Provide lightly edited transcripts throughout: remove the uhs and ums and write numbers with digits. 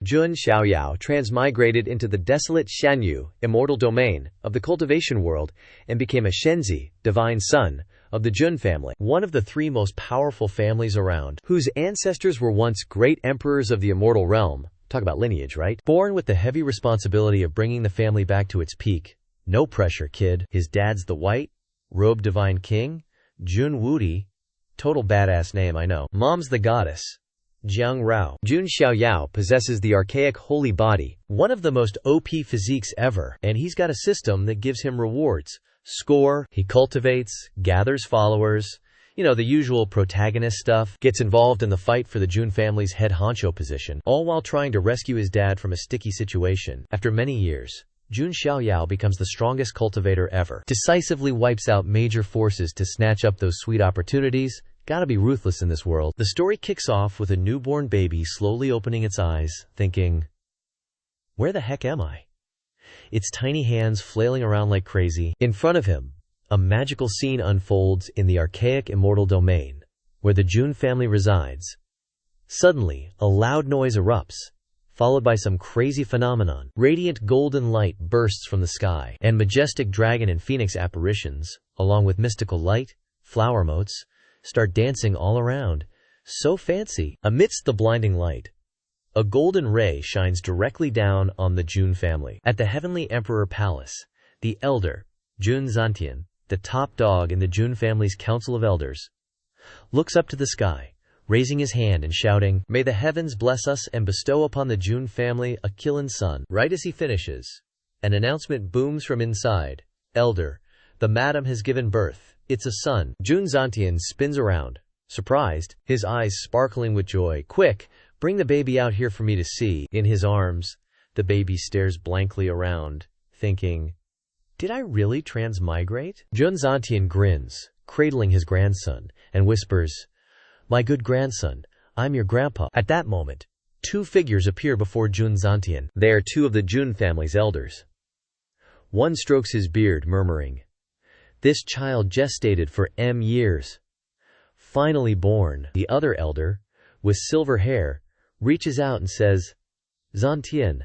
Jun Xiaoyao transmigrated into the desolate Shanyu, immortal domain, of the cultivation world and became a Shenzi, divine son, of the Jun family, one of the three most powerful families around, whose ancestors were once great emperors of the immortal realm. Talk about lineage, right? Born with the heavy responsibility of bringing the family back to its peak. No pressure, kid. His dad's the white, robed divine king, Jun Wudi. Total badass name, I know. Mom's the goddess, Jiang Rao. Jun Xiaoyao possesses the archaic holy body, one of the most OP physiques ever, and he's got a system that gives him rewards. Score, he cultivates, gathers followers, the usual protagonist stuff, gets involved in the fight for the Jun family's head honcho position, all while trying to rescue his dad from a sticky situation. After many years, Jun Xiaoyao becomes the strongest cultivator ever, decisively wipes out major forces to snatch up those sweet opportunities. Gotta be ruthless in this world. The story kicks off with a newborn baby slowly opening its eyes, thinking, where the heck am I? Its tiny hands flailing around like crazy. In front of him, a magical scene unfolds in the archaic immortal domain, where the Jun family resides. Suddenly, a loud noise erupts, followed by some crazy phenomenon. Radiant golden light bursts from the sky, and majestic dragon and phoenix apparitions, along with mystical light, flower motes, start dancing all around. So fancy. Amidst the blinding light, a golden ray shines directly down on the Jun family. At the Heavenly Emperor Palace, the elder, Jun Zantian, the top dog in the Jun family's Council of Elders, looks up to the sky, raising his hand and shouting, "May the heavens bless us and bestow upon the Jun family a killing son." Right as he finishes, an announcement booms from inside. "Elder, the madam has given birth. It's a son." Jun Zantian spins around, surprised, his eyes sparkling with joy. "Quick, bring the baby out here for me to see." In his arms, the baby stares blankly around, thinking, did I really transmigrate? Jun Zantian grins, cradling his grandson, and whispers, "My good grandson, I'm your grandpa." At that moment, two figures appear before Jun Zantian. They are two of the Jun family's elders. One strokes his beard, murmuring, "This child gestated for years, finally born." The other elder, with silver hair, reaches out and says, "Zantian,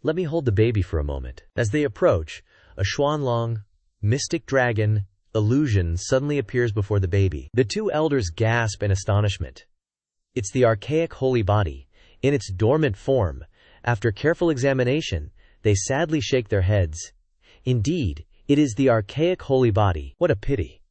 let me hold the baby for a moment." As they approach, a Xuanlong, mystic dragon, illusion suddenly appears before the baby. The two elders gasp in astonishment. It's the archaic holy body, in its dormant form. After careful examination, they sadly shake their heads. Indeed, it is the archaic holy body. What a pity.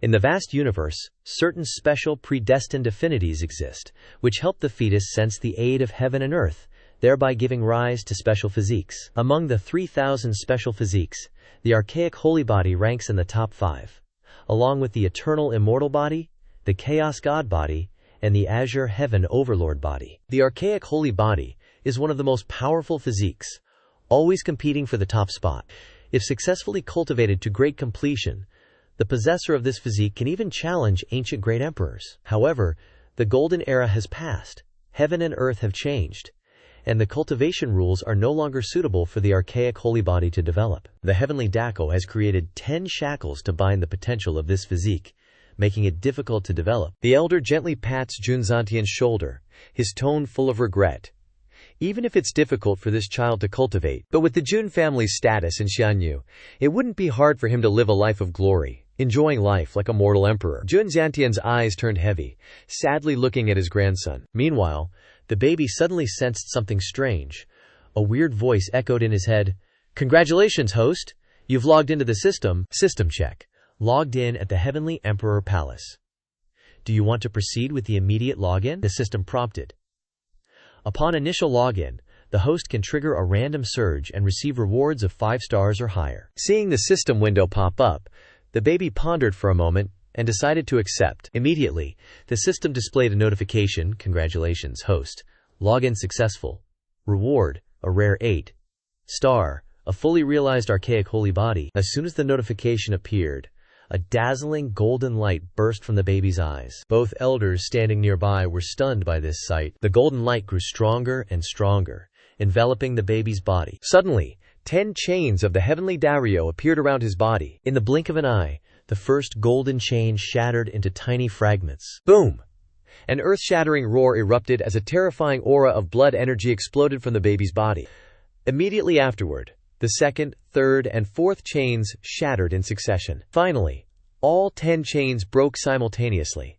In the vast universe, certain special predestined affinities exist, which help the fetus sense the aid of heaven and earth, thereby giving rise to special physiques. Among the 3,000 special physiques, the archaic holy body ranks in the top 5, along with the eternal immortal body, the chaos god body, and the azure heaven overlord body. The archaic holy body is one of the most powerful physiques, always competing for the top spot. If successfully cultivated to great completion, the possessor of this physique can even challenge ancient great emperors. However, the golden era has passed, heaven and earth have changed, and the cultivation rules are no longer suitable for the archaic holy body to develop. The heavenly Dako has created 10 shackles to bind the potential of this physique, making it difficult to develop. The elder gently pats Jun Zantian's shoulder, his tone full of regret. Even if it's difficult for this child to cultivate, but with the Jun family's status in Xianyu, it wouldn't be hard for him to live a life of glory, enjoying life like a mortal emperor. Jun Zantian's eyes turned heavy, sadly looking at his grandson. Meanwhile, the baby suddenly sensed something strange. A weird voice echoed in his head. "Congratulations, host! You've logged into the system." System check. Logged in at the Heavenly Emperor Palace. "Do you want to proceed with the immediate login?" the system prompted. Upon initial login, the host can trigger a random surge and receive rewards of 5 stars or higher. Seeing the system window pop up, the baby pondered for a moment and decided to accept. Immediately, the system displayed a notification. "Congratulations, host. Login successful. Reward, a rare 8-star, a fully realized archaic holy body." As soon as the notification appeared, a dazzling golden light burst from the baby's eyes. Both elders standing nearby were stunned by this sight. The golden light grew stronger and stronger, enveloping the baby's body. Suddenly, 10 chains of the heavenly Dario appeared around his body. In the blink of an eye, the first golden chain shattered into tiny fragments. Boom! An earth-shattering roar erupted as a terrifying aura of blood energy exploded from the baby's body. Immediately afterward, the second, third, and fourth chains shattered in succession. Finally, all 10 chains broke simultaneously,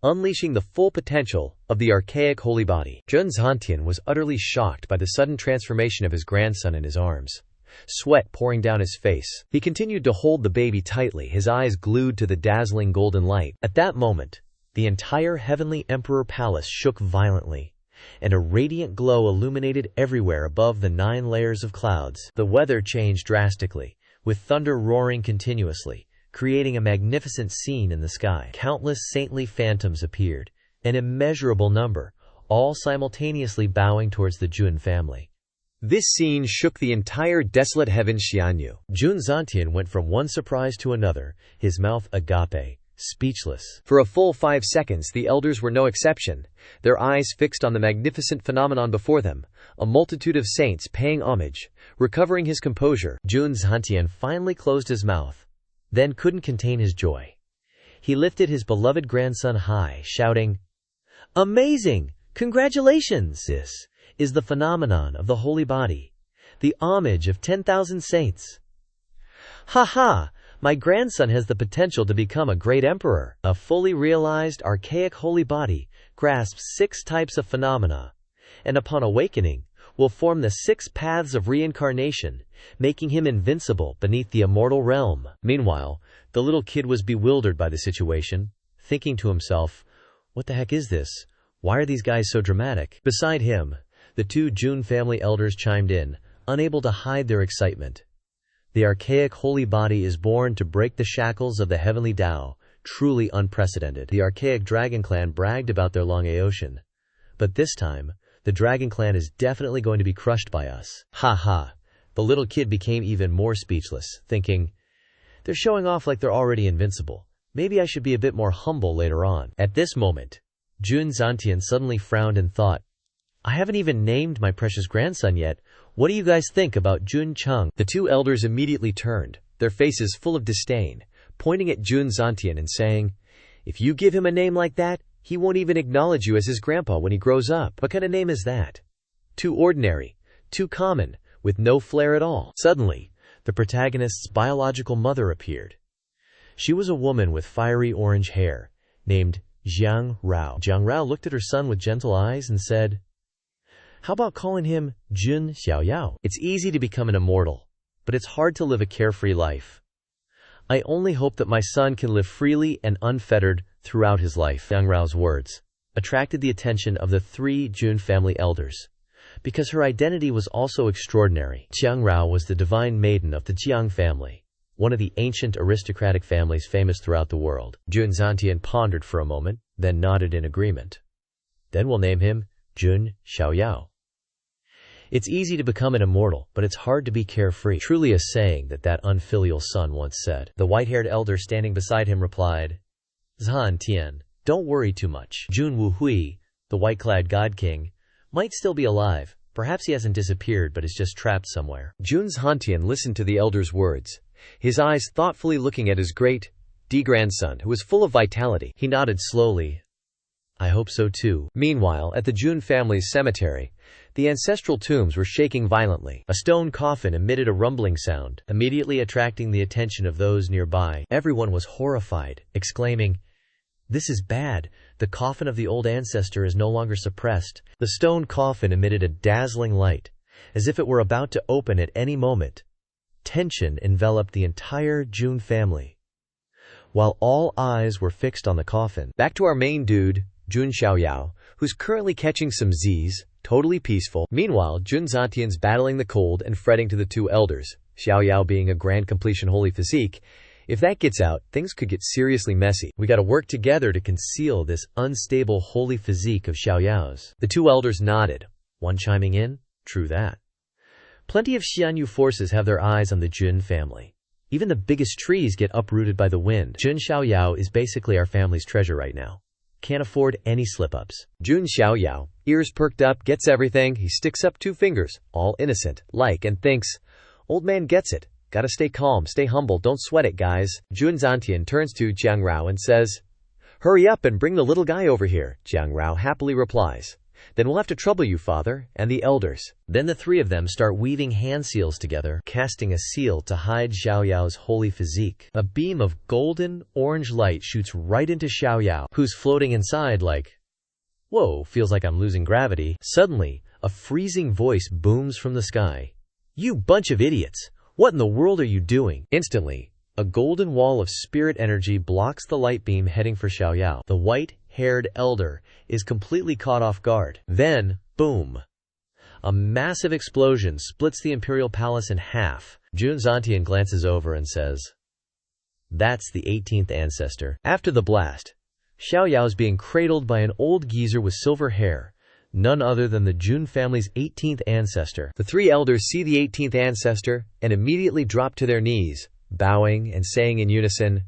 unleashing the full potential of the archaic holy body. Jun Zantian was utterly shocked by the sudden transformation of his grandson in his arms, sweat pouring down his face. He continued to hold the baby tightly, his eyes glued to the dazzling golden light. At that moment, the entire heavenly emperor palace shook violently, and a radiant glow illuminated everywhere above the 9 layers of clouds. The weather changed drastically, with thunder roaring continuously, creating a magnificent scene in the sky. Countless saintly phantoms appeared, an immeasurable number, all simultaneously bowing towards the Jun family. This scene shook the entire desolate heaven Xianyu. Jun Zantian went from one surprise to another, his mouth agape, speechless. For a full 5 seconds the elders were no exception, their eyes fixed on the magnificent phenomenon before them, a multitude of saints paying homage. Recovering his composure, Jun Zantian finally closed his mouth, then couldn't contain his joy. He lifted his beloved grandson high, shouting, "Amazing! Congratulations! This is the phenomenon of the holy body, the homage of 10,000 saints. Ha ha! My grandson has the potential to become a great emperor. A fully realized archaic holy body grasps 6 types of phenomena, and upon awakening, will form the 6 paths of reincarnation, making him invincible beneath the immortal realm." Meanwhile, the little kid was bewildered by the situation, thinking to himself, "What the heck is this? Why are these guys so dramatic?" Beside him, the 2 Jun family elders chimed in, unable to hide their excitement. The archaic holy body is born to break the shackles of the heavenly Tao, truly unprecedented. The archaic dragon clan bragged about their long Aeotian. But this time, the dragon clan is definitely going to be crushed by us. Ha ha. The little kid became even more speechless, thinking, "They're showing off like they're already invincible. Maybe I should be a bit more humble later on." At this moment, Jun Zantian suddenly frowned and thought, "I haven't even named my precious grandson yet. What do you guys think about Jun Cheng?" The 2 elders immediately turned, their faces full of disdain, pointing at Jun Zantian and saying, "If you give him a name like that, he won't even acknowledge you as his grandpa when he grows up. What kind of name is that? Too ordinary, too common, with no flair at all." Suddenly, the protagonist's biological mother appeared. She was a woman with fiery orange hair, named Jiang Rao. Jiang Rao looked at her son with gentle eyes and said, "How about calling him Jun Xiaoyao? It's easy to become an immortal, but it's hard to live a carefree life. I only hope that my son can live freely and unfettered throughout his life." Jiang Rao's words attracted the attention of the 3 Jun family elders, because her identity was also extraordinary. Jiang Rao was the divine maiden of the Jiang family, one of the ancient aristocratic families famous throughout the world. Jun Zantian pondered for a moment, then nodded in agreement. "Then we'll name him Jun Xiaoyao. It's easy to become an immortal, but it's hard to be carefree." Truly a saying that unfilial son once said. The white-haired elder standing beside him replied, "Zantian, don't worry too much. Jun Wuhui, the white-clad god king, might still be alive. Perhaps he hasn't disappeared but is just trapped somewhere." Jun Zantian listened to the elder's words, his eyes thoughtfully looking at his great-grandson, who was full of vitality. He nodded slowly. "I hope so too." Meanwhile, at the Jun family's cemetery, the ancestral tombs were shaking violently. A stone coffin emitted a rumbling sound, immediately attracting the attention of those nearby. Everyone was horrified, exclaiming, "This is bad. The coffin of the old ancestor is no longer suppressed." The stone coffin emitted a dazzling light, as if it were about to open at any moment. Tension enveloped the entire Jun family, while all eyes were fixed on the coffin. Back to our main dude, Jun Xiaoyao, who's currently catching some Z's, totally peaceful. Meanwhile, Jun Zantian's battling the cold and fretting to the 2 elders, Xiaoyao being a grand completion holy physique. If that gets out, things could get seriously messy. We gotta work together to conceal this unstable holy physique of Xiaoyao's. The 2 elders nodded, one chiming in, "True that." Plenty of Xianyu forces have their eyes on the Jun family. Even the biggest trees get uprooted by the wind. Jun Xiaoyao is basically our family's treasure right now. Can't afford any slip-ups. Jun Xiaoyao, ears perked up, gets everything. He sticks up 2 fingers, all innocent, and thinks, "Old man gets it. Gotta stay calm, stay humble, don't sweat it, guys." Jun Zantian turns to Jiang Rao and says, "Hurry up and bring the little guy over here," Jiang Rao happily replies. "Then we'll have to trouble you, father, and the elders." Then the three of them start weaving hand seals together, casting a seal to hide Xiaoyao's holy physique. A beam of golden, orange light shoots right into Xiaoyao, who's floating inside like, "Whoa, feels like I'm losing gravity." Suddenly, a freezing voice booms from the sky. "You bunch of idiots! What in the world are you doing?" Instantly, a golden wall of spirit energy blocks the light beam heading for Xiaoyao. The white-haired elder is completely caught off guard. Then, boom! A massive explosion splits the imperial palace in half. Jun Zantian glances over and says, "That's the 18th ancestor." After the blast, Xiaoyao is being cradled by an old geezer with silver hair, none other than the Jun family's 18th ancestor. The three elders see the 18th ancestor and immediately drop to their knees, bowing and saying in unison,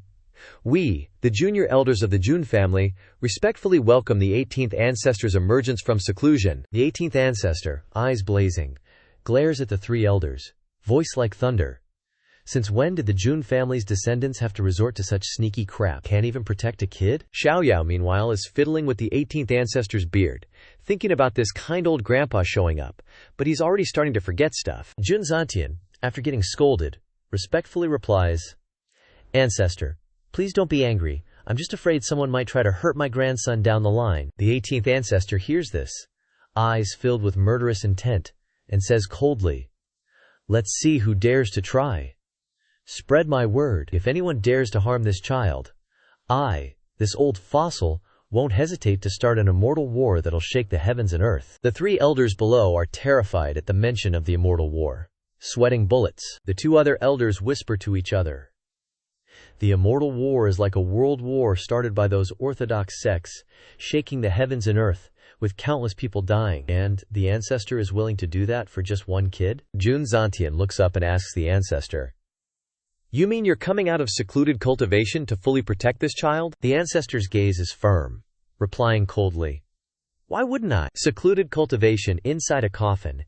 "We, the junior elders of the Jun family, respectfully welcome the 18th ancestor's emergence from seclusion." The 18th ancestor, eyes blazing, glares at the three elders, voice like thunder. "Since when did the Jun family's descendants have to resort to such sneaky crap? Can't even protect a kid?" Xiaoyao, meanwhile, is fiddling with the 18th ancestor's beard, thinking about this kind old grandpa showing up, but he's already starting to forget stuff. Jun Zantian, after getting scolded, respectfully replies, "Ancestor, please don't be angry. I'm just afraid someone might try to hurt my grandson down the line." The 18th ancestor hears this, eyes filled with murderous intent, and says coldly, "Let's see who dares to try. Spread my word. If anyone dares to harm this child, I, this old fossil, won't hesitate to start an immortal war that'll shake the heavens and earth." The three elders below are terrified at the mention of the immortal war. Sweating bullets, the two other elders whisper to each other, "The immortal war is like a world war started by those orthodox sects, shaking the heavens and earth, with countless people dying. And the ancestor is willing to do that for just one kid?" Jun Zantian looks up and asks the ancestor, "You mean you're coming out of secluded cultivation to fully protect this child?" The ancestor's gaze is firm, replying coldly, "Why wouldn't I?" Secluded cultivation inside a coffin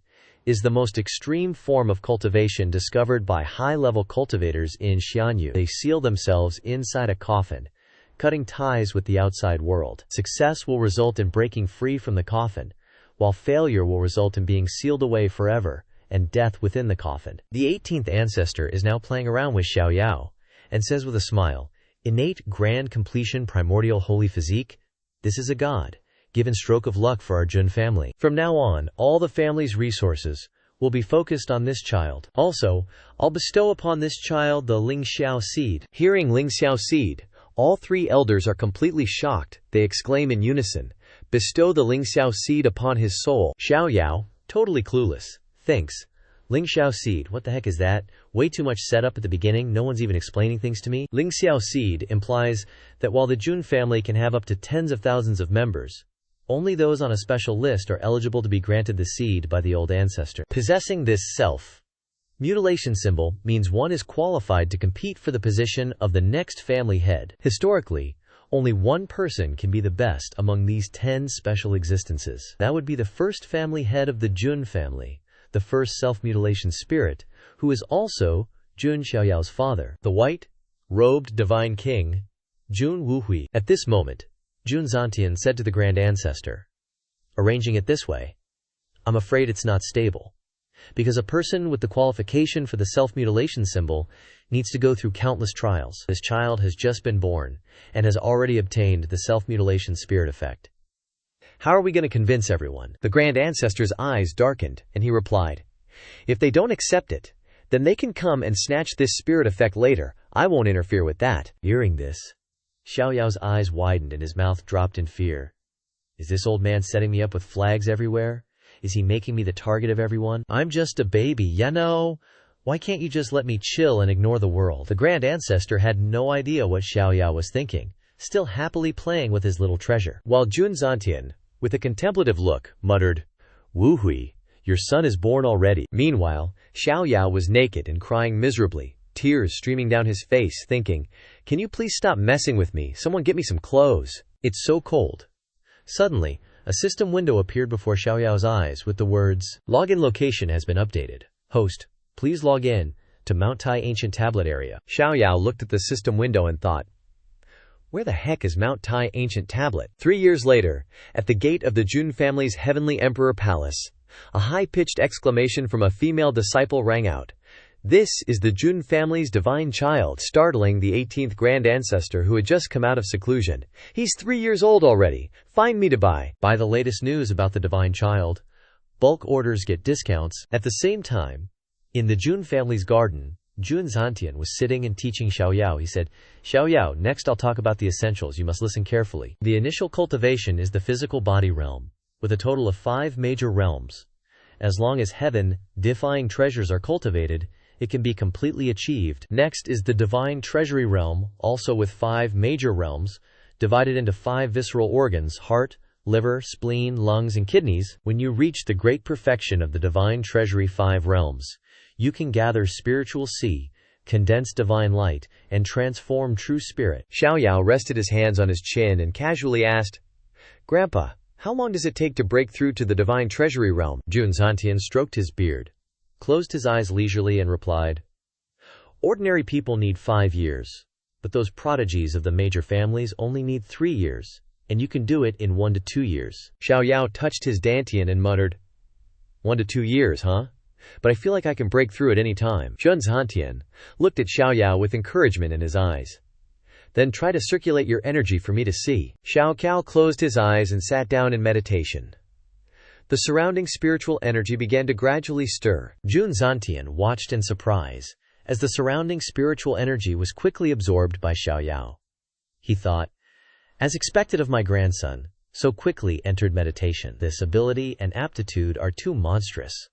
is the most extreme form of cultivation discovered by high-level cultivators in Xianyu. They seal themselves inside a coffin, cutting ties with the outside world. Success will result in breaking free from the coffin, while failure will result in being sealed away forever and death within the coffin. The 18th ancestor is now playing around with Xiaoyao and says with a smile, "Innate grand completion primordial holy physique? This is a God-given stroke of luck for our Jun family. From now on, all the family's resources will be focused on this child. Also, I'll bestow upon this child the Lingxiao seed." Hearing Lingxiao seed, all three elders are completely shocked. They exclaim in unison, "Bestow the Lingxiao seed upon his soul." Xiaoyao, totally clueless, thinks, "Lingxiao seed, what the heck is that? Way too much setup at the beginning, no one's even explaining things to me." Lingxiao seed implies that while the Jun family can have up to tens of thousands of members, only those on a special list are eligible to be granted the seed by the old ancestor. Possessing this self-mutilation symbol means one is qualified to compete for the position of the next family head. Historically, only one person can be the best among these 10 special existences. That would be the first family head of the Jun family, the first self-mutilation spirit, who is also Jun Xiaoyao's father, the white-robed divine king, Jun Wuhui. At this moment, Jun Zantian said to the Grand Ancestor, "Arranging it this way, I'm afraid it's not stable, because a person with the qualification for the self-mutilation symbol needs to go through countless trials. This child has just been born and has already obtained the self-mutilation spirit effect. How are we going to convince everyone?" The Grand Ancestor's eyes darkened, and he replied, "If they don't accept it, then they can come and snatch this spirit effect later. I won't interfere with that." Hearing this, Xiaoyao's eyes widened and his mouth dropped in fear. Is this old man setting me up with flags everywhere? Is he making me the target of everyone? I'm just a baby, you know? Why can't you just let me chill and ignore the world? The Grand Ancestor had no idea what Xiaoyao was thinking, still happily playing with his little treasure. While Jun Zantian, with a contemplative look, muttered, "Wu Hui, your son is born already." Meanwhile, Xiaoyao was naked and crying miserably, tears streaming down his face, thinking, "Can you please stop messing with me? Someone get me some clothes. It's so cold." Suddenly, a system window appeared before Xiaoyao's eyes with the words, "Login location has been updated. Host, please log in to Mount Tai Ancient Tablet Area." Xiaoyao looked at the system window and thought, Where the heck is Mount Tai ancient tablet? 3 years later, at the gate of the Jun family's heavenly emperor palace, a high-pitched exclamation from a female disciple rang out. This is the Jun family's divine child, startling the 18th grand ancestor who had just come out of seclusion. He's 3 years old already. Find me to buy the latest news about the divine child. Bulk orders get discounts. At the same time, in the Jun family's garden, Jun Zantian was sitting and teaching Xiaoyao. He said, Xiaoyao, next I'll talk about the essentials. You must listen carefully. The initial cultivation is the physical body realm, with a total of 5 major realms. As long as heaven-defying treasures are cultivated, it can be completely achieved. Next is the divine treasury realm, also with 5 major realms, divided into 5 visceral organs: heart, liver, spleen, lungs, and kidneys. When you reach the great perfection of the divine treasury 5 realms, you can gather spiritual sea, condense divine light, and transform true spirit. Xiaoyao rested his hands on his chin and casually asked, Grandpa, how long does it take to break through to the divine treasury realm? Jun Zantian stroked his beard, closed his eyes leisurely, and replied, Ordinary people need 5 years, but those prodigies of the major families only need 3 years, and you can do it in 1 to 2 years. Xiaoyao touched his dantian and muttered, 1 to 2 years, huh? But I feel like I can break through at any time. Jun Zantian looked at Xiaoyao with encouragement in his eyes. Then try to circulate your energy for me to see. Xiaoyao closed his eyes and sat down in meditation. The surrounding spiritual energy began to gradually stir. Jun Zantian watched in surprise as the surrounding spiritual energy was quickly absorbed by Xiaoyao. He thought, as expected of my grandson, so quickly entered meditation. This ability and aptitude are too monstrous.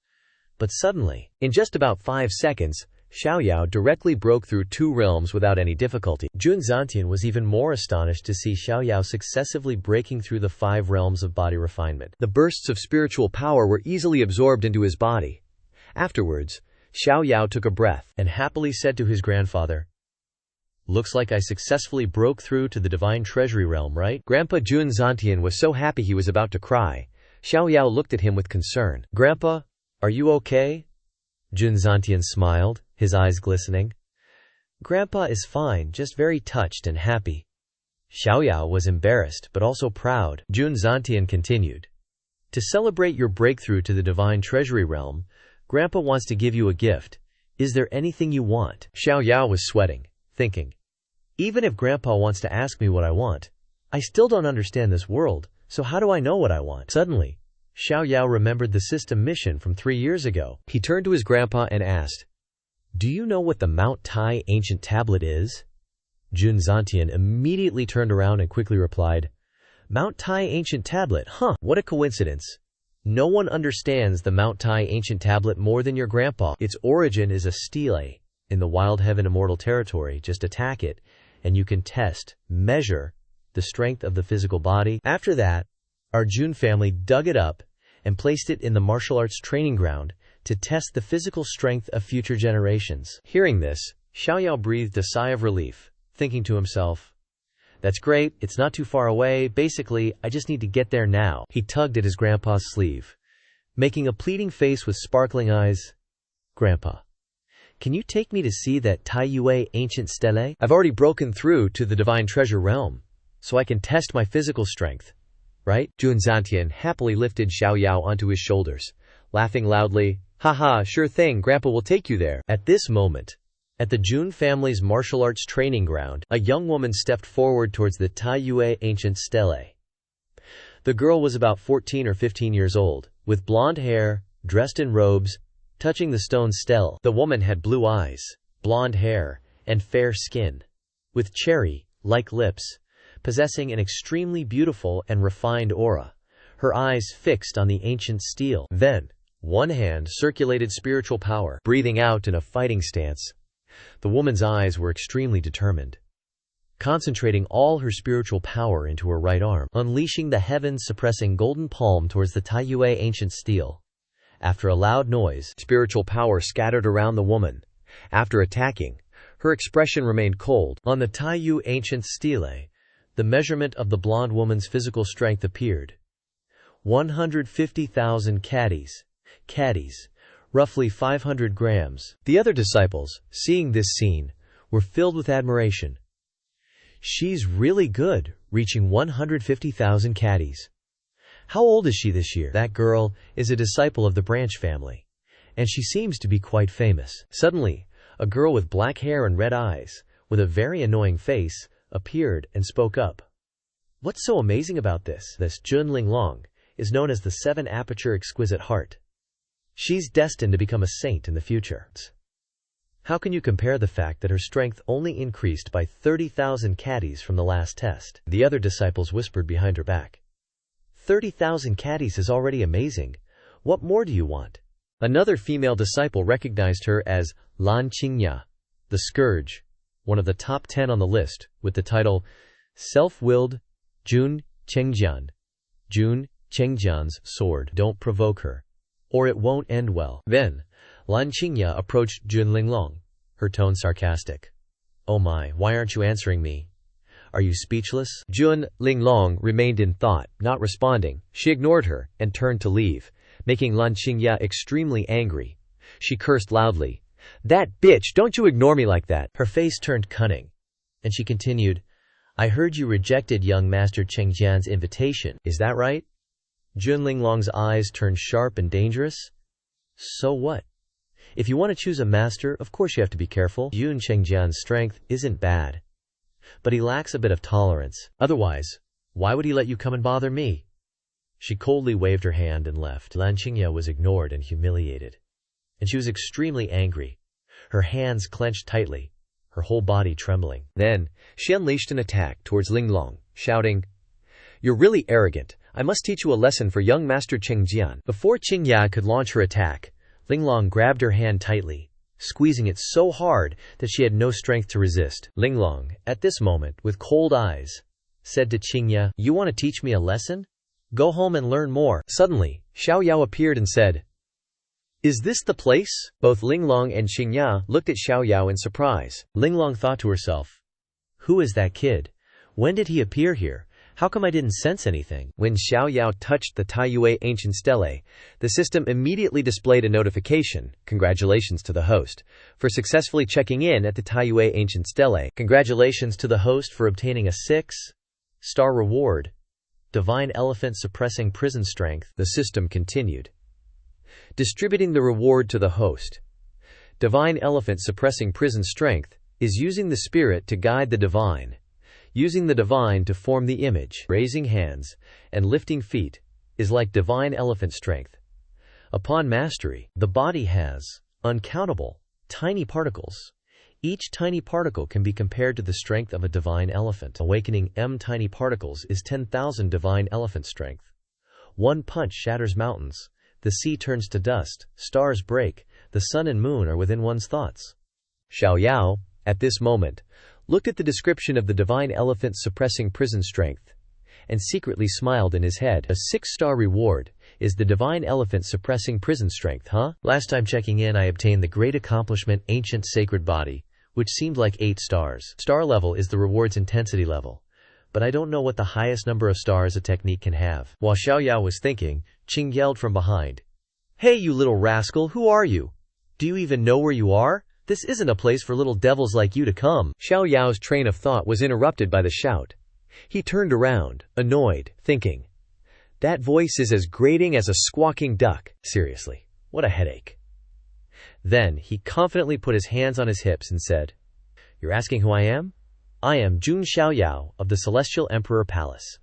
But suddenly, in just about 5 seconds, Xiaoyao directly broke through 2 realms without any difficulty. Jun Zantian was even more astonished to see Xiaoyao successively breaking through the 5 realms of body refinement. The bursts of spiritual power were easily absorbed into his body. Afterwards, Xiaoyao took a breath and happily said to his grandfather, Looks like I successfully broke through to the divine treasury realm, right? Grandpa Jun Zantian was so happy he was about to cry. Xiaoyao looked at him with concern. Grandpa, are you okay? Jun Zantian smiled, his eyes glistening. Grandpa is fine, just very touched and happy. Xiaoyao was embarrassed, but also proud. Jun Zantian continued. To celebrate your breakthrough to the divine treasury realm, Grandpa wants to give you a gift. Is there anything you want? Xiaoyao was sweating, thinking, even if Grandpa wants to ask me what I want, I still don't understand this world, so how do I know what I want? Suddenly, Xiaoyao remembered the system mission from 3 years ago. He turned to his grandpa and asked, Do you know what the Mount Tai ancient tablet is? Jun Zantian immediately turned around and quickly replied, Mount Tai ancient tablet, huh? What a coincidence. No one understands the Mount Tai ancient tablet more than your grandpa. Its origin is a stele in the wild heaven immortal territory. Just attack it, and you can measure the strength of the physical body. After that, our Jun family dug it up and placed it in the martial arts training ground to test the physical strength of future generations. Hearing this, Xiaoyao breathed a sigh of relief, thinking to himself, That's great, it's not too far away, basically, I just need to get there now. He tugged at his grandpa's sleeve, making a pleading face with sparkling eyes. Grandpa, can you take me to see that Tai Yue ancient stele? I've already broken through to the divine treasure realm, so I can test my physical strength. Right? Jun Zantian happily lifted Xiaoyao onto his shoulders, laughing loudly. Haha, sure thing, Grandpa will take you there. At this moment, at the Jun family's martial arts training ground, a young woman stepped forward towards the Tai Yue ancient stele. The girl was about 14 or 15 years old, with blonde hair, dressed in robes, touching the stone stele. The woman had blue eyes, blonde hair, and fair skin, with cherry-like lips, possessing an extremely beautiful and refined aura, her eyes fixed on the ancient stele. Then, one hand circulated spiritual power, breathing out in a fighting stance. The woman's eyes were extremely determined, concentrating all her spiritual power into her right arm, unleashing the heaven-suppressing golden palm towards the Tai Yue ancient stele. After a loud noise, spiritual power scattered around the woman. After attacking, her expression remained cold. On the Tai Yue ancient stele, the measurement of the blonde woman's physical strength appeared. 150,000 caddies, roughly 500 grams. The other disciples, seeing this scene, were filled with admiration. She's really good, reaching 150,000 caddies. How old is she this year? That girl is a disciple of the branch family, and she seems to be quite famous. Suddenly, a girl with black hair and red eyes, with a very annoying face, appeared and spoke up. What's so amazing about this? This Jun Linglong is known as the 7-aperture exquisite heart. She's destined to become a saint in the future. How can you compare the fact that her strength only increased by 30,000 caddies from the last test? The other disciples whispered behind her back. 30,000 caddies is already amazing. What more do you want? Another female disciple recognized her as Lan Qingya, the Scourge, one of the top 10 on the list, with the title Self-Willed Jun Chengjian. Jun Chengjian's sword. Don't provoke her, or it won't end well. Then, Lan Qingya approached Jun Linglong, her tone sarcastic. Oh my, why aren't you answering me? Are you speechless? Jun Linglong remained in thought, not responding. She ignored her and turned to leave, making Lan Qingya extremely angry. She cursed loudly. That bitch, don't you ignore me like that. Her face turned cunning, and she continued, I heard you rejected young Master Chengjian's invitation. Is that right? Jun Linglong's eyes turned sharp and dangerous. So what? If you want to choose a master, of course you have to be careful. Jun Chengjian's strength isn't bad, but he lacks a bit of tolerance. Otherwise, why would he let you come and bother me? She coldly waved her hand and left. Lan Qingya was ignored and humiliated, and she was extremely angry. Her hands clenched tightly, her whole body trembling. Then, she unleashed an attack towards Linglong, shouting, You're really arrogant. I must teach you a lesson for young Master Chengjian. Before Qingya could launch her attack, Linglong grabbed her hand tightly, squeezing it so hard that she had no strength to resist. Linglong, at this moment, with cold eyes, said to Qingya, You want to teach me a lesson? Go home and learn more. Suddenly, Xiao Yao appeared and said, Is this the place? Both Linglong and Qingya looked at Xiao Yao in surprise. Linglong thought to herself, Who is that kid? When did he appear here? How come I didn't sense anything? When Xiao Yao touched the Taiyue Ancient Stele, the system immediately displayed a notification, Congratulations to the host, for successfully checking in at the Taiyue Ancient Stele. Congratulations to the host for obtaining a 6-star reward. Divine Elephant Suppressing Prison Strength. The system continued, distributing the reward to the host. Divine Elephant Suppressing Prison Strength is using the spirit to guide the divine. Using the divine to form the image. Raising hands and lifting feet is like divine elephant strength. Upon mastery, the body has uncountable, tiny particles. Each tiny particle can be compared to the strength of a divine elephant. Awakening tiny particles is 10,000 divine elephant strength. One punch shatters mountains. The sea turns to dust. Stars break. The sun and moon are within one's thoughts. Xiao Yao, at this moment, looked at the description of the divine elephant suppressing prison strength, and secretly smiled in his head. A 6-star reward is the divine elephant suppressing prison strength, huh? Last time checking in I obtained the great accomplishment Ancient Sacred Body, which seemed like 8 stars. Star level is the reward's intensity level, but I don't know what the highest number of stars a technique can have. While Xiao Yao was thinking, Qing yelled from behind, Hey you little rascal, who are you? Do you even know where you are? This isn't a place for little devils like you to come. Xiao Yao's train of thought was interrupted by the shout. He turned around, annoyed, thinking, That voice is as grating as a squawking duck. Seriously, what a headache. Then he confidently put his hands on his hips and said, You're asking who I am? I am Jun Xiao Yao of the Celestial Emperor Palace.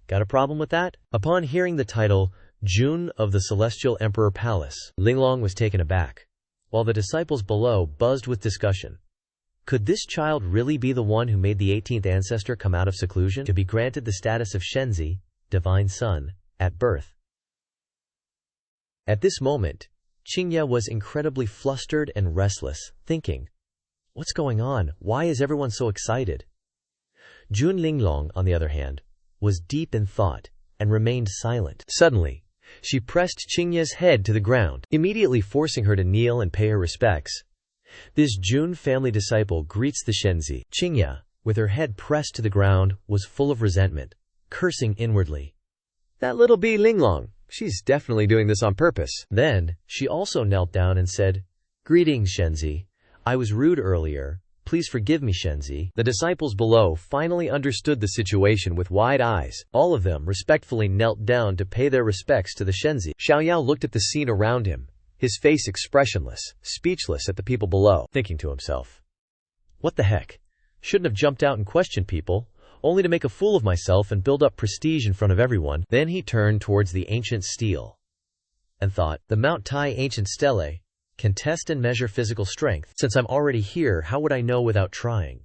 Got a problem with that? Upon hearing the title, Jun of the Celestial Emperor Palace, Linglong was taken aback, while the disciples below buzzed with discussion. Could this child really be the one who made the 18th ancestor come out of seclusion to be granted the status of Shenzi, divine son, at birth? At this moment, Qingya was incredibly flustered and restless, thinking, What's going on? Why is everyone so excited? Jun Linglong, on the other hand, was deep in thought and remained silent. Suddenly, she pressed Qingya's head to the ground, immediately forcing her to kneel and pay her respects. This Jun family disciple greets the Shenzi. Qingya, with her head pressed to the ground, was full of resentment, cursing inwardly. That little bee Linglong, she's definitely doing this on purpose. Then, she also knelt down and said, Greetings, Shenzi. I was rude earlier. Please forgive me, Shenzi." The disciples below finally understood the situation with wide eyes. All of them respectfully knelt down to pay their respects to the Shenzi. Xiaoyao looked at the scene around him, his face expressionless, speechless at the people below, thinking to himself, "What the heck? Shouldn't have jumped out and questioned people, only to make a fool of myself and build up prestige in front of everyone." Then he turned towards the ancient stele and thought, "The Mount Tai ancient stele can test and measure physical strength. Since I'm already here, how would I know without trying?"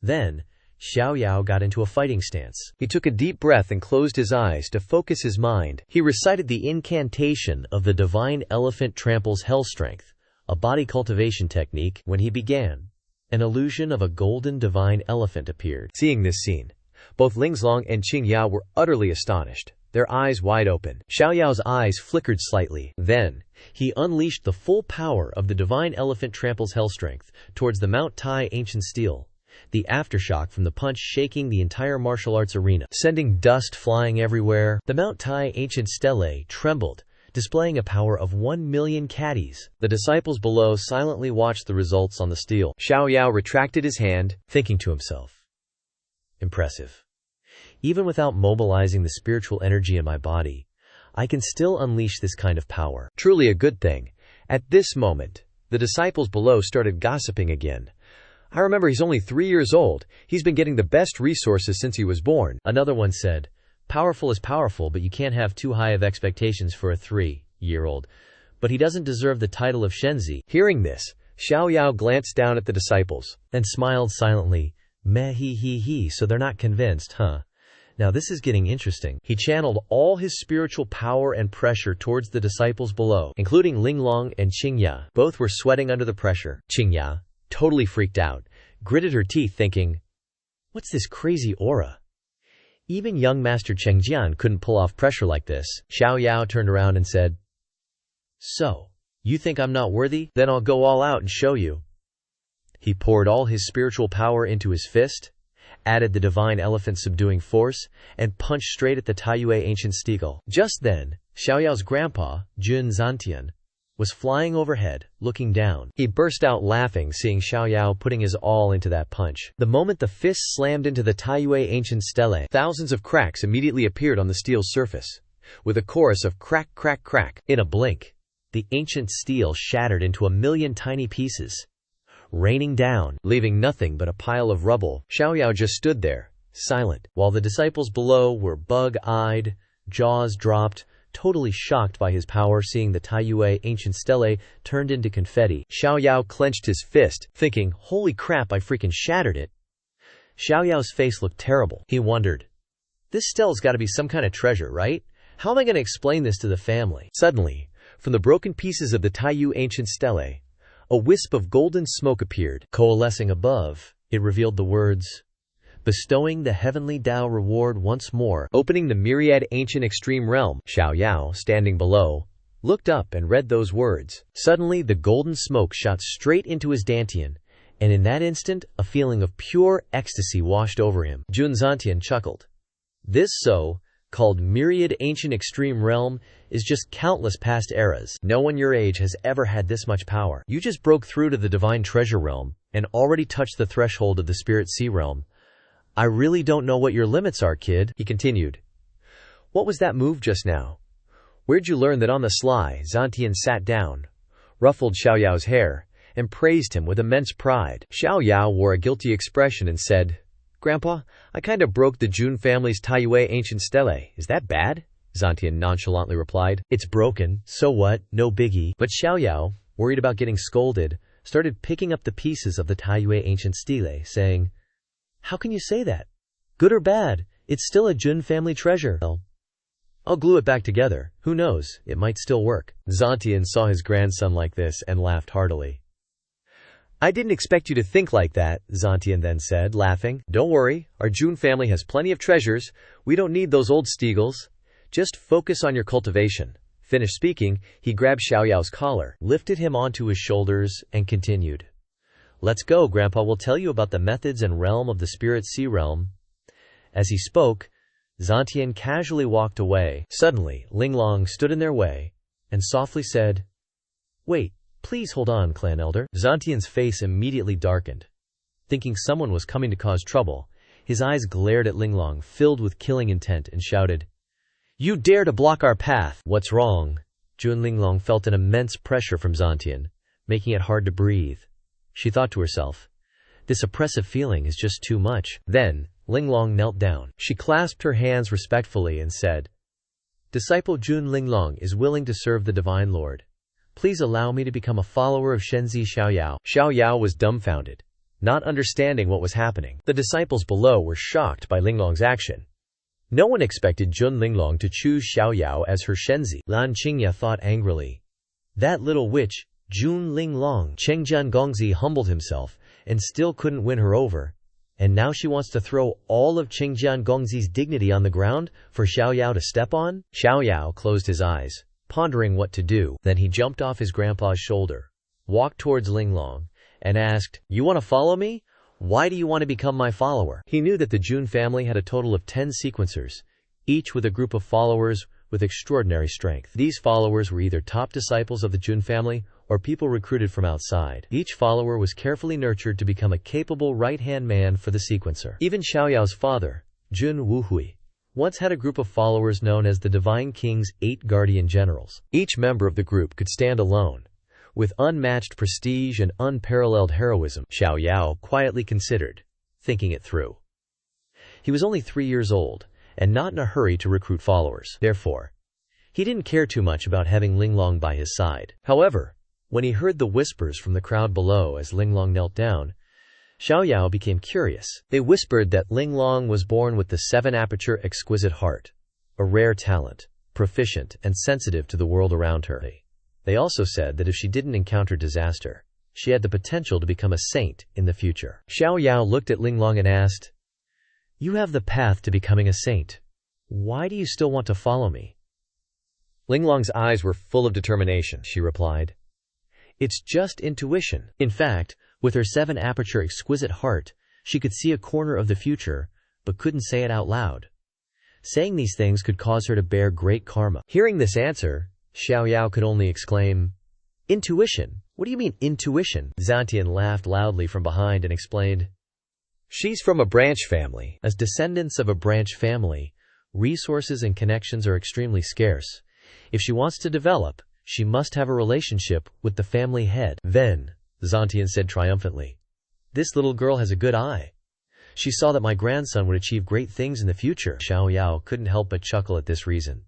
Then Xiaoyao got into a fighting stance. He took a deep breath and closed his eyes to focus his mind. He recited the incantation of the divine elephant tramples hell strength, a body cultivation technique. When he began, an illusion of a golden divine elephant appeared. Seeing this scene, both Lingzong and Qingyao were utterly astonished, their eyes wide open. Xiaoyao's eyes flickered slightly. Then he unleashed the full power of the divine elephant tramples hell strength towards the Mount Tai ancient stele, the aftershock from the punch shaking the entire martial arts arena, sending dust flying everywhere. The Mount Tai ancient stele trembled, displaying a power of 1,000,000 caddies. The disciples below silently watched the results on the stele. Xiaoyao retracted his hand, thinking to himself, "Impressive. Even without mobilizing the spiritual energy in my body, I can still unleash this kind of power. Truly a good thing." At this moment, the disciples below started gossiping again. "I remember he's only 3 years old. He's been getting the best resources since he was born." Another one said, "Powerful is powerful, but you can't have too high of expectations for a 3-year-old. But he doesn't deserve the title of Shenzi." Hearing this, Xiaoyao glanced down at the disciples and smiled silently. "Meh he he he, so they're not convinced, huh? Now this is getting interesting." He channeled all his spiritual power and pressure towards the disciples below, including Linglong and Qingya. Both were sweating under the pressure. Qingya, totally freaked out, gritted her teeth thinking, "What's this crazy aura? Even young Master Chengjian couldn't pull off pressure like this." Xiaoyao turned around and said, "So, you think I'm not worthy? Then I'll go all out and show you." He poured all his spiritual power into his fist, added the divine elephant subduing force, and punched straight at the Taiyue ancient stele. Just then, Xiaoyao's grandpa, Jun Zantian, was flying overhead, looking down. He burst out laughing seeing Xiaoyao putting his all into that punch. The moment the fist slammed into the Taiyue ancient stele, thousands of cracks immediately appeared on the steel's surface, with a chorus of crack, crack, crack. In a blink, the ancient stele shattered into 1,000,000 tiny pieces, raining down, leaving nothing but a pile of rubble. Xiaoyao just stood there, silent, while the disciples below were bug-eyed, jaws dropped, totally shocked by his power. Seeing the Taiyue ancient stele turned into confetti, Xiaoyao clenched his fist, thinking, "Holy crap, I freaking shattered it." Xiaoyao's face looked terrible. He wondered, "This stele's gotta be some kind of treasure, right? How am I gonna explain this to the family?" Suddenly, from the broken pieces of the Taiyue ancient stele, a wisp of golden smoke appeared. Coalescing above, it revealed the words, "Bestowing the heavenly Tao reward once more, opening the myriad ancient extreme realm." Xiaoyao, standing below, looked up and read those words. Suddenly the golden smoke shot straight into his dantian, and in that instant a feeling of pure ecstasy washed over him. Jun Zantian chuckled. "This so-called myriad ancient extreme realm is just countless past eras. No one your age has ever had this much power. You just broke through to the divine treasure realm and already touched the threshold of the spirit sea realm. I really don't know what your limits are, kid," he continued. "What was that move just now? Where'd you learn that on the sly?" Zantian sat down, ruffled Xiaoyao's hair, and praised him with immense pride. Xiaoyao wore a guilty expression and said, "Grandpa, I kinda broke the Jun family's Taiyue ancient stele. Is that bad?" Zantian nonchalantly replied, "It's broken, so what, no biggie." But Xiaoyao, worried about getting scolded, started picking up the pieces of the Taiyue ancient stele, saying, "How can you say that? Good or bad, it's still a Jun family treasure. I'll glue it back together. Who knows, it might still work." Zantian saw his grandson like this and laughed heartily. "I didn't expect you to think like that," Zantian then said, laughing. "Don't worry, our Jun family has plenty of treasures. We don't need those old stegels. Just focus on your cultivation." Finished speaking, he grabbed Xiaoyao's collar, lifted him onto his shoulders, and continued. "Let's go, Grandpa will tell you about the methods and realm of the spirit sea realm." As he spoke, Zantian casually walked away. Suddenly, Linglong stood in their way and softly said, "Wait, please hold on, clan elder." Zantian's face immediately darkened. thinking someone was coming to cause trouble. His eyes glared at Linglong, filled with killing intent, and shouted, "You dare to block our path! What's wrong?" Jun Linglong felt an immense pressure from Zantian, making it hard to breathe. She thought to herself, this oppressive feeling is just too much. Then, Linglong knelt down. She clasped her hands respectfully and said, "Disciple Jun Linglong is willing to serve the Divine Lord. Please allow me to become a follower of Shenzi Xiaoyao." Xiaoyao was dumbfounded, not understanding what was happening. The disciples below were shocked by Linglong's action. No one expected Jun Linglong to choose Xiaoyao as her Shenzi. Lan Qingya thought angrily. That little witch, Jun Linglong. Chengjian Gongzi humbled himself and still couldn't win her over. And now she wants to throw all of Chengjian Gongzi's dignity on the ground for Xiaoyao to step on? Xiaoyao closed his eyes, pondering what to do. Then he jumped off his grandpa's shoulder, walked towards Linglong, and asked, "You want to follow me? Why do you want to become my follower?" He knew that the Jun family had a total of 10 sequencers, each with a group of followers with extraordinary strength. These followers were either top disciples of the Jun family or people recruited from outside. Each follower was carefully nurtured to become a capable right-hand man for the sequencer. Even Xiaoyao's father, Jun Wuhui, once had a group of followers known as the Divine King's 8 Guardian Generals. Each member of the group could stand alone, with unmatched prestige and unparalleled heroism. Xiaoyao quietly considered, thinking it through. He was only 3 years old, and not in a hurry to recruit followers. Therefore, he didn't care too much about having Linglong by his side. However, when he heard the whispers from the crowd below as Linglong knelt down, Xiaoyao became curious. They whispered that Linglong was born with the 7-aperture exquisite heart, a rare talent, proficient and sensitive to the world around her. They also said that if she didn't encounter disaster, she had the potential to become a saint in the future. Xiaoyao looked at Linglong and asked, "You have the path to becoming a saint. Why do you still want to follow me?" Linglong's eyes were full of determination. She replied, "It's just intuition." In fact, with her 7-aperture exquisite heart, she could see a corner of the future, but couldn't say it out loud. Saying these things could cause her to bear great karma. Hearing this answer, Xiaoyao could only exclaim, "Intuition? What do you mean, intuition?" Zantian laughed loudly from behind and explained, "She's from a branch family. As descendants of a branch family, resources and connections are extremely scarce. If she wants to develop, she must have a relationship with the family head." Then, Zantian said triumphantly, "This little girl has a good eye. She saw that my grandson would achieve great things in the future." Xiaoyao couldn't help but chuckle at this reason.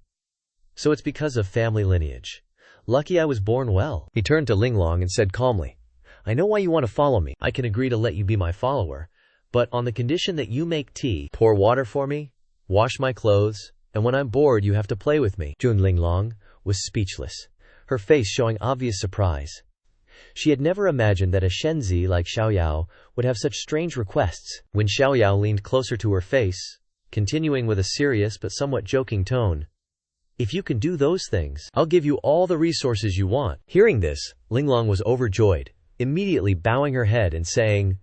"So it's because of family lineage. Lucky I was born well." He turned to Linglong and said calmly, "I know why you want to follow me. I can agree to let you be my follower, but on the condition that you make tea, pour water for me, wash my clothes, and when I'm bored you have to play with me." Jun Linglong was speechless, her face showing obvious surprise. She had never imagined that a Shenzi like Xiaoyao would have such strange requests. When Xiaoyao leaned closer to her face, continuing with a serious but somewhat joking tone, "If you can do those things, I'll give you all the resources you want." Hearing this, Linglong was overjoyed, immediately bowing her head and saying,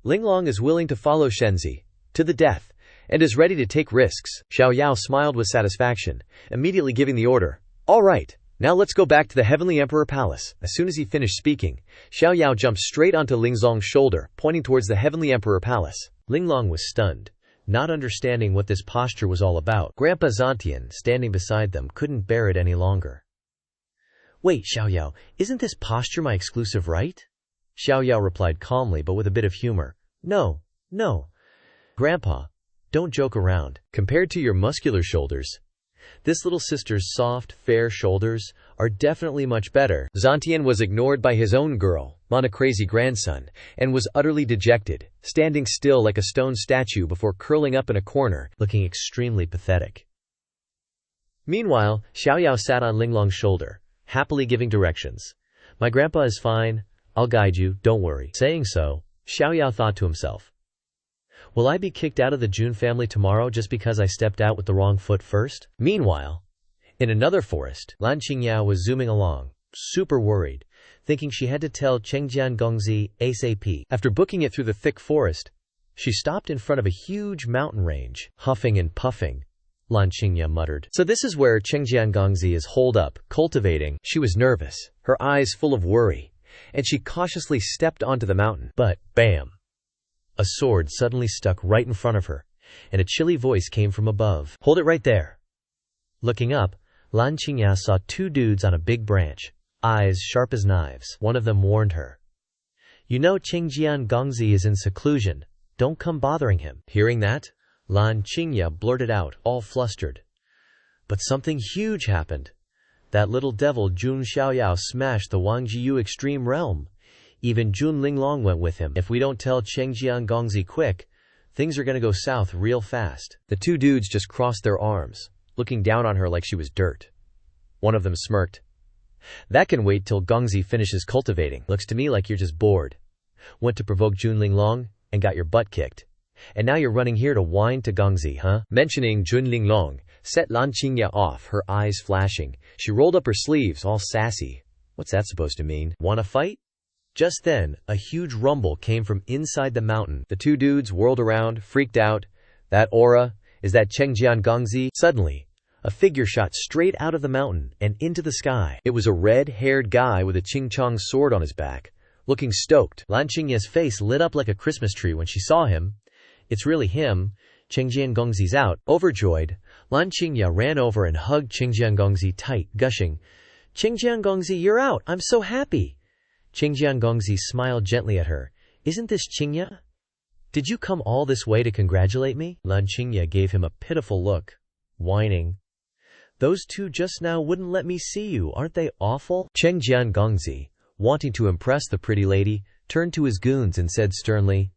"Linglong is willing to follow Shenzi to the death and is ready to take risks." Xiaoyao smiled with satisfaction, immediately giving the order, "All right. Now let's go back to the Heavenly Emperor Palace." As soon as he finished speaking, Xiaoyao jumped straight onto Linglong's shoulder, pointing towards the Heavenly Emperor Palace. Linglong was stunned, not understanding what this posture was all about. Grandpa Zantian, standing beside them, couldn't bear it any longer. "Wait, Xiaoyao, isn't this posture my exclusive right?" Xiaoyao replied calmly but with a bit of humor, No. Grandpa, don't joke around. Compared to your muscular shoulders, this little sister's soft, fair shoulders are definitely much better." Zantian was ignored by his own girl, Monocrazy grandson, and was utterly dejected, standing still like a stone statue before curling up in a corner, looking extremely pathetic. Meanwhile, Xiaoyao sat on Linglong's shoulder, happily giving directions. "My grandpa is fine. I'll guide you, don't worry." Saying so, Xiaoyao thought to himself, "Will I be kicked out of the Jun family tomorrow just because I stepped out with the wrong foot first?" Meanwhile, in another forest, Lan Qingyao was zooming along, super worried, thinking she had to tell Chengjian Gongzi ASAP. After booking it through the thick forest, she stopped in front of a huge mountain range. Huffing and puffing, Lan Qingya muttered. "So this is where Chengjian Gongzi is holed up, cultivating." She was nervous, her eyes full of worry, and she cautiously stepped onto the mountain. But, bam! A sword suddenly stuck right in front of her, and a chilly voice came from above. "Hold it right there." Looking up, Lan Qingya saw two dudes on a big branch, eyes sharp as knives. One of them warned her. "You know Qingjian Gongzi is in seclusion. Don't come bothering him." Hearing that, Lan Qingya blurted out, all flustered. But something huge happened. That little devil Jun Xiaoyao smashed the Wangjiu extreme realm. Even Jun Linglong went with him. If we don't tell Qingjian Gongzi quick, things are gonna go south real fast. The two dudes just crossed their arms, looking down on her like she was dirt. One of them smirked. "That can wait till Gongzi finishes cultivating. Looks to me like you're just bored. Went to provoke Jun Linglong and got your butt kicked. And now you're running here to whine to Gongzi, huh?" Mentioning Jun Linglong set Lan Qingya off, her eyes flashing. She rolled up her sleeves, all sassy. What's that supposed to mean? Wanna fight? Just then, a huge rumble came from inside the mountain. The two dudes whirled around, freaked out. "That aura, is that Qingjian Gongzi?" Suddenly, a figure shot straight out of the mountain and into the sky. It was a red-haired guy with a Qingchong sword on his back, looking stoked. Lan Qingya's face lit up like a Christmas tree when she saw him. It's really him. Qingjian Gongzi's out. Overjoyed, Lan Qingya ran over and hugged Qingjian Gongzi tight, gushing, "Qingjian Gongzi, you're out! I'm so happy!" Qingjian Gongzi smiled gently at her. "Isn't this Qingya? Did you come all this way to congratulate me?" Lan Qingya gave him a pitiful look, whining, "Those two just now wouldn't let me see you, aren't they awful?" Qingjian Gongzi, wanting to impress the pretty lady, turned to his goons and said sternly,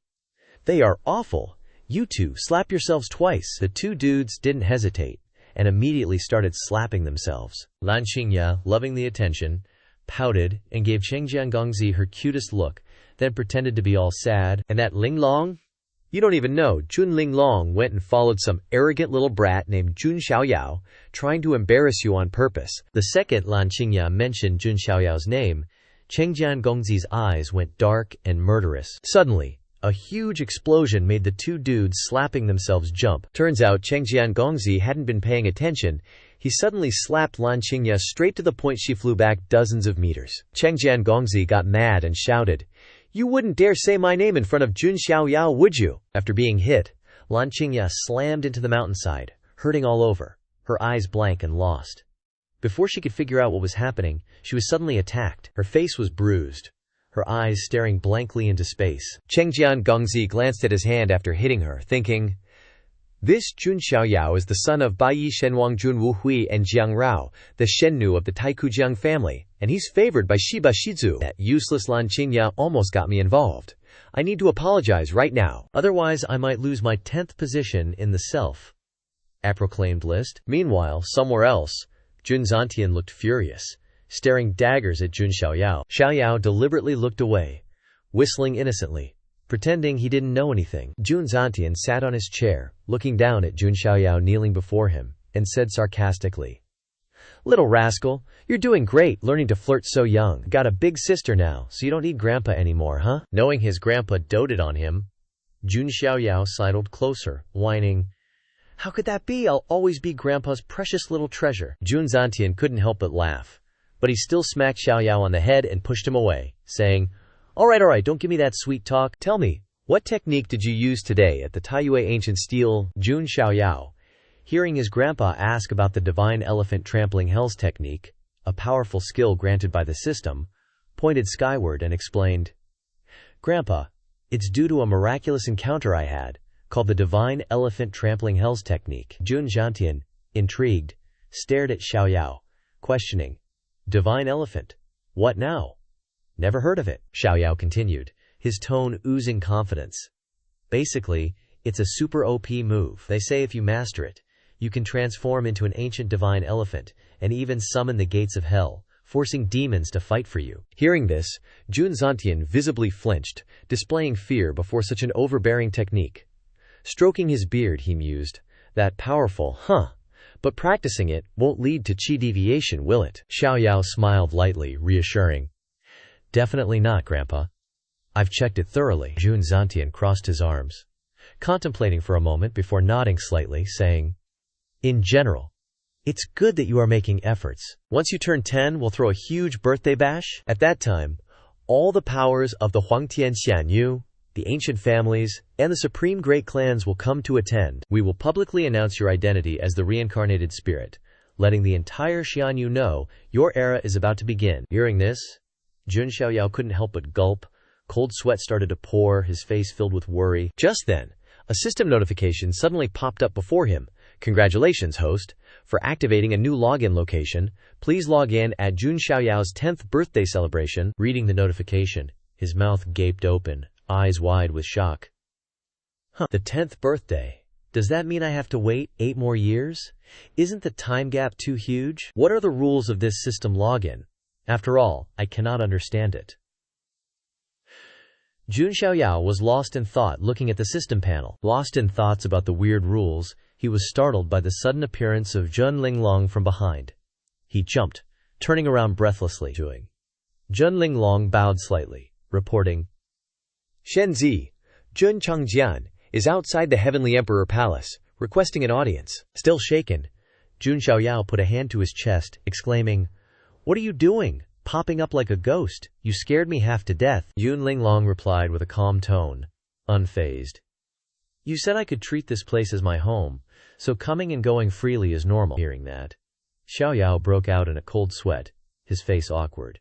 "They are awful. You two, slap yourselves twice." The two dudes didn't hesitate, and immediately started slapping themselves. Lan Qingya, loving the attention, pouted and gave Qingjian Gongzi her cutest look, then pretended to be all sad. "And that Linglong? You don't even know. Jun Linglong went and followed some arrogant little brat named Jun Xiaoyao, trying to embarrass you on purpose." The second Lan Qingya mentioned Jun Xiaoyao's name, Qingjian Gongzi's eyes went dark and murderous. Suddenly, a huge explosion made the two dudes slapping themselves jump. Turns out Qingjian Gongzi hadn't been paying attention. He suddenly slapped Lan Qingya straight to the point she flew back dozens of meters. Qingjian Gongzi got mad and shouted, "You wouldn't dare say my name in front of Jun Xiaoyao, would you?" After being hit, Lan Qingya slammed into the mountainside, hurting all over, her eyes blank and lost. Before she could figure out what was happening, she was suddenly attacked. Her face was bruised, her eyes staring blankly into space. Qingjian Gongzi glanced at his hand after hitting her, thinking, "This Jun Xiaoyao is the son of Baiyi Shenwang Jun Wuhui and Jiang Rao, the Shennu of the Taikujiang family, and he's favored by Shiba Shizu. That useless Lan Qingya almost got me involved. I need to apologize right now, otherwise I might lose my 10th position in the self-proclaimed list." Meanwhile, somewhere else, Jun Zantian looked furious, staring daggers at Jun Xiaoyao. Xiaoyao deliberately looked away, whistling innocently, pretending he didn't know anything. Jun Zantian sat on his chair, looking down at Jun Xiaoyao kneeling before him, and said sarcastically, "Little rascal, you're doing great learning to flirt so young. Got a big sister now, so you don't need grandpa anymore, huh?" Knowing his grandpa doted on him, Jun Xiaoyao sidled closer, whining, "How could that be? I'll always be grandpa's precious little treasure." Jun Zantian couldn't help but laugh, but he still smacked Xiaoyao on the head and pushed him away, saying, all right, don't give me that sweet talk. Tell me, what technique did you use today at the Taiyue Ancient Steel?" Jun Xiaoyao, hearing his grandpa ask about the Divine Elephant Trampling Hells technique, a powerful skill granted by the system, pointed skyward and explained, "Grandpa, it's due to a miraculous encounter I had, called the Divine Elephant Trampling Hells technique." Jun Zantian, intrigued, stared at Xiaoyao, questioning, "Divine Elephant? What now? Never heard of it." Xiaoyao continued, his tone oozing confidence. "Basically, it's a super OP move. They say if you master it, you can transform into an ancient divine elephant, and even summon the gates of hell, forcing demons to fight for you." Hearing this, Jun Zantian visibly flinched, displaying fear before such an overbearing technique. Stroking his beard, he mused, "That powerful, huh? But practicing it won't lead to chi deviation, will it?" Xiaoyao smiled lightly, reassuring, "Definitely not, Grandpa. I've checked it thoroughly." Jun Zantian crossed his arms, contemplating for a moment before nodding slightly, saying, "In general, it's good that you are making efforts. Once you turn 10, we'll throw a huge birthday bash. At that time, all the powers of the Huangtian Xianyu the ancient families, and the supreme great clans will come to attend. We will publicly announce your identity as the reincarnated spirit, letting the entire Xianyu know your era is about to begin. Hearing this, Jun Xiaoyao couldn't help but gulp. Cold sweat started to pour, his face filled with worry. Just then, a system notification suddenly popped up before him. Congratulations, host, for activating a new login location. Please log in at Jun Xiaoyao's 10th birthday celebration. Reading the notification, his mouth gaped open, eyes wide with shock. The 10th birthday? Does that mean I have to wait 8 more years? Isn't the time gap too huge? What are the rules of this system login? After all, I cannot understand it. Jun Xiaoyao was lost in thought looking at the system panel. Lost in thoughts about the weird rules, he was startled by the sudden appearance of Jun Linglong from behind. He jumped, turning around breathlessly. Jun Linglong bowed slightly, reporting, Shenzi, Jun Changjian, is outside the Heavenly Emperor Palace, requesting an audience. Still shaken, Jun Xiaoyao put a hand to his chest, exclaiming, What are you doing? Popping up like a ghost. You scared me half to death. Jun Linglong replied with a calm tone, unfazed. You said I could treat this place as my home, so coming and going freely is normal. Hearing that, Xiaoyao broke out in a cold sweat, his face awkward.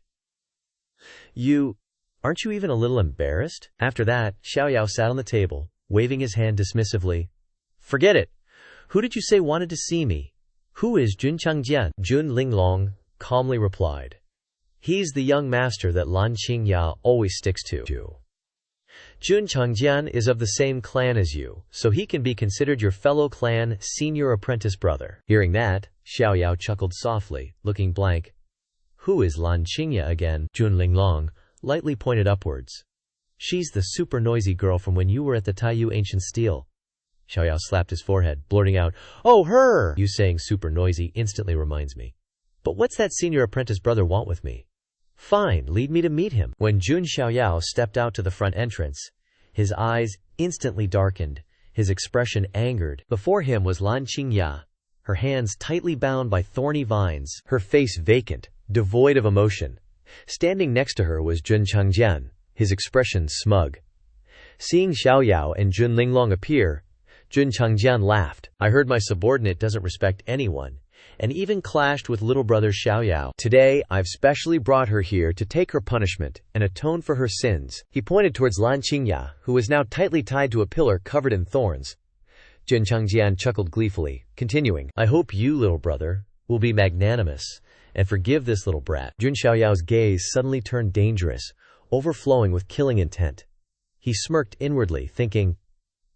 Aren't you even a little embarrassed? After that, Xiaoyao sat on the table, waving his hand dismissively. Forget it. Who did you say wanted to see me? Who is Jun Changjian? Jun Linglong calmly replied. He's the young master that Lan Qingya always sticks to. Jun Changjian is of the same clan as you, so he can be considered your fellow clan senior apprentice brother. Hearing that, Xiaoyao chuckled softly, looking blank. Who is Lan Qingya again? Jun Linglong lightly pointed upwards. She's the super noisy girl from when you were at the Taiyu Ancient Steel. Xiaoyao slapped his forehead, blurting out, Oh, her! You saying super noisy instantly reminds me. But what's that senior apprentice brother want with me? Fine, lead me to meet him. When Jun Xiaoyao stepped out to the front entrance, his eyes instantly darkened, his expression angered. Before him was Lan Qingya, her hands tightly bound by thorny vines, her face vacant, devoid of emotion. Standing next to her was Jun Changjian, his expression smug. Seeing Xiaoyao and Jun Linglong appear, Jun Changjian laughed. I heard my subordinate doesn't respect anyone, and even clashed with little brother Xiaoyao. Today, I've specially brought her here to take her punishment and atone for her sins. He pointed towards Lan Qingya, who was now tightly tied to a pillar covered in thorns. Jun Changjian chuckled gleefully, continuing, I hope you, little brother, will be magnanimous and forgive this little brat. Jun Xiaoyao's gaze suddenly turned dangerous, overflowing with killing intent. He smirked inwardly, thinking,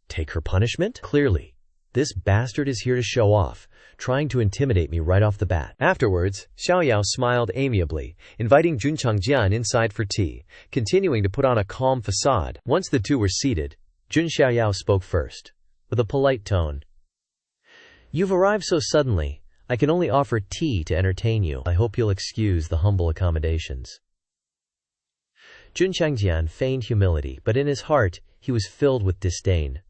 Take her punishment? Clearly, this bastard is here to show off, trying to intimidate me right off the bat. Afterwards, Xiaoyao smiled amiably, inviting Jun Changjian inside for tea, continuing to put on a calm facade. Once the two were seated, Jun Xiaoyao spoke first, with a polite tone. You've arrived so suddenly, I can only offer tea to entertain you. I hope you'll excuse the humble accommodations. Jun Changjian feigned humility, but in his heart, he was filled with disdain.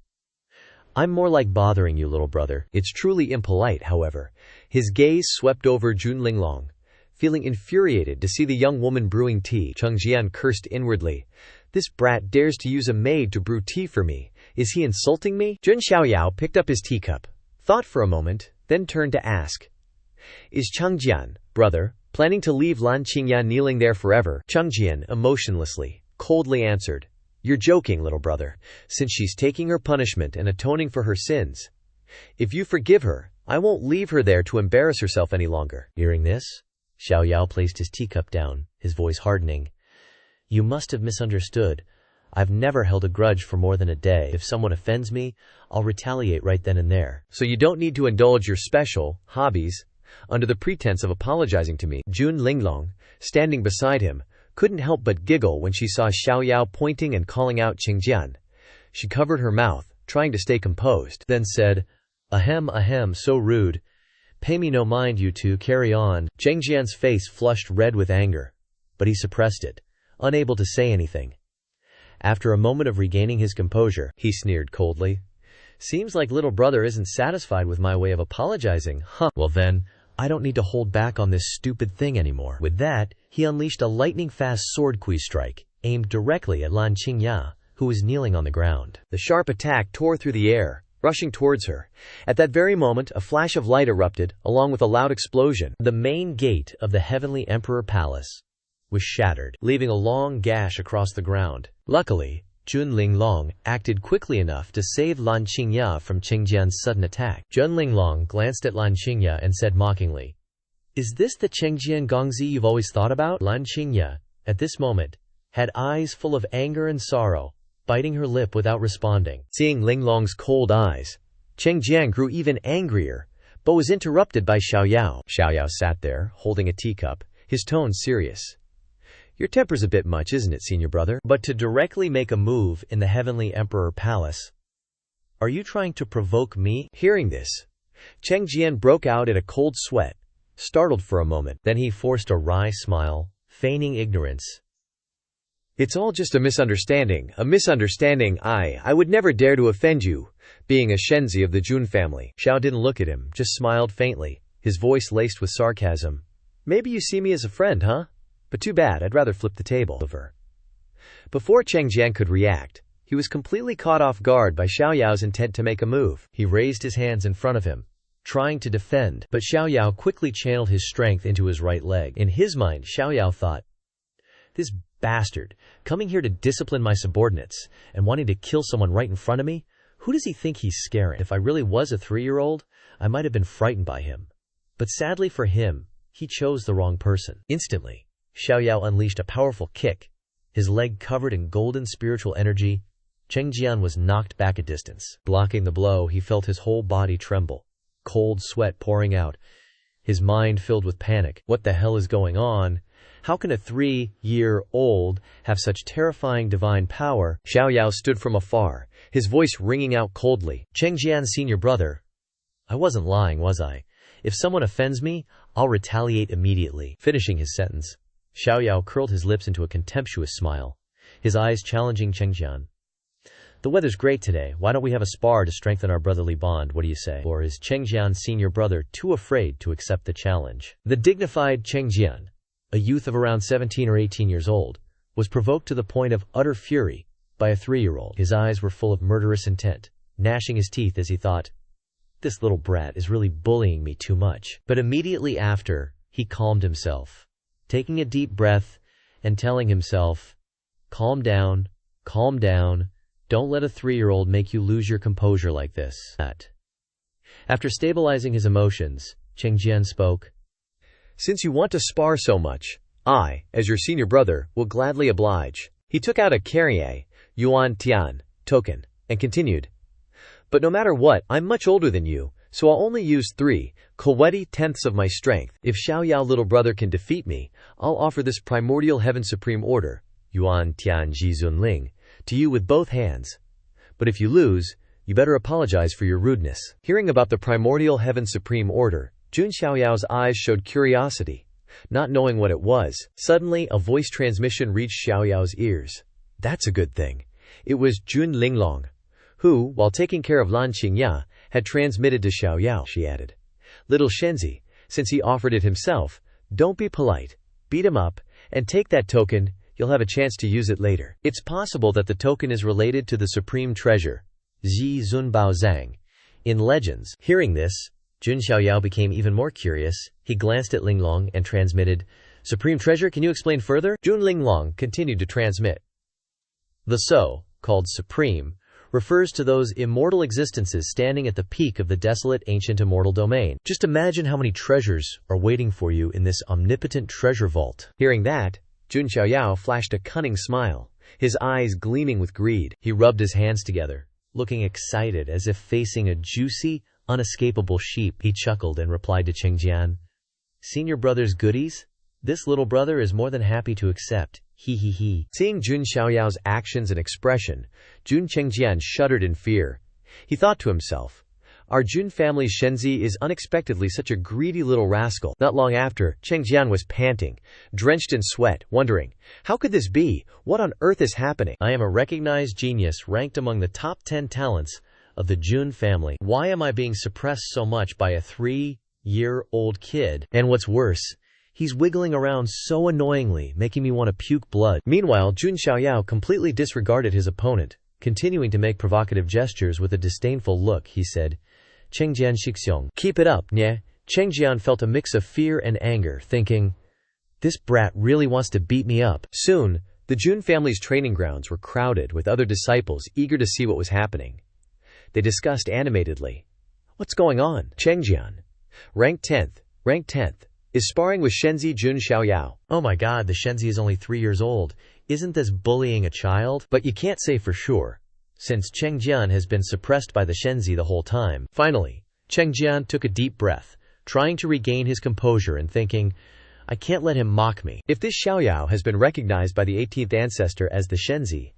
I'm more like bothering you, little brother. It's truly impolite, however. His gaze swept over Jun Linglong. Feeling infuriated to see the young woman brewing tea, Changjian cursed inwardly. This brat dares to use a maid to brew tea for me. Is he insulting me? Jun Xiaoyao picked up his teacup, thought for a moment, then turned to ask, Is Changjian, brother, planning to leave Lan Qingya kneeling there forever? Changjian, emotionlessly, coldly answered, You're joking, little brother, since she's taking her punishment and atoning for her sins. If you forgive her, I won't leave her there to embarrass herself any longer. Hearing this, Xiaoyao placed his teacup down, his voice hardening. You must have misunderstood. I've never held a grudge for more than a day. If someone offends me, I'll retaliate right then and there. So you don't need to indulge your special hobbies under the pretense of apologizing to me. Jun Linglong, standing beside him, couldn't help but giggle when she saw Xiaoyao pointing and calling out Changjian. She covered her mouth, trying to stay composed, then said, Ahem, so rude. Pay me no mind, you two, carry on. Changjian's face flushed red with anger, but he suppressed it, unable to say anything. After a moment of regaining his composure, he sneered coldly. Seems like little brother isn't satisfied with my way of apologizing, huh? Well then, I don't need to hold back on this stupid thing anymore. With that, he unleashed a lightning-fast sword kui strike, aimed directly at Lan Qingya, who was kneeling on the ground. The sharp attack tore through the air, rushing towards her. At that very moment, a flash of light erupted, along with a loud explosion. The main gate of the Heavenly Emperor Palace was shattered, leaving a long gash across the ground. Luckily, Jun Linglong acted quickly enough to save Lan Qingya from Chengjian's sudden attack. Jun Linglong glanced at Lan Qingya and said mockingly, "Is this the Chengjian Gongzi you've always thought about?" Lan Qingya, at this moment, had eyes full of anger and sorrow, biting her lip without responding. Seeing Linglong's cold eyes, Chengjian grew even angrier, but was interrupted by Xiaoyao. Xiaoyao sat there, holding a teacup, his tone serious. "Your temper's a bit much, isn't it, senior brother? But to directly make a move in the Heavenly Emperor Palace, are you trying to provoke me?" Hearing this, Chengjian broke out in a cold sweat, startled for a moment. Then he forced a wry smile, feigning ignorance. "It's all just a misunderstanding. I would never dare to offend you, being a Shenzi of the Jun family." Xiao didn't look at him, just smiled faintly, his voice laced with sarcasm. "Maybe you see me as a friend, huh? But too bad, I'd rather flip the table over." Before Chengjian could react, he was completely caught off guard by Xiaoyao's intent to make a move. He raised his hands in front of him, trying to defend, but Xiaoyao quickly channeled his strength into his right leg. In his mind, Xiaoyao thought, "This bastard, coming here to discipline my subordinates, and wanting to kill someone right in front of me? Who does he think he's scaring? If I really was a 3-year-old, I might have been frightened by him. But sadly for him, he chose the wrong person." Instantly, Xiaoyao unleashed a powerful kick, his leg covered in golden spiritual energy. Chengjian was knocked back a distance. Blocking the blow, he felt his whole body tremble, cold sweat pouring out, his mind filled with panic. What the hell is going on? How can a 3-year-old have such terrifying divine power? Xiaoyao stood from afar, his voice ringing out coldly. "Chengjian's senior brother, I wasn't lying, was I? If someone offends me, I'll retaliate immediately." Finishing his sentence, Xiaoyao curled his lips into a contemptuous smile, his eyes challenging Chengjian. "The weather's great today. Why don't we have a spar to strengthen our brotherly bond? What do you say?" Or is Chengjian's senior brother too afraid to accept the challenge? The dignified Chengjian, a youth of around 17 or 18 years old, was provoked to the point of utter fury by a 3-year-old. His eyes were full of murderous intent, gnashing his teeth as he thought, "This little brat is really bullying me too much." But immediately after, he calmed himself, taking a deep breath and telling himself, calm down, don't let a 3-year-old make you lose your composure like this." After stabilizing his emotions, Chengjian spoke, "Since you want to spar so much, I, as your senior brother, will gladly oblige." He took out a carrier, Yuan Tian, token, and continued, "But no matter what, I'm much older than you, so I'll only use 3 10ths of my strength. If Xiaoyao little brother can defeat me, I'll offer this primordial heaven supreme order, Yuan Tian Ji Zunling, to you with both hands. But if you lose, you better apologize for your rudeness." Hearing about the primordial heaven supreme order, Jun Xiaoyao's eyes showed curiosity, not knowing what it was. Suddenly, a voice transmission reached Xiaoyao's ears. That's a good thing. It was Jun Linglong, who, while taking care of Lan Qingya, had transmitted to Xiaoyao. She added, "Little Shenzi, since he offered it himself, don't be polite. Beat him up, and take that token. You'll have a chance to use it later." It's possible that the token is related to the supreme treasure, Zi Zunbao Zhang, in Legends. Hearing this, Jun Xiaoyao became even more curious. He glanced at Linglong and transmitted, "Supreme treasure, can you explain further?" Jun Linglong continued to transmit. The so-called supreme refers to those immortal existences standing at the peak of the desolate ancient immortal domain. Just imagine how many treasures are waiting for you in this omnipotent treasure vault. Hearing that, Jun Xiaoyao flashed a cunning smile, his eyes gleaming with greed. He rubbed his hands together, looking excited as if facing a juicy, unescapable sheep. He chuckled and replied to Chengjian, "Senior brother's goodies? This little brother is more than happy to accept. He. Seeing Jun Xiaoyao's actions and expression, Jun Chengjian shuddered in fear. He thought to himself, our Jun family's Shenzi is unexpectedly such a greedy little rascal. Not long after, Chengjian was panting, drenched in sweat, wondering, how could this be? What on earth is happening? I am a recognized genius ranked among the top 10 talents of the Jun family. Why am I being suppressed so much by a 3-year-old kid? And what's worse, He's wiggling around so annoyingly, making me want to puke blood. Meanwhile, Jun Xiaoyao completely disregarded his opponent. Continuing to make provocative gestures with a disdainful look, he said, Chengjian Xixiong, keep it up, nye. Chengjian felt a mix of fear and anger, thinking, this brat really wants to beat me up. Soon, the Jun family's training grounds were crowded with other disciples eager to see what was happening. They discussed animatedly. What's going on? Chengjian, ranked 10th, is sparring with Shenzi Jun Xiaoyao. Oh my god, the Shenzi is only 3 years old. Isn't this bullying a child? But you can't say for sure, since Chengjian has been suppressed by the Shenzi the whole time. Finally, Chengjian took a deep breath, trying to regain his composure and thinking, I can't let him mock me. If this Xiaoyao has been recognized by the 18th ancestor as the Shenzi,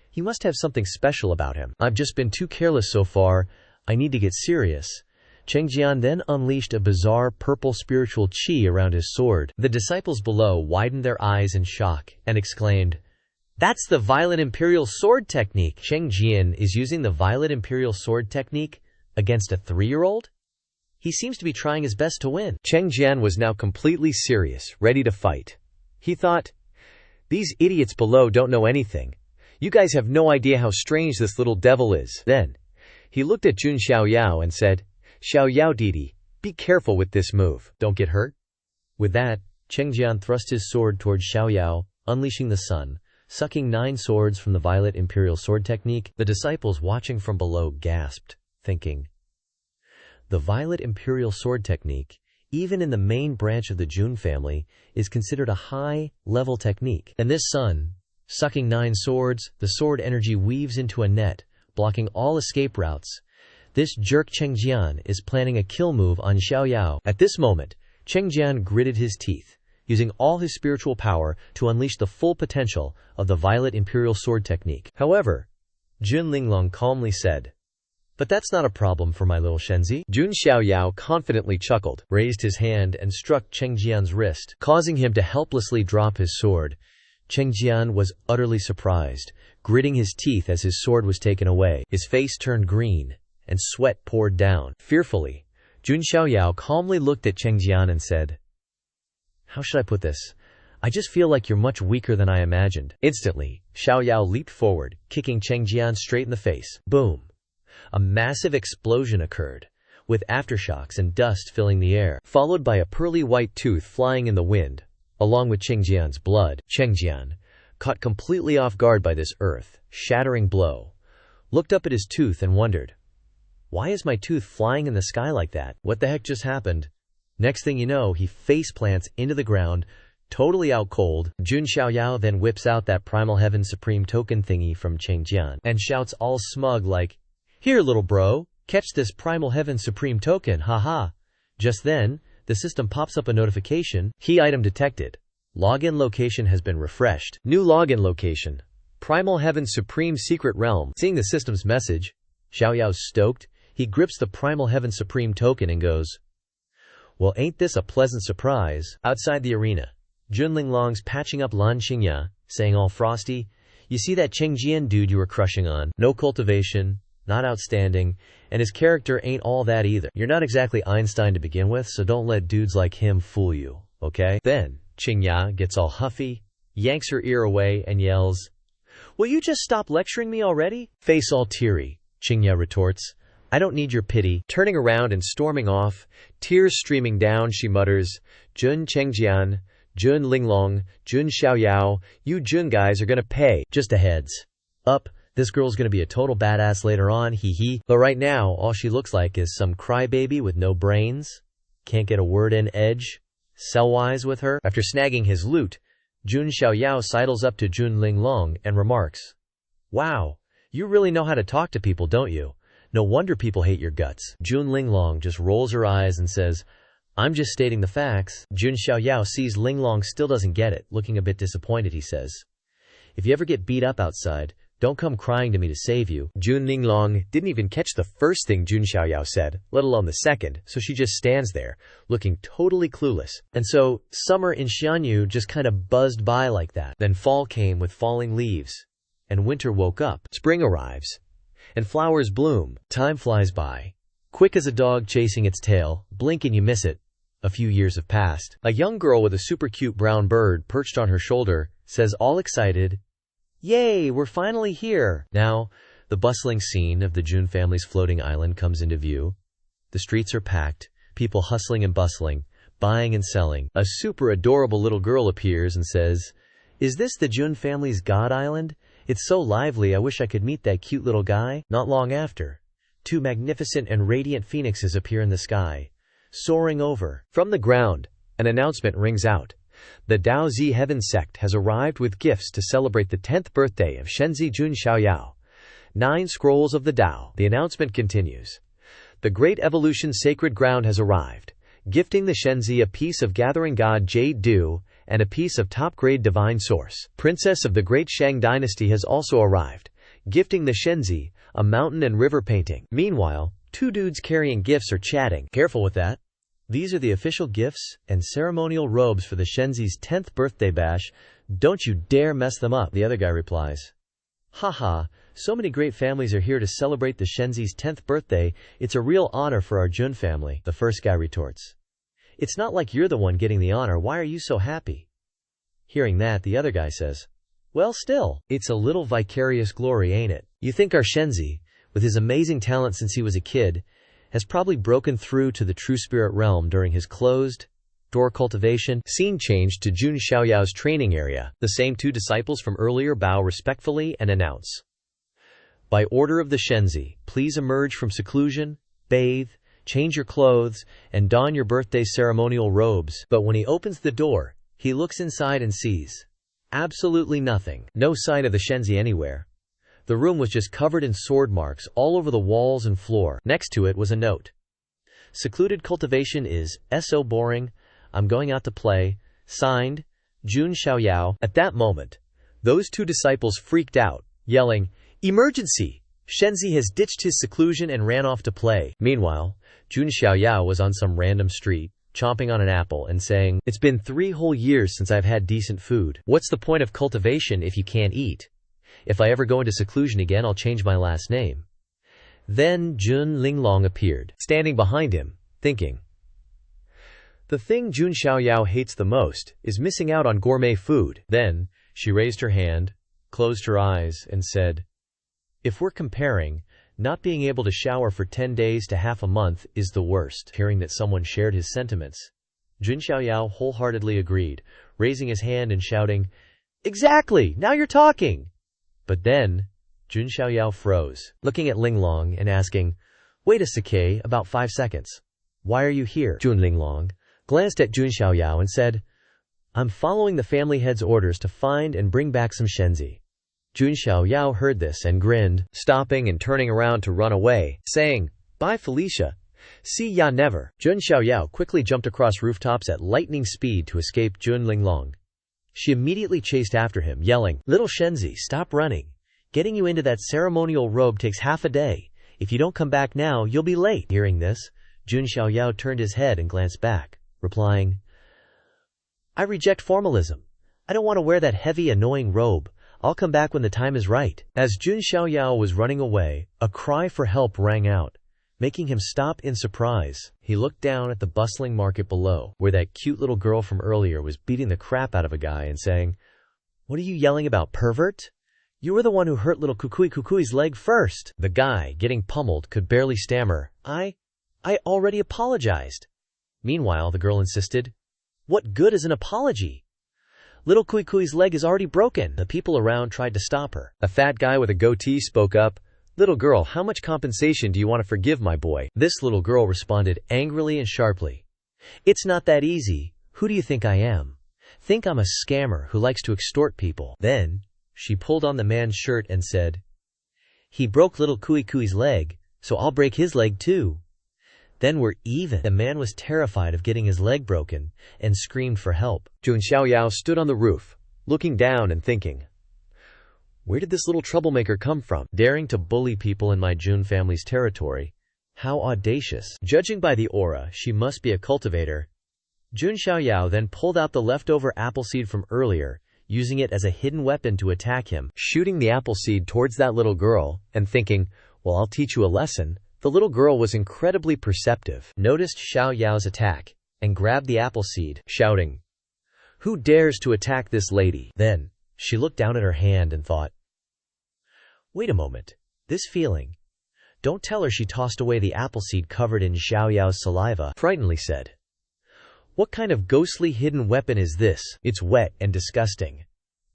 he must have something special about him. I've just been too careless so far. I need to get serious. Chengjian then unleashed a bizarre purple spiritual qi around his sword. The disciples below widened their eyes in shock and exclaimed, That's the Violet Imperial Sword technique! Chengjian is using the Violet Imperial Sword technique against a 3-year-old? He seems to be trying his best to win. Chengjian was now completely serious, ready to fight. He thought, these idiots below don't know anything. You guys have no idea how strange this little devil is. Then, he looked at Jun Xiaoyao and said, Xiaoyao Didi, be careful with this move. Don't get hurt. With that, Chengjian thrust his sword towards Xiaoyao, unleashing the sun, sucking 9 swords from the Violet Imperial Sword technique. The disciples watching from below gasped, thinking, the Violet Imperial Sword technique, even in the main branch of the Jun family, is considered a high-level technique. And this sun, sucking 9 swords, the sword energy weaves into a net, blocking all escape routes. This jerk Chengjian is planning a kill move on Xiaoyao. At this moment, Chengjian gritted his teeth, using all his spiritual power to unleash the full potential of the Violet Imperial Sword technique. However, Jun Linglong calmly said, But that's not a problem for my little Shenzi. Jun Xiaoyao confidently chuckled, raised his hand and struck Chengjian's wrist, causing him to helplessly drop his sword. Chengjian was utterly surprised, gritting his teeth as his sword was taken away. His face turned green, and sweat poured down. Fearfully, Jun Xiaoyao calmly looked at Chengjian and said, How should I put this? I just feel like you're much weaker than I imagined. Instantly, Xiaoyao leaped forward, kicking Chengjian straight in the face. Boom! A massive explosion occurred, with aftershocks and dust filling the air, followed by a pearly white tooth flying in the wind, along with Chengjian's blood. Chengjian, caught completely off guard by this earth-shattering blow, looked up at his tooth and wondered, why is my tooth flying in the sky like that? What the heck just happened? Next thing you know, he face plants into the ground, totally out cold. Jun Xiaoyao then whips out that Primal Heaven Supreme token thingy from Chengjian and shouts all smug like, Here, little bro, catch this Primal Heaven Supreme token, haha. Just then, the system pops up a notification, key item detected. Login location has been refreshed. New login location, Primal Heaven Supreme Secret Realm. Seeing the system's message, Xiaoyao's stoked. He grips the Primal Heaven Supreme token and goes, Well, ain't this a pleasant surprise? Outside the arena, Jun Linglong's patching up Lan Xingya, saying all frosty, You see that Chengjian dude you were crushing on? No cultivation, not outstanding, and his character ain't all that either. You're not exactly Einstein to begin with, so don't let dudes like him fool you, okay? Then, Xingya gets all huffy, yanks her ear away, and yells, Will you just stop lecturing me already? Face all teary, Xingya retorts, I don't need your pity. Turning around and storming off, tears streaming down, she mutters, Jun Chengjian, Jun Linglong, Jun Xiaoyao, you Jun guys are gonna pay. Just a heads up, this girl's gonna be a total badass later on, hee hee. But right now, all she looks like is some crybaby with no brains. Can't get a word in edge. Cellwise with her. After snagging his loot, Jun Xiaoyao sidles up to Jun Linglong and remarks, Wow, you really know how to talk to people, don't you? No wonder people hate your guts. Jun Linglong just rolls her eyes and says, I'm just stating the facts. Jun Xiaoyao sees Linglong still doesn't get it. Looking a bit disappointed, he says, If you ever get beat up outside, don't come crying to me to save you. Jun Linglong didn't even catch the first thing Jun Xiaoyao said, let alone the second, so she just stands there, looking totally clueless. And so, summer in Xianyu just kind of buzzed by like that. Then fall came with falling leaves, and winter woke up. Spring arrives, and flowers bloom. Time flies by, quick as a dog chasing its tail. Blink and you miss it. A few years have passed. A young girl with a super cute brown bird perched on her shoulder says all excited, "Yay, we're finally here!" Now, the bustling scene of the Jun family's floating island comes into view. The streets are packed, people hustling and bustling, buying and selling. A super adorable little girl appears and says, "Is this the Jun family's God Island? It's so lively, I wish I could meet that cute little guy." Not long after, two magnificent and radiant phoenixes appear in the sky, soaring over. From the ground, an announcement rings out. The Dao Zi Heaven sect has arrived with gifts to celebrate the 10th birthday of Shenzi Jun Xiaoyao. 9 scrolls of the Tao. The announcement continues. The great evolution sacred ground has arrived, gifting the Shenzi a piece of gathering god Jade Dew and a piece of top-grade divine source. Princess of the great Shang dynasty has also arrived, gifting the Shenzi a mountain and river painting. Meanwhile, 2 dudes carrying gifts are chatting. Careful with that. These are the official gifts and ceremonial robes for the Shenzi's 10th birthday bash. Don't you dare mess them up, the other guy replies. Haha, so many great families are here to celebrate the Shenzi's 10th birthday. It's a real honor for our Jun family, the first guy retorts. It's not like you're the one getting the honor, why are you so happy? Hearing that, the other guy says, well still, it's a little vicarious glory, ain't it? You think our Shenzi, with his amazing talent since he was a kid, has probably broken through to the true spirit realm during his closed door cultivation. Scene changed to Jun Xiaoyao's training area. The same 2 disciples from earlier bow respectfully and announce, by order of the Shenzi, please emerge from seclusion, bathe, change your clothes, and don your birthday ceremonial robes. But when he opens the door, he looks inside and sees absolutely nothing. No sign of the Shenzi anywhere. The room was just covered in sword marks all over the walls and floor. Next to it was a note. Secluded cultivation is so boring. I'm going out to play. Signed, Jun Xiaoyao. At that moment, those 2 disciples freaked out, yelling, "Emergency! Shenzi has ditched his seclusion and ran off to play." Meanwhile, Jun Xiaoyao was on some random street, chomping on an apple and saying, "It's been 3 whole years since I've had decent food. What's the point of cultivation if you can't eat? If I ever go into seclusion again, I'll change my last name." Then Jun Linglong appeared, standing behind him, thinking, the thing Jun Xiaoyao hates the most is missing out on gourmet food. Then she raised her hand, closed her eyes, and said, if we're comparing, not being able to shower for 10 days to half a month is the worst. Hearing that someone shared his sentiments, Jun Xiaoyao wholeheartedly agreed, raising his hand and shouting, "Exactly! Now you're talking!" But then, Jun Xiaoyao froze, looking at Linglong and asking, "Wait a second, about 5 seconds. Why are you here?" Jun Linglong glanced at Jun Xiaoyao and said, "I'm following the family head's orders to find and bring back some Shenzi." Jun Xiaoyao heard this and grinned, stopping and turning around to run away, saying, "Bye Felicia. See ya never." Jun Xiaoyao quickly jumped across rooftops at lightning speed to escape Jun Linglong. She immediately chased after him, yelling, "Little Shenzi, stop running. Getting you into that ceremonial robe takes half a day. If you don't come back now, you'll be late." Hearing this, Jun Xiaoyao turned his head and glanced back, replying, "I reject formalism. I don't want to wear that heavy, annoying robe. I'll come back when the time is right." As Jun Xiaoyao was running away, a cry for help rang out, making him stop in surprise. He looked down at the bustling market below, where that cute little girl from earlier was beating the crap out of a guy and saying, "What are you yelling about, pervert? You were the one who hurt little Kukui's leg first." The guy, getting pummeled, could barely stammer, I already apologized." Meanwhile, the girl insisted, "What good is an apology? Little Kui's leg is already broken." The people around tried to stop her. A fat guy with a goatee spoke up, "Little girl, how much compensation do you want to forgive my boy?" This little girl responded angrily and sharply, "It's not that easy. Who do you think I am? Think I'm a scammer who likes to extort people?" Then she pulled on the man's shirt and said, "He broke little Kui's leg, so I'll break his leg too. Then we're even." The man was terrified of getting his leg broken and screamed for help. Jun Xiaoyao stood on the roof, looking down and thinking, where did this little troublemaker come from? Daring to bully people in my Jun family's territory. How audacious. Judging by the aura, she must be a cultivator. Jun Xiaoyao then pulled out the leftover appleseed from earlier, using it as a hidden weapon to attack him, shooting the appleseed towards that little girl, and thinking, well, I'll teach you a lesson. The little girl was incredibly perceptive, noticed Xiaoyao's attack, and grabbed the apple seed, shouting, "Who dares to attack this lady?" Then, she looked down at her hand and thought, "Wait a moment, this feeling." "Don't tell her." She tossed away the apple seed covered in Xiao Yao's saliva, frightenedly said, "What kind of ghostly hidden weapon is this? It's wet and disgusting."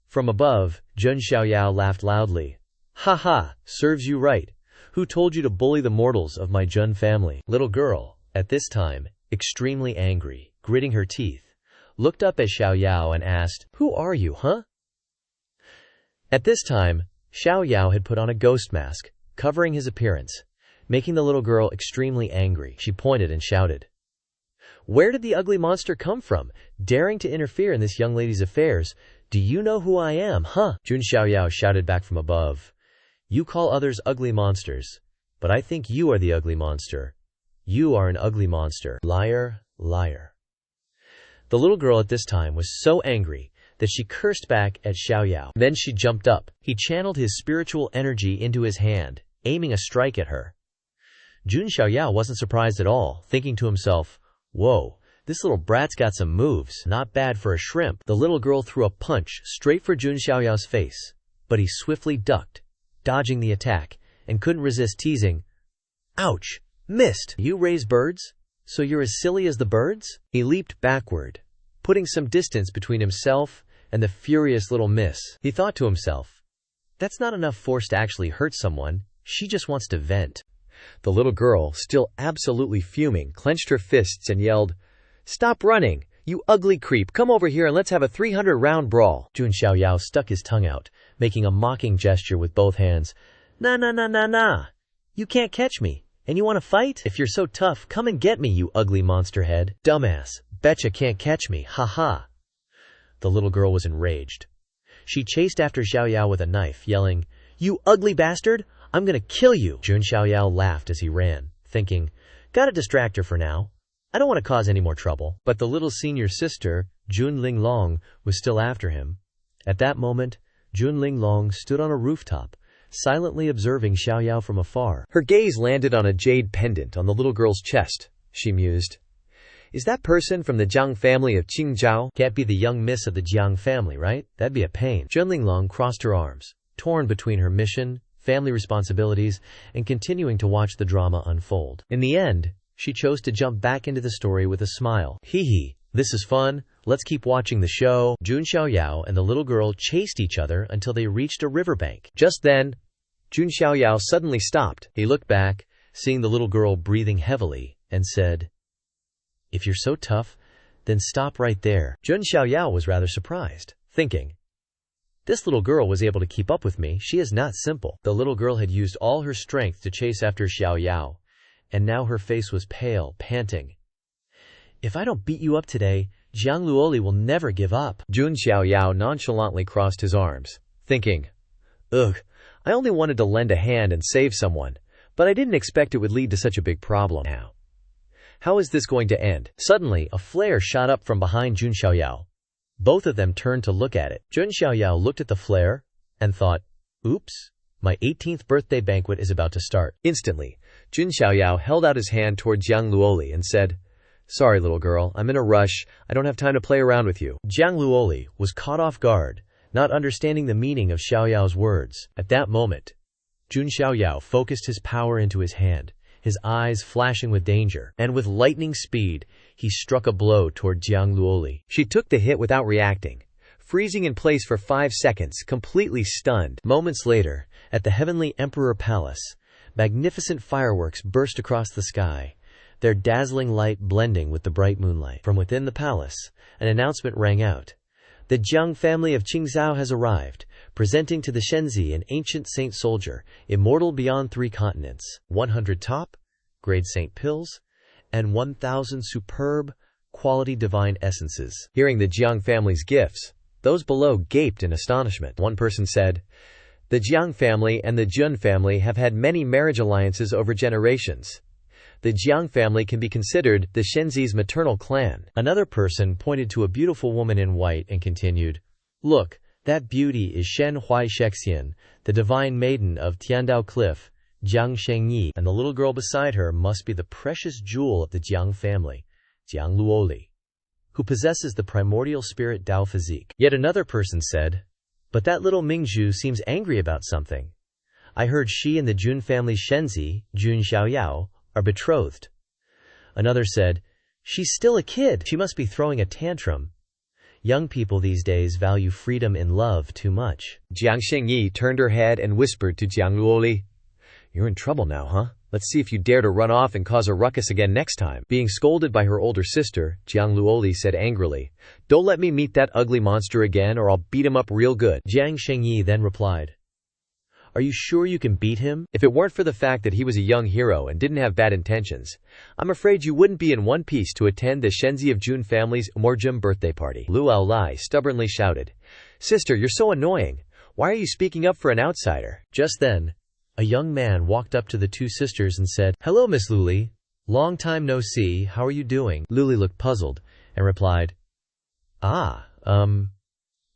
From above, Jun Xiaoyao laughed loudly. "Ha ha, serves you right. Who told you to bully the mortals of my Jun family?" Little girl, at this time, extremely angry, gritting her teeth, looked up at Xiaoyao and asked, "Who are you, huh?" At this time, Xiaoyao had put on a ghost mask, covering his appearance, making the little girl extremely angry. She pointed and shouted, "Where did the ugly monster come from, daring to interfere in this young lady's affairs? Do you know who I am, huh?" Jun Xiaoyao shouted back from above, "You call others ugly monsters, but I think you are the ugly monster. You are an ugly monster. Liar, liar." The little girl at this time was so angry that she cursed back at Xiaoyao. Then she jumped up. He channeled his spiritual energy into his hand, aiming a strike at her. Jun Xiaoyao wasn't surprised at all, thinking to himself, "Whoa, this little brat's got some moves, not bad for a shrimp." The little girl threw a punch straight for Jun Xiaoyao's face, but he swiftly ducked, dodging the attack, and couldn't resist teasing, "Ouch, missed. You raise birds? So you're as silly as the birds?" He leaped backward, putting some distance between himself and the furious little miss. He thought to himself, "That's not enough force to actually hurt someone. She just wants to vent." The little girl, still absolutely fuming, clenched her fists and yelled, "Stop running! You ugly creep! Come over here and let's have a 300-round brawl!" Jun Xiaoyao stuck his tongue out, making a mocking gesture with both hands. "Nah, nah, nah, nah, nah! You can't catch me! And you want to fight? If you're so tough, come and get me, you ugly monster head! Dumbass! Betcha can't catch me! Ha ha!" The little girl was enraged. She chased after Xiaoyao with a knife, yelling, "You ugly bastard! I'm gonna kill you!" Jun Xiaoyao laughed as he ran, thinking, "Gotta distract her for now. I don't want to cause any more trouble." But the little senior sister, Jun Linglong, was still after him. At that moment, Jun Linglong stood on a rooftop, silently observing Xiaoyao from afar. Her gaze landed on a jade pendant on the little girl's chest. She mused, "Is that person from the Jiang family of Qingzhou? Can't be the young miss of the Jiang family, right? That'd be a pain." Jun Linglong crossed her arms, torn between her mission, family responsibilities, and continuing to watch the drama unfold. In the end, she chose to jump back into the story with a smile. "Hee hee, this is fun. Let's keep watching the show." Jun Xiaoyao and the little girl chased each other until they reached a riverbank. Just then, Jun Xiaoyao suddenly stopped. He looked back, seeing the little girl breathing heavily, and said, "If you're so tough, then stop right there." Jun Xiaoyao was rather surprised, thinking, "This little girl was able to keep up with me. She is not simple." The little girl had used all her strength to chase after Xiaoyao, and now her face was pale, panting. "If I don't beat you up today, Jiang Luoli will never give up." Jun Xiaoyao nonchalantly crossed his arms, thinking, "Ugh, I only wanted to lend a hand and save someone, but I didn't expect it would lead to such a big problem. How is this going to end?" Suddenly, a flare shot up from behind Jun Xiaoyao. Both of them turned to look at it. Jun Xiaoyao looked at the flare and thought, "Oops, my 18th birthday banquet is about to start." Instantly, Jun Xiaoyao held out his hand toward Jiang Luoli and said, "Sorry, little girl, I'm in a rush. I don't have time to play around with you." Jiang Luoli was caught off guard, not understanding the meaning of Xiaoyao's words. At that moment, Jun Xiaoyao focused his power into his hand, his eyes flashing with danger, and with lightning speed, he struck a blow toward Jiang Luoli. She took the hit without reacting, freezing in place for 5 seconds, completely stunned. Moments later, at the Heavenly Emperor Palace, magnificent fireworks burst across the sky, their dazzling light blending with the bright moonlight. From within the palace, an announcement rang out. "The Jiang family of Qingzhou has arrived, presenting to the Shenzi an ancient saint soldier, immortal beyond 3 continents, 100 top, grade saint pills, and 1,000 superb, quality divine essences." Hearing the Jiang family's gifts, those below gaped in astonishment. One person said, "The Jiang family and the Jun family have had many marriage alliances over generations. The Jiang family can be considered the Shenzi's maternal clan." Another person pointed to a beautiful woman in white and continued, "Look, that beauty is Shen Hui Shexian, the divine maiden of Tiandao Cliff, Jiang Shengyi, and the little girl beside her must be the precious jewel of the Jiang family. Jiang Luoli, who possesses the primordial spirit Dao physique. Yet another person said, but that little Mingzhu seems angry about something. I heard she and the Jun family Shenzi, Jun Xiaoyao, are betrothed. Another said, she's still a kid. She must be throwing a tantrum. Young people these days value freedom in love too much. Jiang Shengyi turned her head and whispered to Jiang Luoli, you're in trouble now, huh? Let's see if you dare to run off and cause a ruckus again next time. Being scolded by her older sister, Jiang Luoli said angrily, don't let me meet that ugly monster again or I'll beat him up real good. Jiang Shengyi then replied, are you sure you can beat him? If it weren't for the fact that he was a young hero and didn't have bad intentions, I'm afraid you wouldn't be in one piece to attend the Shenzi of Jun family's Morjum birthday party. Luo Lai stubbornly shouted, sister, you're so annoying. Why are you speaking up for an outsider? Just then, a young man walked up to the two sisters and said, hello, Miss Luli. Long time no see. How are you doing? Luli looked puzzled and replied,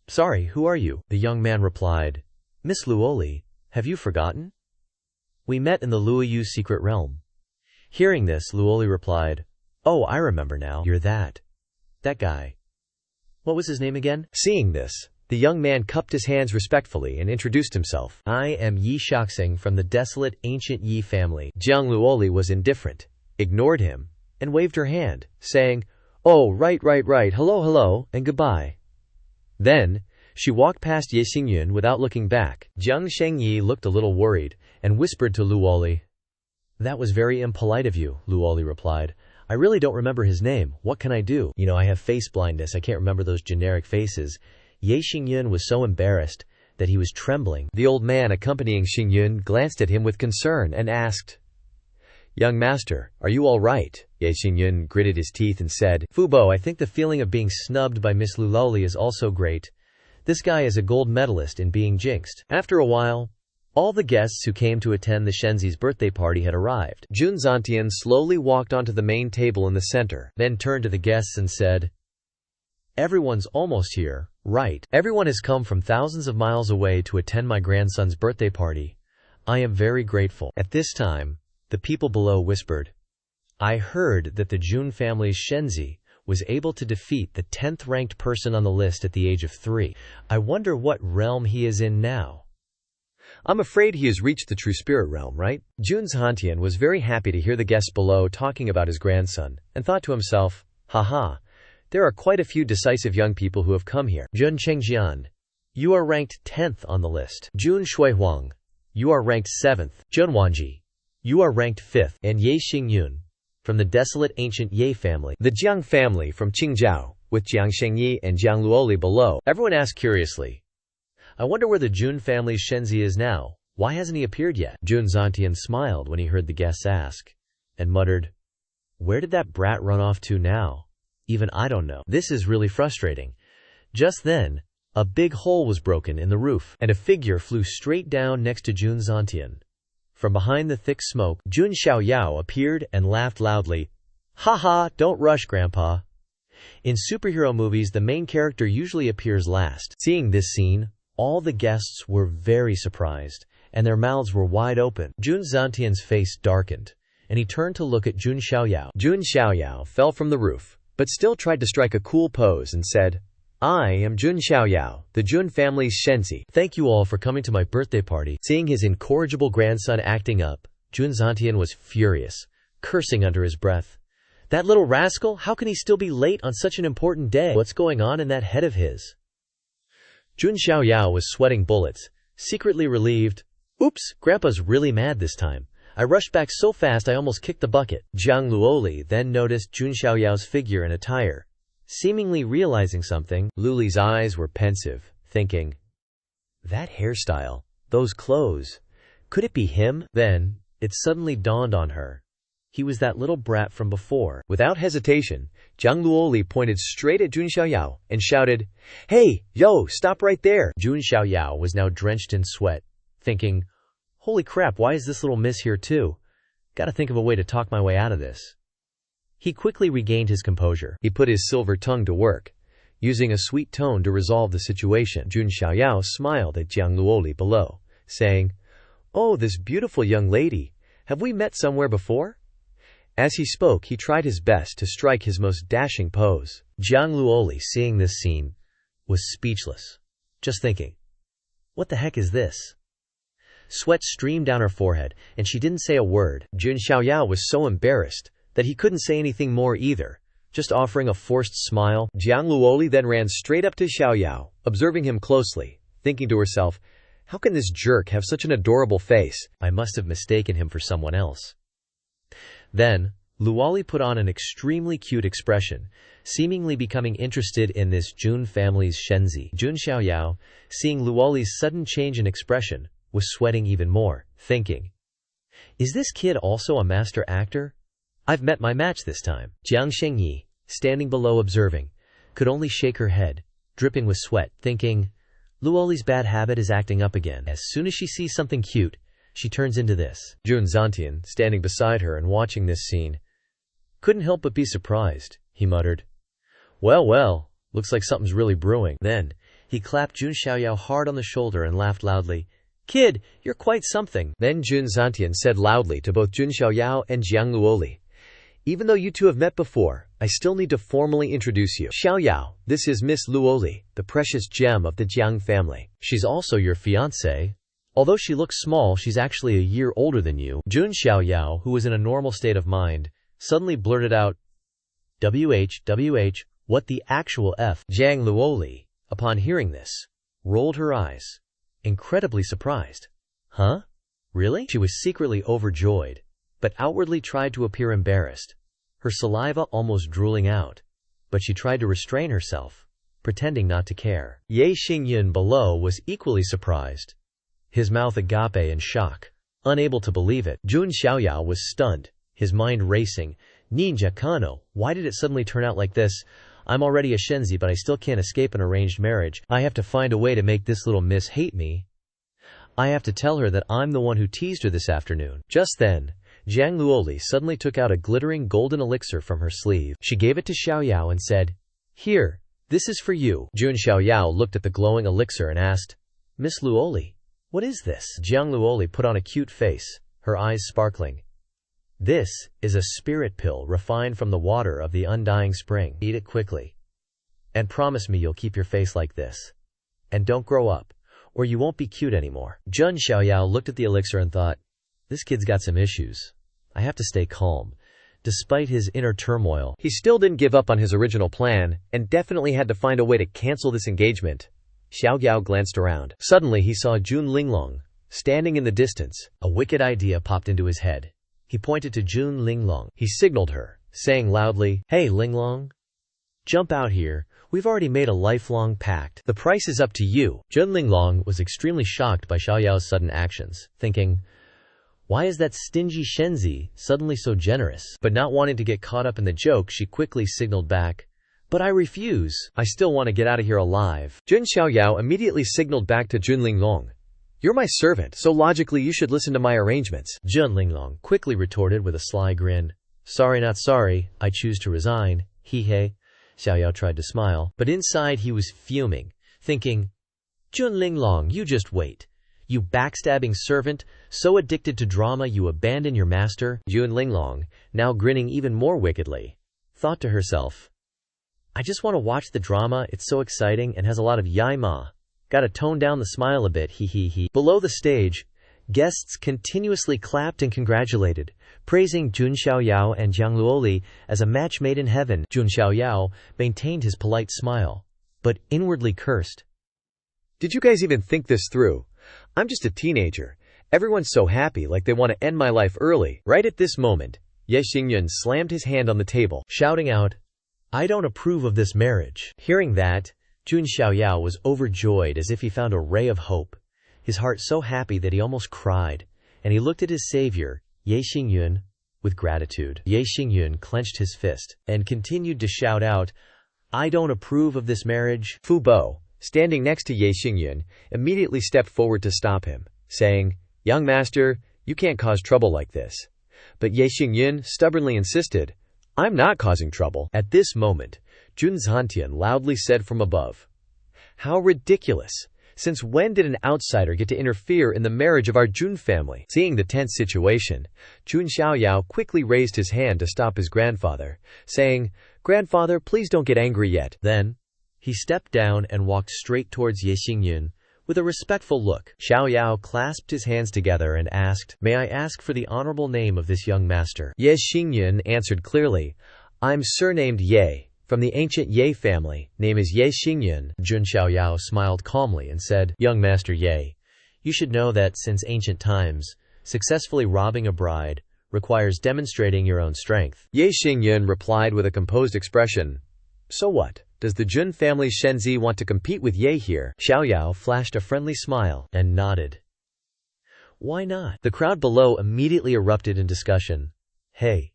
sorry, who are you? The young man replied, Miss Luoli, have you forgotten? We met in the Luoyu secret realm. Hearing this, Luoli replied, oh, I remember now. You're that guy. What was his name again? Seeing this, the young man cupped his hands respectfully and introduced himself. I am Yi Shaxing from the desolate ancient Yi family. Jiang Luoli was indifferent, ignored him, and waved her hand, saying, oh, right, hello, and goodbye. Then, she walked past Ye Xingyun without looking back. Jiang Shengyi looked a little worried and whispered to Luoli, that was very impolite of you, Luoli replied. I really don't remember his name. What can I do? I have face blindness. I can't remember those generic faces. Ye Xingyun was so embarrassed that he was trembling. The old man accompanying Xingyun glanced at him with concern and asked, young master, are you all right? Ye Xingyun gritted his teeth and said, Fubo, I think the feeling of being snubbed by Miss Luoli is also great. This guy is a gold medalist in being jinxed. After a while, all the guests who came to attend the Shenzi's birthday party had arrived. Jun Zantian slowly walked onto the main table in the center, then turned to the guests and said, everyone's almost here, right? Everyone has come from thousands of miles away to attend my grandson's birthday party. I am very grateful. At this time, the people below whispered, I heard that the Jun family's Shenzi was able to defeat the 10th ranked person on the list at the age of 3. I wonder what realm he is in now. I'm afraid he has reached the true spirit realm, right? Jun Zantian was very happy to hear the guests below talking about his grandson, and thought to himself, haha, there are quite a few decisive young people who have come here. Jun Chengjian, you are ranked 10th on the list. Jun Shuihuang, you are ranked 7th. Jun Wanji, you are ranked 5th. And Ye Xingyun, from the desolate ancient Ye family. The Jiang family from Qingzhou, with Jiang Shengyi and Jiang Luoli below. Everyone asked curiously, I wonder where the Jun family's Shenzi is now. Why hasn't he appeared yet? Jun Zantian smiled when he heard the guests ask, and muttered, where did that brat run off to now? Even I don't know. This is really frustrating. Just then, a big hole was broken in the roof, and a figure flew straight down next to Jun Zantian. From behind the thick smoke, Jun Xiaoyao appeared and laughed loudly. Ha ha, don't rush, Grandpa. In superhero movies, the main character usually appears last. Seeing this scene, all the guests were very surprised, and their mouths were wide open. Jun Zantian's face darkened, and he turned to look at Jun Xiaoyao. Jun Xiaoyao fell from the roof, but still tried to strike a cool pose and said, I am Jun Xiaoyao, the Jun family's Shenzi. Thank you all for coming to my birthday party. Seeing his incorrigible grandson acting up, Jun Zantian was furious, cursing under his breath. That little rascal, how can he still be late on such an important day? What's going on in that head of his? Jun Xiaoyao was sweating bullets, secretly relieved. Oops, Grandpa's really mad this time. I rushed back so fast I almost kicked the bucket. Jiang Luoli then noticed Jun Xiaoyao's figure and attire. Seemingly realizing something, Luli's eyes were pensive, thinking, that hairstyle, those clothes, could it be him? Then, it suddenly dawned on her. He was that little brat from before. Without hesitation, Jiang Luoli pointed straight at Jun Xiaoyao and shouted, Hey, yo, stop right there! Jun Xiaoyao was now drenched in sweat, thinking, holy crap, why is this little miss here too? Gotta think of a way to talk my way out of this. He quickly regained his composure. He put his silver tongue to work, using a sweet tone to resolve the situation. Jun Xiaoyao smiled at Jiang Luoli below, saying, Oh, this beautiful young lady, have we met somewhere before? As he spoke, he tried his best to strike his most dashing pose. Jiang Luoli, seeing this scene, was speechless, just thinking, what the heck is this? Sweat streamed down her forehead, and she didn't say a word. Jun Xiaoyao was so embarrassed that he couldn't say anything more either, just offering a forced smile. Jiang Luoli then ran straight up to Xiaoyao, observing him closely, thinking to herself, how can this jerk have such an adorable face? I must have mistaken him for someone else. Then, Luoli put on an extremely cute expression, seemingly becoming interested in this Jun family's Shenzi. Jun Xiaoyao, seeing Luoli's sudden change in expression, was sweating even more, thinking, is this kid also a master actor? I've met my match this time. Jiang Shengyi, standing below observing, could only shake her head, dripping with sweat, thinking, Luoli's bad habit is acting up again. As soon as she sees something cute, she turns into this. Jun Zantian, standing beside her and watching this scene, couldn't help but be surprised. He muttered, well, looks like something's really brewing. Then, he clapped Jun Xiaoyao hard on the shoulder and laughed loudly. Kid, you're quite something. Then Jun Zantian said loudly to both Jun Xiaoyao and Jiang Luoli, even though you two have met before, I still need to formally introduce you. Xiaoyao, this is Miss Luoli, the precious gem of the Jiang family. She's also your fiancée. Although she looks small, she's actually a year older than you. Jun Xiaoyao, who was in a normal state of mind, suddenly blurted out, WH, what the actual F? Jiang Luoli, upon hearing this, rolled her eyes, incredibly surprised. Huh? Really? She was secretly overjoyed, but outwardly tried to appear embarrassed, her saliva almost drooling out, but she tried to restrain herself, pretending not to care. Ye Xingyun below was equally surprised, his mouth agape in shock, unable to believe it. Jun Xiaoyao was stunned, his mind racing. Ninja Kano, why did it suddenly turn out like this? I'm already a Shenzi, but I still can't escape an arranged marriage. I have to find a way to make this little miss hate me. I have to tell her that I'm the one who teased her this afternoon. Just then, Jiang Luoli suddenly took out a glittering golden elixir from her sleeve. She gave it to Xiaoyao and said, Here, this is for you. Jun Xiaoyao looked at the glowing elixir and asked, Miss Luoli, what is this? Jiang Luoli put on a cute face, her eyes sparkling. This is a spirit pill refined from the water of the undying spring. Eat it quickly. And promise me you'll keep your face like this. And don't grow up, or you won't be cute anymore. Jun Xiaoyao looked at the elixir and thought, this kid's got some issues. I have to stay calm. Despite his inner turmoil, he still didn't give up on his original plan, and definitely had to find a way to cancel this engagement. Xiaoyao glanced around. Suddenly he saw Jun Linglong, standing in the distance. A wicked idea popped into his head. He pointed to Jun Linglong. He signaled her, saying loudly, Hey Linglong, jump out here. We've already made a lifelong pact. The price is up to you. Jun Linglong was extremely shocked by Xiaoyao's sudden actions, thinking, why is that stingy Shenzi suddenly so generous? But not wanting to get caught up in the joke, she quickly signaled back, But I refuse. I still want to get out of here alive. Jun Xiaoyao immediately signaled back to Jun Linglong. You're my servant, so logically you should listen to my arrangements. Jun Linglong quickly retorted with a sly grin. Sorry not sorry, I choose to resign. He. Xiaoyao tried to smile, but inside he was fuming, thinking, Jun Linglong, you just wait. You backstabbing servant, so addicted to drama you abandon your master. Jun Linglong, now grinning even more wickedly, thought to herself, I just want to watch the drama, it's so exciting and has a lot of yai ma. Gotta tone down the smile a bit, he. Below the stage, guests continuously clapped and congratulated, praising Jun Xiaoyao and Jiang Luoli as a match made in heaven. Jun Xiaoyao maintained his polite smile, but inwardly cursed. Did you guys even think this through? I'm just a teenager. Everyone's so happy, like they want to end my life early. Right at this moment, Ye Xingyun slammed his hand on the table, shouting out, I don't approve of this marriage. Hearing that, Jun Xiaoyao was overjoyed as if he found a ray of hope, his heart so happy that he almost cried, and he looked at his savior, Ye Xingyun, with gratitude. Ye Xingyun clenched his fist and continued to shout out, I don't approve of this marriage. Fu Bo, standing next to Ye Xingyun, immediately stepped forward to stop him, saying, Young master, you can't cause trouble like this. But Ye Xingyun stubbornly insisted, I'm not causing trouble. At this moment, Jun Zantian loudly said from above, How ridiculous! Since when did an outsider get to interfere in the marriage of our Jun family? Seeing the tense situation, Jun Xiaoyao quickly raised his hand to stop his grandfather, saying, "Grandfather, please don't get angry yet." Then, he stepped down and walked straight towards Ye Xingyun with a respectful look. Xiaoyao clasped his hands together and asked, "May I ask for the honorable name of this young master?" Ye Xingyun answered clearly, "I'm surnamed Ye. From the ancient Ye family, name is Ye Xingyun." Jun Xiaoyao smiled calmly and said, "Young Master Ye, you should know that since ancient times, successfully robbing a bride requires demonstrating your own strength." Ye Xingyun replied with a composed expression, "So what? Does the Jun family Shenzi want to compete with Ye here?" Xiaoyao flashed a friendly smile and nodded. "Why not?" The crowd below immediately erupted in discussion. "Hey,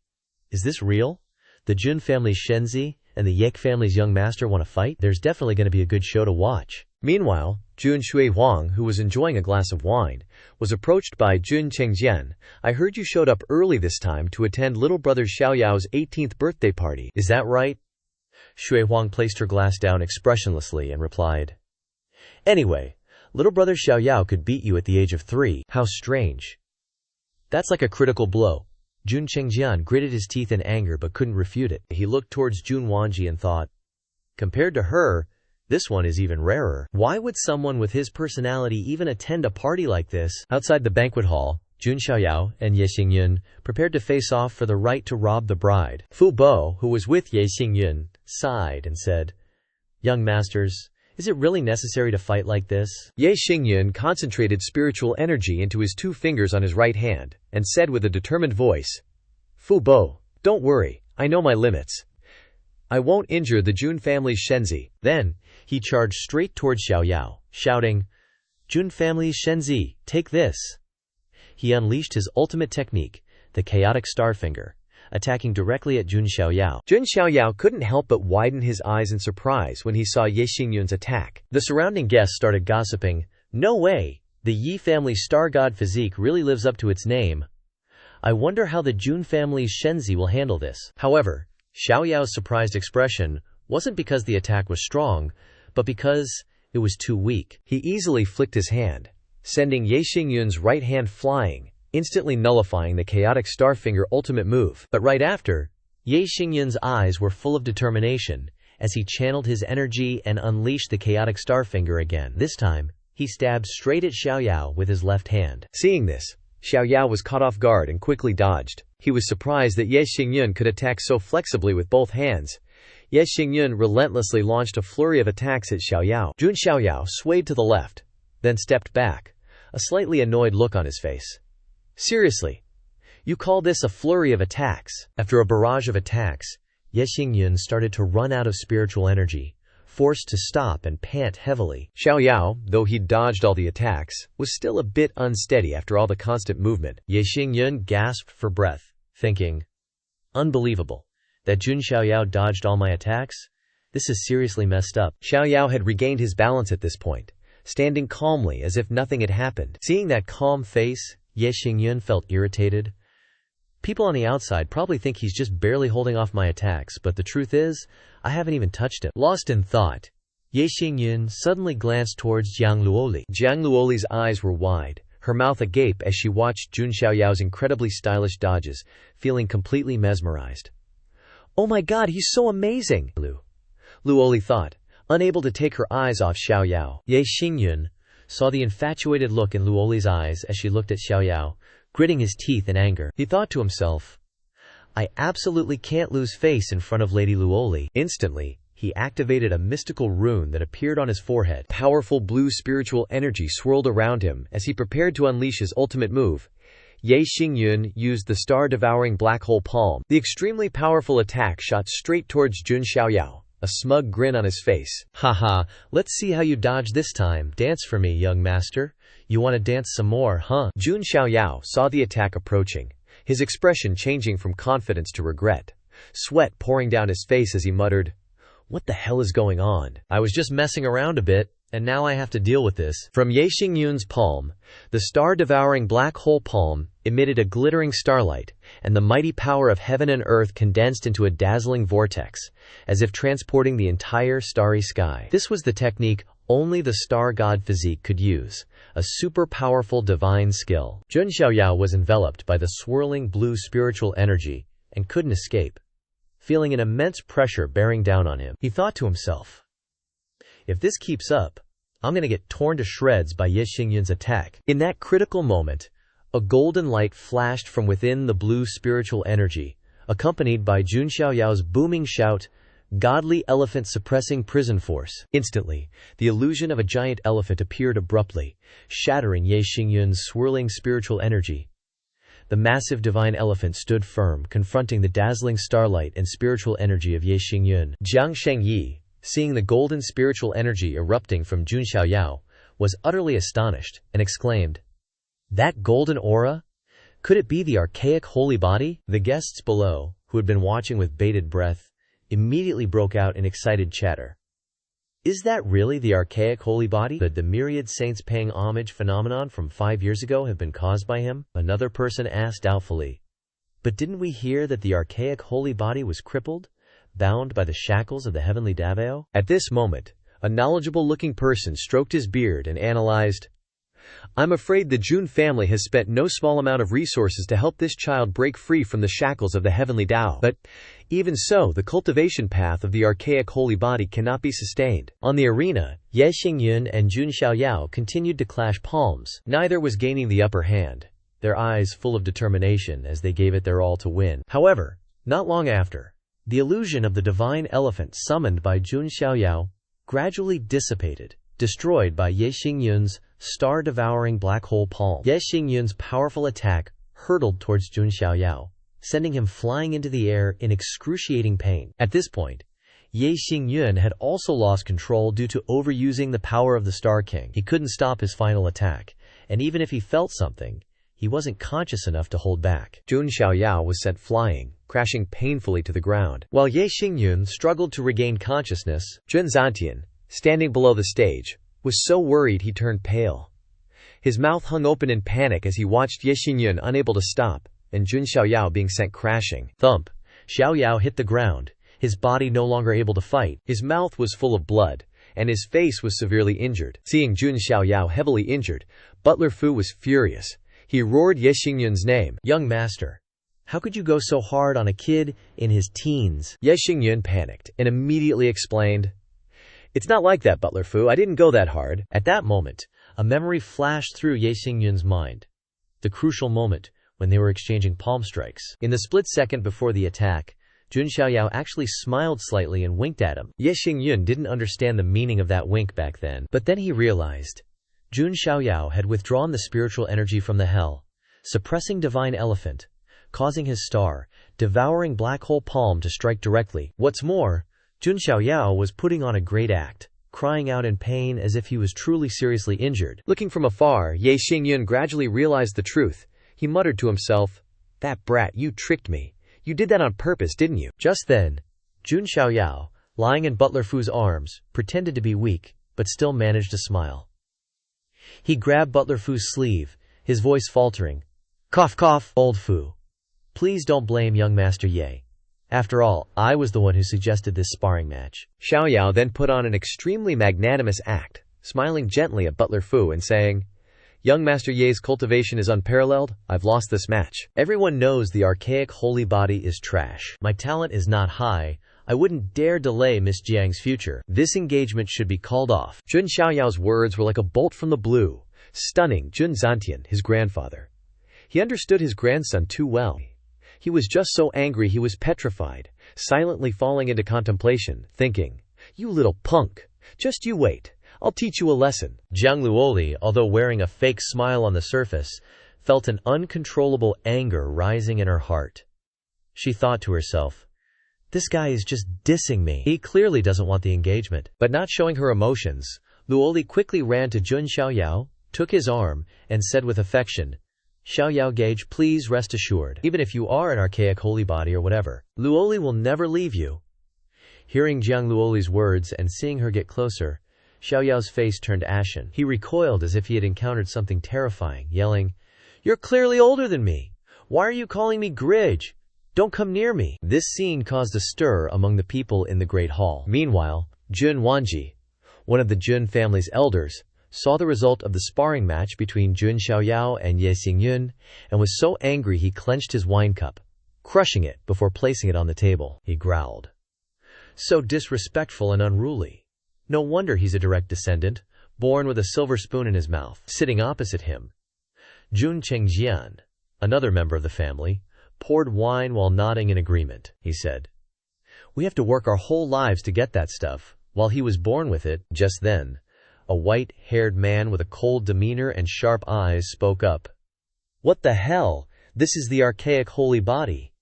is this real? The Jun family's Shenzi and the Yek family's young master want to fight? There's definitely going to be a good show to watch." Meanwhile, Jun Shui Huang, who was enjoying a glass of wine, was approached by Jun Chengjian. "I heard you showed up early this time to attend little brother Xiaoyao's 18th birthday party. Is that right?" Shui Huang placed her glass down expressionlessly and replied, "Anyway, little brother Xiaoyao could beat you at the age of 3. How strange." "That's like a critical blow." Jun Chengjian gritted his teeth in anger but couldn't refute it. He looked towards Jun Wanji and thought, compared to her, this one is even rarer. Why would someone with his personality even attend a party like this? Outside the banquet hall, Jun Xiaoyao and Ye Xingyun prepared to face off for the right to rob the bride. Fu Bo, who was with Ye Xingyun, sighed and said, "Young masters, is it really necessary to fight like this?" Ye Xingyun concentrated spiritual energy into his 2 fingers on his right hand, and said with a determined voice, "Fu Bo, don't worry, I know my limits. I won't injure the Jun family's Shenzi." Then, he charged straight towards Xiaoyao, shouting, "Jun family's Shenzi, take this." He unleashed his ultimate technique, the chaotic starfinger, attacking directly at Jun Xiaoyao. Jun Xiaoyao couldn't help but widen his eyes in surprise when he saw Ye Xingyun's attack. The surrounding guests started gossiping, "No way, the Yi family star god physique really lives up to its name. I wonder how the Jun family's Shenzi will handle this." However, Xiaoyao's surprised expression wasn't because the attack was strong, but because it was too weak. He easily flicked his hand, sending Ye Xingyun's right hand flying, instantly nullifying the chaotic starfinger ultimate move. But right after, Ye Xingyun's eyes were full of determination as he channeled his energy and unleashed the chaotic starfinger again. This time, he stabbed straight at Xiaoyao with his left hand. Seeing this, Xiaoyao was caught off guard and quickly dodged. He was surprised that Ye Xingyun could attack so flexibly with both hands. Ye Xingyun relentlessly launched a flurry of attacks at Xiaoyao. Jun Xiaoyao swayed to the left, then stepped back, a slightly annoyed look on his face. "Seriously? You call this a flurry of attacks?" After a barrage of attacks, Ye Xingyun started to run out of spiritual energy, forced to stop and pant heavily. Xiaoyao, though he'd dodged all the attacks, was still a bit unsteady after all the constant movement. Ye Xingyun gasped for breath, thinking, "Unbelievable. That Jun Xiaoyao dodged all my attacks? This is seriously messed up." Xiaoyao had regained his balance at this point, standing calmly as if nothing had happened. Seeing that calm face, Ye Xingyun felt irritated. People on the outside probably think he's just barely holding off my attacks, but the truth is, I haven't even touched him. Lost in thought, Ye Xingyun suddenly glanced towards Jiang Luoli. Jiang Luoli's eyes were wide, her mouth agape as she watched Jun Xiaoyao's incredibly stylish dodges, feeling completely mesmerized. "Oh my god, he's so amazing!" Luoli thought, unable to take her eyes off Xiaoyao. Ye Xingyun saw the infatuated look in Luoli's eyes as she looked at Xiaoyao, gritting his teeth in anger. He thought to himself, "I absolutely can't lose face in front of Lady Luoli." Instantly, he activated a mystical rune that appeared on his forehead. Powerful blue spiritual energy swirled around him as he prepared to unleash his ultimate move. Ye Xingyun used the star-devouring black hole palm. The extremely powerful attack shot straight towards Jun Xiaoyao, a smug grin on his face. "Haha, let's see how you dodge this time. Dance for me, young master. You want to dance some more, huh?" Jun Xiaoyao saw the attack approaching, his expression changing from confidence to regret, sweat pouring down his face as he muttered, "What the hell is going on? I was just messing around a bit, and now I have to deal with this." From Ye Xingyun's palm, the star-devouring black hole palm emitted a glittering starlight, and the mighty power of heaven and earth condensed into a dazzling vortex, as if transporting the entire starry sky. This was the technique only the star god physique could use, a super powerful divine skill. Jun Xiaoyao was enveloped by the swirling blue spiritual energy and couldn't escape, feeling an immense pressure bearing down on him. He thought to himself, if this keeps up, I'm gonna get torn to shreds by Ye Xingyun's attack. In that critical moment, a golden light flashed from within the blue spiritual energy, accompanied by Jun Xiaoyao's booming shout, "Godly elephant suppressing prison force." Instantly, the illusion of a giant elephant appeared abruptly, shattering Ye Xingyun's swirling spiritual energy. The massive divine elephant stood firm, confronting the dazzling starlight and spiritual energy of Ye Xingyun. Jiang Shengyi, seeing the golden spiritual energy erupting from Jun Xiaoyao, was utterly astonished and exclaimed, "That golden aura? Could it be the archaic holy body?" The guests below, who had been watching with bated breath, immediately broke out in excited chatter. Is that really the archaic holy body? Could the myriad saints paying homage phenomenon from 5 years ago have been caused by him? Another person asked doubtfully. But didn't we hear that the archaic holy body was crippled, bound by the shackles of the heavenly Davao? At this moment, a knowledgeable-looking person stroked his beard and analyzed, "I'm afraid the Jun family has spent no small amount of resources to help this child break free from the shackles of the heavenly Tao. But even so, the cultivation path of the archaic holy body cannot be sustained." On the arena, Ye Xingyun and Jun Xiaoyao continued to clash palms. Neither was gaining the upper hand, their eyes full of determination as they gave it their all to win. However, not long after, the illusion of the divine elephant summoned by Jun Xiaoyao gradually dissipated, destroyed by Ye Xingyun's star-devouring black hole palm. Ye Xingyun's powerful attack hurtled towards Jun Xiaoyao, sending him flying into the air in excruciating pain. At this point, Ye Xingyun had also lost control due to overusing the power of the Star King. He couldn't stop his final attack, and even if he felt something, he wasn't conscious enough to hold back. Jun Xiaoyao was sent flying, crashing painfully to the ground. While Ye Xingyun struggled to regain consciousness, Jun Zantian, standing below the stage, was so worried he turned pale. His mouth hung open in panic as he watched Ye Xingyun unable to stop, and Jun Xiaoyao being sent crashing. Thump! Xiaoyao hit the ground, his body no longer able to fight. His mouth was full of blood, and his face was severely injured. Seeing Jun Xiaoyao heavily injured, Butler Fu was furious. He roared Ye Xingyun's name. "Young master, how could you go so hard on a kid in his teens?" Ye Xingyun panicked and immediately explained, "It's not like that, Butler Fu. I didn't go that hard." At that moment, a memory flashed through Ye Xingyun's mind. The crucial moment when they were exchanging palm strikes. In the split second before the attack, Jun Xiaoyao actually smiled slightly and winked at him. Ye Xingyun didn't understand the meaning of that wink back then, but then he realized Jun Xiaoyao had withdrawn the spiritual energy from the hell, suppressing divine elephant, causing his star, devouring black hole palm to strike directly. What's more, Jun Xiaoyao was putting on a great act, crying out in pain as if he was truly seriously injured. Looking from afar, Ye Xingyun gradually realized the truth. He muttered to himself, "That brat, you tricked me. You did that on purpose, didn't you?" Just then, Jun Xiaoyao, lying in Butler Fu's arms, pretended to be weak, but still managed to smile. He grabbed Butler Fu's sleeve, his voice faltering. "Cough cough, old Fu. Please don't blame young Master Ye. After all, I was the one who suggested this sparring match." Xiaoyao then put on an extremely magnanimous act, smiling gently at Butler Fu and saying, "Young Master Ye's cultivation is unparalleled. I've lost this match. Everyone knows the archaic holy body is trash. My talent is not high. I wouldn't dare delay Miss Jiang's future. This engagement should be called off." Jun Xiaoyao's words were like a bolt from the blue, stunning Jun Zantian, his grandfather. He understood his grandson too well. He was just so angry he was petrified, silently falling into contemplation, thinking, "You little punk. Just you wait. I'll teach you a lesson." Jiang Luoli, although wearing a fake smile on the surface, felt an uncontrollable anger rising in her heart. She thought to herself, "This guy is just dissing me. He clearly doesn't want the engagement." But not showing her emotions, Luoli quickly ran to Jun Xiaoyao, took his arm, and said with affection, "Xiaoyao Gage, please rest assured, even if you are an archaic holy body or whatever, Luoli will never leave you." Hearing Jiang Luoli's words and seeing her get closer, Xiaoyao's face turned ashen. He recoiled as if he had encountered something terrifying, yelling, "You're clearly older than me. Why are you calling me Gridge? Don't come near me." This scene caused a stir among the people in the Great Hall. Meanwhile, Jun Wanji, one of the Jun family's elders, saw the result of the sparring match between Jun Xiaoyao and Ye Xingyun and was so angry he clenched his wine cup, crushing it before placing it on the table. He growled, "So disrespectful and unruly. No wonder he's a direct descendant, born with a silver spoon in his mouth." Sitting opposite him, Jun Chengjian, another member of the family, poured wine while nodding in agreement. He said, "We have to work our whole lives to get that stuff, while he was born with it." Just then, a white-haired man with a cold demeanor and sharp eyes spoke up. "What the hell? This is the archaic holy body."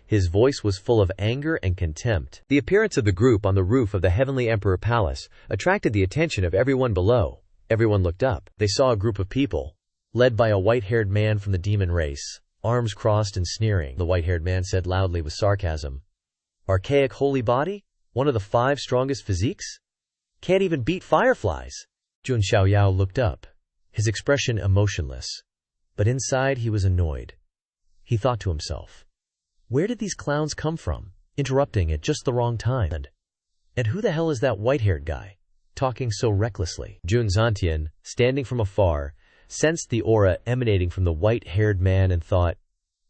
His voice was full of anger and contempt. The appearance of the group on the roof of the Heavenly Emperor Palace attracted the attention of everyone below. Everyone looked up. They saw a group of people, led by a white-haired man from the demon race, arms crossed and sneering. The white-haired man said loudly with sarcasm, "Archaic holy body? One of the 5 strongest physiques? Can't even beat fireflies." Jun Xiaoyao looked up, his expression emotionless, but inside he was annoyed. He thought to himself, where did these clowns come from, interrupting at just the wrong time? And who the hell is that white-haired guy, talking so recklessly? Jun Zantian, standing from afar, sensed the aura emanating from the white-haired man and thought,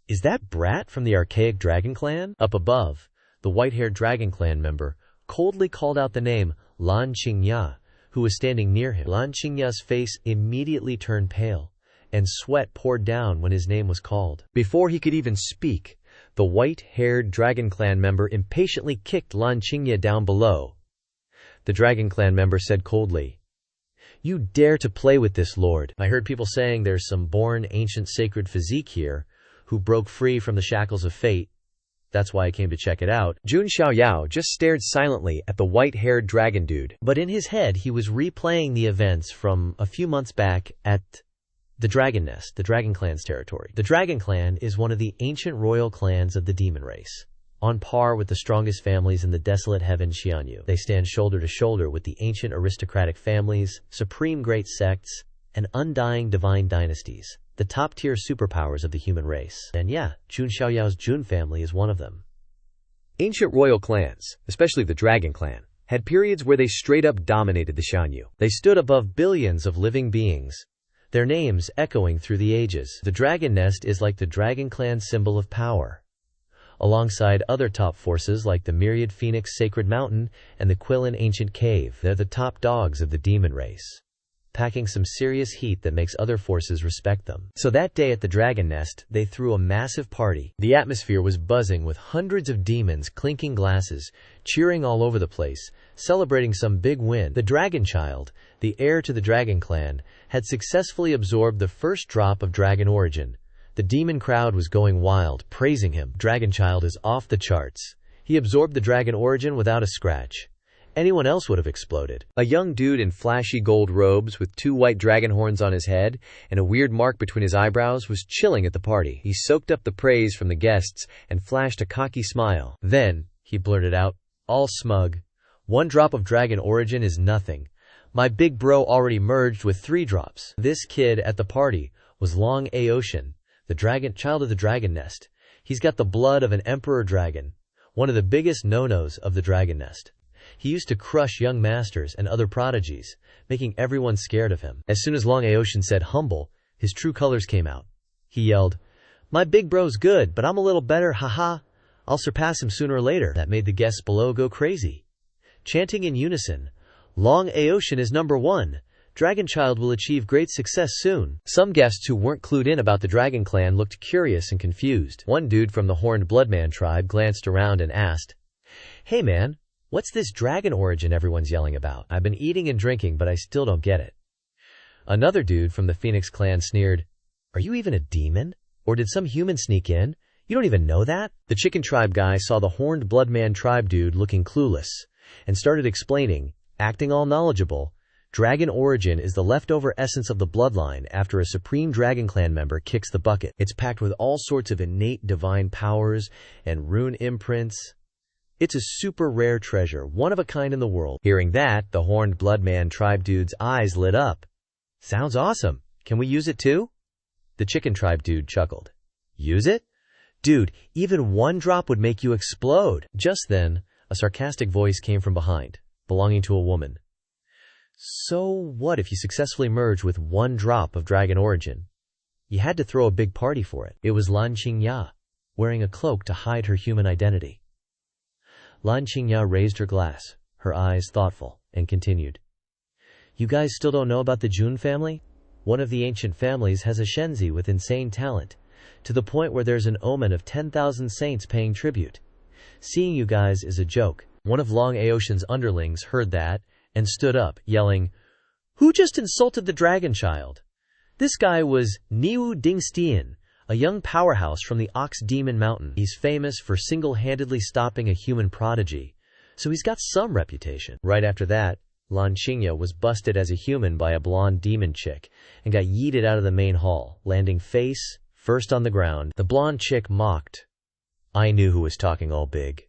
"Is that brat from the archaic dragon clan?" Up above, the white-haired dragon clan member coldly called out the name Lan Qingya, who was standing near him. Lan Qingya's face immediately turned pale, and sweat poured down when his name was called. Before he could even speak, the white-haired dragon clan member impatiently kicked Lan Qingya down below. The dragon clan member said coldly, "You dare to play with this lord? I heard people saying there's some born ancient sacred physique here who broke free from the shackles of fate. That's why I came to check it out." Jun Xiaoyao just stared silently at the white-haired dragon dude, but in his head he was replaying the events from a few months back at the Dragon Nest, the Dragon Clan's territory. The Dragon Clan is one of the ancient royal clans of the demon race, on par with the strongest families in the desolate heaven Xianyu. They stand shoulder to shoulder with the ancient aristocratic families, supreme great sects, and undying divine dynasties, the top-tier superpowers of the human race. And yeah, Jun Xiaoyao's Jun family is one of them. Ancient royal clans, especially the Dragon Clan, had periods where they straight-up dominated the Xianyu. They stood above billions of living beings, their names echoing through the ages. The Dragon Nest is like the Dragon Clan's symbol of power. Alongside other top forces like the Myriad Phoenix Sacred Mountain and the Quilin Ancient Cave, they're the top dogs of the demon race, packing some serious heat that makes other forces respect them. So that day at the Dragon Nest, they threw a massive party. The atmosphere was buzzing with hundreds of demons clinking glasses, cheering all over the place, celebrating some big win. The Dragon Child, the heir to the Dragon Clan, had successfully absorbed the first drop of Dragon Origin. The demon crowd was going wild, praising him. Dragon Child is off the charts. He absorbed the Dragon Origin without a scratch. Anyone else would have exploded. A young dude in flashy gold robes with 2 white dragon horns on his head and a weird mark between his eyebrows was chilling at the party. He soaked up the praise from the guests and flashed a cocky smile. Then, he blurted out, all smug, "1 drop of Dragon Origin is nothing. My big bro already merged with 3 drops. This kid at the party was Long Aocean, the dragon child of the Dragon Nest. He's got the blood of an emperor dragon, one of the biggest no-nos of the Dragon Nest. He used to crush young masters and other prodigies, making everyone scared of him." As soon as Long Aocean said humble, his true colors came out. He yelled, "My big bro's good, but I'm a little better, haha. I'll surpass him sooner or later." That made the guests below go crazy, chanting in unison, "Long Aocean is number 1. Dragon Child will achieve great success soon." Some guests who weren't clued in about the Dragon Clan looked curious and confused. One dude from the Horned Bloodman tribe glanced around and asked, "Hey man, what's this Dragon Origin everyone's yelling about? I've been eating and drinking, but I still don't get it." Another dude from the Phoenix Clan sneered, "Are you even a demon? Or did some human sneak in? You don't even know that?" The Chicken Tribe guy saw the Horned Bloodman tribe dude looking clueless, and started explaining, acting all knowledgeable, Dragon Origin is the leftover essence of the bloodline after a Supreme Dragon Clan member kicks the bucket. It's packed with all sorts of innate divine powers and rune imprints. It's a super rare treasure, one of a kind in the world. Hearing that, the Horned Bloodman tribe dude's eyes lit up. "Sounds awesome. Can we use it too?" The Chicken Tribe dude chuckled. "Use it? Dude, even 1 drop would make you explode." Just then, a sarcastic voice came from behind, belonging to a woman. So what if you successfully merge with 1 drop of dragon origin? You had to throw a big party for it. It was Lan Qingya, wearing a cloak to hide her human identity. Lan Qingya raised her glass, her eyes thoughtful, and continued. You guys still don't know about the Jun family? One of the ancient families has a shenzi with insane talent, to the point where there's an omen of 10,000 saints paying tribute. Seeing you guys is a joke. One of Long Aotian's underlings heard that and stood up, yelling, Who just insulted the dragon child? This guy was Niu Dingstian, a young powerhouse from the Ox Demon Mountain. He's famous for single-handedly stopping a human prodigy, so he's got some reputation. Right after that, Lan Qingya was busted as a human by a blonde demon chick and got yeeted out of the main hall, landing face first on the ground. The blonde chick mocked. I knew who was talking all big.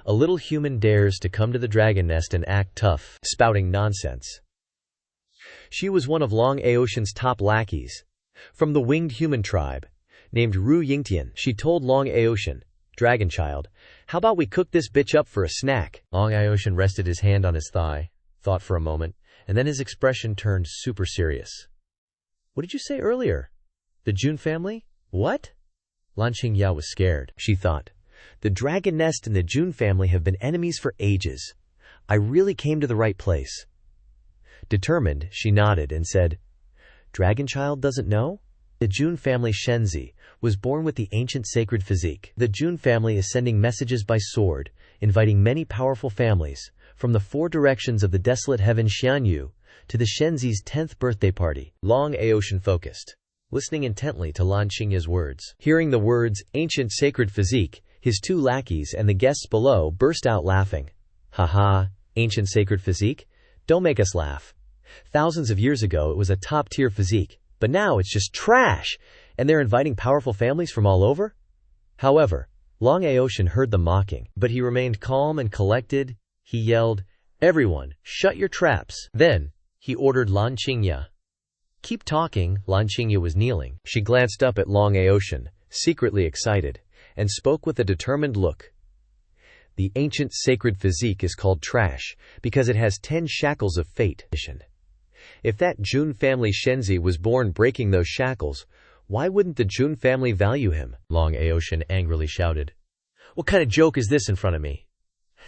A little human dares to come to the dragon nest and act tough, spouting nonsense. She was one of Long Aotian's top lackeys, from the winged human tribe, named Ru Yingtian. She told Long Aotian, Dragon Child, how about we cook this bitch up for a snack? Long Aotian rested his hand on his thigh, thought for a moment, and then his expression turned super serious. What did you say earlier? The Jun family? What? Lan Qingya was scared. She thought, the dragon nest and the Jun family have been enemies for ages. I really came to the right place. Determined, she nodded and said, Dragon Child doesn't know? The Jun family Shenzi was born with the ancient sacred physique. The Jun family is sending messages by sword, inviting many powerful families, from the 4 directions of the desolate heaven Xianyu, to the Shenzi's 10th birthday party. Long Aotian focused, listening intently to Lan Qingya's words. Hearing the words, ancient sacred physique, his 2 lackeys and the guests below burst out laughing. Ha, ancient sacred physique? Don't make us laugh. Thousands of years ago it was a top-tier physique, but now it's just trash, and they're inviting powerful families from all over? However, Long Aotian heard the mocking, but he remained calm and collected. He yelled, Everyone, shut your traps. Then, he ordered Lan Qingya. Keep talking. Lan Qingya was kneeling. She glanced up at Long Aotian, secretly excited, and spoke with a determined look. The ancient sacred physique is called trash because it has 10 shackles of fate. If that Jun family Shenzi was born breaking those shackles, why wouldn't the Jun family value him? Long Aotian angrily shouted. What kind of joke is this in front of me?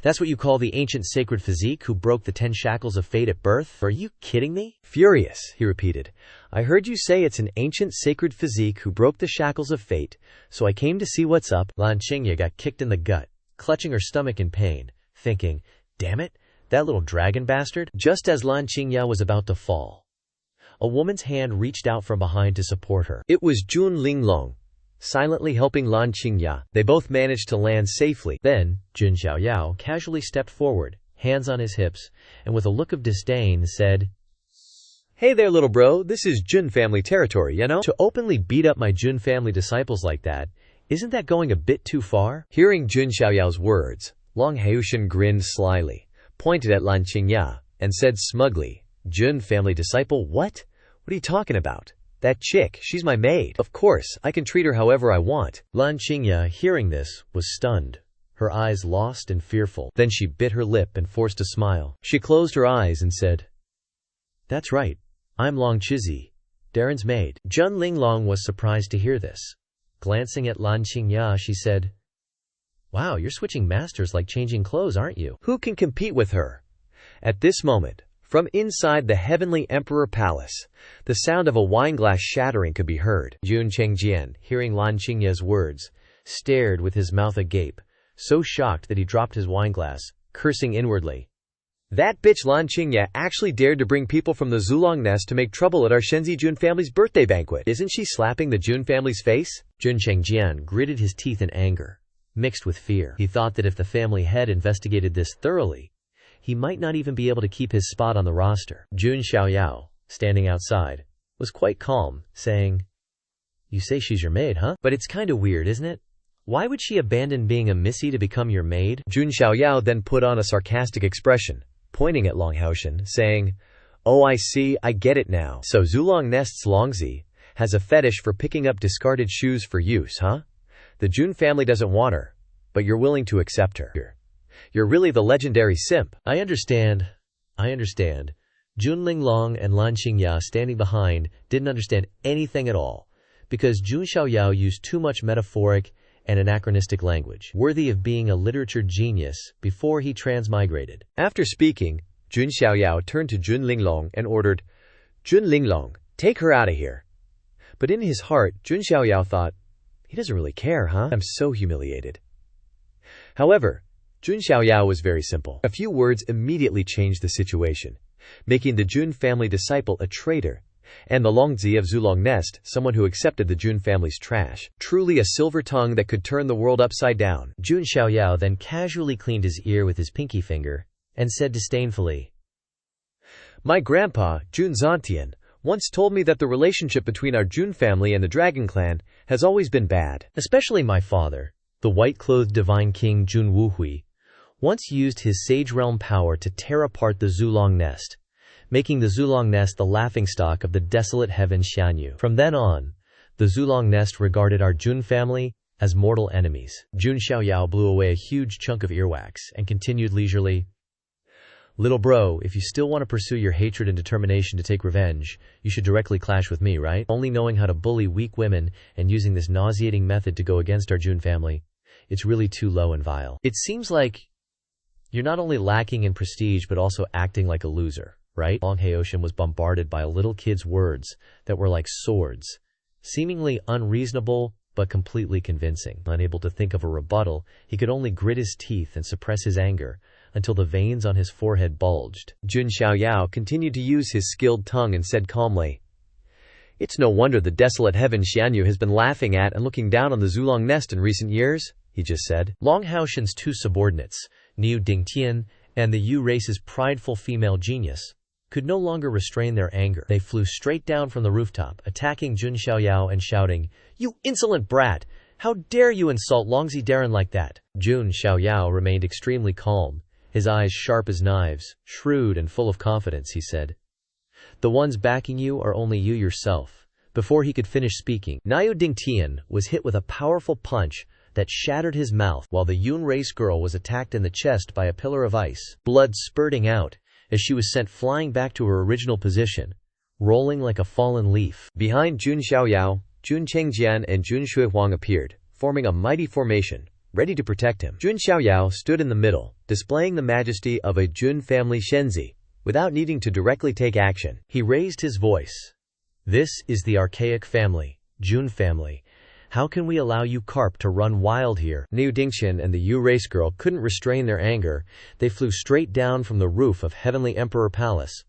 That's what you call the ancient sacred physique who broke the 10 shackles of fate at birth? Are you kidding me? Furious, he repeated. I heard you say it's an ancient sacred physique who broke the shackles of fate, so I came to see what's up. Lan Qingya got kicked in the gut, clutching her stomach in pain, thinking, damn it, that little dragon bastard. Just as Lan Qingya was about to fall, a woman's hand reached out from behind to support her. It was Jun Linglong, silently helping Lan Qingya. They both managed to land safely. Then, Jun Xiaoyao casually stepped forward, hands on his hips, and with a look of disdain said, Hey there, little bro, this is Jun family territory, you know? To openly beat up my Jun family disciples like that, isn't that going a bit too far? Hearing Jun Xiaoyao's words, Long Aotian grinned slyly, pointed at Lan Qingya, and said smugly, Jun family disciple, what? What are you talking about? That chick, she's my maid. Of course, I can treat her however I want. Lan Qingya, hearing this, was stunned, her eyes lost and fearful. Then she bit her lip and forced a smile. She closed her eyes and said, That's right, I'm Long Chizi, Darren's maid. Jun Linglong was surprised to hear this. Glancing at Lan Qingya, she said, Wow, you're switching masters like changing clothes, aren't you? Who can compete with her? At this moment, from inside the heavenly emperor palace, the sound of a wineglass shattering could be heard. Jun Chengjian, hearing Lan Qingya's words, stared with his mouth agape, so shocked that he dropped his wineglass, cursing inwardly. That bitch Lan Qingya actually dared to bring people from the Zulong nest to make trouble at our Shenzi Jun family's birthday banquet. Isn't she slapping the Jun family's face? Jun Chengjian gritted his teeth in anger, mixed with fear. He thought that if the family head investigated this thoroughly, he might not even be able to keep his spot on the roster. Jun Xiaoyao, standing outside, was quite calm, saying, You say she's your maid, huh? But it's kinda weird, isn't it? Why would she abandon being a missy to become your maid? Jun Xiaoyao then put on a sarcastic expression, pointing at Long Aotian, saying, Oh, I see, I get it now. So Zulong Nest's Longzi has a fetish for picking up discarded shoes for use, huh? The Jun family doesn't want her, but you're willing to accept her. You're really the legendary simp. I understand. Jun Linglong and Lan Qingya, standing behind, didn't understand anything at all, because Jun Xiaoyao used too much metaphoric and anachronistic language, worthy of being a literature genius before he transmigrated. After speaking, Jun Xiaoyao turned to Jun Linglong and ordered, "Jun Linglong, take her out of here." But in his heart, Jun Xiaoyao thought, he doesn't really care, huh? I'm so humiliated. However, Jun Xiaoyao was very simple. A few words immediately changed the situation, making the Jun family disciple a traitor, and the Longzi of Zulong Nest someone who accepted the Jun family's trash. Truly a silver tongue that could turn the world upside down. Jun Xiaoyao then casually cleaned his ear with his pinky finger and said disdainfully, "My grandpa, Jun Zantian, once told me that the relationship between our Jun family and the Dragon Clan has always been bad. Especially my father, the white-clothed divine king Jun Wuhui, once used his Sage Realm power to tear apart the Zulong Nest, making the Zulong Nest the laughingstock of the desolate heaven Xianyu. From then on, the Zulong Nest regarded our Jun family as mortal enemies." Jun Xiaoyao blew away a huge chunk of earwax and continued leisurely, "Little bro, if you still want to pursue your hatred and determination to take revenge, you should directly clash with me, right? Only knowing how to bully weak women and using this nauseating method to go against our Jun family, it's really too low and vile. It seems like you're not only lacking in prestige but also acting like a loser, right?" Long Haoshan was bombarded by a little kid's words that were like swords, seemingly unreasonable but completely convincing. Unable to think of a rebuttal, he could only grit his teeth and suppress his anger until the veins on his forehead bulged. Jun Xiaoyao continued to use his skilled tongue and said calmly, "It's no wonder the desolate heaven Xianyu has been laughing at and looking down on the Zulong Nest in recent years," he just said. Long Haoshan's two subordinates, Niu Dingtian and the Yu race's prideful female genius, could no longer restrain their anger. They flew straight down from the rooftop, attacking Jun Xiaoyao and shouting, "You insolent brat! How dare you insult Longzi Darren like that?" Jun Xiaoyao remained extremely calm, his eyes sharp as knives, shrewd and full of confidence. He said, "The ones backing you are only you yourself." Before he could finish speaking, Niu Dingtian was hit with a powerful punch that shattered his mouth, while the Yun race girl was attacked in the chest by a pillar of ice, blood spurting out as she was sent flying back to her original position, rolling like a fallen leaf. Behind Jun Xiaoyao, Jun Chengjian and Jun Shuihuang appeared, forming a mighty formation, ready to protect him. Jun Xiaoyao stood in the middle, displaying the majesty of a Jun family Shenzi, without needing to directly take action. He raised his voice. "This is the archaic family, Jun family. How can we allow you carp to run wild here?" Niu Dingtian and the Yu race girl couldn't restrain their anger. They flew straight down from the roof of Heavenly Emperor Palace.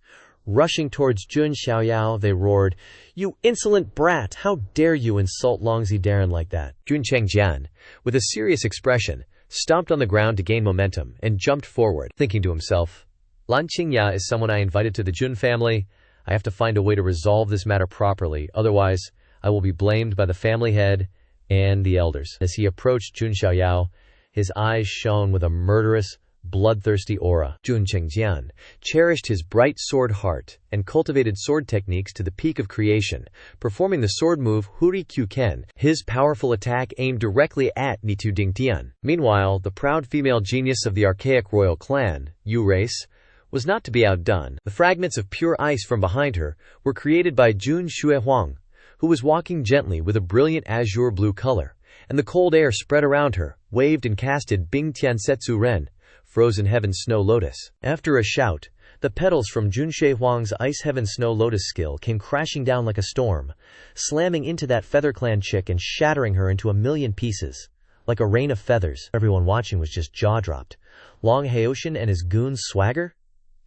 Rushing towards Jun Xiaoyao, they roared, "You insolent brat! How dare you insult Longzi Darren like that?" Jun Chengjian, with a serious expression, stomped on the ground to gain momentum and jumped forward, thinking to himself, "Lan Qingya is someone I invited to the Jun family. I have to find a way to resolve this matter properly, otherwise I will be blamed by the family head and the elders." As he approached Jun Xiaoyao, his eyes shone with a murderous, bloodthirsty aura. Jun Chengjian cherished his bright sword heart and cultivated sword techniques to the peak of creation, performing the sword move Huri Kyuken, his powerful attack aimed directly at Niu Dingtian. Meanwhile, the proud female genius of the archaic royal clan, Yu race, was not to be outdone. The fragments of pure ice from behind her were created by Jun Shuihuang, who was walking gently with a brilliant azure blue color, and the cold air spread around her, waved and casted Bing Tiansetsu Ren, frozen heaven snow lotus. After a shout, the petals from Jun Shuihuang's ice heaven snow lotus skill came crashing down like a storm, slamming into that feather clan chick and shattering her into a million pieces, like a rain of feathers. Everyone watching was just jaw-dropped. Long Haoshan and his goons' swagger?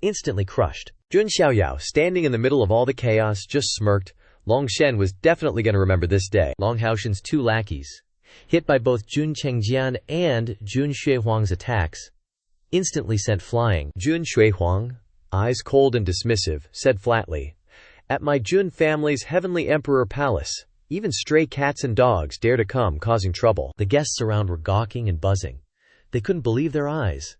Instantly crushed. Jun Xiaoyao, standing in the middle of all the chaos, just smirked. Long Shen was definitely going to remember this day. Long Haoshan's two lackeys, hit by both Jun Chengjian and Jun Shuihuang's attacks, instantly sent flying. Jun Shuihuang, eyes cold and dismissive, said flatly, "At my Jun family's Heavenly Emperor Palace, even stray cats and dogs dare to come causing trouble." The guests around were gawking and buzzing. They couldn't believe their eyes.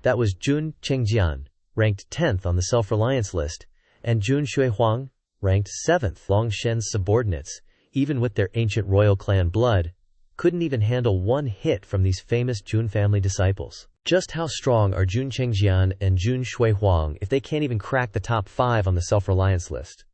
That was Jun Chengjian, ranked 10th on the self-reliance list, and Jun Shuihuang, ranked 7th. Long Shen's subordinates, even with their ancient royal clan blood, couldn't even handle one hit from these famous Jun family disciples. Just how strong are Jun Chengjian and Jun Shuihuang if they can't even crack the top 5 on the self-reliance list?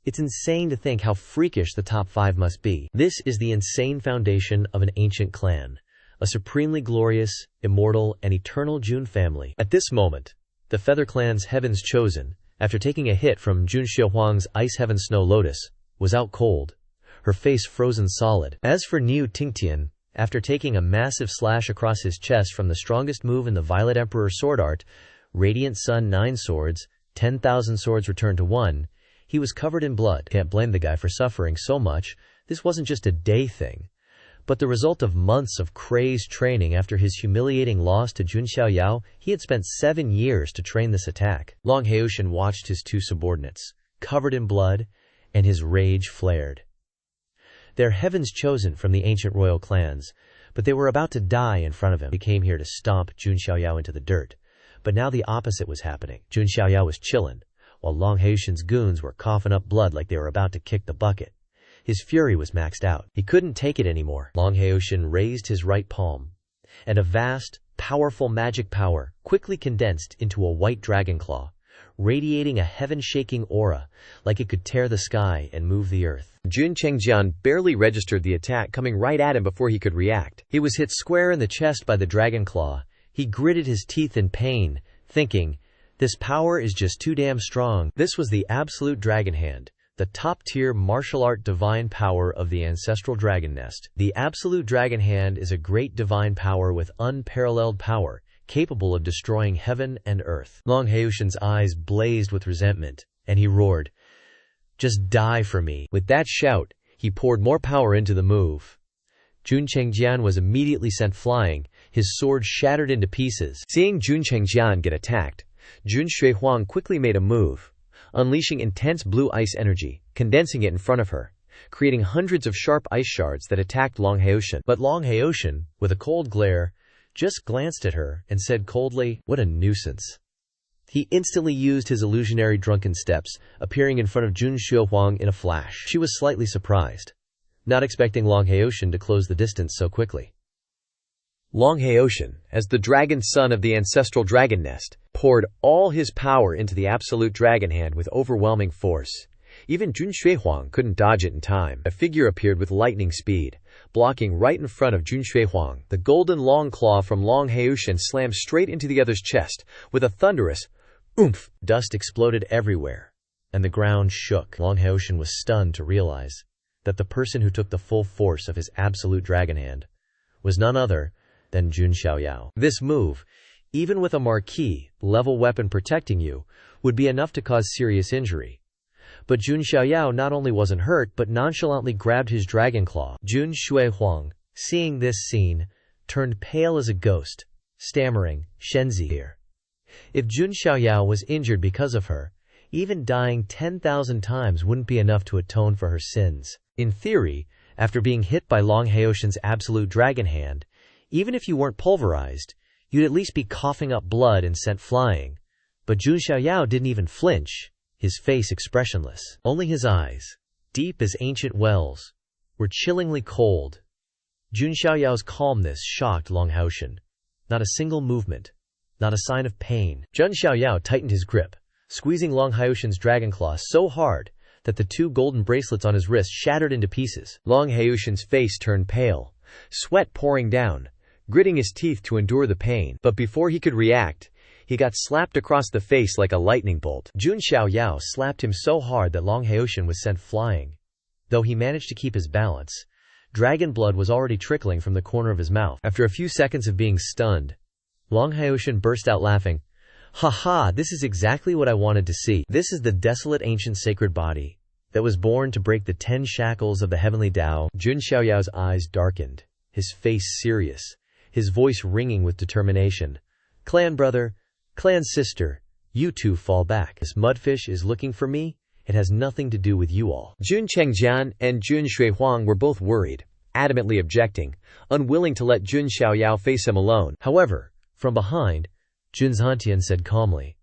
It's insane to think how freakish the top 5 must be. This is the insane foundation of an ancient clan, a supremely glorious, immortal, and eternal Jun family. At this moment, the Feather Clan's Heaven's Chosen, after taking a hit from Jun Shuihuang's Ice Heaven Snow Lotus, was out cold, her face frozen solid. As for Niu Tingtian, after taking a massive slash across his chest from the strongest move in the Violet Emperor sword art, Radiant Sun 9 swords, 10,000 swords returned to 1, he was covered in blood. Can't blame the guy for suffering so much. This wasn't just a day thing, but the result of months of crazed training. After his humiliating loss to Jun Xiaoyao, he had spent 7 years to train this attack. Long Haoshan watched his 2 subordinates, covered in blood, and his rage flared. They're Heaven's Chosen from the ancient royal clans, but they were about to die in front of him. He came here to stomp Jun Xiaoyao into the dirt, but now the opposite was happening. Jun Xiaoyao was chillin', while Long Haoshan's goons were coughing up blood like they were about to kick the bucket. His fury was maxed out. He couldn't take it anymore. Long Haoshan raised his right palm, and a vast, powerful magic power quickly condensed into a white dragon claw, radiating a heaven-shaking aura like it could tear the sky and move the earth. Jun Chengjian barely registered the attack coming right at him before he could react. He was hit square in the chest by the dragon claw. He gritted his teeth in pain, thinking, "This power is just too damn strong." This was the Absolute Dragon Hand, the top-tier martial art divine power of the ancestral dragon nest. The Absolute Dragon Hand is a great divine power with unparalleled power, capable of destroying heaven and earth. Long Haoshan's eyes blazed with resentment, and he roared, "Just die for me." With that shout, he poured more power into the move. Jun Chengjian was immediately sent flying, his sword shattered into pieces. Seeing Jun Chengjian get attacked, Jun Shuihuang quickly made a move, unleashing intense blue ice energy, condensing it in front of her, creating hundreds of sharp ice shards that attacked Long Haoshan. But Long Haoshan, with a cold glare, just glanced at her and said coldly, "What a nuisance." He instantly used his illusionary drunken steps, appearing in front of Jun Shuihuang in a flash. She was slightly surprised, not expecting Long Haoshan to close the distance so quickly. Long Haoshan, as the dragon son of the ancestral dragon nest, poured all his power into the Absolute Dragon Hand with overwhelming force. Even Jun Shuihuang couldn't dodge it in time. A figure appeared with lightning speed, blocking right in front of Jun Shuihuang. The golden long claw from Long Haoshan slammed straight into the other's chest with a thunderous oomph. Dust exploded everywhere, and the ground shook. Long Haoshan was stunned to realize that the person who took the full force of his Absolute Dragon Hand was none other than Jun Xiaoyao. This move, even with a marquee-level weapon protecting you, would be enough to cause serious injury. But Jun Xiaoyao not only wasn't hurt, but nonchalantly grabbed his dragon claw. Jun Shuihuang, seeing this scene, turned pale as a ghost, stammering, "Shenzi here." If Jun Xiaoyao was injured because of her, even dying 10,000 times wouldn't be enough to atone for her sins. In theory, after being hit by Long Haoshan's Absolute Dragon Hand, even if you weren't pulverized, you'd at least be coughing up blood and sent flying. But Jun Xiaoyao didn't even flinch, his face expressionless. Only his eyes, deep as ancient wells, were chillingly cold. Jun Xiaoyao's calmness shocked Long Haoshan. Not a single movement, not a sign of pain. Jun Xiaoyao tightened his grip, squeezing Long Haoshan's dragon claw so hard that the 2 golden bracelets on his wrist shattered into pieces. Long Haoshan's face turned pale, sweat pouring down, gritting his teeth to endure the pain. But before he could react, he got slapped across the face like a lightning bolt. Jun Xiaoyao slapped him so hard that Long Haoshan was sent flying. Though he managed to keep his balance, dragon blood was already trickling from the corner of his mouth. After a few seconds of being stunned, Long Haoshan burst out laughing. "Ha ha, this is exactly what I wanted to see. This is the desolate ancient sacred body that was born to break the 10 shackles of the heavenly Tao." Jun Xiaoyao's eyes darkened, his face serious, his voice ringing with determination. "Clan brother, clan sister, you two fall back. This mudfish is looking for me. It has nothing to do with you all." Jun Chengjian and Jun Shuihuang were both worried, adamantly objecting, unwilling to let Jun Xiaoyao face him alone. However, from behind, Jun Zhantian said calmly,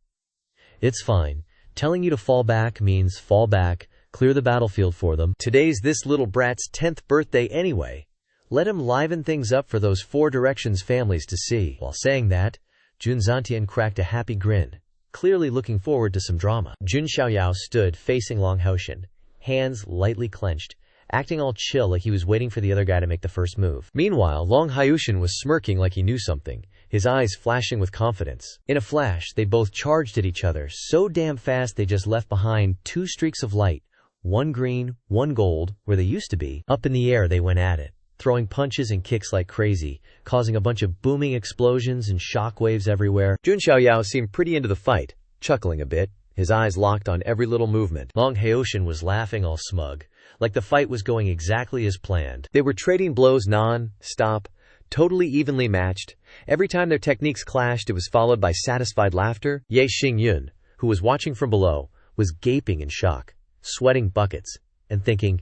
"It's fine. Telling you to fall back means fall back, clear the battlefield for them. Today's this little brat's 10th birthday anyway. Let him liven things up for those 4 Directions families to see." While saying that, Jun Zantian cracked a happy grin, clearly looking forward to some drama. Jun Xiaoyao stood facing Long Haoshan, hands lightly clenched, acting all chill like he was waiting for the other guy to make the first move. Meanwhile, Long Haoshan was smirking like he knew something, his eyes flashing with confidence. In a flash, they both charged at each other so damn fast they just left behind two streaks of light, one green, one gold, where they used to be. Up in the air they went at it, throwing punches and kicks like crazy, causing a bunch of booming explosions and shockwaves everywhere. Jun Xiaoyao seemed pretty into the fight, chuckling a bit, his eyes locked on every little movement. Long Haoshan was laughing all smug, like the fight was going exactly as planned. They were trading blows non-stop, totally evenly matched. Every time their techniques clashed, it was followed by satisfied laughter. Ye Xingyun, who was watching from below, was gaping in shock, sweating buckets, and thinking,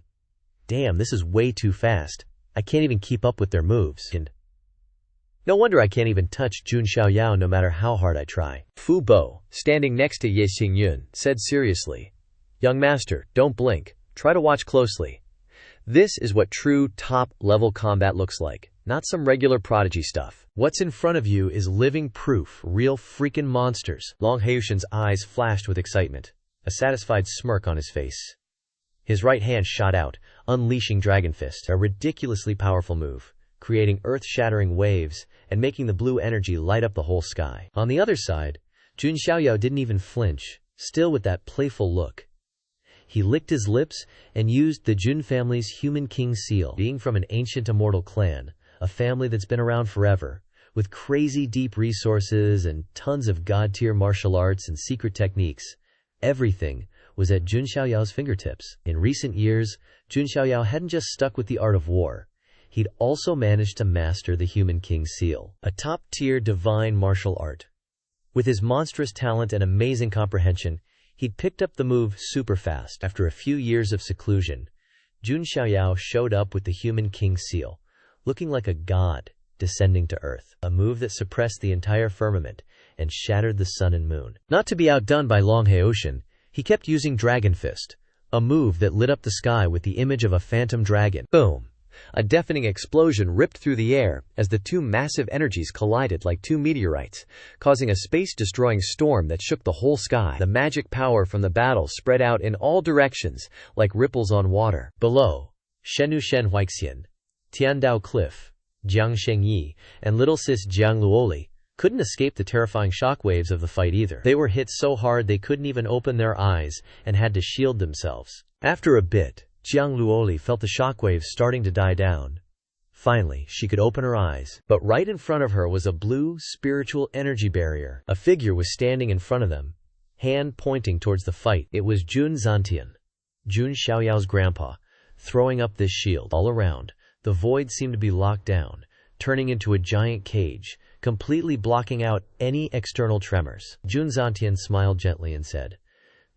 damn, this is way too fast. I can't even keep up with their moves. And no wonder I can't even touch Jun Xiaoyao no matter how hard I try. Fu Bo, standing next to Ye Xingyun, said seriously, young master, don't blink. Try to watch closely. This is what true top-level combat looks like, not some regular prodigy stuff. What's in front of you is living proof, real freaking monsters. Long Haoshan's eyes flashed with excitement, a satisfied smirk on his face. His right hand shot out, unleashing Dragon Fist, a ridiculously powerful move, creating earth-shattering waves and making the blue energy light up the whole sky. On the other side, Jun Xiaoyao didn't even flinch, still with that playful look. He licked his lips and used the Jun family's human king seal. Being from an ancient immortal clan, a family that's been around forever, with crazy deep resources and tons of god-tier martial arts and secret techniques, everything was at Jun Xiaoyao's fingertips. In recent years, Jun Xiaoyao hadn't just stuck with the art of war. He'd also managed to master the human king seal, a top-tier divine martial art. With his monstrous talent and amazing comprehension, he'd picked up the move super fast. After a few years of seclusion, Jun Xiaoyao showed up with the human king seal, looking like a god descending to earth, a move that suppressed the entire firmament and shattered the sun and moon. Not to be outdone by Long Haoshan, he kept using Dragon Fist, a move that lit up the sky with the image of a phantom dragon. Boom! A deafening explosion ripped through the air as the two massive energies collided like two meteorites, causing a space-destroying storm that shook the whole sky. The magic power from the battle spread out in all directions like ripples on water. Below, Shenu Shen Huixian, Tiandao Cliff, Jiang Shengyi, and little sis Jiang Luoli couldn't escape the terrifying shockwaves of the fight either. They were hit so hard they couldn't even open their eyes and had to shield themselves. After a bit, Jiang Luoli felt the shockwaves starting to die down. Finally, she could open her eyes, but right in front of her was a blue, spiritual energy barrier. A figure was standing in front of them, hand pointing towards the fight. It was Jun Zantian, Jun Xiaoyao's grandpa, throwing up this shield. All around, the void seemed to be locked down, turning into a giant cage, completely blocking out any external tremors. Jun Zantian smiled gently and said,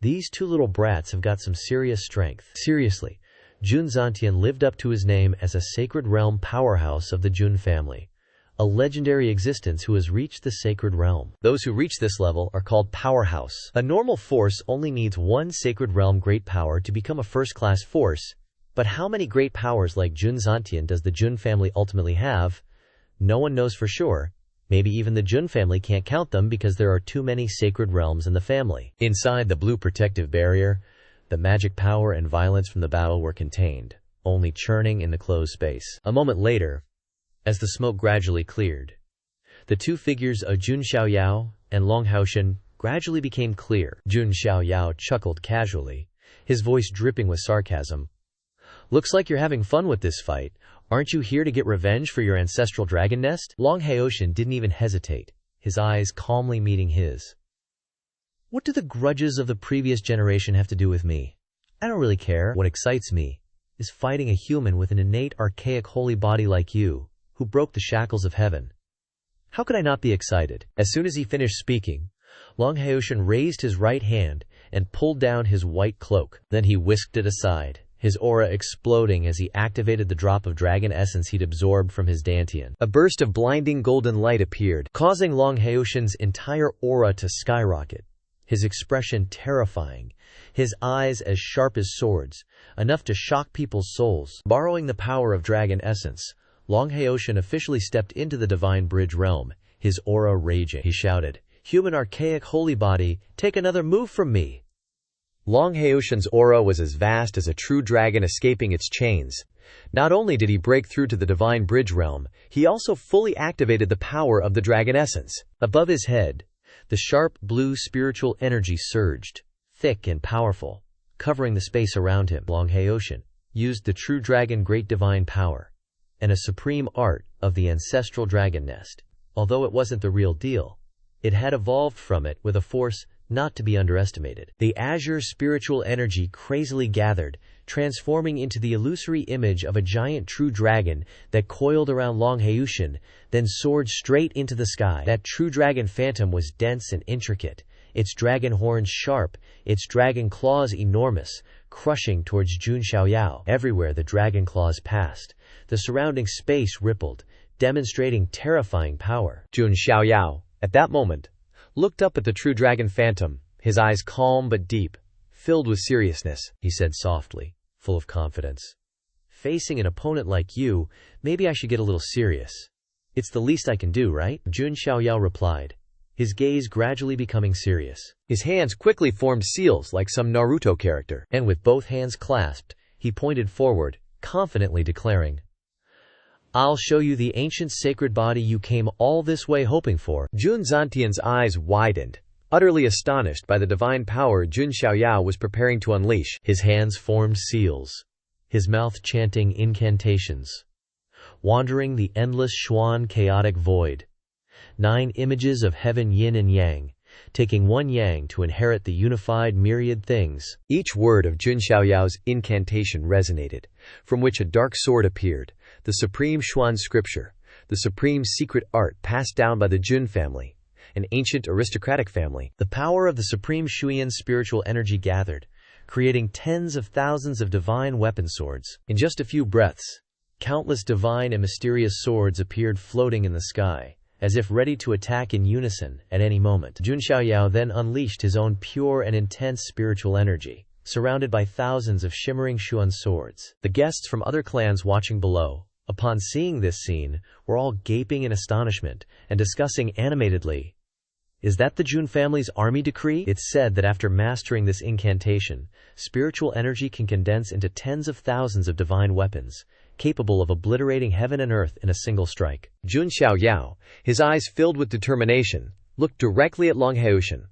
"These two little brats have got some serious strength." Seriously, Jun Zantian lived up to his name as a sacred realm powerhouse of the Jun family, a legendary existence who has reached the sacred realm. Those who reach this level are called powerhouse. A normal force only needs one sacred realm great power to become a first-class force, but how many great powers like Jun Zantian does the Jun family ultimately have? No one knows for sure. Maybe even the Jun family can't count them because there are too many sacred realms in the family. Inside the blue protective barrier, the magic power and violence from the battle were contained, only churning in the closed space. A moment later, as the smoke gradually cleared, the two figures of Jun Xiaoyao and Long Haoshan gradually became clear. Jun Xiaoyao chuckled casually, his voice dripping with sarcasm. "Looks like you're having fun with this fight. Aren't you here to get revenge for your ancestral dragon nest?" Long Haoshan didn't even hesitate, his eyes calmly meeting his. "What do the grudges of the previous generation have to do with me? I don't really care. What excites me is fighting a human with an innate archaic holy body like you, who broke the shackles of heaven. How could I not be excited?" As soon as he finished speaking, Long Haoshan raised his right hand and pulled down his white cloak. Then he whisked it aside, his aura exploding as he activated the drop of dragon essence he'd absorbed from his dantian. A burst of blinding golden light appeared, causing Long Haoshan's entire aura to skyrocket, his expression terrifying, his eyes as sharp as swords, enough to shock people's souls. Borrowing the power of dragon essence, Long Haoshan officially stepped into the divine bridge realm, his aura raging. He shouted, "Human archaic holy body, take another move from me!" Long Haoshin's aura was as vast as a true dragon escaping its chains. Not only did he break through to the divine bridge realm, he also fully activated the power of the dragon essence. Above his head, the sharp blue spiritual energy surged, thick and powerful, covering the space around him. Long Haoshin used the true dragon great divine power and a supreme art of the ancestral dragon nest. Although it wasn't the real deal, it had evolved from it with a force not to be underestimated. The azure spiritual energy crazily gathered, transforming into the illusory image of a giant true dragon that coiled around Long Haoshin, then soared straight into the sky. That true dragon phantom was dense and intricate, its dragon horns sharp, its dragon claws enormous, crushing towards Jun Xiaoyao. Everywhere the dragon claws passed, the surrounding space rippled, demonstrating terrifying power. Jun Xiaoyao, at that moment, looked up at the true dragon phantom, his eyes calm but deep, filled with seriousness. He said softly, full of confidence, "Facing an opponent like you, maybe I should get a little serious. It's the least I can do, right?" Jun Xiaoyao replied, his gaze gradually becoming serious. His hands quickly formed seals like some Naruto character, and with both hands clasped, he pointed forward, confidently declaring, "I'll show you the ancient sacred body you came all this way hoping for." Jun Zantian's eyes widened, utterly astonished by the divine power Jun Xiaoyao was preparing to unleash. His hands formed seals, his mouth chanting incantations, wandering the endless Xuan chaotic void. 9 images of heaven yin and yang, taking one yang to inherit the unified myriad things. Each word of Jun Xiaoyao's incantation resonated, from which a dark sword appeared, the supreme Xuan scripture, the supreme secret art passed down by the Jun family, an ancient aristocratic family. The power of the supreme Shuyan spiritual energy gathered, creating tens of thousands of divine weapon swords. In just a few breaths, countless divine and mysterious swords appeared floating in the sky, as if ready to attack in unison at any moment. Jun Xiaoyao then unleashed his own pure and intense spiritual energy, surrounded by thousands of shimmering Xuan swords. The guests from other clans watching below, upon seeing this scene, were all gaping in astonishment and discussing animatedly, "Is that the Jun family's army decree?" It's said that after mastering this incantation, spiritual energy can condense into tens of thousands of divine weapons, capable of obliterating heaven and earth in a single strike. Jun Xiaoyao, his eyes filled with determination, looked directly at Long Haoshin,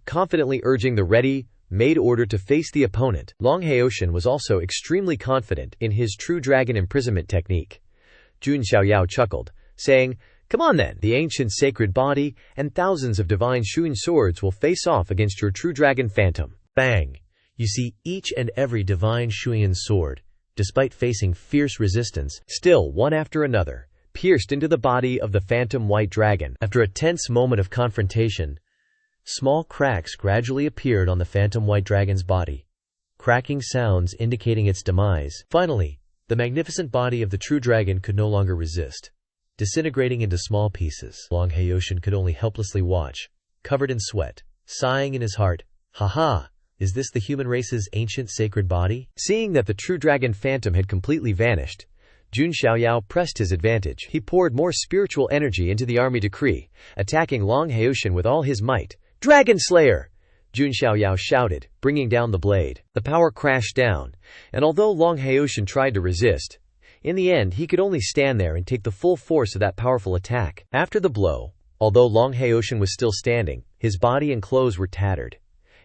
confidently urging the ready-made order to face the opponent. Long Haoshin was also extremely confident in his true dragon imprisonment technique. Jun Xiaoyao chuckled, saying, "Come on then, the ancient sacred body and thousands of divine Shuyan swords will face off against your true dragon phantom." Bang! You see, each and every divine Shuyan sword, despite facing fierce resistance, still one after another, pierced into the body of the phantom white dragon. After a tense moment of confrontation, small cracks gradually appeared on the phantom white dragon's body, cracking sounds indicating its demise. Finally, the magnificent body of the true dragon could no longer resist, disintegrating into small pieces. Long Haoshin could only helplessly watch, covered in sweat, sighing in his heart, "Ha! Is this the human race's ancient sacred body?" Seeing that the true dragon phantom had completely vanished, Jun Xiaoyao pressed his advantage. He poured more spiritual energy into the army decree, attacking Long Haoshin with all his might. "Dragon Slayer!" Jun Xiaoyao shouted, bringing down the blade. The power crashed down, and although Long Haoshin tried to resist, in the end he could only stand there and take the full force of that powerful attack. After the blow, although Long Haoshin was still standing, his body and clothes were tattered,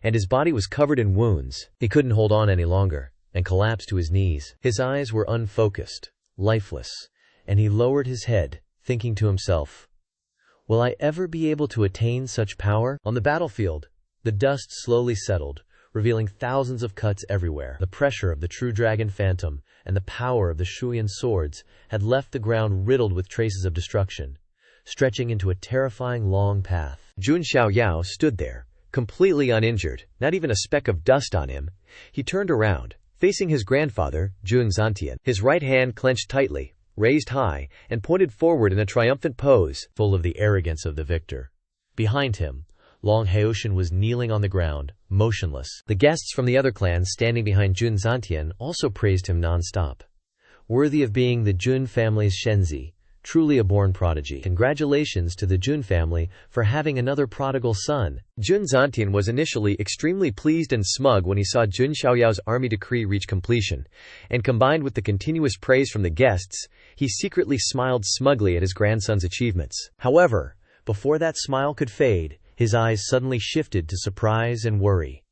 and his body was covered in wounds. He couldn't hold on any longer, and collapsed to his knees. His eyes were unfocused, lifeless, and he lowered his head, thinking to himself, "Will I ever be able to attain such power?" On the battlefield, the dust slowly settled, revealing thousands of cuts everywhere. The pressure of the true dragon phantom and the power of the Shuyan swords had left the ground riddled with traces of destruction, stretching into a terrifying long path. Jun Xiaoyao stood there, completely uninjured, not even a speck of dust on him. He turned around, facing his grandfather, Jun Zantian. His right hand clenched tightly, raised high, and pointed forward in a triumphant pose, full of the arrogance of the victor. Behind him, Long Haoshin was kneeling on the ground, motionless. The guests from the other clans standing behind Jun Zantian also praised him non-stop. Worthy of being the Jun family's Shenzi, truly a born prodigy. Congratulations to the Jun family for having another prodigal son. Jun Zantian was initially extremely pleased and smug when he saw Jun Xiaoyao's army decree reach completion, and combined with the continuous praise from the guests, he secretly smiled smugly at his grandson's achievements. However, before that smile could fade, his eyes suddenly shifted to surprise and worry,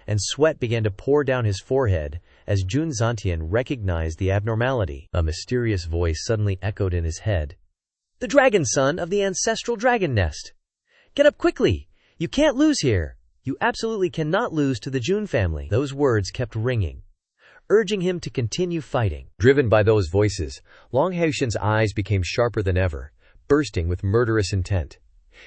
and sweat began to pour down his forehead as Jun Zantian recognized the abnormality. A mysterious voice suddenly echoed in his head. "The dragon son of the ancestral dragon nest! Get up quickly! You can't lose here! You absolutely cannot lose to the Jun family!" Those words kept ringing, urging him to continue fighting. Driven by those voices, Long Haoshen's eyes became sharper than ever, bursting with murderous intent.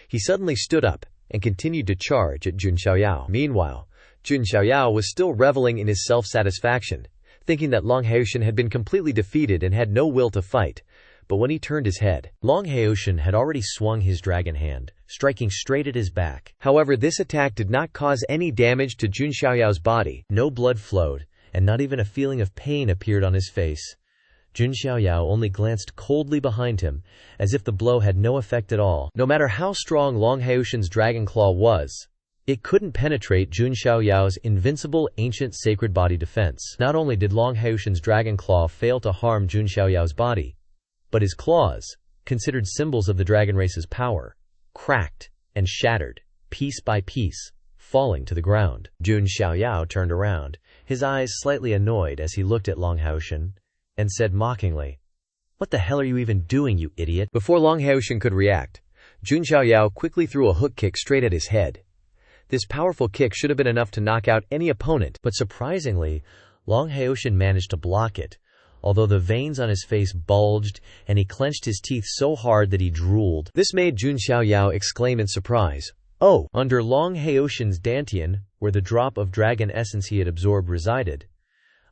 He suddenly stood up and continued to charge at Jun Xiaoyao. Meanwhile, Jun Xiaoyao was still reveling in his self-satisfaction, thinking that Long Haoshen had been completely defeated and had no will to fight. But when he turned his head, Long Haoshen had already swung his dragon hand, striking straight at his back. However, this attack did not cause any damage to Jun Xiaoyao's body. No blood flowed, and not even a feeling of pain appeared on his face. Jun Xiaoyao only glanced coldly behind him, as if the blow had no effect at all. No matter how strong Long Haoshen's dragon claw was, it couldn't penetrate Jun Xiaoyao's invincible ancient sacred body defense. Not only did Long Haoshen's dragon claw fail to harm Jun Xiaoyao's body, but his claws, considered symbols of the dragon race's power, cracked and shattered, piece by piece, falling to the ground. Jun Xiaoyao turned around, his eyes slightly annoyed as he looked at Long Haoshen, and said mockingly, "What the hell are you even doing, you idiot?" Before Long Haoshen could react, Jun Xiaoyao quickly threw a hook kick straight at his head. This powerful kick should have been enough to knock out any opponent, but surprisingly, Long Haoshen managed to block it, although the veins on his face bulged and he clenched his teeth so hard that he drooled. This made Jun Xiaoyao exclaim in surprise, "Oh!" Under Long Haoshen's dantian, where the drop of dragon essence he had absorbed resided,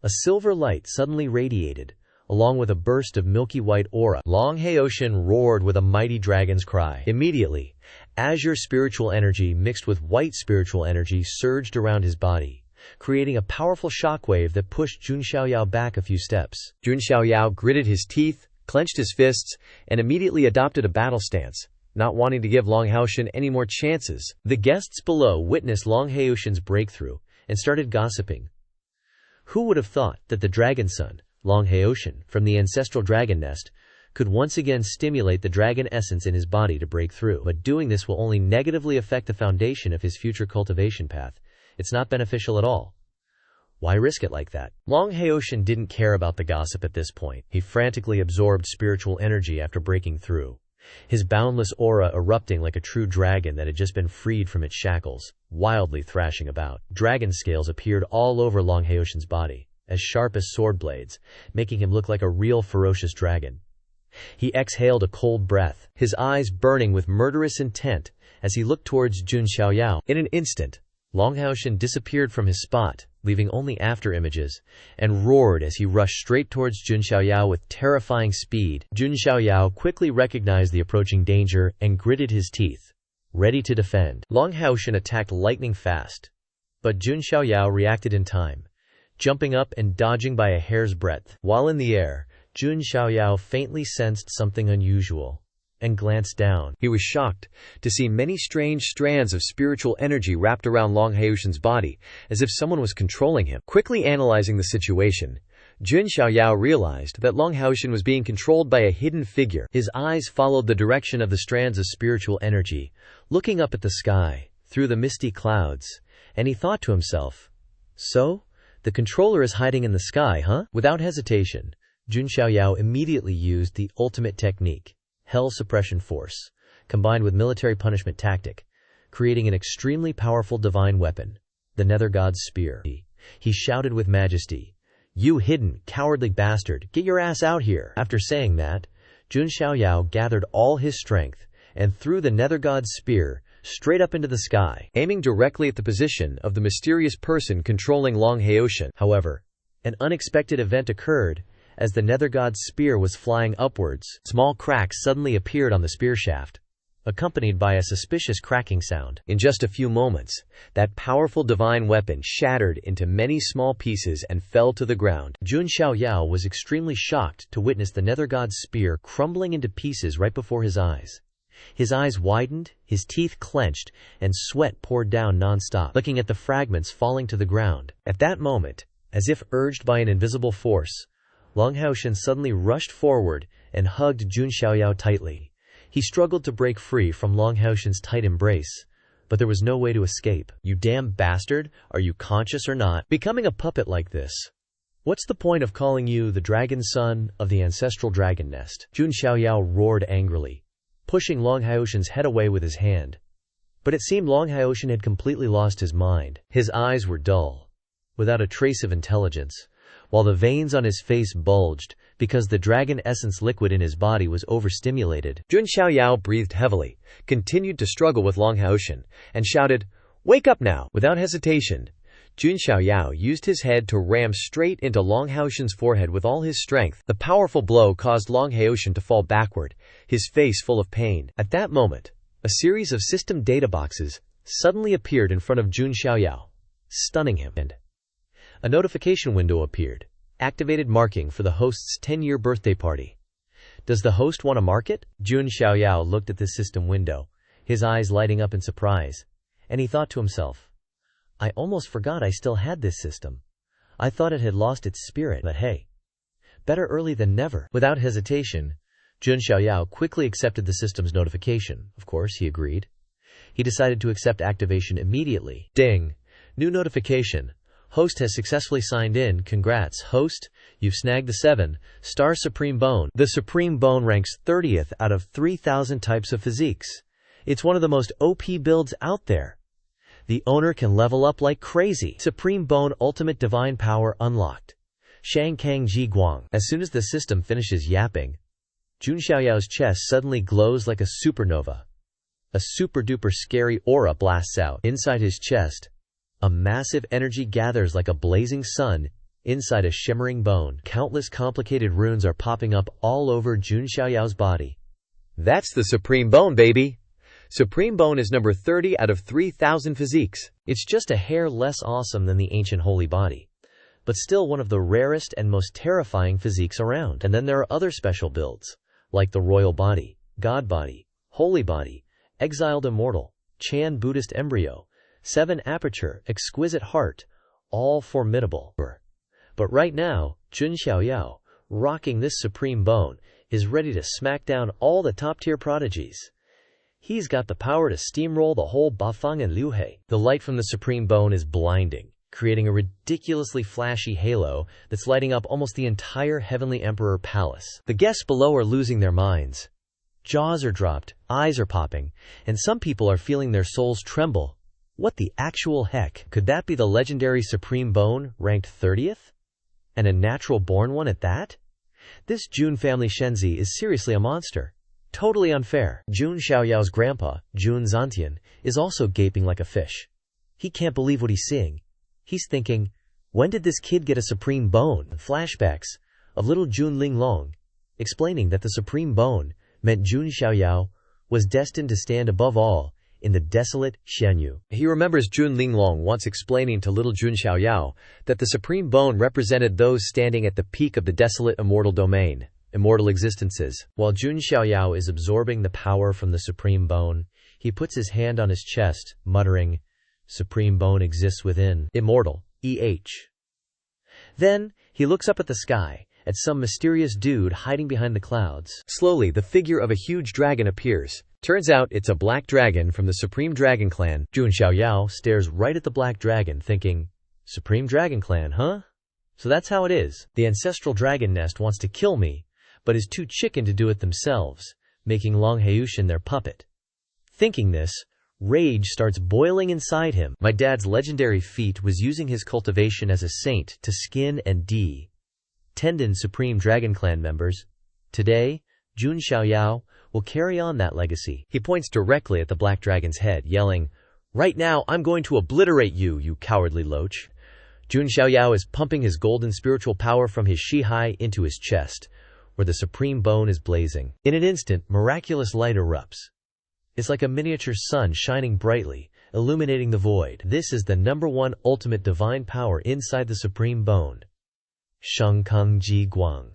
a silver light suddenly radiated, along with a burst of milky white aura. Long Haoshen roared with a mighty dragon's cry. Immediately, azure spiritual energy mixed with white spiritual energy surged around his body, creating a powerful shockwave that pushed Jun Xiaoyao back a few steps. Jun Xiaoyao gritted his teeth, clenched his fists, and immediately adopted a battle stance, not wanting to give Long Haoshen any more chances. The guests below witnessed Long Haoshen's breakthrough and started gossiping. Who would have thought that the dragon son, Long Haoshen, from the ancestral dragon nest, could once again stimulate the dragon essence in his body to break through? But doing this will only negatively affect the foundation of his future cultivation path. It's not beneficial at all. Why risk it like that? Long Haoshen didn't care about the gossip at this point. He frantically absorbed spiritual energy after breaking through, his boundless aura erupting like a true dragon that had just been freed from its shackles, wildly thrashing about. Dragon scales appeared all over Long Haoshen's body, as sharp as sword blades, making him look like a real ferocious dragon. He exhaled a cold breath, his eyes burning with murderous intent as he looked towards Jun Xiaoyao. In an instant, Long Haoshen disappeared from his spot, leaving only after images, and roared as he rushed straight towards Jun Xiaoyao with terrifying speed. Jun Xiaoyao quickly recognized the approaching danger and gritted his teeth, ready to defend. Long Haoshen attacked lightning fast, but Jun Xiaoyao reacted in time, jumping up and dodging by a hair's breadth. While in the air, Jun Xiaoyao faintly sensed something unusual and glanced down. He was shocked to see many strange strands of spiritual energy wrapped around Long Haoshen's body, as if someone was controlling him. Quickly analyzing the situation, Jun Xiaoyao realized that Long Haoshen was being controlled by a hidden figure. His eyes followed the direction of the strands of spiritual energy, looking up at the sky, through the misty clouds, and he thought to himself, "So? The controller is hiding in the sky, huh?" Without hesitation, Jun Xiaoyao immediately used the ultimate technique, Hell Suppression Force, combined with military punishment tactic, creating an extremely powerful divine weapon, the Nether God's Spear. He shouted with majesty, "You hidden, cowardly bastard, get your ass out here!" After saying that, Jun Xiaoyao gathered all his strength and threw the Nether God's Spear straight up into the sky, aiming directly at the position of the mysterious person controlling Long Haoshen. However, an unexpected event occurred. As the Nether God's spear was flying upwards, small cracks suddenly appeared on the spear shaft, accompanied by a suspicious cracking sound. In just a few moments, that powerful divine weapon shattered into many small pieces and fell to the ground. Jun Xiaoyao was extremely shocked to witness the Nether God's spear crumbling into pieces right before his eyes. His eyes widened, his teeth clenched, and sweat poured down non-stop, looking at the fragments falling to the ground. At that moment, as if urged by an invisible force, Long Haoshan suddenly rushed forward and hugged Jun Xiaoyao tightly. He struggled to break free from Long Haoshan's tight embrace, but there was no way to escape. "You damn bastard, are you conscious or not? Becoming a puppet like this. What's the point of calling you the dragon son of the ancestral dragon nest?" Jun Xiaoyao roared angrily, pushing Long Haoshan's head away with his hand. But it seemed Long Haoshan had completely lost his mind. His eyes were dull, without a trace of intelligence, while the veins on his face bulged because the dragon essence liquid in his body was overstimulated. Jun Xiaoyao breathed heavily, continued to struggle with Long Haoshan, and shouted, "Wake up now!" Without hesitation, Jun Xiaoyao used his head to ram straight into Long Haoshan's forehead with all his strength. The powerful blow caused Long Haoshan to fall backward, his face full of pain. At that moment, a series of system data boxes suddenly appeared in front of Jun Xiaoyao, stunning him, and a notification window appeared, activated marking for the host's 10-year birthday party. Does the host want to mark it? Jun Xiaoyao looked at the system window, his eyes lighting up in surprise, and he thought to himself, "I almost forgot I still had this system. I thought it had lost its spirit, but hey, better early than never." Without hesitation, Jun Xiaoyao quickly accepted the system's notification. Of course, he agreed. He decided to accept activation immediately. Ding! New notification. Host has successfully signed in. Congrats, host. You've snagged the 7-star Supreme Bone. The Supreme Bone ranks 30th out of 3,000 types of physiques. It's one of the most OP builds out there. The owner can level up like crazy. Supreme Bone Ultimate Divine Power unlocked. Shang Kang Ji Guang. As soon as the system finishes yapping, Jun Xiaoyao's chest suddenly glows like a supernova. A super-duper scary aura blasts out. Inside his chest, a massive energy gathers like a blazing sun inside a shimmering bone. Countless complicated runes are popping up all over Jun Xiaoyao's body. That's the Supreme Bone, baby! Supreme Bone is number 30 out of 3,000 physiques. It's just a hair less awesome than the ancient holy body, but still one of the rarest and most terrifying physiques around. And then there are other special builds, like the Royal Body, God Body, Holy Body, Exiled Immortal, Chan Buddhist Embryo, 7 Aperture, Exquisite Heart, all formidable. But right now, Jun Xiaoyao, rocking this Supreme Bone, is ready to smack down all the top-tier prodigies. He's got the power to steamroll the whole Bafang and Liuhe. The light from the Supreme Bone is blinding, creating a ridiculously flashy halo that's lighting up almost the entire Heavenly Emperor Palace. The guests below are losing their minds. Jaws are dropped, eyes are popping, and some people are feeling their souls tremble. What the actual heck? Could that be the legendary Supreme Bone, ranked 30th? And a natural-born one at that? This Jun family Shenzi is seriously a monster. Totally unfair. Jun Xiaoyao's grandpa, Jun Zantian, is also gaping like a fish. He can't believe what he's seeing. He's thinking, when did this kid get a Supreme Bone? Flashbacks of little Jun Linglong, explaining that the Supreme Bone meant Jun Xiaoyao was destined to stand above all in the desolate Xianyu. He remembers Jun Linglong once explaining to little Jun Xiaoyao that the Supreme Bone represented those standing at the peak of the desolate immortal domain, immortal existences. While Jun Xiaoyao is absorbing the power from the Supreme Bone, he puts his hand on his chest, muttering, "Supreme Bone exists within. Immortal. EH." Then, he looks up at the sky, at some mysterious dude hiding behind the clouds. Slowly, the figure of a huge dragon appears. Turns out it's a black dragon from the Supreme Dragon Clan. Jun Xiaoyao stares right at the black dragon, thinking, Supreme Dragon Clan, huh? So that's how it is. The ancestral dragon nest wants to kill me, but is too chicken to do it themselves, making Long Haoshan their puppet. Thinking this, rage starts boiling inside him. My dad's legendary feat was using his cultivation as a saint to skin and tendon Supreme Dragon Clan members. Today, Jun Xiaoyao will carry on that legacy. He points directly at the black dragon's head, yelling, "Right now, I'm going to obliterate you, you cowardly loach." Jun Xiaoyao is pumping his golden spiritual power from his Shihai into his chest, where the Supreme Bone is blazing. In an instant, miraculous light erupts. is like a miniature sun shining brightly, illuminating the void. This is the #1 ultimate divine power inside the supreme bone. Shengkeng Ji Guang.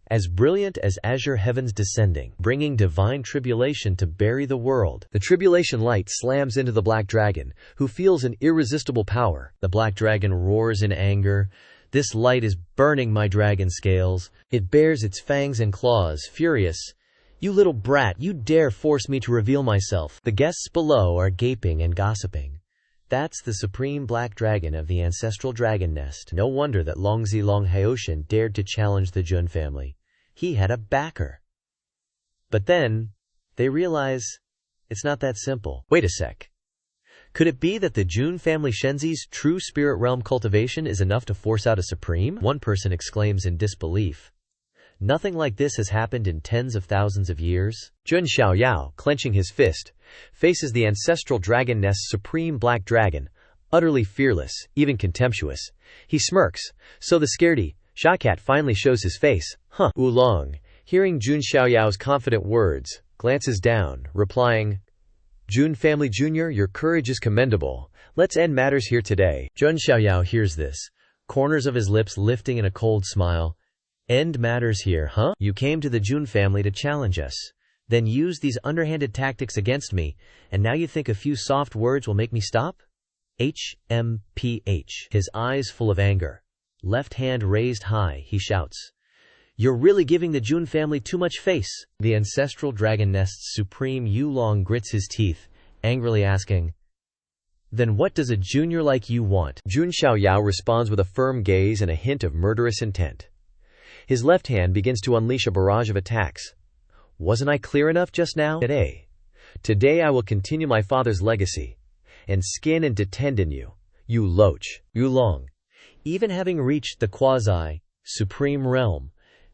As brilliant as azure heavens descending, bringing divine tribulation to bury the world. The tribulation light slams into the black dragon, who feels an irresistible power. The black dragon roars in anger. This light is burning my dragon scales. It bares its fangs and claws, furious. You little brat, you dare force me to reveal myself. The guests below are gaping and gossiping. That's the supreme black dragon of the ancestral dragon nest. No wonder that Longzi Long Haoshan dared to challenge the Jun family. He had a backer. But then, they realize it's not that simple. Wait a sec. Could it be that the Jun family Shenzi's true spirit realm cultivation is enough to force out a supreme? One person exclaims in disbelief. Nothing like this has happened in tens of thousands of years. Jun Xiaoyao, clenching his fist, faces the ancestral dragon nest's supreme black dragon, utterly fearless, even contemptuous. He smirks, so the scaredy Shakat finally shows his face. Huh. Oolong, hearing Jun Xiaoyao's confident words, glances down, replying, Jun family junior, your courage is commendable. Let's end matters here today. Jun Xiaoyao hears this, corners of his lips lifting in a cold smile. End matters here, huh? You came to the Jun family to challenge us, then used these underhanded tactics against me, and now you think a few soft words will make me stop? HMPH. His eyes full of anger. Left hand raised high, he shouts. You're really giving the Jun family too much face. The ancestral dragon nest's supreme Yulong grits his teeth, angrily asking, Then what does a junior like you want? Jun Xiaoyao responds with a firm gaze and a hint of murderous intent. His left hand begins to unleash a barrage of attacks. Wasn't I clear enough just now? Today I will continue my father's legacy, and skin and detend you, you loach. Yulong, even having reached the quasi-supreme realm,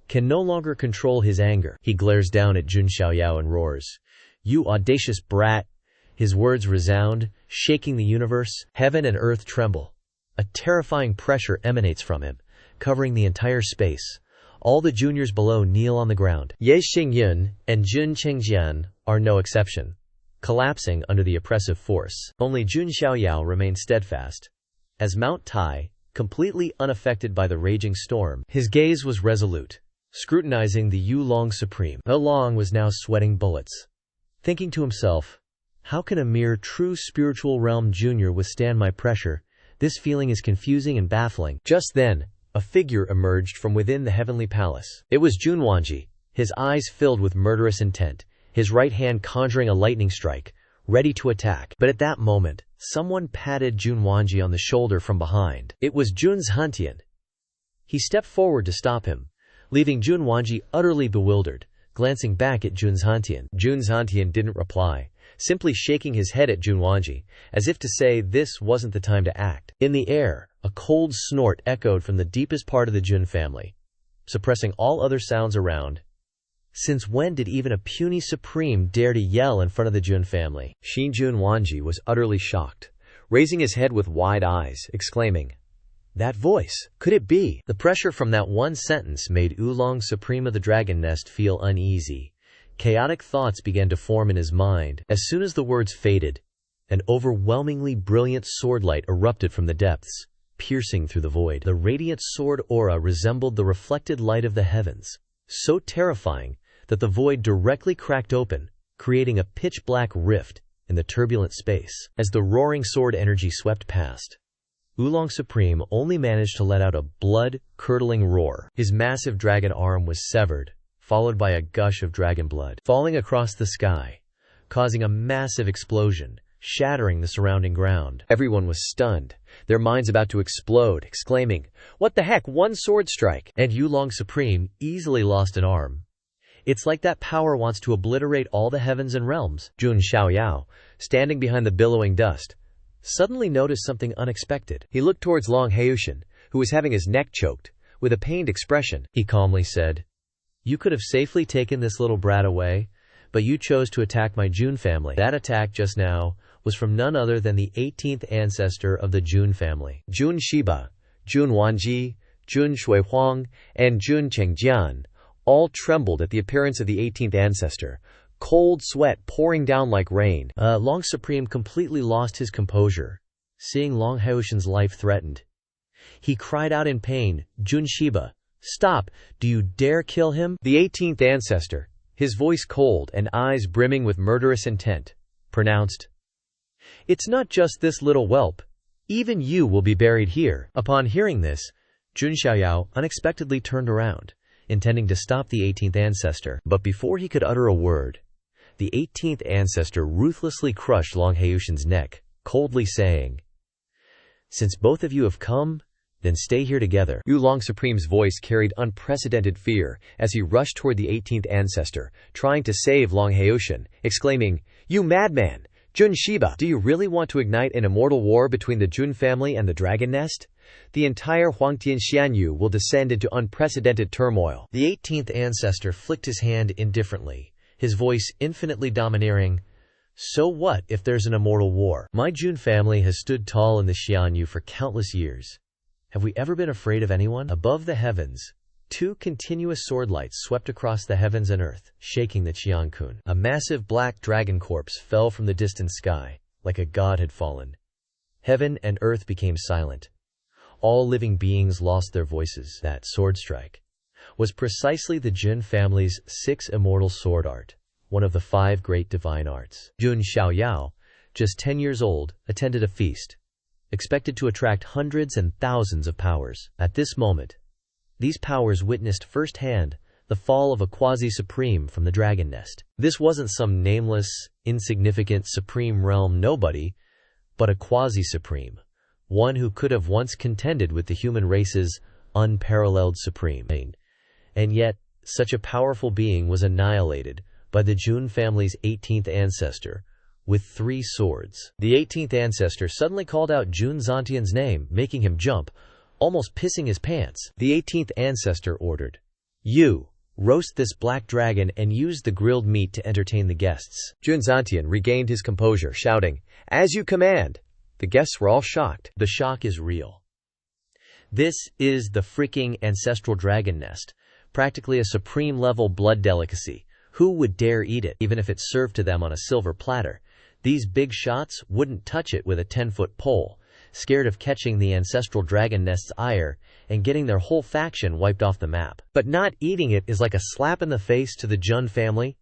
can no longer control his anger. He glares down at Jun Xiaoyao and roars, You audacious brat! His words resound, shaking the universe. Heaven and earth tremble. A terrifying pressure emanates from him, covering the entire space. All the juniors below kneel on the ground. Ye Xingyun and Jun Chengjian are no exception, collapsing under the oppressive force. Only Jun Xiaoyao remains steadfast. As Mount Tai, completely unaffected by the raging storm, his gaze was resolute, scrutinizing the Yulong Supreme. Oolong was now sweating bullets, thinking to himself, how can a mere true spiritual realm junior withstand my pressure? This feeling is confusing and baffling. Just then, a figure emerged from within the heavenly palace. It was Junwanji, his eyes filled with murderous intent, his right hand conjuring a lightning strike, ready to attack. But at that moment, someone patted Junwanji on the shoulder from behind. It was Jun's Hantian. He stepped forward to stop him, leaving Junwanji utterly bewildered, glancing back at Jun's Hantian. Jun's Hantian didn't reply, simply shaking his head at Junwanji, as if to say this wasn't the time to act. In the air, a cold snort echoed from the deepest part of the Jun family, suppressing all other sounds around. Since when did even a puny supreme dare to yell in front of the Jun family? Jun Wanji was utterly shocked, raising his head with wide eyes, exclaiming, That voice, could it be? The pressure from that one sentence made Oolong Supreme of the Dragon Nest feel uneasy. Chaotic thoughts began to form in his mind. As soon as the words faded, an overwhelmingly brilliant swordlight erupted from the depths, piercing through the void. The radiant sword aura resembled the reflected light of the heavens, so terrifying that the void directly cracked open, creating a pitch-black rift in the turbulent space. As the roaring sword energy swept past, Oolong Supreme only managed to let out a blood-curdling roar. His massive dragon arm was severed, followed by a gush of dragon blood, falling across the sky, causing a massive explosion, shattering the surrounding ground. Everyone was stunned, their minds about to explode, exclaiming, What the heck, one sword strike! And Oolong Supreme easily lost an arm. It's like that power wants to obliterate all the heavens and realms. Jun Xiaoyao, standing behind the billowing dust, suddenly noticed something unexpected. He looked towards Long Haoshan, who was having his neck choked. With a pained expression, he calmly said, You could have safely taken this little brat away, but you chose to attack my Jun family. That attack just now was from none other than the 18th ancestor of the Jun family. Jun Shiba, Jun Wanji, Jun Shuihuang, and Jun Chengjian all trembled at the appearance of the 18th ancestor, cold sweat pouring down like rain. Long Supreme completely lost his composure, seeing Long Haoshin's life threatened. He cried out in pain, "Jun Shiba, stop! Do you dare kill him?" The 18th ancestor, his voice cold and eyes brimming with murderous intent, pronounced, "It's not just this little whelp. Even you will be buried here." Upon hearing this, Jun Xiaoyao unexpectedly turned around, intending to stop the 18th ancestor. But before he could utter a word, the 18th ancestor ruthlessly crushed Long Haoshin's neck, coldly saying, "Since both of you have come, then stay here together." Long Supreme's voice carried unprecedented fear as he rushed toward the 18th ancestor, trying to save Long Haoshin, exclaiming, "You madman! Jun Shiba, do you really want to ignite an immortal war between the Jun family and the Dragon Nest? The entire Huangtian Xianyu will descend into unprecedented turmoil." The 18th ancestor flicked his hand indifferently, his voice infinitely domineering. "So what if there's an immortal war? My Jun family has stood tall in the Xianyu for countless years. Have we ever been afraid of anyone?" Above the heavens, two continuous sword lights swept across the heavens and earth, shaking the Qiankun. A massive black dragon corpse fell from the distant sky, like a god had fallen. Heaven and earth became silent. All living beings lost their voices. That sword strike was precisely the Jun family's 6 immortal sword art, one of the 5 great divine arts. Jun Xiaoyao, just 10 years old, attended a feast, expected to attract hundreds and thousands of powers. At this moment, these powers witnessed firsthand the fall of a quasi-supreme from the Dragon Nest. This wasn't some nameless, insignificant supreme realm nobody, but a quasi-supreme, one who could have once contended with the human race's unparalleled supreme. And yet, such a powerful being was annihilated by the Jun family's 18th ancestor, with 3 swords. The 18th ancestor suddenly called out Jun Zontian's name, making him jump, almost pissing his pants. The 18th ancestor ordered, "You, roast this black dragon and use the grilled meat to entertain the guests." Jun Zontian regained his composure, shouting, "As you command." The guests were all shocked. The shock is real. This is the freaking ancestral dragon nest, practically a supreme-level blood delicacy. Who would dare eat it, even if it's served to them on a silver platter? These big shots wouldn't touch it with a 10-foot pole, scared of catching the ancestral dragon nest's ire and getting their whole faction wiped off the map. But not eating it is like a slap in the face to the Jun family.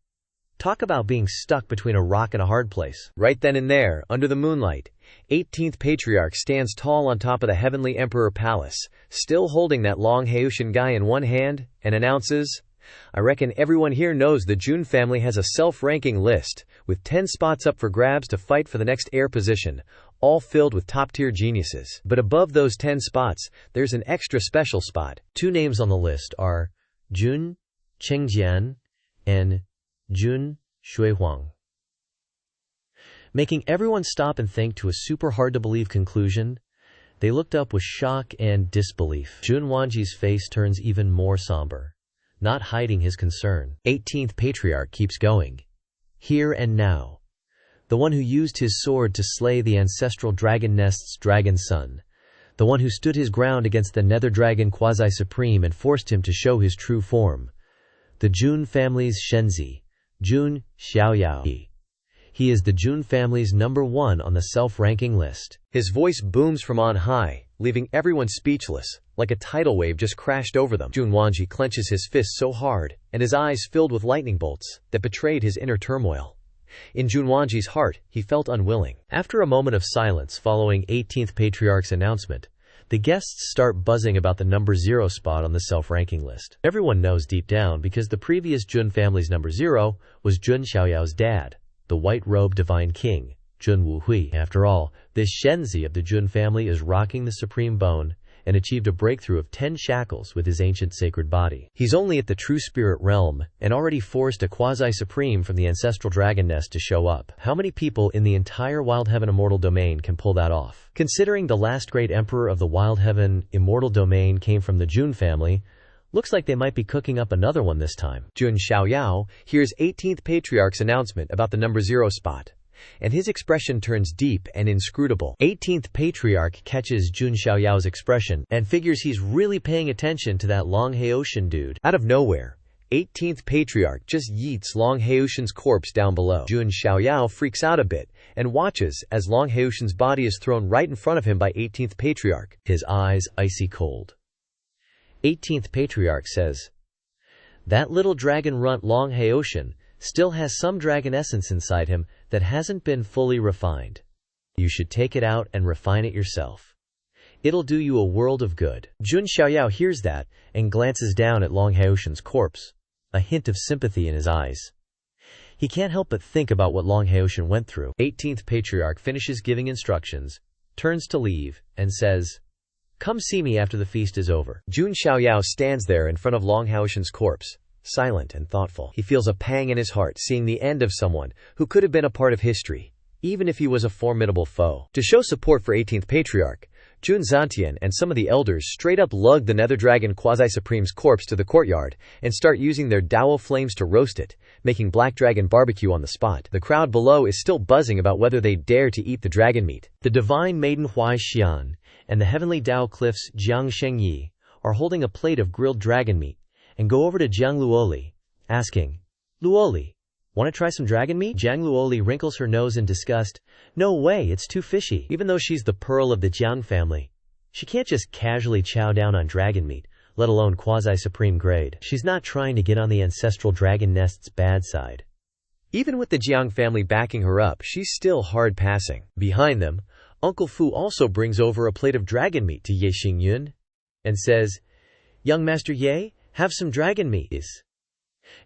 Talk about being stuck between a rock and a hard place. Right then and there, under the moonlight, 18th Patriarch stands tall on top of the Heavenly Emperor Palace, still holding that Long Haoshin guy in one hand, and announces, "I reckon everyone here knows the Jun family has a self-ranking list, with 10 spots up for grabs to fight for the next heir position, all filled with top-tier geniuses. But above those 10 spots, there's an extra special spot." 2 names on the list are Jun Chengjian and Jun Shuihuang. Making everyone stop and think to a super hard-to-believe conclusion, they looked up with shock and disbelief. Jun Wanji's face turns even more somber, not hiding his concern. 18th Patriarch keeps going. "Here and now, the one who used his sword to slay the ancestral dragon nest's dragon son, the one who stood his ground against the nether dragon quasi-supreme and forced him to show his true form, the Jun family's Shenzi, Jun Xiaoyao. He is the Jun family's #1 on the self-ranking list." His voice booms from on high, leaving everyone speechless, like a tidal wave just crashed over them. Jun Wanji clenches his fists so hard, and his eyes filled with lightning bolts, that betrayed his inner turmoil. In Jun Wanji's heart, he felt unwilling. After a moment of silence following 18th Patriarch's announcement, the guests start buzzing about the #0 spot on the self-ranking list. Everyone knows deep down because the previous Jun family's #0 was Jun Xiaoyao's dad, the white-robed divine king, Jun Wuhui. After all, this Shenzi of the Jun family is rocking the supreme bone and achieved a breakthrough of 10 shackles with his ancient sacred body. He's only at the true spirit realm and already forced a quasi-supreme from the ancestral dragon nest to show up. How many people in the entire Wild Heaven Immortal Domain can pull that off? Considering the last great emperor of the Wild Heaven Immortal Domain came from the Jun family, looks like they might be cooking up another one this time. Jun Xiaoyao hears 18th Patriarch's announcement about the #0 spot, and his expression turns deep and inscrutable. 18th Patriarch catches Jun Xiaoyao's expression and figures he's really paying attention to that Long Haoshin dude. Out of nowhere, 18th Patriarch just yeets Long Haoshan's corpse down below. Jun Xiaoyao freaks out a bit and watches as Long Haoshan's body is thrown right in front of him by 18th Patriarch, his eyes icy cold. 18th Patriarch says, "That little dragon runt Long Haoshan still has some dragon essence inside him that hasn't been fully refined. You should take it out and refine it yourself. It'll do you a world of good." Jun Xiaoyao hears that and glances down at Long Haoshan's corpse, a hint of sympathy in his eyes. He can't help but think about what Long Haoshan went through. 18th Patriarch finishes giving instructions, turns to leave, and says, "Come see me after the feast is over." Jun Xiaoyao stands there in front of Long Haoshan's corpse, silent and thoughtful. He feels a pang in his heart seeing the end of someone who could have been a part of history, even if he was a formidable foe. To show support for 18th Patriarch, Jun Zantian and some of the elders straight up lug the Nether Dragon Quasi-Supreme's corpse to the courtyard and start using their Dao flames to roast it, making Black Dragon barbecue on the spot. The crowd below is still buzzing about whether they dare to eat the dragon meat. The Divine Maiden Huai Xian and the Heavenly Dao Cliff's Jiang Shengyi are holding a plate of grilled dragon meat and go over to Jiang Luoli, asking, "Luoli, want to try some dragon meat?" Jiang Luoli wrinkles her nose in disgust. "No way, it's too fishy." Even though she's the pearl of the Jiang family, she can't just casually chow down on dragon meat, let alone quasi-supreme grade. She's not trying to get on the ancestral dragon nest's bad side. Even with the Jiang family backing her up, she's still hard passing. Behind them, Uncle Fu also brings over a plate of dragon meat to Ye Xingyun and says, "Young Master Ye, have some dragon meat.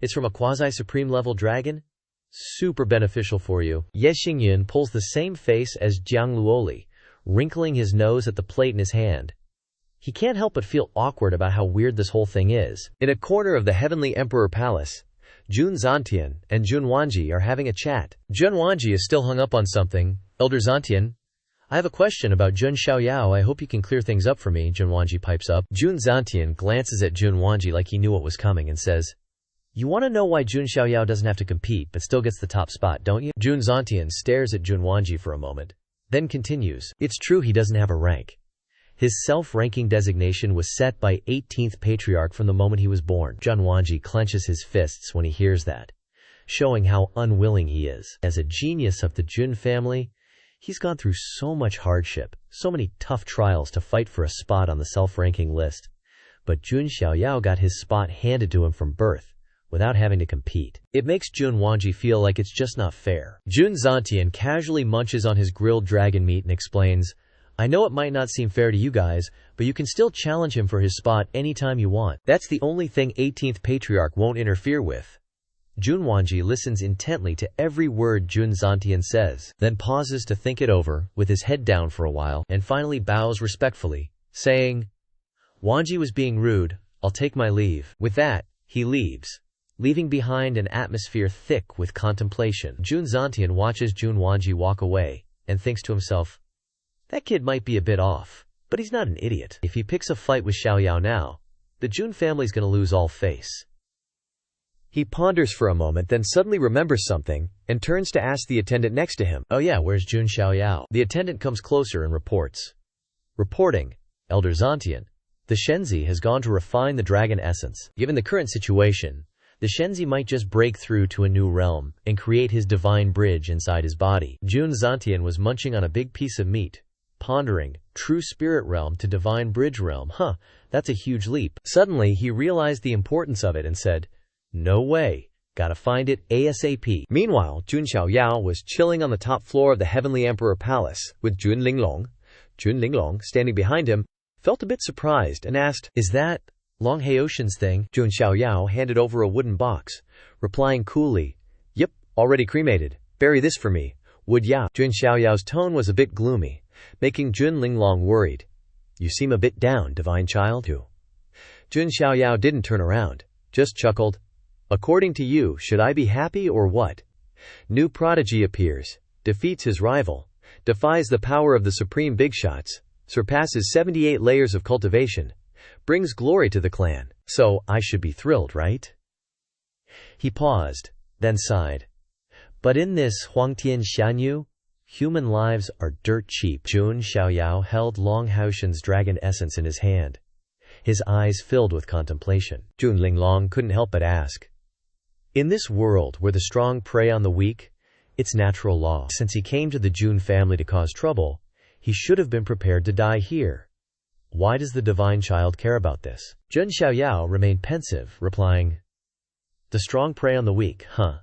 It's from a quasi-supreme level dragon. Super beneficial for you." Ye Xingyun pulls the same face as Jiang Luoli, wrinkling his nose at the plate in his hand. He can't help but feel awkward about how weird this whole thing is. In a corner of the Heavenly Emperor Palace, Jun Zantian and Jun Wanji are having a chat. Jun Wanji is still hung up on something. "Elder Zantian, I have a question about Jun Xiaoyao. I hope you can clear things up for me," Jun Wanji pipes up. Jun Zantian glances at Jun Wanji like he knew what was coming and says, "You want to know why Jun Xiaoyao doesn't have to compete but still gets the top spot, don't you?" Jun Zantian stares at Jun Wanji for a moment, then continues, "It's true he doesn't have a rank. His self-ranking designation was set by 18th Patriarch from the moment he was born." Jun Wanji clenches his fists when he hears that, showing how unwilling he is. As a genius of the Jun family, he's gone through so much hardship, so many tough trials to fight for a spot on the self-ranking list. But Jun Xiaoyao got his spot handed to him from birth, without having to compete. It makes Jun Wanji feel like it's just not fair. Jun Zantian casually munches on his grilled dragon meat and explains, "I know it might not seem fair to you guys, but you can still challenge him for his spot anytime you want. That's the only thing 18th Patriarch won't interfere with." Jun Wanji listens intently to every word Jun Zantian says, then pauses to think it over, with his head down for a while, and finally bows respectfully, saying, "Wanji was being rude, I'll take my leave." With that, he leaves, leaving behind an atmosphere thick with contemplation. Jun Zantian watches Jun Wanji walk away, and thinks to himself, "That kid might be a bit off, but he's not an idiot. If he picks a fight with Xiaoyao now, the Jun family's gonna lose all face." He ponders for a moment, then suddenly remembers something, and turns to ask the attendant next to him, "Oh yeah, where's Jun Xiaoyao?" The attendant comes closer and reports. Reporting, "Elder Zantian, the Shenzi has gone to refine the dragon essence. Given the current situation, the Shenzi might just break through to a new realm and create his divine bridge inside his body." Jun Zantian was munching on a big piece of meat, pondering, true spirit realm to divine bridge realm. That's a huge leap. Suddenly, he realized the importance of it and said, "No way. Gotta find it ASAP." Meanwhile, Jun Xiaoyao was chilling on the top floor of the Heavenly Emperor Palace with Jun Linglong. Jun Linglong, standing behind him, felt a bit surprised and asked, "Is that Long Haoshan's thing?" Jun Xiaoyao handed over a wooden box, replying coolly, "Yep, already cremated. Bury this for me, would ya?" Jun Xiaoyao's tone was a bit gloomy, making Jun Linglong worried. "You seem a bit down, divine child." Jun Xiaoyao didn't turn around, just chuckled. "According to you, should I be happy or what? New prodigy appears, defeats his rival, defies the power of the supreme big shots, surpasses 78 layers of cultivation, brings glory to the clan. So, I should be thrilled, right?" He paused, then sighed. "But in this Huangtian Xianyu, human lives are dirt cheap." Jun Xiaoyao held Long Haoshan's dragon essence in his hand, his eyes filled with contemplation. Jun Linglong couldn't help but ask, in this world where the strong prey on the weak, it's natural law. Since he came to the Jun family to cause trouble, he should have been prepared to die here. Why does the divine child care about this? Jun Xiaoyao remained pensive, replying, the strong prey on the weak, huh?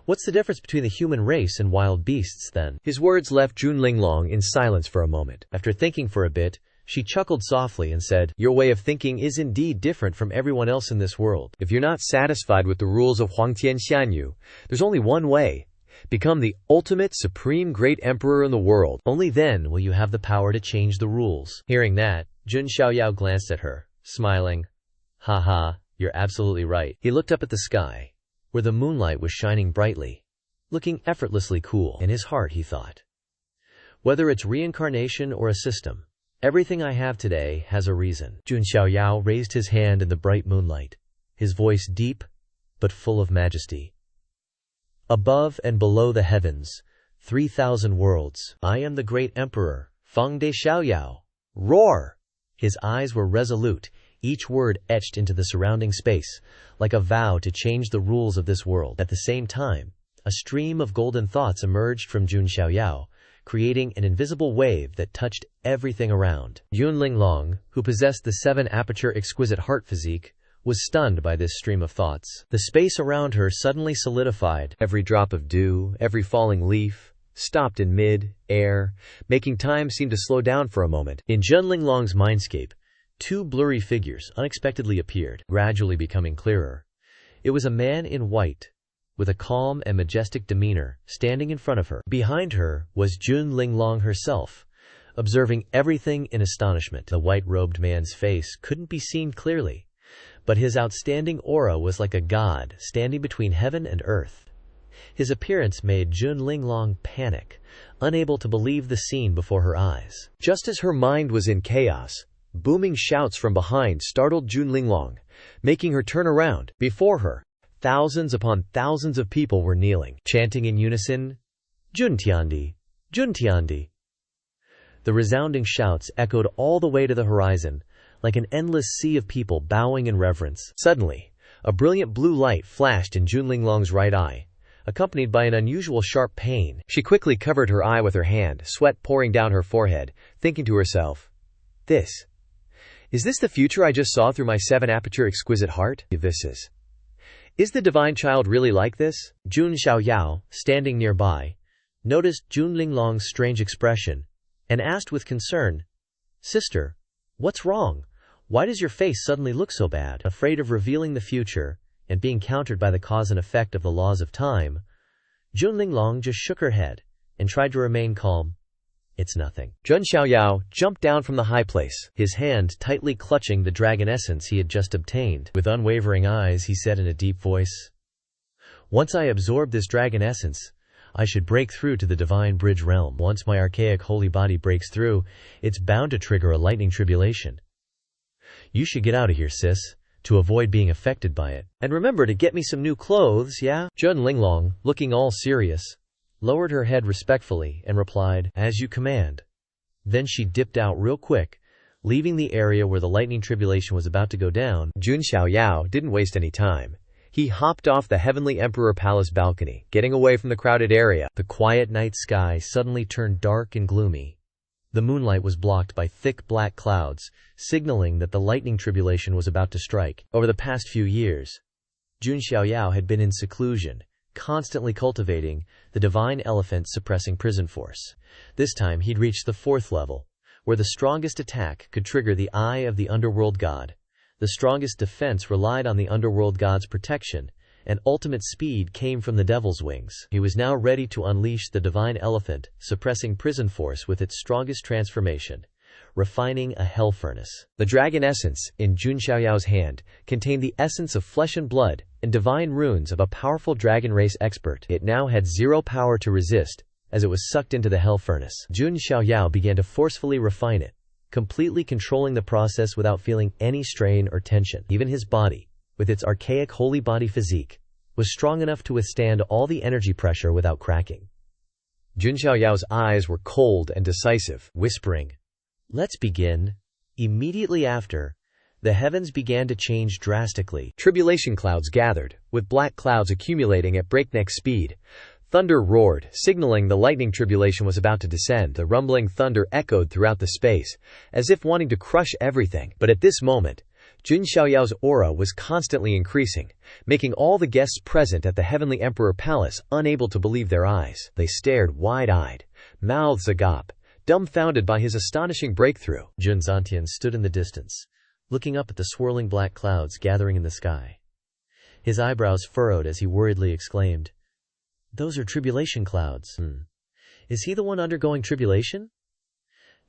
What's the difference between the human race and wild beasts, then? His words left Jun Linglong in silence for a moment. After thinking for a bit, she chuckled softly and said, your way of thinking is indeed different from everyone else in this world. If you're not satisfied with the rules of Huangtian Xianyu, there's only one way. Become the ultimate supreme great emperor in the world. Only then will you have the power to change the rules. Hearing that, Jun Xiaoyao glanced at her, smiling. Ha, you're absolutely right. He looked up at the sky, where the moonlight was shining brightly, looking effortlessly cool. In his heart, he thought, whether it's reincarnation or a system, everything I have today has a reason. Jun Xiaoyao raised his hand in the bright moonlight, his voice deep but full of majesty. Above and below the heavens, 3,000 worlds. I am the great emperor, Feng De Xiaoyao. Roar! His eyes were resolute, each word etched into the surrounding space, like a vow to change the rules of this world. At the same time, a stream of golden thoughts emerged from Jun Xiaoyao, creating an invisible wave that touched everything around. Jun Linglong, who possessed the 7-aperture exquisite heart physique, was stunned by this stream of thoughts. The space around her suddenly solidified. Every drop of dew, every falling leaf, stopped in mid-air, making time seem to slow down for a moment. In Jun Linglong's mindscape, 2 blurry figures unexpectedly appeared, gradually becoming clearer. It was a man in white, with a calm and majestic demeanor, standing in front of her. Behind her was Jun Linglong herself, observing everything in astonishment. The white-robed man's face couldn't be seen clearly, but his outstanding aura was like a god standing between heaven and earth. His appearance made Jun Linglong panic, unable to believe the scene before her eyes. Just as her mind was in chaos, booming shouts from behind startled Jun Linglong, making her turn around. Before her, thousands upon thousands of people were kneeling, chanting in unison, Jun Tiandi, Jun Tiandi. The resounding shouts echoed all the way to the horizon, like an endless sea of people bowing in reverence. Suddenly, a brilliant blue light flashed in Jun Linglong's right eye, accompanied by an unusual sharp pain. She quickly covered her eye with her hand, sweat pouring down her forehead, thinking to herself, Is this the future I just saw through my 7-aperture exquisite heart? Is the divine child really like this? Jun Xiaoyao, standing nearby, noticed Jun Linglong's strange expression, and asked with concern, Sister, what's wrong? Why does your face suddenly look so bad? Afraid of revealing the future, and being countered by the cause and effect of the laws of time, Jun Linglong just shook her head, and tried to remain calm. It's nothing. Jun Xiaoyao jumped down from the high place, his hand tightly clutching the dragon essence he had just obtained. With unwavering eyes, he said in a deep voice, Once I absorb this dragon essence, I should break through to the divine bridge realm. Once my archaic holy body breaks through, it's bound to trigger a lightning tribulation. You should get out of here, sis, to avoid being affected by it. And remember to get me some new clothes, yeah? Jun Linglong, looking all serious, lowered her head respectfully and replied, As you command. Then she dipped out real quick, leaving the area where the lightning tribulation was about to go down. Jun Xiaoyao didn't waste any time. He hopped off the Heavenly Emperor Palace balcony, getting away from the crowded area. The quiet night sky suddenly turned dark and gloomy. The moonlight was blocked by thick black clouds, signaling that the lightning tribulation was about to strike. Over the past few years, Jun Xiaoyao had been in seclusion, constantly cultivating the divine elephant suppressing prison force. This time he'd reached the 4th level, where the strongest attack could trigger the eye of the underworld god. The strongest defense relied on the underworld god's protection, and ultimate speed came from the devil's wings. He was now ready to unleash the divine elephant, suppressing prison force with its strongest transformation, refining a hell furnace. The dragon essence, in Jun Xiaoyao's hand, contained the essence of flesh and blood, and divine runes of a powerful dragon race expert. It now had 0 power to resist, as it was sucked into the hell furnace. Jun Xiaoyao began to forcefully refine it, completely controlling the process without feeling any strain or tension. Even his body, with its archaic holy body physique, was strong enough to withstand all the energy pressure without cracking. Jun Xiaoyao's eyes were cold and decisive, whispering, Let's begin. Immediately after, the heavens began to change drastically. Tribulation clouds gathered, with black clouds accumulating at breakneck speed. Thunder roared, signaling the lightning tribulation was about to descend. The rumbling thunder echoed throughout the space, as if wanting to crush everything. But at this moment, Jun Xiaoyao's aura was constantly increasing, making all the guests present at the Heavenly Emperor Palace unable to believe their eyes. They stared wide-eyed, mouths agape, dumbfounded by his astonishing breakthrough. Jun Zantian stood in the distance, looking up at the swirling black clouds gathering in the sky. His eyebrows furrowed as he worriedly exclaimed, "Those are tribulation clouds. Is he the one undergoing tribulation?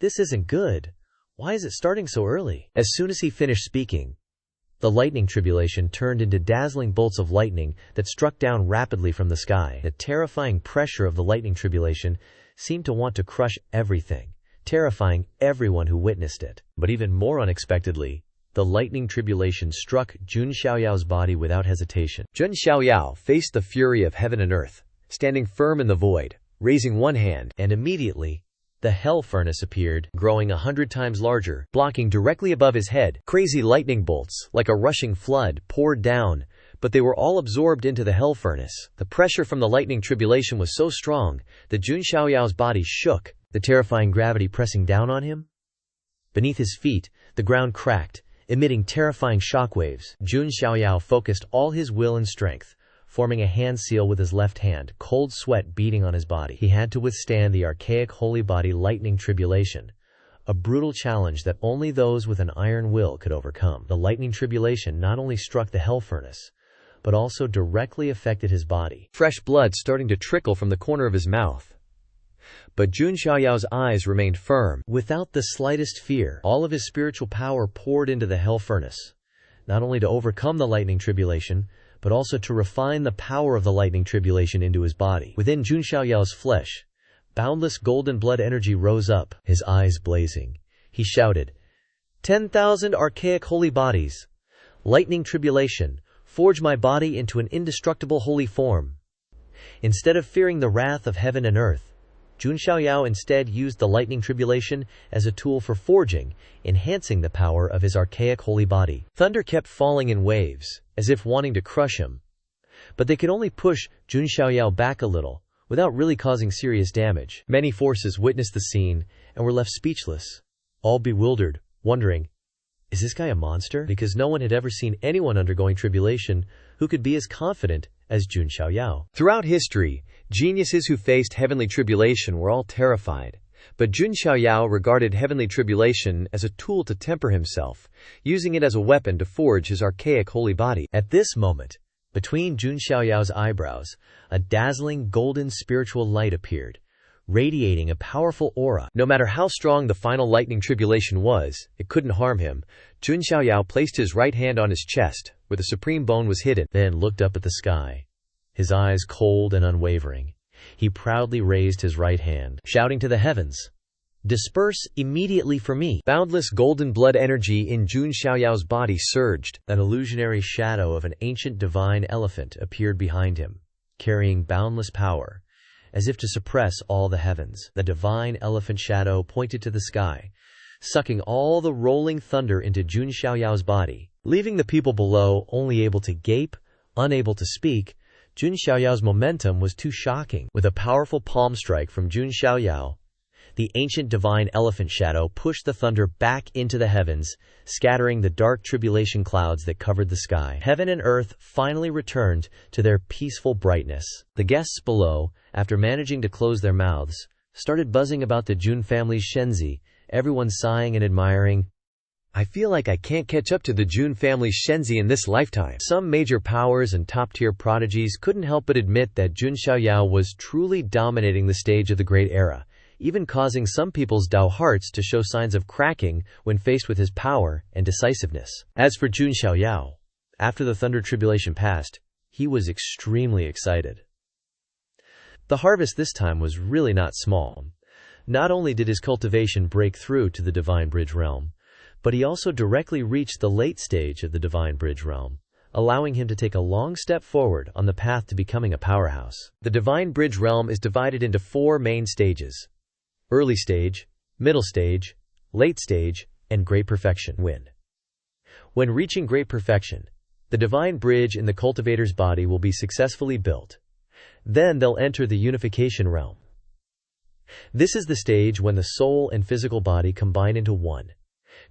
This isn't good. Why is it starting so early?" As soon as he finished speaking, the lightning tribulation turned into dazzling bolts of lightning that struck down rapidly from the sky. The terrifying pressure of the lightning tribulation seemed to want to crush everything, terrifying everyone who witnessed it. But even more unexpectedly, the lightning tribulation struck Jun Xiaoyao's body without hesitation. Jun Xiaoyao faced the fury of heaven and earth, standing firm in the void, raising one hand, and immediately, the hell furnace appeared, growing 100 times larger, blocking directly above his head. Crazy lightning bolts, like a rushing flood, poured down, but they were all absorbed into the hell furnace. The pressure from the lightning tribulation was so strong that Jun Xiaoyao's body shook, the terrifying gravity pressing down on him. Beneath his feet, the ground cracked, emitting terrifying shockwaves. Jun Xiaoyao focused all his will and strength, forming a hand seal with his left hand, cold sweat beating on his body. He had to withstand the archaic holy body lightning tribulation, a brutal challenge that only those with an iron will could overcome. The lightning tribulation not only struck the hell furnace, but also directly affected his body. Fresh blood starting to trickle from the corner of his mouth. But Jun Xiaoyao's eyes remained firm. Without the slightest fear, all of his spiritual power poured into the hell furnace, not only to overcome the lightning tribulation, but also to refine the power of the lightning tribulation into his body. Within Jun Xiaoyao's flesh, boundless golden blood energy rose up, his eyes blazing. He shouted, 10,000 archaic holy bodies, lightning tribulation, forge my body into an indestructible holy form." Instead of fearing the wrath of heaven and earth, Jun Xiaoyao instead used the lightning tribulation as a tool for forging, enhancing the power of his archaic holy body. Thunder kept falling in waves, as if wanting to crush him. But they could only push Jun Xiaoyao back a little, without really causing serious damage. Many forces witnessed the scene and were left speechless, all bewildered, wondering, is this guy a monster? Because no one had ever seen anyone undergoing tribulation who could be as confident as Jun Xiaoyao. Throughout history, geniuses who faced heavenly tribulation were all terrified. But Jun Xiaoyao regarded heavenly tribulation as a tool to temper himself, using it as a weapon to forge his archaic holy body. At this moment, between Jun Xiaoyao's eyebrows, a dazzling golden spiritual light appeared, radiating a powerful aura. No matter how strong the final lightning tribulation was, it couldn't harm him. Jun Xiaoyao placed his right hand on his chest, where the supreme bone was hidden, then looked up at the sky, his eyes cold and unwavering. He proudly raised his right hand, shouting to the heavens, "Disperse immediately for me." Boundless golden blood energy in Jun Xiaoyao's body surged. An illusionary shadow of an ancient divine elephant appeared behind him, carrying boundless power, as if to suppress all the heavens. The divine elephant shadow pointed to the sky, sucking all the rolling thunder into Jun Xiaoyao's body, leaving the people below only able to gape, unable to speak. Jun Xiaoyao's momentum was too shocking. With a powerful palm strike from Jun Xiaoyao, the ancient divine elephant shadow pushed the thunder back into the heavens, scattering the dark tribulation clouds that covered the sky. Heaven and earth finally returned to their peaceful brightness. The guests below, after managing to close their mouths, started buzzing about the Jun family's Shenzi, everyone sighing and admiring. "I feel like I can't catch up to the Jun family's Shenzi in this lifetime." Some major powers and top-tier prodigies couldn't help but admit that Jun Xiaoyao was truly dominating the stage of the Great Era, even causing some people's Dao hearts to show signs of cracking when faced with his power and decisiveness. As for Jun Xiaoyao, after the thunder tribulation passed, he was extremely excited. The harvest this time was really not small. Not only did his cultivation break through to the Divine Bridge realm, but he also directly reached the late stage of the Divine Bridge realm, allowing him to take a long step forward on the path to becoming a powerhouse. The Divine Bridge realm is divided into 4 main stages: early stage, middle stage, late stage, and great perfection. When reaching great perfection, the divine bridge in the cultivator's body will be successfully built. Then they'll enter the unification realm. This is the stage when the soul and physical body combine into one,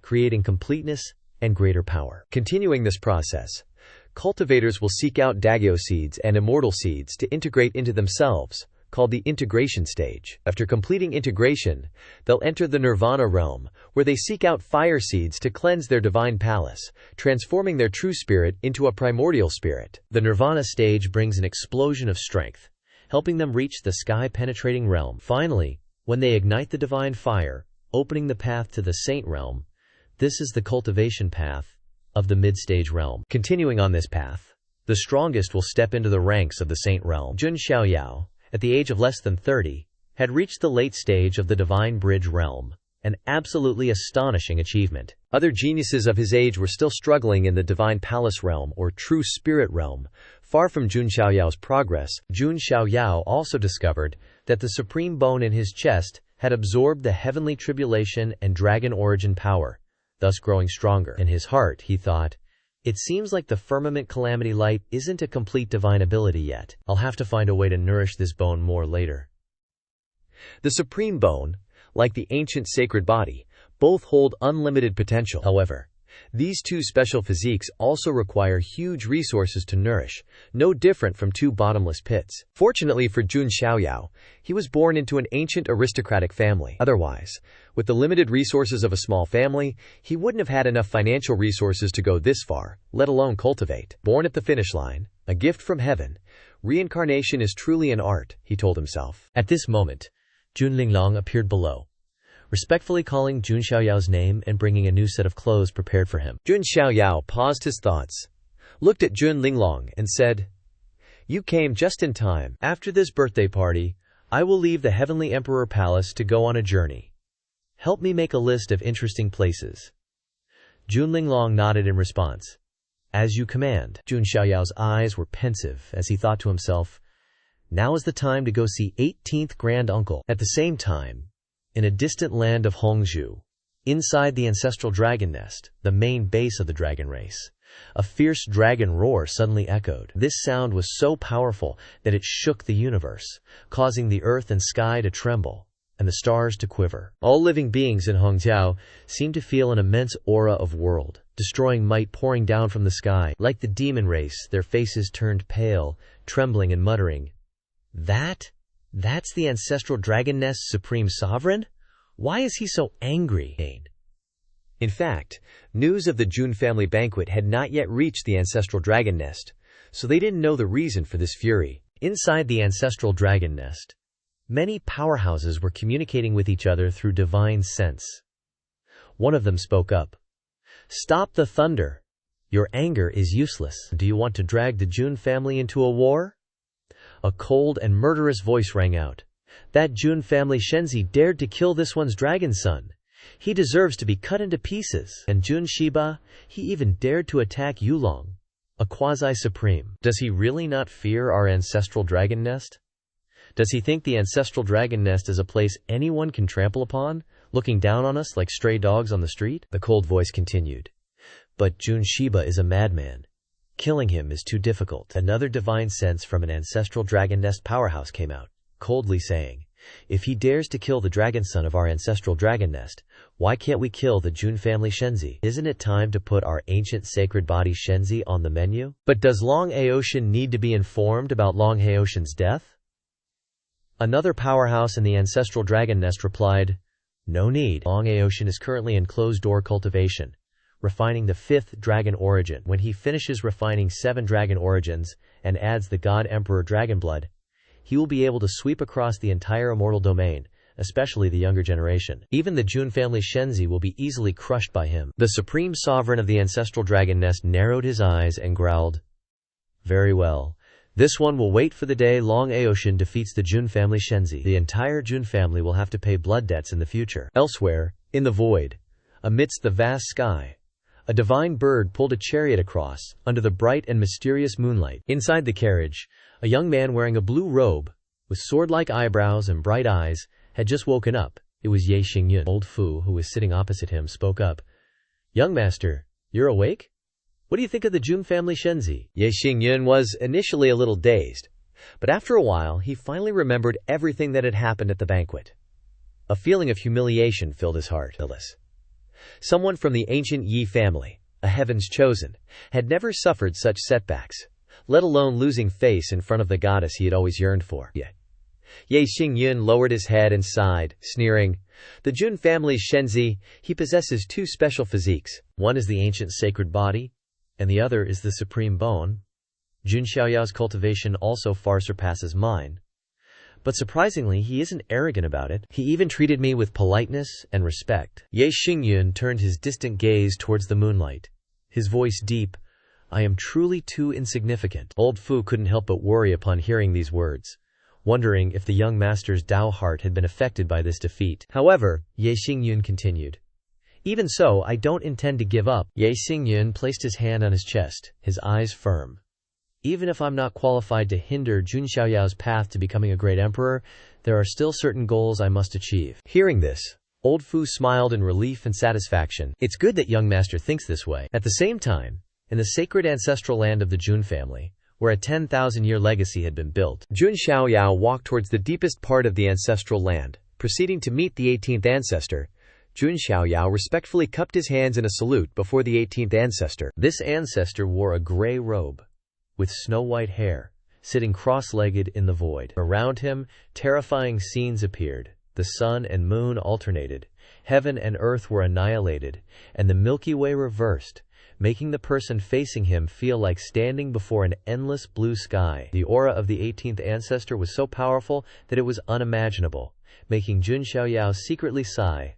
creating completeness and greater power. Continuing this process, cultivators will seek out Dagyo seeds and immortal seeds to integrate into themselves, called the integration stage. After completing integration, they'll enter the nirvana realm, where they seek out fire seeds to cleanse their divine palace, transforming their true spirit into a primordial spirit. The nirvana stage brings an explosion of strength, helping them reach the sky-penetrating realm. Finally, when they ignite the divine fire, opening the path to the saint realm, this is the cultivation path of the mid-stage realm. Continuing on this path, the strongest will step into the ranks of the saint realm. Jun Xiaoyao, at the age of less than 30, had reached the late stage of the divine bridge realm, an absolutely astonishing achievement. Other geniuses of his age were still struggling in the divine palace realm or true spirit realm. Far from Jun Xiaoyao's progress, Jun Xiaoyao also discovered that the supreme bone in his chest had absorbed the heavenly tribulation and dragon origin power, thus growing stronger. In his heart, he thought, "It seems like the firmament calamity light isn't a complete divine ability yet. I'll have to find a way to nourish this bone more later." The supreme bone, like the ancient sacred body, both hold unlimited potential. However, these two special physiques also require huge resources to nourish, no different from two bottomless pits. Fortunately for Jun Xiaoyao, he was born into an ancient aristocratic family. Otherwise, with the limited resources of a small family, he wouldn't have had enough financial resources to go this far, let alone cultivate. Born at the finish line, a gift from heaven, reincarnation is truly an art, he told himself. At this moment, Jun Linglong appeared below, respectfully calling Jun Xiaoyao's name and bringing a new set of clothes prepared for him. Jun Xiaoyao paused his thoughts, looked at Jun Linglong, and said, "You came just in time. After this birthday party, I will leave the Heavenly Emperor Palace to go on a journey. Help me make a list of interesting places." Jun Linglong nodded in response. "As you command." Jun Xiaoyao's eyes were pensive as he thought to himself, "Now is the time to go see 18th Grand Uncle." At the same time, in a distant land of Hongzhou, inside the ancestral dragon nest, the main base of the dragon race, a fierce dragon roar suddenly echoed. This sound was so powerful that it shook the universe, causing the earth and sky to tremble, and the stars to quiver. All living beings in Hongzhou seemed to feel an immense aura of world-destroying might pouring down from the sky. Like the demon race, their faces turned pale, trembling and muttering, That's the ancestral dragon nest's supreme sovereign? Why is he so angry?" In fact, news of the Jun family banquet had not yet reached the ancestral dragon nest, so they didn't know the reason for this fury. Inside the ancestral dragon nest, many powerhouses were communicating with each other through divine sense. One of them spoke up. "Stop the thunder. Your anger is useless. Do you want to drag the Jun family into a war?" A cold and murderous voice rang out. "That Jun family Shenzi dared to kill this one's dragon son. He deserves to be cut into pieces. And Jun Shiba, he even dared to attack Yulong, a quasi-supreme. Does he really not fear our ancestral dragon nest? Does he think the ancestral dragon nest is a place anyone can trample upon, looking down on us like stray dogs on the street?" The cold voice continued. "But Jun Shiba is a madman. Killing him is too difficult." Another divine sense from an ancestral dragon nest powerhouse came out, coldly saying, "If he dares to kill the dragon son of our ancestral dragon nest, why can't we kill the Jun family Shenzi? Isn't it time to put our ancient sacred body Shenzi on the menu?" "But does Long Aoshin need to be informed about Long Aoshin's death?" Another powerhouse in the ancestral dragon nest replied, "No need. Long Aoshin is currently in closed-door cultivation, refining the 5th dragon origin. When he finishes refining 7 dragon origins and adds the God Emperor Dragonblood, he will be able to sweep across the entire immortal domain, especially the younger generation. Even the Jun family Shenzi will be easily crushed by him." The supreme sovereign of the ancestral dragon nest narrowed his eyes and growled, "Very well. This one will wait for the day Long Aoshin defeats the Jun family Shenzi. The entire Jun family will have to pay blood debts in the future." Elsewhere, in the void, amidst the vast sky, a divine bird pulled a chariot across, under the bright and mysterious moonlight. Inside the carriage, a young man wearing a blue robe, with sword-like eyebrows and bright eyes, had just woken up. It was Ye Xingyun. Old Fu, who was sitting opposite him, spoke up. "Young master, you're awake?" What do you think of the Jun family Shenzi? Ye Xingyun was initially a little dazed, but after a while he finally remembered everything that had happened at the banquet. A feeling of humiliation filled his heart. Someone from the ancient Yi family, a heaven's chosen, had never suffered such setbacks, let alone losing face in front of the goddess he had always yearned for. Ye Xingyun lowered his head and sighed, sneering. The Jun family's Shenzi, he possesses two special physiques. One is the ancient sacred body, and the other is the supreme bone. Jun Xiaoyao's cultivation also far surpasses mine. But surprisingly, he isn't arrogant about it. He even treated me with politeness and respect. Ye Xingyun turned his distant gaze towards the moonlight, his voice deep. I am truly too insignificant. Old Fu couldn't help but worry upon hearing these words, wondering if the young master's Tao heart had been affected by this defeat. However, Ye Xingyun continued. Even so, I don't intend to give up. Ye Xingyun placed his hand on his chest, his eyes firm. Even if I'm not qualified to hinder Jun Xiaoyao's path to becoming a great emperor, there are still certain goals I must achieve. Hearing this, Old Fu smiled in relief and satisfaction. It's good that young master thinks this way. At the same time, in the sacred ancestral land of the Jun family, where a 10,000-year legacy had been built, Jun Xiaoyao walked towards the deepest part of the ancestral land. Proceeding to meet the 18th ancestor, Jun Xiaoyao respectfully cupped his hands in a salute before the 18th ancestor. This ancestor wore a gray robe, with snow-white hair, sitting cross-legged in the void. Around him, terrifying scenes appeared. The sun and moon alternated, heaven and earth were annihilated, and the Milky Way reversed, making the person facing him feel like standing before an endless blue sky. The aura of the 18th ancestor was so powerful that it was unimaginable, making Jun Xiaoyao secretly sigh.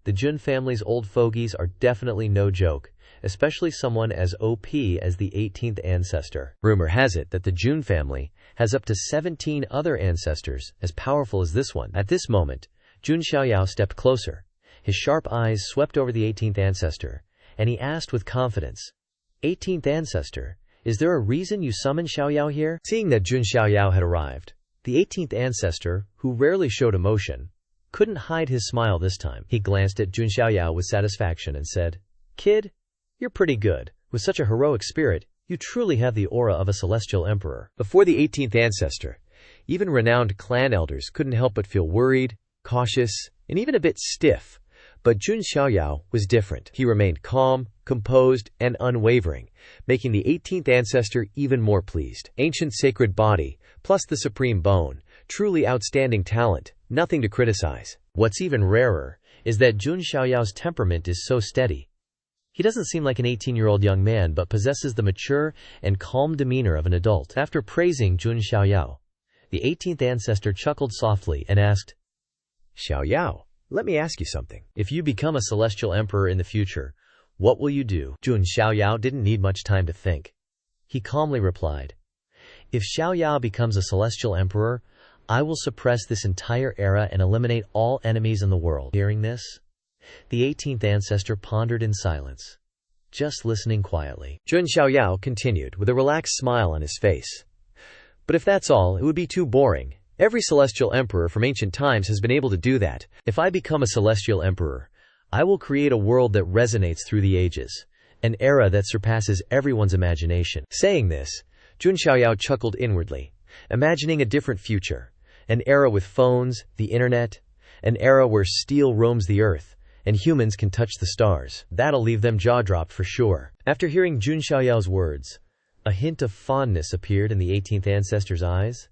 The Jun family's old fogies are definitely no joke, especially someone as OP as the 18th ancestor. Rumor has it that the Jun family has up to 17 other ancestors as powerful as this one. At this moment, Jun Xiaoyao stepped closer. His sharp eyes swept over the 18th ancestor, and he asked with confidence, 18th ancestor, is there a reason you summoned Xiaoyao here? Seeing that Jun Xiaoyao had arrived, the 18th ancestor, who rarely showed emotion, couldn't hide his smile this time. He glanced at Jun Xiaoyao with satisfaction and said, Kid, you're pretty good. With such a heroic spirit, you truly have the aura of a celestial emperor. Before the 18th ancestor, even renowned clan elders couldn't help but feel worried, cautious, and even a bit stiff. But Jun Xiaoyao was different. He remained calm, composed, and unwavering, making the 18th ancestor even more pleased. Ancient sacred body, plus the supreme bone, truly outstanding talent, nothing to criticize. What's even rarer is that Jun Xiaoyao's temperament is so steady. He doesn't seem like an 18-year-old young man but possesses the mature and calm demeanor of an adult. After praising Jun Xiaoyao, the 18th ancestor chuckled softly and asked, Xiaoyao, let me ask you something. If you become a celestial emperor in the future, what will you do? Jun Xiaoyao didn't need much time to think. He calmly replied, If Xiaoyao becomes a celestial emperor, I will suppress this entire era and eliminate all enemies in the world. Hearing this, the 18th ancestor pondered in silence, just listening quietly. Jun Xiaoyao continued with a relaxed smile on his face. But if that's all, it would be too boring. Every celestial emperor from ancient times has been able to do that. If I become a celestial emperor, I will create a world that resonates through the ages, an era that surpasses everyone's imagination. Saying this, Jun Xiaoyao chuckled inwardly, imagining a different future, an era with phones, the internet, an era where steel roams the earth, and humans can touch the stars. That'll leave them jaw-dropped for sure. After hearing Jun Xiaoyao's words, a hint of fondness appeared in the 18th ancestor's eyes.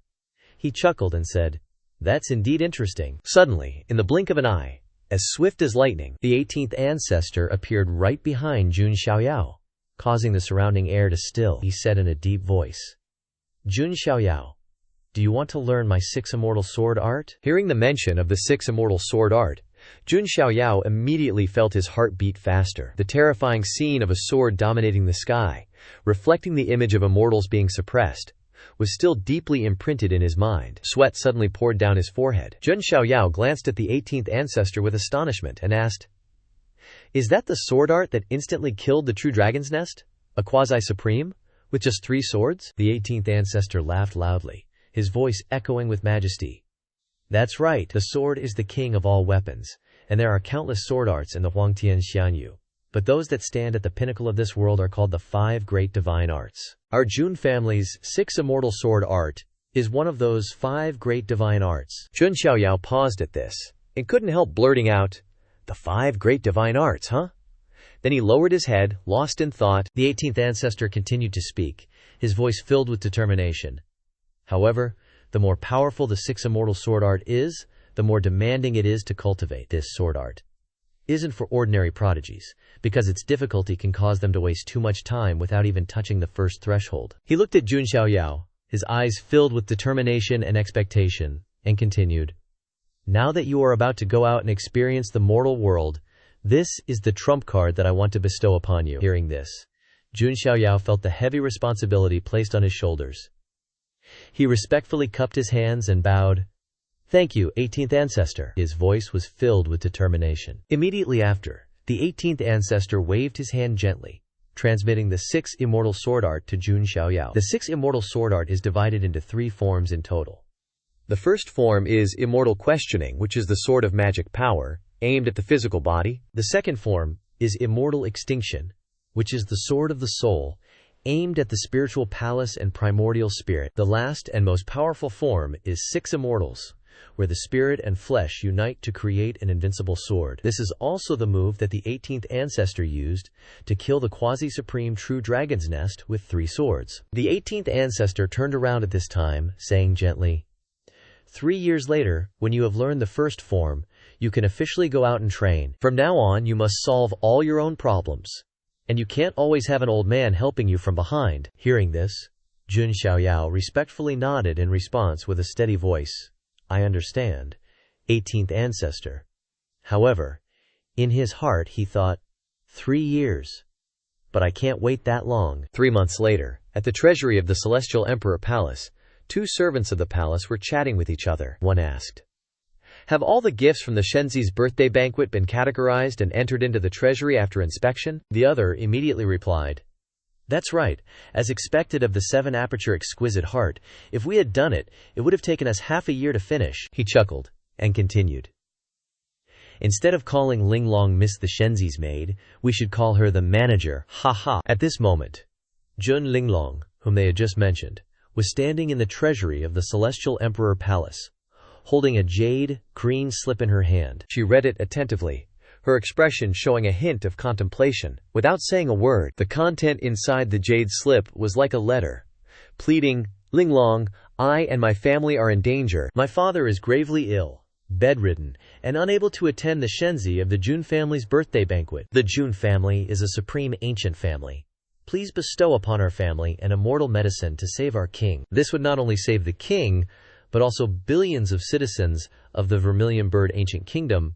He chuckled and said, That's indeed interesting. Suddenly, in the blink of an eye, as swift as lightning, the 18th ancestor appeared right behind Jun Xiaoyao, causing the surrounding air to still. He said in a deep voice, Jun Xiaoyao, do you want to learn my 6 immortal sword art? Hearing the mention of the 6 immortal sword art, Jun Xiaoyao immediately felt his heart beat faster. The terrifying scene of a sword dominating the sky, reflecting the image of immortals being suppressed, was still deeply imprinted in his mind. Sweat suddenly poured down his forehead. Jun Xiaoyao glanced at the 18th ancestor with astonishment and asked, Is that the sword art that instantly killed the true dragon's nest? A quasi-supreme? With just 3 swords? The 18th ancestor laughed loudly, his voice echoing with majesty. That's right, the sword is the king of all weapons, and there are countless sword arts in the Huangtian Xianyu. but those that stand at the pinnacle of this world are called the 5 great divine arts. Our Jun family's 6 immortal sword art is one of those 5 great divine arts. Jun Xiaoyao paused at this and couldn't help blurting out, "The 5 great divine arts, huh?" Then he lowered his head, lost in thought. The 18th ancestor continued to speak, his voice filled with determination. However, the more powerful the 6 immortal sword art is, the more demanding it is to cultivate. This sword art isn't for ordinary prodigies, because its difficulty can cause them to waste too much time without even touching the first threshold. He looked at Jun Xiaoyao, his eyes filled with determination and expectation, and continued, "Now that you are about to go out and experience the mortal world, this is the trump card that I want to bestow upon you." Hearing this, Jun Xiaoyao felt the heavy responsibility placed on his shoulders. He respectfully cupped his hands and bowed. "Thank you, 18th ancestor." His voice was filled with determination. Immediately after, the 18th ancestor waved his hand gently, transmitting the 6 immortal sword art to Jun Xiaoyao. The 6 immortal sword art is divided into 3 forms in total. The first form is immortal questioning, which is the sword of magic power, aimed at the physical body. The second form is immortal extinction, which is the sword of the soul, aimed at the spiritual palace and primordial spirit. The last and most powerful form is 6 immortals, where the spirit and flesh unite to create an invincible sword. This is also the move that the 18th ancestor used to kill the quasi-supreme true dragon's nest with 3 swords. The 18th ancestor turned around at this time, saying gently, 3 years later, when you have learned the first form, you can officially go out and train. From now on, you must solve all your own problems, and you can't always have an old man helping you from behind." Hearing this, Jun Xiaoyao respectfully nodded in response with a steady voice. "I understand, 18th ancestor." However, in his heart he thought, 3 years. But I can't wait that long. 3 months later, at the treasury of the Celestial Emperor Palace, 2 servants of the palace were chatting with each other. One asked, "Have all the gifts from the Shenzi's birthday banquet been categorized and entered into the treasury after inspection?" The other immediately replied, "That's right. As expected of the 7-aperture exquisite heart, if we had done it, it would have taken us half a year to finish." He chuckled and continued, "Instead of calling Linglong Miss the Shenzi's maid, we should call her the manager. Ha ha." At this moment, Jun Linglong, whom they had just mentioned, was standing in the treasury of the Celestial Emperor Palace, holding a jade green slip in her hand. She read it attentively, her expression showing a hint of contemplation. Without saying a word, the content inside the jade slip was like a letter, pleading, "Linglong, I and my family are in danger. My father is gravely ill, bedridden, and unable to attend the Shenzi of the Jun family's birthday banquet. The Jun family is a supreme ancient family. Please bestow upon our family an immortal medicine to save our king." This would not only save the king, but also billions of citizens of the Vermilion Bird Ancient Kingdom.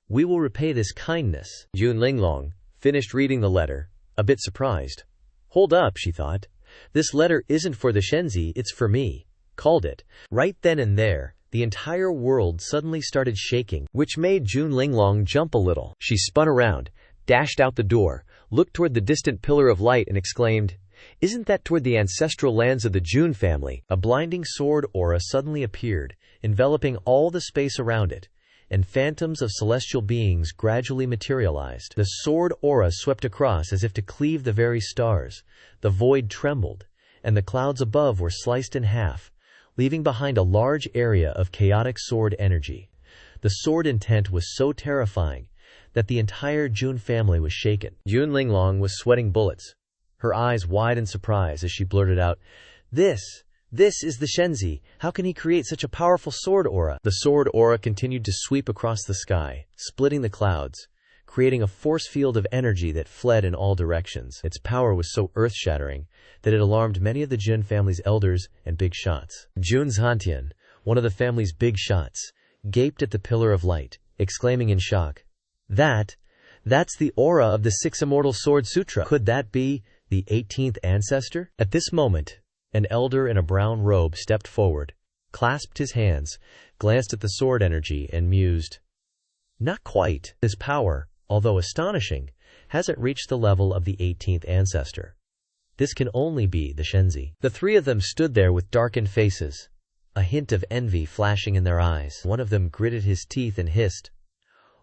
"We will repay this kindness." Jun Linglong finished reading the letter, a bit surprised. "Hold up," she thought. "This letter isn't for the Shenzi, it's for me." Called it. Right then and there, the entire world suddenly started shaking, which made Jun Linglong jump a little. She spun around, dashed out the door, looked toward the distant pillar of light and exclaimed, "Isn't that toward the ancestral lands of the Jun family?" A blinding sword aura suddenly appeared, enveloping all the space around it, and phantoms of celestial beings gradually materialized. The sword aura swept across as if to cleave the very stars. The void trembled, and the clouds above were sliced in half, leaving behind a large area of chaotic sword energy. The sword intent was so terrifying that the entire Jun family was shaken. Jun Linglong was sweating bullets, her eyes wide in surprise as she blurted out, This is the Shenzi. How can he create such a powerful sword aura?" The sword aura continued to sweep across the sky, splitting the clouds, creating a force field of energy that fled in all directions. Its power was so earth-shattering that it alarmed many of the Jun family's elders and big shots. Jun Zhantian, one of the family's big shots, gaped at the pillar of light, exclaiming in shock, That's the aura of the 6 Immortal Sword Sutra. Could that be the 18th ancestor?" At this moment, an elder in a brown robe stepped forward, clasped his hands, glanced at the sword energy, and mused, "Not quite. This power, although astonishing, hasn't reached the level of the 18th ancestor. This can only be the Shenzi." The 3 of them stood there with darkened faces, a hint of envy flashing in their eyes. One of them gritted his teeth and hissed,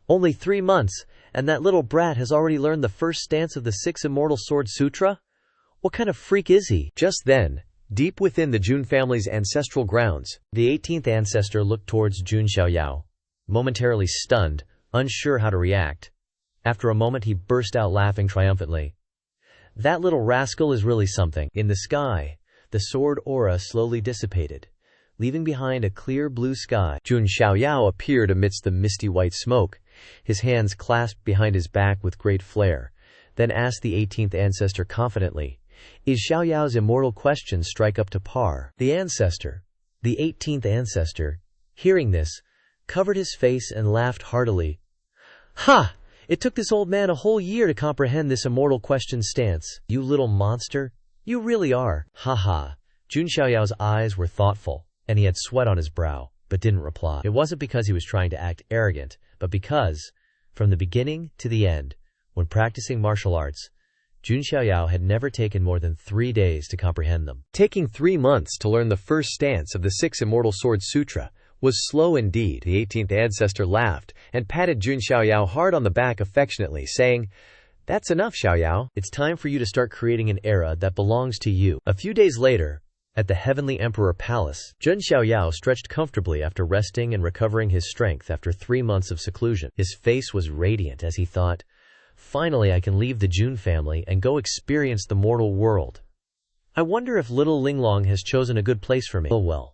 Only 3 months, and that little brat has already learned the first stance of the 6 Immortal Sword Sutra? What kind of freak is he? Just then, deep within the Jun family's ancestral grounds, the 18th ancestor looked towards Jun Xiaoyao, momentarily stunned, unsure how to react. After a moment he burst out laughing triumphantly. That little rascal is really something. In the sky, the sword aura slowly dissipated, leaving behind a clear blue sky. Jun Xiaoyao appeared amidst the misty white smoke, his hands clasped behind his back with great flair, then asked the 18th ancestor confidently, "Is Xiaoyao's immortal question strike up to par?" The 18th ancestor, hearing this, covered his face and laughed heartily. "Ha! It took this old man a whole year to comprehend this immortal question stance. You little monster. You really are. Ha ha." Jun Xiaoyao's eyes were thoughtful, and he had sweat on his brow, but didn't reply. It wasn't because he was trying to act arrogant, but because, from the beginning to the end, when practicing martial arts, Jun Xiaoyao had never taken more than 3 days to comprehend them. Taking 3 months to learn the first stance of the 6 Immortal Sword Sutra was slow indeed. The 18th ancestor laughed and patted Jun Xiaoyao hard on the back affectionately, saying, "That's enough, Xiaoyao. It's time for you to start creating an era that belongs to you." A few days later, at the Heavenly Emperor Palace, Jun Xiaoyao stretched comfortably after resting and recovering his strength after 3 months of seclusion. His face was radiant as he thought, "Finally I can leave the Jun family and go experience the mortal world. I wonder if little Linglong has chosen a good place for me. Oh well.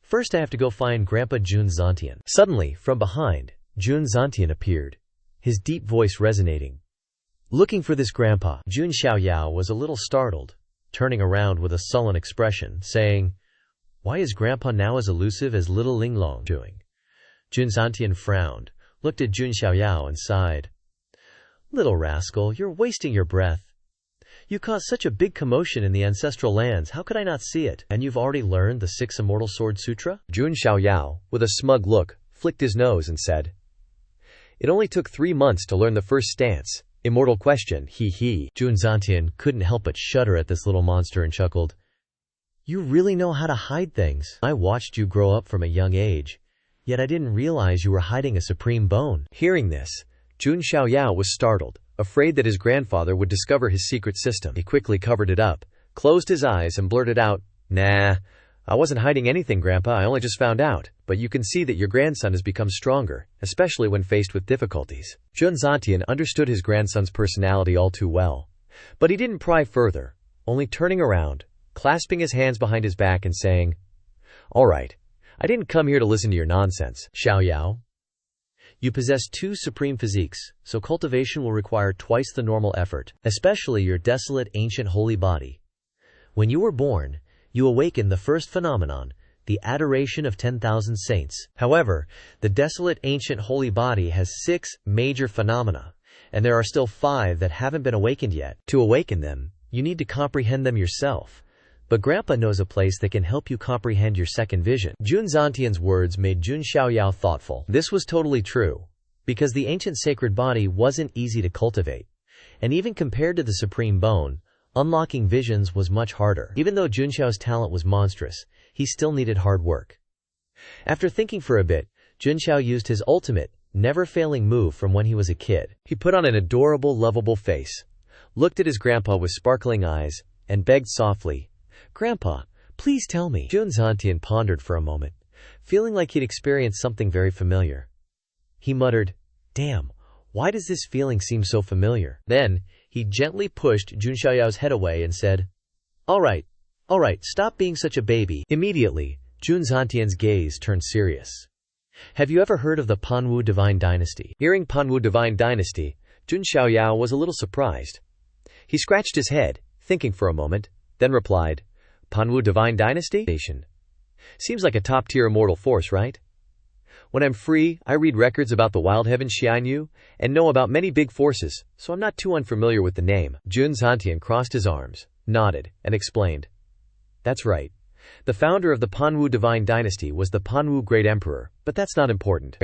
First I have to go find Grandpa Jun Zantian." Suddenly, from behind, Jun Zantian appeared, his deep voice resonating. Looking for this grandpa. Jun Xiaoyao was a little startled, turning around with a sullen expression, saying, "Why is Grandpa now as elusive as little Linglong doing?" Jun Zantian frowned, looked at Jun Xiaoyao and sighed. "Little rascal, you're wasting your breath. You caused such a big commotion in the ancestral lands, how could I not see it? And you've already learned the 6 Immortal Sword Sutra?" Jun Xiaoyao, with a smug look, flicked his nose and said, "It only took 3 months to learn the first stance. Immortal question, hee hee." Jun Zantian couldn't help but shudder at this little monster and chuckled. "You really know how to hide things. I watched you grow up from a young age, yet I didn't realize you were hiding a supreme bone." Hearing this, Jun Xiaoyao was startled, afraid that his grandfather would discover his secret system. He quickly covered it up, closed his eyes and blurted out, "Nah, I wasn't hiding anything, Grandpa, I only just found out. But you can see that your grandson has become stronger, especially when faced with difficulties." Jun Zantian understood his grandson's personality all too well, but he didn't pry further, only turning around, clasping his hands behind his back and saying, "All right, I didn't come here to listen to your nonsense. Xiaoyao, you possess 2 supreme physiques, so cultivation will require twice the normal effort, especially your desolate ancient holy body. When you were born, you awakened the first phenomenon, the adoration of 10,000 saints. However, the desolate ancient holy body has 6 major phenomena, and there are still 5 that haven't been awakened yet. To awaken them, you need to comprehend them yourself. But Grandpa knows a place that can help you comprehend your second vision." Jun Zantian's words made Jun Xiaoyao thoughtful. This was totally true, because the ancient sacred body wasn't easy to cultivate, and even compared to the supreme bone, unlocking visions was much harder. Even though Jun Xiao's talent was monstrous, he still needed hard work. After thinking for a bit, Jun Xiao used his ultimate, never-failing move from when he was a kid. He put on an adorable, lovable face, looked at his grandpa with sparkling eyes, and begged softly, "Grandpa, please tell me." Jun Zantian pondered for a moment, feeling like he'd experienced something very familiar. He muttered, "Damn, why does this feeling seem so familiar?" Then, he gently pushed Jun Xiaoyao's head away and said, all right, stop being such a baby." Immediately, Jun Zantian's gaze turned serious. "Have you ever heard of the Panwu Divine Dynasty?" Hearing Panwu Divine Dynasty, Jun Xiaoyao was a little surprised. He scratched his head, thinking for a moment, then replied, "Panwu Divine Dynasty? Seems like a top-tier immortal force, right? When I'm free, I read records about the Wild Heaven Xianyu and know about many big forces, so I'm not too unfamiliar with the name." Jun Zantian crossed his arms, nodded, and explained, "That's right. The founder of the Panwu Divine Dynasty was the Panwu Great Emperor, but that's not important.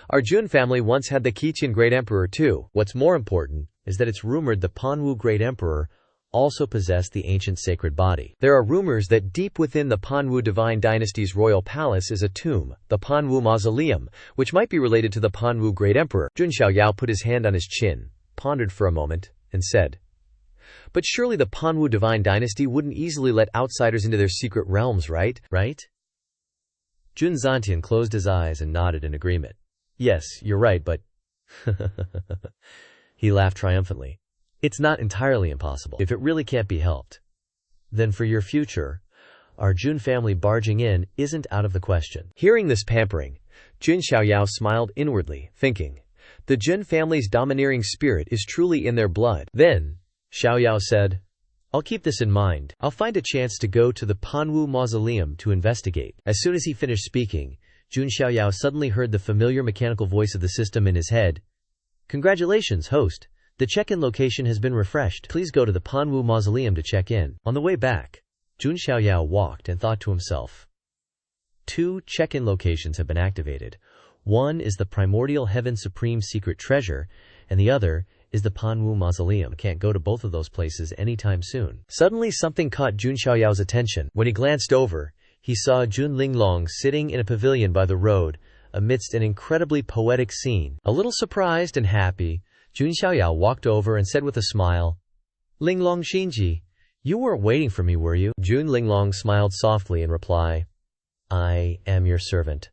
Our Jun family once had the Qiqian Great Emperor too. What's more important is that it's rumored the Panwu Great Emperor also possessed the ancient sacred body. There are rumors that deep within the Panwu divine dynasty's royal palace is a tomb, the Panwu Mausoleum, which might be related to the Panwu Great Emperor. Jun Xiaoyao put his hand on his chin, pondered for a moment, and said, "But surely the Panwu divine dynasty wouldn't easily let outsiders into their secret realms, right? Jun Zantian closed his eyes and nodded in agreement. "Yes, you're right, but..." He laughed triumphantly. "It's not entirely impossible. If it really can't be helped, then for your future, our Jun family barging in isn't out of the question." Hearing this pampering, Jun Xiaoyao smiled inwardly, thinking, the Jun family's domineering spirit is truly in their blood. Then, Xiaoyao said, "I'll keep this in mind. I'll find a chance to go to the Panwu Mausoleum to investigate." As soon as he finished speaking, Jun Xiaoyao suddenly heard the familiar mechanical voice of the system in his head. "Congratulations, host. The check-in location has been refreshed. Please go to the Panwu Mausoleum to check in." On the way back, Jun Xiaoyao walked and thought to himself, 2 check-in locations have been activated. One is the Primordial Heaven Supreme Secret Treasure, and the other is the Panwu Mausoleum. Can't go to both of those places anytime soon. Suddenly something caught Jun Xiaoyao's attention. When he glanced over, he saw Jun Linglong sitting in a pavilion by the road, amidst an incredibly poetic scene. A little surprised and happy, Jun Xiaoyao walked over and said with a smile, "Linglong Xinji, you weren't waiting for me, were you?" Jun Linglong smiled softly in reply, "I am your servant.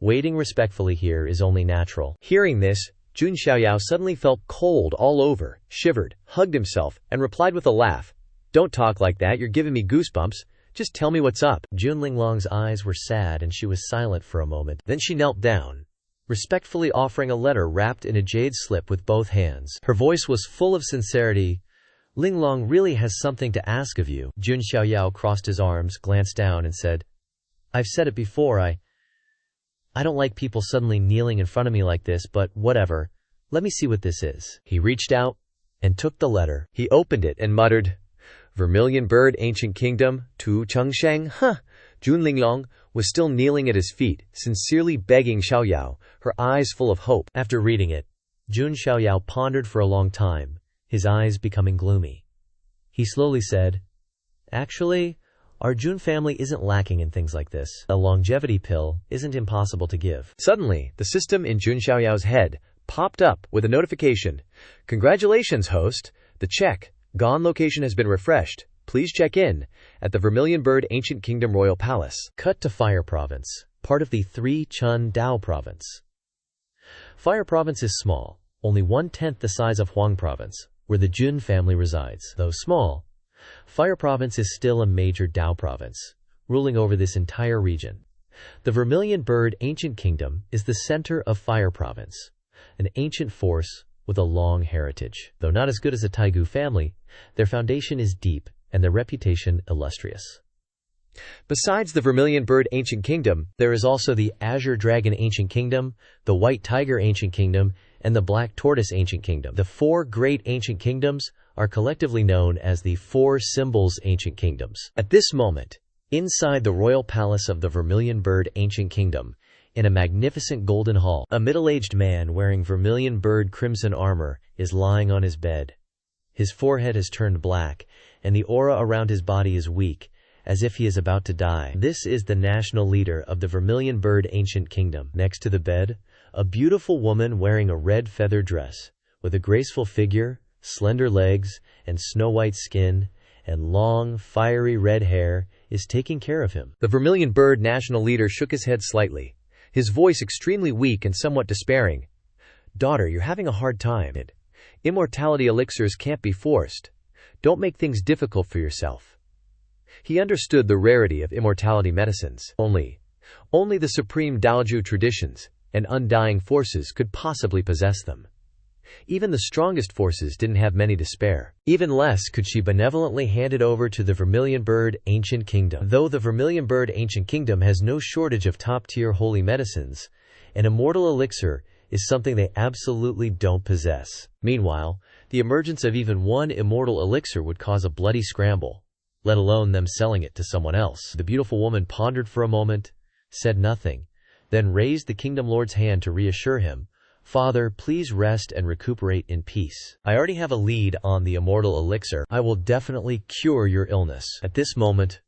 Waiting respectfully here is only natural." Hearing this, Jun Xiaoyao suddenly felt cold all over, shivered, hugged himself, and replied with a laugh, "Don't talk like that, you're giving me goosebumps. Just tell me what's up." Jun Linglong's eyes were sad and she was silent for a moment. Then she knelt down, respectfully offering a letter wrapped in a jade slip with both hands. Her voice was full of sincerity. "Linglong really has something to ask of you." Jun Xiaoyao crossed his arms, glanced down, and said, "I've said it before, I don't like people suddenly kneeling in front of me like this, but whatever. Let me see what this is." He reached out and took the letter. He opened it and muttered, "Vermilion Bird, Ancient Kingdom, Tu Chengsheng, huh." Jun Linglong was still kneeling at his feet, sincerely begging Xiaoyao, her eyes full of hope. After reading it, Jun Xiaoyao pondered for a long time, his eyes becoming gloomy. He slowly said, "Actually, our Jun family isn't lacking in things like this. A longevity pill isn't impossible to give." Suddenly, the system in Jun Xiaoyao's head popped up with a notification. "Congratulations, host. The check-gone location has been refreshed. Please check in at the Vermilion Bird Ancient Kingdom Royal Palace." Cut to Fire Province, part of the 3 Chun Dao Province. Fire Province is small, only 1/10 the size of Huang Province, where the Jun family resides. Though small, Fire Province is still a major Dao province, ruling over this entire region. The Vermilion Bird Ancient Kingdom is the center of Fire Province, an ancient force with a long heritage. Though not as good as the Taigu family, their foundation is deep and their reputation illustrious. Besides the Vermilion Bird Ancient Kingdom, there is also the Azure Dragon Ancient Kingdom, the White Tiger Ancient Kingdom, and the Black Tortoise Ancient Kingdom. The 4 great ancient kingdoms are collectively known as the 4 Symbols Ancient Kingdoms. At this moment, inside the royal palace of the Vermilion Bird Ancient Kingdom, in a magnificent golden hall, a middle-aged man wearing Vermilion Bird crimson armor is lying on his bed. His forehead has turned black, and the aura around his body is weak, as if he is about to die. This is the national leader of the Vermilion Bird Ancient Kingdom. Next to the bed, a beautiful woman wearing a red feather dress, with a graceful figure, slender legs, and snow-white skin, and long, fiery red hair, is taking care of him. The Vermilion Bird national leader shook his head slightly, his voice extremely weak and somewhat despairing. "Daughter, you're having a hard time. Immortality elixirs can't be forced. Don't make things difficult for yourself." He understood the rarity of immortality medicines. Only the supreme Daoju traditions and undying forces could possibly possess them. Even the strongest forces didn't have many to spare. Even less could she benevolently hand it over to the Vermilion Bird Ancient Kingdom. Though the Vermilion Bird Ancient Kingdom has no shortage of top-tier holy medicines, an immortal elixir is something they absolutely don't possess. Meanwhile, the emergence of even one immortal elixir would cause a bloody scramble, let alone them selling it to someone else. The beautiful woman pondered for a moment, said nothing, then raised the Kingdom Lord's hand to reassure him, Father, please rest and recuperate in peace. I already have a lead on the immortal elixir. I will definitely cure your illness. At this moment,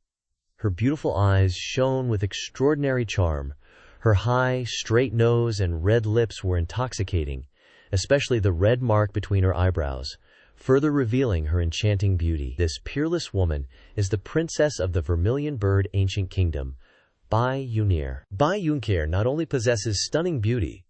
her beautiful eyes shone with extraordinary charm. Her high, straight nose and red lips were intoxicating, especially the red mark between her eyebrows, further revealing her enchanting beauty. This peerless woman is the princess of the Vermilion Bird Ancient Kingdom, Bai Yunir. Bai Yunir not only possesses stunning beauty,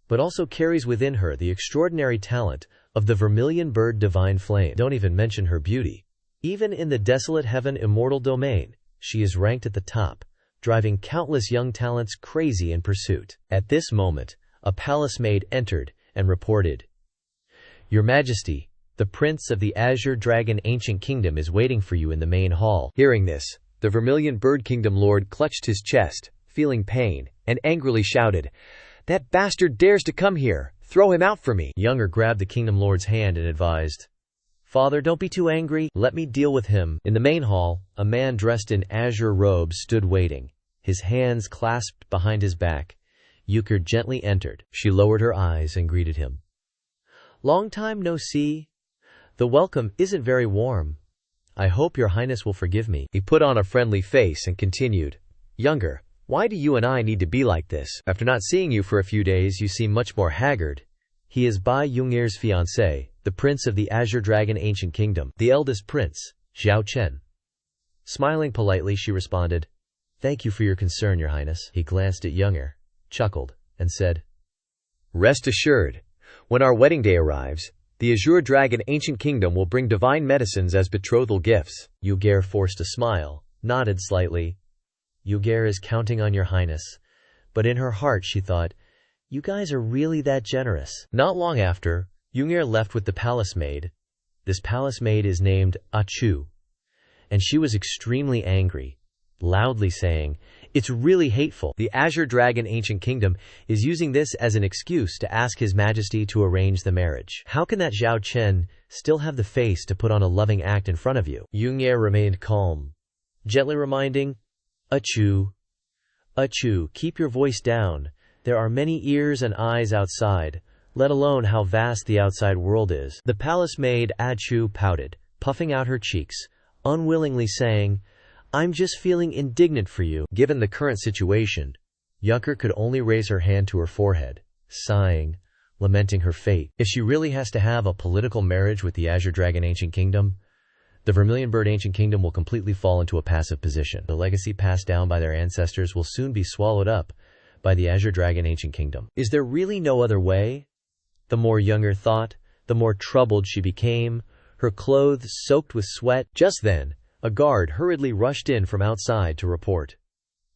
but also carries within her the extraordinary talent of the Vermilion Bird Divine Flame. Don't even mention her beauty. Even in the desolate heaven immortal domain, she is ranked at the top, driving countless young talents crazy in pursuit. At this moment, a palace maid entered and reported, "Your Majesty, the Prince of the Azure Dragon Ancient Kingdom is waiting for you in the main hall." Hearing this, the Vermilion Bird Kingdom Lord clutched his chest, feeling pain, and angrily shouted, "That bastard dares to come here! Throw him out for me!" Younger grabbed the Kingdom Lord's hand and advised, "Father, don't be too angry. Let me deal with him." In the main hall, a man dressed in azure robes stood waiting, his hands clasped behind his back. Euchre gently entered. She lowered her eyes and greeted him. "Long time no see. The welcome isn't very warm. I hope your highness will forgive me." He put on a friendly face and continued, "Younger, why do you and I need to be like this? After not seeing you for a few days, you seem much more haggard." He is Bai Yunir's fiancé, the Prince of the Azure Dragon Ancient Kingdom, the eldest prince, Zhao Chen. Smiling politely, she responded, "Thank you for your concern, your highness." He glanced at Younger, chuckled, and said, "Rest assured, when our wedding day arrives, the Azure Dragon Ancient Kingdom will bring divine medicines as betrothal gifts." Euchre forced a smile, nodded slightly. "Euchre is counting on your highness." But in her heart she thought, "You guys are really that generous." Not long after, Euchre left with the palace maid. This palace maid is named Achu, and she was extremely angry, loudly saying, "It's really hateful. The Azure Dragon Ancient Kingdom is using this as an excuse to ask His Majesty to arrange the marriage. How can that Zhao Chen still have the face to put on a loving act in front of you?" Euchre remained calm, gently reminding, Achu, keep your voice down. There are many ears and eyes outside, let alone how vast the outside world is." The palace maid Achu pouted, puffing out her cheeks, unwillingly saying, "I'm just feeling indignant for you." Given the current situation, Euchre could only raise her hand to her forehead, sighing, lamenting her fate. If she really has to have a political marriage with the Azure Dragon Ancient Kingdom, the Vermilion Bird Ancient Kingdom will completely fall into a passive position. The legacy passed down by their ancestors will soon be swallowed up by the Azure Dragon Ancient Kingdom. Is there really no other way? The more Younger thought, the more troubled she became, her clothes soaked with sweat. Just then, a guard hurriedly rushed in from outside to report,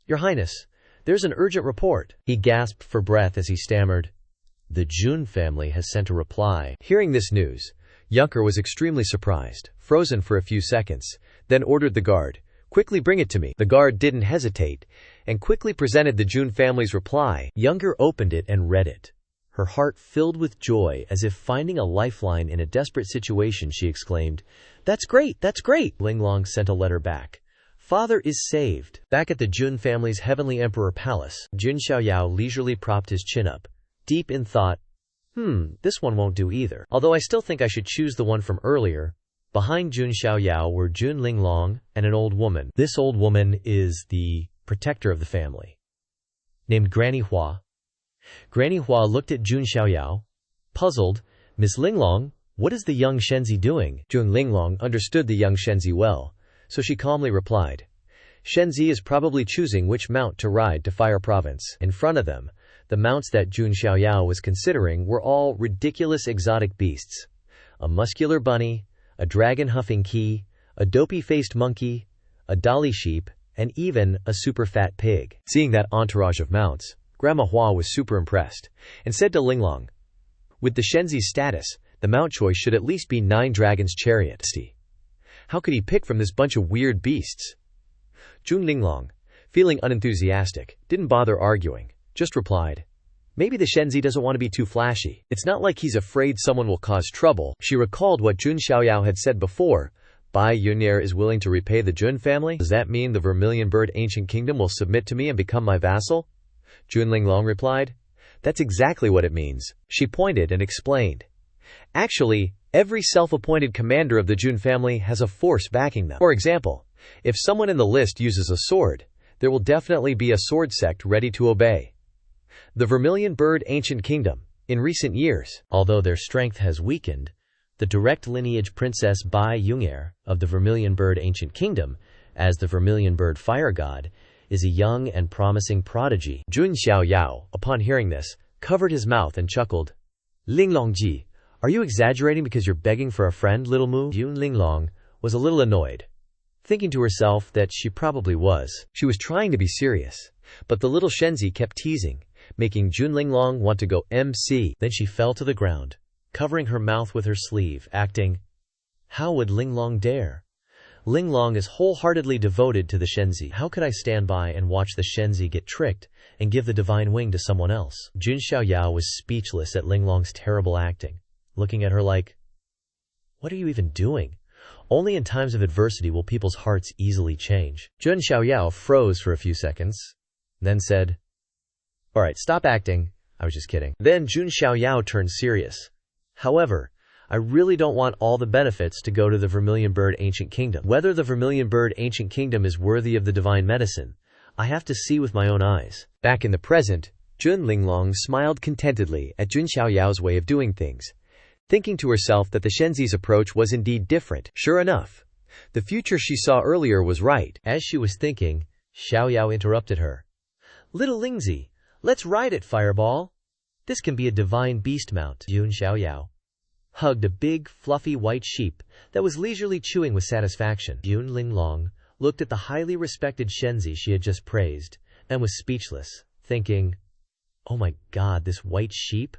"Your Highness, there's an urgent report." He gasped for breath as he stammered, "The Jun family has sent a reply." Hearing this news, Euchre was extremely surprised, frozen for a few seconds, then ordered the guard, "Quickly bring it to me." The guard didn't hesitate, and quickly presented the Jun family's reply. Euchre opened it and read it. Her heart filled with joy as if finding a lifeline in a desperate situation. She exclaimed, "That's great, that's great!" Linglong sent a letter back. "Father is saved." Back at the Jun family's heavenly emperor palace, Jun Xiaoyao leisurely propped his chin up, deep in thought, This one won't do either. Although I still think I should choose the one from earlier." Behind Jun Xiaoyao were Jun Linglong and an old woman. This old woman is the protector of the family, named Granny Hua. Granny Hua looked at Jun Xiaoyao, puzzled. "Miss Linglong, what is the young Shenzi doing?" Jun Linglong understood the young Shenzi well, so she calmly replied, "Shenzi is probably choosing which mount to ride to Fire Province." In front of them, the mounts that Jun Xiaoyao was considering were all ridiculous exotic beasts. A muscular bunny, a dragon-huffing key, a dopey-faced monkey, a dolly sheep, and even a super-fat pig. Seeing that entourage of mounts, Grandma Hua was super impressed, and said to Linglong, "With the Shenzi's status, the mount choice should at least be 9 Dragon's Chariot. How could he pick from this bunch of weird beasts?" Jun Linglong, feeling unenthusiastic, didn't bother arguing, just replied, "Maybe the Shenzi doesn't want to be too flashy. It's not like he's afraid someone will cause trouble." She recalled what Jun Xiaoyao had said before, Bai Yunir is willing to repay the Jun family. Does that mean the Vermilion Bird Ancient Kingdom will submit to me and become my vassal? Jun Linglong replied, That's exactly what it means. She pointed and explained. Actually, every self-appointed commander of the Jun family has a force backing them. For example, if someone in the list uses a sword, there will definitely be a sword sect ready to obey. The Vermilion Bird Ancient Kingdom, in recent years, although their strength has weakened, the direct lineage Princess Bai Yungair of the Vermilion Bird Ancient Kingdom, as the Vermilion Bird Fire God, is a young and promising prodigy. Jun Xiaoyao, upon hearing this, covered his mouth and chuckled. Linglongji, are you exaggerating because you're begging for a friend, little Mu? Yun Linglong was a little annoyed, thinking to herself that she probably was. She was trying to be serious, but the little Shenzi kept teasing, making Jun Linglong want to go MC. Then she fell to the ground, covering her mouth with her sleeve, acting, "How would Linglong dare? Linglong is wholeheartedly devoted to the Shenzi. How could I stand by and watch the Shenzi get tricked and give the divine wing to someone else?" Jun Xiaoyao was speechless at Linglong's terrible acting, looking at her like, "What are you even doing? Only in times of adversity will people's hearts easily change." Jun Xiaoyao froze for a few seconds, then said, "Alright, stop acting. I was just kidding." Then Jun Xiaoyao turned serious. "However, I really don't want all the benefits to go to the Vermilion Bird Ancient Kingdom. Whether the Vermilion Bird Ancient Kingdom is worthy of the divine medicine, I have to see with my own eyes." Back in the present, Jun Linglong smiled contentedly at Jun Xiaoyao's way of doing things, thinking to herself that the Shenzi's approach was indeed different. Sure enough, the future she saw earlier was right. As she was thinking, Xiaoyao interrupted her. "Little Lingzi, let's ride it, Fireball. This can be a divine beast mount." Jun Xiaoyao hugged a big, fluffy white sheep that was leisurely chewing with satisfaction. Yun Linglong looked at the highly respected Shenzi she had just praised and was speechless, thinking, "Oh my god, this white sheep?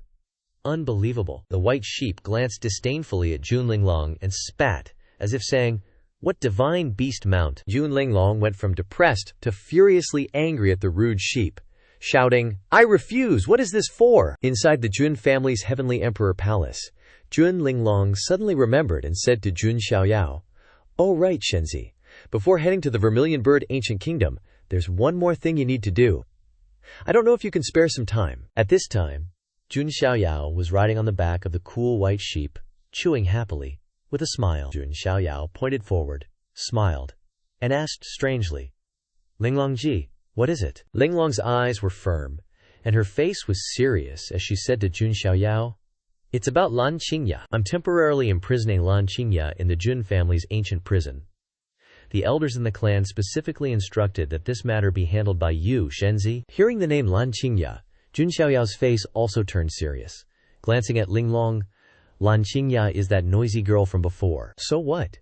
Unbelievable." The white sheep glanced disdainfully at Jun Linglong and spat, as if saying, "What divine beast mount?" Jun Linglong went from depressed to furiously angry at the rude sheep, shouting, "I refuse! What is this for?" Inside the Jun family's heavenly emperor palace, Jun Linglong suddenly remembered and said to Jun Xiaoyao, "Oh right, Shenzi, before heading to the Vermilion Bird Ancient Kingdom, there's one more thing you need to do. I don't know if you can spare some time." At this time, Jun Xiaoyao was riding on the back of the cool white sheep, chewing happily, with a smile. Jun Xiaoyao pointed forward, smiled, and asked strangely, "Linglongji, what is it?" Linglong's eyes were firm, and her face was serious as she said to Jun Xiaoyao, "It's about Lan Qingya. I'm temporarily imprisoning Lan Qingya in the Jun family's ancient prison. The elders in the clan specifically instructed that this matter be handled by you, Shenzi." Hearing the name Lan Qingya, Jun Xiaoyao's face also turned serious, glancing at Linglong. "Lan Qingya is that noisy girl from before." "So what?"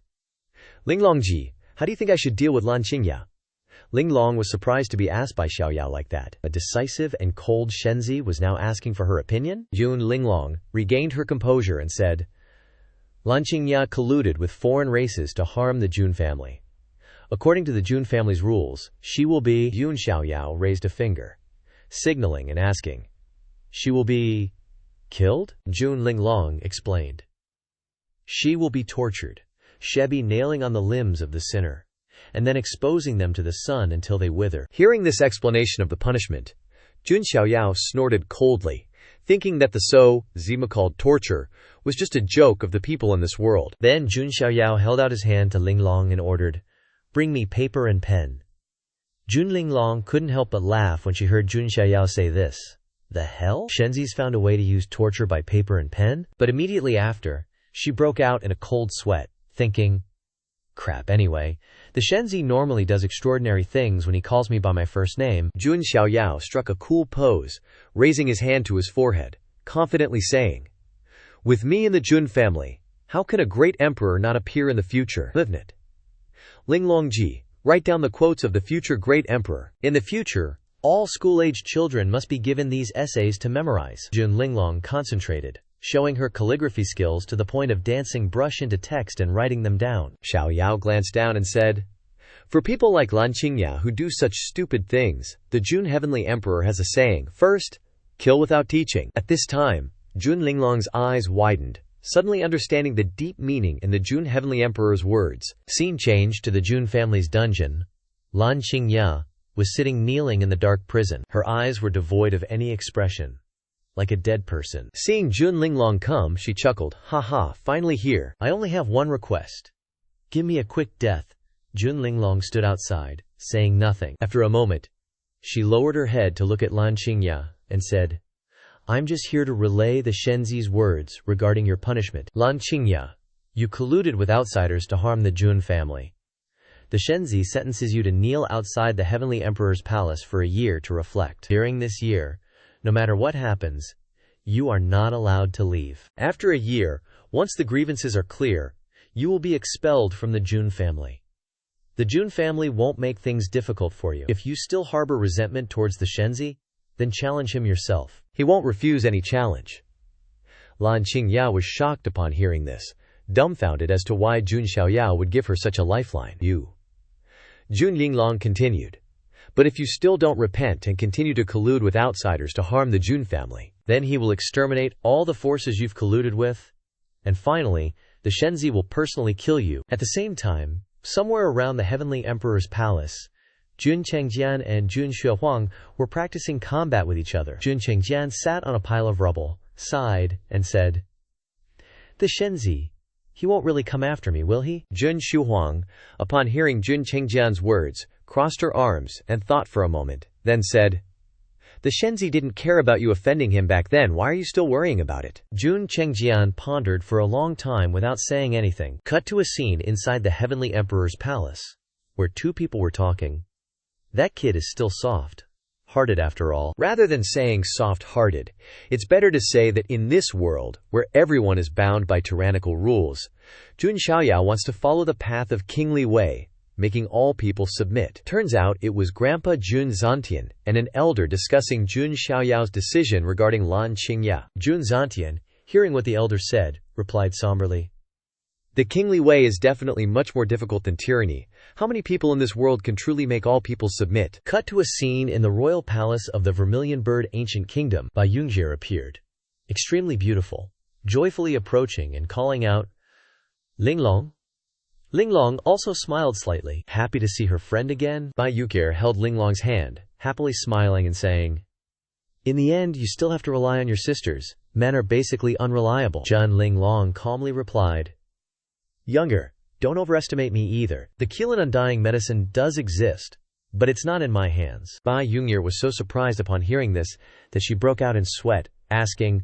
"Linglongji, how do you think I should deal with Lan Qingya?" Linglong was surprised to be asked by Xiaoyao like that. A decisive and cold Shenzi was now asking for her opinion? Jun Linglong regained her composure and said, "Lan Qingya colluded with foreign races to harm the Jun family. According to the Jun family's rules, she will be—" Jun Xiaoyao raised a finger, signaling and asking, "She will be killed?" Jun Linglong explained, "She will be tortured, Shebi nailing on the limbs of the sinner, and then exposing them to the sun until they wither." Hearing this explanation of the punishment, Jun Xiaoyao snorted coldly, thinking that the Zima called torture was just a joke of the people in this world. Then Jun Xiaoyao held out his hand to Linglong and ordered, "Bring me paper and pen." Jun Linglong couldn't help but laugh when she heard Jun Xiaoyao say this. The hell? Shenzi's found a way to use torture by paper and pen? But immediately after, she broke out in a cold sweat, thinking, "Crap, anyway. The Shenzi normally does extraordinary things when he calls me by my first name." Jun Xiaoyao struck a cool pose, raising his hand to his forehead, confidently saying, "With me in the Jun family, how can a great emperor not appear in the future? Livnit. Linglongji, write down the quotes of the future great emperor. In the future, all school-aged children must be given these essays to memorize." Jun Linglong concentrated, showing her calligraphy skills to the point of dancing brush into text and writing them down. Xiaoyao glanced down and said, "For people like Lan Qingya who do such stupid things, the Jun Heavenly Emperor has a saying, first, kill without teaching." At this time, Jun Linglong's eyes widened, suddenly understanding the deep meaning in the Jun Heavenly Emperor's words. Scene changed to the Jun family's dungeon. Lan Qingya was sitting kneeling in the dark prison. Her eyes were devoid of any expression, like a dead person. Seeing Jun Linglong come, she chuckled. Ha ha, finally here. I only have one request. Give me a quick death. Jun Linglong stood outside, saying nothing. After a moment, she lowered her head to look at Lan Qingya and said, I'm just here to relay the Shenzi's words regarding your punishment. Lan Qingya, you colluded with outsiders to harm the Jun family. The Shenzi sentences you to kneel outside the Heavenly Emperor's palace for a year to reflect. During this year, no matter what happens, you are not allowed to leave. After a year, once the grievances are clear, you will be expelled from the Jun family. The Jun family won't make things difficult for you. If you still harbor resentment towards the Shenzi, then challenge him yourself. He won't refuse any challenge. Lan Qingya was shocked upon hearing this, dumbfounded as to why Jun Xiaoyao would give her such a lifeline. Jun Linglong continued. But if you still don't repent and continue to collude with outsiders to harm the Jun family, then he will exterminate all the forces you've colluded with, and finally, the Shenzi will personally kill you. At the same time, somewhere around the Heavenly Emperor's palace, Jun Chengjian and Jun Xuehuang were practicing combat with each other. Jun Chengjian sat on a pile of rubble, sighed, and said, The Shenzi, he won't really come after me, will he? Jun Xuehuang, upon hearing Jun Chengjian's words, crossed her arms and thought for a moment, then said, The Shenzi didn't care about you offending him back then, why are you still worrying about it? Jun Chengjian pondered for a long time without saying anything. Cut to a scene inside the Heavenly Emperor's palace, where two people were talking. That kid is still soft-hearted after all. Rather than saying soft-hearted, it's better to say that in this world, where everyone is bound by tyrannical rules, Jun Xiaoyao wants to follow the path of kingly way, making all people submit. Turns out it was Grandpa Jun Zantian and an elder discussing Jun Xiaoyao's decision regarding Lan Qingya. Jun Zantian, hearing what the elder said, replied somberly, The kingly way is definitely much more difficult than tyranny. How many people in this world can truly make all people submit? Cut to a scene in the royal palace of the Vermilion Bird Ancient Kingdom. Bai Yungjie appeared, extremely beautiful, joyfully approaching and calling out, Linglong. Linglong also smiled slightly, happy to see her friend again. Bai Yungjie held Linglong's hand, happily smiling and saying, In the end, you still have to rely on your sisters. Men are basically unreliable. Jun Linglong calmly replied, Younger, don't overestimate me either. The Keelan Undying medicine does exist, but it's not in my hands. Bai Yungjie was so surprised upon hearing this that she broke out in sweat, asking,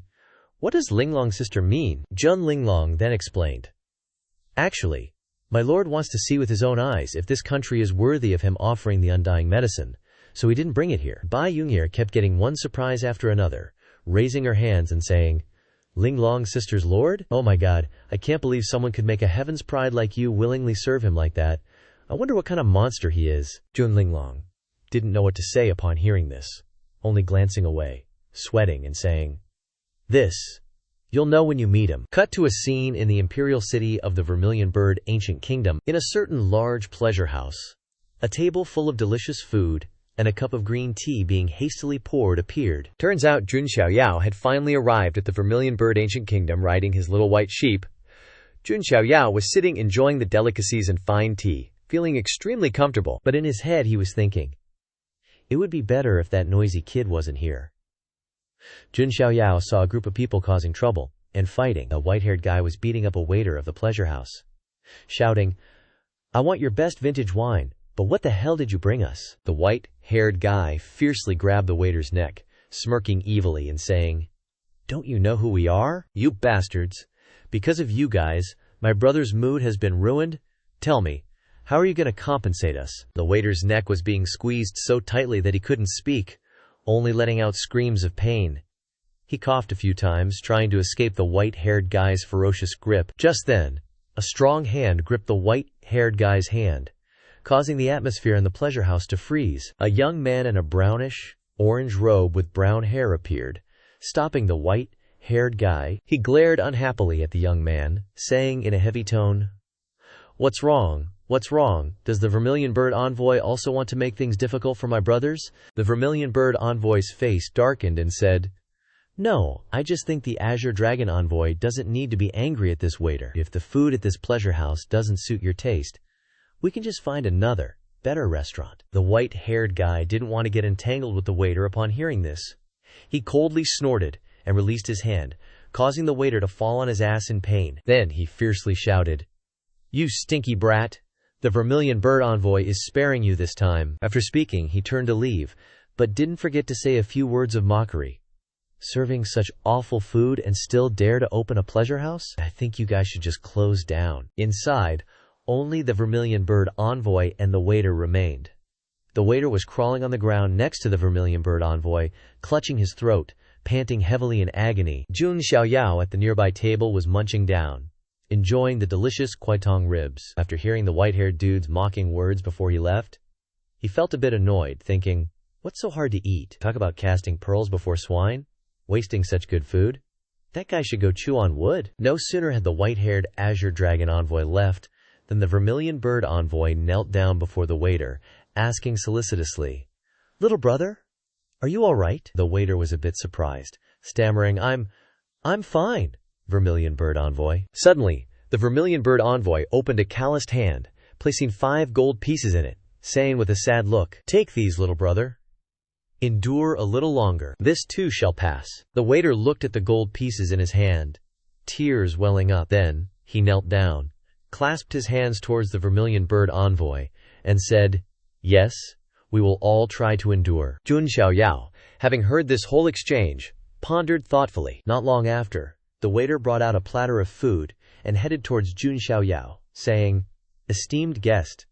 What does Linglong's sister mean? Jun Linglong then explained, Actually, my lord wants to see with his own eyes if this country is worthy of him offering the undying medicine, so he didn't bring it here. Bai Yungjie kept getting one surprise after another, raising her hands and saying, Linglong's sister's lord? Oh my god, I can't believe someone could make a heaven's pride like you willingly serve him like that. I wonder what kind of monster he is. Jun Linglong didn't know what to say upon hearing this, only glancing away, sweating and saying, This, you'll know when you meet him. Cut to a scene in the imperial city of the Vermilion Bird Ancient Kingdom. In a certain large pleasure house, a table full of delicious food and a cup of green tea being hastily poured appeared. Turns out Jun Xiaoyao had finally arrived at the Vermilion Bird Ancient Kingdom riding his little white sheep. Jun Xiaoyao was sitting enjoying the delicacies and fine tea, feeling extremely comfortable, but in his head he was thinking, It would be better if that noisy kid wasn't here. Jun Xiaoyao saw a group of people causing trouble and fighting. A white-haired guy was beating up a waiter of the pleasure house, shouting, I want your best vintage wine, but what the hell did you bring us? The white-haired guy fiercely grabbed the waiter's neck, smirking evilly and saying, Don't you know who we are? You bastards. Because of you guys, my brother's mood has been ruined. Tell me, how are you going to compensate us? The waiter's neck was being squeezed so tightly that he couldn't speak, only letting out screams of pain. He coughed a few times, trying to escape the white-haired guy's ferocious grip. Just then, a strong hand gripped the white-haired guy's hand, causing the atmosphere in the pleasure house to freeze. A young man in a brownish-orange robe with brown hair appeared, stopping the white-haired guy. He glared unhappily at the young man, saying in a heavy tone, What's wrong? What's wrong? Does the Vermilion Bird Envoy also want to make things difficult for my brothers? The Vermilion Bird Envoy's face darkened and said, No, I just think the Azure Dragon Envoy doesn't need to be angry at this waiter. If the food at this pleasure house doesn't suit your taste, we can just find another, better restaurant. The white-haired guy didn't want to get entangled with the waiter upon hearing this. He coldly snorted and released his hand, causing the waiter to fall on his ass in pain. Then he fiercely shouted, "You stinky brat! The Vermilion Bird Envoy is sparing you this time." After speaking, he turned to leave, but didn't forget to say a few words of mockery. "Serving such awful food and still dare to open a pleasure house? I think you guys should just close down." Inside, only the Vermilion Bird Envoy and the waiter remained. The waiter was crawling on the ground next to the Vermilion Bird Envoy, clutching his throat, panting heavily in agony. Jun Xiaoyao at the nearby table was munching down, enjoying the delicious Kwaitong ribs. After hearing the white-haired dude's mocking words before he left, he felt a bit annoyed, thinking, what's so hard to eat? Talk about casting pearls before swine? Wasting such good food? That guy should go chew on wood. No sooner had the white-haired Azure Dragon Envoy left than the Vermilion Bird Envoy knelt down before the waiter, asking solicitously, "Little brother, are you all right?" The waiter was a bit surprised, stammering, I'm fine, Vermilion Bird Envoy." Suddenly, the Vermilion Bird Envoy opened a calloused hand, placing 5 gold pieces in it, saying with a sad look, "Take these, little brother. Endure a little longer. This too shall pass." The waiter looked at the gold pieces in his hand, tears welling up. Then, he knelt down, clasped his hands towards the Vermilion Bird Envoy, and said, "Yes, we will all try to endure." Jun Xiaoyao, having heard this whole exchange, pondered thoughtfully. Not long after, the waiter brought out a platter of food and headed towards Jun Xiaoyao, saying, "Esteemed guest,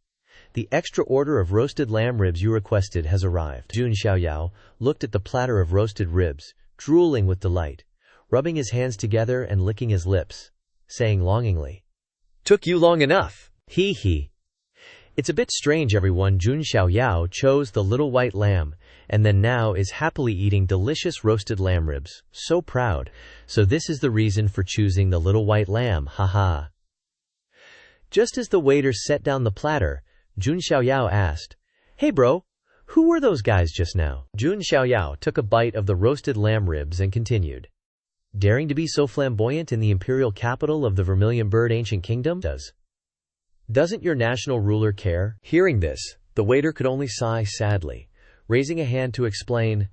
the extra order of roasted lamb ribs you requested has arrived." Jun Xiaoyao looked at the platter of roasted ribs, drooling with delight, rubbing his hands together and licking his lips, saying longingly, "Took you long enough. Hee hee. It's a bit strange everyone." Jun Xiaoyao chose the little white lamb, and then now is happily eating delicious roasted lamb ribs. So proud. So this is the reason for choosing the little white lamb, haha. Just as the waiter set down the platter, Jun Xiaoyao asked, "Hey bro, who were those guys just now?" Jun Xiaoyao took a bite of the roasted lamb ribs and continued, "Daring to be so flamboyant in the imperial capital of the Vermilion Bird Ancient Kingdom? Doesn't your national ruler care?" Hearing this, the waiter could only sigh sadly, raising a hand to explain,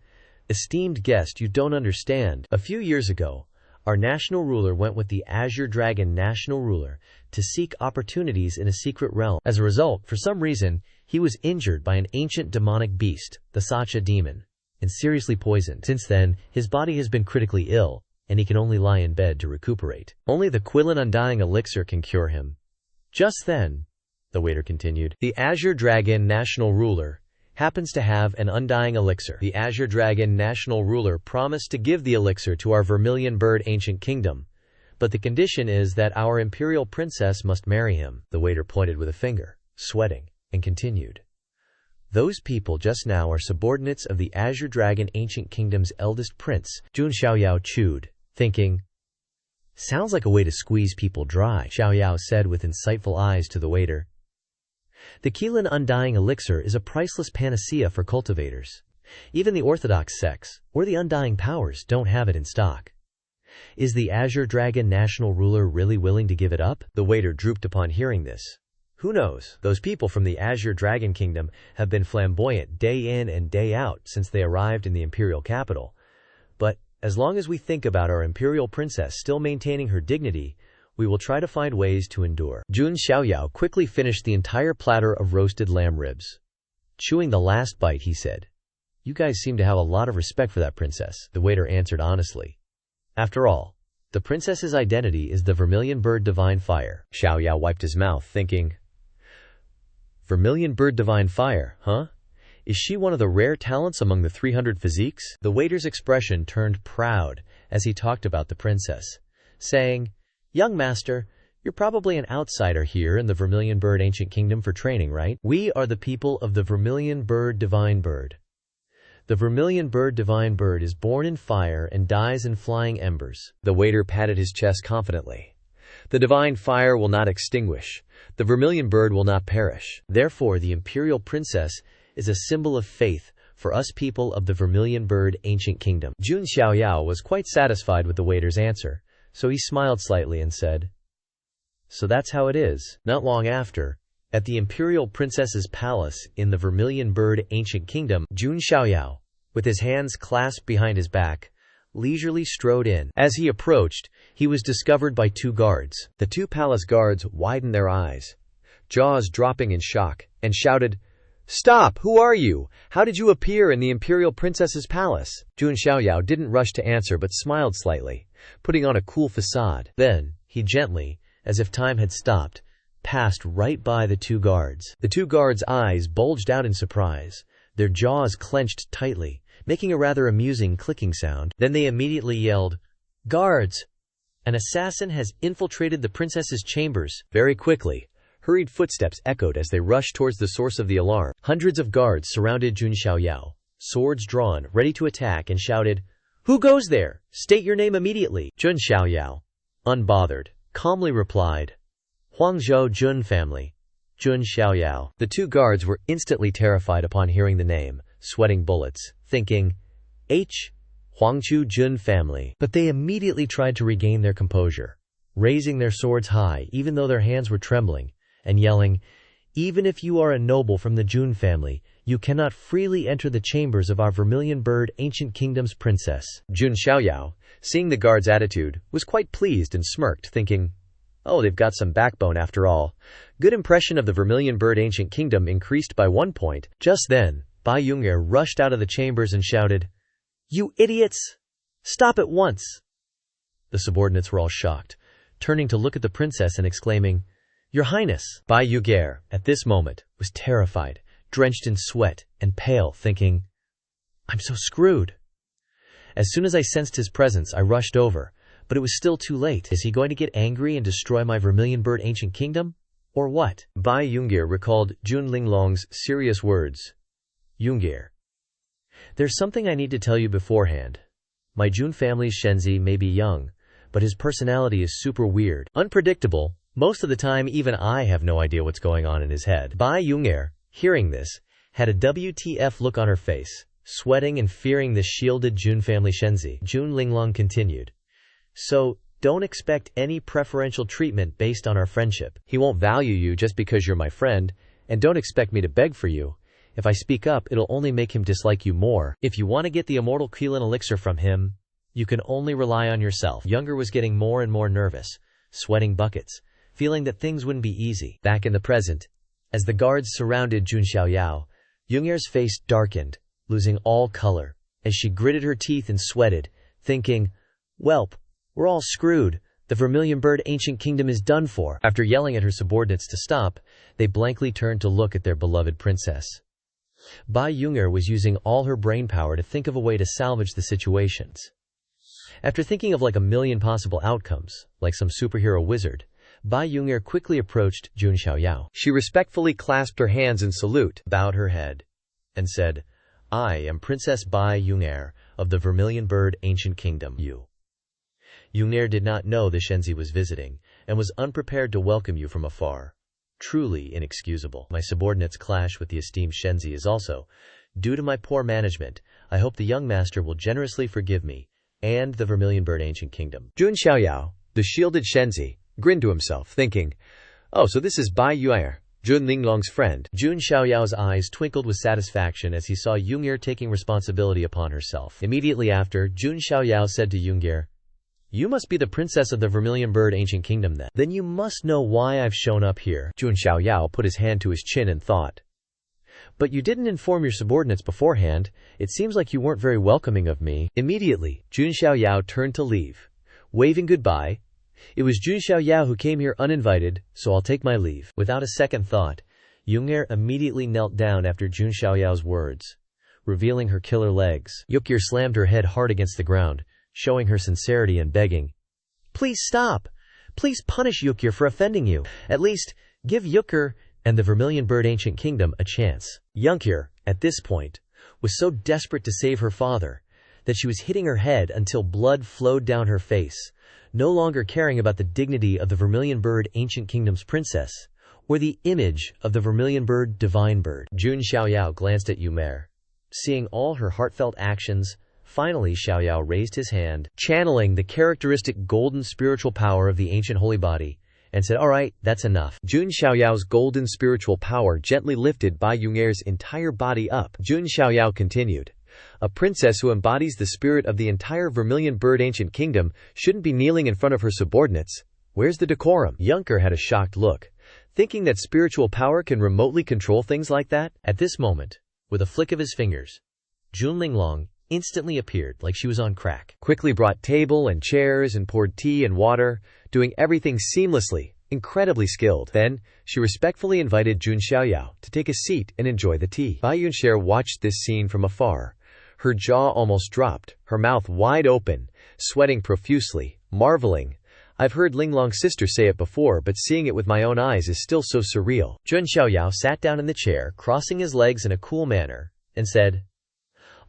"Esteemed guest, you don't understand. A few years ago, our national ruler went with the Azure Dragon national ruler to seek opportunities in a secret realm. As a result, for some reason, he was injured by an ancient demonic beast, the Sacha demon, and seriously poisoned. Since then, his body has been critically ill, and he can only lie in bed to recuperate. Only the Quillen Undying Elixir can cure him." Just then, the waiter continued, "The Azure Dragon national ruler happens to have an undying elixir. The Azure Dragon national ruler promised to give the elixir to our Vermilion Bird Ancient Kingdom, but the condition is that our imperial princess must marry him." The waiter pointed with a finger, sweating, and continued, "Those people just now are subordinates of the Azure Dragon Ancient Kingdom's eldest prince." Jun Xiaoyao chewed, thinking, "Sounds like a way to squeeze people dry." Xiaoyao said with insightful eyes to the waiter, "The Qilin Undying Elixir is a priceless panacea for cultivators. Even the orthodox sects, or the Undying Powers, don't have it in stock. Is the Azure Dragon national ruler really willing to give it up?" The waiter drooped upon hearing this. Who knows? Those people from the Azure Dragon Kingdom have been flamboyant day in and day out since they arrived in the imperial capital. But as long as we think about our imperial princess still maintaining her dignity, we will try to find ways to endure. Jun Xiaoyao quickly finished the entire platter of roasted lamb ribs. Chewing the last bite, he said, "You guys seem to have a lot of respect for that princess." The waiter answered honestly, "After all, the princess's identity is the Vermilion Bird Divine Fire." Xiaoyao wiped his mouth, thinking, "Vermilion Bird Divine Fire, huh? Is she one of the rare talents among the 300 physiques?" The waiter's expression turned proud as he talked about the princess, saying, "Young master, you're probably an outsider here in the Vermilion Bird Ancient Kingdom for training, right? We are the people of the Vermilion Bird Divine Bird. The Vermilion Bird Divine Bird is born in fire and dies in flying embers." The waiter patted his chest confidently. "The divine fire will not extinguish. The Vermilion Bird will not perish. Therefore, the imperial princess is a symbol of faith for us people of the Vermilion Bird Ancient Kingdom." Jun Xiaoyao was quite satisfied with the waiter's answer, so he smiled slightly and said, "So that's how it is." Not long after, at the imperial princess's palace in the Vermilion Bird Ancient Kingdom, Jun Xiaoyao, with his hands clasped behind his back, leisurely strode in. As he approached, he was discovered by two guards. The two palace guards widened their eyes, jaws dropping in shock, and shouted, "Stop! Who are you? How did you appear in the imperial princess's palace?" Jun Xiaoyao didn't rush to answer but smiled slightly, putting on a cool facade. Then, he gently, as if time had stopped, passed right by the two guards. The two guards' eyes bulged out in surprise, their jaws clenched tightly, making a rather amusing clicking sound. Then they immediately yelled, "Guards! An assassin has infiltrated the princess's chambers!" Very quickly, hurried footsteps echoed as they rushed towards the source of the alarm. Hundreds of guards surrounded Jun Xiaoyao, swords drawn, ready to attack, and shouted, "Who goes there? State your name immediately!" Jun Xiaoyao, unbothered, calmly replied, "Huangzhou Jun family, Jun Xiaoyao." The two guards were instantly terrified upon hearing the name, sweating bullets, thinking, Huangzhou Jun family. But they immediately tried to regain their composure, raising their swords high even though their hands were trembling, and yelling, "Even if you are a noble from the Jun family, you cannot freely enter the chambers of our Vermilion Bird Ancient Kingdom's princess." Jun Xiaoyao, seeing the guard's attitude, was quite pleased and smirked, thinking, "Oh, they've got some backbone after all." Good impression of the Vermilion Bird Ancient Kingdom increased by 1 point. Just then, Bai Yun'er rushed out of the chambers and shouted, "You idiots! Stop at once!" The subordinates were all shocked, turning to look at the princess and exclaiming, "Your Highness!" Bai Yun'er, at this moment, was terrified, drenched in sweat, and pale, thinking, "I'm so screwed." As soon as I sensed his presence, I rushed over, but it was still too late. Is he going to get angry and destroy my Vermilion Bird Ancient Kingdom? Or what? Bai Yun'er recalled Jun Linglong's serious words. "Yun'er, there's something I need to tell you beforehand. My Jun family's Shenzi may be young, but his personality is super weird, unpredictable. Most of the time, even I have no idea what's going on in his head." Bai Yun'er, hearing this, had a WTF look on her face, sweating and fearing this shielded Jun family Shenzi. Jun Linglong continued, "So, don't expect any preferential treatment based on our friendship. He won't value you just because you're my friend, and don't expect me to beg for you. If I speak up, it'll only make him dislike you more. If you want to get the immortal Qilin elixir from him, you can only rely on yourself." Younger was getting more and more nervous, sweating buckets, feeling that things wouldn't be easy. Back in the present, as the guards surrounded Jun Xiaoyao, Yun'er's face darkened, losing all color, as she gritted her teeth and sweated, thinking, "Welp, we're all screwed. The Vermilion Bird Ancient Kingdom is done for." After yelling at her subordinates to stop, they blankly turned to look at their beloved princess. Bai Yun'er was using all her brain power to think of a way to salvage the situations. After thinking of like a million possible outcomes, like some superhero wizard, Bai Yun'er quickly approached Jun Xiaoyao. She respectfully clasped her hands in salute, bowed her head, and said, "I am Princess Bai Yun'er of the Vermilion Bird Ancient Kingdom. Yun'er did not know the Shenzi was visiting, and was unprepared to welcome you from afar. Truly inexcusable. My subordinates' clash with the esteemed Shenzi is also due to my poor management. I hope the young master will generously forgive me and the Vermilion Bird Ancient Kingdom." Jun Xiaoyao, the shielded Shenzi, grinned to himself, thinking, "Oh, so this is Bai Yun'er, Jun Linglong's friend." Jun Xiaoyao's eyes twinkled with satisfaction as he saw Yun'er taking responsibility upon herself. Immediately after, Jun Xiaoyao said to Yun'er, "You must be the princess of the Vermilion Bird Ancient Kingdom then. Then you must know why I've shown up here." Jun Xiaoyao put his hand to his chin and thought, "But you didn't inform your subordinates beforehand. It seems like you weren't very welcoming of me." Immediately, Jun Xiaoyao turned to leave, waving goodbye. "It was Jun Xiaoyao who came here uninvited, so I'll take my leave." Without a second thought, Yun'er immediately knelt down after Jun Xiaoyao's words, revealing her killer legs. Yun'er slammed her head hard against the ground, showing her sincerity and begging, "Please stop! Please punish Yun'er for offending you. At least, give Yun'er and the Vermilion Bird Ancient Kingdom a chance." Yun'er, at this point, was so desperate to save her father that she was hitting her head until blood flowed down her face, no longer caring about the dignity of the Vermilion Bird Ancient Kingdom's princess, or the image of the Vermilion Bird Divine Bird. Jun Xiaoyao glanced at Yun'er, seeing all her heartfelt actions. Finally, Xiaoyao raised his hand, channeling the characteristic golden spiritual power of the ancient holy body, and said, "All right, that's enough." Jun Xiaoyao's golden spiritual power gently lifted Bai Yun'er's entire body up. Jun Xiaoyao continued, A princess who embodies the spirit of the entire vermilion bird ancient kingdom shouldn't be kneeling in front of her subordinates. Where's the decorum? Junker had a shocked look, thinking that spiritual power can remotely control things like that. At this moment, with a flick of his fingers, Jun Linglong instantly appeared like she was on crack. Quickly brought table and chairs and poured tea and water, doing everything seamlessly, incredibly skilled. Then, she respectfully invited Jun Xiaoyao to take a seat and enjoy the tea. Bai Yunxie watched this scene from afar. Her jaw almost dropped, her mouth wide open, sweating profusely, marveling. I've heard Linglong's sister say it before, but seeing it with my own eyes is still so surreal. Jun Xiaoyao sat down in the chair, crossing his legs in a cool manner, and said,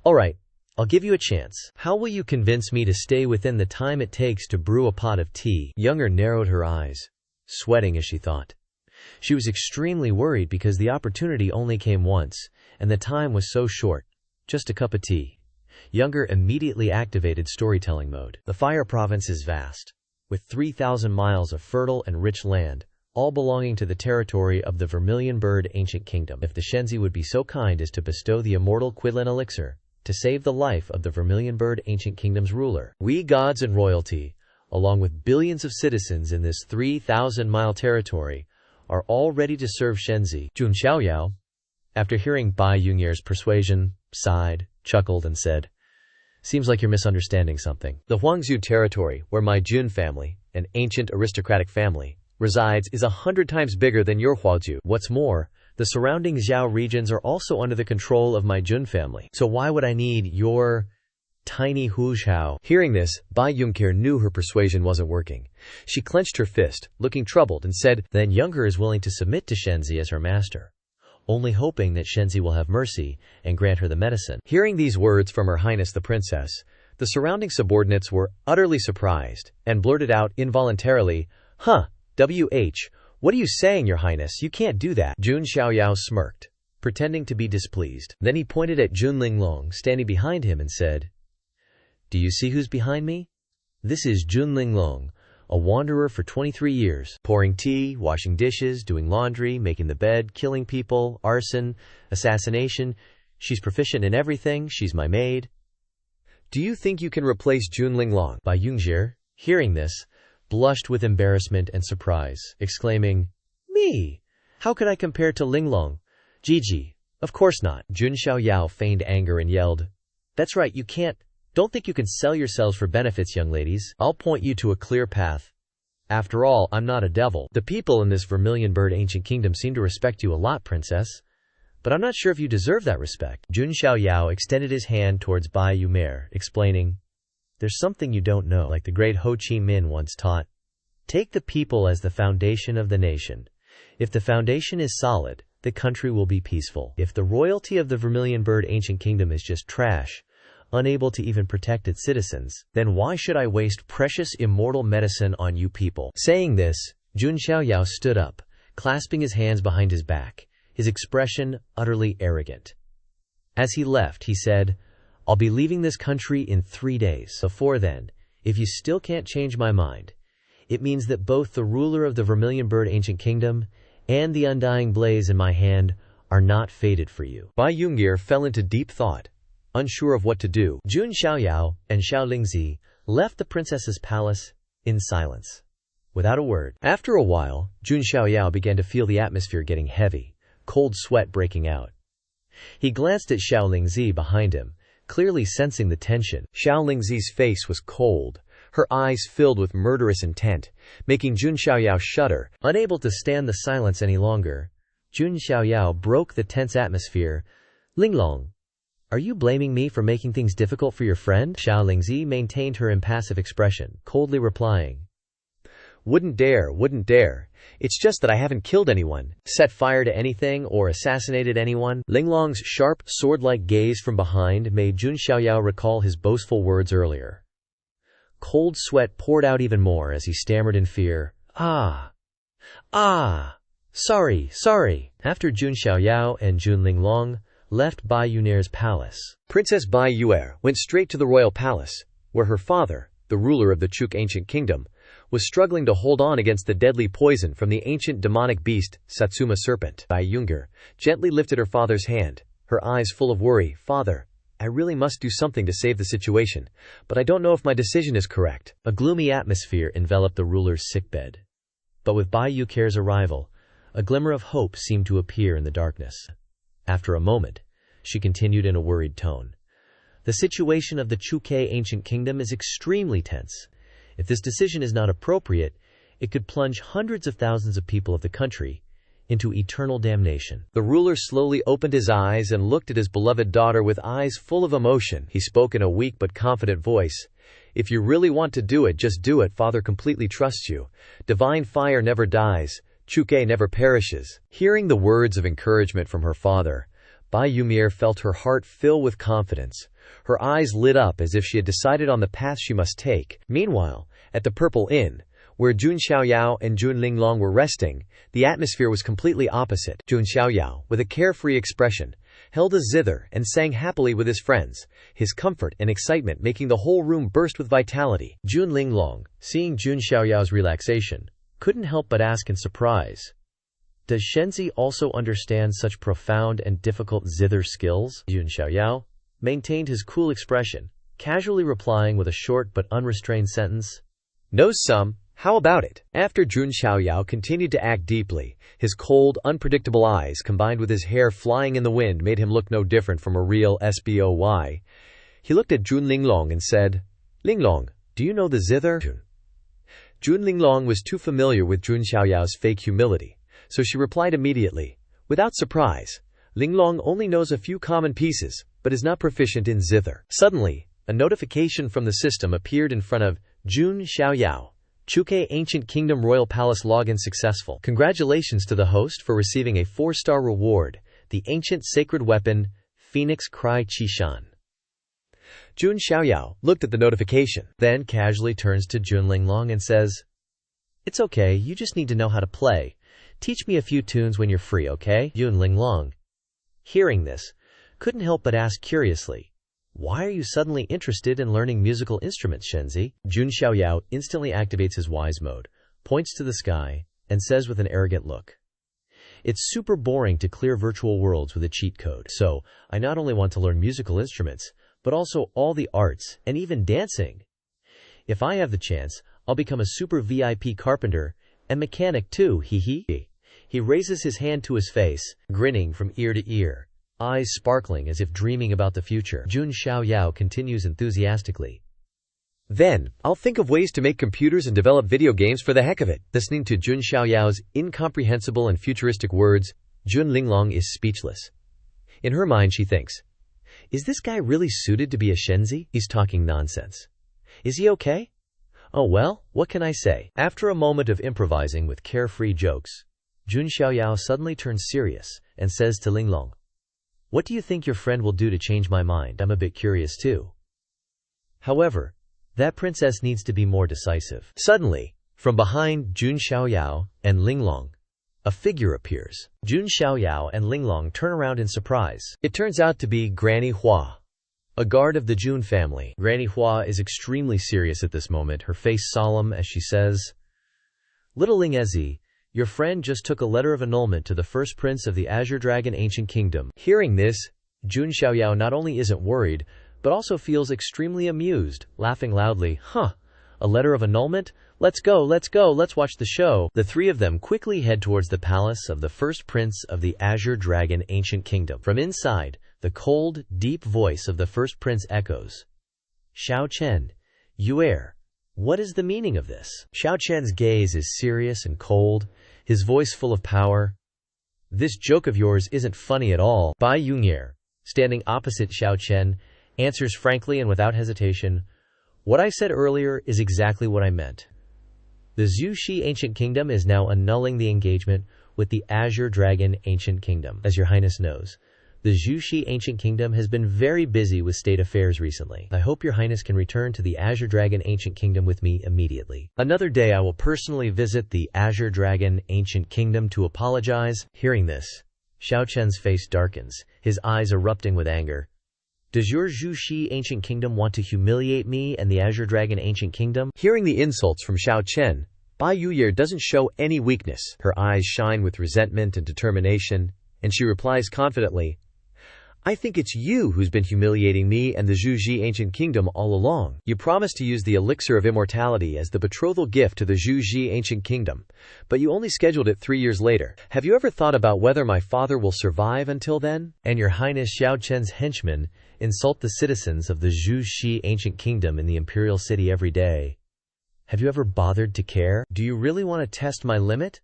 "All right, I'll give you a chance. How will you convince me to stay within the time it takes to brew a pot of tea?" Younger narrowed her eyes, sweating as she thought. She was extremely worried because the opportunity only came once, and the time was so short. Just a cup of tea. Younger immediately activated storytelling mode. The Fire Province is vast, with 3,000 miles of fertile and rich land, all belonging to the territory of the Vermilion Bird Ancient Kingdom. If the Shenzi would be so kind as to bestow the immortal Quidlin elixir, to save the life of the Vermilion Bird Ancient Kingdom's ruler, we gods and royalty, along with billions of citizens in this 3,000-mile territory, are all ready to serve Shenzi. Jun Xiaoyao, after hearing Bai Yunxie's persuasion, sighed, chuckled, and said, "Seems like you're misunderstanding something. The Huangzhou territory, where my Jun family, an ancient aristocratic family, resides, is 100 times bigger than your Huazhou. What's more, the surrounding Zhao regions are also under the control of my Jun family. So why would I need your tiny Huzhao?" Hearing this, Bai Yunxie knew her persuasion wasn't working. She clenched her fist, looking troubled, and said, "Then Younger is willing to submit to Shenzi as her master, only hoping that Shenzi will have mercy and grant her the medicine." Hearing these words from Her Highness the Princess, the surrounding subordinates were utterly surprised and blurted out involuntarily, "Huh, what are you saying, Your Highness? You can't do that." Jun Xiaoyao smirked, pretending to be displeased. Then he pointed at Jun Linglong standing behind him and said, "Do you see who's behind me? This is Jun Linglong, a wanderer for 23 years, pouring tea, washing dishes, doing laundry, making the bed, killing people, arson, assassination. She's proficient in everything. She's my maid." "Do you think you can replace Jun Linglong?" Bai Yunxie, hearing this, blushed with embarrassment and surprise, exclaiming, "Me? How could I compare to Linglong? Gigi, of course not." Jun Xiaoyao feigned anger and yelled, "That's right, you can't. Don't think you can sell yourselves for benefits, young ladies. I'll point you to a clear path. After all, I'm not a devil. The people in this Vermilion Bird Ancient Kingdom seem to respect you a lot, princess. But I'm not sure if you deserve that respect." Jun Xiaoyao extended his hand towards Bai Yunxie, explaining, "There's something you don't know. Like the great Ho Chi Minh once taught, take the people as the foundation of the nation. If the foundation is solid, the country will be peaceful. If the royalty of the Vermilion Bird Ancient Kingdom is just trash, unable to even protect its citizens, then why should I waste precious immortal medicine on you people?" Saying this, Jun Xiaoyao stood up, clasping his hands behind his back, his expression utterly arrogant. As he left, he said, "I'll be leaving this country in 3 days. Before then, if you still can't change my mind, it means that both the ruler of the Vermilion Bird Ancient Kingdom and the undying blaze in my hand are not fated for you." Bai Yunxie fell into deep thought, unsure of what to do. Jun Xiaoyao and Xiao Lingzi left the princess's palace in silence, without a word. After a while, Jun Xiaoyao began to feel the atmosphere getting heavy, cold sweat breaking out. He glanced at Xiao Lingzi behind him, clearly sensing the tension. Xiao Lingzi's face was cold, her eyes filled with murderous intent, making Jun Xiaoyao shudder. Unable to stand the silence any longer, Jun Xiaoyao broke the tense atmosphere. "Linglong, are you blaming me for making things difficult for your friend?" Xiao Lingzi maintained her impassive expression, coldly replying, Wouldn't dare. It's just that I haven't killed anyone, set fire to anything, or assassinated anyone." Linglong's sharp, sword-like gaze from behind made Jun Xiaoyao recall his boastful words earlier. Cold sweat poured out even more as he stammered in fear, sorry. After Jun Xiaoyao and Jun Linglong left Bai Yunxie's palace, Princess Bai Yue went straight to the royal palace, where her father, the ruler of the Chuk ancient kingdom, was struggling to hold on against the deadly poison from the ancient demonic beast, Satsuma serpent. Bai Yunxie gently lifted her father's hand, her eyes full of worry. "Father, I really must do something to save the situation, but I don't know if my decision is correct. A gloomy atmosphere enveloped the ruler's sickbed. But with Bai Yucare's arrival, a glimmer of hope seemed to appear in the darkness. After a moment, she continued in a worried tone. The situation of the Chukai ancient kingdom is extremely tense. If this decision is not appropriate, it could plunge hundreds of thousands of people of the country into eternal damnation. The ruler slowly opened his eyes and looked at his beloved daughter with eyes full of emotion. He spoke in a weak but confident voice. If you really want to do it, just do it. Father completely trusts you. Divine fire never dies. Chukai never perishes. Hearing the words of encouragement from her father, Bai Yumier felt her heart fill with confidence. Her eyes lit up as if she had decided on the path she must take. Meanwhile, at the Purple Inn, where Jun Xiaoyao and Jun Linglong were resting, the atmosphere was completely opposite. Jun Xiaoyao, with a carefree expression, held a zither and sang happily with his friends, his comfort and excitement making the whole room burst with vitality. Jun Linglong, seeing Jun Xiaoyao's relaxation, couldn't help but ask in surprise, "Does Shenzi also understand such profound and difficult zither skills?" Jun Xiaoyao maintained his cool expression, casually replying with a short but unrestrained sentence, "Knows some. How about it?" After Jun Xiaoyao continued to act deeply, his cold, unpredictable eyes combined with his hair flying in the wind made him look no different from a real SBOY. He looked at Jun Linglong and said, "Linglong, do you know the zither?" Jun Linglong was too familiar with Jun Xiaoyao's fake humility, so she replied immediately, without surprise, "Linglong only knows a few common pieces, but is not proficient in zither." Suddenly, a notification from the system appeared in front of Jun Xiaoyao. Chukai Ancient Kingdom Royal Palace login successful. Congratulations to the host for receiving a 4-star reward, the ancient sacred weapon, Phoenix Cry Chishan. Jun Xiaoyao looked at the notification, then casually turns to Jun Linglong and says, "It's okay, you just need to know how to play. Teach me a few tunes when you're free, okay?" Jun Linglong, hearing this, couldn't help but ask curiously, "Why are you suddenly interested in learning musical instruments, Shenzi?" Jun Xiaoyao instantly activates his wise mode, points to the sky, and says with an arrogant look, "It's super boring to clear virtual worlds with a cheat code, so I not only want to learn musical instruments, but also all the arts and even dancing. If I have the chance, I'll become a super VIP carpenter and mechanic too, hee." He raises his hand to his face, grinning from ear to ear, eyes sparkling as if dreaming about the future. Jun Xiaoyao continues enthusiastically, "Then, I'll think of ways to make computers and develop video games for the heck of it." Listening to Jun Xiaoyao's incomprehensible and futuristic words, Jun Linglong is speechless. In her mind she thinks, "Is this guy really suited to be a Shenzi? He's talking nonsense. Is he okay? Oh well, what can I say?" After a moment of improvising with carefree jokes, Jun Xiaoyao suddenly turns serious and says to Linglong, "What do you think your friend will do to change my mind? I'm a bit curious too. However, that princess needs to be more decisive." Suddenly, from behind Jun Xiaoyao and Linglong, a figure appears. Jun Xiaoyao and Linglong turn around in surprise. It turns out to be Granny Hua, a guard of the Jun family. Granny Hua is extremely serious at this moment, her face solemn as she says, "Little Ling Ezi, your friend just took a letter of annulment to the first prince of the Azure Dragon Ancient Kingdom." Hearing this, Jun Xiaoyao not only isn't worried, but also feels extremely amused, laughing loudly, "A letter of annulment? Let's go, let's watch the show." The three of them quickly head towards the palace of the first prince of the Azure Dragon Ancient Kingdom. From inside, the cold, deep voice of the first prince echoes, "Xiao Chen, Yuer, what is the meaning of this?" Xiao Chen's gaze is serious and cold, his voice full of power. "This joke of yours isn't funny at all." Bai Yungier, standing opposite Xiao Chen, answers frankly and without hesitation, "What I said earlier is exactly what I meant. The Zhuxi Ancient Kingdom is now annulling the engagement with the Azure Dragon Ancient Kingdom. As your highness knows, the Zhuxi Ancient Kingdom has been very busy with state affairs recently. I hope your highness can return to the Azure Dragon Ancient Kingdom with me immediately. Another day I will personally visit the Azure Dragon Ancient Kingdom to apologize." Hearing this, Xiao Chen's face darkens, his eyes erupting with anger. "Does your Zhuxi Ancient Kingdom want to humiliate me and the Azure Dragon Ancient Kingdom?" Hearing the insults from Xiao Chen, Bai Yuyer doesn't show any weakness. Her eyes shine with resentment and determination, and she replies confidently, I think it's you who's been humiliating me and the Zhuji ancient kingdom all along. You promised to use the elixir of immortality as the betrothal gift to the Zhuji ancient kingdom, but you only scheduled it 3 years later. Have you ever thought about whether my father will survive until then? And your highness Xiao Chen's henchmen insult the citizens of the Zhuji ancient kingdom in the imperial city every day. Have you ever bothered to care? Do you really want to test my limit?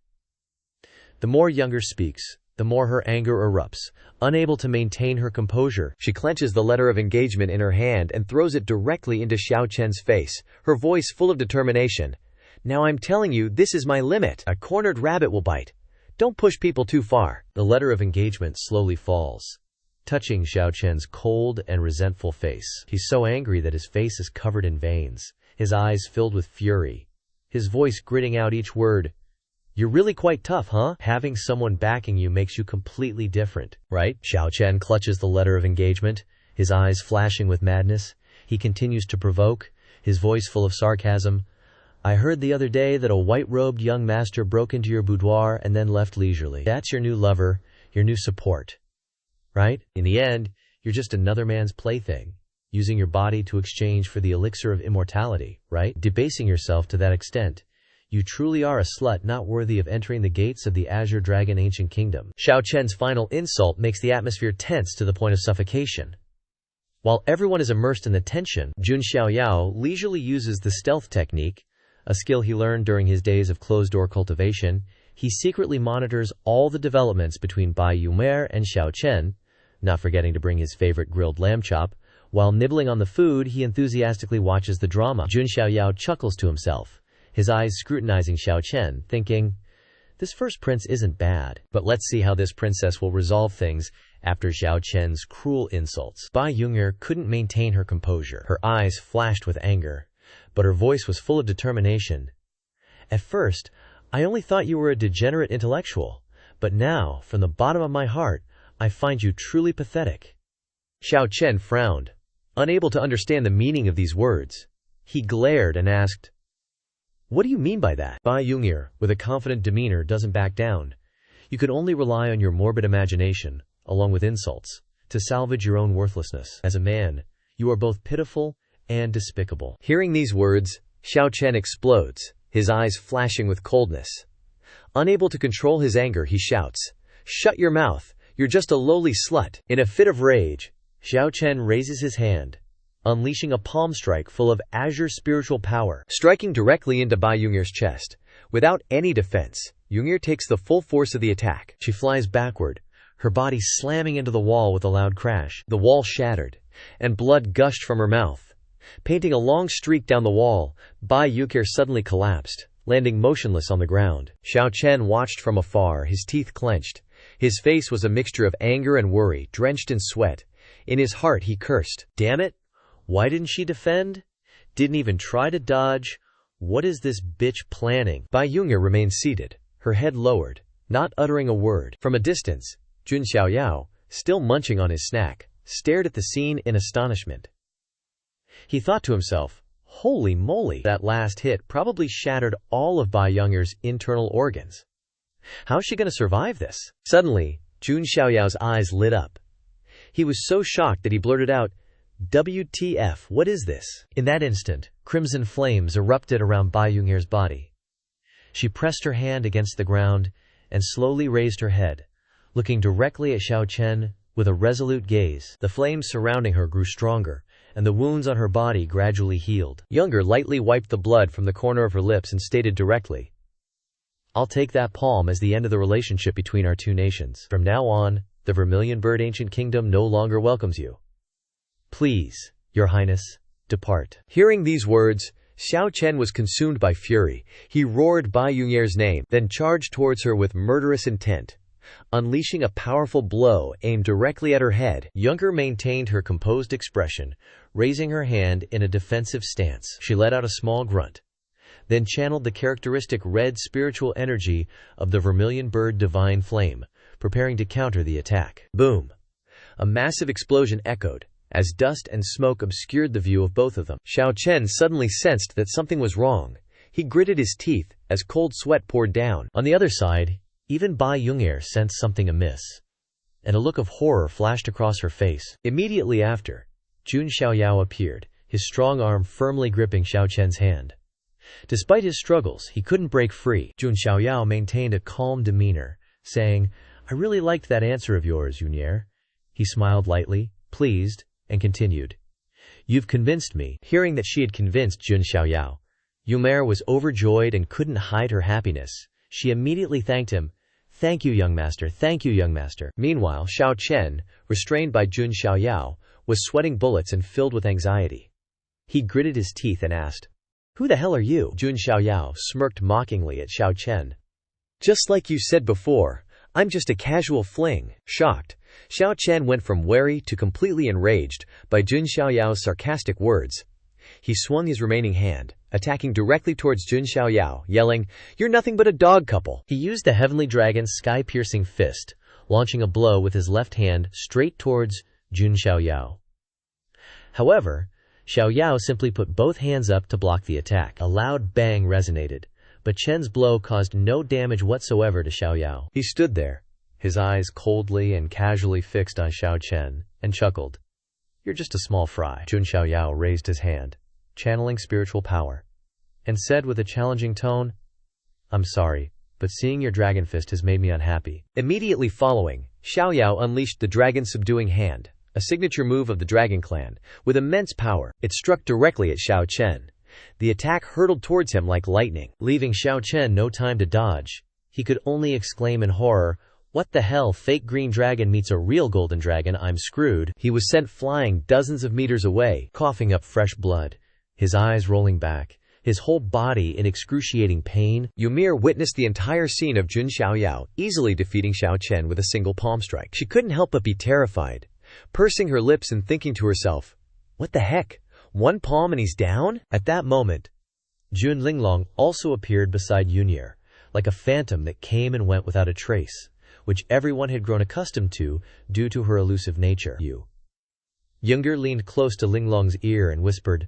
The more Younger speaks, the more her anger erupts. Unable to maintain her composure, she clenches the letter of engagement in her hand and throws it directly into Xiao Chen's face, her voice full of determination. Now I'm telling you, this is my limit. A cornered rabbit will bite. Don't push people too far. The letter of engagement slowly falls, touching Xiao Chen's cold and resentful face. He's so angry that his face is covered in veins, his eyes filled with fury, his voice gritting out each word. You're really quite tough, huh? Having someone backing you makes you completely different, right? Xiao Chen clutches the letter of engagement, his eyes flashing with madness. He continues to provoke, his voice full of sarcasm. I heard the other day that a white-robed young master broke into your boudoir and then left leisurely. That's your new lover, your new support, right? In the end, you're just another man's plaything, using your body to exchange for the elixir of immortality, right? Debasing yourself to that extent. You truly are a slut not worthy of entering the gates of the Azure Dragon Ancient Kingdom. Xiao Chen's final insult makes the atmosphere tense to the point of suffocation. While everyone is immersed in the tension, Jun Xiaoyao leisurely uses the stealth technique, a skill he learned during his days of closed-door cultivation. He secretly monitors all the developments between Bai Yumer and Xiao Chen, not forgetting to bring his favorite grilled lamb chop. While nibbling on the food, he enthusiastically watches the drama. Jun Xiaoyao chuckles to himself, his eyes scrutinizing Xiao Chen, thinking, this first prince isn't bad, but let's see how this princess will resolve things after Xiao Chen's cruel insults. Bai Yunger couldn't maintain her composure. Her eyes flashed with anger, but her voice was full of determination. At first, I only thought you were a degenerate intellectual, but now, from the bottom of my heart, I find you truly pathetic. Xiao Chen frowned, unable to understand the meaning of these words. He glared and asked, what do you mean by that? Bai Yunger, with a confident demeanor, doesn't back down. You can only rely on your morbid imagination, along with insults, to salvage your own worthlessness. As a man, you are both pitiful and despicable. Hearing these words, Xiao Chen explodes, his eyes flashing with coldness. Unable to control his anger, he shouts, shut your mouth, you're just a lowly slut. In a fit of rage, Xiao Chen raises his hand, unleashing a palm strike full of azure spiritual power, striking directly into Bai Yunger's chest. Without any defense, Yunger takes the full force of the attack. She flies backward, her body slamming into the wall with a loud crash. The wall shattered, and blood gushed from her mouth. Painting a long streak down the wall, Bai Yunger suddenly collapsed, landing motionless on the ground. Xiao Chen watched from afar, his teeth clenched. His face was a mixture of anger and worry, drenched in sweat. In his heart he cursed, damn it! Why didn't she defend? Didn't even try to dodge? What is this bitch planning? Bai Yunger remained seated, her head lowered, not uttering a word. From a distance, Jun Xiaoyao, still munching on his snack, stared at the scene in astonishment. He thought to himself, holy moly, that last hit probably shattered all of Bai Yunger's internal organs. How's she going to survive this? Suddenly, Jun Xiaoyao's eyes lit up. He was so shocked that he blurted out, WTF, what is this? In that instant, crimson flames erupted around Bai Yunger's body. She pressed her hand against the ground and slowly raised her head, looking directly at Xiao Chen with a resolute gaze. The flames surrounding her grew stronger, and the wounds on her body gradually healed. Younger lightly wiped the blood from the corner of her lips and stated directly, I'll take that palm as the end of the relationship between our two nations. From now on, the Vermilion Bird Ancient Kingdom no longer welcomes you. Please, Your Highness, depart. Hearing these words, Xiao Chen was consumed by fury. He roared Bai Yunger's name, then charged towards her with murderous intent, unleashing a powerful blow aimed directly at her head. Younger maintained her composed expression, raising her hand in a defensive stance. She let out a small grunt, then channeled the characteristic red spiritual energy of the Vermilion Bird Divine Flame, preparing to counter the attack. Boom! A massive explosion echoed, as dust and smoke obscured the view of both of them. Xiao Chen suddenly sensed that something was wrong. He gritted his teeth as cold sweat poured down. On the other side, even Bai Yunger sensed something amiss. and a look of horror flashed across her face. Immediately after, Jun Xiaoyao appeared, his strong arm firmly gripping Xiao Chen's hand. Despite his struggles, he couldn't break free. Jun Xiaoyao maintained a calm demeanor, saying, "I really liked that answer of yours, Yunier." He smiled lightly, pleased, and continued, "You've convinced me." Hearing that she had convinced Jun Xiaoyao, Yunier was overjoyed and couldn't hide her happiness. She immediately thanked him. "Thank you, young master. Thank you, young master." Meanwhile, Xiao Chen, restrained by Jun Xiaoyao, was sweating bullets and filled with anxiety. He gritted his teeth and asked, "Who the hell are you?" Jun Xiaoyao smirked mockingly at Xiao Chen. "Just like you said before, I'm just a casual fling." Shocked, Xiao Chen went from wary to completely enraged by Jun Xiaoyao's sarcastic words. He swung his remaining hand, attacking directly towards Jun Xiaoyao, yelling, "You're nothing but a dog couple." He used the Heavenly Dragon's sky-piercing fist, launching a blow with his left hand straight towards Jun Xiaoyao. However, Xiaoyao simply put both hands up to block the attack. A loud bang resonated, but Chen's blow caused no damage whatsoever to Xiaoyao. He stood there, his eyes coldly and casually fixed on Xiao Chen, and chuckled. "You're just a small fry." Jun Xiaoyao raised his hand, channeling spiritual power, and said with a challenging tone, "I'm sorry, but seeing your dragon fist has made me unhappy." Immediately following, Xiaoyao unleashed the dragon subduing hand, a signature move of the Dragon Clan, with immense power. It struck directly at Xiao Chen. The attack hurtled towards him like lightning, leaving Xiao Chen no time to dodge. He could only exclaim in horror, "What the hell, fake green dragon meets a real golden dragon, I'm screwed." He was sent flying dozens of meters away, coughing up fresh blood, his eyes rolling back, his whole body in excruciating pain. Ymir witnessed the entire scene of Jun Xiaoyao easily defeating Xiao Chen with a single palm strike. She couldn't help but be terrified, pursing her lips and thinking to herself, "What the heck? One palm and he's down?" At that moment, Jun Linglong also appeared beside Yunier, like a phantom that came and went without a trace, which everyone had grown accustomed to due to her elusive nature. Younger leaned close to Linglong's ear and whispered,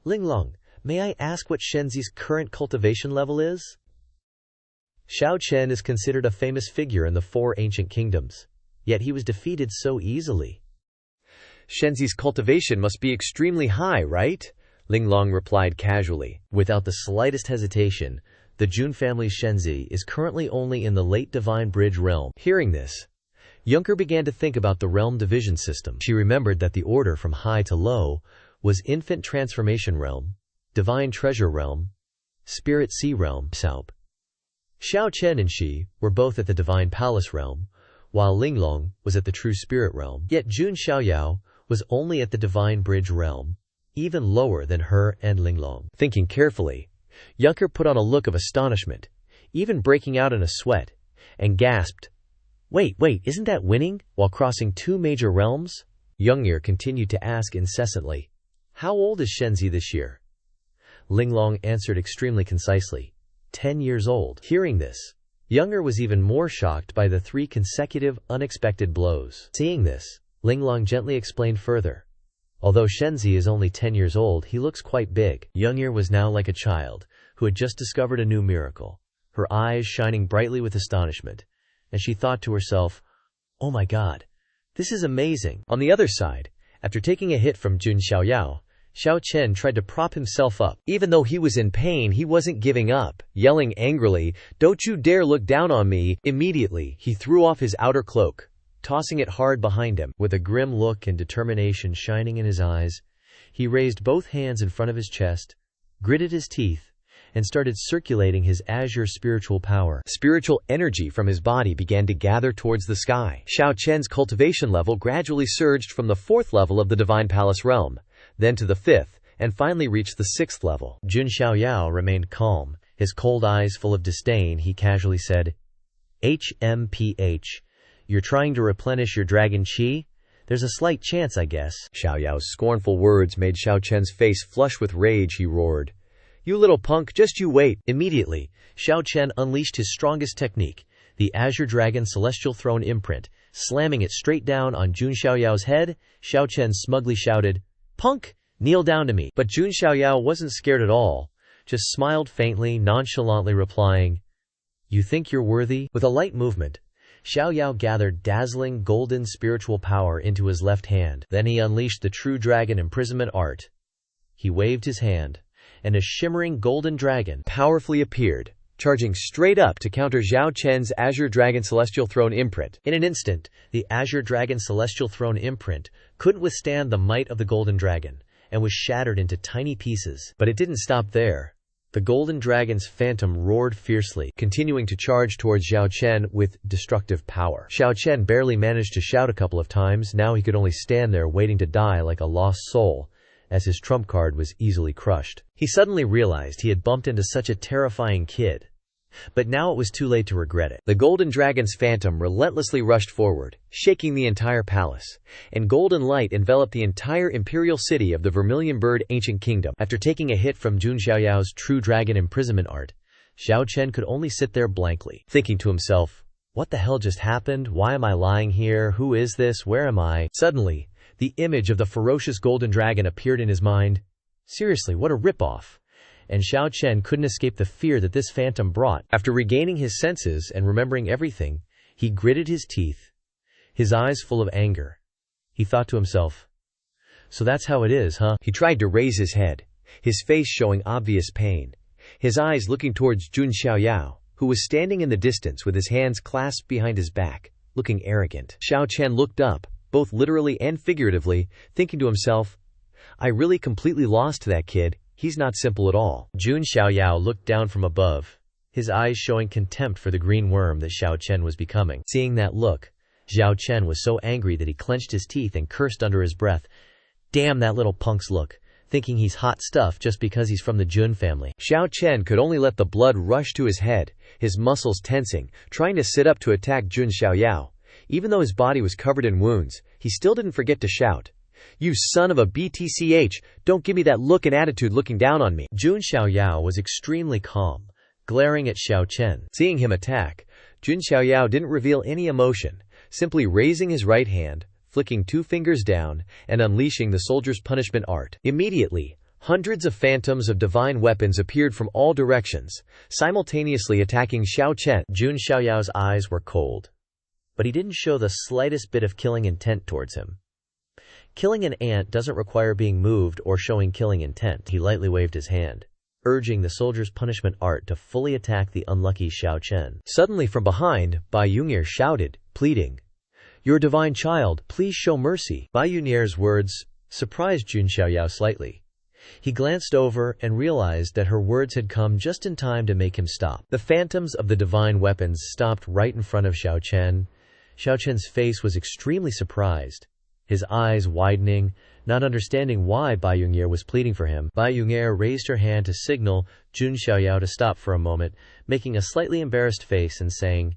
"Linglong, may I ask what Shenzi's current cultivation level is?" Xiao Chen is considered a famous figure in the 4 ancient kingdoms, yet he was defeated so easily. "Shenzi's cultivation must be extremely high, right?" Linglong replied casually. Without the slightest hesitation, the Jun family's Shenzi is currently only in the late Divine Bridge realm. Hearing this, Yunker began to think about the realm division system. She remembered that the order from high to low was Infant Transformation Realm, Divine Treasure Realm, Spirit Sea Realm, Saup. Xiao Chen and she were both at the Divine Palace Realm, while Linglong was at the True Spirit Realm. Yet Jun Xiaoyao was only at the Divine Bridge Realm, even lower than her and Linglong. Thinking carefully, Yunker put on a look of astonishment, even breaking out in a sweat, and gasped, Wait, isn't that winning, while crossing 2 major realms?" Youngir continued to ask incessantly, "How old is Shenzi this year?" Linglong answered extremely concisely, 10 years old. Hearing this, Younger was even more shocked by the 3 consecutive, unexpected blows. Seeing this, Linglong gently explained further, "Although Shenzi is only 10 years old, he looks quite big." Youngir was now like a child who had just discovered a new miracle, her eyes shining brightly with astonishment, and she thought to herself, "Oh my god, this is amazing." On the other side, after taking a hit from Jun Xiaoyao, Xiao Chen tried to prop himself up. Even though he was in pain, he wasn't giving up, yelling angrily, "Don't you dare look down on me!" Immediately, he threw off his outer cloak, tossing it hard behind him. With a grim look and determination shining in his eyes, he raised both hands in front of his chest, gritted his teeth, and started circulating his azure spiritual power. Spiritual energy from his body began to gather towards the sky. Xiao Chen's cultivation level gradually surged from the 4th level of the Divine Palace Realm, then to the 5th, and finally reached the 6th level. Jun Xiaoyao remained calm, his cold eyes full of disdain. He casually said, "HMPH, you're trying to replenish your dragon chi? There's a slight chance, I guess." Xiaoyao's scornful words made Xiao Chen's face flush with rage. He roared, "You little punk, just you wait." Immediately, Xiao Chen unleashed his strongest technique, the Azure Dragon Celestial Throne imprint, slamming it straight down on Jun Xiaoyao's head. Xiao Chen smugly shouted, "Punk, kneel down to me." But Jun Xiaoyao wasn't scared at all, just smiled faintly, nonchalantly replying, "You think you're worthy?" With a light movement, Xiao Yao gathered dazzling golden spiritual power into his left hand. Then he unleashed the true dragon imprisonment art. He waved his hand, and a shimmering golden dragon powerfully appeared, charging straight up to counter Zhao Chen's Azure Dragon Celestial Throne imprint. In an instant, the Azure Dragon Celestial Throne imprint couldn't withstand the might of the golden dragon, and was shattered into tiny pieces. But it didn't stop there. The golden dragon's phantom roared fiercely, continuing to charge towards Zhao Chen with destructive power. Zhao Chen barely managed to shout a couple of times. Now he could only stand there waiting to die like a lost soul, as his trump card was easily crushed. He suddenly realized he had bumped into such a terrifying kid. But now it was too late to regret it. The golden dragon's phantom relentlessly rushed forward, shaking the entire palace, and golden light enveloped the entire imperial city of the Vermilion Bird Ancient Kingdom. After taking a hit from Jun Xiaoyao's true dragon imprisonment art, Zhao Chen could only sit there blankly, thinking to himself, "What the hell just happened? Why am I lying here? Who is this? Where am I?" Suddenly, the image of the ferocious golden dragon appeared in his mind. Seriously, what a ripoff! And Zhao Chen couldn't escape the fear that this phantom brought. After regaining his senses and remembering everything, he gritted his teeth, his eyes full of anger. He thought to himself, "So that's how it is, huh?" He tried to raise his head, his face showing obvious pain, his eyes looking towards Jun Xiaoyao, who was standing in the distance with his hands clasped behind his back, looking arrogant. Zhao Chen looked up, both literally and figuratively, thinking to himself, "I really completely lost that kid. He's not simple at all." Jun Xiaoyao looked down from above, his eyes showing contempt for the green worm that Zhao Chen was becoming. Seeing that look, Zhao Chen was so angry that he clenched his teeth and cursed under his breath, "Damn that little punk's look, thinking he's hot stuff just because he's from the Jun family." Zhao Chen could only let the blood rush to his head, his muscles tensing, trying to sit up to attack Jun Xiaoyao. Even though his body was covered in wounds, he still didn't forget to shout, "You son of a BTCH, don't give me that look and attitude looking down on me." Jun Xiaoyao was extremely calm, glaring at Zhao Chen. Seeing him attack, Jun Xiaoyao didn't reveal any emotion, simply raising his right hand, flicking 2 fingers down, and unleashing the soldier's punishment art. Immediately, hundreds of phantoms of divine weapons appeared from all directions, simultaneously attacking Zhao Chen. Jun Xiaoyao's eyes were cold, but he didn't show the slightest bit of killing intent towards him. Killing an ant doesn't require being moved or showing killing intent. He lightly waved his hand, urging the soldier's punishment art to fully attack the unlucky Zhao Chen. Suddenly from behind, Bai Yun'er shouted, pleading, "Your divine child, please show mercy." Bai Yun'er's words surprised Jun Xiaoyao slightly. He glanced over and realized that her words had come just in time to make him stop. The phantoms of the divine weapons stopped right in front of Zhao Chen. Zhao Chen's face was extremely surprised, his eyes widening, not understanding why Bai Yun'er was pleading for him. Bai Yun'er raised her hand to signal Jun Xiaoyao to stop for a moment, making a slightly embarrassed face and saying,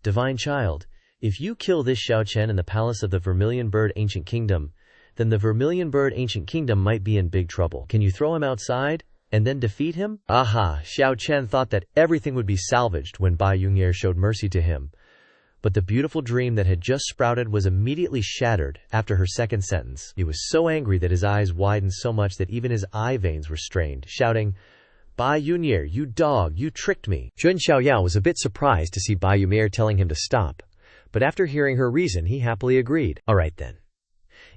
"Divine child, if you kill this Zhao Chen in the palace of the Vermilion Bird Ancient Kingdom, then the Vermilion Bird Ancient Kingdom might be in big trouble. Can you throw him outside and then defeat him?" Aha! Zhao Chen thought that everything would be salvaged when Bai Yun'er showed mercy to him. But the beautiful dream that had just sprouted was immediately shattered after her second sentence. He was so angry that his eyes widened so much that even his eye veins were strained, shouting, "Bai Yun'er, you dog, you tricked me." Jun Xiaoyao was a bit surprised to see Bai Yun'er telling him to stop, but after hearing her reason, he happily agreed. "All right then."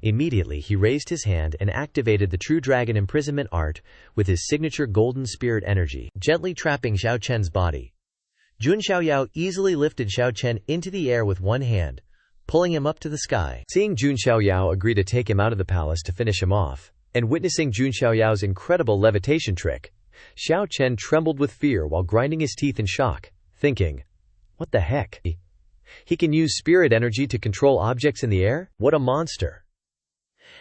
Immediately, he raised his hand and activated the True Dragon Imprisonment art with his signature Golden Spirit energy, gently trapping Zhao Chen's body. Jun Xiaoyao easily lifted Zhao Chen into the air with one hand, pulling him up to the sky. Seeing Jun Xiaoyao agree to take him out of the palace to finish him off, and witnessing Jun Xiaoyao's incredible levitation trick, Zhao Chen trembled with fear while grinding his teeth in shock, thinking, "What the heck? He can use spirit energy to control objects in the air? What a monster!"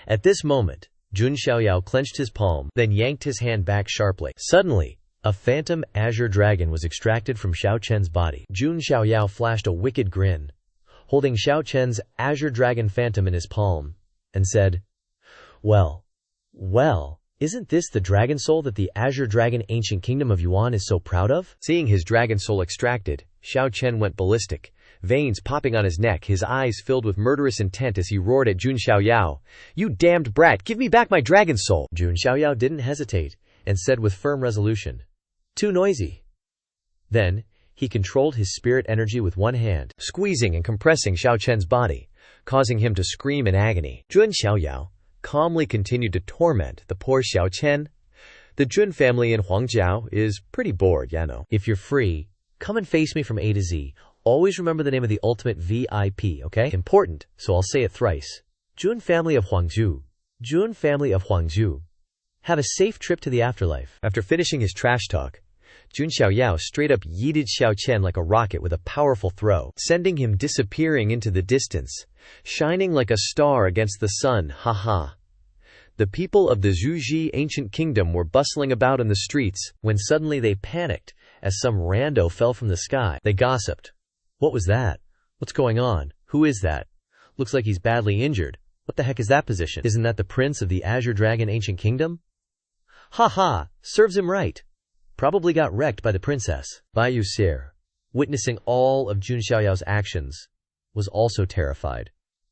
At this moment, Jun Xiaoyao clenched his palm, then yanked his hand back sharply. Suddenly, a phantom azure dragon was extracted from Zhao Chen's body. Jun Xiaoyao flashed a wicked grin, holding Zhao Chen's azure dragon phantom in his palm, and said, Well, isn't this the dragon soul that the Azure Dragon Ancient Kingdom of Yuan is so proud of?" Seeing his dragon soul extracted, Zhao Chen went ballistic, veins popping on his neck, his eyes filled with murderous intent as he roared at Jun Xiaoyao, "You damned brat, give me back my dragon soul!" Jun Xiaoyao didn't hesitate, and said with firm resolution, "Too noisy." Then, He controlled his spirit energy with one hand, squeezing and compressing Xiao Chen's body, causing him to scream in agony. Jun Xiaoyao calmly continued to torment the poor Xiao Chen. The Jun family in Huangjiao is pretty bored, you know. If you're free, come and face me from A to Z. Always remember the name of the ultimate VIP, okay? Important, so I'll say it thrice. Jun family of Huangzhou. Jun family of Huangzhou. Have a safe trip to the afterlife. After finishing his trash talk, Jun Xiaoyao straight up yeeted Xiao Chen like a rocket with a powerful throw, sending him disappearing into the distance, shining like a star against the sun, haha. The people of the Zhuji ancient kingdom were bustling about in the streets when suddenly they panicked as some rando fell from the sky. They gossiped. What was that? What's going on? Who is that? Looks like he's badly injured. What the heck is that position? Isn't that the prince of the Azure Dragon ancient kingdom? Ha, serves him right. Probably got wrecked by the princess. Bai Yusir, witnessing all of Jun Xiaoyao's actions, was also terrified,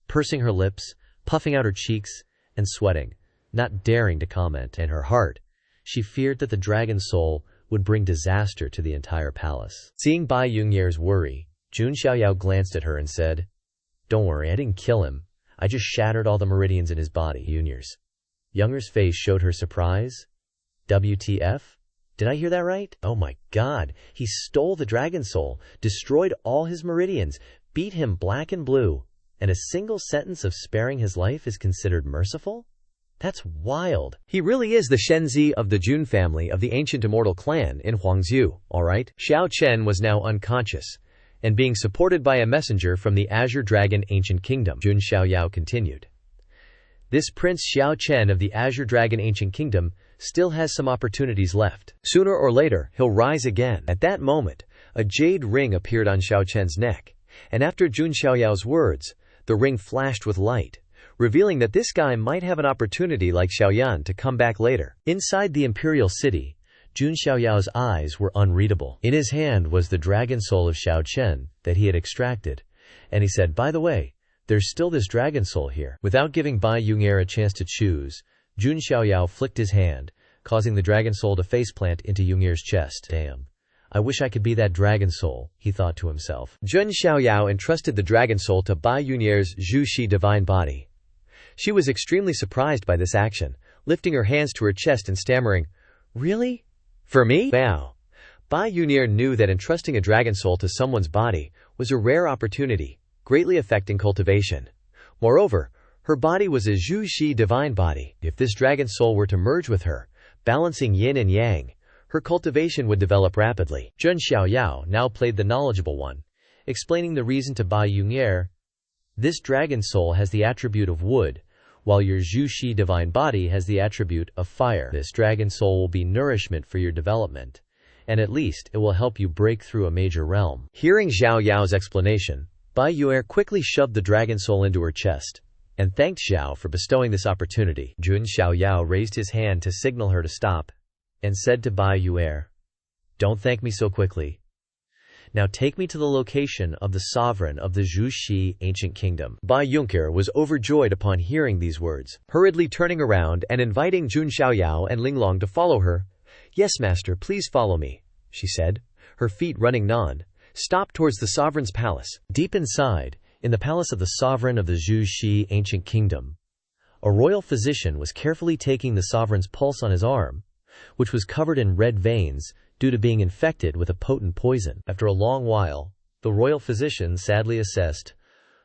pursing her lips, puffing out her cheeks, and sweating, not daring to comment. In her heart, she feared that the dragon soul would bring disaster to the entire palace. Seeing Bai Yungyer's worry, Jun Xiaoyao glanced at her and said, "Don't worry, I didn't kill him. I just shattered all the meridians in his body." Younger's face showed her surprise. WTF? Did I hear that right? Oh my god, he stole the dragon soul, destroyed all his meridians, beat him black and blue, and a single sentence of sparing his life is considered merciful? That's wild. He really is the Shenzi of the Jun family of the ancient immortal clan in Huangzhou, alright? Xiao Chen was now unconscious, and being supported by a messenger from the Azure Dragon ancient kingdom. Jun Xiaoyao continued. This Prince Xiao Chen of the Azure Dragon ancient kingdom still has some opportunities left. Sooner or later, he'll rise again. At that moment, a jade ring appeared on Xiao Chen's neck, and after Jun Xiaoyao's words, the ring flashed with light, revealing that this guy might have an opportunity like Xiaoyan to come back later. Inside the imperial city, Jun Xiaoyao's eyes were unreadable. In his hand was the dragon soul of Xiao Chen that he had extracted, and he said, "By the way, there's still this dragon soul here." Without giving Bai Yunyer a chance to choose, Jun Xiaoyao flicked his hand, causing the dragon soul to faceplant into Yungyer's chest. Damn. I wish I could be that dragon soul, he thought to himself. Jun Xiaoyao entrusted the dragon soul to Bai Yunyer's Zhu Shi divine body. She was extremely surprised by this action, lifting her hands to her chest and stammering, "Really? For me?" Wow. Bai Yunyer knew that entrusting a dragon soul to someone's body was a rare opportunity, greatly affecting cultivation. Moreover, her body was a Zhu Shi divine body. If this dragon soul were to merge with her, balancing yin and yang, her cultivation would develop rapidly. Jun Xiaoyao now played the knowledgeable one, explaining the reason to Bai Yunyer. This dragon soul has the attribute of wood, while your Zhu Shi divine body has the attribute of fire. This dragon soul will be nourishment for your development, and at least it will help you break through a major realm. Hearing Xiao Yao's explanation, Bai Yunyer quickly shoved the dragon soul into her chest, and thanked Xiao for bestowing this opportunity. Jun Xiaoyao raised his hand to signal her to stop, and said to Bai Yunyer, "Don't thank me so quickly. Now take me to the location of the sovereign of the Zhu Shi ancient kingdom." Bai Yunyer was overjoyed upon hearing these words, hurriedly turning around and inviting Jun Xiaoyao and Linglong to follow her. "Yes, master, please follow me," she said, her feet running non-stop towards the sovereign's palace. Deep inside, in the palace of the sovereign of the Zhu Shi ancient kingdom, a royal physician was carefully taking the sovereign's pulse on his arm, which was covered in red veins due to being infected with a potent poison. After a long while, the royal physician sadly assessed,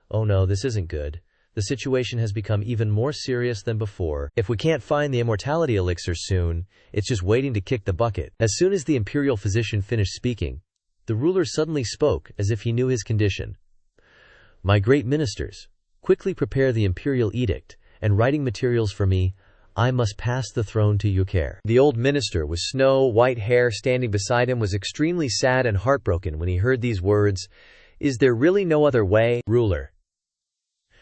"Oh no, this isn't good. The situation has become even more serious than before. If we can't find the immortality elixir soon, it's just waiting to kick the bucket." As soon as the imperial physician finished speaking, the ruler suddenly spoke as if he knew his condition. "My great ministers, quickly prepare the imperial edict and writing materials for me. I must pass the throne to your care." The old minister with snow-white hair standing beside him was extremely sad and heartbroken when he heard these words. "Is there really no other way, ruler?"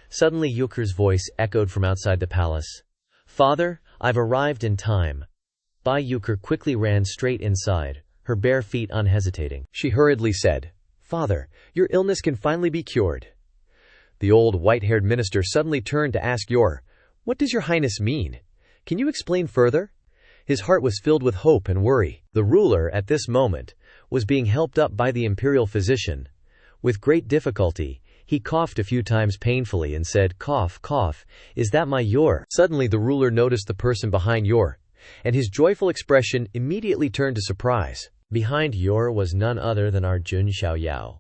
Suddenly Yuker's voice echoed from outside the palace. "Father, I've arrived in time." Bai Yuker quickly ran straight inside, her bare feet unhesitating. She hurriedly said, "Father, your illness can finally be cured." The old white-haired minister suddenly turned to ask "What does your highness mean? Can you explain further?" His heart was filled with hope and worry. The ruler, at this moment, was being helped up by the imperial physician. With great difficulty, he coughed a few times painfully and said, "Cough, cough, is that my Yor?" Suddenly the ruler noticed the person behind Yor, and his joyful expression immediately turned to surprise. Behind Yor was none other than our Jun Xiaoyao.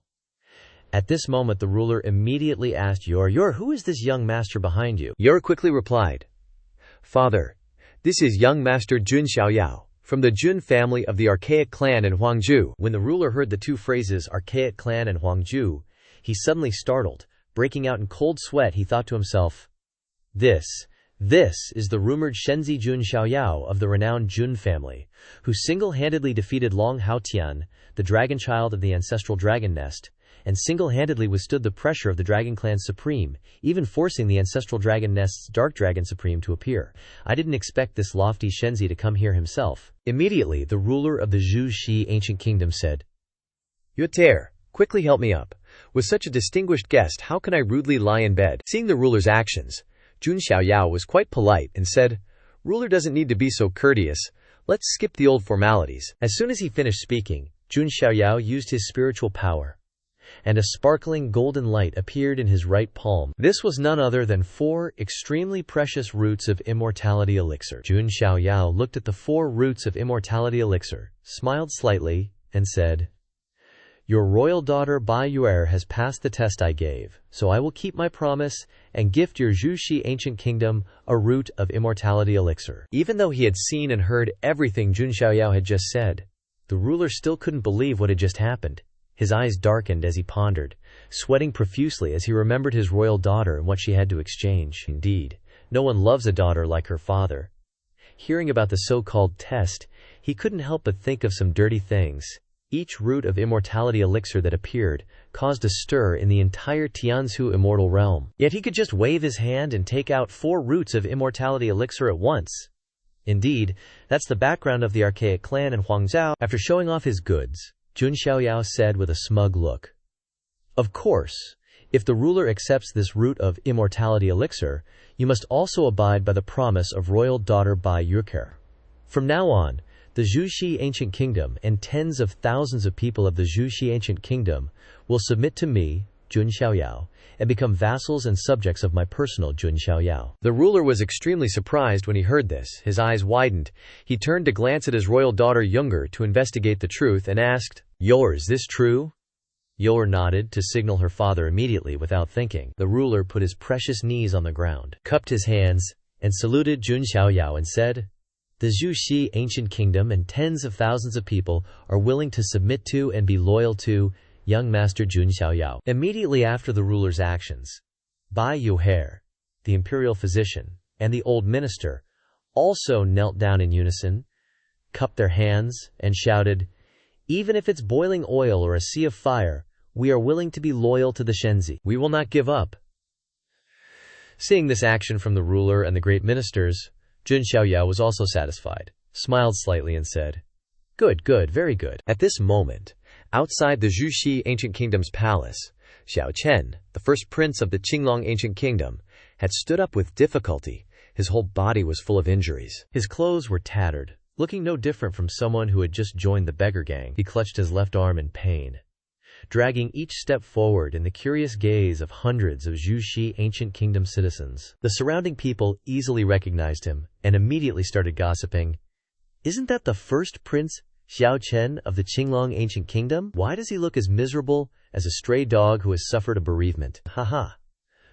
At this moment the ruler immediately asked Yor, "Yor, who is this young master behind you?" Yor quickly replied, "Father, this is young master Jun Xiaoyao, from the Jun family of the archaic clan in Huangju." When the ruler heard the two phrases, archaic clan and Huangju, he suddenly startled. Breaking out in cold sweat, he thought to himself, This is the rumored Shenzi Jun Xiaoyao of the renowned Jun family, who single-handedly defeated Long Haotian, the dragon child of the ancestral dragon nest, and single-handedly withstood the pressure of the Dragon Clan Supreme, even forcing the ancestral dragon nest's Dark Dragon Supreme to appear. I didn't expect this lofty Shenzi to come here himself. Immediately, the ruler of the Zhu Shi ancient kingdom said, "Yuter, quickly help me up. With such a distinguished guest, how can I rudely lie in bed?" Seeing the ruler's actions, Jun Xiaoyao was quite polite and said, "Ruler doesn't need to be so courteous. Let's skip the old formalities." As soon as he finished speaking, Jun Xiaoyao used his spiritual power, and a sparkling golden light appeared in his right palm. This was none other than 4 extremely precious roots of immortality elixir. Jun Xiaoyao looked at the 4 roots of immortality elixir, smiled slightly, and said, "Your royal daughter Bai Yuer has passed the test I gave, so I will keep my promise and gift your Zhuxi ancient kingdom a root of immortality elixir." Even though he had seen and heard everything Jun Xiaoyao had just said, the ruler still couldn't believe what had just happened. His eyes darkened as he pondered, sweating profusely as he remembered his royal daughter and what she had to exchange. Indeed, no one loves a daughter like her father. Hearing about the so-called test, he couldn't help but think of some dirty things. Each root of immortality elixir that appeared caused a stir in the entire Tianzhu immortal realm. Yet he could just wave his hand and take out 4 roots of immortality elixir at once. Indeed, that's the background of the archaic clan in Huangzhou. After showing off his goods, Jun Xiaoyao said with a smug look, "Of course, if the ruler accepts this root of immortality elixir, you must also abide by the promise of royal daughter Bai Yuer. From now on, the Zhuxi ancient kingdom and tens of thousands of people of the Zhuxi ancient kingdom will submit to me, Jun Xiaoyao, and become vassals and subjects of my personal Jun Xiaoyao." The ruler was extremely surprised when he heard this. His eyes widened. He turned to glance at his royal daughter Younger to investigate the truth and asked, "Yor, is this true?" Yor nodded to signal her father immediately without thinking. The ruler put his precious knees on the ground, cupped his hands, and saluted Jun Xiaoyao and said, "The Zhuxi ancient kingdom and tens of thousands of people are willing to submit to and be loyal to young master Jun Xiaoyao." Immediately after the ruler's actions, Bai Yuer, the imperial physician, and the old minister also knelt down in unison, cupped their hands, and shouted, "Even if it's boiling oil or a sea of fire, we are willing to be loyal to the Shenzi. We will not give up." Seeing this action from the ruler and the great ministers, Jun Xiaoyao was also satisfied, smiled slightly and said, "Good, good, very good." At this moment, outside the Zhuxi ancient kingdom's palace, Xiao Chen, the first prince of the Qinglong ancient kingdom, had stood up with difficulty. His whole body was full of injuries. His clothes were tattered, looking no different from someone who had just joined the beggar gang. He clutched his left arm in pain, dragging each step forward in the curious gaze of hundreds of Zhuxi ancient kingdom citizens. The surrounding people easily recognized him and immediately started gossiping. "Isn't that the first prince, Xiao Chen of the Qinglong ancient kingdom? Why does he look as miserable as a stray dog who has suffered a bereavement?" "Haha,"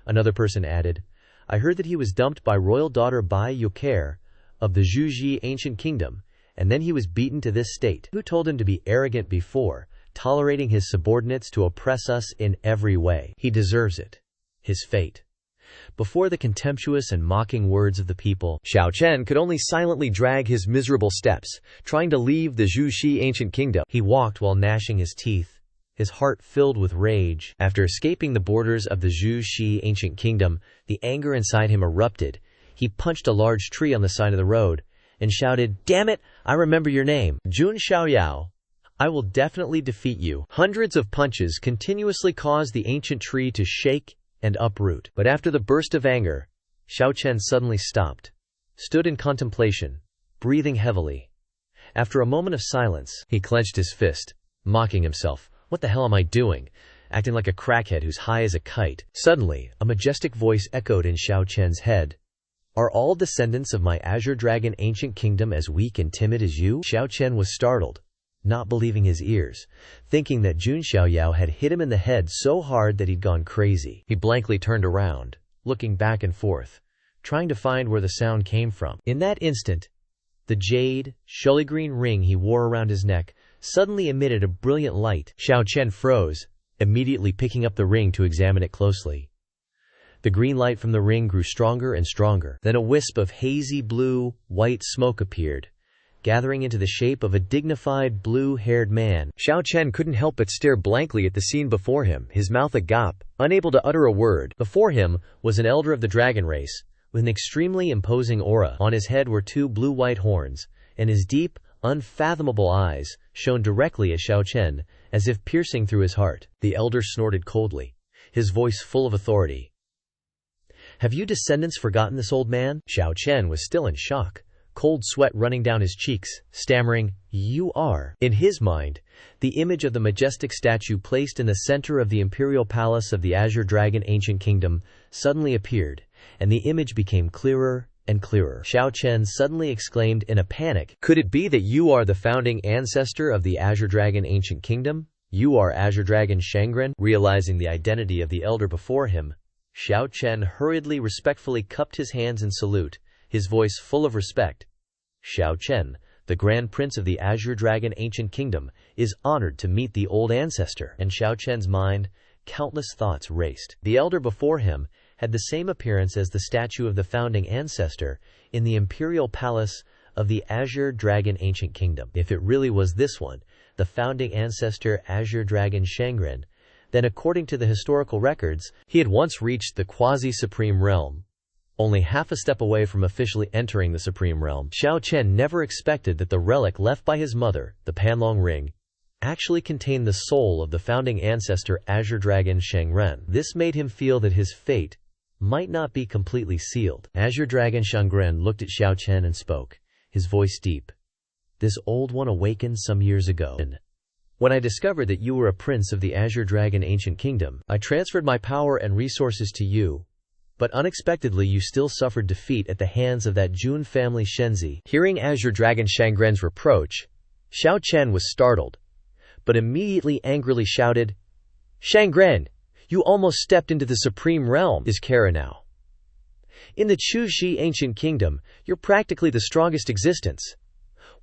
another person added. "I heard that he was dumped by royal daughter Bai Yuer of the Zhuxi ancient kingdom, and then he was beaten to this state. Who told him to be arrogant before, tolerating his subordinates to oppress us in every way? He deserves it. His fate." Before the contemptuous and mocking words of the people, Xiao Chen could only silently drag his miserable steps, trying to leave the Zhuxi ancient kingdom. He walked while gnashing his teeth, his heart filled with rage. After escaping the borders of the Zhuxi ancient kingdom, the anger inside him erupted. He punched a large tree on the side of the road and shouted, "Damn it, I remember your name. Jun Xiaoyao. I will definitely defeat you." Hundreds of punches continuously caused the ancient tree to shake and uproot. But after the burst of anger, Xiao Chen suddenly stopped, stood in contemplation, breathing heavily. After a moment of silence, he clenched his fist, mocking himself. What the hell am I doing? Acting like a crackhead who's high as a kite. Suddenly, a majestic voice echoed in Xiao Chen's head. Are all descendants of my azure dragon ancient kingdom as weak and timid as you? Xiao Chen was startled, not believing his ears, thinking that Jun Xiaoyao had hit him in the head so hard that he'd gone crazy. He blankly turned around, looking back and forth, trying to find where the sound came from. In that instant, the jade, shully green ring he wore around his neck suddenly emitted a brilliant light. Xiao Chen froze, immediately picking up the ring to examine it closely. The green light from the ring grew stronger and stronger. Then a wisp of hazy blue-white smoke appeared, gathering into the shape of a dignified blue-haired man. Xiao Chen couldn't help but stare blankly at the scene before him, his mouth agape, unable to utter a word. Before him was an elder of the dragon race, with an extremely imposing aura. On his head were two blue-white horns, and his deep, unfathomable eyes shone directly at Xiao Chen, as if piercing through his heart. The elder snorted coldly, his voice full of authority. Have you descendants forgotten this old man? Xiao Chen was still in shock, cold sweat running down his cheeks, stammering, You are. In his mind, the image of the majestic statue placed in the center of the imperial palace of the Azure Dragon Ancient Kingdom suddenly appeared, and the image became clearer and clearer. Xiao Chen suddenly exclaimed in a panic, Could it be that you are the founding ancestor of the Azure Dragon Ancient Kingdom? You are Azure Dragon Shangren? Realizing the identity of the elder before him, Xiao Chen hurriedly respectfully cupped his hands in salute, his voice full of respect. Xiao Chen, the Grand Prince of the Azure Dragon Ancient Kingdom, is honored to meet the old ancestor. In Xiao Chen's mind, countless thoughts raced. The elder before him had the same appearance as the statue of the founding ancestor in the imperial palace of the Azure Dragon Ancient Kingdom. If it really was this one, the founding ancestor Azure Dragon Shangren, then according to the historical records, he had once reached the quasi-supreme realm, only half a step away from officially entering the supreme realm. Xiao Chen never expected that the relic left by his mother, the Panlong Ring, actually contained the soul of the founding ancestor Azure Dragon Shangren. This made him feel that his fate might not be completely sealed. Azure Dragon Shangren looked at Xiao Chen and spoke, his voice deep. This old one awakened some years ago. When I discovered that you were a prince of the Azure Dragon Ancient Kingdom, I transferred my power and resources to you, but unexpectedly you still suffered defeat at the hands of that Jun family Shenzi. Hearing Azure Dragon Shangren's reproach, Xiao Chen was startled, but immediately angrily shouted, Shangren, you almost stepped into the supreme realm. Is Kara now? In the Chuxi Ancient Kingdom, you're practically the strongest existence.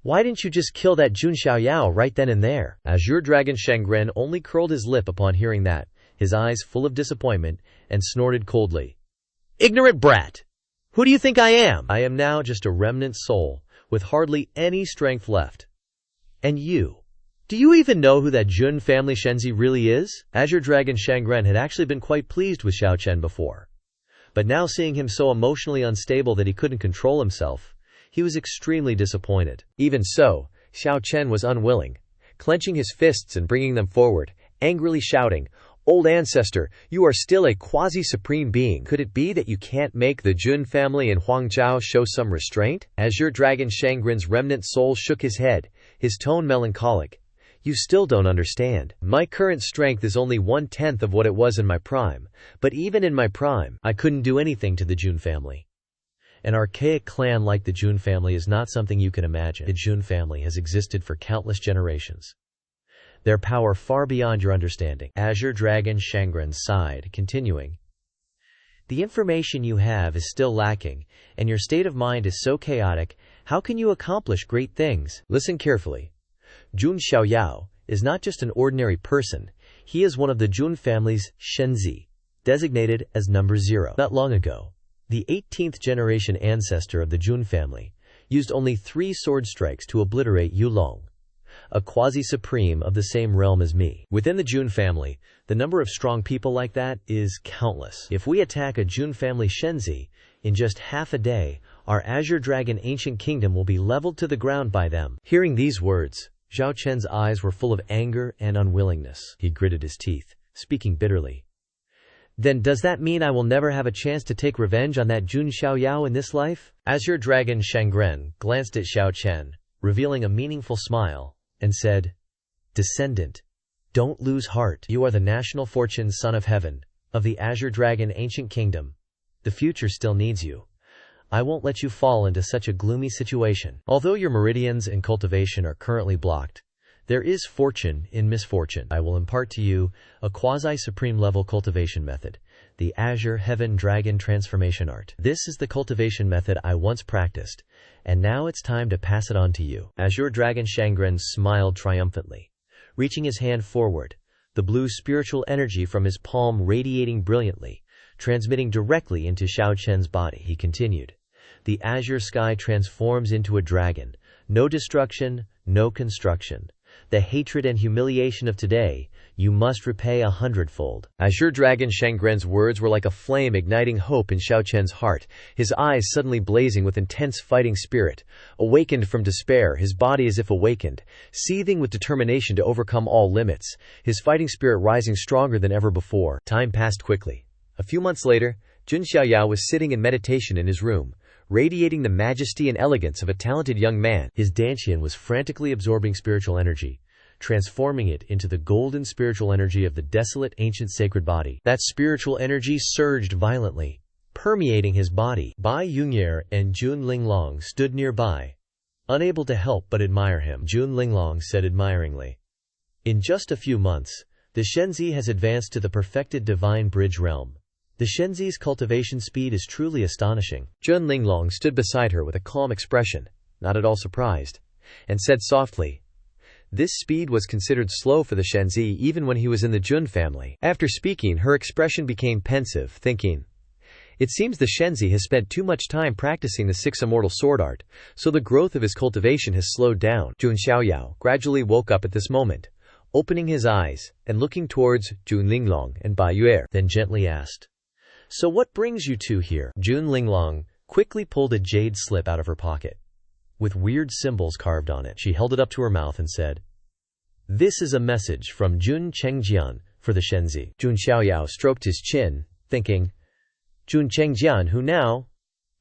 Why didn't you just kill that Jun Xiaoyao right then and there? Azure Dragon Shangren only curled his lip upon hearing that, his eyes full of disappointment, and snorted coldly. Ignorant brat! Who do you think I am? I am now just a remnant soul, with hardly any strength left. And you? Do you even know who that Jun family Shenzi really is? Azure Dragon Shangren had actually been quite pleased with Xiao Chen before. But now seeing him so emotionally unstable that he couldn't control himself, he was extremely disappointed. Even so, Xiao Chen was unwilling, clenching his fists and bringing them forward, angrily shouting, Old ancestor, you are still a quasi-supreme being. Could it be that you can't make the Jun family in Huangzhou show some restraint? Azure Dragon Shangren's remnant soul shook his head, his tone melancholic. You still don't understand. My current strength is only 1/10 of what it was in my prime, but even in my prime, I couldn't do anything to the Jun family. An archaic clan like the Jun family is not something you can imagine. The Jun family has existed for countless generations. Their power far beyond your understanding. Azure Dragon Shangren sighed, continuing. The information you have is still lacking, and your state of mind is so chaotic, how can you accomplish great things? Listen carefully. Jun Xiaoyao is not just an ordinary person, he is one of the Jun family's Shenzi, designated as number 0. Not long ago, the 18th generation ancestor of the Jun family used only 3 sword strikes to obliterate Yulong, a quasi-supreme of the same realm as me. Within the Jun family, the number of strong people like that is countless. If we attack a Jun family Shenzi, in just half a day, our Azure Dragon Ancient Kingdom will be leveled to the ground by them. Hearing these words, Xiao Chen's eyes were full of anger and unwillingness. He gritted his teeth, speaking bitterly. Then does that mean I will never have a chance to take revenge on that Jun Xiaoyao in this life? Azure Dragon Shangren glanced at Xiao Chen, revealing a meaningful smile, and said, Descendant, don't lose heart. You are the national fortune son of heaven, of the Azure Dragon ancient kingdom. The future still needs you. I won't let you fall into such a gloomy situation. Although your meridians and cultivation are currently blocked, there is fortune in misfortune. I will impart to you a quasi-supreme level cultivation method, the Azure Heaven Dragon Transformation Art. This is the cultivation method I once practiced, and now it's time to pass it on to you. Azure Dragon Shangren smiled triumphantly, reaching his hand forward, the blue spiritual energy from his palm radiating brilliantly, transmitting directly into Xiao Chen's body. He continued, the azure sky transforms into a dragon. No destruction, no construction. The hatred and humiliation of today, you must repay 100-fold. Azure Dragon Shangren's words were like a flame igniting hope in Xiao Chen's heart, his eyes suddenly blazing with intense fighting spirit. Awakened from despair, his body as if awakened, seething with determination to overcome all limits, his fighting spirit rising stronger than ever before. Time passed quickly. A few months later, Jun Xiaoyao was sitting in meditation in his room, radiating the majesty and elegance of a talented young man. His dantian was frantically absorbing spiritual energy, transforming it into the golden spiritual energy of the desolate ancient sacred body. That spiritual energy surged violently, permeating his body. Bai Yunyer and Jun Linglong stood nearby, unable to help but admire him. Jun Linglong said admiringly, in just a few months, the Shenzi has advanced to the perfected divine bridge realm. The Shenzi's cultivation speed is truly astonishing. Jun Linglong stood beside her with a calm expression, not at all surprised, and said softly, this speed was considered slow for the Shenzi even when he was in the Jun family. After speaking, her expression became pensive, thinking, it seems the Shenzi has spent too much time practicing the six immortal sword art, so the growth of his cultivation has slowed down. Jun Xiaoyao gradually woke up at this moment, opening his eyes and looking towards Jun Linglong and Bai Yuer, then gently asked, so what brings you two here? Jun Linglong quickly pulled a jade slip out of her pocket, with weird symbols carved on it. She held it up to her mouth and said, this is a message from Jun Chengjian for the Shenzi. Jun Xiaoyao stroked his chin, thinking, Jun Chengjian, who now?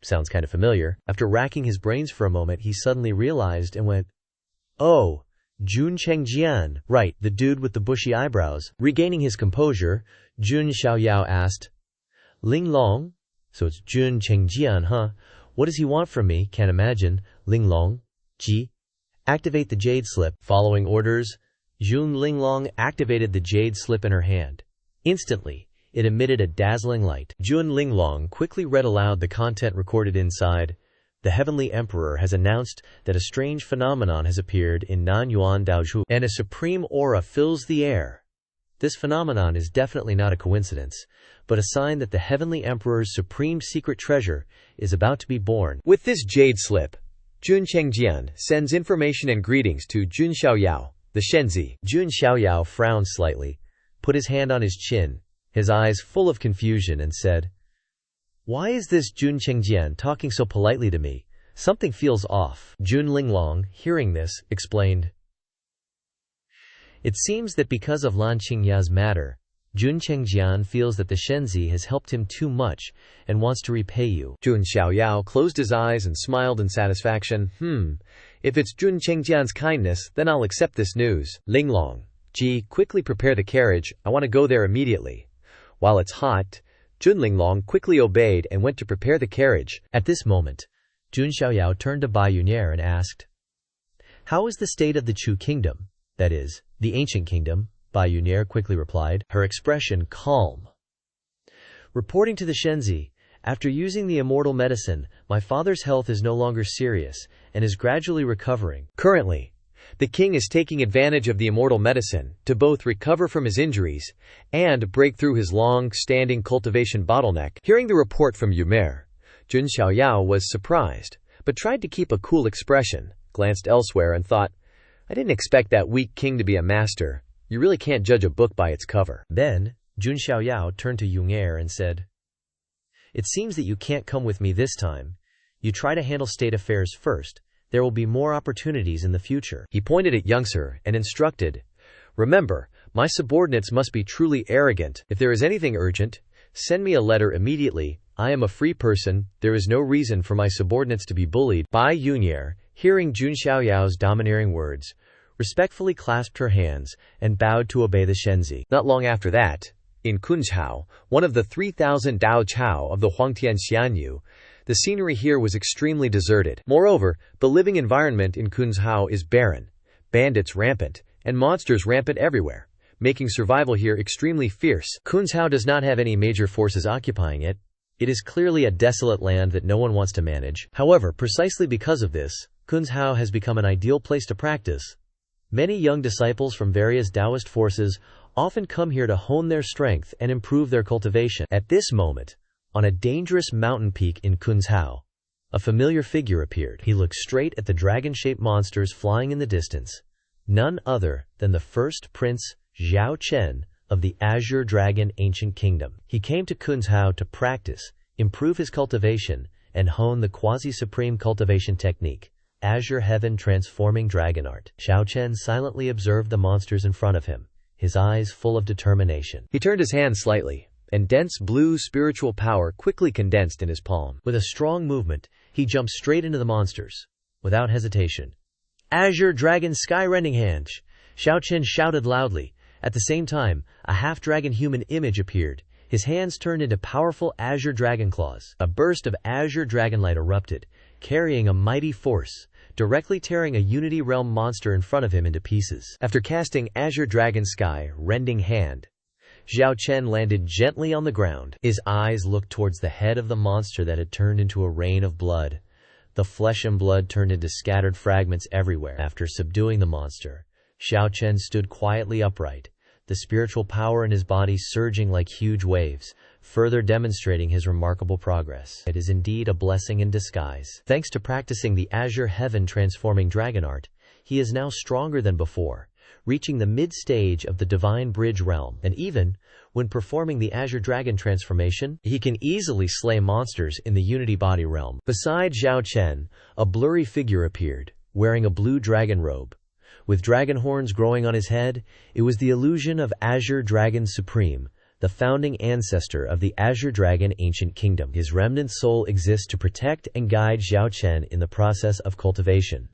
Sounds kind of familiar. After racking his brains for a moment, he suddenly realized and went, oh, Jun Chengjian, right, the dude with the bushy eyebrows. Regaining his composure, Jun Xiaoyao asked, Linglong? So it's Jun Chengjian, huh? What does he want from me? Can't imagine. Linglong? Ji? Activate the jade slip. Following orders, Jun Linglong activated the jade slip in her hand. Instantly, it emitted a dazzling light. Jun Linglong quickly read aloud the content recorded inside. The Heavenly Emperor has announced that a strange phenomenon has appeared in Nanyuan Daozhu, and a supreme aura fills the air. This phenomenon is definitely not a coincidence, but a sign that the Heavenly Emperor's supreme secret treasure is about to be born. With this jade slip, Jun Chengjian sends information and greetings to Jun Xiaoyao, the Shenzi. Jun Xiaoyao frowned slightly, put his hand on his chin, his eyes full of confusion, and said, why is this Jun Chengjian talking so politely to me? Something feels off. Jun Linglong, hearing this, explained, it seems that because of Lan Qingya's matter, Jun Chengjian feels that the Shenzi has helped him too much and wants to repay you. Jun Xiaoyao closed his eyes and smiled in satisfaction. If it's Jun Chengjian's kindness, then I'll accept this news. Linglong, Ji, quickly prepare the carriage. I want to go there immediately. While it's hot, Jun Linglong quickly obeyed and went to prepare the carriage. At this moment, Jun Xiaoyao turned to Bai Yunyer and asked, how is the state of the Chu kingdom? That is, the ancient kingdom, Bai Yunyer quickly replied, her expression calm. Reporting to the Shenzi, after using the immortal medicine, my father's health is no longer serious and is gradually recovering. Currently, the king is taking advantage of the immortal medicine to both recover from his injuries and break through his long-standing cultivation bottleneck. Hearing the report from Yumer, Jun Xiaoyao was surprised, but tried to keep a cool expression, glanced elsewhere and thought, I didn't expect that weak king to be a master. You really can't judge a book by its cover. Then, Jun Xiaoyao turned to Yunger and said, it seems that you can't come with me this time. You try to handle state affairs first. There will be more opportunities in the future. He pointed at Youngser and instructed, remember, my subordinates must be truly arrogant. If there is anything urgent, send me a letter immediately. I am a free person. There is no reason for my subordinates to be bullied. Bai Yunyer, hearing Jun Xiaoyao's domineering words, respectfully clasped her hands, and bowed to obey the Shenzi. Not long after that, in Kunzhao, one of the 3,000 Dao Chao of the Huangtian Xianyu, the scenery here was extremely deserted. Moreover, the living environment in Kunzhao is barren, bandits rampant, and monsters rampant everywhere, making survival here extremely fierce. Kunzhao does not have any major forces occupying it. It is clearly a desolate land that no one wants to manage. However, precisely because of this, Kunzhao has become an ideal place to practice. Many young disciples from various Taoist forces often come here to hone their strength and improve their cultivation. At this moment, on a dangerous mountain peak in Kunzhao, a familiar figure appeared. He looked straight at the dragon-shaped monsters flying in the distance, none other than the first prince Zhao Chen of the Azure Dragon Ancient Kingdom. He came to Kunzhao to practice, improve his cultivation, and hone the quasi-supreme cultivation technique, Azure Heaven Transforming Dragon Art. Zhao Chen silently observed the monsters in front of him, his eyes full of determination. He turned his hand slightly, and dense blue spiritual power quickly condensed in his palm. With a strong movement, he jumped straight into the monsters, without hesitation. Azure Dragon Skyrending Hand! Zhao Chen shouted loudly. At the same time, a half-dragon human image appeared. His hands turned into powerful azure dragon claws. A burst of azure dragonlight erupted, carrying a mighty force, directly tearing a Unity Realm monster in front of him into pieces. After casting Azure Dragon Sky Rending Hand, Zhao Chen landed gently on the ground. His eyes looked towards the head of the monster that had turned into a rain of blood. The flesh and blood turned into scattered fragments everywhere. After subduing the monster, Zhao Chen stood quietly upright, the spiritual power in his body surging like huge waves, further demonstrating his remarkable progress. It is indeed a blessing in disguise. Thanks to practicing the Azure Heaven Transforming Dragon Art, he is now stronger than before, reaching the mid-stage of the Divine Bridge realm, and even, when performing the Azure Dragon transformation, he can easily slay monsters in the Unity Body realm. Beside Zhao Chen, a blurry figure appeared, wearing a blue dragon robe. With dragon horns growing on his head, it was the illusion of Azure Dragon Supreme, the founding ancestor of the Azure Dragon Ancient Kingdom. His remnant soul exists to protect and guide Zhao Chen in the process of cultivation.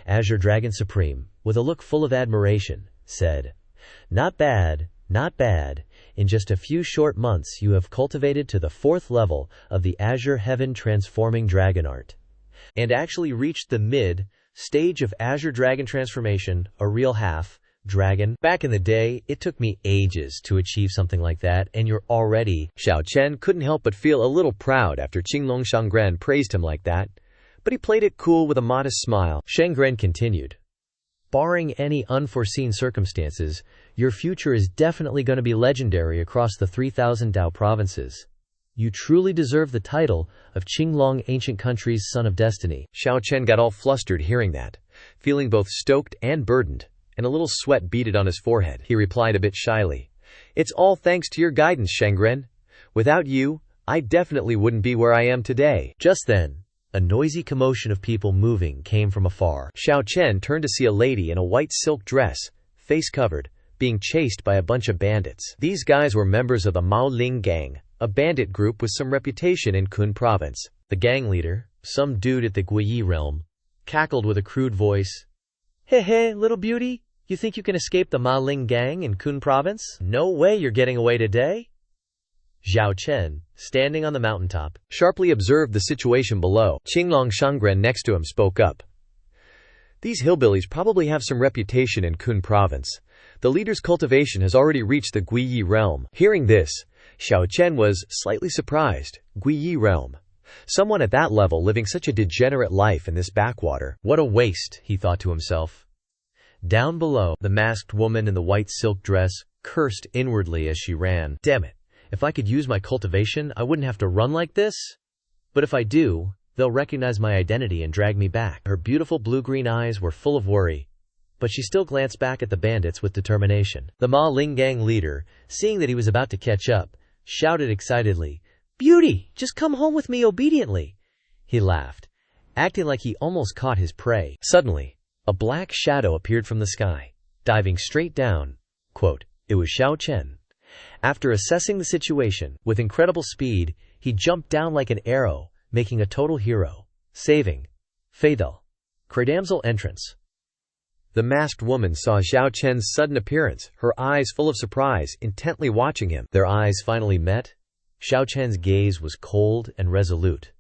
Azure Dragon Supreme, with a look full of admiration, said, "Not bad, not bad. In just a few short months you have cultivated to the 4th level of the Azure Heaven Transforming Dragon Art, and actually reached the mid-stage of Azure Dragon Transformation, a real half-dragon. Back in the day, it took me ages to achieve something like that, and you're already..." Zhao Chen couldn't help but feel a little proud after Qinglong Shangren praised him like that, but he played it cool with a modest smile. Shangren continued, "Barring any unforeseen circumstances, your future is definitely going to be legendary across the 3,000 Dao provinces. You truly deserve the title of Qinglong Ancient Country's Son of Destiny." Zhao Chen got all flustered hearing that, feeling both stoked and burdened, and a little sweat beaded on his forehead. He replied a bit shyly, "It's all thanks to your guidance, Shangren. Without you, I definitely wouldn't be where I am today." Just then, a noisy commotion of people moving came from afar. Zhao Chen turned to see a lady in a white silk dress, face covered, being chased by a bunch of bandits. These guys were members of the Mao Ling Gang, a bandit group with some reputation in Kun province. The gang leader, some dude at the Guiyi realm, cackled with a crude voice, "Hey hey, little beauty, you think you can escape the Ma Ling Gang in Kun province? No way you're getting away today." Zhao Chen, standing on the mountaintop, sharply observed the situation below. Qinglong Shangren next to him spoke up, "These hillbillies probably have some reputation in Kun province. The leader's cultivation has already reached the Guiyi realm." Hearing this, Zhao Chen was slightly surprised. Guiyi realm. Someone at that level living such a degenerate life in this backwater. What a waste, he thought to himself. Down below, the masked woman in the white silk dress cursed inwardly as she ran. Damn it. If I could use my cultivation, I wouldn't have to run like this. But if I do, they'll recognize my identity and drag me back. Her beautiful blue-green eyes were full of worry, but she still glanced back at the bandits with determination. The Ma Ling Gang leader, seeing that he was about to catch up, shouted excitedly, "Beauty, just come home with me obediently." He laughed, acting like he almost caught his prey. Suddenly, a black shadow appeared from the sky, diving straight down. Quote, "It was Zhao Chen." After assessing the situation, with incredible speed, he jumped down like an arrow, making a total hero, saving Faithel. Cradamsel entrance. The masked woman saw Xiao Chen's sudden appearance, her eyes full of surprise, intently watching him. Their eyes finally met. Xiao Chen's gaze was cold and resolute,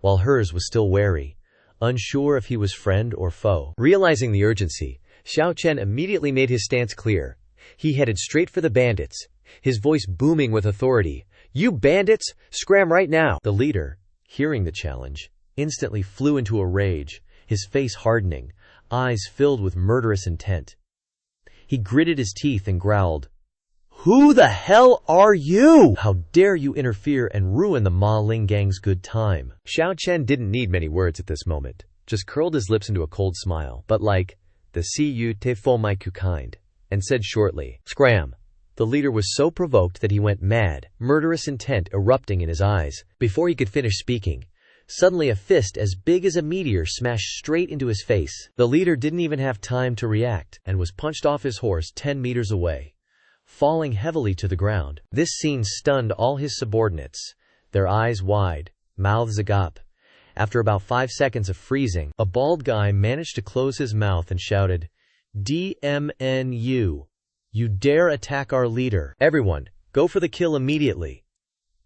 while hers was still wary, unsure if he was friend or foe. Realizing the urgency, Xiao Chen immediately made his stance clear. He headed straight for the bandits, his voice booming with authority. "You bandits, scram right now!" The leader, hearing the challenge, instantly flew into a rage, his face hardening, eyes filled with murderous intent. He gritted his teeth and growled, "Who the hell are you? How dare you interfere and ruin the Ma Ling gang's good time?" Xiao Chen didn't need many words at this moment, just curled his lips into a cold smile, but like the "see te fo mai ku" kind, and said shortly, "Scram." The leader was so provoked that he went mad, murderous intent erupting in his eyes. Before he could finish speaking, suddenly a fist as big as a meteor smashed straight into his face. The leader didn't even have time to react, and was punched off his horse 10 meters away, falling heavily to the ground. This scene stunned all his subordinates, their eyes wide, mouths agape. After about 5 seconds of freezing, a bald guy managed to close his mouth and shouted, "DMNU. You dare attack our leader. Everyone, go for the kill immediately."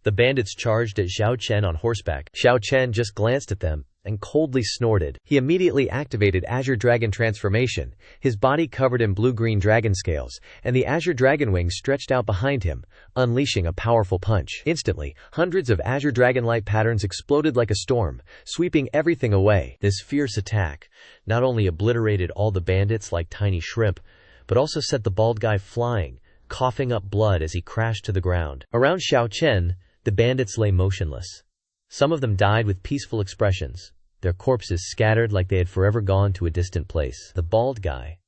The bandits charged at Xiao Chen on horseback. Xiao Chen just glanced at them and coldly snorted. He immediately activated Azure Dragon transformation, his body covered in blue-green dragon scales, and the Azure Dragon wings stretched out behind him, unleashing a powerful punch. Instantly, hundreds of Azure Dragon light patterns exploded like a storm, sweeping everything away. This fierce attack not only obliterated all the bandits like tiny shrimp, but also set the bald guy flying, coughing up blood as he crashed to the ground. Around Xiao Chen, the bandits lay motionless. Some of them died with peaceful expressions, their corpses scattered like they had forever gone to a distant place. The bald guy,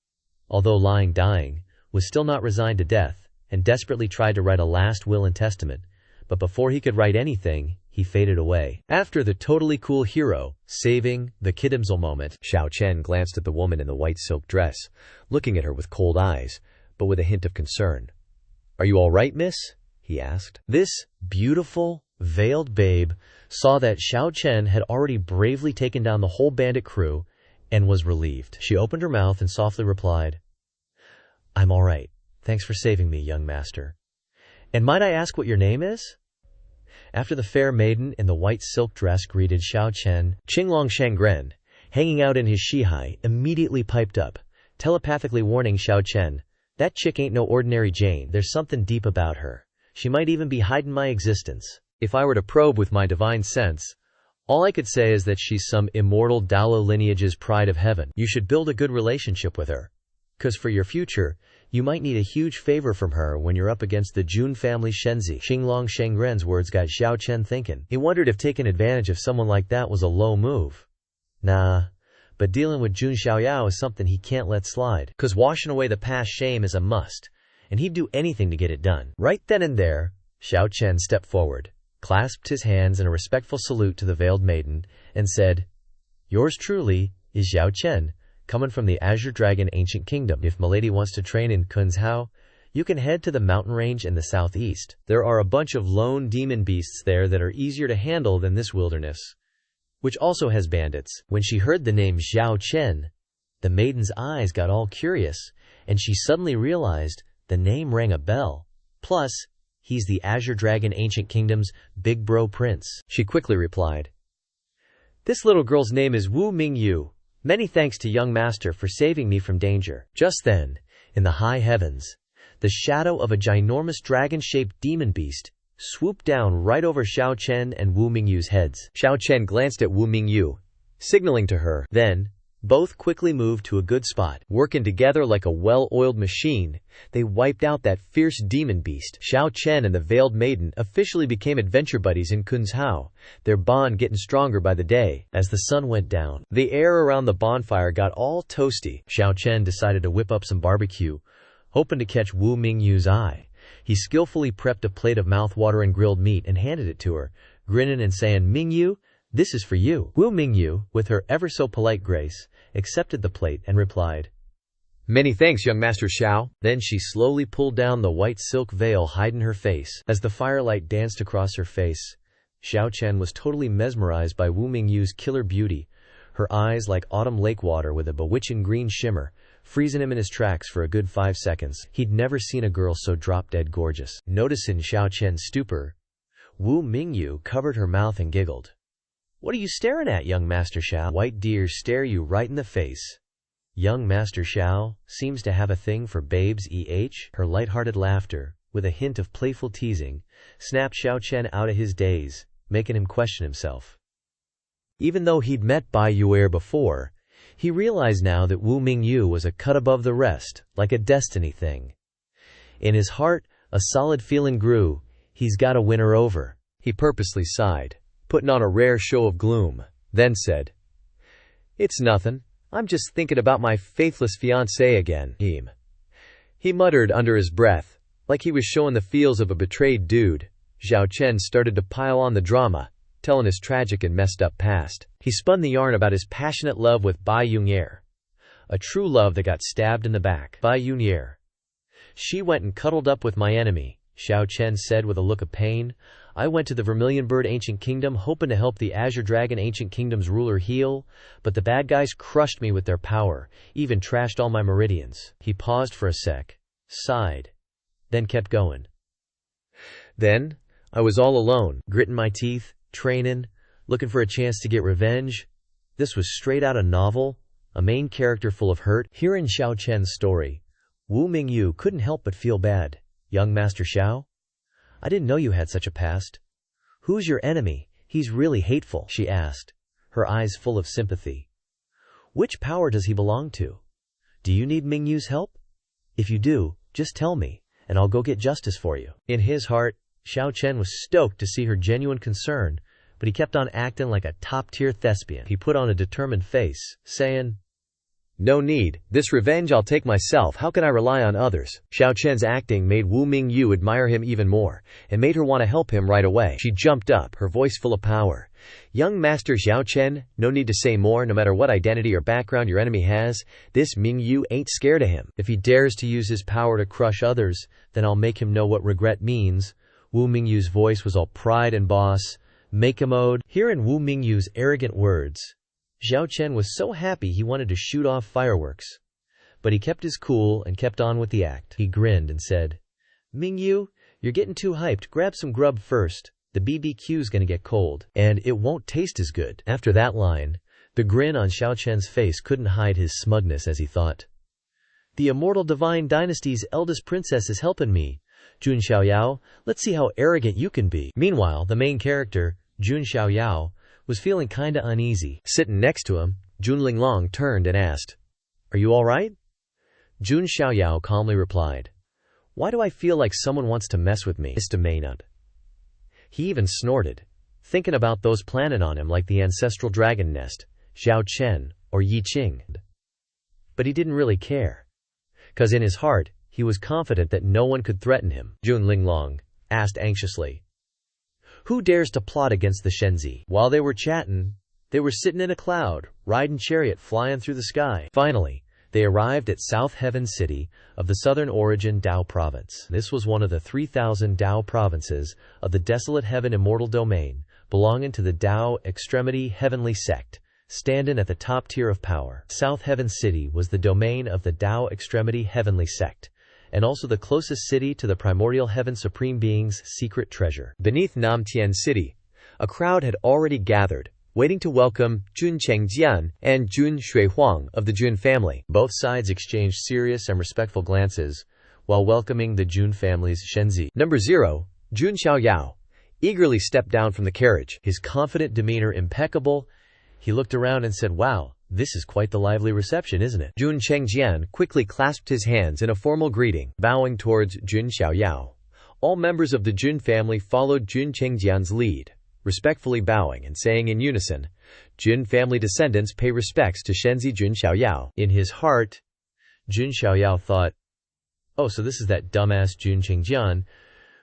although lying dying, was still not resigned to death, and desperately tried to write a last will and testament, but before he could write anything, he faded away. After the totally cool hero saving the kidamsel moment, Xiao Chen glanced at the woman in the white silk dress, looking at her with cold eyes, but with a hint of concern. "Are you all right, miss?" he asked. This beautiful, veiled babe saw that Xiao Chen had already bravely taken down the whole bandit crew and was relieved. She opened her mouth and softly replied, "I'm all right. Thanks for saving me, young master. And might I ask what your name is?" After the fair maiden in the white silk dress greeted Xiao Chen, Qinglong Shangren, hanging out in his shihai, immediately piped up, telepathically warning Xiao Chen, "That chick ain't no ordinary Jane. There's something deep about her. She might even be hiding my existence. If I were to probe with my divine sense, all I could say is that she's some immortal Daolo lineage's pride of heaven. You should build a good relationship with her, 'cause for your future, you might need a huge favor from her when you're up against the Jun family Shenzi." Xinglong Shengren's words got Xiao Chen thinking. He wondered if taking advantage of someone like that was a low move. Nah, but dealing with Jun Xiaoyao is something he can't let slide, 'cause washing away the past shame is a must, and he'd do anything to get it done. Right then and there, Xiao Chen stepped forward, clasped his hands in a respectful salute to the veiled maiden, and said, "Yours truly is Xiao Chen, coming from the Azure Dragon Ancient Kingdom. If Milady wants to train in Kunzhao, you can head to the mountain range in the southeast. There are a bunch of lone demon beasts there that are easier to handle than this wilderness, which also has bandits." When she heard the name Xiao Chen, the maiden's eyes got all curious, and she suddenly realized the name rang a bell. Plus, he's the Azure Dragon Ancient Kingdom's big bro prince. She quickly replied, "This little girl's name is Wu Mingyu. Many thanks to young master for saving me from danger." Just then, in the high heavens, the shadow of a ginormous dragon-shaped demon beast swooped down right over Xiao Chen and Wu Mingyu's heads. Xiao Chen glanced at Wu Mingyu, signaling to her. Then, both quickly moved to a good spot. Working together like a well-oiled machine, they wiped out that fierce demon beast. Xiao Chen and the veiled maiden officially became adventure buddies in Kunzhao, their bond getting stronger by the day. As the sun went down, the air around the bonfire got all toasty. Xiao Chen decided to whip up some barbecue, hoping to catch Wu Mingyu's eye. He skillfully prepped a plate of mouth-watering grilled meat and handed it to her, grinning and saying, "Mingyu, this is for you." Wu Mingyu, with her ever-so-polite grace, accepted the plate and replied, "Many thanks, young Master Xiao." Then she slowly pulled down the white silk veil hiding her face. As the firelight danced across her face, Xiao Chen was totally mesmerized by Wu Mingyu's killer beauty, her eyes like autumn lake water with a bewitching green shimmer, freezing him in his tracks for a good 5 seconds. He'd never seen a girl so drop-dead gorgeous. Noticing Xiao Chen's stupor, Wu Mingyu covered her mouth and giggled. "What are you staring at, young Master Xiao? White deer stare you right in the face. Young Master Xiao seems to have a thing for babes Her light-hearted laughter, with a hint of playful teasing, snapped Xiao Chen out of his daze, making him question himself. Even though he'd met Bai Yuer before, he realized now that Wu Mingyu was a cut above the rest, like a destiny thing. In his heart, a solid feeling grew. He's got to win her over. He purposely sighed, putting on a rare show of gloom, then said, "It's nothing. I'm just thinking about my faithless fiancée again." He muttered under his breath, like he was showing the feels of a betrayed dude. Xiao Chen started to pile on the drama, telling his tragic and messed up past. He spun the yarn about his passionate love with Bai Yuer, a true love that got stabbed in the back. Bai Yuer. "She went and cuddled up with my enemy," Xiao Chen said with a look of pain. "I went to the Vermilion Bird Ancient Kingdom hoping to help the Azure Dragon Ancient Kingdom's ruler heal, but the bad guys crushed me with their power, even trashed all my meridians." He paused for a sec, sighed, then kept going. "Then, I was all alone, gritting my teeth, training, looking for a chance to get revenge. This was straight out a novel, a main character full of hurt." Hearing Xiao Chen's story, Wu Mingyu couldn't help but feel bad. "Young Master Xiao? I didn't know you had such a past. Who's your enemy? He's really hateful," she asked, her eyes full of sympathy. "Which power does he belong to? Do you need Mingyu's help? If you do, just tell me, and I'll go get justice for you." In his heart, Xiao Chen was stoked to see her genuine concern, but he kept on acting like a top-tier thespian. He put on a determined face, saying, "No need. This revenge I'll take myself. How can I rely on others?" Xiao Chen's acting made Wu Mingyu admire him even more, and made her want to help him right away. She jumped up, her voice full of power. "Young Master Xiao Chen, no need to say more. No matter what identity or background your enemy has, this Mingyu ain't scared of him. If he dares to use his power to crush others, then I'll make him know what regret means." Wu Mingyu's voice was all pride and boss. "Make a mode." Hearing Wu Mingyu's arrogant words, Xiao Chen was so happy he wanted to shoot off fireworks. But he kept his cool and kept on with the act. He grinned and said, "Mingyu, you're getting too hyped. Grab some grub first. The BBQ's gonna get cold, and it won't taste as good." After that line, the grin on Xiao Chen's face couldn't hide his smugness as he thought, "The immortal divine dynasty's eldest princess is helping me. Jun Xiaoyao, let's see how arrogant you can be." Meanwhile, the main character, Jun Xiaoyao, was feeling kinda uneasy. Sitting next to him, Jun Linglong turned and asked, "Are you all right?" Jun Xiaoyao calmly replied, "Why do I feel like someone wants to mess with me?" He even snorted, thinking about those planning on him like the ancestral dragon nest, Xiao Chen or Yi Qing. But he didn't really care, 'cause in his heart, he was confident that no one could threaten him. Jun Linglong asked anxiously, "Who dares to plot against the Shenzi?" While they were chatting, they were sitting in a cloud, riding chariot flying through the sky. Finally, they arrived at South Heaven City of the southern origin Dao Province. This was one of the 3,000 Dao provinces of the Desolate Heaven Immortal Domain, belonging to the Dao Extremity Heavenly Sect, standing at the top tier of power. South Heaven City was the domain of the Dao Extremity Heavenly Sect, and also the closest city to the primordial heaven supreme being's secret treasure. Beneath Namtian City, a crowd had already gathered, waiting to welcome Jun Chengjian and Jun Shuihuang of the Jun family. Both sides exchanged serious and respectful glances, while welcoming the Jun family's Shenzi. Number 0, Jun Xiaoyao, eagerly stepped down from the carriage, his confident demeanor impeccable. He looked around and said, "Wow, this is quite the lively reception, isn't it?" Jun Chengjian quickly clasped his hands in a formal greeting, bowing towards Jun Xiaoyao. All members of the Jun family followed Jun Chengjian's lead, respectfully bowing and saying in unison, "Jun family descendants pay respects to Shenzi Jun Xiaoyao." In his heart, Jun Xiaoyao thought, "Oh, so this is that dumbass Jun Chengjian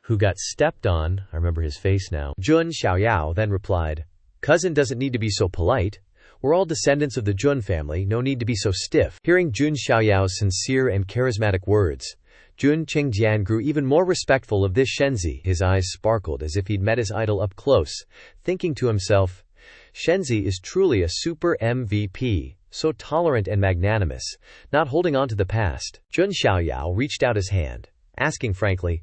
who got stepped on." I remember his face now. Jun Xiaoyao then replied, "Cousin doesn't need to be so polite. We're all descendants of the Jun family, no need to be so stiff." Hearing Jun Xiaoyao's sincere and charismatic words, Jun Chengjian grew even more respectful of this Shenzi. His eyes sparkled as if he'd met his idol up close, thinking to himself, "Shenzi is truly a super MVP, so tolerant and magnanimous, not holding on to the past. Jun Xiaoyao reached out his hand, asking frankly,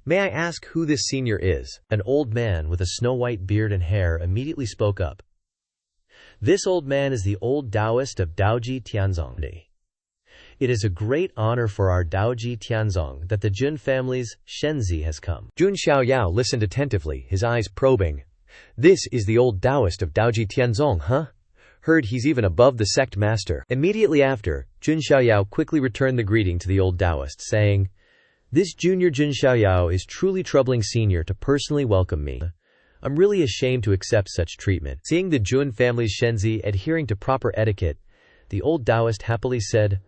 "May I ask who this senior is?" An old man with a snow-white beard and hair immediately spoke up. "This old man is the old Taoist of Daoji Tianzong. It is a great honor for our Daoji Tianzong that the Jun family's Shenzi has come." Jun Xiaoyao listened attentively, his eyes probing. "This is the old Taoist of Daoji Tianzong, huh? Heard he's even above the sect master." Immediately after, Jun Xiaoyao quickly returned the greeting to the old Taoist, saying, "This junior Jun Xiaoyao is truly troubling senior to personally welcome me. I'm really ashamed to accept such treatment." Seeing the Jun family's Shenzi adhering to proper etiquette, the old Taoist happily said,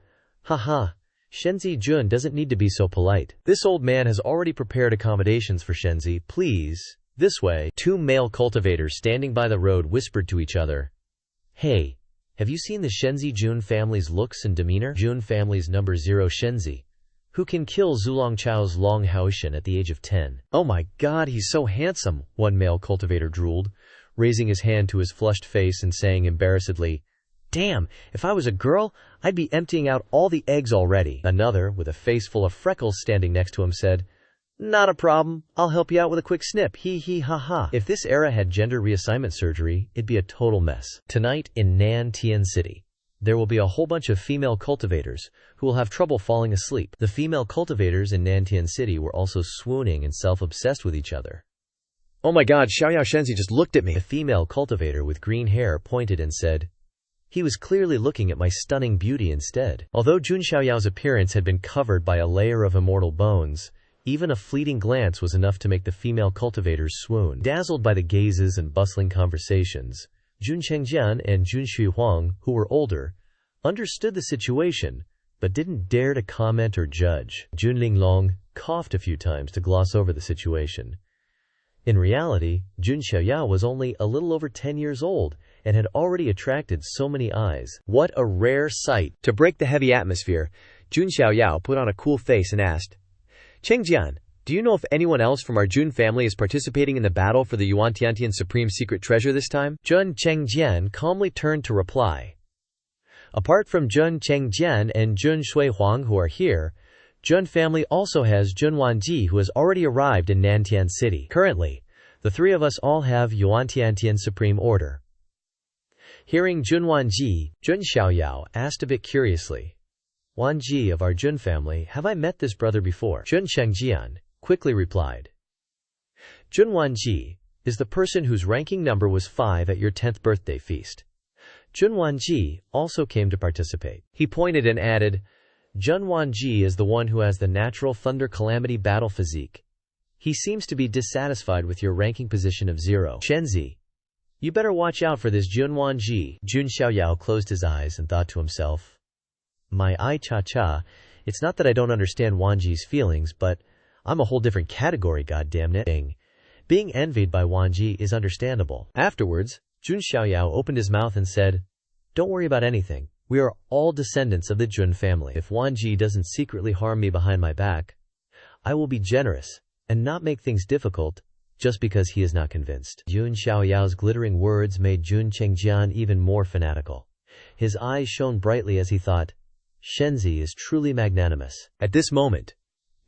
"Haha, Shenzi Jun doesn't need to be so polite. This old man has already prepared accommodations for Shenzi, please. This way." Two male cultivators standing by the road whispered to each other, "Hey, have you seen the Shenzi Jun family's looks and demeanor? Jun family's number 0 Shenzi, who can kill Zulong Chao's Long Haoshan at the age of 10. Oh my god, he's so handsome," one male cultivator drooled, raising his hand to his flushed face and saying embarrassedly, "Damn, if I was a girl, I'd be emptying out all the eggs already." Another, with a face full of freckles standing next to him, said, "Not a problem, I'll help you out with a quick snip, hee hee ha ha." If this era had gender reassignment surgery, it'd be a total mess. Tonight in Nantian City, there will be a whole bunch of female cultivators who will have trouble falling asleep. The female cultivators in Nantian City were also swooning and self-obsessed with each other. "Oh my god, Xiaoyao Shenzi just looked at me." The female cultivator with green hair pointed and said, "He was clearly looking at my stunning beauty instead." Although Jun Xiaoyao's appearance had been covered by a layer of immortal bones, even a fleeting glance was enough to make the female cultivators swoon. Dazzled by the gazes and bustling conversations, Jun Chengjian and Jun Xuhuang, who were older, understood the situation, but didn't dare to comment or judge. Jun Linglong coughed a few times to gloss over the situation. In reality, Jun Xiaoyao was only a little over 10 years old and had already attracted so many eyes. What a rare sight! To break the heavy atmosphere, Jun Xiaoyao put on a cool face and asked, "Chengjian, do you know if anyone else from our Jun family is participating in the battle for the Yuantiantian Supreme Secret Treasure this time?" Jun Chengjian calmly turned to reply, "Apart from Jun Chengjian and Jun Shuihuang who are here, Jun family also has Jun Wanji who has already arrived in Nantian City. Currently, the three of us all have Yuantiantian Supreme Order." Hearing Jun Wanji, Jun Xiaoyao asked a bit curiously, "Wanji of our Jun family, have I met this brother before?" Jun Chengjian quickly replied, "Jun Wanji is the person whose ranking number was 5 at your 10th birthday feast. Jun Wanji also came to participate." He pointed and added, "Jun Wanji is the one who has the natural thunder calamity battle physique. He seems to be dissatisfied with your ranking position of 0. Shenzi, you better watch out for this Jun Wanji." Jun Xiaoyao closed his eyes and thought to himself, "My eye cha-cha, it's not that I don't understand Wanji's feelings, but I'm a whole different category, goddammit. Being envied by Wanji is understandable." Afterwards, Jun Xiaoyao opened his mouth and said, "Don't worry about anything. We are all descendants of the Jun family. If Wanji doesn't secretly harm me behind my back, I will be generous and not make things difficult just because he is not convinced." Jun Xiaoyao's glittering words made Jun Chengjian even more fanatical. His eyes shone brightly as he thought, "Shenzi is truly magnanimous." At this moment,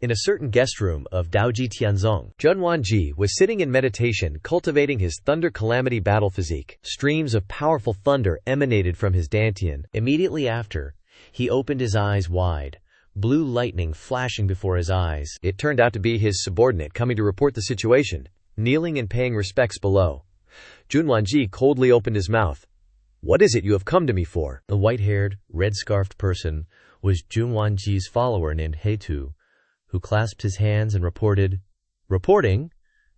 in a certain guest room of Daoji Tianzong, Jun Wanji was sitting in meditation, cultivating his thunder calamity battle physique. Streams of powerful thunder emanated from his dantian. Immediately after, he opened his eyes wide, blue lightning flashing before his eyes. It turned out to be his subordinate coming to report the situation, kneeling and paying respects below. Jun Wanji coldly opened his mouth. "What is it you have come to me for?" The white-haired, red-scarfed person was Jun Wanji's follower named Heitu, who clasped his hands and reported, "Reporting,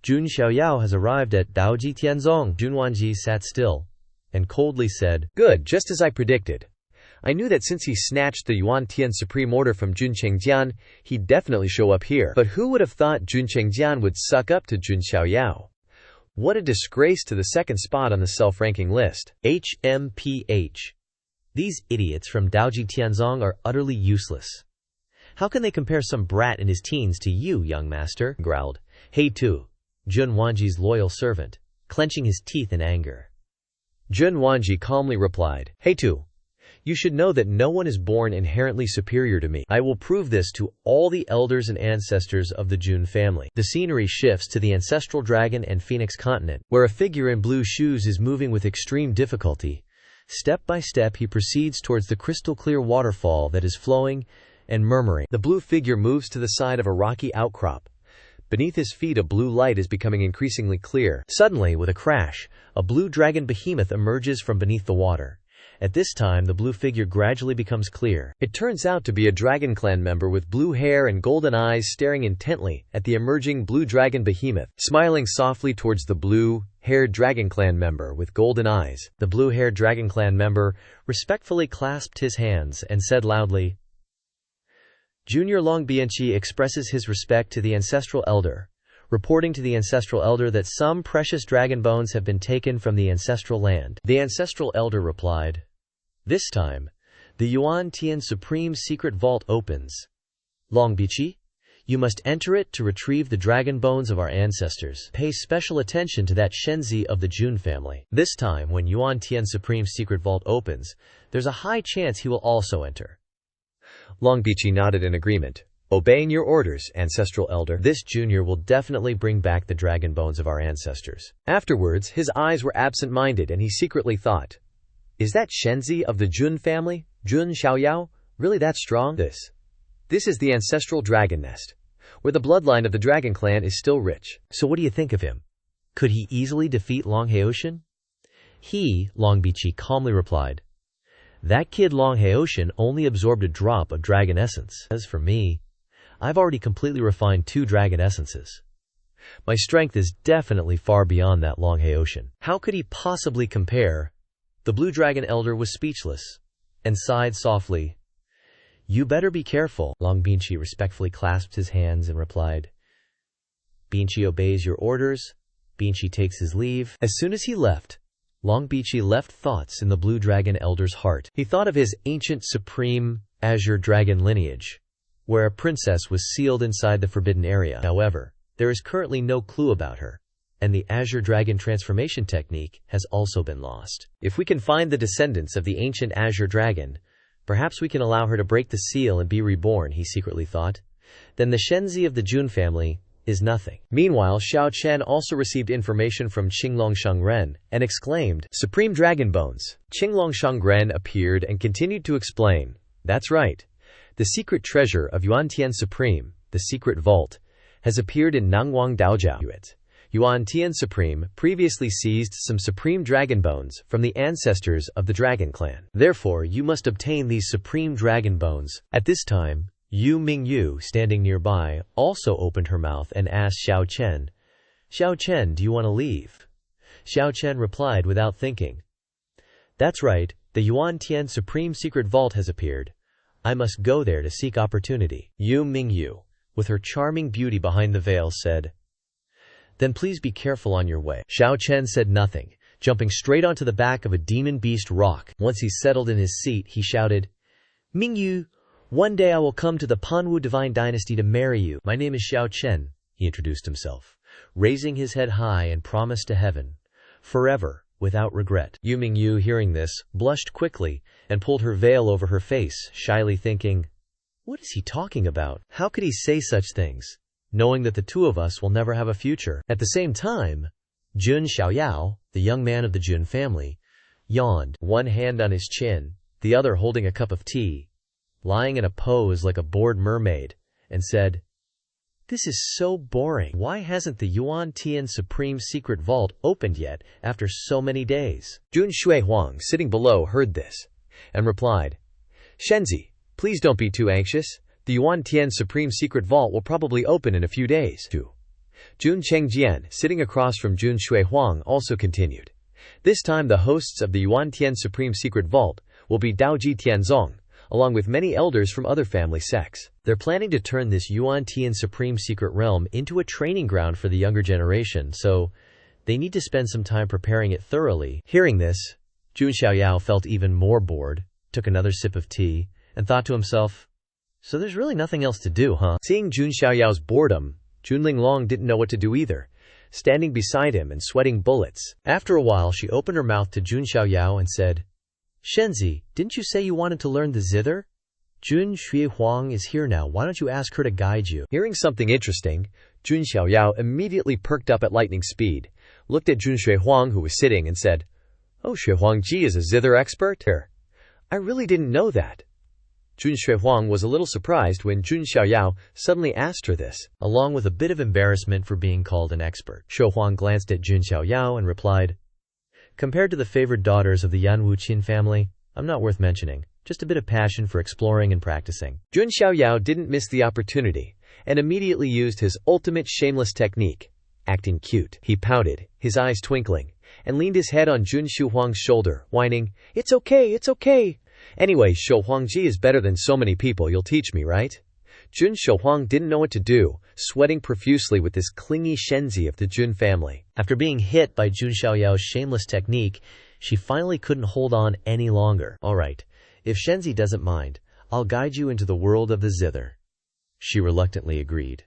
Jun Xiaoyao has arrived at Daoji Tianzong." Jun Wanji sat still and coldly said, "Good, just as I predicted. I knew that since he snatched the Yuantian Supreme Order from Jun Chengjian, he'd definitely show up here. But who would have thought Jun Chengjian would suck up to Jun Xiaoyao? What a disgrace to the second spot on the self-ranking list. HMPH. These idiots from Daoji Tianzong are utterly useless. How can they compare some brat in his teens to you, young master?" growled Heitu, Jun Wanji's loyal servant, clenching his teeth in anger. Jun Wanji calmly replied, "Heitu, You should know that no one is born inherently superior to me. I will prove this to all the elders and ancestors of the Jun family. The scenery shifts to the ancestral dragon and phoenix continent, where a figure in blue shoes is moving with extreme difficulty. Step by step he proceeds towards the crystal-clear waterfall that is flowing and murmuring. The blue figure moves to the side of a rocky outcrop. Beneath his feet a blue light is becoming increasingly clear. Suddenly, with a crash, a blue dragon behemoth emerges from beneath the water. At this time, the blue figure gradually becomes clear. It turns out to be a Dragon Clan member with blue hair and golden eyes staring intently at the emerging blue dragon behemoth, smiling softly towards the blue-haired Dragon Clan member with golden eyes. The blue-haired Dragon Clan member respectfully clasped his hands and said loudly, Junior Longbianchi expresses his respect to the ancestral elder, reporting to the ancestral elder that some precious dragon bones have been taken from the ancestral land. The ancestral elder replied, This time, the Yuan Tian Supreme Secret Vault opens. Longbichi, you must enter it to retrieve the dragon bones of our ancestors. Pay special attention to that Shenzi of the Jun family. This time, when Yuan Tian Supreme Secret Vault opens, there's a high chance he will also enter. Longbichi nodded in agreement. Obeying your orders, ancestral elder. This junior will definitely bring back the dragon bones of our ancestors. Afterwards, his eyes were absent-minded and he secretly thought, Is that Shenzi of the Jun family, Jun Xiaoyao, really that strong? This is the ancestral dragon nest, where the bloodline of the dragon clan is still rich. So what do you think of him? Could he easily defeat Long Haoshan? He, Longbichi, calmly replied, That kid Long Haoshan only absorbed a drop of dragon essence. As for me, I've already completely refined 2 dragon essences. My strength is definitely far beyond that Long Haoshan. How could he possibly compare? The blue dragon elder was speechless and sighed softly. You better be careful. Longbianchi respectfully clasped his hands and replied, Bianchi obeys your orders. Bianchi takes his leave. As soon as he left, Longbianchi left thoughts in the blue dragon elder's heart. He thought of his ancient supreme azure dragon lineage, where a princess was sealed inside the forbidden area. However, there is currently no clue about her, and the azure dragon transformation technique has also been lost. If we can find the descendants of the ancient azure dragon, perhaps we can allow her to break the seal and be reborn, he secretly thought. Then the Shenzi of the Jun family is nothing. Meanwhile, Xiao Chen also received information from Qinglong Shengren and exclaimed, Supreme Dragon Bones. Qinglong Shengren appeared and continued to explain, That's right. The secret treasure of Yuan Tian Supreme, the secret vault, has appeared in Nangwang Daojiao. Yuan Tian Supreme previously seized some supreme dragon bones from the ancestors of the Dragon Clan. Therefore, you must obtain these supreme dragon bones. At this time, Yu Mingyu, standing nearby, also opened her mouth and asked Xiao Chen, Xiao Chen, do you want to leave? Xiao Chen replied without thinking, That's right, the Yuan Tian Supreme Secret Vault has appeared. I must go there to seek opportunity. Yu Mingyu, with her charming beauty behind the veil, said, Then please be careful on your way. Xiao Chen said nothing, jumping straight onto the back of a demon beast rock. Once he settled in his seat, he shouted, Mingyu, one day I will come to the Panwu Divine Dynasty to marry you. My name is Xiao Chen, he introduced himself, raising his head high and promised to heaven, forever, without regret. Yu Mingyu, hearing this, blushed quickly and pulled her veil over her face, shyly thinking, What is he talking about? How could he say such things, knowing that the two of us will never have a future? At the same time, Jun Xiaoyao, the young man of the Jun family, yawned, one hand on his chin, the other holding a cup of tea, lying in a pose like a bored mermaid, and said, This is so boring. Why hasn't the Yuan Tian Supreme Secret Vault opened yet after so many days? Jun Shui Huang, sitting below, heard this and replied, Shenzi, please don't be too anxious. The Yuan Tian Supreme Secret Vault will probably open in a few days. Jun Chengjian, sitting across from Jun Shui Huang, also continued, This time the hosts of the Yuan Tian Supreme Secret Vault will be Daoji Tianzong, along with many elders from other family sects. They're planning to turn this Yuan Tian Supreme Secret Realm into a training ground for the younger generation, so they need to spend some time preparing it thoroughly. Hearing this, Jun Xiaoyao felt even more bored, took another sip of tea, and thought to himself, So there's really nothing else to do, huh? Seeing Jun Xiaoyao's boredom, Jun Linglong didn't know what to do either, standing beside him and sweating bullets. After a while, she opened her mouth to Jun Xiaoyao and said, Shenzi, didn't you say you wanted to learn the zither? Jun Xuehuang is here now, why don't you ask her to guide you? Hearing something interesting, Jun Xiaoyao immediately perked up at lightning speed, looked at Jun Xuehuang who was sitting and said, "Oh, Xuehuangji is a zither expert? I really didn't know that." Jun Xuehuang was a little surprised when Jun Xiaoyao suddenly asked her this, along with a bit of embarrassment for being called an expert. Xuehuang glanced at Jun Xiaoyao and replied, "Compared to the favored daughters of the Yan Wuqin family, I'm not worth mentioning. Just a bit of passion for exploring and practicing." Jun Xiaoyao didn't miss the opportunity, and immediately used his ultimate shameless technique, acting cute. He pouted, his eyes twinkling, and leaned his head on Jun Xuehuang's shoulder, whining, "It's okay, it's okay. Anyway, Xuehuangji is better than so many people, you'll teach me, right?" Jun Xuehuang didn't know what to do, sweating profusely with this clingy Shenzi of the Jun family. After being hit by Jun Xiaoyao's shameless technique, she finally couldn't hold on any longer. "Alright, if Shenzi doesn't mind, I'll guide you into the world of the zither." She reluctantly agreed.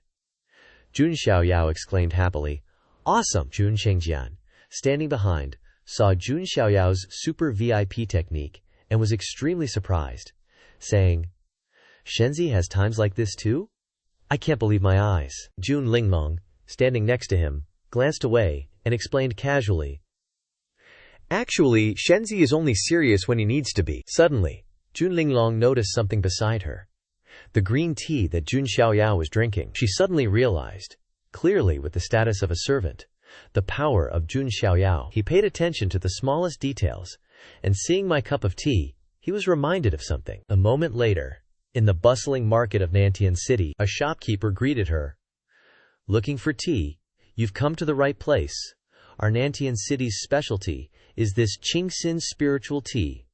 Jun Xiaoyao exclaimed happily, "Awesome!" Jun Chengjian, standing behind, saw Jun Xiaoyao's super VIP technique and was extremely surprised, saying, "Shenzi has times like this too? I can't believe my eyes." Jun Linglong, standing next to him, glanced away and explained casually, "Actually, Shenzi is only serious when he needs to be." Suddenly, Jun Linglong noticed something beside her. The green tea that Jun Xiaoyao was drinking. She suddenly realized, clearly with the status of a servant, the power of Jun Xiaoyao. He paid attention to the smallest details, and seeing my cup of tea, he was reminded of something. A moment later, in the bustling market of Nantian City, a shopkeeper greeted her. "Looking for tea? You've come to the right place. Our Nantian City's specialty is this Qingxin spiritual tea.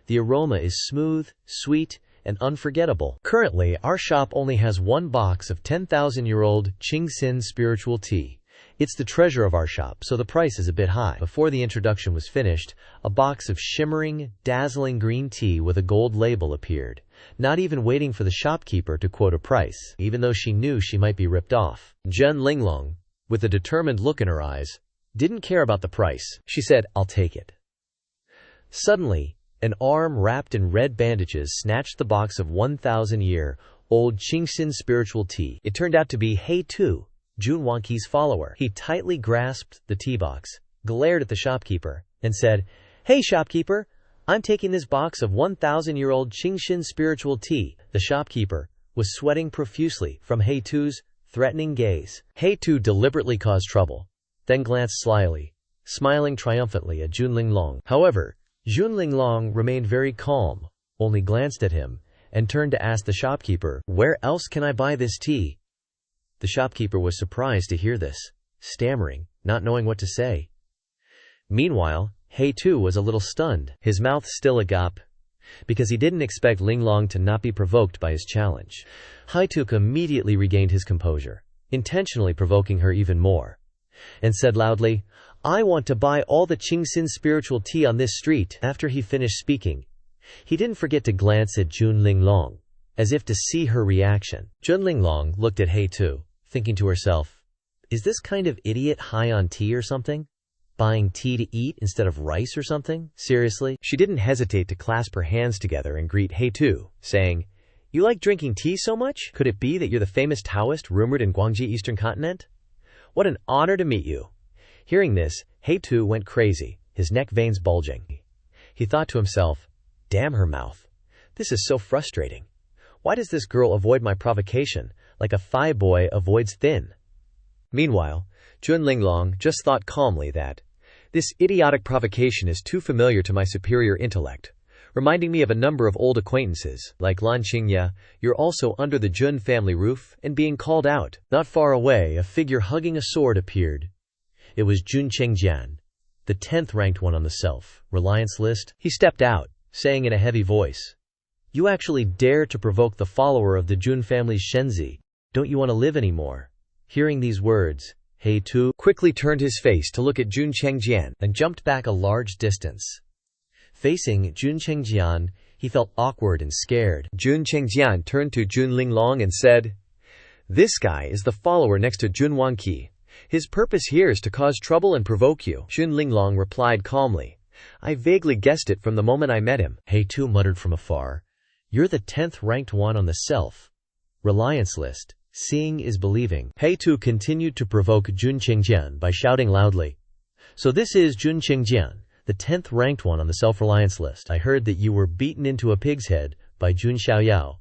The aroma is smooth, sweet, and unforgettable. Currently, our shop only has one box of 10,000-year-old Qingxin spiritual tea. It's the treasure of our shop, so the price is a bit high." Before the introduction was finished, a box of shimmering, dazzling green tea with a gold label appeared, not even waiting for the shopkeeper to quote a price, even though she knew she might be ripped off. Jun Linglong, with a determined look in her eyes, didn't care about the price. She said, "I'll take it." Suddenly, an arm wrapped in red bandages snatched the box of 1,000-year-old Qingxin spiritual tea. It turned out to be He Tu, Jun Wanqi's follower. He tightly grasped the tea box, glared at the shopkeeper, and said, "Hey shopkeeper, I'm taking this box of 1,000-year-old Qingxin spiritual tea." The shopkeeper was sweating profusely from He Tu's threatening gaze. He Tu deliberately caused trouble, then glanced slyly, smiling triumphantly at Jun Linglong. However, Jun Linglong remained very calm, only glanced at him, and turned to ask the shopkeeper, "Where else can I buy this tea?" The shopkeeper was surprised to hear this, stammering, not knowing what to say. Meanwhile, He Tu was a little stunned, his mouth still agape, because he didn't expect Linglong to not be provoked by his challenge. He Tu immediately regained his composure, intentionally provoking her even more, and said loudly, "I want to buy all the Qingxin spiritual tea on this street." After he finished speaking, he didn't forget to glance at Jun Linglong, as if to see her reaction. Jun Linglong looked at He Tu, thinking to herself, "Is this kind of idiot high on tea or something? Buying tea to eat instead of rice or something? Seriously?" She didn't hesitate to clasp her hands together and greet He Tu, saying, "You like drinking tea so much? Could it be that you're the famous Taoist rumored in Guangji Eastern Continent? What an honor to meet you." Hearing this, He Tu went crazy, his neck veins bulging. He thought to himself, "Damn her mouth. This is so frustrating. Why does this girl avoid my provocation, like a thigh boy avoids thin?" Meanwhile, Jun Linglong just thought calmly that, "This idiotic provocation is too familiar to my superior intellect, reminding me of a number of old acquaintances, like Lan Qingya. You're also under the Jun family roof, and being called out." Not far away, a figure hugging a sword appeared. It was Jun Chengjian, the 10th ranked one on the self-reliance list. He stepped out, saying in a heavy voice, "You actually dare to provoke the follower of the Jun family's Shenzi. Don't you want to live anymore?" Hearing these words, He Tu quickly turned his face to look at Jun Chengjian and jumped back a large distance. Facing Jun Chengjian, he felt awkward and scared. Jun Chengjian turned to Jun Linglong and said, "This guy is the follower next to Jun Wanqi. His purpose here is to cause trouble and provoke you." Jun Linglong replied calmly, I vaguely guessed it from the moment I met him, Hei-tu muttered from afar. You're the 10th ranked one on the self-reliance list. Seeing is believing. Hei-tu continued to provoke Jun Qingjian by shouting loudly. So this is Jun Qingjian, the 10th ranked one on the self-reliance list. I heard that you were beaten into a pig's head by Jun Xiaoyao,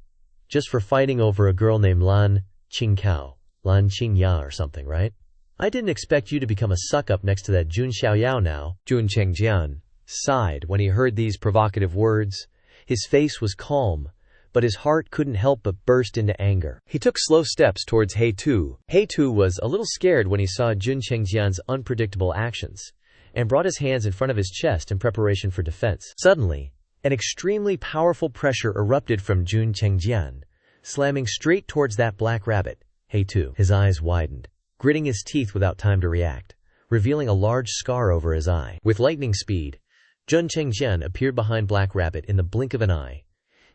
just for fighting over a girl named Lan Qingkao, Lan Qingya or something, right? I didn't expect you to become a suck-up next to that Jun Xiaoyao now. Jun Qingjian sighed when he heard these provocative words. His face was calm, but his heart couldn't help but burst into anger. He took slow steps towards Hei-tu. Hei-tu was a little scared when he saw Jun Qingjian's unpredictable actions, and brought his hands in front of his chest in preparation for defense. Suddenly, an extremely powerful pressure erupted from Jun Qingjian, slamming straight towards that black rabbit, Hei-tu. His eyes widened, gritting his teeth without time to react, revealing a large scar over his eye. With lightning speed, Jun Qingjian appeared behind Black Rabbit in the blink of an eye,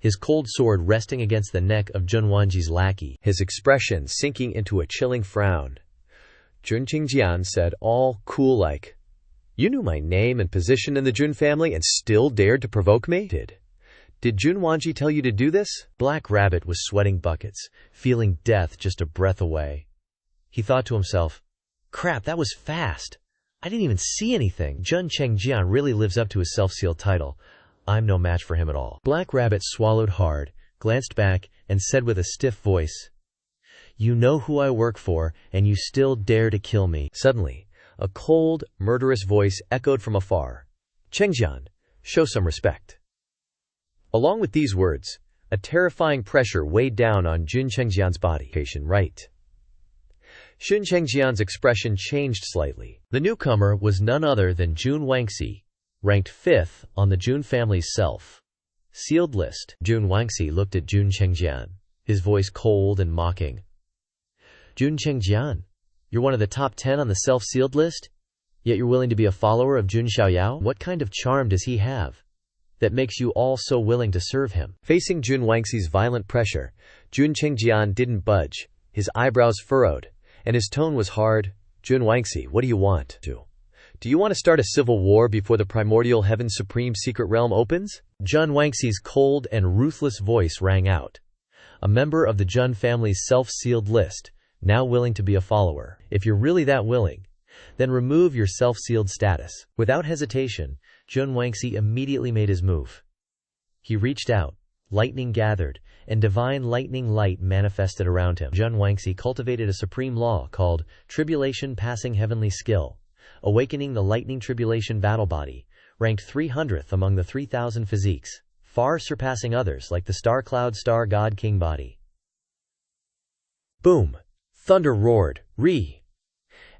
his cold sword resting against the neck of Jun Wanji's lackey, his expression sinking into a chilling frown. Jun Qingjian said, all cool like, "You knew my name and position in the Jun family and still dared to provoke me? Did Jun Wanji tell you to do this?" Black Rabbit was sweating buckets, feeling death just a breath away. He thought to himself, crap, that was fast. I didn't even see anything. Jun Qingjian really lives up to his self-sealed title. I'm no match for him at all. Black Rabbit swallowed hard, glanced back, and said with a stiff voice, "You know who I work for, and you still dare to kill me." Suddenly, a cold, murderous voice echoed from afar. "Qingjian, show some respect." Along with these words, a terrifying pressure weighed down on Jun Qingjian's body. Right. Jun Qingjian's expression changed slightly. The newcomer was none other than Jun Wangxi, ranked 5th on the Jun family's self-sealed list. Jun Wangxi looked at Jun Qingjian, his voice cold and mocking. "Jun Qingjian, you're one of the top 10 on the self-sealed list? Yet you're willing to be a follower of Jun Xiaoyao? What kind of charm does he have that makes you all so willing to serve him?" Facing Jun Wangxi's violent pressure, Jun Qingjian didn't budge, his eyebrows furrowed, and his tone was hard. "Jun Wangxi, what do you want? Do you want to start a civil war before the primordial heaven's supreme secret realm opens?" Jun Wangxi's cold and ruthless voice rang out. A member of the Jun family's self-sealed list, now willing to be a follower. If you're really that willing, then remove your self-sealed status. Without hesitation, Jun Wangxi immediately made his move. He reached out, lightning gathered, and divine lightning light manifested around him. Jun Wangxi cultivated a supreme law called Tribulation Passing Heavenly Skill, awakening the lightning tribulation battle body, ranked 300th among the 3,000 physiques, far surpassing others like the Star Cloud Star God King body. Boom! Thunder roared.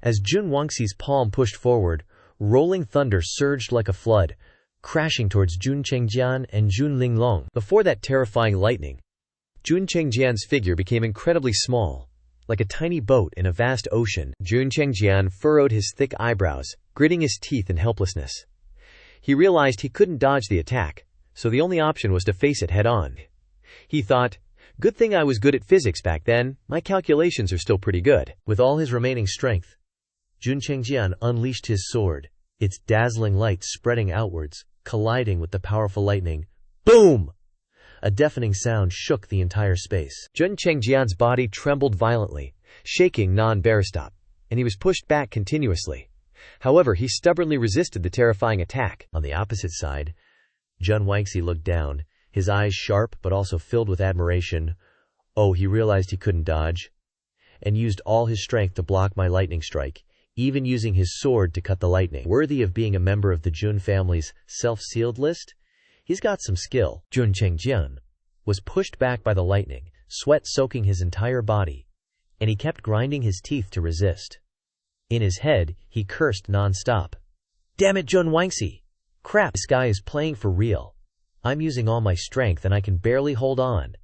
As Jun Wangxi's palm pushed forward, rolling thunder surged like a flood, crashing towards Jun Qingjian and Jun Linglong. Before that terrifying lightning, Jun Qingjian's figure became incredibly small, like a tiny boat in a vast ocean. Jun Qingjian furrowed his thick eyebrows, gritting his teeth in helplessness. He realized he couldn't dodge the attack, so the only option was to face it head-on. He thought, good thing I was good at physics back then, my calculations are still pretty good. With all his remaining strength, Jun Qingjian unleashed his sword, its dazzling light spreading outwards, colliding with the powerful lightning. Boom! A deafening sound shook the entire space. Jun Qingjian's body trembled violently, shaking non-stop, and he was pushed back continuously. However, he stubbornly resisted the terrifying attack. On the opposite side, Jun Wangxi looked down, his eyes sharp but also filled with admiration. Oh, he realized he couldn't dodge, and used all his strength to block my lightning strike, even using his sword to cut the lightning. Worthy of being a member of the Jun family's self-sealed list? He's got some skill. Jun Qingjian was pushed back by the lightning, sweat soaking his entire body, and he kept grinding his teeth to resist. In his head, he cursed non-stop. Damn it, Jun Wangxi! Crap, this guy is playing for real. I'm using all my strength and I can barely hold on.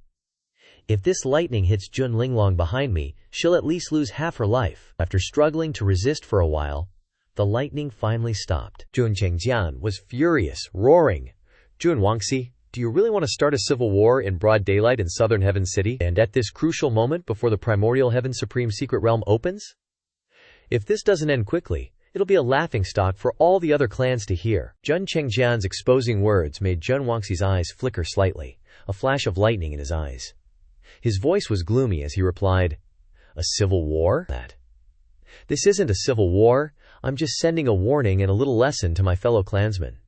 If this lightning hits Jun Linglong behind me, she'll at least lose half her life. After struggling to resist for a while, the lightning finally stopped. Jun Qingjian was furious, roaring, "Jun Wangxi, do you really want to start a civil war in broad daylight in Southern Heaven City, and at this crucial moment before the primordial heaven supreme secret realm opens? If this doesn't end quickly, It'll be a laughingstock for all the other clans to hear." Jun Chengjian's exposing words made Jun Wangxi's eyes flicker slightly, a flash of lightning in his eyes. His voice was gloomy as he replied, "A civil war? This isn't a civil war. I'm just sending a warning and a little lesson to my fellow clansmen.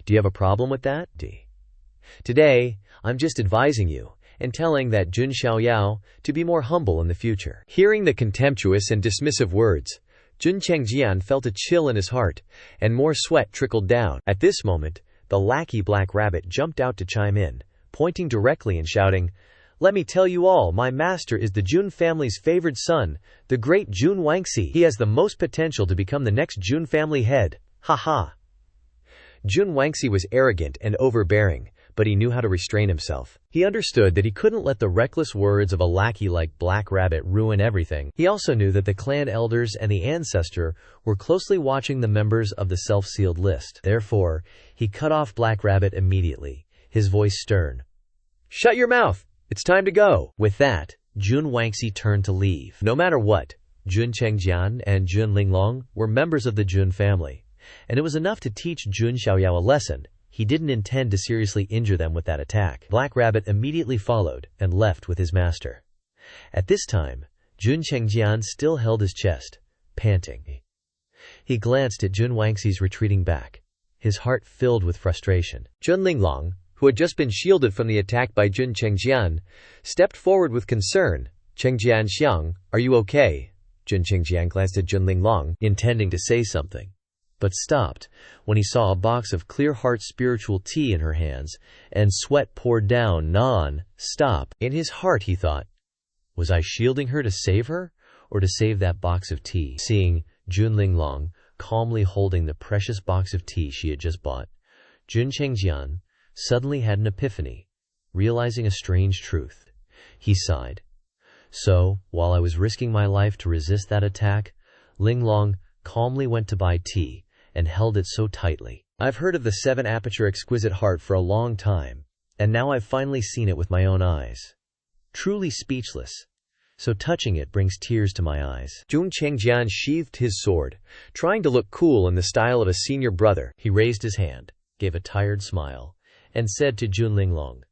Do you have a problem with that? Today, I'm just advising you and telling that Jun Xiaoyao to be more humble in the future." Hearing the contemptuous and dismissive words, Jun Chengjian felt a chill in his heart, and more sweat trickled down. At this moment, the lackey Black Rabbit jumped out to chime in, pointing directly and shouting, "Let me tell you all, my master is the Jun family's favored son, the great Jun Wangxi. He has the most potential to become the next Jun family head. Ha ha." Jun Wangxi was arrogant and overbearing, but he knew how to restrain himself. He understood that he couldn't let the reckless words of a lackey like Black Rabbit ruin everything. He also knew that the clan elders and the ancestor were closely watching the members of the self-sealed list. Therefore, he cut off Black Rabbit immediately, his voice stern. "Shut your mouth! It's time to go!" With that, Jun Wangxi turned to leave. No matter what, Jun Chengjian and Jun Linglong were members of the Jun family, and it was enough to teach Jun Xiaoyao a lesson. He didn't intend to seriously injure them with that attack. Black Rabbit immediately followed and left with his master. At this time, Jun Chengjian still held his chest, panting. He glanced at Jun Wangxi's retreating back, his heart filled with frustration. Jun Linglong, who had just been shielded from the attack by Jun Chengjian, stepped forward with concern. "Chengjian Xiang, are you okay?" Jun Chengjian glanced at Jun Linglong, intending to say something, but stopped when he saw a box of Clear Heart spiritual tea in her hands, and sweat poured down non-stop. In his heart he thought, was I shielding her to save her, or to save that box of tea? Seeing Jun Linglong calmly holding the precious box of tea she had just bought, Jun Chengjian suddenly had an epiphany, realizing a strange truth. He sighed. So, while I was risking my life to resist that attack, Linglong calmly went to buy tea, and held it so tightly. I've heard of the 7-aperture exquisite heart for a long time, and now I've finally seen it with my own eyes. Truly speechless, so touching it brings tears to my eyes. Jun Chengjian sheathed his sword, trying to look cool in the style of a senior brother. He raised his hand, gave a tired smile, and said to Jun Linglong,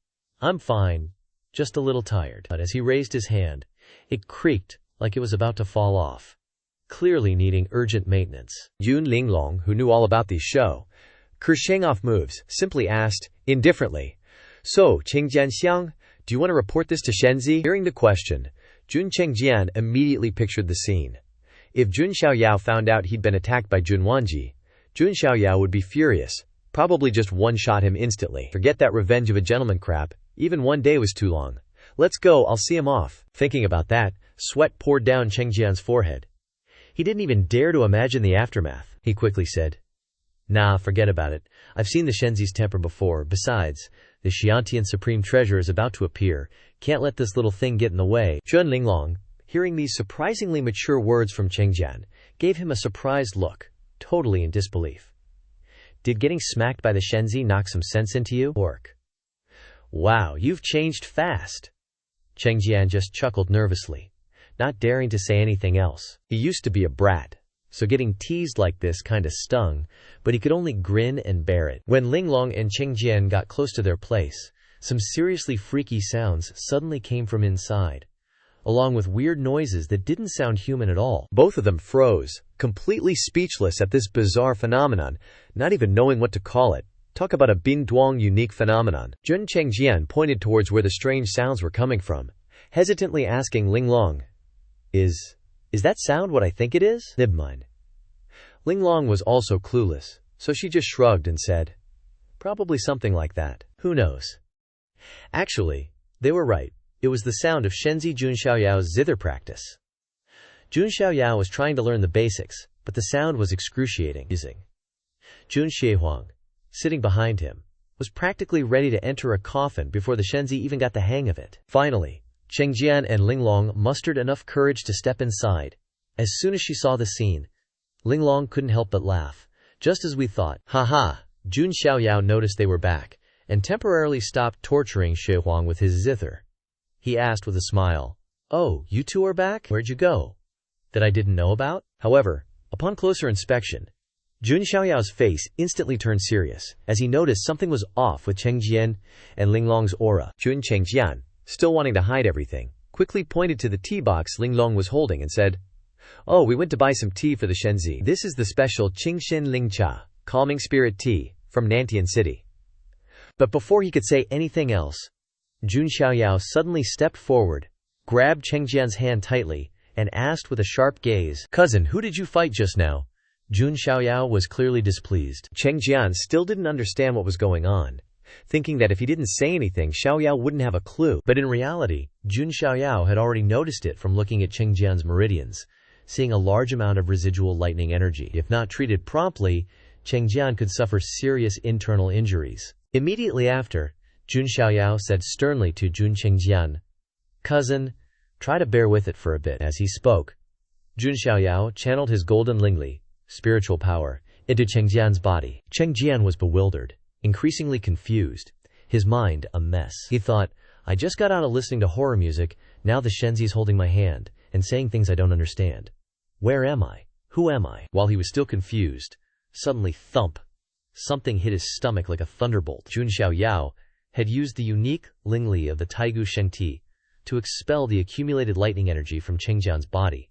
"I'm fine, just a little tired." But as he raised his hand, it creaked like it was about to fall off, clearly needing urgent maintenance. Jun Linglong, who knew all about these Kersheng-off moves, simply asked, indifferently, "So, Chengjian Xiang, do you want to report this to Shenzi?" Hearing the question, Jun Chengjian immediately pictured the scene. If Jun Xiaoyao found out he'd been attacked by Jun Wanji, Jun Xiaoyao would be furious, probably just one-shot him instantly. Forget that revenge of a gentleman crap, even one day was too long. Let's go, I'll see him off. Thinking about that, sweat poured down Chengjian's forehead. He didn't even dare to imagine the aftermath. He quickly said, "Nah, forget about it. I've seen the Shenzi's temper before. Besides, the Xiantian Supreme Treasure is about to appear. Can't let this little thing get in the way." Jun Linglong, hearing these surprisingly mature words from Chengjian, gave him a surprised look, totally in disbelief. "Did getting smacked by the Shenzi knock some sense into you, orc? Wow, you've changed fast." Chengjian just chuckled nervously, not daring to say anything else. He used to be a brat, so getting teased like this kinda stung, but he could only grin and bear it. When Linglong and Chengjian got close to their place, some seriously freaky sounds suddenly came from inside, along with weird noises that didn't sound human at all. Both of them froze, completely speechless at this bizarre phenomenon, not even knowing what to call it. Talk about a Bing-Duong unique phenomenon. Jun Chengjian pointed towards where the strange sounds were coming from, hesitantly asking Linglong, Is that sound what I think it is? Nibmine. Linglong was also clueless, so she just shrugged and said, "Probably something like that. Who knows?" Actually, they were right. It was the sound of Shenzi Jun Xiaoyao's zither practice. Jun Xiaoyao was trying to learn the basics, but the sound was excruciating. Jun Xiehuang, sitting behind him, was practically ready to enter a coffin before the Shenzi even got the hang of it. Finally, Chengjian and Linglong mustered enough courage to step inside. As soon as she saw the scene, Linglong couldn't help but laugh. "Just as we thought. Ha." Jun Xiaoyao noticed they were back, and temporarily stopped torturing Xiehuang with his zither. He asked with a smile, "Oh, you two are back? Where'd you go? That I didn't know about?" However, Upon closer inspection, Jun Xiaoyao's face instantly turned serious, as he noticed something was off with Cheng Jian and Linglong's aura. Jun Chengjian, still wanting to hide everything, quickly pointed to the tea box Linglong was holding and said, "Oh, we went to buy some tea for the Shenzi. This is the special Qingxin Ling Cha, calming spirit tea, from Nantian City." But before he could say anything else, Jun Xiaoyao suddenly stepped forward, grabbed Cheng Jian's hand tightly, and asked with a sharp gaze, "Cousin, who did you fight just now?" Jun Xiaoyao was clearly displeased. Cheng Jian still didn't understand what was going on, thinking that if he didn't say anything, Xiaoyao wouldn't have a clue. But in reality, Jun Xiaoyao had already noticed it from looking at Cheng Jian's meridians, seeing a large amount of residual lightning energy. If not treated promptly, Cheng Jian could suffer serious internal injuries. Immediately after, Jun Xiaoyao said sternly to Jun Chengjian, "Cousin, try to bear with it for a bit." As he spoke, Jun Xiaoyao channeled his golden lingli, spiritual power, into Chengjian's body. Chengjian was bewildered, increasingly confused, his mind a mess. He thought, "I just got out of listening to horror music, now the Shenzi's holding my hand, and saying things I don't understand. Where am I? Who am I?" While he was still confused, suddenly thump! Something hit his stomach like a thunderbolt. Jun Xiaoyao had used the unique lingli of the Taigu Shengti to expel the accumulated lightning energy from Chengjian's body.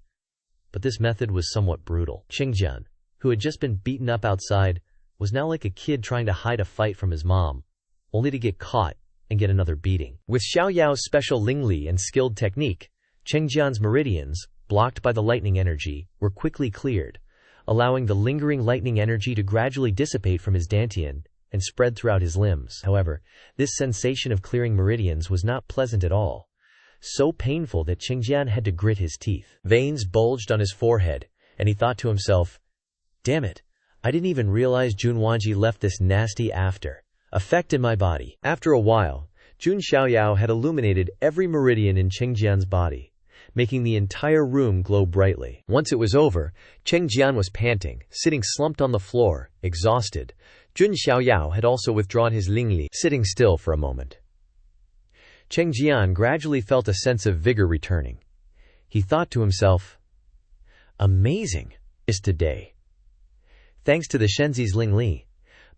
But this method was somewhat brutal. Chengjian, who had just been beaten up outside, was now like a kid trying to hide a fight from his mom, only to get caught and get another beating. With Xiaoyao's special lingli and skilled technique, Chengjian's meridians, blocked by the lightning energy, were quickly cleared, allowing the lingering lightning energy to gradually dissipate from his dantian and spread throughout his limbs. However, this sensation of clearing meridians was not pleasant at all, so painful that Chengjian had to grit his teeth. Veins bulged on his forehead, and he thought to himself, "Damn it, I didn't even realize Jun Wanji left this nasty effect in my body." After a while, Jun Xiaoyao had illuminated every meridian in Chengjian's body, making the entire room glow brightly. Once it was over, Chengjian was panting, sitting slumped on the floor, exhausted. Jun Xiaoyao had also withdrawn his lingli, sitting still for a moment. Chengjian gradually felt a sense of vigor returning. He thought to himself, "Amazing is today. Thanks to the Shenzi's lingli,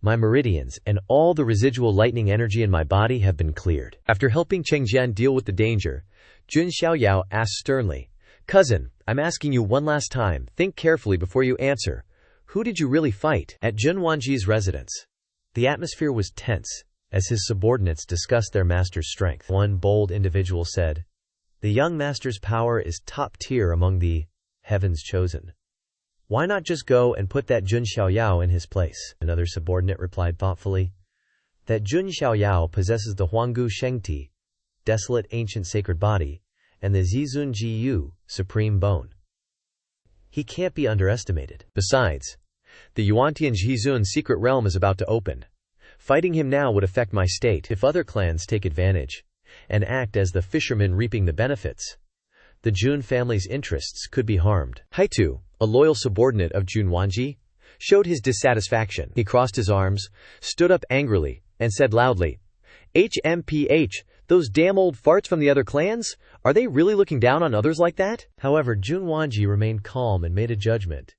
my meridians and all the residual lightning energy in my body have been cleared." After helping Chengjian deal with the danger, Jun Xiaoyao asked sternly, "Cousin, I'm asking you one last time, think carefully before you answer. Who did you really fight?" At Jun Wanji's residence, the atmosphere was tense, as his subordinates discussed their master's strength. One bold individual said, "The young master's power is top tier among the heavens chosen. Why not just go and put that Jun Xiaoyao in his place?" Another subordinate replied thoughtfully, "That Jun Xiaoyao possesses the Huanggu Shengti, desolate ancient sacred body, and the Zizun Jiyu, supreme bone. He can't be underestimated. Besides, the Yuantian Zizun secret realm is about to open. Fighting him now would affect my state. If other clans take advantage and act as the fishermen reaping the benefits, the Jun family's interests could be harmed." Haitu, a loyal subordinate of Jun Wanji, showed his dissatisfaction. He crossed his arms, stood up angrily, and said loudly, "HMPH, those damn old farts from the other clans? Are they really looking down on others like that?" However, Jun Wanji remained calm and made a judgment.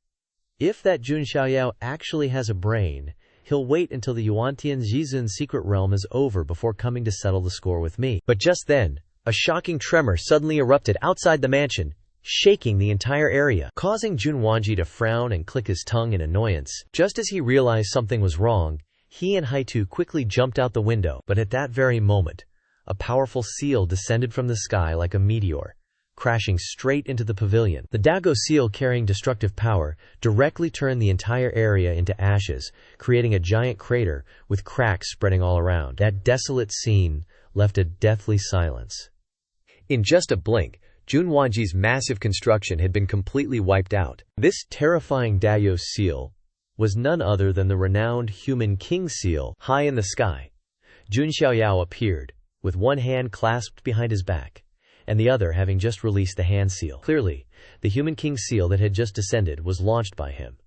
If that Jun Xiaoyao actually has a brain, he'll wait until the Yuantian Zizun secret realm is over before coming to settle the score with me. But just then, a shocking tremor suddenly erupted outside the mansion, shaking the entire area, causing Jun Wanji to frown and click his tongue in annoyance. Just as he realized something was wrong, he and Haitu quickly jumped out the window. But at that very moment, a powerful seal descended from the sky like a meteor, crashing straight into the pavilion. The Dago seal, carrying destructive power, directly turned the entire area into ashes, creating a giant crater with cracks spreading all around. That desolate scene left a deathly silence. In just a blink, Jun Wanji's massive construction had been completely wiped out. This terrifying Dayo seal was none other than the renowned human king seal. High in the sky, Jun Xiaoyao appeared, with one hand clasped behind his back, and the other having just released the hand seal. Clearly, the human king seal that had just descended was launched by him.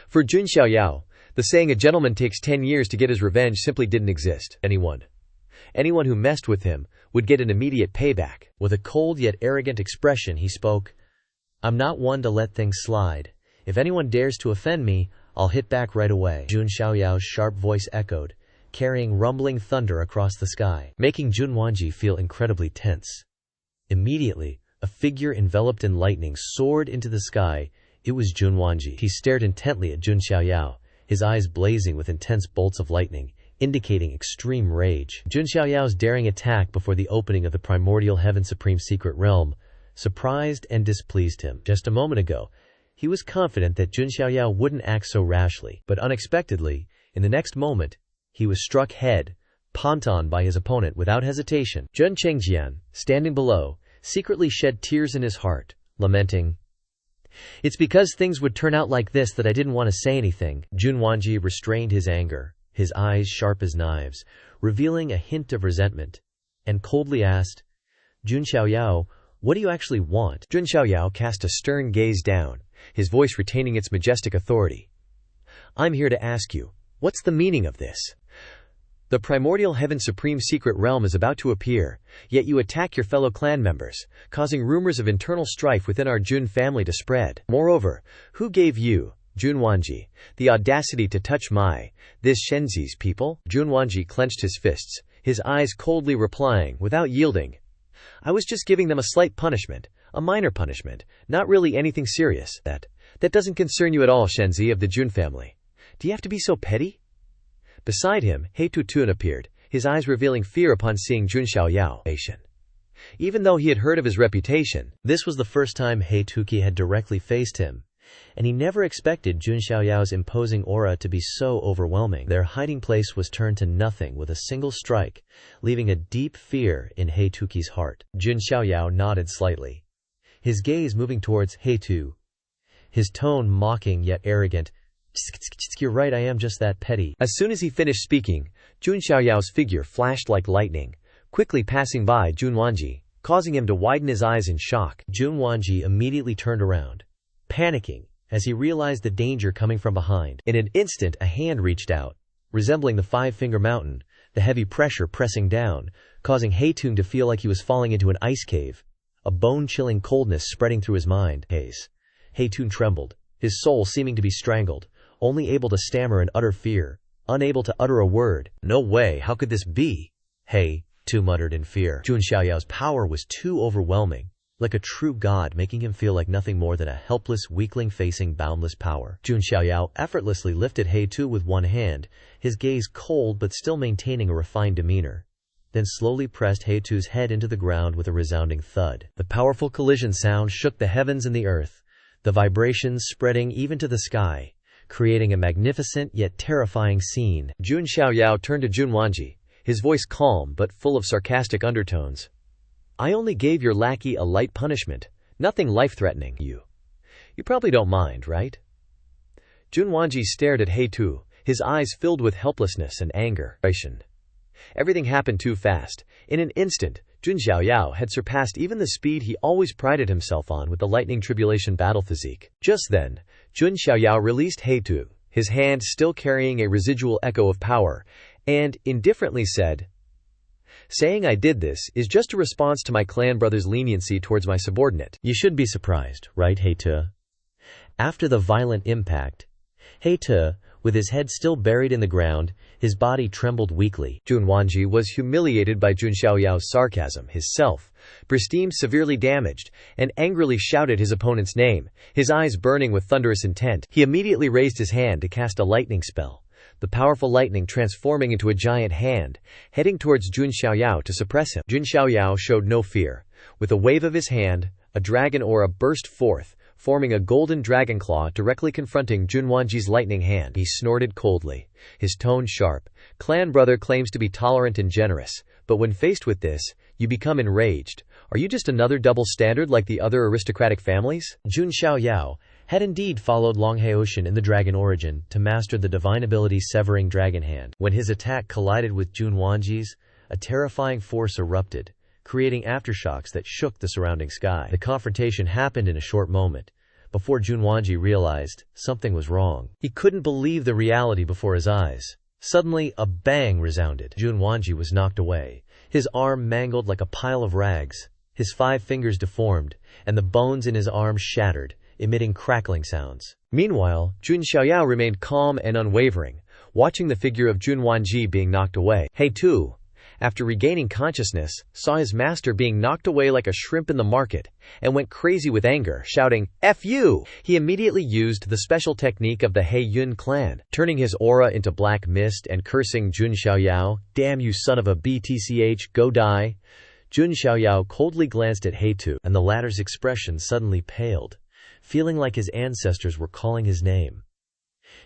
For Jun Xiaoyao, the saying "a gentleman takes 10 years to get his revenge" simply didn't exist. Anyone who messed with him would get an immediate payback. With a cold yet arrogant expression, he spoke, "I'm not one to let things slide. If anyone dares to offend me, I'll hit back right away." Jun Xiaoyao's sharp voice echoed, carrying rumbling thunder across the sky, making Jun Wanji feel incredibly tense. Immediately, a figure enveloped in lightning soared into the sky. It was Jun Wanji. He stared intently at Jun Xiaoyao, his eyes blazing with intense bolts of lightning, indicating extreme rage. Jun Xiaoyao's daring attack before the opening of the primordial heaven supreme secret realm surprised and displeased him. Just a moment ago, he was confident that Jun Xiaoyao wouldn't act so rashly, but unexpectedly, in the next moment, he was struck head-on by his opponent without hesitation. Jun Chengjian, standing below, secretly shed tears in his heart, lamenting, "It's because things would turn out like this that I didn't want to say anything." Jun Wanji restrained his anger, his eyes sharp as knives, revealing a hint of resentment, and coldly asked, "Jun Xiaoyao, what do you actually want?" Jun Xiaoyao cast a stern gaze down, his voice retaining its majestic authority. "I'm here to ask you, what's the meaning of this? The primordial heaven supreme secret realm is about to appear, yet you attack your fellow clan members, causing rumors of internal strife within our Jun family to spread. Moreover, who gave you, Jun Wanji, the audacity to touch this Shenzi's people?" Jun Wanji clenched his fists, his eyes coldly replying, without yielding, "I was just giving them a slight punishment, a minor punishment, not really anything serious. That doesn't concern you at all, Shenzi of the Jun family. Do you have to be so petty?" Beside him, He Tutun appeared, his eyes revealing fear upon seeing Jun Xiaoyao. Even though he had heard of his reputation, this was the first time He Tuki had directly faced him, and he never expected Jun Xiaoyao's imposing aura to be so overwhelming. Their hiding place was turned to nothing with a single strike, leaving a deep fear in He Tuki's heart. Jun Xiaoyao nodded slightly, his gaze moving towards He Tu, his tone mocking yet arrogant. "You're right, I am just that petty." As soon as he finished speaking, Jun Xiaoyao's figure flashed like lightning, quickly passing by Jun Wanji, causing him to widen his eyes in shock. Jun Wanji immediately turned around, panicking, as he realized the danger coming from behind. In an instant, a hand reached out, resembling the five-finger mountain, the heavy pressure pressing down, causing Heitun to feel like he was falling into an ice cave, a bone-chilling coldness spreading through his mind. Heitun trembled, his soul seeming to be strangled, only able to stammer in utter fear, unable to utter a word. "No way, how could this be?" He-Tu muttered in fear. Jun Xiaoyao's power was too overwhelming, like a true god, making him feel like nothing more than a helpless weakling facing boundless power. Jun Xiaoyao effortlessly lifted He-Tu with one hand, his gaze cold but still maintaining a refined demeanor, then slowly pressed He-Tu's head into the ground with a resounding thud. The powerful collision sound shook the heavens and the earth, the vibrations spreading even to the sky, creating a magnificent yet terrifying scene. Jun Xiaoyao turned to Jun Wanji, his voice calm but full of sarcastic undertones. "I only gave your lackey a light punishment, nothing life-threatening. You probably don't mind, right?" Jun Wanji stared at He-Tu, his eyes filled with helplessness and anger. Everything happened too fast. In an instant, Jun Xiaoyao had surpassed even the speed he always prided himself on with the lightning tribulation battle physique. Just then, Jun Xiaoyao released He-Tu, his hand still carrying a residual echo of power, and indifferently said, "Saying I did this is just a response to my clan brother's leniency towards my subordinate. You should be surprised, right, He-Tu?" After the violent impact, He-Tu, with his head still buried in the ground, his body trembled weakly. Jun Wanji was humiliated by Jun Xiaoyao's sarcasm, his self-esteem severely damaged, and angrily shouted his opponent's name, his eyes burning with thunderous intent. He immediately raised his hand to cast a lightning spell, the powerful lightning transforming into a giant hand, heading towards Jun Xiaoyao to suppress him. Jun Xiaoyao showed no fear. With a wave of his hand, a dragon aura burst forth, forming a golden dragon claw directly confronting Jun Wanji's lightning hand. He snorted coldly, his tone sharp. "Clan brother claims to be tolerant and generous, but when faced with this, you become enraged. Are you just another double standard like the other aristocratic families?" Jun Xiaoyao had indeed followed Long Haoshan in the dragon origin to master the divine ability Severing Dragon Hand. When his attack collided with Jun Wanji's, a terrifying force erupted, creating aftershocks that shook the surrounding sky. The confrontation happened in a short moment, before Jun Wanji realized something was wrong. He couldn't believe the reality before his eyes. Suddenly, a bang resounded. Jun Wanji was knocked away, his arm mangled like a pile of rags, his 5 fingers deformed, and the bones in his arm shattered, emitting crackling sounds. Meanwhile, Jun Xiaoyao remained calm and unwavering, watching the figure of Jun Wanji being knocked away. He too, after regaining consciousness, saw his master being knocked away like a shrimp in the market, and went crazy with anger, shouting, "F you!" He immediately used the special technique of the He Yun clan, turning his aura into black mist and cursing Jun Xiaoyao, "Damn you son of a btch, go die!" Jun Xiaoyao coldly glanced at He Tu, and the latter's expression suddenly paled, feeling like his ancestors were calling his name.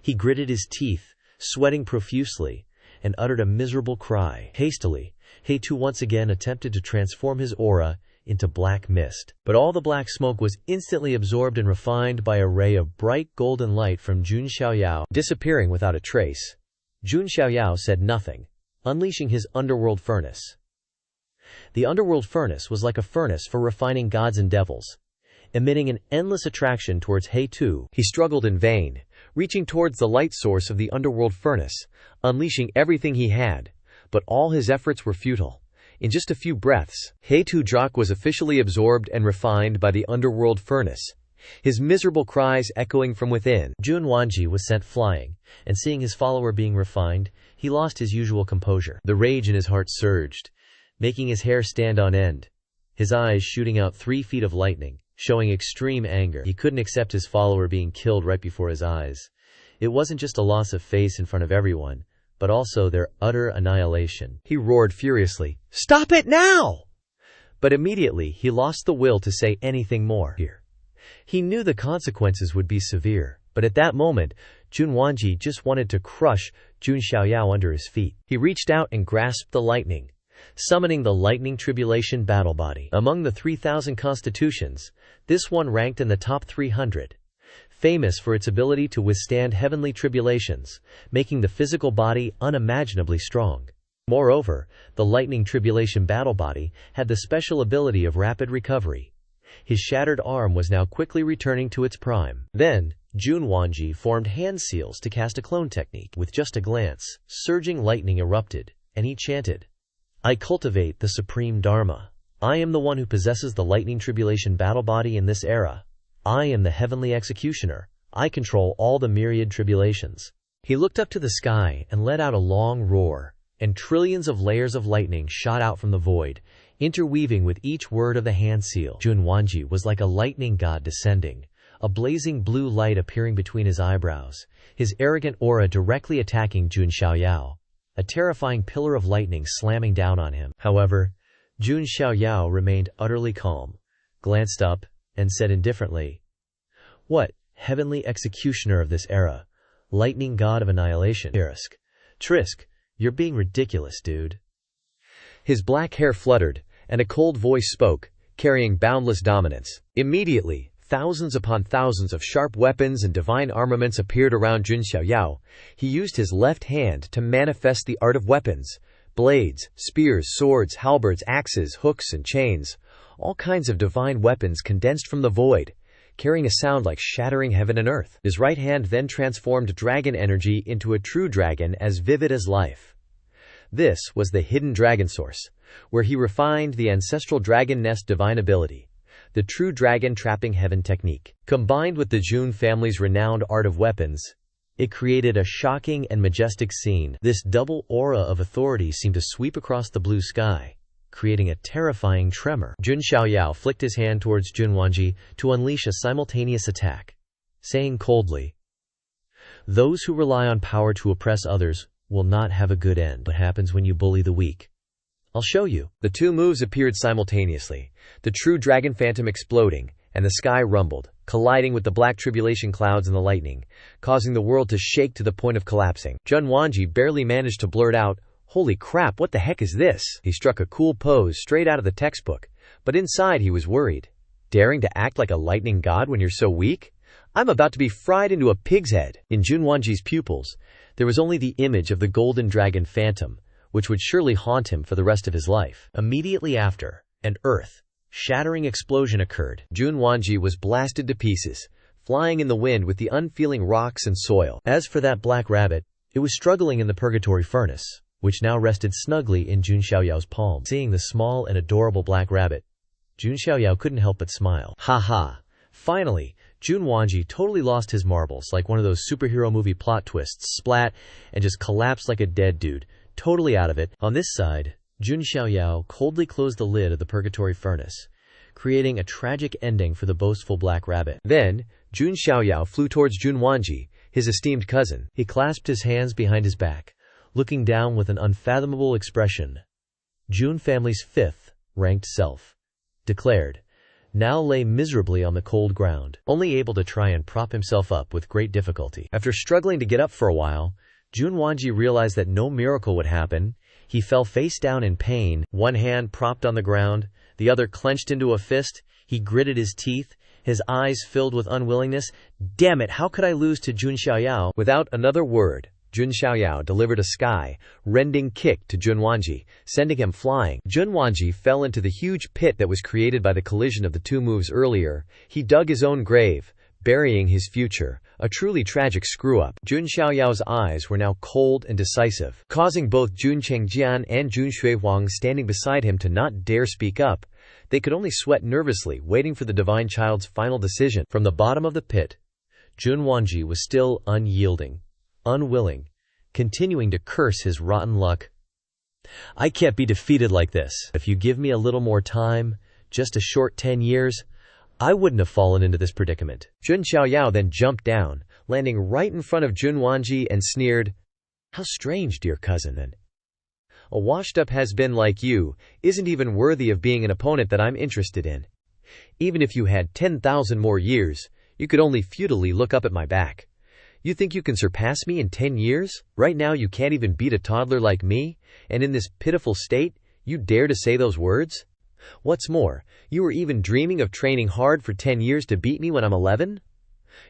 He gritted his teeth, sweating profusely, and uttered a miserable cry. Hastily, He Tu once again attempted to transform his aura into black mist. But all the black smoke was instantly absorbed and refined by a ray of bright golden light from Jun Xiaoyao, disappearing without a trace. Jun Xiaoyao said nothing, unleashing his underworld furnace. The underworld furnace was like a furnace for refining gods and devils, emitting an endless attraction towards He Tu. He struggled in vain, reaching towards the light source of the underworld furnace, unleashing everything he had, but all his efforts were futile. In just a few breaths, He Tu Drak was officially absorbed and refined by the underworld furnace, his miserable cries echoing from within. Jun Wanji was sent flying, and seeing his follower being refined, he lost his usual composure. The rage in his heart surged, making his hair stand on end, his eyes shooting out 3 feet of lightning, showing extreme anger. He couldn't accept his follower being killed right before his eyes. It wasn't just a loss of face in front of everyone, but also their utter annihilation. He roared furiously, "Stop it now!" But immediately he lost the will to say anything more. He knew the consequences would be severe, but at that moment, Jun Wanji just wanted to crush Jun Xiaoyao under his feet. He reached out and grasped the lightning, summoning the Lightning Tribulation Battle Body. Among the 3,000 constitutions, this one ranked in the top 300, famous for its ability to withstand heavenly tribulations, making the physical body unimaginably strong. Moreover, the Lightning Tribulation Battle Body had the special ability of rapid recovery. His shattered arm was now quickly returning to its prime. Then, Jun Wanji formed hand seals to cast a clone technique. With just a glance, surging lightning erupted, and he chanted, "I cultivate the supreme Dharma. I am the one who possesses the Lightning Tribulation Battle Body in this era. I am the Heavenly Executioner. I control all the myriad tribulations." He looked up to the sky and let out a long roar, and trillions of layers of lightning shot out from the void, interweaving with each word of the hand seal. Jun Wanji was like a lightning god descending, a blazing blue light appearing between his eyebrows, his arrogant aura directly attacking Jun Xiaoyao, a terrifying pillar of lightning slamming down on him. However, Jun Xiaoyao remained utterly calm, glanced up, and said indifferently, "What, heavenly executioner of this era, lightning god of annihilation? Trisk, you're being ridiculous, dude." His black hair fluttered, and a cold voice spoke, carrying boundless dominance. Immediately, thousands upon thousands of sharp weapons and divine armaments appeared around Jun Xiaoyao. He used his left hand to manifest the art of weapons: blades, spears, swords, halberds, axes, hooks, and chains. All kinds of divine weapons condensed from the void, carrying a sound like shattering heaven and earth. His right hand then transformed dragon energy into a true dragon as vivid as life. This was the hidden dragon source, where he refined the ancestral dragon nest divine ability, the true dragon trapping heaven technique. Combined with the Jun family's renowned art of weapons, it created a shocking and majestic scene. This double aura of authority seemed to sweep across the blue sky, creating a terrifying tremor. Jun Xiaoyao flicked his hand towards Jun Wanji to unleash a simultaneous attack, saying coldly, "Those who rely on power to oppress others will not have a good end. What happens when you bully the weak? I'll show you." The two moves appeared simultaneously, the true dragon phantom exploding, and the sky rumbled, colliding with the black tribulation clouds and the lightning, causing the world to shake to the point of collapsing. Jun Wanji barely managed to blurt out, "Holy crap, what the heck is this?" He struck a cool pose straight out of the textbook, but inside he was worried. Daring to act like a lightning god when you're so weak? I'm about to be fried into a pig's head. In Jun Wanji's pupils, there was only the image of the golden dragon phantom, which would surely haunt him for the rest of his life. Immediately after, an earth-shattering explosion occurred. Jun Wanji was blasted to pieces, flying in the wind with the unfeeling rocks and soil. As for that black rabbit, it was struggling in the purgatory furnace, which now rested snugly in Jun Xiaoyao's palm. Seeing the small and adorable black rabbit, Jun Xiaoyao couldn't help but smile. "Ha ha, Finally, Jun Wanji totally lost his marbles, like one of those superhero movie plot twists, splat, and just collapsed like a dead dude, totally out of it. On this side, Jun Xiaoyao coldly closed the lid of the purgatory furnace, creating a tragic ending for the boastful Black Rabbit. Then, Jun Xiaoyao flew towards Jun Wanji, his esteemed cousin. He clasped his hands behind his back, looking down with an unfathomable expression. Jun family's fifth-ranked self, declared, now lay miserably on the cold ground, only able to try and prop himself up with great difficulty. After struggling to get up for a while, Jun Wanji realized that no miracle would happen. He fell face down in pain, one hand propped on the ground, the other clenched into a fist. He gritted his teeth, his eyes filled with unwillingness. Damn it, how could I lose to Jun Xiaoyao? Without another word, Jun Xiaoyao delivered a sky-rending kick to Jun Wanji, sending him flying. Jun Wanji fell into the huge pit that was created by the collision of the two moves earlier. He dug his own grave, burying his future, a truly tragic screw-up. Jun Xiaoyao's eyes were now cold and decisive, causing both Jun Chengjian and Jun Xuehuang standing beside him to not dare speak up. They could only sweat nervously, waiting for the divine child's final decision. From the bottom of the pit, Jun Wanji was still unyielding, unwilling, continuing to curse his rotten luck. I can't be defeated like this. If you give me a little more time, just a short 10 years, I wouldn't have fallen into this predicament. Jun Xiaoyao then jumped down, landing right in front of Jun Wanji and sneered, how strange, dear cousin, and a washed-up has-been like you isn't even worthy of being an opponent that I'm interested in. Even if you had 10,000 more years, you could only futilely look up at my back. You think you can surpass me in 10 years? Right now you can't even beat a toddler like me, and in this pitiful state, you dare to say those words? What's more, you were even dreaming of training hard for 10 years to beat me when I'm 11?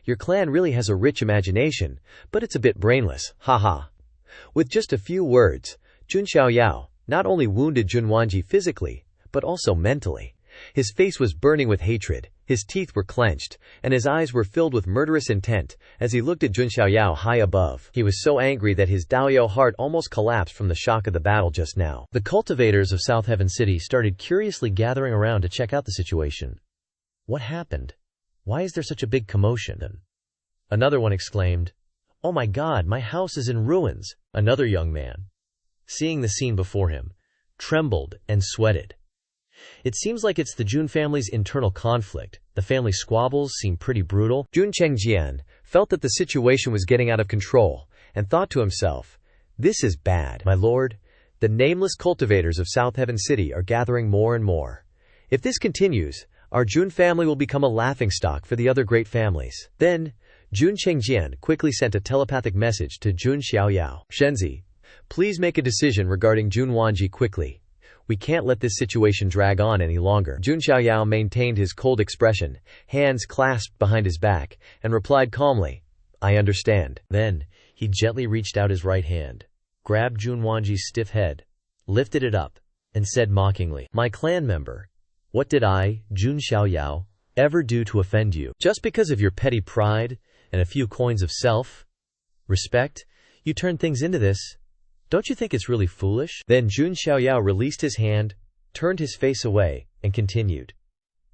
Your clan really has a rich imagination, but it's a bit brainless, haha. With just a few words, Jun Xiaoyao not only wounded Jun Wanji physically, but also mentally. His face was burning with hatred, his teeth were clenched, and his eyes were filled with murderous intent as he looked at Jun Xiaoyao high above. He was so angry that his Daoyao heart almost collapsed from the shock of the battle just now. The cultivators of South Heaven City started curiously gathering around to check out the situation. What happened? Why is there such a big commotion? Another one exclaimed, oh my God, my house is in ruins. Another young man, seeing the scene before him, trembled and sweated. It seems like it's the Jun family's internal conflict. The family squabbles seem pretty brutal. Jun Chengjian felt that the situation was getting out of control and thought to himself, this is bad. My lord, the nameless cultivators of South Heaven City are gathering more and more. If this continues, our Jun family will become a laughingstock for the other great families. Then, Jun Chengjian quickly sent a telepathic message to Jun Xiaoyao. Shenzi, please make a decision regarding Jun Wanji quickly. We can't let this situation drag on any longer. Jun Xiaoyao maintained his cold expression, hands clasped behind his back, and replied calmly, I understand. Then, he gently reached out his right hand, grabbed Jun Wanji's stiff head, lifted it up, and said mockingly, my clan member, what did I, Jun Xiaoyao, ever do to offend you? Just because of your petty pride and a few coins of self-respect, you turn things into this. Don't you think it's really foolish? Then Jun Xiaoyao released his hand, turned his face away, and continued.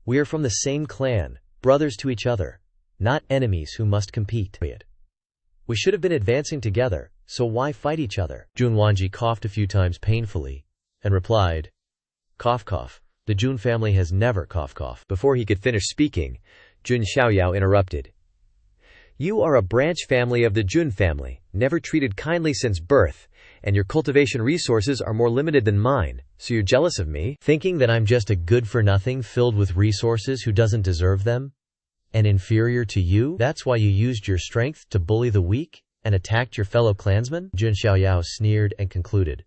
We are from the same clan, brothers to each other, not enemies who must compete. We should have been advancing together, so why fight each other? Jun Wanji coughed a few times painfully, and replied, cough cough, the Jun family has never cough. Before he could finish speaking, Jun Xiaoyao interrupted. You are a branch family of the Jun family, never treated kindly since birth, and your cultivation resources are more limited than mine, so you're jealous of me? Thinking that I'm just a good-for-nothing filled with resources who doesn't deserve them? And inferior to you? That's why you used your strength to bully the weak and attacked your fellow clansmen? Jun Xiaoyao sneered and concluded.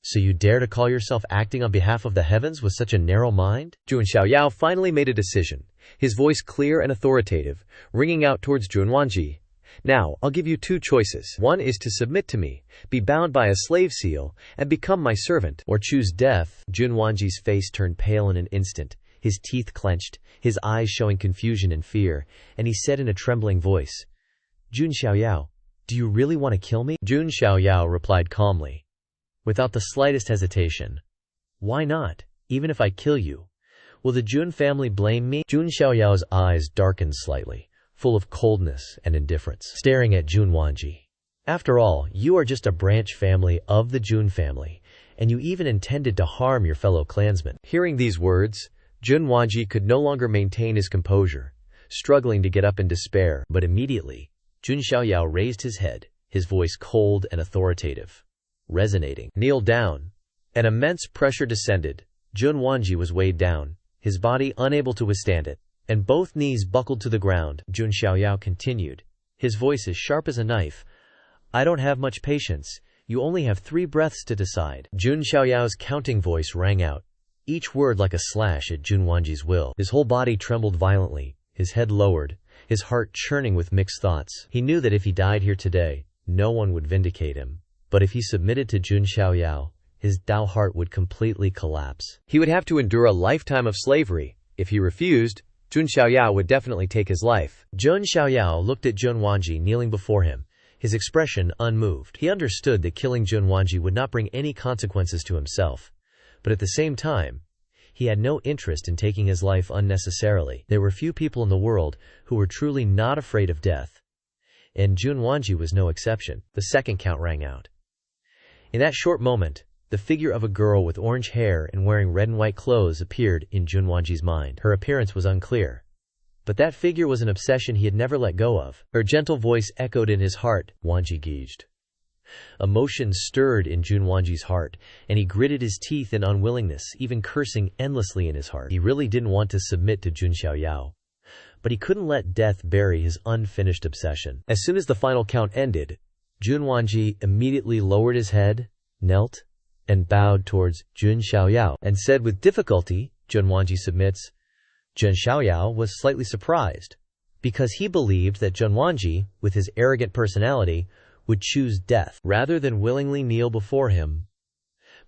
So you dare to call yourself acting on behalf of the heavens with such a narrow mind? Jun Xiaoyao finally made a decision, his voice clear and authoritative, ringing out towards Jun Wanji. Now, I'll give you two choices. One is to submit to me, be bound by a slave seal, and become my servant, or choose death. Jun Wanji's face turned pale in an instant, his teeth clenched, his eyes showing confusion and fear, and he said in a trembling voice, Jun Xiaoyao, do you really want to kill me? Jun Xiaoyao replied calmly, without the slightest hesitation. Why not? Even if I kill you, Will the Jun family blame me? Jun Xiaoyao's eyes darkened slightly, full of coldness and indifference, staring at Jun Wanji. After all, you are just a branch family of the Jun family, and you even intended to harm your fellow clansmen. Hearing these words, Jun Wanji could no longer maintain his composure, struggling to get up in despair, but immediately, Jun Xiaoyao raised his head, his voice cold and authoritative, resonating. Kneel down. An immense pressure descended. Jun Wanji was weighed down, his body unable to withstand it, and both knees buckled to the ground. Jun Xiaoyao continued, his voice as sharp as a knife. I don't have much patience. You only have 3 breaths to decide. Jun Xiaoyao's counting voice rang out, each word like a slash at Jun Wanji's will. His whole body trembled violently, his head lowered, his heart churning with mixed thoughts. He knew that if he died here today, no one would vindicate him. But if he submitted to Jun Xiaoyao, his Dao heart would completely collapse. He would have to endure a lifetime of slavery. If he refused, Jun Xiaoyao would definitely take his life. Jun Xiaoyao looked at Jun Wanji kneeling before him, his expression unmoved. He understood that killing Jun Wanji would not bring any consequences to himself, but at the same time, he had no interest in taking his life unnecessarily. There were few people in the world who were truly not afraid of death, and Jun Wanji was no exception. The second count rang out. In that short moment, the figure of a girl with orange hair and wearing red and white clothes appeared in Jun Wanji's mind. Her appearance was unclear, but that figure was an obsession he had never let go of. Her gentle voice echoed in his heart, Wanji gauged. Emotion stirred in Jun Wanji's heart, and he gritted his teeth in unwillingness, even cursing endlessly in his heart. He really didn't want to submit to Jun Xiaoyao, but he couldn't let death bury his unfinished obsession. As soon as the final count ended, Jun Wanji immediately lowered his head, knelt, and bowed towards Jun Xiaoyao, and said with difficulty, Jun Wanji submits. Jun Xiaoyao was slightly surprised, because he believed that Jun Wanji, with his arrogant personality, would choose death rather than willingly kneel before him.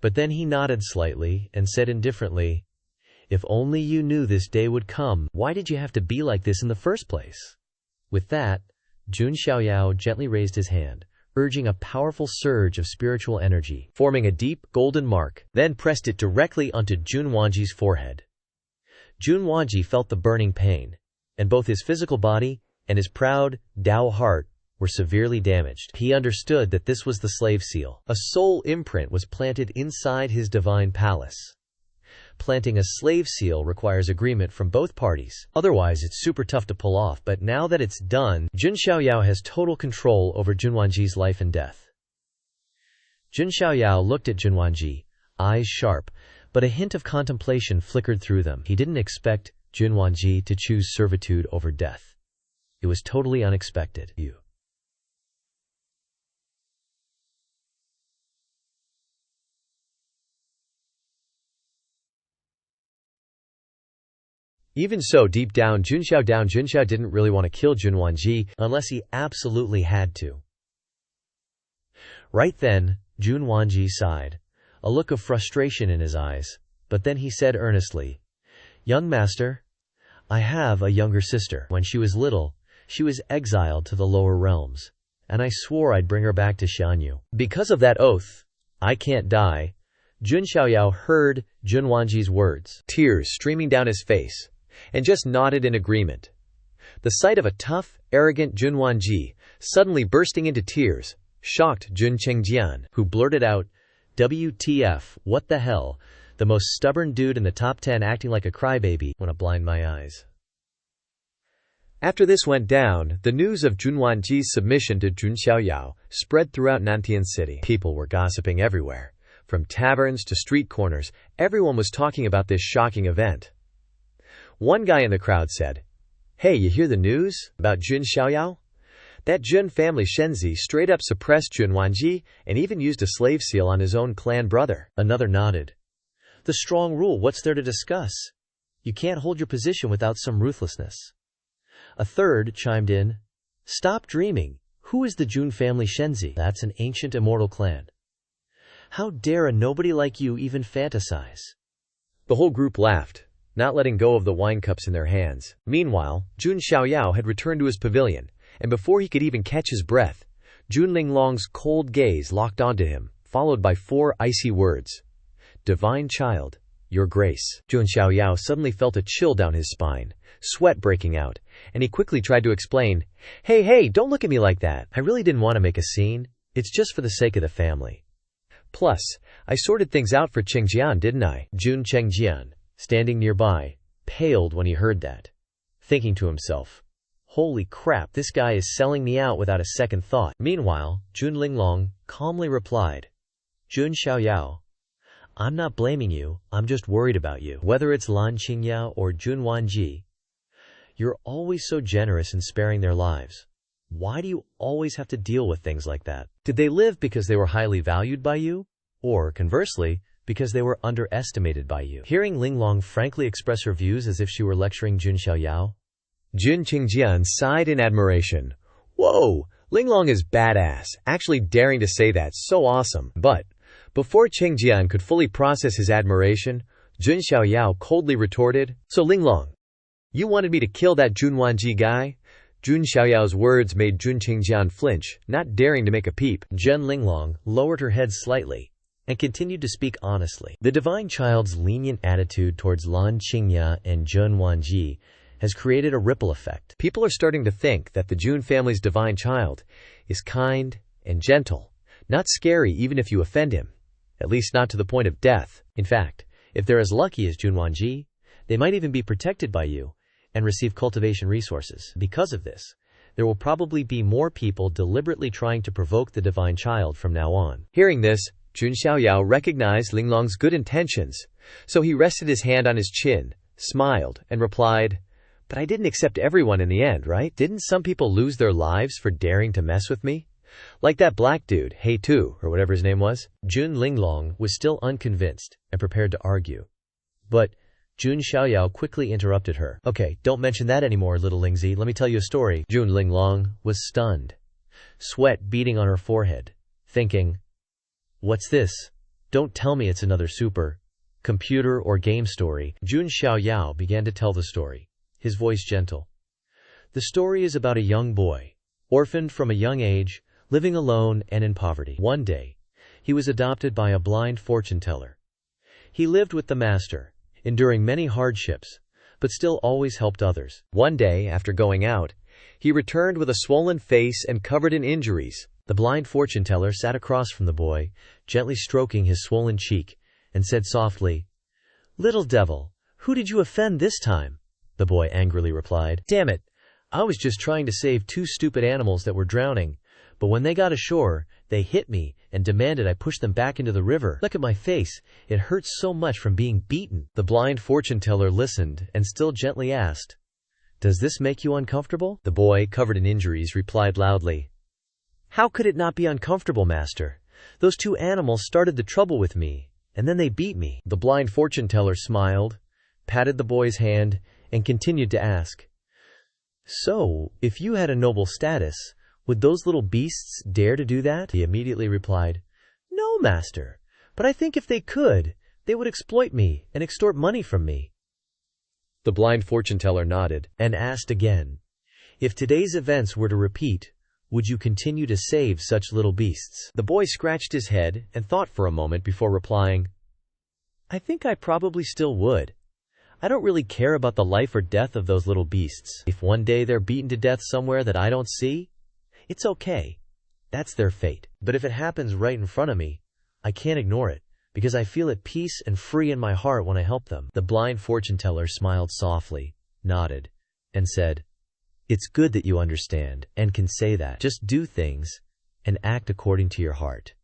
But then he nodded slightly and said indifferently, if only you knew this day would come, why did you have to be like this in the first place? With that, Jun Xiaoyao gently raised his hand, urging a powerful surge of spiritual energy, forming a deep, golden mark, then pressed it directly onto Jun Wanji's forehead. Jun Wanji felt the burning pain, and both his physical body and his proud, Dao heart were severely damaged. He understood that this was the slave seal. A soul imprint was planted inside his divine palace. Planting a slave seal requires agreement from both parties, otherwise it's super tough to pull off, but now that it's done, Jun Xiaoyao has total control over Jun Wanji's life and death. Jun Xiaoyao looked at Jun Wanji, eyes sharp, but a hint of contemplation flickered through them. He didn't expect Jun Wanji to choose servitude over death. It was totally unexpected. Even so, deep down, Jun Xiao didn't really want to kill Jun Wanji unless he absolutely had to. Right then, Jun Wanji sighed, a look of frustration in his eyes, but then he said earnestly, Young master, I have a younger sister. When she was little, she was exiled to the lower realms, and I swore I'd bring her back to Shanyu. Because of that oath, I can't die. Jun Xiaoyao heard Jun Wanji's words, tears streaming down his face, and just nodded in agreement. The sight of a tough, arrogant Jun Wanji suddenly bursting into tears shocked Jun Chengjian, who blurted out, WTF, what the hell, the most stubborn dude in the top 10 acting like a crybaby. Wanna blind my eyes. After this went down, the news of Jun Wanji's submission to Jun Xiaoyao spread throughout Nantian City. People were gossiping everywhere. From taverns to street corners, everyone was talking about this shocking event. One guy in the crowd said, Hey, you hear the news about Jun Xiaoyao? That Jun family Shenzi straight up suppressed Jun Wanji and even used a slave seal on his own clan brother. Another nodded. The strong rule, what's there to discuss? You can't hold your position without some ruthlessness. A third chimed in, Stop dreaming. Who is the Jun family Shenzi? That's an ancient immortal clan. How dare a nobody like you even fantasize? The whole group laughed, not letting go of the wine cups in their hands. Meanwhile, Jun Xiaoyao had returned to his pavilion, and before he could even catch his breath, Jun Linglong's cold gaze locked onto him, followed by 4 icy words. Divine child, Your Grace. Jun Xiaoyao suddenly felt a chill down his spine, sweat breaking out, and he quickly tried to explain, Hey, don't look at me like that. I really didn't want to make a scene. It's just for the sake of the family. Plus, I sorted things out for Qingjian, didn't I? Jun Chengjian, standing nearby, paled when he heard that, thinking to himself, holy crap, this guy is selling me out without a second thought. Meanwhile, Jun Linglong calmly replied, Jun Xiaoyao, I'm not blaming you, I'm just worried about you. Whether it's Lan Qingyao or Jun Wanji, you're always so generous in sparing their lives. Why do you always have to deal with things like that? Did they live because they were highly valued by you? Or, conversely, because they were underestimated by you? Hearing Linglong frankly express her views as if she were lecturing Jun Xiaoyao, Jun Qingjian sighed in admiration. Whoa, Linglong is badass, actually daring to say that, so awesome. But before Qingjian could fully process his admiration, Jun Xiaoyao coldly retorted, So Linglong, you wanted me to kill that Jun Wanji guy? Jun Xiaoyao's words made Jun Qingjian flinch, not daring to make a peep. Jun Linglong lowered her head slightly and continued to speak honestly. The divine child's lenient attitude towards Lan Qingya and Jun Wanji has created a ripple effect. People are starting to think that the Jun family's divine child is kind and gentle, not scary even if you offend him, at least not to the point of death. In fact, if they're as lucky as Jun Wanji, they might even be protected by you and receive cultivation resources. Because of this, there will probably be more people deliberately trying to provoke the divine child from now on. Hearing this, Jun Xiaoyao recognized Linglong's good intentions, so he rested his hand on his chin, smiled, and replied, But I didn't accept everyone in the end, right? Didn't some people lose their lives for daring to mess with me? Like that black dude, Hey Tu, or whatever his name was. Jun Linglong was still unconvinced and prepared to argue. But Jun Xiaoyao quickly interrupted her. Okay, don't mention that anymore, little Lingzi. Let me tell you a story. Jun Linglong was stunned, sweat beading on her forehead, thinking, What's this? Don't tell me it's another super, computer, or game story. Jun Xiaoyao began to tell the story, his voice gentle. The story is about a young boy, orphaned from a young age, living alone and in poverty. One day, he was adopted by a blind fortune teller. He lived with the master, enduring many hardships, but still always helped others. One day, after going out, he returned with a swollen face and covered in injuries. The blind fortune teller sat across from the boy, gently stroking his swollen cheek, and said softly, Little devil, who did you offend this time? The boy angrily replied, Damn it, I was just trying to save two stupid animals that were drowning. But when they got ashore, they hit me and demanded I push them back into the river. Look at my face. It hurts so much from being beaten. The blind fortune teller listened and still gently asked, Does this make you uncomfortable? The boy, covered in injuries, replied loudly, How could it not be uncomfortable, master? Those two animals started the trouble with me, and then they beat me. The blind fortune teller smiled, patted the boy's hand, and continued to ask, So, if you had a noble status, would those little beasts dare to do that? He immediately replied, No, master, but I think if they could, they would exploit me and extort money from me. The blind fortune teller nodded and asked again, If today's events were to repeat, would you continue to save such little beasts? The boy scratched his head and thought for a moment before replying, I think I probably still would. I don't really care about the life or death of those little beasts. If one day they're beaten to death somewhere that I don't see, it's okay. That's their fate. But if it happens right in front of me, I can't ignore it, because I feel at peace and free in my heart when I help them. The blind fortune teller smiled softly, nodded, and said, It's good that you understand and can say that. Just do things and act according to your heart.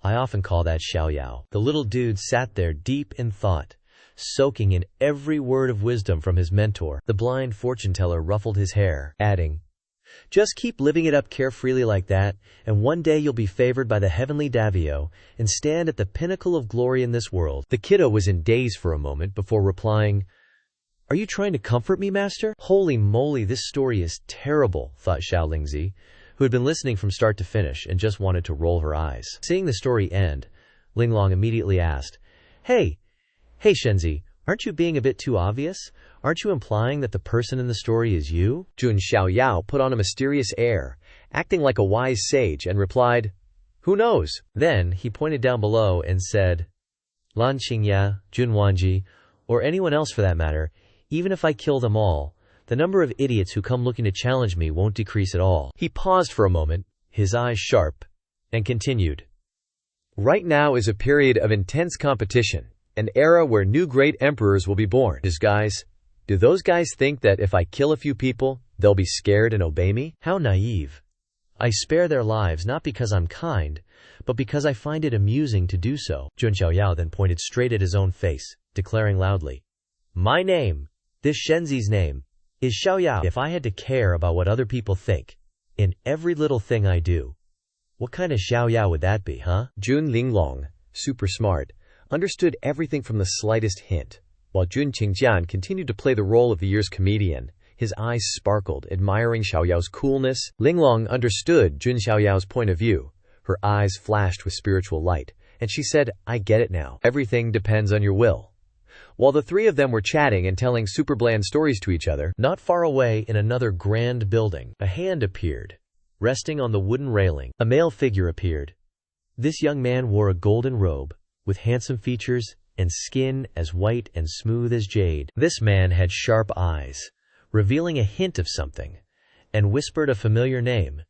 I often call that Xiaoyao. The little dude sat there deep in thought, soaking in every word of wisdom from his mentor. The blind fortune teller ruffled his hair, adding, Just keep living it up carefreely like that, and one day you'll be favored by the heavenly Davio and stand at the pinnacle of glory in this world. The kiddo was in daze for a moment before replying, Are you trying to comfort me, master? Holy moly, this story is terrible, thought Xiao Lingzi, who had been listening from start to finish and just wanted to roll her eyes. Seeing the story end, Linglong immediately asked, Hey Shenzi, aren't you being a bit too obvious? Aren't you implying that the person in the story is you? Jun Xiaoyao put on a mysterious air, acting like a wise sage, and replied, Who knows? Then he pointed down below and said, Lan Qingya, Jun Wanji, or anyone else for that matter, even if I kill them all, the number of idiots who come looking to challenge me won't decrease at all. He paused for a moment, his eyes sharp, and continued. Right now is a period of intense competition, an era where new great emperors will be born. Do those guys think that if I kill a few people, they'll be scared and obey me? How naive. I spare their lives not because I'm kind, but because I find it amusing to do so. Jun Xiaoyao then pointed straight at his own face, declaring loudly, My name, this Shenzi's name, is Xiaoyao. If I had to care about what other people think, in every little thing I do, what kind of Xiaoyao would that be, huh? Jun Linglong, super smart, understood everything from the slightest hint, while Jun Qingjian continued to play the role of the year's comedian. His eyes sparkled, admiring Xiaoyao's coolness. Linglong understood Jun Xiaoyao's point of view. Her eyes flashed with spiritual light, and she said, I get it now. Everything depends on your will. While the three of them were chatting and telling super bland stories to each other, not far away in another grand building, a hand appeared, resting on the wooden railing. A male figure appeared. This young man wore a golden robe, with handsome features and skin as white and smooth as jade. This man had sharp eyes, revealing a hint of something, and whispered a familiar name,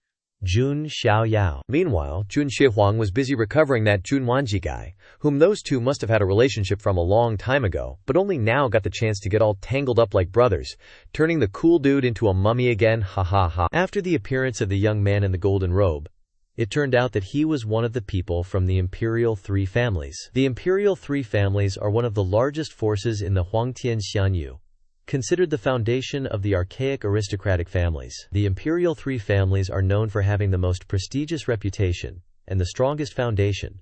Jun Xiaoyao. Meanwhile, Jun Shihuang was busy recovering that Jun Wanji guy, whom those two must have had a relationship from a long time ago, but only now got the chance to get all tangled up like brothers, turning the cool dude into a mummy again, ha ha ha. After the appearance of the young man in the golden robe, it turned out that he was one of the people from the Imperial Three Families. The Imperial Three Families are one of the largest forces in the Huangtian Xianyu, considered the foundation of the archaic aristocratic families. The Imperial Three Families are known for having the most prestigious reputation and the strongest foundation,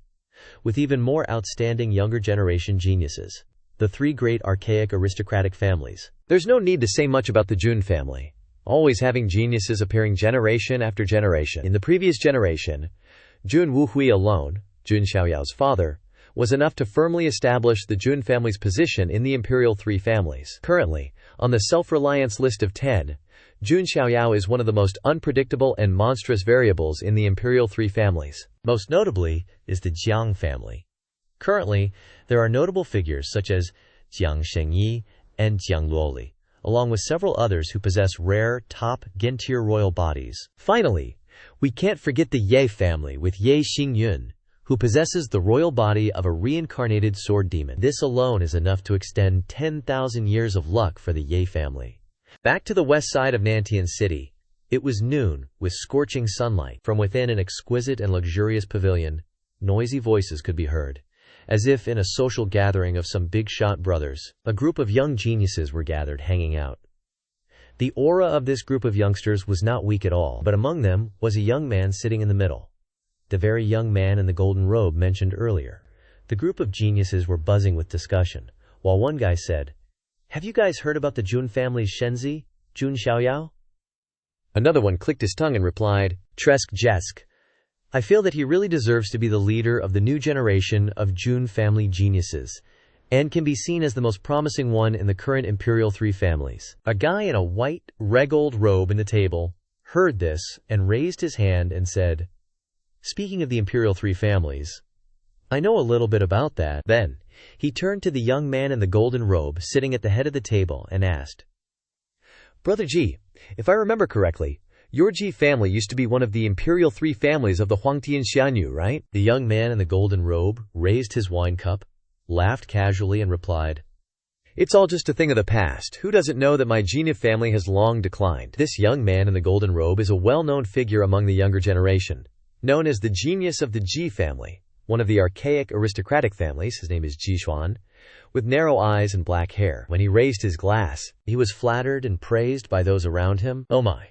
with even more outstanding younger generation geniuses. The three great archaic aristocratic families. There's no need to say much about the Jun family, always having geniuses appearing generation after generation. In the previous generation, Jun Wuhui alone, Jun Xiaoyao's father, was enough to firmly establish the Jun family's position in the Imperial Three Families. Currently, on the self-reliance list of 10, Jun Xiaoyao is one of the most unpredictable and monstrous variables in the Imperial Three Families. Most notably is the Jiang family. Currently, there are notable figures such as Jiang Shengyi and Jiang Luoli, along with several others who possess rare, top, Gen-tier royal bodies. Finally, we can't forget the Ye family with Ye Xingyun, who possesses the royal body of a reincarnated sword demon. This alone is enough to extend 10,000 years of luck for the Ye family. Back to the west side of Nantian City, it was noon, with scorching sunlight. From within an exquisite and luxurious pavilion, noisy voices could be heard, as if in a social gathering of some big-shot brothers. A group of young geniuses were gathered, hanging out. The aura of this group of youngsters was not weak at all, but among them was a young man sitting in the middle. The very young man in the golden robe mentioned earlier. The group of geniuses were buzzing with discussion, while one guy said, Have you guys heard about the Jun family's Shenzi, Jun Xiaoyao? Another one clicked his tongue and replied, Tresk Jesk. I feel that he really deserves to be the leader of the new generation of Jun family geniuses, and can be seen as the most promising one in the current Imperial Three Families. A guy in a white, regaled robe in the table heard this and raised his hand and said, Speaking of the Imperial Three Families, I know a little bit about that. Then, he turned to the young man in the golden robe sitting at the head of the table and asked, Brother Ji, if I remember correctly, your Ji family used to be one of the Imperial Three Families of the Huangtian Xianyu, right? The young man in the golden robe raised his wine cup, laughed casually and replied, It's all just a thing of the past. Who doesn't know that my Ji family has long declined? This young man in the golden robe is a well-known figure among the younger generation, known as the genius of the Ji family, one of the archaic aristocratic families. His name is Ji Xuan, with narrow eyes and black hair. When he raised his glass, he was flattered and praised by those around him. Oh my!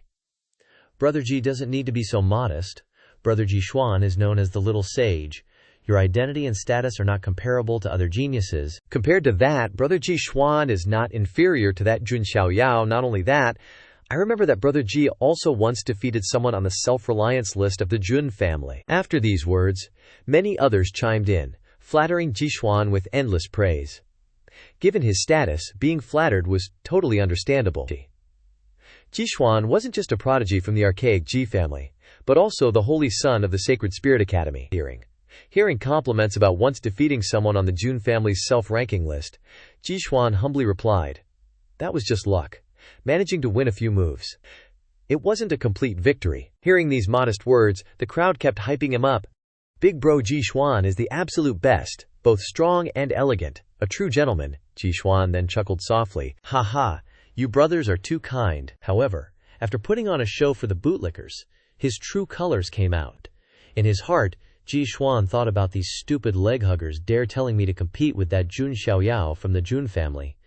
Brother Ji doesn't need to be so modest. Brother Ji Xuan is known as the Little Sage. Your identity and status are not comparable to other geniuses. Compared to that, Brother Ji Xuan is not inferior to that Jun Xiaoyao. Not only that, I remember that Brother Ji also once defeated someone on the self-reliance list of the Jun family. After these words, many others chimed in, flattering Ji Xuan with endless praise. Given his status, being flattered was totally understandable. Ji Xuan wasn't just a prodigy from the archaic Ji family, but also the holy son of the Sacred Spirit Academy. Hearing compliments about once defeating someone on the Jun family's self-ranking list, Jixuan humbly replied, "That was just luck, managing to win a few moves. It wasn't a complete victory." Hearing these modest words, the crowd kept hyping him up. "Big bro Jixuan is the absolute best, both strong and elegant, a true gentleman." Jixuan then chuckled softly, "Ha ha, you brothers are too kind." However, after putting on a show for the bootlickers, his true colors came out. In his heart, Jixuan thought about these stupid leg huggers dare telling me to compete with that Jun Xiaoyao from the Jun family.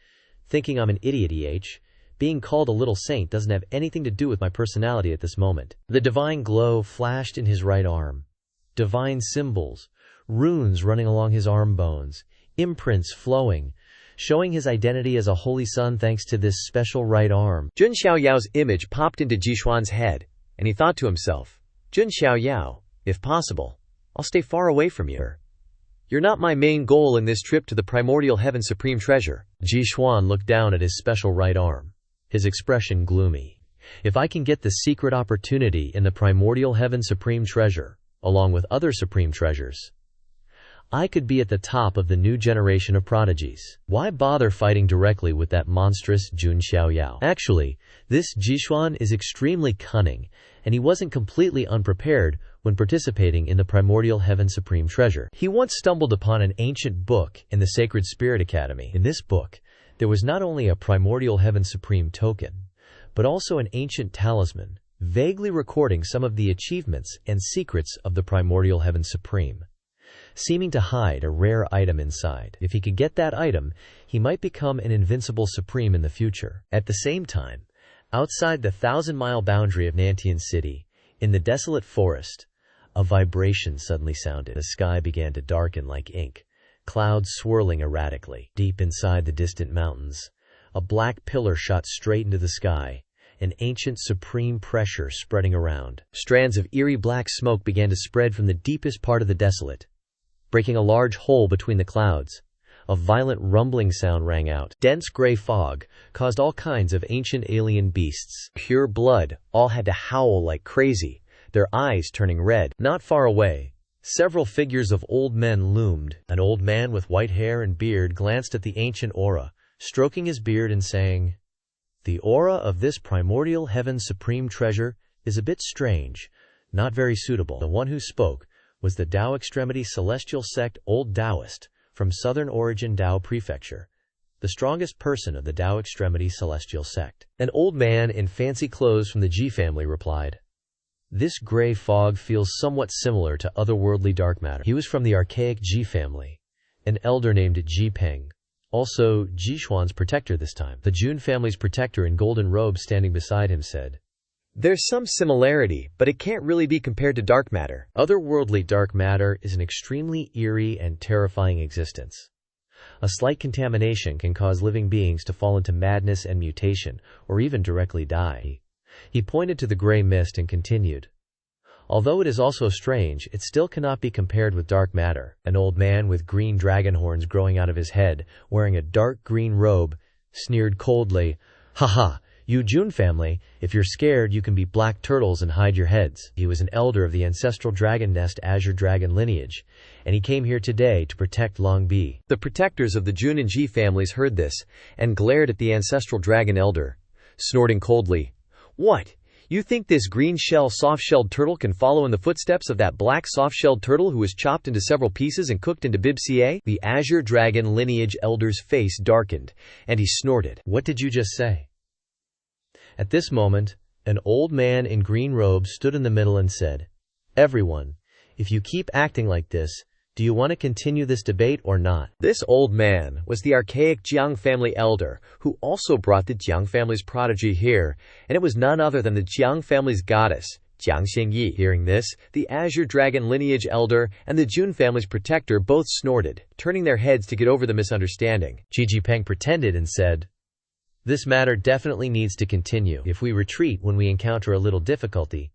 Thinking I'm an idiot. Being called a little saint doesn't have anything to do with my personality at this moment. The divine glow flashed in his right arm. Divine symbols, runes running along his arm bones, imprints flowing, showing his identity as a holy son thanks to this special right arm. Jun Xiaoyao's image popped into Jixuan's head, and he thought to himself, "Jun Xiaoyao, if possible, I'll stay far away from you. You're not my main goal in this trip to the primordial heaven supreme treasure." Jixuan looked down at his special right arm, his expression gloomy. "If I can get the secret opportunity in the primordial heaven supreme treasure, along with other supreme treasures, I could be at the top of the new generation of prodigies. Why bother fighting directly with that monstrous Jun Xiaoyao?" Actually, this Jixuan is extremely cunning, and he wasn't completely unprepared when participating in the primordial heaven supreme treasure. He once stumbled upon an ancient book in the Sacred Spirit Academy. In this book, there was not only a primordial heaven supreme token, but also an ancient talisman, vaguely recording some of the achievements and secrets of the primordial heaven supreme, seeming to hide a rare item inside. If he could get that item, he might become an invincible supreme in the future. At the same time, outside the 1,000-mile boundary of Nantian City, in the desolate forest, a vibration suddenly sounded. The sky began to darken like ink, clouds swirling erratically. Deep inside the distant mountains, a black pillar shot straight into the sky, an ancient supreme pressure spreading around. Strands of eerie black smoke began to spread from the deepest part of the desolate, breaking a large hole between the clouds. A violent rumbling sound rang out. Dense gray fog caused all kinds of ancient alien beasts, pure blood, all had to howl like crazy, their eyes turning red. Not far away, several figures of old men loomed. An old man with white hair and beard glanced at the ancient aura, stroking his beard and saying, "The aura of this primordial heaven supreme treasure is a bit strange, not very suitable." The one who spoke was the Tao Extremity Celestial Sect Old Taoist from Southern Origin Tao Prefecture, the strongest person of the Tao Extremity Celestial Sect. An old man in fancy clothes from the Ji family replied, "This gray fog feels somewhat similar to otherworldly dark matter." He was from the archaic Ji family, an elder named Ji Peng, also Jixuan's protector this time. The Jun family's protector in golden robes standing beside him said, "There's some similarity, but it can't really be compared to dark matter. Otherworldly dark matter is an extremely eerie and terrifying existence. A slight contamination can cause living beings to fall into madness and mutation, or even directly die." He pointed to the gray mist and continued, "Although it is also strange, it still cannot be compared with dark matter." An old man with green dragon horns growing out of his head, wearing a dark green robe, sneered coldly, "Haha! You Jun family, if you're scared you can be black turtles and hide your heads." He was an elder of the ancestral dragon nest Azure Dragon lineage, and he came here today to protect Longbi. The protectors of the Jun and Ji families heard this, and glared at the ancestral dragon elder, snorting coldly, "What? You think this green shell soft-shelled turtle can follow in the footsteps of that black soft-shelled turtle who was chopped into several pieces and cooked into bibca?" The Azure Dragon lineage elder's face darkened, and he snorted, "What did you just say?" At this moment, an old man in green robes stood in the middle and said, "Everyone, if you keep acting like this, do you want to continue this debate or not?" This old man was the archaic Jiang family elder, who also brought the Jiang family's prodigy here, and it was none other than the Jiang family's goddess, Jiang Xingyi. Hearing this, the Azure Dragon lineage elder and the Jun family's protector both snorted, turning their heads to get over the misunderstanding. Ji Peng pretended and said, "This matter definitely needs to continue. If we retreat when we encounter a little difficulty,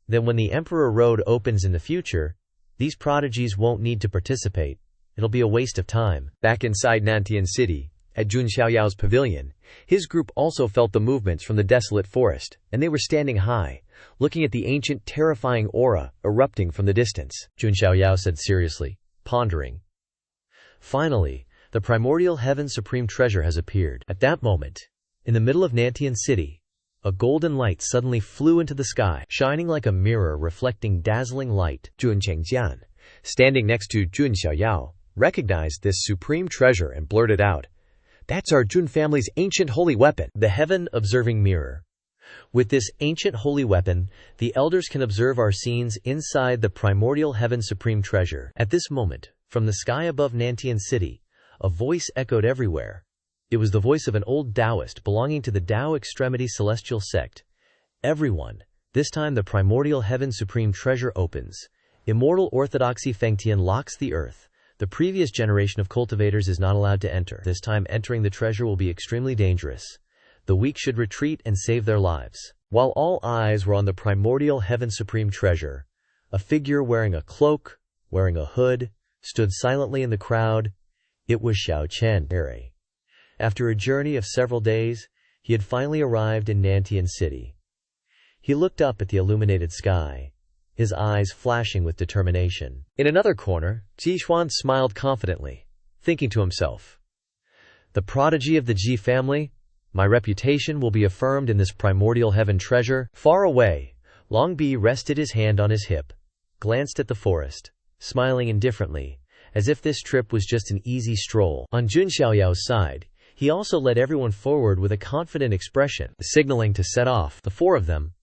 then when the Emperor Road opens in the future, these prodigies won't need to participate. It'll be a waste of time." Back inside Nantian City, At Jun Xiaoyao's pavilion, his group also felt the movements from the desolate forest, and they were standing high, looking at the ancient, terrifying aura erupting from the distance. Jun Xiaoyao said seriously, pondering. Finally, the primordial heaven supreme treasure has appeared. At that moment, in the middle of Nantian City, a golden light suddenly flew into the sky, shining like a mirror reflecting dazzling light. Jun Chengjian, standing next to Jun Xiaoyao, recognized this supreme treasure and blurted out, "That's our Jun family's ancient holy weapon, the Heaven Observing Mirror." With this ancient holy weapon, the elders can observe our scenes inside the primordial heaven supreme treasure. At this moment, from the sky above Nantian City, a voice echoed everywhere. It was the voice of an old Taoist belonging to the Tao Extremity Celestial Sect. "Everyone, this time the primordial heaven supreme treasure opens. Immortal orthodoxy Fengtian locks the earth. The previous generation of cultivators is not allowed to enter. This time entering the treasure will be extremely dangerous. The weak should retreat and save their lives." While all eyes were on the primordial heaven supreme treasure, a figure wearing a cloak, wearing a hood, stood silently in the crowd. It was Xiao Chen. After a journey of several days, he had finally arrived in Nantian City. He looked up at the illuminated sky, his eyes flashing with determination. In another corner, Zixuan smiled confidently, thinking to himself, "The prodigy of the Ji family, my reputation will be affirmed in this primordial heaven treasure." Far away, Long Bi rested his hand on his hip, glanced at the forest, smiling indifferently, as if this trip was just an easy stroll. On Jun Xiaoyao's side, he also led everyone forward with a confident expression, signaling to set off. The four of them,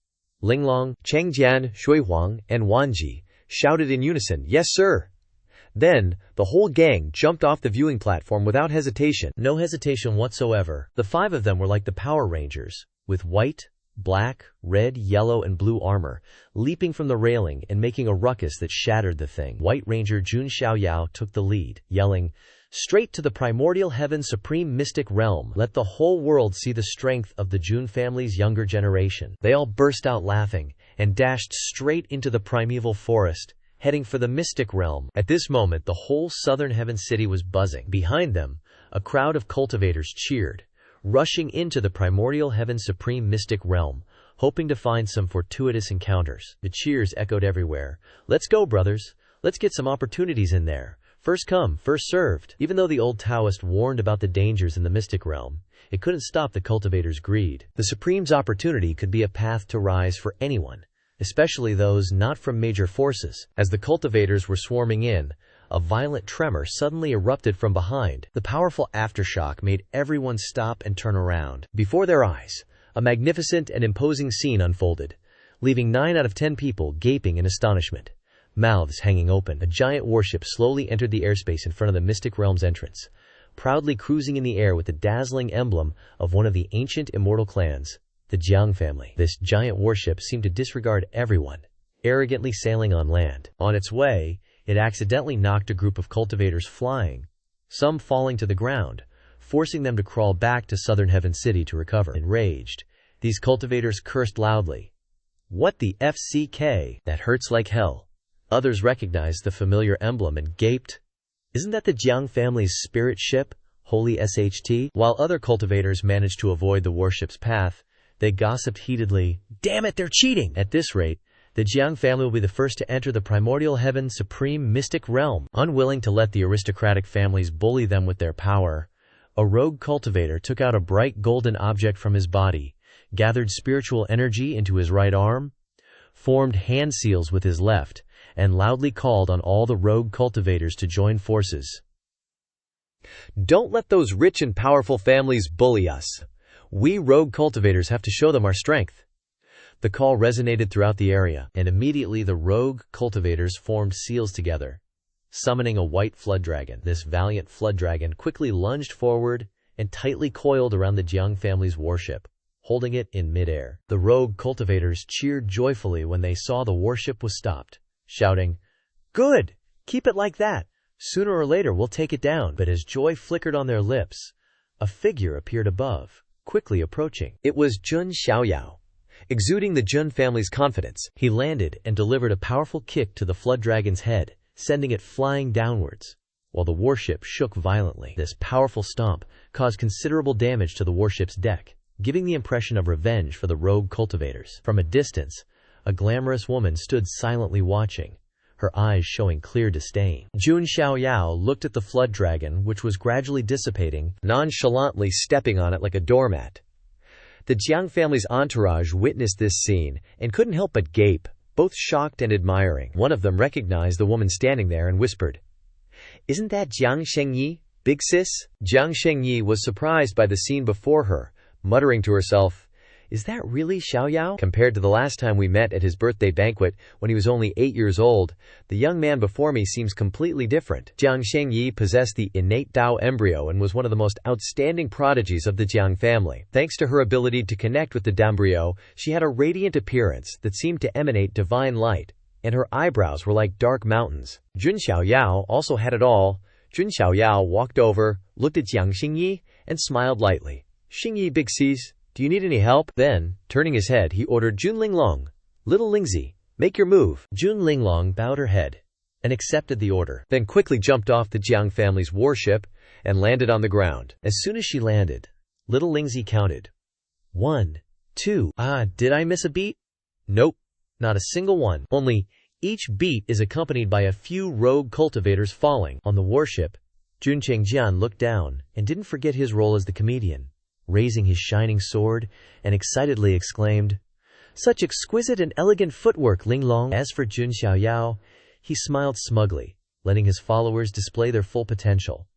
Linglong, Chengjian, Shuihuang, and Wanji, shouted in unison, "Yes, sir!" Then, the whole gang jumped off the viewing platform without hesitation. No hesitation whatsoever. The five of them were like the Power Rangers, with white, black, red, yellow, and blue armor, leaping from the railing and making a ruckus that shattered the thing. White Ranger Jun Xiaoyao took the lead, yelling, "Straight to the primordial heaven supreme mystic realm. Let the whole world see the strength of the Jun family's younger generation." They all burst out laughing and dashed straight into the primeval forest, heading for the mystic realm. At this moment, the whole southern heaven city was buzzing. Behind them, a crowd of cultivators cheered, rushing into the primordial heaven supreme mystic realm, hoping to find some fortuitous encounters. The cheers echoed everywhere. "Let's go, brothers. Let's get some opportunities in there. First come, first served." Even though the old Taoist warned about the dangers in the mystic realm, it couldn't stop the cultivators' greed. The Supreme's opportunity could be a path to rise for anyone, especially those not from major forces. As the cultivators were swarming in, a violent tremor suddenly erupted from behind. The powerful aftershock made everyone stop and turn around. Before their eyes, a magnificent and imposing scene unfolded, leaving 9 out of 10 people gaping in astonishment, mouths hanging open. A giant warship slowly entered the airspace in front of the Mystic Realm's entrance, proudly cruising in the air with the dazzling emblem of one of the ancient immortal clans, the Jiang family. This giant warship seemed to disregard everyone, arrogantly sailing on land. On its way, it accidentally knocked a group of cultivators flying, some falling to the ground, forcing them to crawl back to Southern Heaven City to recover. Enraged, these cultivators cursed loudly. "What the FCK? That hurts like hell." Others recognized the familiar emblem and gaped. "Isn't that the Jiang family's spirit ship, Holy SHT?" While other cultivators managed to avoid the warship's path, they gossiped heatedly, "Damn it, they're cheating!" At this rate, the Jiang family will be the first to enter the primordial heaven supreme mystic realm. Unwilling to let the aristocratic families bully them with their power, a rogue cultivator took out a bright golden object from his body, gathered spiritual energy into his right arm, formed hand seals with his left, and loudly called on all the rogue cultivators to join forces. "Don't let those rich and powerful families bully us. We rogue cultivators have to show them our strength." The call resonated throughout the area, and immediately the rogue cultivators formed seals together, summoning a white flood dragon. This valiant flood dragon quickly lunged forward and tightly coiled around the Jiang family's warship, holding it in midair. The rogue cultivators cheered joyfully when they saw the warship was stopped, shouting, "Good! Keep it like that! Sooner or later we'll take it down." But as joy flickered on their lips, a figure appeared above, quickly approaching. It was Jun Xiaoyao. Exuding the Jun family's confidence, he landed and delivered a powerful kick to the flood dragon's head, sending it flying downwards. while the warship shook violently. This powerful stomp caused considerable damage to the warship's deck, giving the impression of revenge for the rogue cultivators. From a distance, a glamorous woman stood silently watching, her eyes showing clear disdain. Jun Xiaoyao looked at the flood dragon, which was gradually dissipating, nonchalantly stepping on it like a doormat. The Jiang family's entourage witnessed this scene and couldn't help but gape, both shocked and admiring. One of them recognized the woman standing there and whispered, "Isn't that Jiang Shengyi, big sis?" Jiang Shengyi was surprised by the scene before her, muttering to herself, "Is that really Xiaoyao?" Compared to the last time we met at his birthday banquet when he was only 8 years old, the young man before me seems completely different. Jiang Shengyi possessed the innate Dao embryo and was one of the most outstanding prodigies of the Jiang family. Thanks to her ability to connect with the Dambryo, she had a radiant appearance that seemed to emanate divine light, and her eyebrows were like dark mountains. Jun Xiaoyao also had it all. Jun Xiaoyao walked over, looked at Jiang Shengyi, and smiled lightly. "Shengyi, big sis, do you need any help?" Then, turning his head, he ordered Jun Linglong, "Little Lingzi, make your move." Jun Linglong bowed her head and accepted the order, then quickly jumped off the Jiang family's warship and landed on the ground. As soon as she landed, little Lingzi counted. 1, 2. Did I miss a beat? Nope. Not a single one. Only each beat is accompanied by a few rogue cultivators falling. On the warship, Jun Chengjian looked down and didn't forget his role as the comedian, raising his shining sword and excitedly exclaimed, "Such exquisite and elegant footwork, Linglong." As for Jun Xiaoyao, he smiled smugly, letting his followers display their full potential,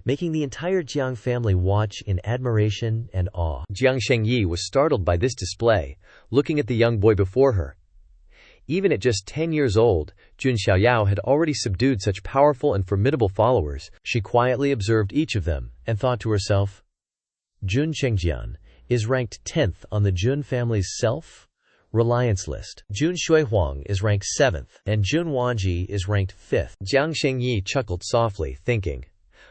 making the entire Jiang family watch in admiration and awe. Jiang Shengyi was startled by this display, looking at the young boy before her. Even at just 10 years old, Jun Xiaoyao had already subdued such powerful and formidable followers. She quietly observed each of them and thought to herself, Jun Chengjian is ranked 10th on the Jun family's self-reliance list. Jun Shuihuang is ranked 7th, and Jun Wanji is ranked 5th. Jiang Shengyi chuckled softly, thinking,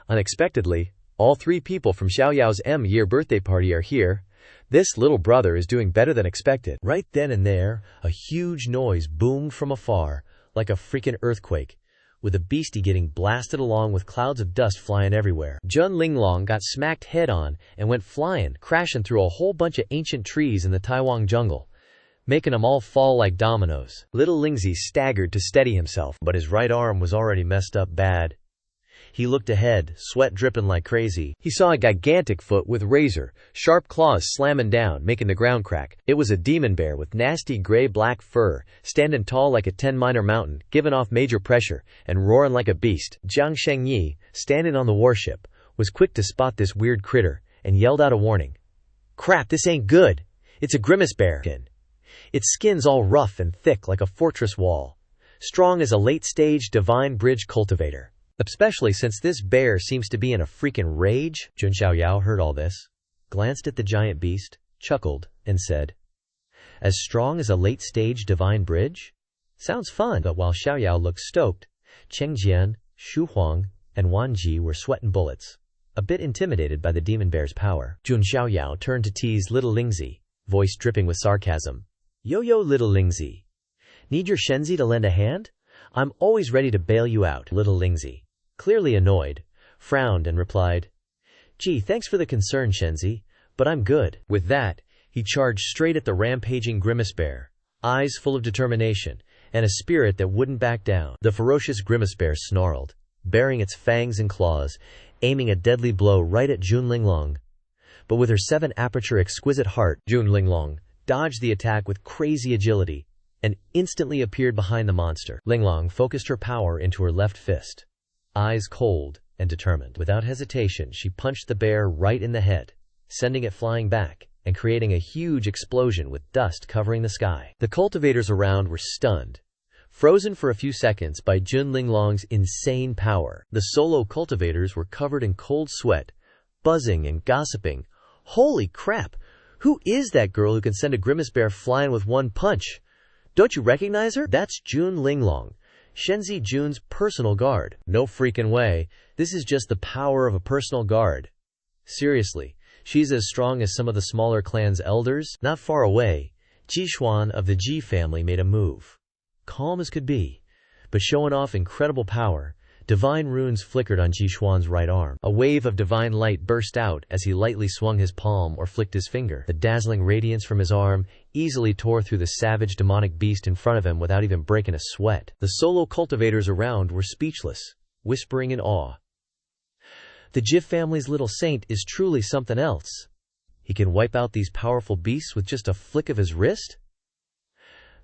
unexpectedly, all 3 people from Xiaoyao's M-year birthday party are here. This little brother is doing better than expected. Right then and there, a huge noise boomed from afar, like a freaking earthquake, with a beastie getting blasted along with clouds of dust flying everywhere. Jun Linglong got smacked head-on and went flying, crashing through a whole bunch of ancient trees in the Taiwan jungle, making them all fall like dominoes. Little Lingzi staggered to steady himself, but his right arm was already messed up bad. He looked ahead, sweat dripping like crazy. He saw a gigantic foot with razor-sharp claws slamming down, making the ground crack. It was a demon bear with nasty gray-black fur, standing tall like a 10-meter mountain, giving off major pressure, and roaring like a beast. Jiang Shengyi, standing on the warship, was quick to spot this weird critter, and yelled out a warning. "Crap, this ain't good! It's a grimace bear! Its skin's all rough and thick like a fortress wall, strong as a late-stage divine bridge cultivator. Especially since this bear seems to be in a freaking rage." Jun Xiaoyao heard all this, glanced at the giant beast, chuckled, and said, "As strong as a late-stage divine bridge? Sounds fun." But while Xiaoyao looked stoked, Chengjian, Shuhuang, and Wanji were sweating bullets, a bit intimidated by the demon bear's power. Jun Xiaoyao turned to tease little Lingzi, voice dripping with sarcasm. Yo, little Lingzi. Need your Shenzi to lend a hand? I'm always ready to bail you out." Little Lingzi, clearly annoyed, frowned and replied, "Gee, thanks for the concern, Shenzi, but I'm good." With that, he charged straight at the rampaging grimace bear, eyes full of determination, and a spirit that wouldn't back down. The ferocious grimace bear snarled, baring its fangs and claws, aiming a deadly blow right at Jun Linglong. But with her 7-aperture exquisite heart, Jun Linglong dodged the attack with crazy agility and instantly appeared behind the monster. Linglong focused her power into her left fist, eyes cold and determined. Without hesitation, she punched the bear right in the head, sending it flying back and creating a huge explosion with dust covering the sky. The cultivators around were stunned, frozen for a few seconds by Jun Linglong's insane power. The solo cultivators were covered in cold sweat, buzzing and gossiping. Holy crap! Who is that girl who can send a grimace bear flying with one punch? Don't you recognize her? That's Jun Linglong, Shenzi Jun's personal guard. No freaking way. This is just the power of a personal guard. Seriously, she's as strong as some of the smaller clan's elders. Not far away, Jishuan of the Ji family made a move, calm as could be, but showing off incredible power, Divine runes flickered on Jishuan's right arm. A wave of divine light burst out as he lightly swung his palm or flicked his finger. The dazzling radiance from his arm easily tore through the savage demonic beast in front of him without even breaking a sweat. The solo cultivators around were speechless, whispering in awe. The Jif family's little saint is truly something else. He can wipe out these powerful beasts with just a flick of his wrist?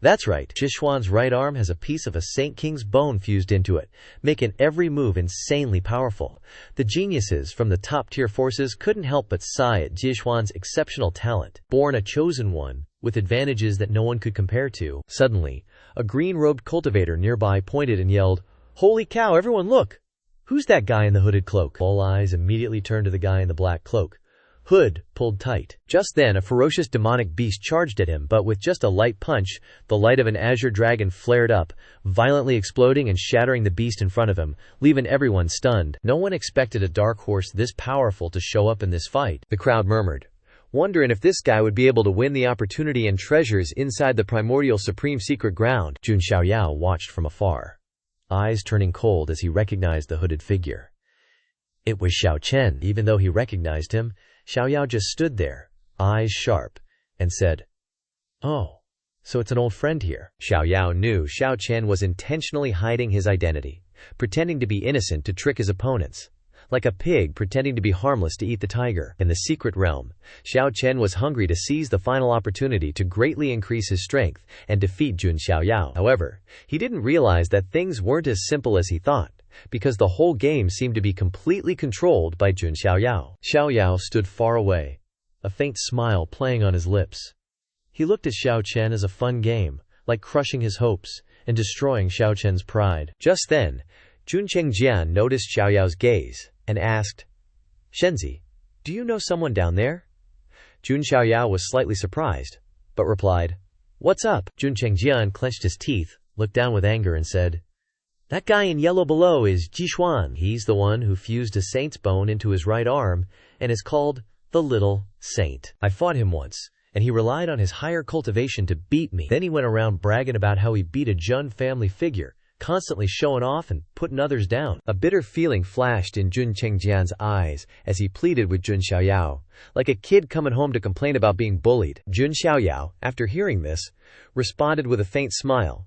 That's right, Jishuan's right arm has a piece of a Saint King's bone fused into it, making every move insanely powerful. The geniuses from the top-tier forces couldn't help but sigh at Jishuan's exceptional talent. Born a chosen one, with advantages that no one could compare to. Suddenly, a green-robed cultivator nearby pointed and yelled, "Holy cow, everyone look! Who's that guy in the hooded cloak?" All eyes immediately turned to the guy in the black cloak. Hood pulled tight. Just then, a ferocious demonic beast charged at him, but with just a light punch, the light of an azure dragon flared up, violently exploding and shattering the beast in front of him, leaving everyone stunned. No one expected a dark horse this powerful to show up in this fight, the crowd murmured, wondering if this guy would be able to win the opportunity and treasures inside the primordial supreme secret ground. Jun Xiaoyao watched from afar, eyes turning cold as he recognized the hooded figure. It was Xiao Chen. Even though he recognized him, Xiaoyao just stood there, eyes sharp, and said, "Oh, so it's an old friend here." Xiaoyao knew Xiao Chen was intentionally hiding his identity, pretending to be innocent to trick his opponents, like a pig pretending to be harmless to eat the tiger. In the secret realm, Xiao Chen was hungry to seize the final opportunity to greatly increase his strength and defeat Jun Xiaoyao. However, he didn't realize that things weren't as simple as he thought, because the whole game seemed to be completely controlled by Jun Xiaoyao. Xiaoyao stood far away, a faint smile playing on his lips. He looked at Xiao Chen as a fun game, like crushing his hopes and destroying Xiao Chen's pride. Just then, Jun Chengjian noticed Xiaoyao's gaze and asked, "Shenzi, do you know someone down there?" Jun Xiaoyao was slightly surprised, but replied, "What's up?" Jun Chengjian clenched his teeth, looked down with anger and said, "That guy in yellow below is Jishuan. He's the one who fused a saint's bone into his right arm and is called the Little Saint. I fought him once, and he relied on his higher cultivation to beat me. Then he went around bragging about how he beat a Jun family figure, constantly showing off and putting others down." A bitter feeling flashed in Jun Chengjian's eyes as he pleaded with Jun Xiaoyao, like a kid coming home to complain about being bullied. Jun Xiaoyao, after hearing this, responded with a faint smile.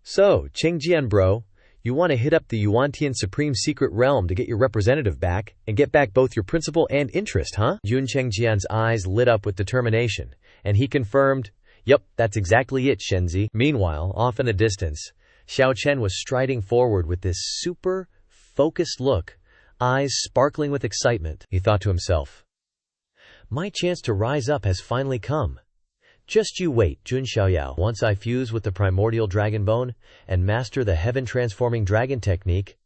"So, Chengjian bro, you want to hit up the Yuantian Supreme Secret Realm to get your representative back, and get back both your principal and interest, huh?" Jun Chengjian's eyes lit up with determination, and he confirmed, "Yup, that's exactly it, Shenzi." Meanwhile, off in the distance, Xiao Chen was striding forward with this super focused look, eyes sparkling with excitement. He thought to himself, "My chance to rise up has finally come. Just you wait, Jun Xiaoyao. Once I fuse with the primordial dragon bone and master the heaven-transforming dragon technique,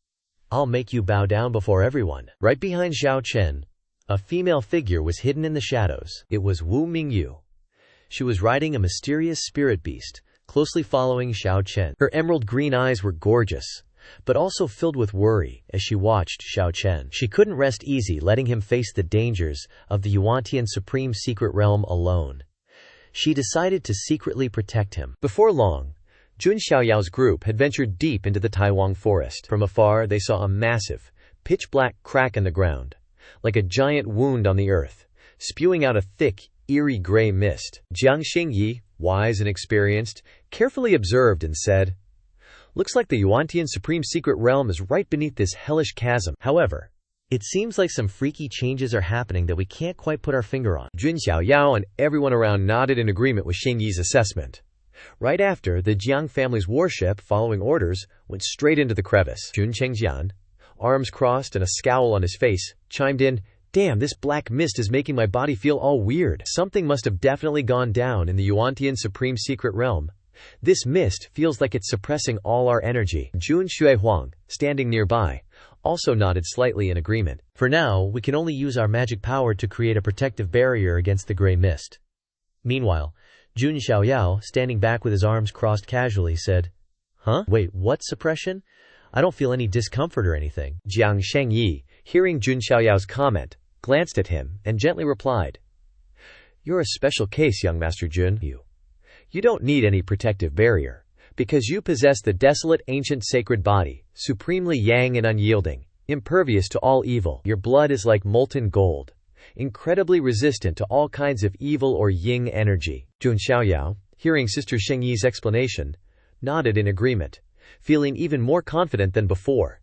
I'll make you bow down before everyone." Right behind Xiao Chen, a female figure was hidden in the shadows. It was Wu Mingyu. She was riding a mysterious spirit beast, closely following Xiao Chen. Her emerald green eyes were gorgeous, but also filled with worry as she watched Xiao Chen. She couldn't rest easy letting him face the dangers of the Yuantian Supreme Secret Realm alone. She decided to secretly protect him. Before long, Jun Xiaoyao's group had ventured deep into the Taiwang forest. From afar, they saw a massive, pitch-black crack in the ground, like a giant wound on the earth, spewing out a thick, eerie gray mist. Jiang Xingyi, wise and experienced, carefully observed and said, "Looks like the Yuantian Supreme Secret Realm is right beneath this hellish chasm. However, it seems like some freaky changes are happening that we can't quite put our finger on." Jun Xiaoyao and everyone around nodded in agreement with Xingyi's assessment. Right after, the Jiang family's warship, following orders, went straight into the crevice. Jun Chengjian, arms crossed and a scowl on his face, chimed in, "Damn, this black mist is making my body feel all weird. Something must have definitely gone down in the Yuantian Supreme Secret Realm. This mist feels like it's suppressing all our energy." Jun Xuehuang, standing nearby, also nodded slightly in agreement. "For now, we can only use our magic power to create a protective barrier against the gray mist." Meanwhile, Jun Xiaoyao, standing back with his arms crossed casually, said, "Huh? Wait, what suppression? I don't feel any discomfort or anything." Jiang Shengyi, hearing Jun Xiaoyao's comment, glanced at him and gently replied, "You're a special case, young Master Jun. You don't need any protective barrier, Because you possess the desolate ancient sacred body, supremely yang and unyielding, impervious to all evil. Your blood is like molten gold, incredibly resistant to all kinds of evil or yin energy. Jun Xiaoyao, hearing Sister Shengyi's explanation, nodded in agreement, feeling even more confident than before.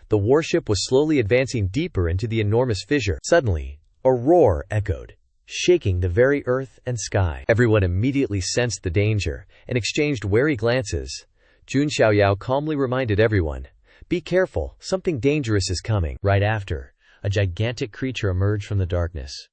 The warship was slowly advancing deeper into the enormous fissure. Suddenly, a roar echoed, shaking the very earth and sky. Everyone immediately sensed the danger and exchanged wary glances. Jun Xiaoyao calmly reminded everyone, "Be careful, something dangerous is coming." Right after, a gigantic creature emerged from the darkness.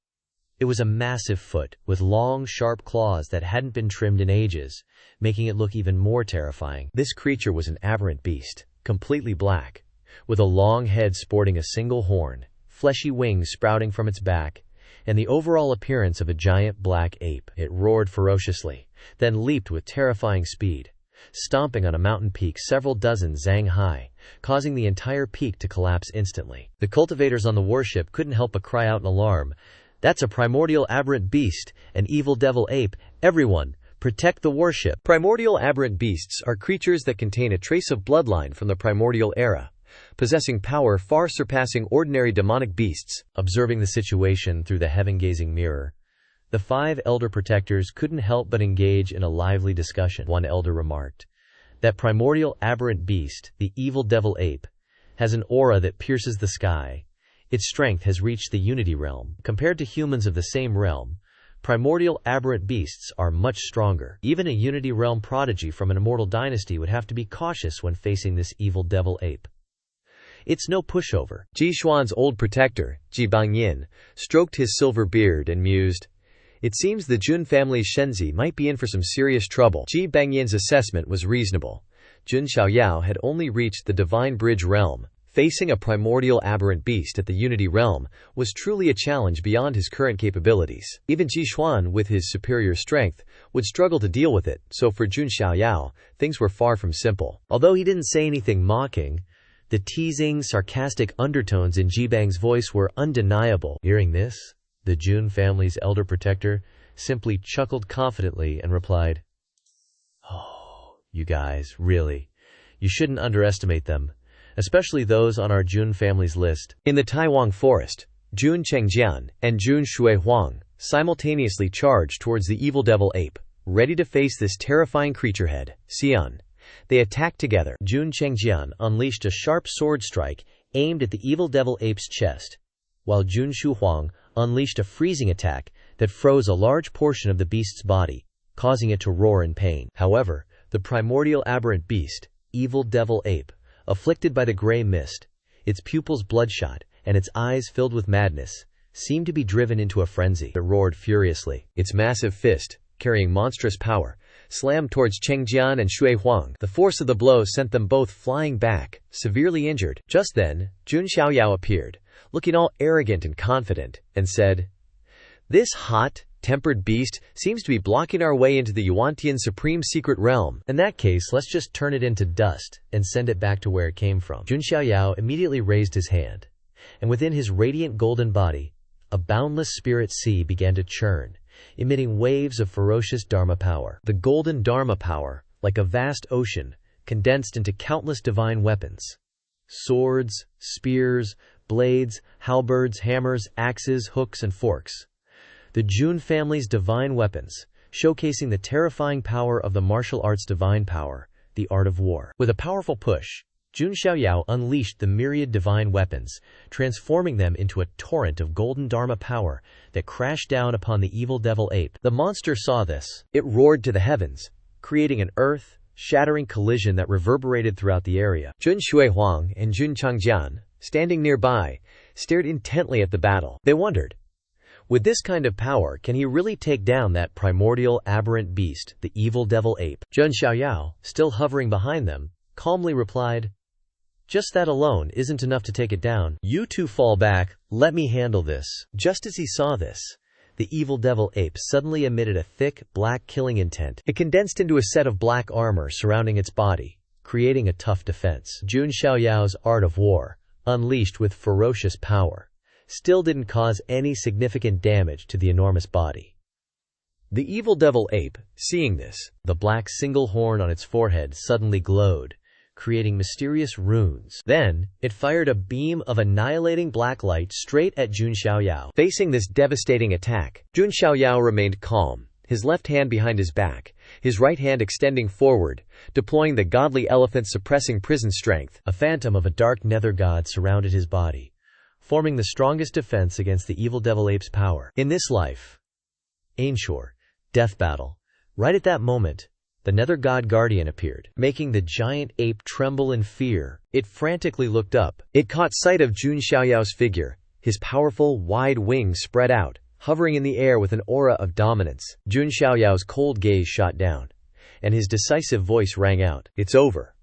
It was a massive foot with long, sharp claws that hadn't been trimmed in ages, making it look even more terrifying. This creature was an aberrant beast, completely black, with a long head sporting a single horn, fleshy wings sprouting from its back, and the overall appearance of a giant black ape. It roared ferociously, then leaped with terrifying speed, stomping on a mountain peak several dozen zang high, causing the entire peak to collapse instantly. The cultivators on the warship couldn't help but cry out in alarm. "That's a primordial aberrant beast, an evil devil ape. Everyone, protect the warship." Primordial aberrant beasts are creatures that contain a trace of bloodline from the primordial era, possessing power far surpassing ordinary demonic beasts. Observing the situation through the heaven-gazing mirror, the 5 elder protectors couldn't help but engage in a lively discussion. One elder remarked, "That primordial aberrant beast, the evil devil ape, has an aura that pierces the sky. Its strength has reached the unity realm. Compared to humans of the same realm, primordial aberrant beasts are much stronger. Even a unity realm prodigy from an immortal dynasty would have to be cautious when facing this evil devil ape. It's no pushover." Ji Xuan's old protector, Ji Bangyin, stroked his silver beard and mused, "It seems the Jun family's Shenzi might be in for some serious trouble." Ji Bangyin's assessment was reasonable. Jun Xiaoyao had only reached the Divine Bridge realm. Facing a primordial aberrant beast at the Unity realm was truly a challenge beyond his current capabilities. Even Ji Xuan, with his superior strength, would struggle to deal with it, so for Jun Xiaoyao, things were far from simple. Although he didn't say anything mocking, the teasing, sarcastic undertones in Ji Bang's voice were undeniable. Hearing this, the Jun family's elder protector simply chuckled confidently and replied, "Oh, you guys, really, you shouldn't underestimate them, especially those on our Jun family's list." In the Taiwang forest, Jun Chengjian and Jun Shuihuang simultaneously charged towards the evil devil ape, ready to face this terrifying creaturehead, Xian. They attacked together. Jun Chengjian unleashed a sharp sword strike aimed at the evil devil ape's chest, while Jun Shuhuang unleashed a freezing attack that froze a large portion of the beast's body, causing it to roar in pain. However, the primordial aberrant beast, evil devil ape, afflicted by the gray mist, its pupils bloodshot and its eyes filled with madness, seemed to be driven into a frenzy. It roared furiously. Its massive fist, carrying monstrous power, slammed towards Chengjian and Shuihuang. The force of the blow sent them both flying back, severely injured. Just then, Jun Xiaoyao appeared, looking all arrogant and confident, and said, "This hot-tempered beast seems to be blocking our way into the Yuantian Supreme Secret Realm. In that case, let's just turn it into dust and send it back to where it came from." Jun Xiaoyao immediately raised his hand, and within his radiant golden body, a boundless spirit sea began to churn, emitting waves of ferocious Dharma power. The golden Dharma power, like a vast ocean, condensed into countless divine weapons. Swords, spears, blades, halberds, hammers, axes, hooks, and forks. The Jun family's divine weapons, showcasing the terrifying power of the martial arts' divine power, the art of war. With a powerful push, Jun Xiaoyao unleashed the myriad divine weapons, transforming them into a torrent of golden Dharma power that crashed down upon the evil devil ape. The monster saw this. It roared to the heavens, creating an earth-shattering collision that reverberated throughout the area. Jun Shuihuang and Jun Changjian, standing nearby, stared intently at the battle. They wondered, with this kind of power, can he really take down that primordial aberrant beast, the evil devil ape? Jun Xiaoyao, still hovering behind them, calmly replied, "Just that alone isn't enough to take it down. You two fall back, let me handle this." Just as he saw this, the evil devil ape suddenly emitted a thick, black killing intent. It condensed into a set of black armor surrounding its body, creating a tough defense. Jun Xiaoyao's art of war, unleashed with ferocious power, still didn't cause any significant damage to the enormous body. The evil devil ape, seeing this, the black single horn on its forehead suddenly glowed, creating mysterious runes. Then, it fired a beam of annihilating black light straight at Jun Xiaoyao. Facing this devastating attack, Jun Xiaoyao remained calm, his left hand behind his back, his right hand extending forward, deploying the godly elephant suppressing prison strength. A phantom of a dark nether god surrounded his body, forming the strongest defense against the evil devil ape's power. In this life, Ainshore, death battle. Right at that moment, the nether god guardian appeared, making the giant ape tremble in fear. It frantically looked up. It caught sight of Jun Xiaoyao's figure, his powerful, wide wings spread out, hovering in the air with an aura of dominance. Jun Xiaoyao's cold gaze shot down, and his decisive voice rang out, "It's over."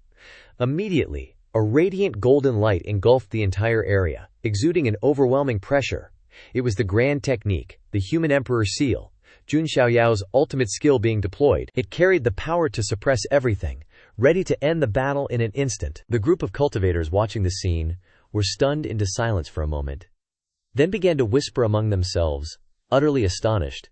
Immediately, a radiant golden light engulfed the entire area, exuding an overwhelming pressure. It was the grand technique, the human emperor seal, Jun Xiaoyao's ultimate skill being deployed. It carried the power to suppress everything, ready to end the battle in an instant. The group of cultivators watching the scene were stunned into silence for a moment, then began to whisper among themselves, utterly astonished.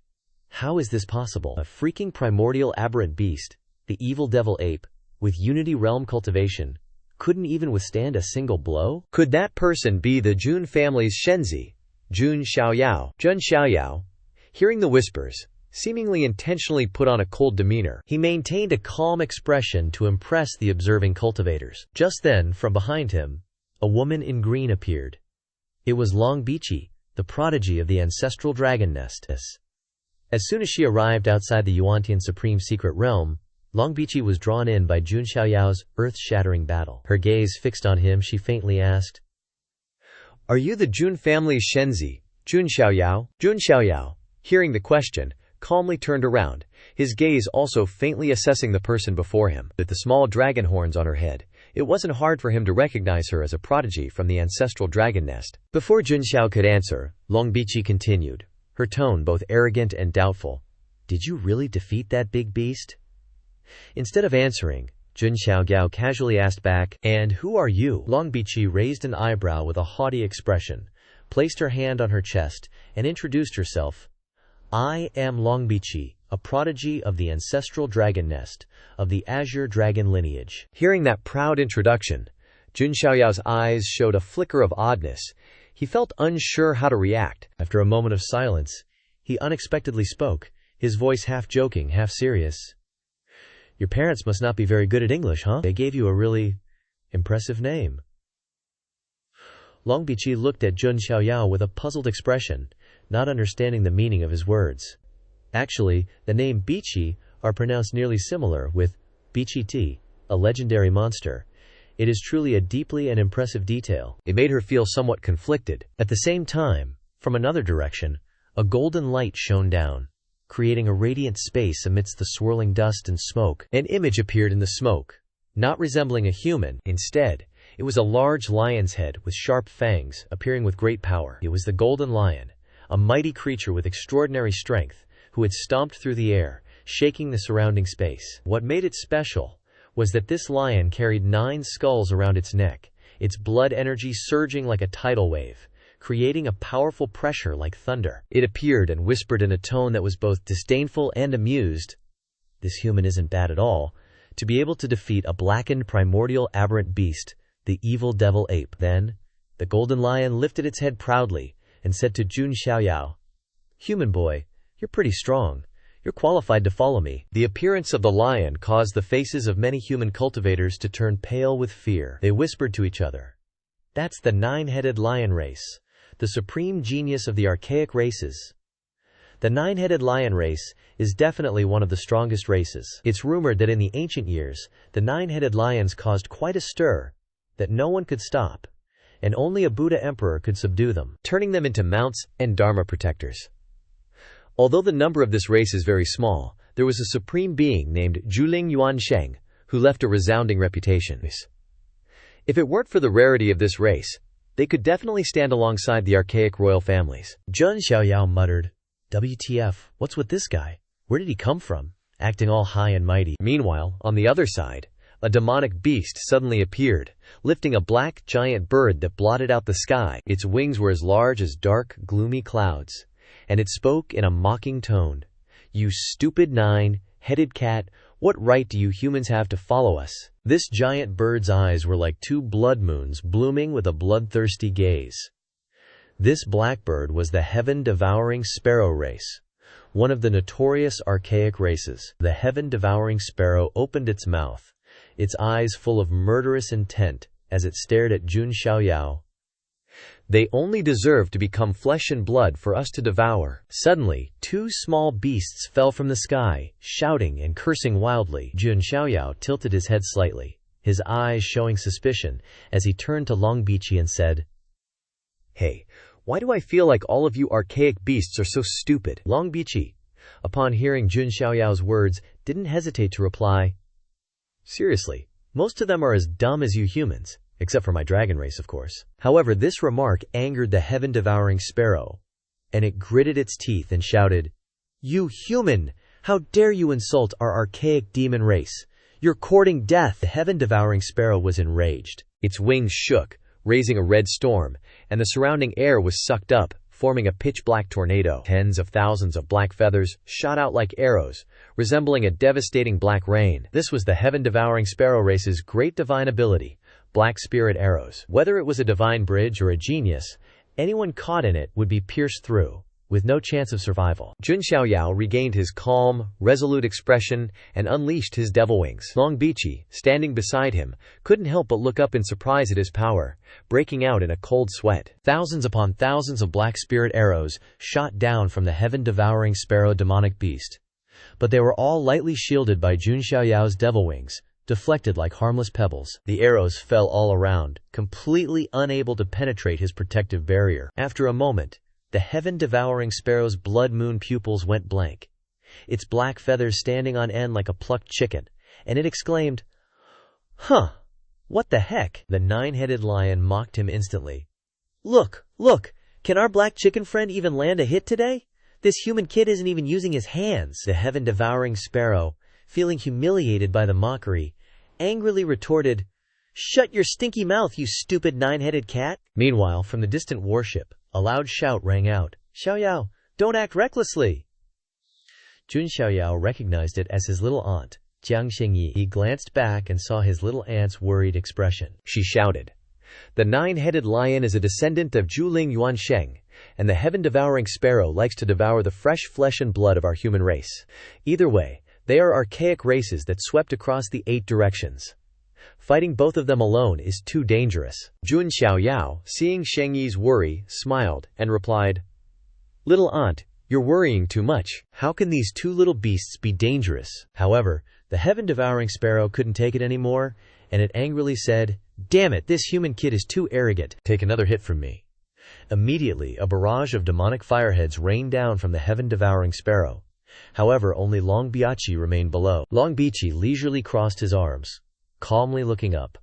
How is this possible? A freaking primordial aberrant beast, the evil devil ape, with Unity Realm cultivation, couldn't even withstand a single blow? Could that person be the Jun family's Shenzi, Jun Xiaoyao? Hearing the whispers, seemingly intentionally put on a cold demeanor, he maintained a calm expression to impress the observing cultivators. Just then, from behind him, a woman in green appeared. It was Long Bichi, the prodigy of the ancestral dragon nest. As soon as she arrived outside the Yuantian Supreme Secret Realm, Long Bichi was drawn in by Jun Xiaoyao's earth-shattering battle. Her gaze fixed on him, she faintly asked, "Are you the Jun family's Shenzi, Jun Xiaoyao?" Jun Xiaoyao, hearing the question, calmly turned around, his gaze also faintly assessing the person before him. With the small dragon horns on her head, it wasn't hard for him to recognize her as a prodigy from the ancestral dragon nest. Before Jun Xiao could answer, Long Bichi continued, her tone both arrogant and doubtful. "Did you really defeat that big beast?" Instead of answering, Jun Xiaoyao casually asked back, "And who are you?" Long Bichi raised an eyebrow with a haughty expression, placed her hand on her chest, and introduced herself. "I am Long Bichi, a prodigy of the ancestral dragon nest, of the azure dragon lineage." Hearing that proud introduction, Jun Xiaoyao's eyes showed a flicker of oddness. He felt unsure how to react. After a moment of silence, he unexpectedly spoke, his voice half joking, half serious. "Your parents must not be very good at English, huh? They gave you a really impressive name." Long Bichi looked at Jun Xiaoyao with a puzzled expression, not understanding the meaning of his words. Actually, the name Bichi are pronounced nearly similar with Bichi, a legendary monster. It is truly a deeply and impressive detail. It made her feel somewhat conflicted. At the same time, from another direction, a golden light shone down, creating a radiant space amidst the swirling dust and smoke. An image appeared in the smoke, not resembling a human. Instead, it was a large lion's head with sharp fangs, appearing with great power. It was the Golden Lion, a mighty creature with extraordinary strength, who had stomped through the air, shaking the surrounding space. What made it special was that this lion carried 9 skulls around its neck, its blood energy surging like a tidal wave, creating a powerful pressure like thunder. It appeared and whispered in a tone that was both disdainful and amused, "This human isn't bad at all. To be able to defeat a blackened primordial aberrant beast, the evil devil ape." Then, the golden lion lifted its head proudly and said to Jun Xiaoyao, "Human boy, you're pretty strong. You're qualified to follow me." The appearance of the lion caused the faces of many human cultivators to turn pale with fear. They whispered to each other, "That's the 9-headed lion race, the supreme genius of the archaic races." The 9-headed lion race is definitely one of the strongest races. It's rumored that in the ancient years, the 9-headed lions caused quite a stir, that no one could stop, and only a Buddha emperor could subdue them, turning them into mounts and dharma protectors. Although the number of this race is very small, there was a supreme being named Zhuling Yuansheng, who left a resounding reputation. If it weren't for the rarity of this race, they could definitely stand alongside the archaic royal families. Jun Xiaoyao muttered, "WTF, what's with this guy? Where did he come from? Acting all high and mighty." Meanwhile, on the other side, a demonic beast suddenly appeared, lifting a black giant bird that blotted out the sky. Its wings were as large as dark, gloomy clouds, and it spoke in a mocking tone. "You stupid nine-headed cat, what right do you humans have to follow us?" This giant bird's eyes were like two blood moons blooming with a bloodthirsty gaze. This blackbird was the heaven-devouring sparrow race, one of the notorious archaic races. The heaven-devouring sparrow opened its mouth, its eyes full of murderous intent, as it stared at Jun Xiaoyao. "They only deserve to become flesh and blood for us to devour." Suddenly, two small beasts fell from the sky, shouting and cursing wildly. Jun Xiaoyao tilted his head slightly, his eyes showing suspicion, as he turned to Long Biqi and said, "Hey, why do I feel like all of you archaic beasts are so stupid?" Long Biqi, upon hearing Jun Xiaoyao's words, didn't hesitate to reply, "Seriously, most of them are as dumb as you humans, except for my dragon race, of course." However, this remark angered the heaven-devouring sparrow, and it gritted its teeth and shouted, "You human! How dare you insult our archaic demon race? You're courting death!" The heaven-devouring sparrow was enraged. Its wings shook, raising a red storm, and the surrounding air was sucked up, forming a pitch-black tornado. Tens of thousands of black feathers shot out like arrows, resembling a devastating black rain. This was the heaven-devouring sparrow race's great divine ability, black spirit arrows. Whether it was a divine bridge or a genius, anyone caught in it would be pierced through, with no chance of survival. Jun Xiaoyao regained his calm, resolute expression and unleashed his devil wings. Long Biqi, standing beside him, couldn't help but look up in surprise at his power, breaking out in a cold sweat. Thousands upon thousands of black spirit arrows shot down from the heaven-devouring sparrow demonic beast, but they were all lightly shielded by Jun Xiaoyao's devil wings, deflected like harmless pebbles. The arrows fell all around, completely unable to penetrate his protective barrier. After a moment, the heaven-devouring sparrow's blood moon pupils went blank, its black feathers standing on end like a plucked chicken, and it exclaimed, "Huh, what the heck?" The nine-headed lion mocked him instantly. Look, can our black chicken friend even land a hit today? This human kid isn't even using his hands." The heaven-devouring sparrow, feeling humiliated by the mockery, angrily retorted, "Shut your stinky mouth, you stupid nine-headed cat." Meanwhile, from the distant warship, a loud shout rang out, "Xiaoyao, don't act recklessly!" Jun Xiaoyao recognized it as his little aunt, Jiang Xingyi. He glanced back and saw his little aunt's worried expression. She shouted, "The nine-headed lion is a descendant of Zhuling Yuansheng, and the heaven-devouring sparrow likes to devour the fresh flesh and blood of our human race. Either way, they are archaic races that swept across the 8 directions. Fighting both of them alone is too dangerous." Jun Xiaoyao, seeing Shengyi's worry, smiled and replied, "Little aunt, you're worrying too much. How can these two little beasts be dangerous?" However, the heaven-devouring sparrow couldn't take it anymore, and it angrily said, "Damn it, this human kid is too arrogant. Take another hit from me." Immediately, a barrage of demonic fireheads rained down from the heaven-devouring sparrow. However, only Long Biqi remained below. Long Biqi leisurely crossed his arms, calmly looking up,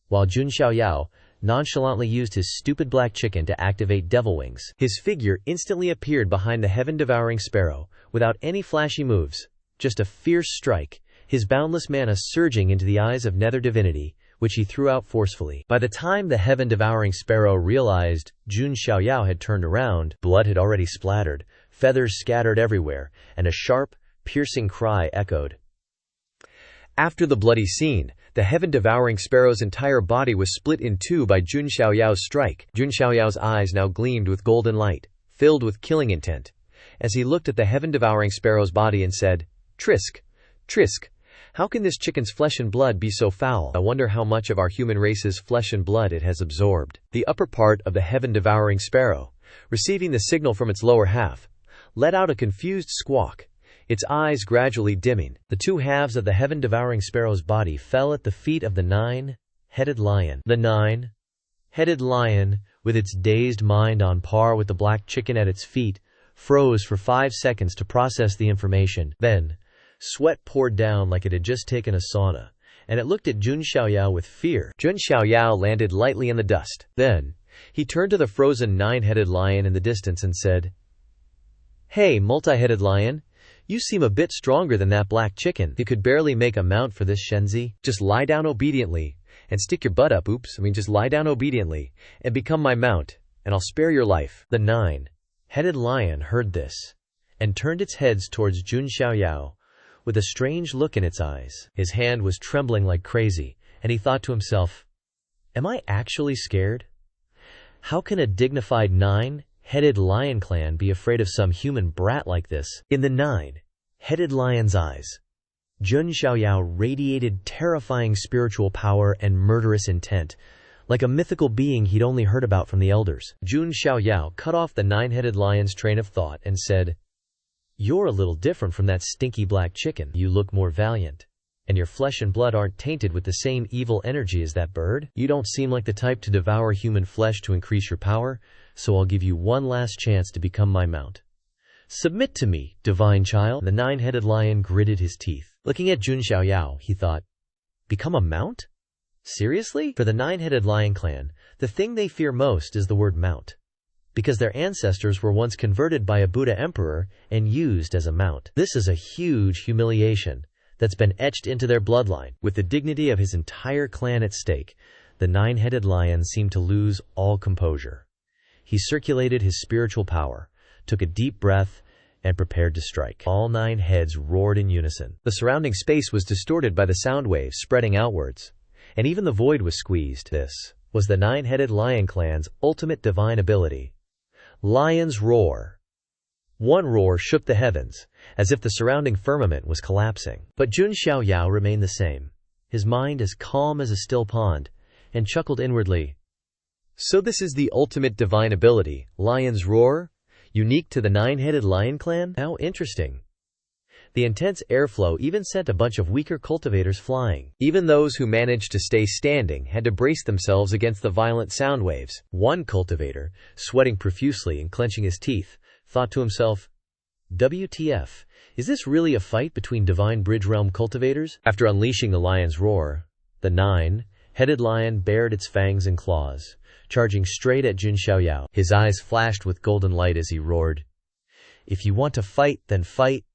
while Jun Xiaoyao nonchalantly used his stupid black chicken to activate devil wings. His figure instantly appeared behind the heaven-devouring sparrow, without any flashy moves, just a fierce strike, his boundless mana surging into the eyes of nether divinity, which he threw out forcefully. By the time the heaven-devouring sparrow realized Jun Xiaoyao had turned around, blood had already splattered, feathers scattered everywhere, and a sharp, piercing cry echoed. After the bloody scene, the heaven-devouring sparrow's entire body was split in two by Jun Xiaoyao's strike. Jun Xiaoyao's eyes now gleamed with golden light, filled with killing intent, as he looked at the heaven-devouring sparrow's body and said, "Trisk, Trisk, how can this chicken's flesh and blood be so foul? I wonder how much of our human race's flesh and blood it has absorbed." The upper part of the heaven-devouring sparrow, receiving the signal from its lower half, let out a confused squawk, its eyes gradually dimming. The two halves of the heaven-devouring sparrow's body fell at the feet of the nine-headed lion. The nine-headed lion, with its dazed mind on par with the black chicken at its feet, froze for 5 seconds to process the information. Then, sweat poured down like it had just taken a sauna, and it looked at Jun Xiaoyao with fear. Jun Xiaoyao landed lightly in the dust. Then, he turned to the frozen nine-headed lion in the distance and said, "Hey, multi-headed lion, you seem a bit stronger than that black chicken. You could barely make a mount for this Shenzi. Just lie down obediently and stick your butt up, just lie down obediently and become my mount, and I'll spare your life." The nine-headed lion heard this, and turned its heads towards Jun Xiaoyao with a strange look in its eyes. His hand was trembling like crazy, and he thought to himself, "Am I actually scared? How can a dignified nine-headed lion clan be afraid of some human brat like this?" In the nine-headed lion's eyes, Jun Xiaoyao radiated terrifying spiritual power and murderous intent, like a mythical being he'd only heard about from the elders. Jun Xiaoyao cut off the nine-headed lion's train of thought and said, "You're a little different from that stinky black chicken. You look more valiant, and your flesh and blood aren't tainted with the same evil energy as that bird. You don't seem like the type to devour human flesh to increase your power, so I'll give you one last chance to become my mount. Submit to me, divine child." The nine-headed lion gritted his teeth. Looking at Jun Xiaoyao, he thought, "Become a mount? Seriously?" For the nine-headed lion clan, the thing they fear most is the word mount, because their ancestors were once converted by a Buddha emperor and used as a mount. This is a huge humiliation that's been etched into their bloodline. With the dignity of his entire clan at stake, the nine-headed lion seemed to lose all composure. He circulated his spiritual power, took a deep breath, and prepared to strike. All nine heads roared in unison. The surrounding space was distorted by the sound waves spreading outwards, and even the void was squeezed. This was the nine-headed lion clan's ultimate divine ability. Lion's Roar. One roar shook the heavens, as if the surrounding firmament was collapsing. But Jun Xiaoyao remained the same, his mind as calm as a still pond, and chuckled inwardly. "So this is the ultimate divine ability, Lion's Roar? Unique to the nine-headed lion clan? How interesting." The intense airflow even sent a bunch of weaker cultivators flying. Even those who managed to stay standing had to brace themselves against the violent sound waves. One cultivator, sweating profusely and clenching his teeth, thought to himself, "WTF, is this really a fight between divine bridge realm cultivators?" After unleashing the lion's roar, the nine-headed lion bared its fangs and claws, charging straight at Jun Xiaoyao. His eyes flashed with golden light as he roared, "If you want to fight, then fight.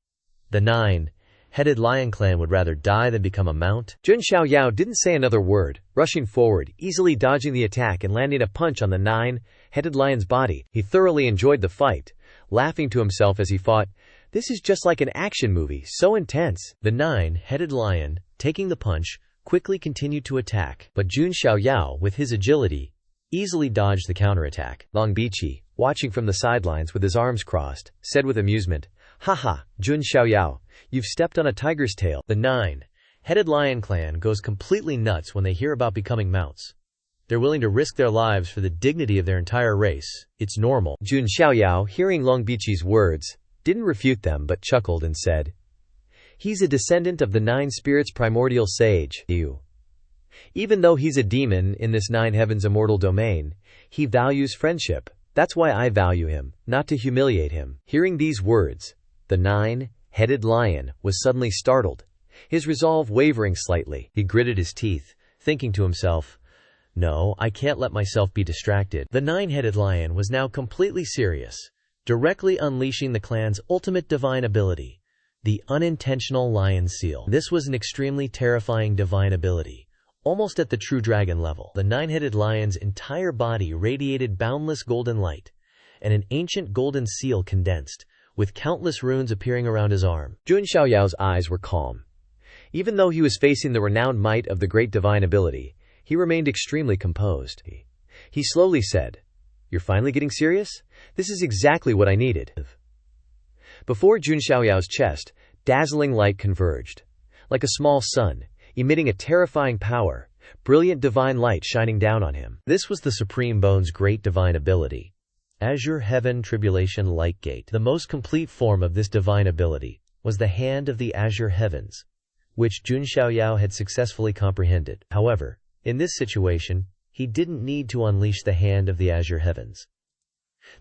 The nine-headed lion clan would rather die than become a mount." Jun Xiaoyao didn't say another word, rushing forward, easily dodging the attack and landing a punch on the nine-headed lion's body. He thoroughly enjoyed the fight, laughing to himself as he thought, "This is just like an action movie, so intense." The nine-headed lion, taking the punch, quickly continued to attack, but Jun Xiaoyao, with his agility, easily dodged the counterattack. Long Bichi, watching from the sidelines with his arms crossed, said with amusement, "Haha, Jun Xiaoyao, you've stepped on a tiger's tail." The nine-headed lion clan goes completely nuts when they hear about becoming mounts. They're willing to risk their lives for the dignity of their entire race. It's normal. Jun Xiaoyao, hearing Long Bichi's words, didn't refute them but chuckled and said, "He's a descendant of the nine spirits primordial sage. Even though he's a demon in this nine heavens immortal domain, he values friendship. That's why I value him, not to humiliate him." Hearing these words, the nine-headed lion was suddenly startled, his resolve wavering slightly. He gritted his teeth, thinking to himself, "No, I can't let myself be distracted." The nine-headed lion was now completely serious, directly unleashing the clan's ultimate divine ability, the unintentional lion seal. This was an extremely terrifying divine ability, almost at the true dragon level. The nine-headed lion's entire body radiated boundless golden light, and an ancient golden seal condensed, with countless runes appearing around his arm. Jun Xiaoyao's eyes were calm. Even though he was facing the renowned might of the great divine ability, he remained extremely composed. He slowly said, "You're finally getting serious? This is exactly what I needed." Before Jun Xiaoyao's chest, dazzling light converged, like a small sun, emitting a terrifying power, brilliant divine light shining down on him. This was the Supreme Bone's great divine ability, Azure Heaven Tribulation Light Gate. The most complete form of this divine ability was the Hand of the Azure Heavens, which Jun Xiaoyao had successfully comprehended. However, in this situation, he didn't need to unleash the Hand of the Azure Heavens.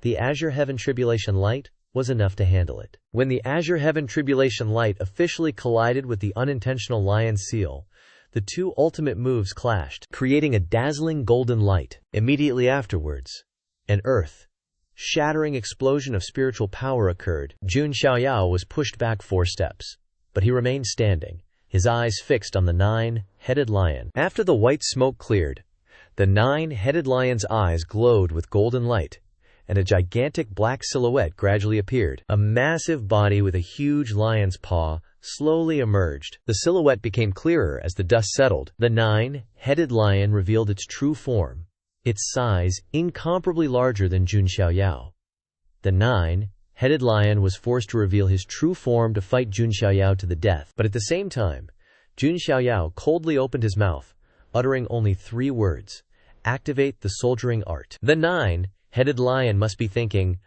The Azure Heaven Tribulation Light was enough to handle it. When the Azure Heaven Tribulation Light officially collided with the unintentional lion seal, the two ultimate moves clashed, creating a dazzling golden light. Immediately afterwards, an earth-shattering explosion of spiritual power occurred. Jun Xiaoyao was pushed back 4 steps, but he remained standing, his eyes fixed on the nine-headed lion. After the white smoke cleared, the nine-headed lion's eyes glowed with golden light, and a gigantic black silhouette gradually appeared. A massive body with a huge lion's paw slowly emerged. The silhouette became clearer as the dust settled. The nine-headed lion revealed its true form, its size incomparably larger than Jun Xiaoyao. The nine-headed lion was forced to reveal his true form to fight Jun Xiaoyao to the death. But at the same time, Jun Xiaoyao coldly opened his mouth, uttering only 3 words: "Activate the soldiering art." The nine-headed lion must be thinking,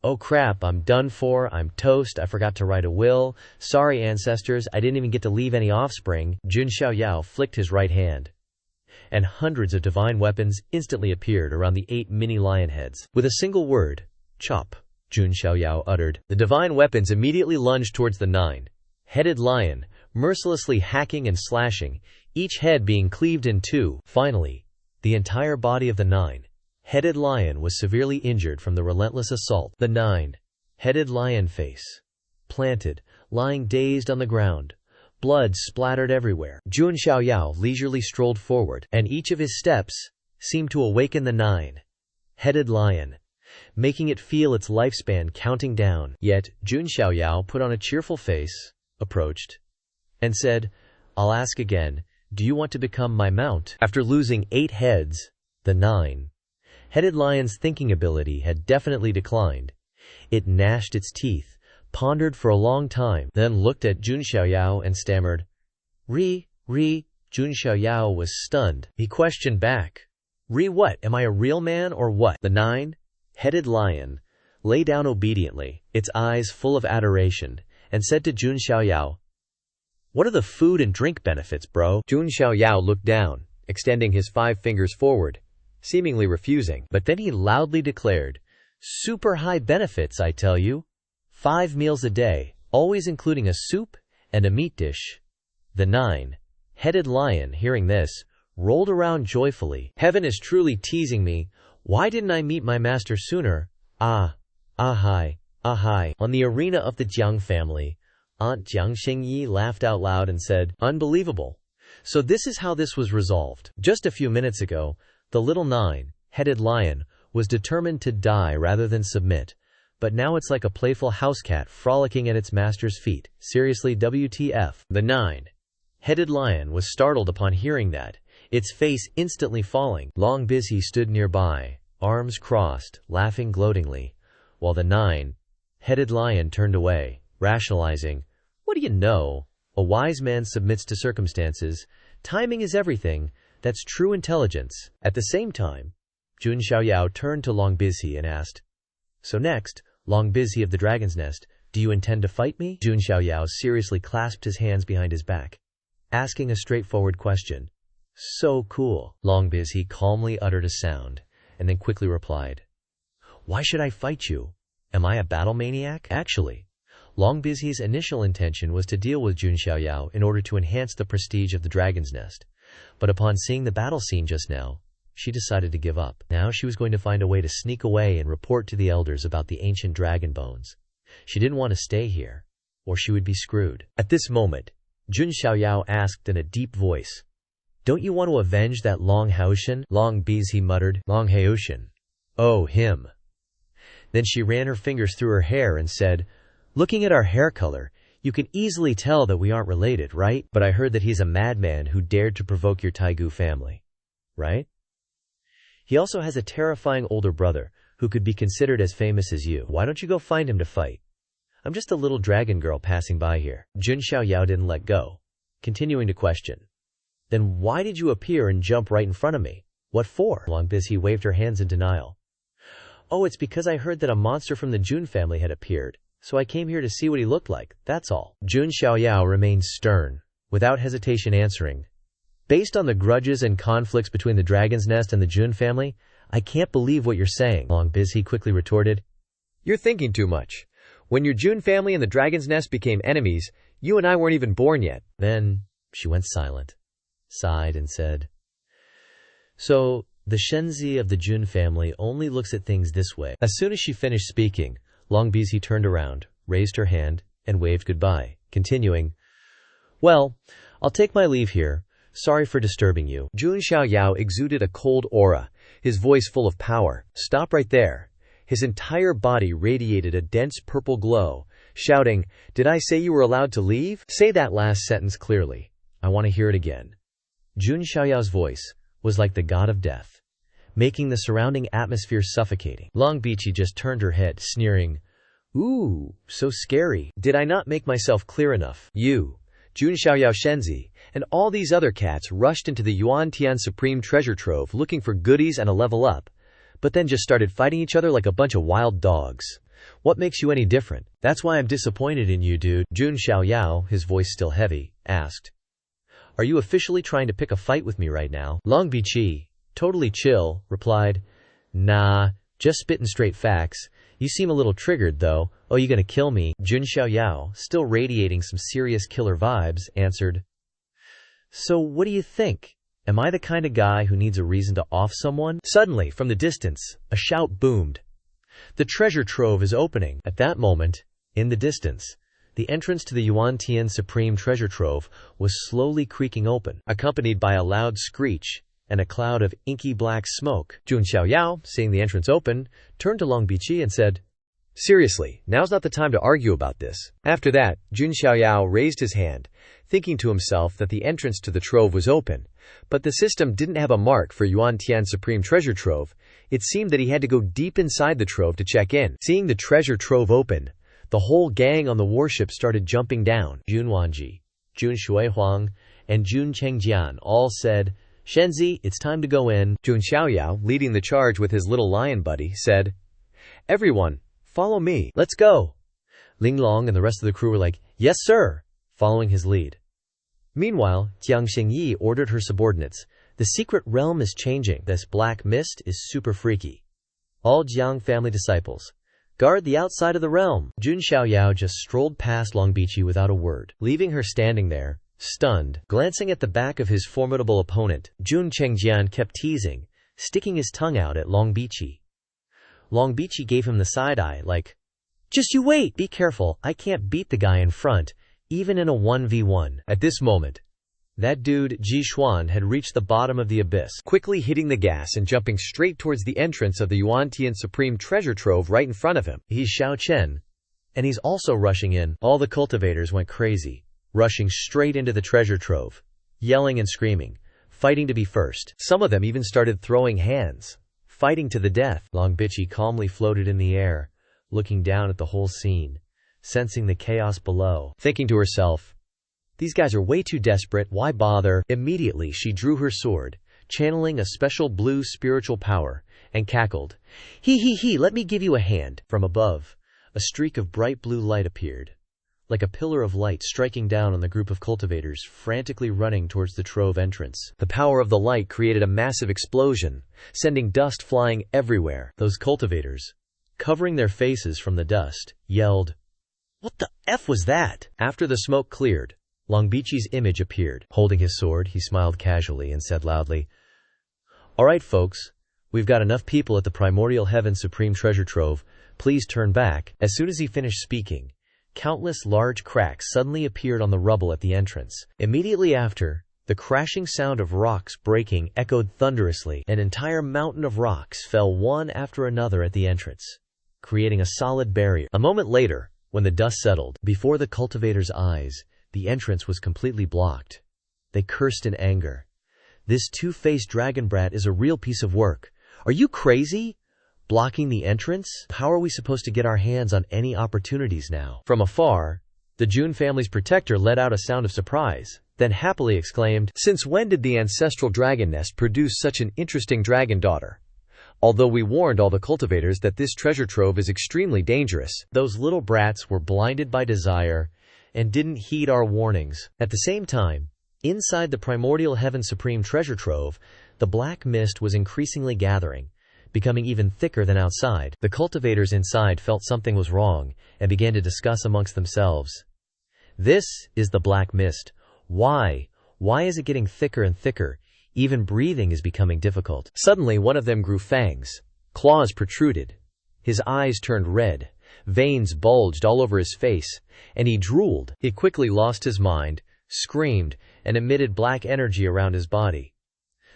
"Oh crap, I'm done for, I'm toast, I forgot to write a will, sorry ancestors, I didn't even get to leave any offspring." Jun Xiaoyao flicked his right hand, and hundreds of divine weapons instantly appeared around the 8 mini lion heads. With a single word, "Chop," Jun Xiaoyao uttered. The divine weapons immediately lunged towards the nine-headed lion, mercilessly hacking and slashing, each head being cleaved in 2. Finally, the entire body of the nine-headed lion was severely injured from the relentless assault. The nine-headed lion face planted, lying dazed on the ground, blood splattered everywhere. Jun Xiaoyao leisurely strolled forward, and each of his steps seemed to awaken the nine-headed lion, making it feel its lifespan counting down. Yet, Jun Xiaoyao put on a cheerful face, approached, and said, "I'll ask again, do you want to become my mount?" After losing 8 heads, the nine-headed lion's thinking ability had definitely declined. It gnashed its teeth, pondered for a long time, then looked at Jun Xiaoyao and stammered, Re. Jun Xiaoyao was stunned. He questioned back, "Re what? Am I a real man or what?" The nine-headed lion lay down obediently, its eyes full of adoration, and said to Jun Xiaoyao, "What are the food and drink benefits, bro?" Jun Xiaoyao looked down, extending his 5 fingers forward, seemingly refusing. But then he loudly declared, "Super high benefits, I tell you. 5 meals a day, always including a soup and a meat dish." The nine-headed lion, hearing this, rolled around joyfully. "Heaven is truly teasing me. Why didn't I meet my master sooner? Hi. On the arena of the Jiang family, Aunt Jiang Xingyi laughed out loud and said, "Unbelievable. So this is how this was resolved. Just a few minutes ago, the little nine-headed lion was determined to die rather than submit, but now it's like a playful house cat frolicking at its master's feet. Seriously, WTF?" The nine-headed lion was startled upon hearing that, its face instantly falling. Long Busy stood nearby, arms crossed, laughing gloatingly, while the nine-headed lion turned away, rationalizing, "What do you know? A wise man submits to circumstances. Timing is everything. That's true intelligence." At the same time, Jun Xiaoyao turned to Long Busy and asked, "So next, Long Busy of the Dragon's Nest, do you intend to fight me?" Jun Xiaoyao seriously clasped his hands behind his back, asking a straightforward question. "So cool." Long Busy calmly uttered a sound, and then quickly replied, "Why should I fight you? Am I a battle maniac?" Actually, Long Busy's initial intention was to deal with Jun Xiaoyao in order to enhance the prestige of the Dragon's Nest, but upon seeing the battle scene just now, she decided to give up. Now she was going to find a way to sneak away and report to the elders about the ancient dragon bones. She didn't want to stay here, or she would be screwed. At this moment, Jun Xiaoyao asked in a deep voice, "Don't you want to avenge that Long Haoshan?" Long Busy muttered, "Long Haoshan? Oh, him." Then she ran her fingers through her hair and said, "Looking at our hair color, you can easily tell that we aren't related, right? But I heard that he's a madman who dared to provoke your Taigu family, right? He also has a terrifying older brother who could be considered as famous as you. Why don't you go find him to fight? I'm just a little dragon girl passing by here." Jun Xiaoyao didn't let go, continuing to question, "Then why did you appear and jump right in front of me? What for?" Long Busy waved her hands in denial. "Oh, it's because I heard that a monster from the Jun family had appeared, so I came here to see what he looked like, that's all." Jun Xiaoyao remained stern, without hesitation answering, "Based on the grudges and conflicts between the Dragon's Nest and the Jun family, I can't believe what you're saying." Long Busy quickly retorted, "You're thinking too much. When your Jun family and the Dragon's Nest became enemies, you and I weren't even born yet." Then she went silent, sighed, and said, "So the Shenzi of the Jun family only looks at things this way." As soon as she finished speaking, Long Busy turned around, raised her hand, and waved goodbye, continuing, "Well, I'll take my leave here. Sorry for disturbing you." Jun Xiaoyao exuded a cold aura, his voice full of power. "Stop right there. His entire body radiated a dense purple glow, shouting, "Did I say you were allowed to leave? Say that last sentence clearly. I want to hear it again." Jun Xiaoyao's voice was like the god of death, making the surrounding atmosphere suffocating. Long Bichi just turned her head, sneering, "Ooh, so scary. Did I not make myself clear enough?" You, Jun Xiaoyao Shenzi, and all these other cats rushed into the Yuan Tian Supreme Treasure Trove looking for goodies and a level up, but then just started fighting each other like a bunch of wild dogs. What makes you any different? That's why I'm disappointed in you, dude. Jun Xiaoyao, his voice still heavy, asked, "Are you officially trying to pick a fight with me right now?" Long Bichi, totally chill, replied, "Nah, just spitting straight facts. You seem a little triggered, though. Oh, you gonna kill me?" Jun Xiaoyao, still radiating some serious killer vibes, answered, "So what do you think? Am I the kind of guy who needs a reason to off someone?" Suddenly, from the distance, a shout boomed. "The treasure trove is opening." At that moment, in the distance, the entrance to the Yuan Tian Supreme Treasure Trove was slowly creaking open, accompanied by a loud screech and a cloud of inky black smoke. Jun Xiaoyao, seeing the entrance open, turned to Long Bichi and said, "Seriously, now's not the time to argue about this." After that, Jun Xiaoyao raised his hand, thinking to himself that the entrance to the trove was open, but the system didn't have a mark for Yuan Tian Supreme Treasure Trove. It seemed that he had to go deep inside the trove to check in. Seeing the treasure trove open, the whole gang on the warship started jumping down. Jun Wanji, Jun Shuihuang, and Jun Chengjian all said, "Shenzi, it's time to go in." Jun Xiaoyao, leading the charge with his little lion buddy, said, "Everyone, follow me. Let's go." Ling Long and the rest of the crew were like, "Yes, sir," following his lead. Meanwhile, Jiang Xingyi ordered her subordinates, "The secret realm is changing. This black mist is super freaky. All Jiang family disciples, guard the outside of the realm." Jun Xiaoyao just strolled past Long Bichi without a word, leaving her standing there, stunned. Glancing at the back of his formidable opponent, Jun Chengjian kept teasing, sticking his tongue out at Long Bichi. Long Bichi gave him the side-eye like, "Just you wait, be careful, I can't beat the guy in front, even in a 1v1. At this moment, that dude, Ji Xuan, had reached the bottom of the abyss, quickly hitting the gas and jumping straight towards the entrance of the Yuan Tian Supreme Treasure Trove right in front of him. He's Xiao Chen, and he's also rushing in. All the cultivators went crazy, rushing straight into the treasure trove, yelling and screaming, fighting to be first. Some of them even started throwing hands, fighting to the death. Long Bichi calmly floated in the air, looking down at the whole scene, sensing the chaos below, thinking to herself, "These guys are way too desperate, why bother?" Immediately she drew her sword, channeling a special blue spiritual power, and cackled, "He, let me give you a hand." From above, a streak of bright blue light appeared, like a pillar of light striking down on the group of cultivators frantically running towards the trove entrance. The power of the light created a massive explosion, sending dust flying everywhere. Those cultivators, covering their faces from the dust, yelled, "What the F was that?" After the smoke cleared, Long Bichi's image appeared. Holding his sword, he smiled casually and said loudly, "All right, folks, we've got enough people at the Primordial Heaven Supreme Treasure Trove. Please turn back." As soon as he finished speaking, countless large cracks suddenly appeared on the rubble at the entrance. Immediately after, the crashing sound of rocks breaking echoed thunderously. An entire mountain of rocks fell one after another at the entrance, creating a solid barrier. A moment later, when the dust settled, before the cultivators' eyes, the entrance was completely blocked. They cursed in anger. "This two-faced dragon brat is a real piece of work. Are you crazy? Blocking the entrance? How are we supposed to get our hands on any opportunities now?" From afar, the Jun family's protector let out a sound of surprise, then happily exclaimed, "Since when did the ancestral dragon nest produce such an interesting dragon daughter? Although we warned all the cultivators that this treasure trove is extremely dangerous, those little brats were blinded by desire and didn't heed our warnings." At the same time, inside the Primordial Heaven Supreme Treasure Trove, the black mist was increasingly gathering, becoming even thicker than outside. The cultivators inside felt something was wrong and began to discuss amongst themselves. "This is the black mist. Why is it getting thicker and thicker? Even breathing is becoming difficult." Suddenly one of them grew fangs. Claws protruded. His eyes turned red. Veins bulged all over his face, and he drooled. He quickly lost his mind, screamed, and emitted black energy around his body.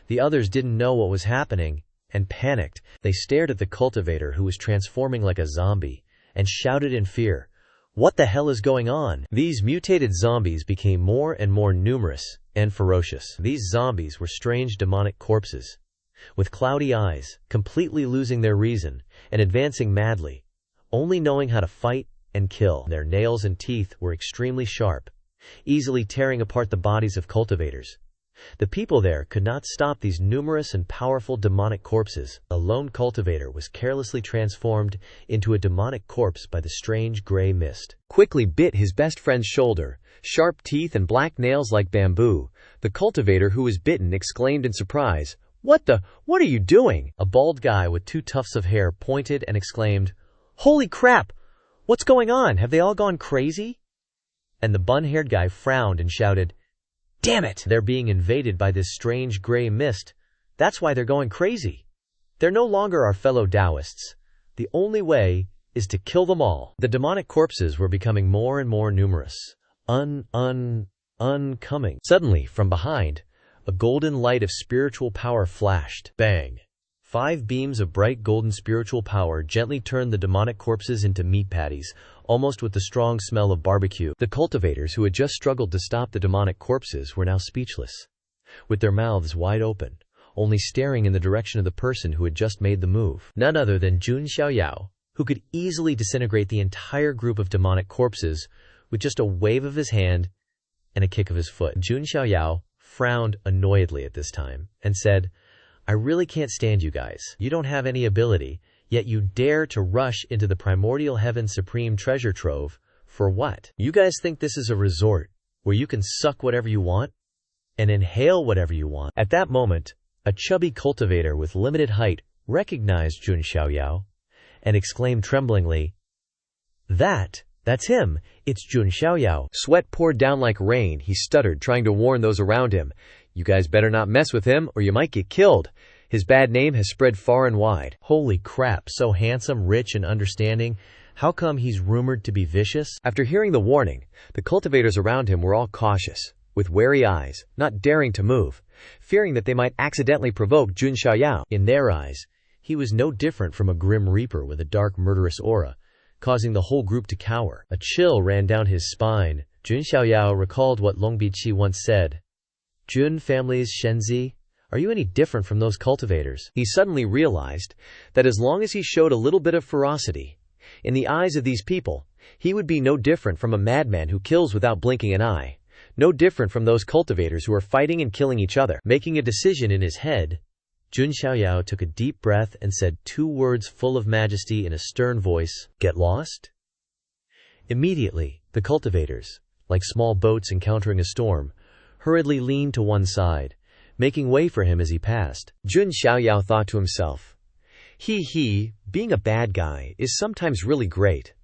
The others didn't know what was happening, and panicked. They stared at the cultivator who was transforming like a zombie and shouted in fear, "What the hell is going on?" These mutated zombies became more and more numerous and ferocious. These zombies were strange demonic corpses, with cloudy eyes, completely losing their reason and advancing madly, only knowing how to fight and kill. Their nails and teeth were extremely sharp, easily tearing apart the bodies of cultivators. The people there could not stop these numerous and powerful demonic corpses. A lone cultivator was carelessly transformed into a demonic corpse by the strange gray mist. Quickly bit his best friend's shoulder, sharp teeth and black nails like bamboo. The cultivator who was bitten exclaimed in surprise, What are you doing?" A bald guy with 2 tufts of hair pointed and exclaimed, "Holy crap! What's going on? Have they all gone crazy?" And the bun-haired guy frowned and shouted, "Damn it! They're being invaded by this strange gray mist. That's why they're going crazy. They're no longer our fellow Taoists. The only way is to kill them all." The demonic corpses were becoming more and more numerous. Uncoming. Suddenly, from behind, a golden light of spiritual power flashed. Bang! 5 beams of bright golden spiritual power gently turned the demonic corpses into meat patties, almost with the strong smell of barbecue. The cultivators who had just struggled to stop the demonic corpses were now speechless, with their mouths wide open, only staring in the direction of the person who had just made the move. None other than Jun Xiaoyao, who could easily disintegrate the entire group of demonic corpses with just a wave of his hand and a kick of his foot. Jun Xiaoyao frowned annoyedly at this time and said, "I really can't stand you guys. You don't have any ability, yet you dare to rush into the primordial heaven supreme treasure trove. For what? You guys think this is a resort where you can suck whatever you want and inhale whatever you want?" At that moment, a chubby cultivator with limited height recognized Jun Xiaoyao and exclaimed tremblingly, That's him. It's Jun Xiaoyao." Sweat poured down like rain. He stuttered, trying to warn those around him. "You guys better not mess with him, or you might get killed. His bad name has spread far and wide." Holy crap, so handsome, rich, and understanding. How come he's rumored to be vicious? After hearing the warning, the cultivators around him were all cautious, with wary eyes, not daring to move, fearing that they might accidentally provoke Jun Xiaoyao. In their eyes, he was no different from a grim reaper with a dark, murderous aura, causing the whole group to cower. A chill ran down his spine. Jun Xiaoyao recalled what Long Biqi once said, "Jun family's Shenzi, are you any different from those cultivators?" He suddenly realized that as long as he showed a little bit of ferocity, in the eyes of these people, he would be no different from a madman who kills without blinking an eye, no different from those cultivators who are fighting and killing each other. Making a decision in his head, Jun Xiaoyao took a deep breath and said 2 words full of majesty in a stern voice, "Get lost?" Immediately, the cultivators, like small boats encountering a storm, hurriedly leaned to one side, making way for him as he passed. Jun Xiaoyao thought to himself, being a bad guy is sometimes really great."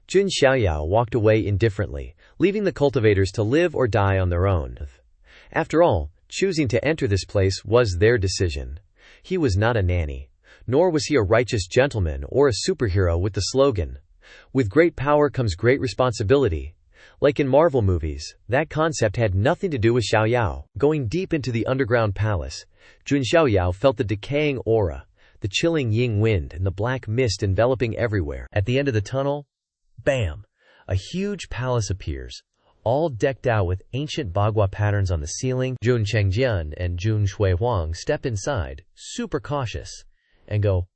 Jun Xiaoyao walked away indifferently, leaving the cultivators to live or die on their own. After all, choosing to enter this place was their decision. He was not a nanny, nor was he a righteous gentleman or a superhero with the slogan, "With great power comes great responsibility." Like in Marvel movies, that concept had nothing to do with Xiaoyao. Going deep into the underground palace, Jun Xiaoyao felt the decaying aura, the chilling ying wind, and the black mist enveloping everywhere. At the end of the tunnel, bam! A huge palace appears, all decked out with ancient bagua patterns on the ceiling. Jun Chengjian and Jun Shuihuang step inside, super cautious, and go,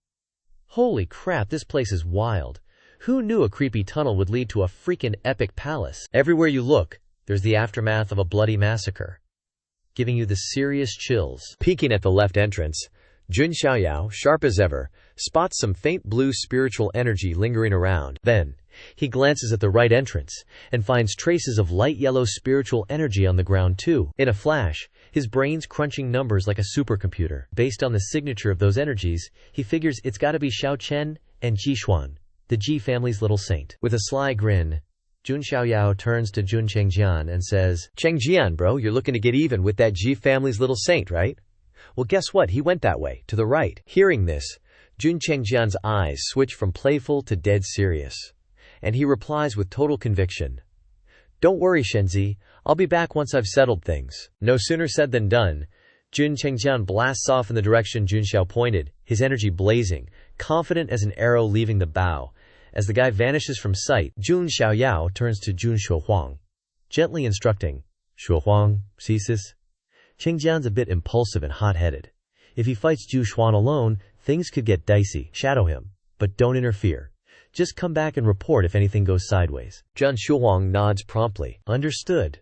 "Holy crap, this place is wild. Who knew a creepy tunnel would lead to a freaking epic palace?" Everywhere you look, there's the aftermath of a bloody massacre, giving you the serious chills. Peeking at the left entrance, Jun Xiaoyao, sharp as ever, spots some faint blue spiritual energy lingering around. Then, he glances at the right entrance and finds traces of light yellow spiritual energy on the ground too. In a flash, his brain's crunching numbers like a supercomputer. Based on the signature of those energies, he figures it's gotta be Xiao Chen and Ji Xuan, the Ji family's little saint. With a sly grin, Jun Xiaoyao turns to Jun Chengjian and says, "Chengjian, bro, you're looking to get even with that Ji family's little saint, right? Well, guess what? He went that way, to the right." Hearing this, Jun Chengjian's eyes switch from playful to dead serious, and he replies with total conviction, "Don't worry, Shenzi. I'll be back once I've settled things." No sooner said than done. Jun Chengjian blasts off in the direction Jun Xiao pointed, his energy blazing, confident as an arrow leaving the bow. As the guy vanishes from sight, Jun Xiaoyao turns to Jun Shuohuang, gently instructing, Shuohuang, ceases. Chengjian's a bit impulsive and hot-headed. If he fights Zhu Xuan alone, things could get dicey. Shadow him, but don't interfere. Just come back and report if anything goes sideways. Jun Shuohuang nods promptly. Understood.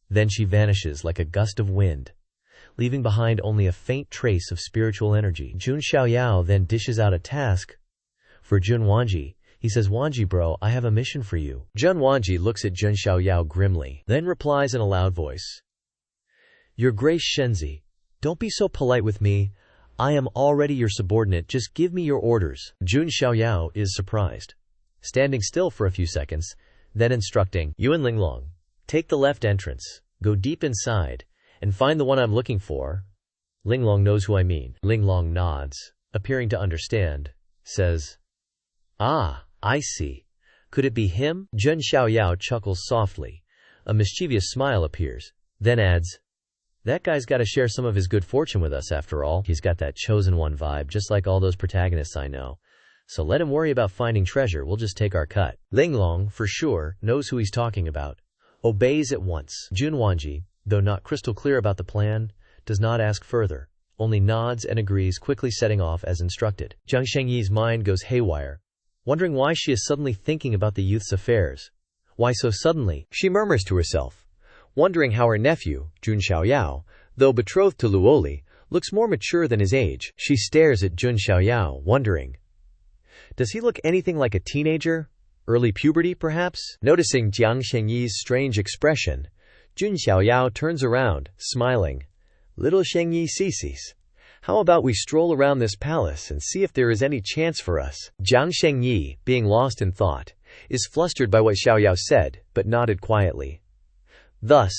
Then she vanishes like a gust of wind, leaving behind only a faint trace of spiritual energy. Jun Xiaoyao then dishes out a task for Jun Wanji. He says, Wanji bro, I have a mission for you. Jun Wanji looks at Jun Xiaoyao grimly, then replies in a loud voice, Your Grace Shenzi, don't be so polite with me. I am already your subordinate, just give me your orders. Jun Xiaoyao is surprised, standing still for a few seconds, then instructing, Yuan Linglong, take the left entrance, go deep inside, and find the one I'm looking for. Linglong knows who I mean. Linglong nods, appearing to understand, says, Ah, I see. Could it be him? Jun Xiaoyao chuckles softly. A mischievous smile appears, then adds, That guy's got to share some of his good fortune with us after all. He's got that chosen one vibe, just like all those protagonists I know. So let him worry about finding treasure, we'll just take our cut. Linglong, for sure, knows who he's talking about. Obeys at once. Jun Wanji, though not crystal clear about the plan, does not ask further, only nods and agrees, quickly setting off as instructed. Jiang Shengyi's mind goes haywire, wondering why she is suddenly thinking about the youth's affairs. Why so suddenly? She murmurs to herself, wondering how her nephew, Jun Xiaoyao, though betrothed to Luoli, looks more mature than his age. She stares at Jun Xiaoyao, wondering, does he look anything like a teenager? Early puberty, perhaps? Noticing Jiang Shengyi's strange expression, Jun Xiaoyao turns around, smiling. Little Shengyi ceases. How about we stroll around this palace and see if there is any chance for us? Jiang Shengyi, being lost in thought, is flustered by what Xiaoyao said, but nodded quietly. Thus,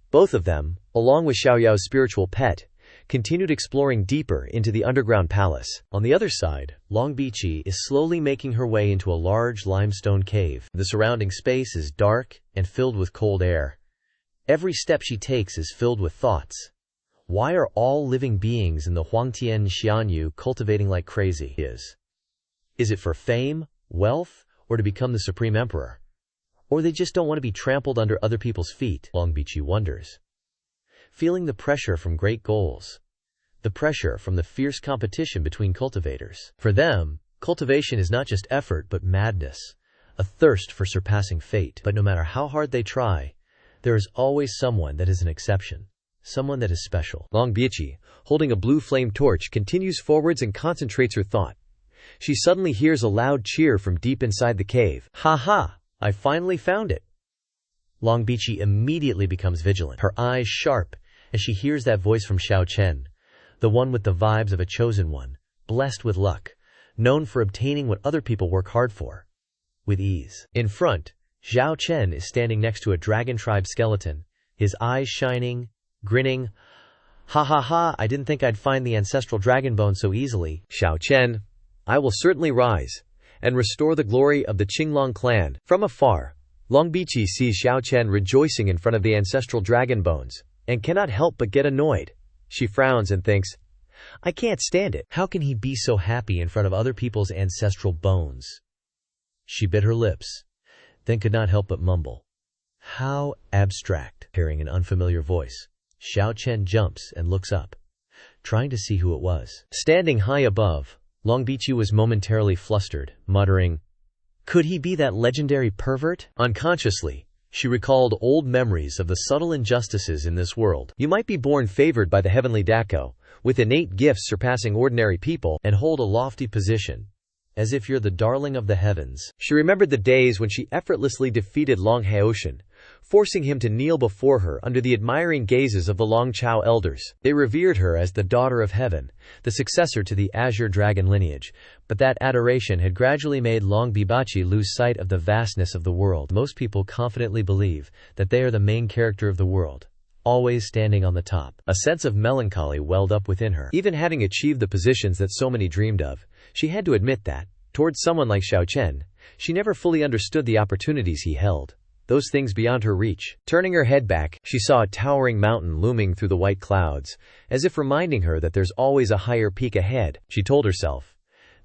both of them, along with Xiaoyao's spiritual pet, continued exploring deeper into the underground palace. On the other side, Long Bichi is slowly making her way into a large limestone cave. The surrounding space is dark and filled with cold air. Every step she takes is filled with thoughts. Why are all living beings in the Huangtian Xianyu cultivating like crazy? Is it for fame, wealth, or to become the supreme emperor? Or they just don't want to be trampled under other people's feet? Long Bichi wonders. Feeling the pressure from great goals. The pressure from the fierce competition between cultivators. For them, cultivation is not just effort but madness, a thirst for surpassing fate. But no matter how hard they try, there is always someone that is an exception. Someone that is special. Long Bichi, holding a blue flame torch, continues forwards and concentrates her thought. She suddenly hears a loud cheer from deep inside the cave. Ha ha! I finally found it! Long Bichi immediately becomes vigilant, her eyes sharp, as she hears that voice from Xiao Chen, the one with the vibes of a chosen one, blessed with luck, known for obtaining what other people work hard for, with ease. In front, Xiao Chen is standing next to a dragon tribe skeleton, his eyes shining, grinning. Ha ha ha, I didn't think I'd find the ancestral dragon bone so easily. Xiao Chen, I will certainly rise and restore the glory of the Qinglong clan. From afar, Long Bichi sees Xiao Chen rejoicing in front of the ancestral dragon bones, and cannot help but get annoyed. She frowns and thinks, I can't stand it. How can he be so happy in front of other people's ancestral bones? She bit her lips, then could not help but mumble, How abstract. Hearing an unfamiliar voice, Xiao Chen jumps and looks up, trying to see who it was. Standing high above, Long Bichi was momentarily flustered, muttering, Could he be that legendary pervert? Unconsciously, she recalled old memories of the subtle injustices in this world. You might be born favored by the heavenly Dako, with innate gifts surpassing ordinary people, and hold a lofty position, as if you're the darling of the heavens. She remembered the days when she effortlessly defeated Long Haoshan, forcing him to kneel before her under the admiring gazes of the Long Chao elders. They revered her as the daughter of heaven, the successor to the Azure Dragon lineage, but that adoration had gradually made Long Bibachi lose sight of the vastness of the world. Most people confidently believe that they are the main character of the world, always standing on the top. A sense of melancholy welled up within her. Even having achieved the positions that so many dreamed of, she had to admit that, towards someone like Xiao Chen, she never fully understood the opportunities he held. those things beyond her reach. Turning her head back, she saw a towering mountain looming through the white clouds, as if reminding her that there's always a higher peak ahead. She told herself,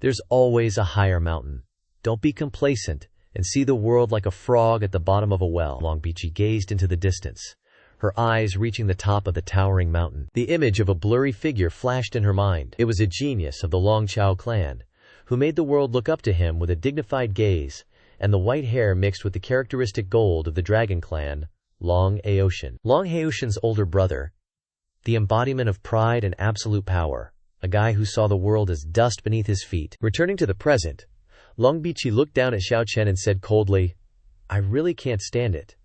"There's always a higher mountain. Don't be complacent and see the world like a frog at the bottom of a well." Longbichi gazed into the distance, her eyes reaching the top of the towering mountain. The image of a blurry figure flashed in her mind. It was a genius of the Longqiao clan, who made the world look up to him with a dignified gaze, and the white hair mixed with the characteristic gold of the dragon clan, Long Aoshin. Long Aoshin's older brother, the embodiment of pride and absolute power, a guy who saw the world as dust beneath his feet. Returning to the present, Longbichi looked down at Xiao Chen and said coldly, "I really can't stand it.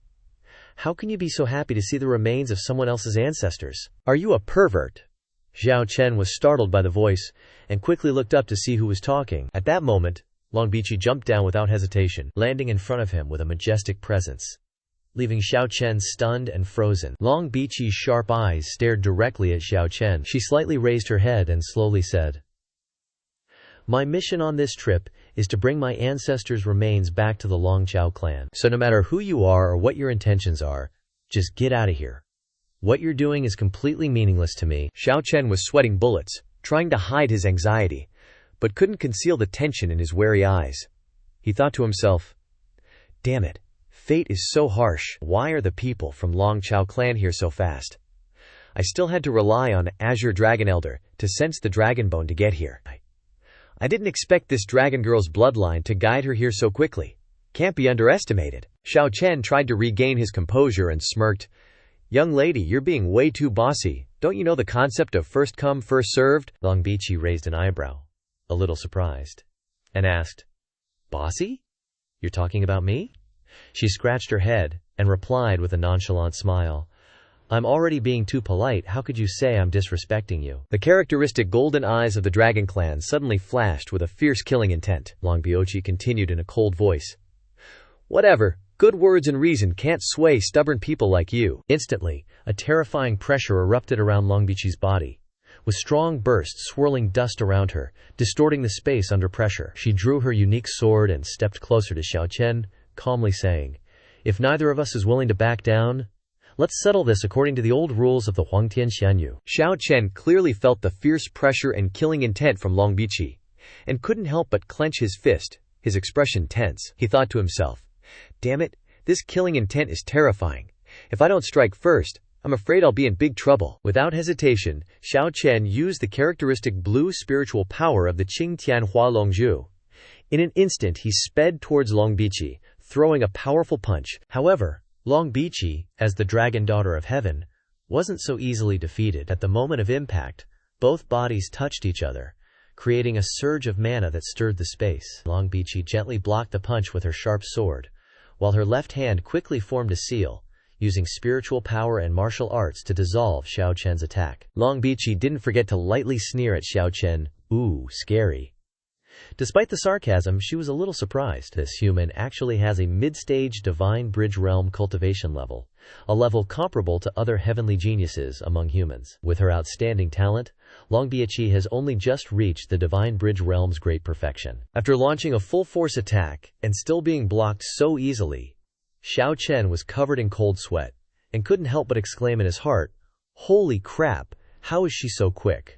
How can you be so happy to see the remains of someone else's ancestors? Are you a pervert?" Xiao Chen was startled by the voice and quickly looked up to see who was talking. At that moment, Longbichi jumped down without hesitation, landing in front of him with a majestic presence, leaving Xiao Chen stunned and frozen. Longbichi's sharp eyes stared directly at Xiao Chen. She slightly raised her head and slowly said, "My mission on this trip is to bring my ancestors' remains back to the Longqiao clan. So no matter who you are or what your intentions are, just get out of here. What you're doing is completely meaningless to me." Xiao Chen was sweating bullets, trying to hide his anxiety, but couldn't conceal the tension in his wary eyes. He thought to himself, "Damn it, fate is so harsh. Why are the people from Longqiao clan here so fast? I still had to rely on Azure Dragon Elder to sense the dragon bone to get here. I didn't expect this dragon girl's bloodline to guide her here so quickly. Can't be underestimated." Xiao Chen tried to regain his composure and smirked. "Young lady, you're being way too bossy. Don't you know the concept of first come, first served?" Longbichi raised an eyebrow, a little surprised, and asked, "Bossy? You're talking about me?" She scratched her head and replied with a nonchalant smile, "I'm already being too polite. How could you say I'm disrespecting you?" The characteristic golden eyes of the dragon clan suddenly flashed with a fierce killing intent. Longbiochi continued in a cold voice, "Whatever. Good words and reason can't sway stubborn people like you." Instantly, a terrifying pressure erupted around Longbichi's body, with strong bursts swirling dust around her, distorting the space under pressure. She drew her unique sword and stepped closer to Xiao Chen, calmly saying, "If neither of us is willing to back down, let's settle this according to the old rules of the Huangtian Xianyu." Xiao Chen clearly felt the fierce pressure and killing intent from Longbichi, and couldn't help but clench his fist, his expression tense. He thought to himself, "Damn it, this killing intent is terrifying. If I don't strike first, I'm afraid I'll be in big trouble." Without hesitation, Xiao Chen used the characteristic blue spiritual power of the Qingtian Hua Longzhu. In an instant he sped towards Longbichi, throwing a powerful punch. However, Longbichi, as the dragon daughter of heaven, wasn't so easily defeated. At the moment of impact, both bodies touched each other, creating a surge of mana that stirred the space. Longbichi gently blocked the punch with her sharp sword, while her left hand quickly formed a seal, using spiritual power and martial arts to dissolve Xiao Chen's attack. Longbichi didn't forget to lightly sneer at Xiao Chen, "Ooh, scary." Despite the sarcasm, she was a little surprised. This human actually has a mid-stage divine bridge realm cultivation level, a level comparable to other heavenly geniuses among humans. With her outstanding talent, Longbichi has only just reached the divine bridge realm's great perfection. After launching a full-force attack and still being blocked so easily, Xiao Chen was covered in cold sweat and couldn't help but exclaim in his heart, "Holy crap, how is she so quick?"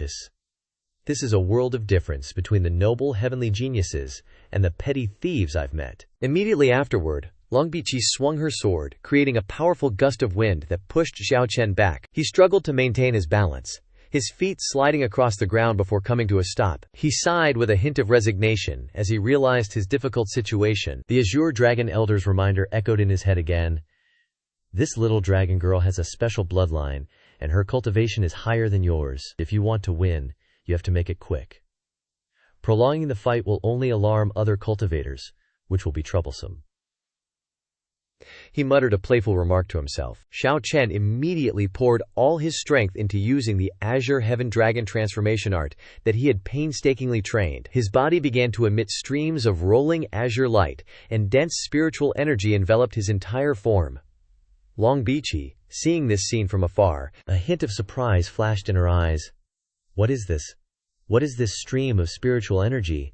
This is a world of difference between the noble heavenly geniuses and the petty thieves I've met. Immediately afterward, Longbichi swung her sword, creating a powerful gust of wind that pushed Xiao Chen back. He struggled to maintain his balance, his feet sliding across the ground before coming to a stop. He sighed with a hint of resignation as he realized his difficult situation. The Azure Dragon Elder's reminder echoed in his head again. "This little dragon girl has a special bloodline, and her cultivation is higher than yours. If you want to win, you have to make it quick. Prolonging the fight will only alarm other cultivators, which will be troublesome." He muttered a playful remark to himself. Xiao Chen immediately poured all his strength into using the Azure Heaven Dragon transformation art that he had painstakingly trained. His body began to emit streams of rolling azure light, and dense spiritual energy enveloped his entire form. Longbichi, seeing this scene from afar, a hint of surprise flashed in her eyes. "What is this? What is this stream of spiritual energy?"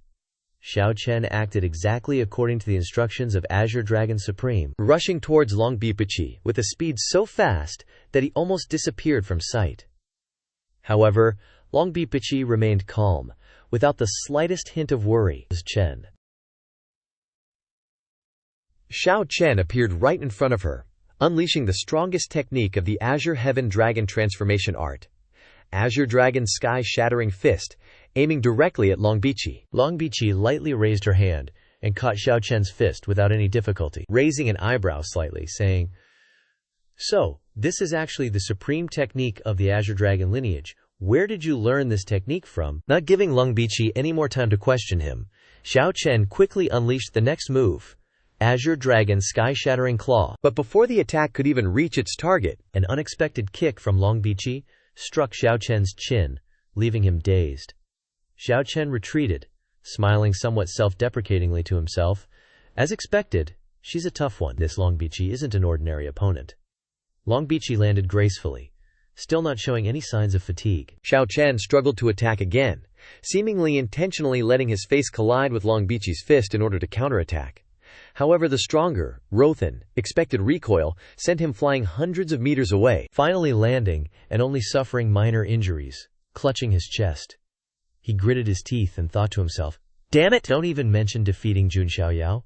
Xiao Chen acted exactly according to the instructions of Azure Dragon Supreme, rushing towards Long Bipichi with a speed so fast that he almost disappeared from sight. However, Long Bipichi remained calm, without the slightest hint of worry. Chen. Xiao Chen appeared right in front of her, unleashing the strongest technique of the Azure Heaven Dragon transformation art. Azure Dragon Sky-Shattering Fist, aiming directly at Long Bichi. Long Bichi lightly raised her hand and caught Xiao Chen's fist without any difficulty, raising an eyebrow slightly, saying, "So, this is actually the supreme technique of the Azure Dragon lineage. Where did you learn this technique from?" Not giving Long Bichi any more time to question him, Xiao Chen quickly unleashed the next move, Azure Dragon Sky-Shattering Claw. But before the attack could even reach its target, an unexpected kick from Long Bichi struck Xiao Chen's chin, leaving him dazed. Xiao Chen retreated, smiling somewhat self-deprecatingly to himself. As expected, she's a tough one. This Long Bichi isn't an ordinary opponent. Long Bichi landed gracefully, still not showing any signs of fatigue. Xiao Chen struggled to attack again, seemingly intentionally letting his face collide with Long Bichi's fist in order to counterattack. However, the stronger, Rothan, expected recoil sent him flying hundreds of meters away, finally landing and only suffering minor injuries, clutching his chest. He gritted his teeth and thought to himself, "Damn it! Don't even mention defeating Jun Xiaoyao.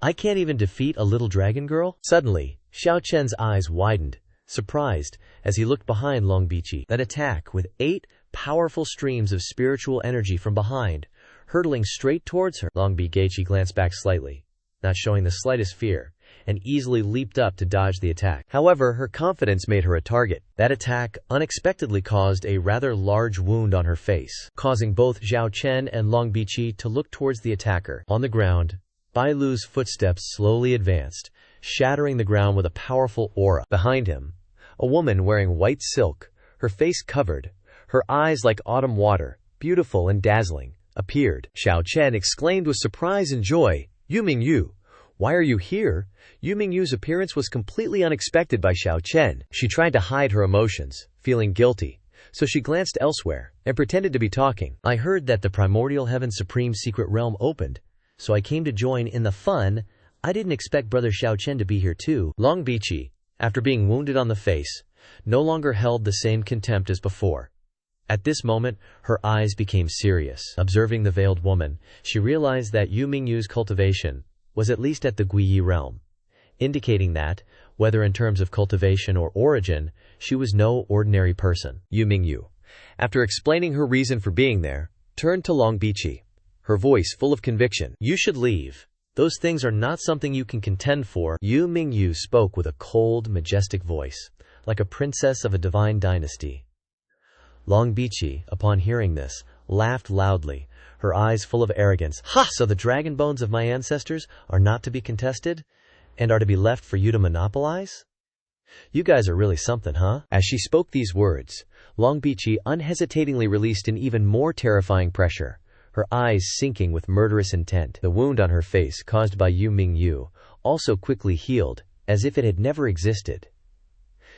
I can't even defeat a little dragon girl?" Suddenly, Xiao Chen's eyes widened, surprised, as he looked behind Long Bichi. An attack with 8 powerful streams of spiritual energy from behind, hurtling straight towards her. Long Bichi glanced back slightly, not showing the slightest fear, and easily leaped up to dodge the attack. However, her confidence made her a target. That attack unexpectedly caused a rather large wound on her face, causing both Xiao Chen and Long Bichi to look towards the attacker. On the ground, Bai Lu's footsteps slowly advanced, shattering the ground with a powerful aura. Behind him, a woman wearing white silk, her face covered, her eyes like autumn water, beautiful and dazzling, appeared. Xiao Chen exclaimed with surprise and joy, "Yu Mingyu, why are you here?" Yu Mingyu's appearance was completely unexpected by Xiao Chen. She tried to hide her emotions, feeling guilty, so she glanced elsewhere and pretended to be talking. "I heard that the Primordial Heaven Supreme Secret Realm opened, so I came to join in the fun. I didn't expect Brother Xiao Chen to be here too." Long Bichi, after being wounded on the face, no longer held the same contempt as before. At this moment, her eyes became serious. Observing the veiled woman, she realized that Yu Mingyu's cultivation was at least at the Guiyi realm, indicating that, whether in terms of cultivation or origin, she was no ordinary person. Yu Mingyu, after explaining her reason for being there, turned to Long Bichi, her voice full of conviction. "You should leave. Those things are not something you can contend for." Yu Mingyu spoke with a cold, majestic voice, like a princess of a divine dynasty. Long Bichi, upon hearing this, laughed loudly, her eyes full of arrogance. "Ha! So the dragon bones of my ancestors are not to be contested, and are to be left for you to monopolize? You guys are really something, huh?" As she spoke these words, Long Bichi unhesitatingly released an even more terrifying pressure, her eyes sinking with murderous intent. The wound on her face caused by Yu Mingyu also quickly healed, as if it had never existed.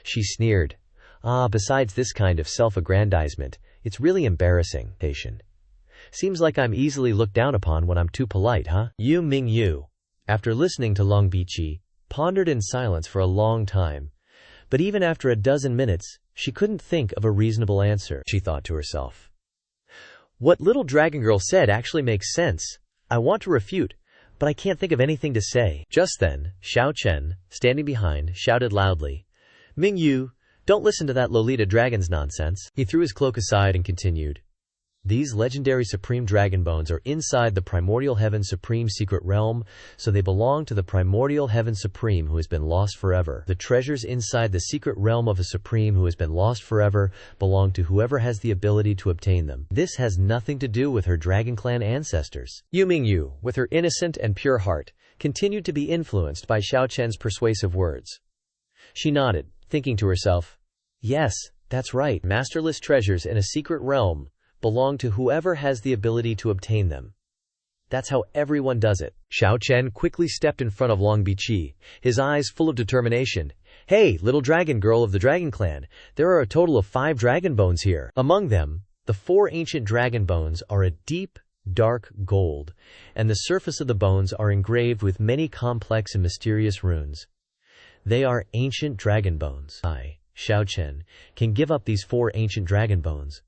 She sneered, Besides this kind of self-aggrandizement, it's really embarrassing. Seems like I'm easily looked down upon when I'm too polite, huh?" Yu Mingyu, after listening to Long Bichi, pondered in silence for a long time, but even after a dozen minutes, she couldn't think of a reasonable answer. She thought to herself, "What little dragon girl said actually makes sense. I want to refute, but I can't think of anything to say." Just then, Xiao Chen, standing behind, shouted loudly, "Mingyu, don't listen to that Lolita dragon's nonsense." He threw his cloak aside and continued, "These legendary supreme dragon bones are inside the Primordial Heaven Supreme Secret Realm, so they belong to the Primordial Heaven Supreme who has been lost forever. The treasures inside the secret realm of a Supreme who has been lost forever belong to whoever has the ability to obtain them. This has nothing to do with her Dragon Clan ancestors." Yu Mingyu, with her innocent and pure heart, continued to be influenced by Xiao Chen's persuasive words. She nodded, thinking to herself, "Yes, that's right. Masterless treasures in a secret realm belong to whoever has the ability to obtain them. That's how everyone does it." Xiao Chen quickly stepped in front of Long Bichi, his eyes full of determination. "Hey, little dragon girl of the Dragon Clan, there are a total of 5 dragon bones here. Among them, the 4 ancient dragon bones are a deep, dark gold, and the surface of the bones are engraved with many complex and mysterious runes. They are ancient dragon bones. I, Xiao Chen, can give up these 4 ancient dragon bones.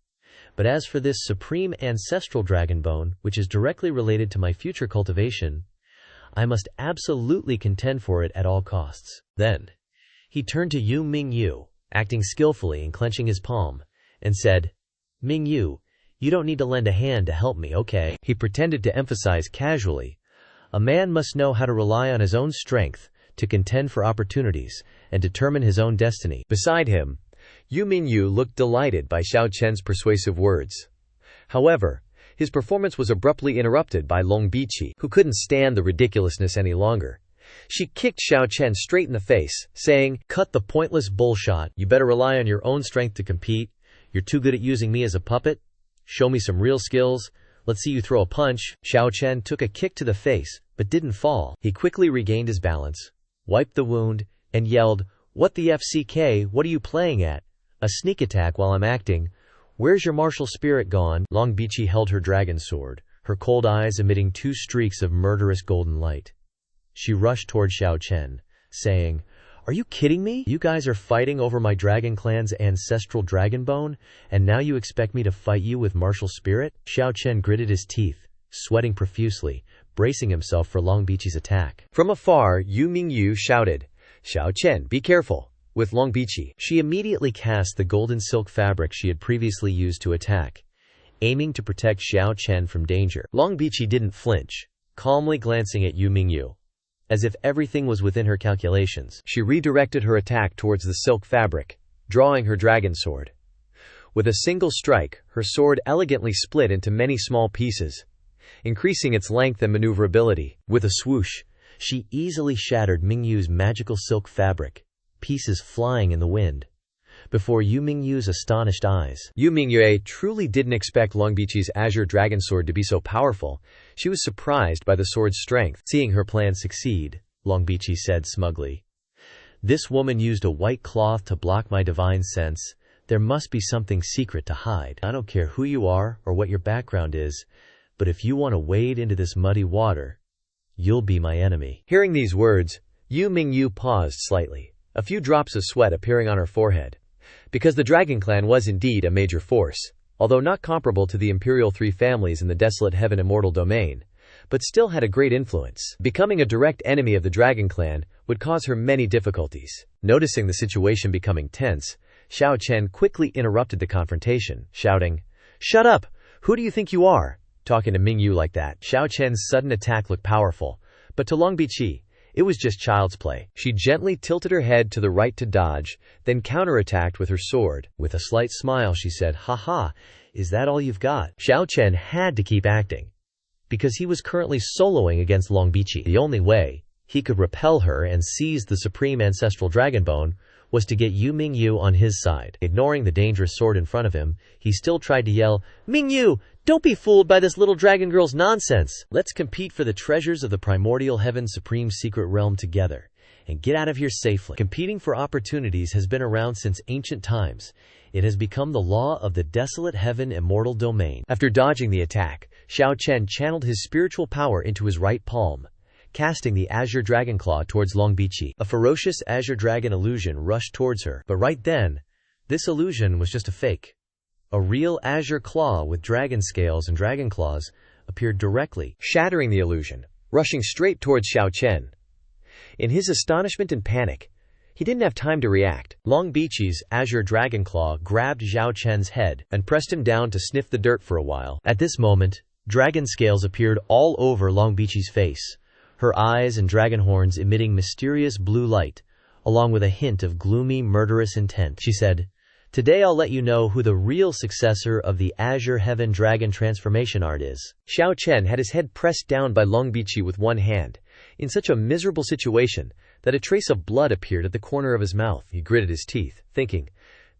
But as for this supreme ancestral dragon bone, which is directly related to my future cultivation, I must absolutely contend for it at all costs. Then, he turned to Yu Mingyu, acting skillfully and clenching his palm, and said, "Mingyu, you don't need to lend a hand to help me, okay?" He pretended to emphasize casually, "A man must know how to rely on his own strength to contend for opportunities and determine his own destiny." Beside him, Yu Mingyu looked delighted by Xiao Chen's persuasive words. However, his performance was abruptly interrupted by Long Biqi, who couldn't stand the ridiculousness any longer. She kicked Xiao Chen straight in the face, saying, "Cut the pointless bullshit. You better rely on your own strength to compete. You're too good at using me as a puppet. Show me some real skills. Let's see you throw a punch." Xiao Chen took a kick to the face, but didn't fall. He quickly regained his balance, wiped the wound, and yelled, "What the FCK? What are you playing at? A sneak attack while I'm acting? Where's your martial spirit gone?" Long Biqi held her dragon sword, her cold eyes emitting 2 streaks of murderous golden light. She rushed toward Xiao Chen, saying, "Are you kidding me? You guys are fighting over my dragon clan's ancestral dragon bone, and now you expect me to fight you with martial spirit?" Xiao Chen gritted his teeth, sweating profusely, bracing himself for Long Biqi's attack. From afar, Yu Mingyu shouted, "Xiao Chen, be careful!" With Long Biqi, she immediately cast the golden silk fabric she had previously used to attack, aiming to protect Xiao Chen from danger. Long Biqi didn't flinch, calmly glancing at Yu Mingyu. As if everything was within her calculations, she redirected her attack towards the silk fabric, drawing her dragon sword. With a single strike, her sword elegantly split into many small pieces, increasing its length and maneuverability. With a swoosh, she easily shattered Mingyu's magical silk fabric, pieces flying in the wind. Before Yu Mingyu's astonished eyes, Yu Mingyu truly didn't expect Long Biqi's azure dragon sword to be so powerful. She was surprised by the sword's strength. Seeing her plan succeed, Long Biqi said smugly, "This woman used a white cloth to block my divine sense. There must be something secret to hide. I don't care who you are or what your background is, but if you want to wade into this muddy water, you'll be my enemy." Hearing these words, Yu Mingyu paused slightly, a few drops of sweat appearing on her forehead. Because the Dragon Clan was indeed a major force, although not comparable to the Imperial 3 families in the desolate heaven immortal domain, but still had a great influence. Becoming a direct enemy of the Dragon Clan would cause her many difficulties. Noticing the situation becoming tense, Xiao Chen quickly interrupted the confrontation, shouting, "Shut up! Who do you think you are, talking to Mingyu like that?" Xiao Chen's sudden attack looked powerful, but to Long Biqi, it was just child's play. She gently tilted her head to the right to dodge, then counterattacked with her sword. With a slight smile, she said, "Ha, is that all you've got?" Xiao Chen had to keep acting, because he was currently soloing against Long Biqi. The only way he could repel her and seize the supreme ancestral dragon bone was to get Yu Mingyu on his side. Ignoring the dangerous sword in front of him, he still tried to yell, "Mingyu, don't be fooled by this little dragon girl's nonsense. Let's compete for the treasures of the primordial heaven's supreme secret realm together, and get out of here safely." Competing for opportunities has been around since ancient times. It has become the law of the desolate heaven immortal domain. After dodging the attack, Xiao Chen channeled his spiritual power into his right palm, casting the azure dragon claw towards Long Biqi. A ferocious azure dragon illusion rushed towards her, but right then, this illusion was just a fake. A real azure claw with dragon scales and dragon claws appeared directly, shattering the illusion, rushing straight towards Xiao Chen. In his astonishment and panic, he didn't have time to react. Long Biqi's azure dragon claw grabbed Xiao Chen's head and pressed him down to sniff the dirt for a while. At this moment, dragon scales appeared all over Long Biqi's face, her eyes and dragon horns emitting mysterious blue light, along with a hint of gloomy, murderous intent. She said, "Today I'll let you know who the real successor of the Azure Heaven Dragon transformation art is." Xiao Chen had his head pressed down by Long Biqi with one hand, in such a miserable situation that a trace of blood appeared at the corner of his mouth. He gritted his teeth, thinking,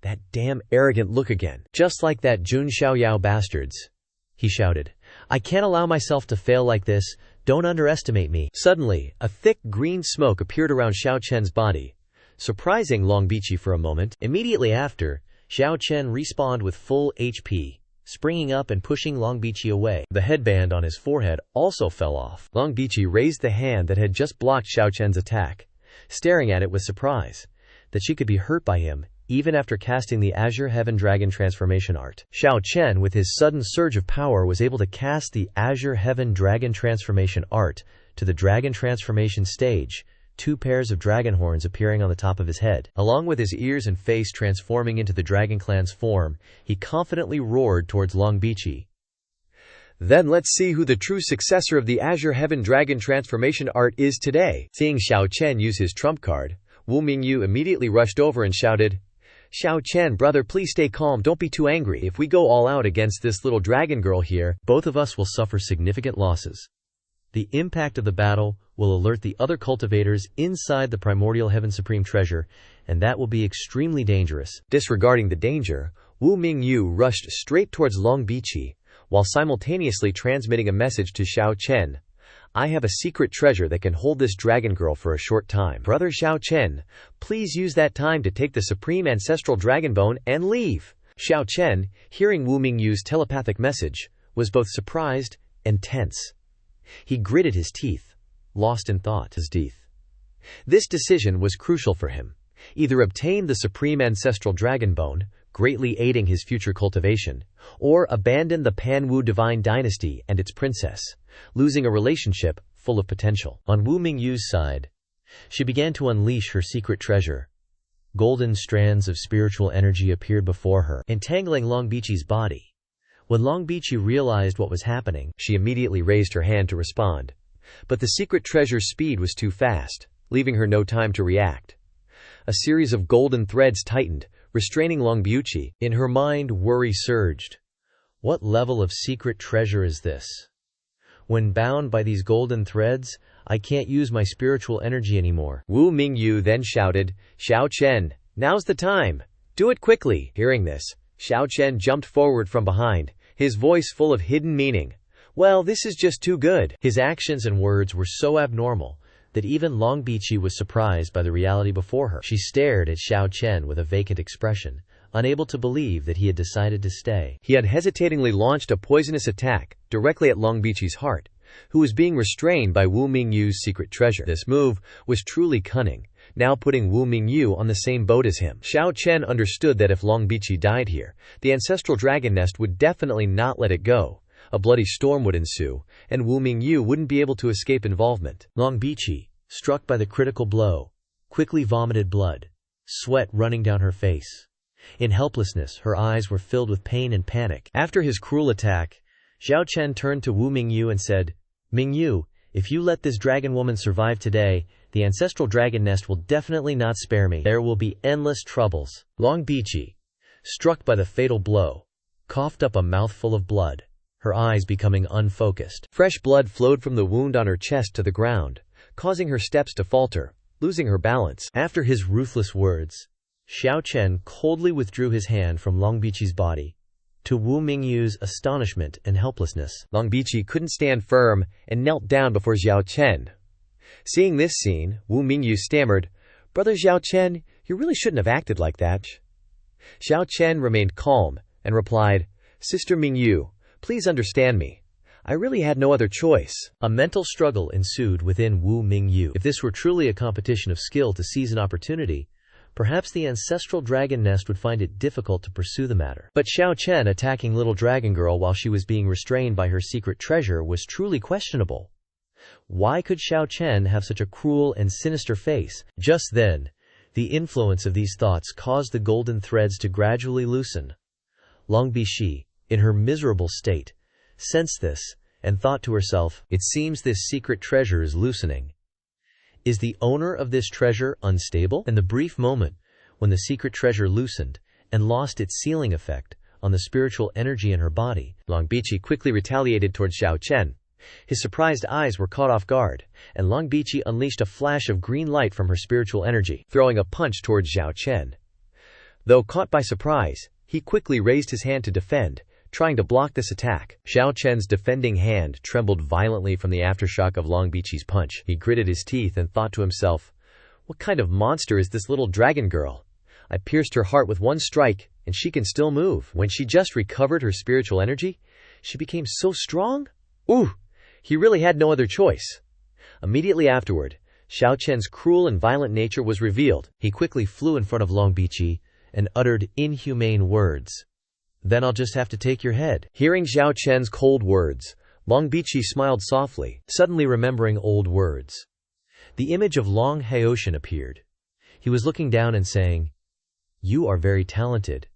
"That damn arrogant look again. Just like that Jun Xiaoyao bastards." He shouted, "I can't allow myself to fail like this. Don't underestimate me." Suddenly, a thick green smoke appeared around Xiao Chen's body, surprising Long Biqi for a moment. Immediately after, Xiao Chen respawned with full HP, springing up and pushing Longbichi away. The headband on his forehead also fell off. Longbichi raised the hand that had just blocked Xiao Chen's attack, staring at it with surprise that she could be hurt by him even after casting the Azure Heaven Dragon transformation art. Xiao Chen, with his sudden surge of power, was able to cast the Azure Heaven Dragon transformation art to the dragon transformation stage, 2 pairs of dragon horns appearing on the top of his head. Along with his ears and face transforming into the Dragon Clan's form, he confidently roared towards Longbichi. Then let's see who the true successor of the Azure Heaven Dragon transformation art is today. Seeing Xiao Chen use his trump card, Wu Mingyu immediately rushed over and shouted, "Xiao Chen, brother, please stay calm, don't be too angry. If we go all out against this little dragon girl here, both of us will suffer significant losses. The impact of the battle will alert the other cultivators inside the Primordial Heaven Supreme Treasure, and that will be extremely dangerous." Disregarding the danger, Wu Mingyu rushed straight towards Longbichi, while simultaneously transmitting a message to Xiao Chen. "I have a secret treasure that can hold this dragon girl for a short time. Brother Xiao Chen, please use that time to take the supreme ancestral dragon bone and leave." Xiao Chen, hearing Wu Mingyu's telepathic message, was both surprised and tense. He gritted his teeth, lost in thought. This decision was crucial for him. Either obtain the supreme ancestral dragon bone, greatly aiding his future cultivation, or abandon the Pan-Wu divine dynasty and its princess, losing a relationship full of potential. On Wu Mingyu's side, she began to unleash her secret treasure. Golden strands of spiritual energy appeared before her, entangling Longbichi's body. When Longbichi realized what was happening, she immediately raised her hand to respond. But the secret treasure's speed was too fast, leaving her no time to react. A series of golden threads tightened, restraining Longbichi. In her mind, worry surged. What level of secret treasure is this? When bound by these golden threads, I can't use my spiritual energy anymore. Wu Mingyu then shouted, "Xiao Chen, now's the time. Do it quickly." Hearing this, Xiao Chen jumped forward from behind, his voice full of hidden meaning. "Well, this is just too good." His actions and words were so abnormal that even Longbichi was surprised by the reality before her. She stared at Xiao Chen with a vacant expression, unable to believe that he had decided to stay. He had hesitatingly launched a poisonous attack directly at Longbichi's heart, who was being restrained by Wu Mingyu's secret treasure. This move was truly cunning, now putting Wu Mingyu on the same boat as him. Xiao Chen understood that if Longbichi died here, the ancestral dragon nest would definitely not let it go. A bloody storm would ensue, and Wu Mingyu wouldn't be able to escape involvement. Longbichi, struck by the critical blow, quickly vomited blood, sweat running down her face. In helplessness, her eyes were filled with pain and panic. After his cruel attack, Xiao Chen turned to Wu Mingyu and said, "Mingyu, if you let this dragon woman survive today, the ancestral dragon nest will definitely not spare me. There will be endless troubles." Longbichi, struck by the fatal blow, coughed up a mouthful of blood, her eyes becoming unfocused. Fresh blood flowed from the wound on her chest to the ground, causing her steps to falter, losing her balance. After his ruthless words, Xiao Chen coldly withdrew his hand from Longbichi's body, to Wu Mingyu's astonishment and helplessness. Longbichi couldn't stand firm and knelt down before Xiao Chen. Seeing this scene, Wu Mingyu stammered, "Brother Xiao Chen, you really shouldn't have acted like that." Xiao Chen remained calm and replied, "Sister Mingyu, please understand me. I really had no other choice." A mental struggle ensued within Wu Mingyu. If this were truly a competition of skill to seize an opportunity, perhaps the ancestral dragon nest would find it difficult to pursue the matter. But Xiao Chen attacking little dragon girl while she was being restrained by her secret treasure was truly questionable. Why could Xiao Chen have such a cruel and sinister face? Just then, the influence of these thoughts caused the golden threads to gradually loosen. Longbichi, in her miserable state, sensed this and thought to herself, "It seems this secret treasure is loosening. Is the owner of this treasure unstable?" In the brief moment when the secret treasure loosened and lost its sealing effect on the spiritual energy in her body, Longbichi quickly retaliated towards Xiao Chen. His surprised eyes were caught off guard, and Longbichi unleashed a flash of green light from her spiritual energy, throwing a punch towards Xiao Chen. Though caught by surprise, he quickly raised his hand to defend, trying to block this attack. Xiao Chen's defending hand trembled violently from the aftershock of Longbichi's punch. He gritted his teeth and thought to himself, "What kind of monster is this little dragon girl? I pierced her heart with one strike, and she can still move. When she just recovered her spiritual energy, she became so strong. Ooh, he really had no other choice. Immediately afterward, Xiao Chen's cruel and violent nature was revealed. He quickly flew in front of Long Bichi and uttered inhumane words. "Then I'll just have to take your head." Hearing Xiao Chen's cold words, Long Bichi smiled softly, suddenly remembering old words. The image of Long Haoshan appeared. He was looking down and saying, "You are very talented,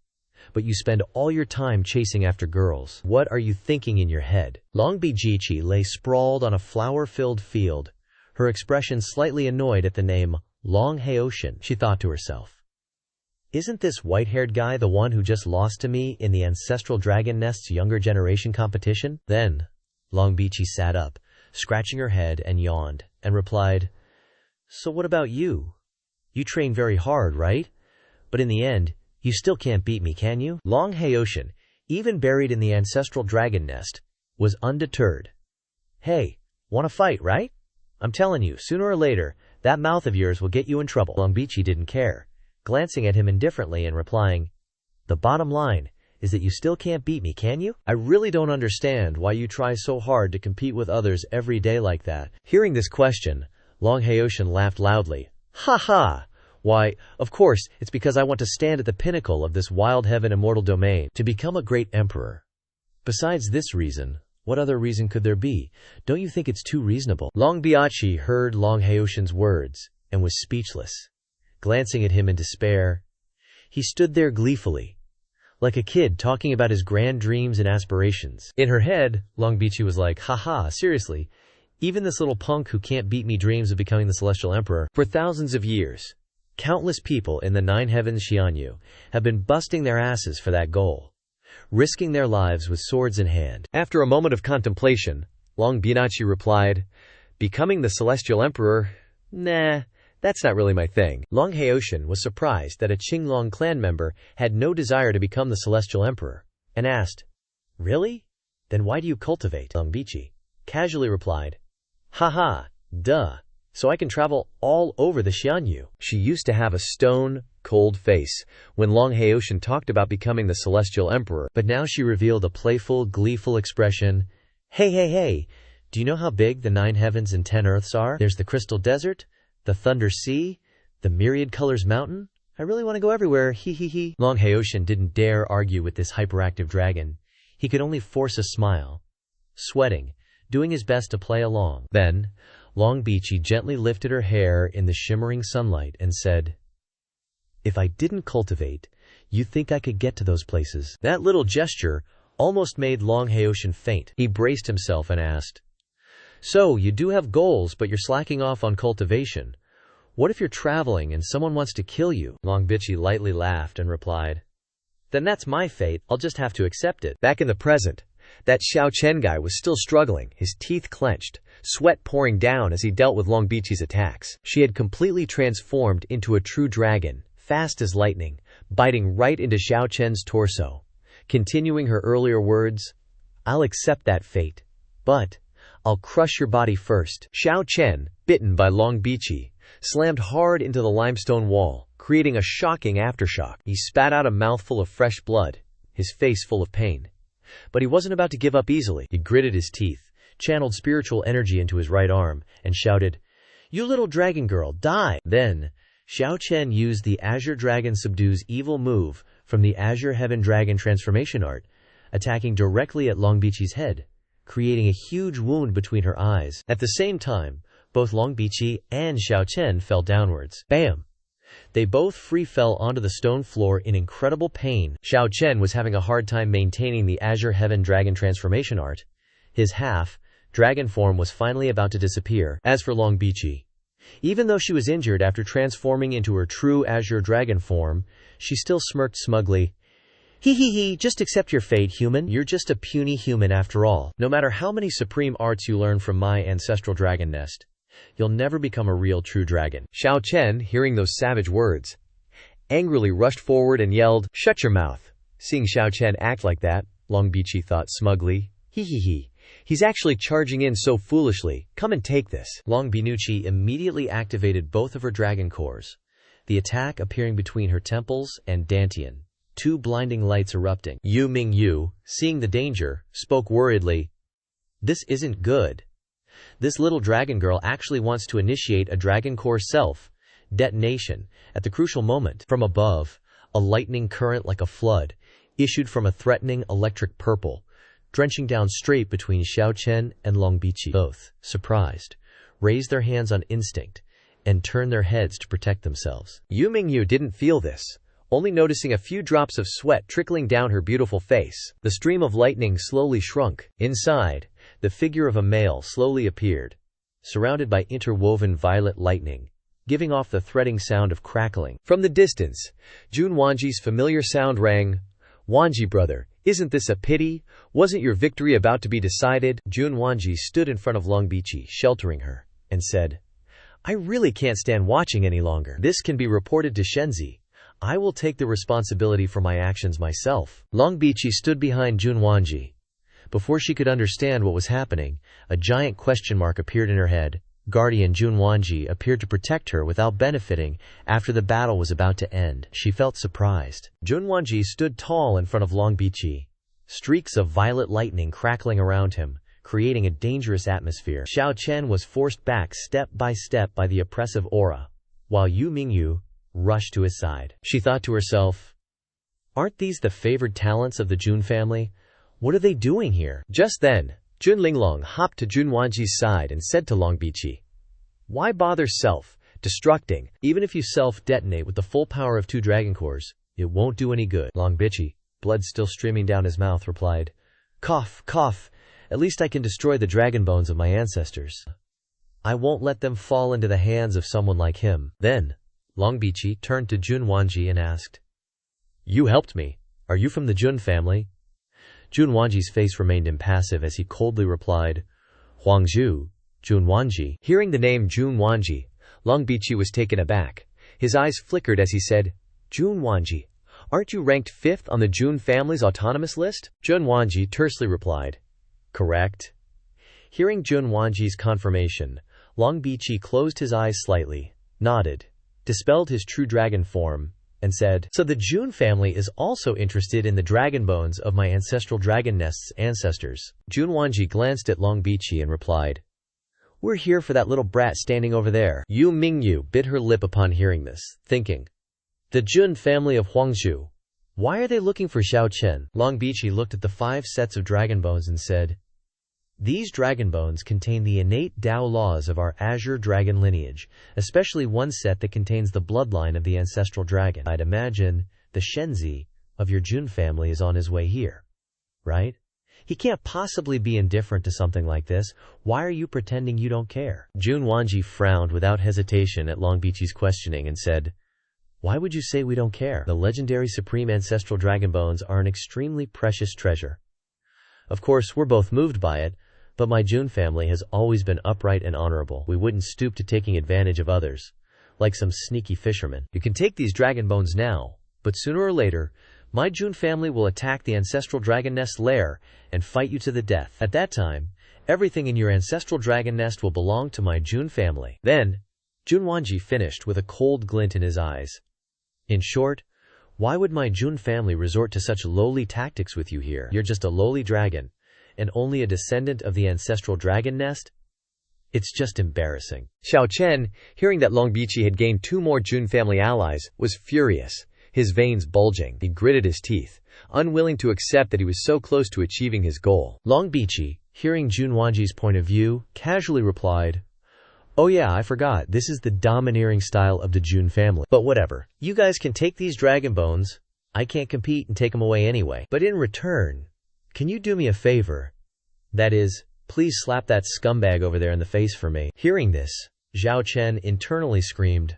but you spend all your time chasing after girls. What are you thinking in your head?" Long Bichi lay sprawled on a flower-filled field, her expression slightly annoyed at the name Long Haoshan. She thought to herself, "Isn't this white-haired guy the one who just lost to me in the Ancestral Dragon Nest's younger generation competition?" Then, Long Bichi sat up, scratching her head and yawned, and replied, "So what about you? You train very hard, right? But in the end, you still can't beat me, can you?" Long Haoshan, even buried in the Ancestral Dragon Nest, was undeterred. "Hey, wanna fight, right? I'm telling you, sooner or later, that mouth of yours will get you in trouble." Long Bichi didn't care, glancing at him indifferently and replying, "The bottom line is that you still can't beat me, can you? I really don't understand why you try so hard to compete with others every day like that." Hearing this question, Long Haoshan laughed loudly. "Ha ha! Why, of course, it's because I want to stand at the pinnacle of this wild heaven immortal domain, to become a great emperor. Besides this reason, what other reason could there be? Don't you think it's too reasonable?" Long Biachi heard Long Haoshan's words and was speechless. Glancing at him in despair, he stood there gleefully, like a kid talking about his grand dreams and aspirations. In her head, Long Bichi was like, "Haha, seriously, even this little punk who can't beat me dreams of becoming the Celestial Emperor." For thousands of years, countless people in the Nine Heavens Xianyu have been busting their asses for that goal, risking their lives with swords in hand. After a moment of contemplation, Long Biachi replied, "Becoming the Celestial Emperor? Nah. That's not really my thing." Long Haoshan was surprised that a Qinglong clan member had no desire to become the Celestial Emperor, and asked, "Really? Then why do you cultivate?" Long Bichi casually replied, "Haha, duh, so I can travel all over the Xianyu." She used to have a stone, cold face when Long Haoshan talked about becoming the Celestial Emperor, but now she revealed a playful, gleeful expression. Hey, do you know how big the 9 heavens and 10 earths are? There's the Crystal Desert, the Thunder Sea, the Myriad Colors Mountain. I really want to go everywhere, he. Long Haoshan didn't dare argue with this hyperactive dragon. He could only force a smile, sweating, doing his best to play along. Then, Long Bichi gently lifted her hair in the shimmering sunlight and said, "If I didn't cultivate, you think I could get to those places?" That little gesture almost made Long Haoshan faint. He braced himself and asked, "So, you do have goals, but you're slacking off on cultivation. What if you're traveling and someone wants to kill you?" Long Bichi lightly laughed and replied, "Then that's my fate. I'll just have to accept it." Back in the present, that Xiao Chen guy was still struggling, his teeth clenched, sweat pouring down as he dealt with Long Bichi's attacks. She had completely transformed into a true dragon, fast as lightning, biting right into Xiao Chen's torso. Continuing her earlier words, "I'll accept that fate, but I'll crush your body first." Xiao Chen, bitten by Long Bichi, slammed hard into the limestone wall, creating a shocking aftershock. He spat out a mouthful of fresh blood, his face full of pain. But he wasn't about to give up easily. He gritted his teeth, channeled spiritual energy into his right arm, and shouted, "You little dragon girl, die!" Then, Xiao Chen used the Azure Dragon Subdues evil move from the Azure Heaven Dragon transformation art, attacking directly at Long Bichi's head, creating a huge wound between her eyes. At the same time, both Long Bichi and Xiao Chen fell downwards. Bam! They both free fell onto the stone floor in incredible pain. Xiao Chen was having a hard time maintaining the Azure Heaven Dragon transformation art. His half dragon form was finally about to disappear. As for Long Bichi, even though she was injured after transforming into her true Azure Dragon form, she still smirked smugly. He, just accept your fate, human. You're just a puny human after all. No matter how many supreme arts you learn from my ancestral dragon nest, you'll never become a real true dragon." Xiao Chen, hearing those savage words, angrily rushed forward and yelled, "Shut your mouth." Seeing Xiao Chen act like that, Long Bichi thought smugly, He. He's actually charging in so foolishly. Come and take this." Long Binucci immediately activated both of her dragon cores, the attack appearing between her temples and dantian. two blinding lights erupting. Yu Mingyu, seeing the danger, spoke worriedly. This isn't good. This little dragon girl actually wants to initiate a Dragon Core self-detonation at the crucial moment. From above, a lightning current like a flood issued from a threatening electric purple, drenching down straight between Xiao Chen and Long Biqi. Both, surprised, raised their hands on instinct and turned their heads to protect themselves. Yu Mingyu didn't feel this, only noticing a few drops of sweat trickling down her beautiful face. The stream of lightning slowly shrunk. Inside, the figure of a male slowly appeared, surrounded by interwoven violet lightning, giving off the threatening sound of crackling. From the distance, Jun Wanji's familiar sound rang. Wanji brother, isn't this a pity? Wasn't your victory about to be decided? Jun Wanji stood in front of Long Biqi, sheltering her, and said, I really can't stand watching any longer. This can be reported to Shenzi. I will take the responsibility for my actions myself. Long Biqi stood behind Jun Wanji. Before she could understand what was happening, a giant question mark appeared in her head. Guardian Jun Wanji appeared to protect her without benefiting after the battle was about to end. She felt surprised. Jun Wanji stood tall in front of Long Biqi, streaks of violet lightning crackling around him, creating a dangerous atmosphere. Xiao Chen was forced back step by the oppressive aura, while Yu Mingyu rushed to his side. She thought to herself, aren't these the favored talents of the Jun family? What are they doing here? Just then, Jun Linglong hopped to Jun Wanji's side and said to Long Biqi, why bother self-destructing? Even if you self-detonate with the full power of 2 Dragon Cores, it won't do any good. Long Biqi, blood still streaming down his mouth, replied, cough, cough. At least I can destroy the dragon bones of my ancestors. I won't let them fall into the hands of someone like him. Then, Long Biqi turned to Jun Wanji and asked, you helped me. Are you from the Jun family? Jun Wanji's face remained impassive as he coldly replied, Huangzhu, Jun Wanji. Hearing the name Jun Wanji, Long Biqi was taken aback. His eyes flickered as he said, Jun Wanji, aren't you ranked 5th on the Jun family's autonomous list? Jun Wanji tersely replied, correct. Hearing Jun Wanji's confirmation, Long Biqi closed his eyes slightly, nodded, dispelled his true dragon form, and said, so the Jun family is also interested in the dragon bones of my ancestral dragon nest's ancestors. Jun Wanji glanced at Long Biqi and replied, we're here for that little brat standing over there. Yu Mingyu bit her lip upon hearing this, thinking, the Jun family of Huangzhu. Why are they looking for Xiao Chen? Long Biqi looked at the 5 sets of dragon bones and said, these dragon bones contain the innate Tao laws of our Azure dragon lineage, especially one set that contains the bloodline of the ancestral dragon. I'd imagine the Shenzi of your Jun family is on his way here, right? He can't possibly be indifferent to something like this. Why are you pretending you don't care? Jun Wanji frowned without hesitation at Long Biqi's questioning and said, why would you say we don't care? The legendary supreme ancestral dragon bones are an extremely precious treasure. Of course, we're both moved by it, but my Jun family has always been upright and honorable. We wouldn't stoop to taking advantage of others, like some sneaky fisherman. You can take these dragon bones now, but sooner or later, my Jun family will attack the ancestral dragon nest lair and fight you to the death. At that time, everything in your ancestral dragon nest will belong to my Jun family. Then, Jun Wanji finished with a cold glint in his eyes. In short, why would my Jun family resort to such lowly tactics with you here? You're just a lowly dragon, and only a descendant of the ancestral dragon nest? It's just embarrassing. Xiao Chen, hearing that Long Biqi had gained 2 more Jun family allies, was furious, his veins bulging. He gritted his teeth, unwilling to accept that he was so close to achieving his goal. Long Biqi, hearing Jun Wanji's point of view, casually replied, oh yeah, I forgot, this is the domineering style of the Jun family. But whatever, you guys can take these dragon bones. I can't compete and take them away anyway. But in return, can you do me a favor? That is, please slap that scumbag over there in the face for me. Hearing this, Xiao Chen internally screamed,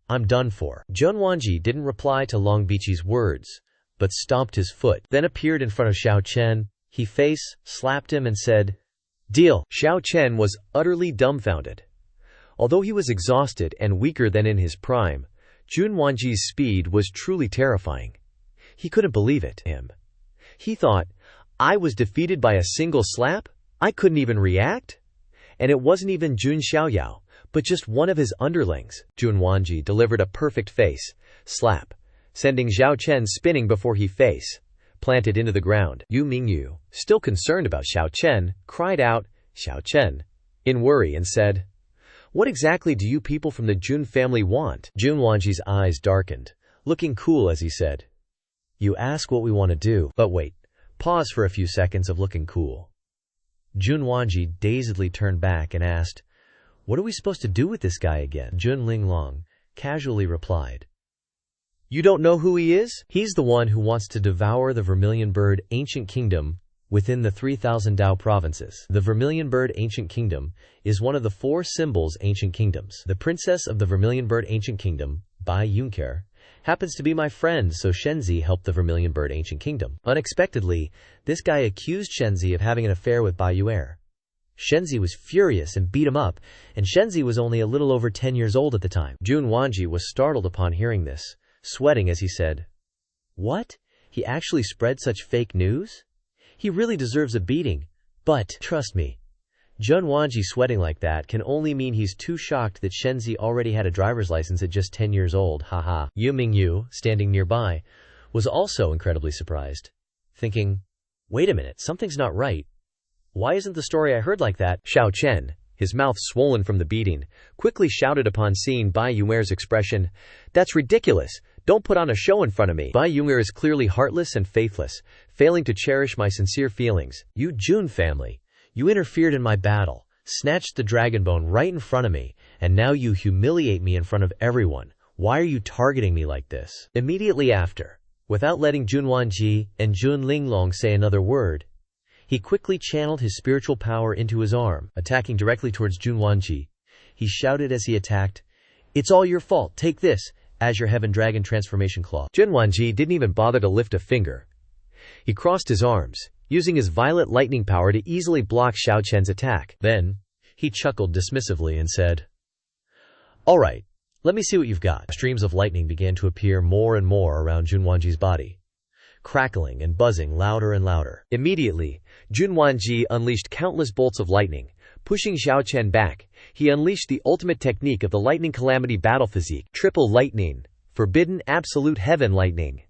I'm done for. Jun Wanji didn't reply to Long Biqi's words, but stomped his foot, then appeared in front of Xiao Chen. He slapped him and said, deal. Xiao Chen was utterly dumbfounded. Although he was exhausted and weaker than in his prime, Jun Wanji's speed was truly terrifying. He couldn't believe it. He thought, I was defeated by a single slap? I couldn't even react? And it wasn't even Jun Xiaoyao, but just one of his underlings. Jun Wanji delivered a perfect slap, sending Xiao Chen spinning before he face planted into the ground. Yu Mingyu, still concerned about Xiao Chen, cried out, "Xiao Chen," in worry and said, "What exactly do you people from the Jun family want?" Jun Wanji's eyes darkened, looking cool as he said, "You ask what we want to do, but wait, pause for a few seconds of looking cool." Jun Wanji dazedly turned back and asked, "What are we supposed to do with this guy again?" Jun Linglong casually replied, "You don't know who he is? He's the one who wants to devour the Vermilion Bird Ancient Kingdom within the 3,000 Dao provinces. The Vermilion Bird Ancient Kingdom is one of the 4 symbols Ancient Kingdoms. The princess of the Vermilion Bird Ancient Kingdom, Bai Yunker, happens to be my friend, so Shenzi helped the Vermilion Bird Ancient Kingdom. Unexpectedly, this guy accused Shenzi of having an affair with Bai Yuer. Shenzi was furious and beat him up, and Shenzi was only a little over 10 years old at the time." Jun Wanji was startled upon hearing this, sweating as he said, "What? He actually spread such fake news? He really deserves a beating, but trust me, Jun Wanji sweating like that can only mean he's too shocked that Shenzi already had a driver's license at just 10 years old, haha." Yu Mingyu, standing nearby, was also incredibly surprised, thinking, "Wait a minute, something's not right. Why isn't the story I heard like that?" Xiao Chen, his mouth swollen from the beating, quickly shouted upon seeing Bai Yuer's expression, "That's ridiculous! Don't put on a show in front of me. Bai Yuer is clearly heartless and faithless, failing to cherish my sincere feelings. You Jun family, you interfered in my battle, snatched the dragon bone right in front of me, and now you humiliate me in front of everyone. Why are you targeting me like this?" Immediately after, without letting Jun Wanji and Jun Linglong say another word, he quickly channeled his spiritual power into his arm, attacking directly towards Jun Wanji. He shouted as he attacked, "It's all your fault, take this, Azure Heaven Dragon Transformation Claw." Jun Wanji didn't even bother to lift a finger. He crossed his arms, using his violet lightning power to easily block Xiao Chen's attack. Then, he chuckled dismissively and said, "All right, let me see what you've got." Streams of lightning began to appear more and more around Jun Wanji's body, crackling and buzzing louder and louder. Immediately, Jun Wanji unleashed countless bolts of lightning. Pushing Xiao Chen back, he unleashed the ultimate technique of the Lightning Calamity battle physique, Triple Lightning, Forbidden Absolute Heaven Lightning.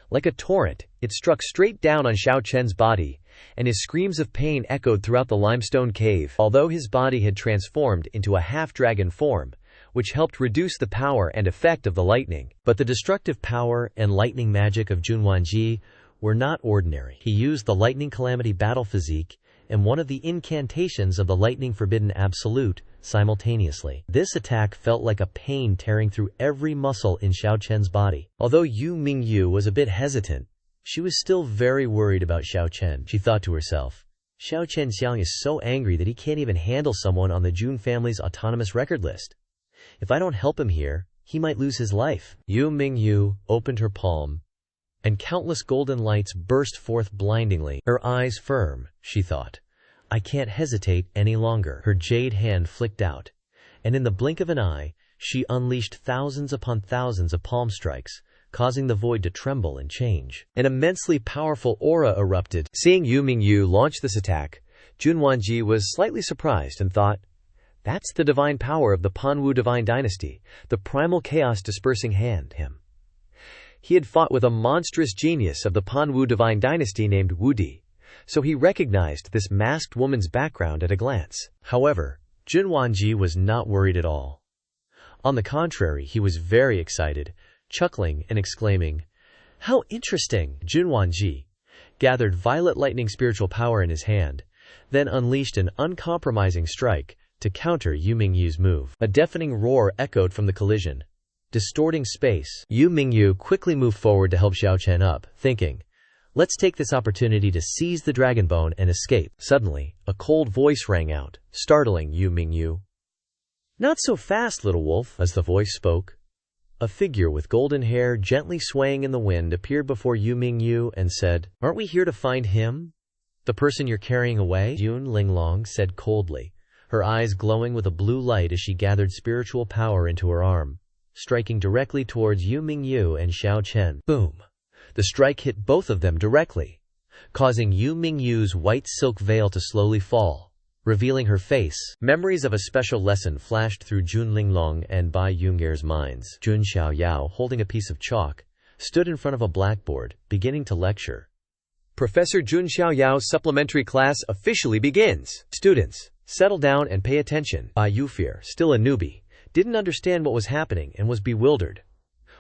Like a torrent, it struck straight down on Xiao Chen's body, and his screams of pain echoed throughout the limestone cave. Although his body had transformed into a half-dragon form, which helped reduce the power and effect of the lightning, but the destructive power and lightning magic of Jun Wanji were not ordinary. He used the Lightning Calamity battle physique and one of the incantations of the Lightning Forbidden Absolute simultaneously. This attack felt like a pain tearing through every muscle in Xiao Chen's body. Although Yu Mingyu was a bit hesitant, she was still very worried about Xiao Chen. She thought to herself, Xiao Chen Xiang is so angry that he can't even handle someone on the Jun family's autonomous record list. If I don't help him here, he might lose his life. Yu Mingyu opened her palm, and countless golden lights burst forth blindingly. Her eyes firm, she thought, I can't hesitate any longer. Her jade hand flicked out, and in the blink of an eye, she unleashed thousands upon thousands of palm strikes, causing the void to tremble and change. An immensely powerful aura erupted. Seeing Yu Mingyu launch this attack, Jun Wanji was slightly surprised and thought, that's the divine power of the Panwu divine dynasty, the primal chaos dispersing hand. He had fought with a monstrous genius of the Panwu divine dynasty named Wu Di, so he recognized this masked woman's background at a glance. However, Jun Wanji was not worried at all. On the contrary, he was very excited, chuckling and exclaiming, "How interesting!" Jun Wanji gathered violet lightning spiritual power in his hand, then unleashed an uncompromising strike to counter Yu Mingyu's move. A deafening roar echoed from the collision, distorting space. Yu Mingyu quickly moved forward to help Xiao Chen up, thinking, let's take this opportunity to seize the dragon bone and escape. Suddenly, a cold voice rang out, startling Yu Mingyu. Not so fast, little wolf. As the voice spoke, a figure with golden hair gently swaying in the wind appeared before Yu Mingyu and said, aren't we here to find him? The person you're carrying away? Jun Linglong said coldly, her eyes glowing with a blue light as she gathered spiritual power into her arm, striking directly towards Yu Mingyu and Xiao Chen. Boom! The strike hit both of them directly, causing Yu Mingyu's white silk veil to slowly fall, revealing her face. Memories of a special lesson flashed through Jun Linglong and Bai Yunger's minds. Jun Xiaoyao, holding a piece of chalk, stood in front of a blackboard, beginning to lecture. Professor Jun Xiaoyao's supplementary class officially begins. Students, settle down and pay attention. Yufir, still a newbie, didn't understand what was happening and was bewildered,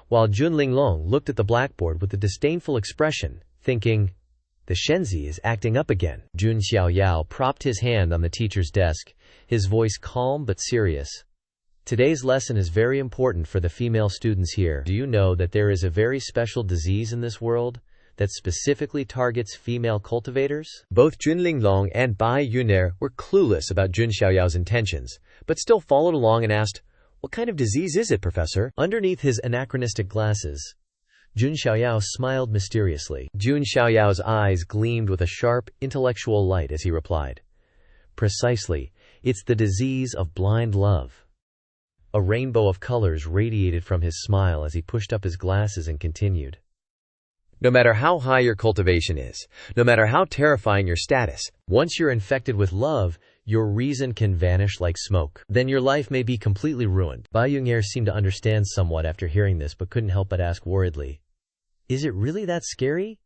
while Jun Linglong looked at the blackboard with a disdainful expression, thinking, the Shenzi is acting up again. Jun Xiaoyao propped his hand on the teacher's desk, his voice calm but serious. Today's lesson is very important for the female students here. Do you know that there is a very special disease in this world that specifically targets female cultivators? Both Jun Linglong and Bai Yuner were clueless about Jun Xiaoyao's intentions, but still followed along and asked, what kind of disease is it, Professor? Underneath his anachronistic glasses, Jun Xiaoyao smiled mysteriously. Jun Xiaoyao's eyes gleamed with a sharp, intellectual light as he replied, precisely, it's the disease of blind love. A rainbow of colors radiated from his smile as he pushed up his glasses and continued. No matter how high your cultivation is, no matter how terrifying your status, once you're infected with love, your reason can vanish like smoke. Then your life may be completely ruined. Bai Yunger seemed to understand somewhat after hearing this but couldn't help but ask worriedly, is it really that scary?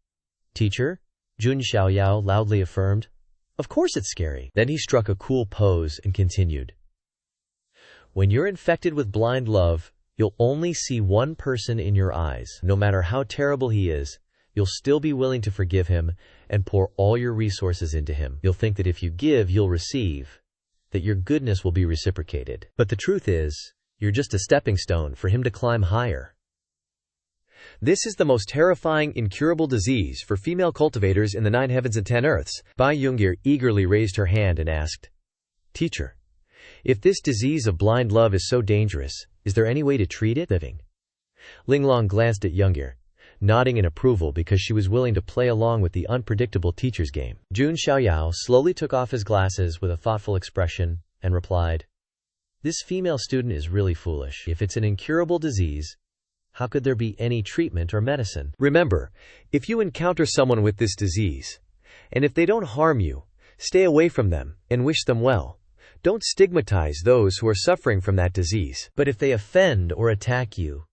Teacher, Jun Xiaoyao loudly affirmed, of course it's scary. Then he struck a cool pose and continued. When you're infected with blind love, you'll only see one person in your eyes. No matter how terrible he is, you'll still be willing to forgive him and pour all your resources into him. You'll think that if you give, you'll receive, that your goodness will be reciprocated. But the truth is, you're just a stepping stone for him to climb higher. This is the most terrifying, incurable disease for female cultivators in the 9 heavens and 10 earths. Bai Yungir eagerly raised her hand and asked, Teacher, if this disease of blind love is so dangerous, is there any way to treat it? Linglong glanced at Yungir, nodding in approval because she was willing to play along with the unpredictable teacher's game. Jun Xiaoyao slowly took off his glasses with a thoughtful expression and replied, this female student is really foolish. If it's an incurable disease, how could there be any treatment or medicine? Remember, if you encounter someone with this disease, and if they don't harm you, stay away from them and wish them well. Don't stigmatize those who are suffering from that disease. But if they offend or attack you,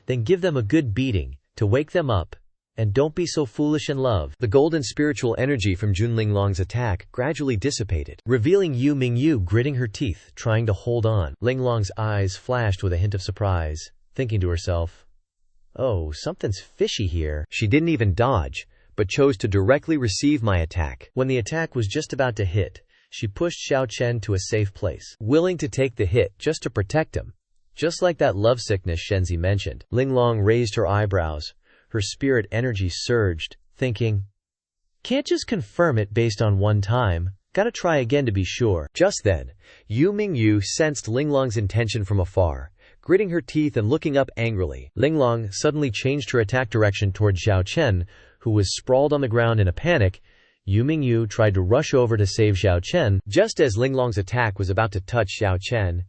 then give them a good beating to wake them up, and don't be so foolish in love. The golden spiritual energy from Jun Linglong's attack gradually dissipated, revealing Yu Mingyu gritting her teeth, trying to hold on. Linglong's eyes flashed with a hint of surprise, thinking to herself, oh, something's fishy here. She didn't even dodge, but chose to directly receive my attack. When the attack was just about to hit, she pushed Xiao Chen to a safe place, willing to take the hit just to protect him. Just like that lovesickness Shenzi mentioned. Linglong raised her eyebrows. Her spirit energy surged, thinking, can't just confirm it based on one time. Gotta try again to be sure. Just then, Yu Mingyu sensed Linglong's intention from afar, gritting her teeth and looking up angrily. Linglong suddenly changed her attack direction toward Xiao Chen, who was sprawled on the ground in a panic. Yu Mingyu tried to rush over to save Xiao Chen. Just as Linglong's attack was about to touch Xiao Chen,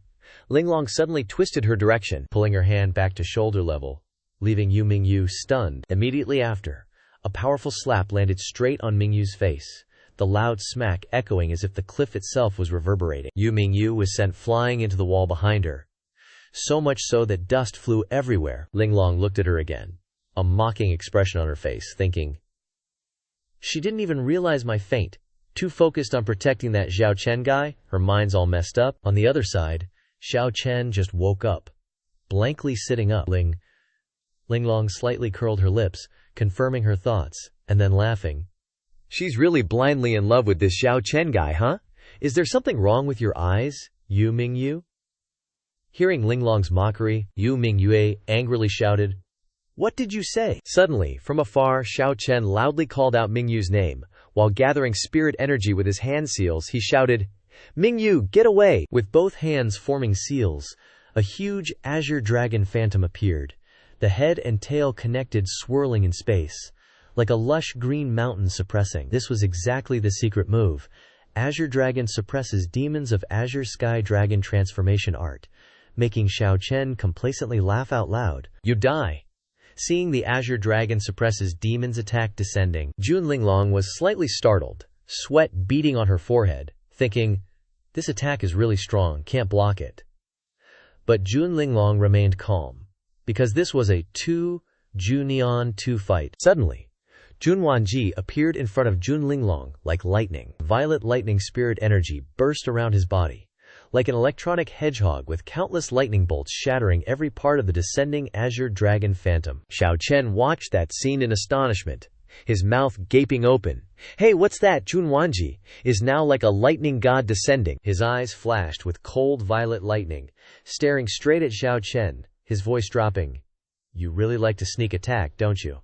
Linglong suddenly twisted her direction, pulling her hand back to shoulder level, leaving Yu Mingyu stunned. Immediately after, a powerful slap landed straight on Mingyu's face, the loud smack echoing as if the cliff itself was reverberating. Yu Mingyu was sent flying into the wall behind her, so much so that dust flew everywhere. Linglong looked at her again, a mocking expression on her face, thinking, she didn't even realize my feint. Too focused on protecting that Xiao Chen guy, her mind's all messed up. On the other side, Xiao Chen just woke up, blankly sitting up. Linglong slightly curled her lips, confirming her thoughts, and then laughing. She's really blindly in love with this Xiao Chen guy, huh? Is there something wrong with your eyes, Yu Mingyu? Hearing Linglong's mockery, Yu Mingyue angrily shouted, what did you say? Suddenly, from afar, Xiao Chen loudly called out Mingyu's name. While gathering spirit energy with his hand seals, he shouted, Mingyu, get away! With both hands forming seals, a huge azure dragon phantom appeared, the head and tail connected, swirling in space, like a lush green mountain suppressing. This was exactly the secret move. Azure Dragon suppresses demons of Azure Sky Dragon transformation art, making Xiao Chen complacently laugh out loud. You die! Seeing the Azure Dragon suppresses demons' attack descending, Jun Linglong was slightly startled, sweat beading on her forehead, thinking, this attack is really strong, can't block it. But Jun Linglong remained calm, because this was a too Junion 2 fight. Suddenly, Jun Wanji appeared in front of Jun Linglong like lightning. Violet lightning spirit energy burst around his body, like an electronic hedgehog with countless lightning bolts shattering every part of the descending azure dragon phantom. Xiao Chen watched that scene in astonishment, his mouth gaping open. "Hey, what's that?" Jun Wanji is now like a lightning god descending. His eyes flashed with cold violet lightning, staring straight at Xiao Chen, his voice dropping. "You really like to sneak attack, don't you?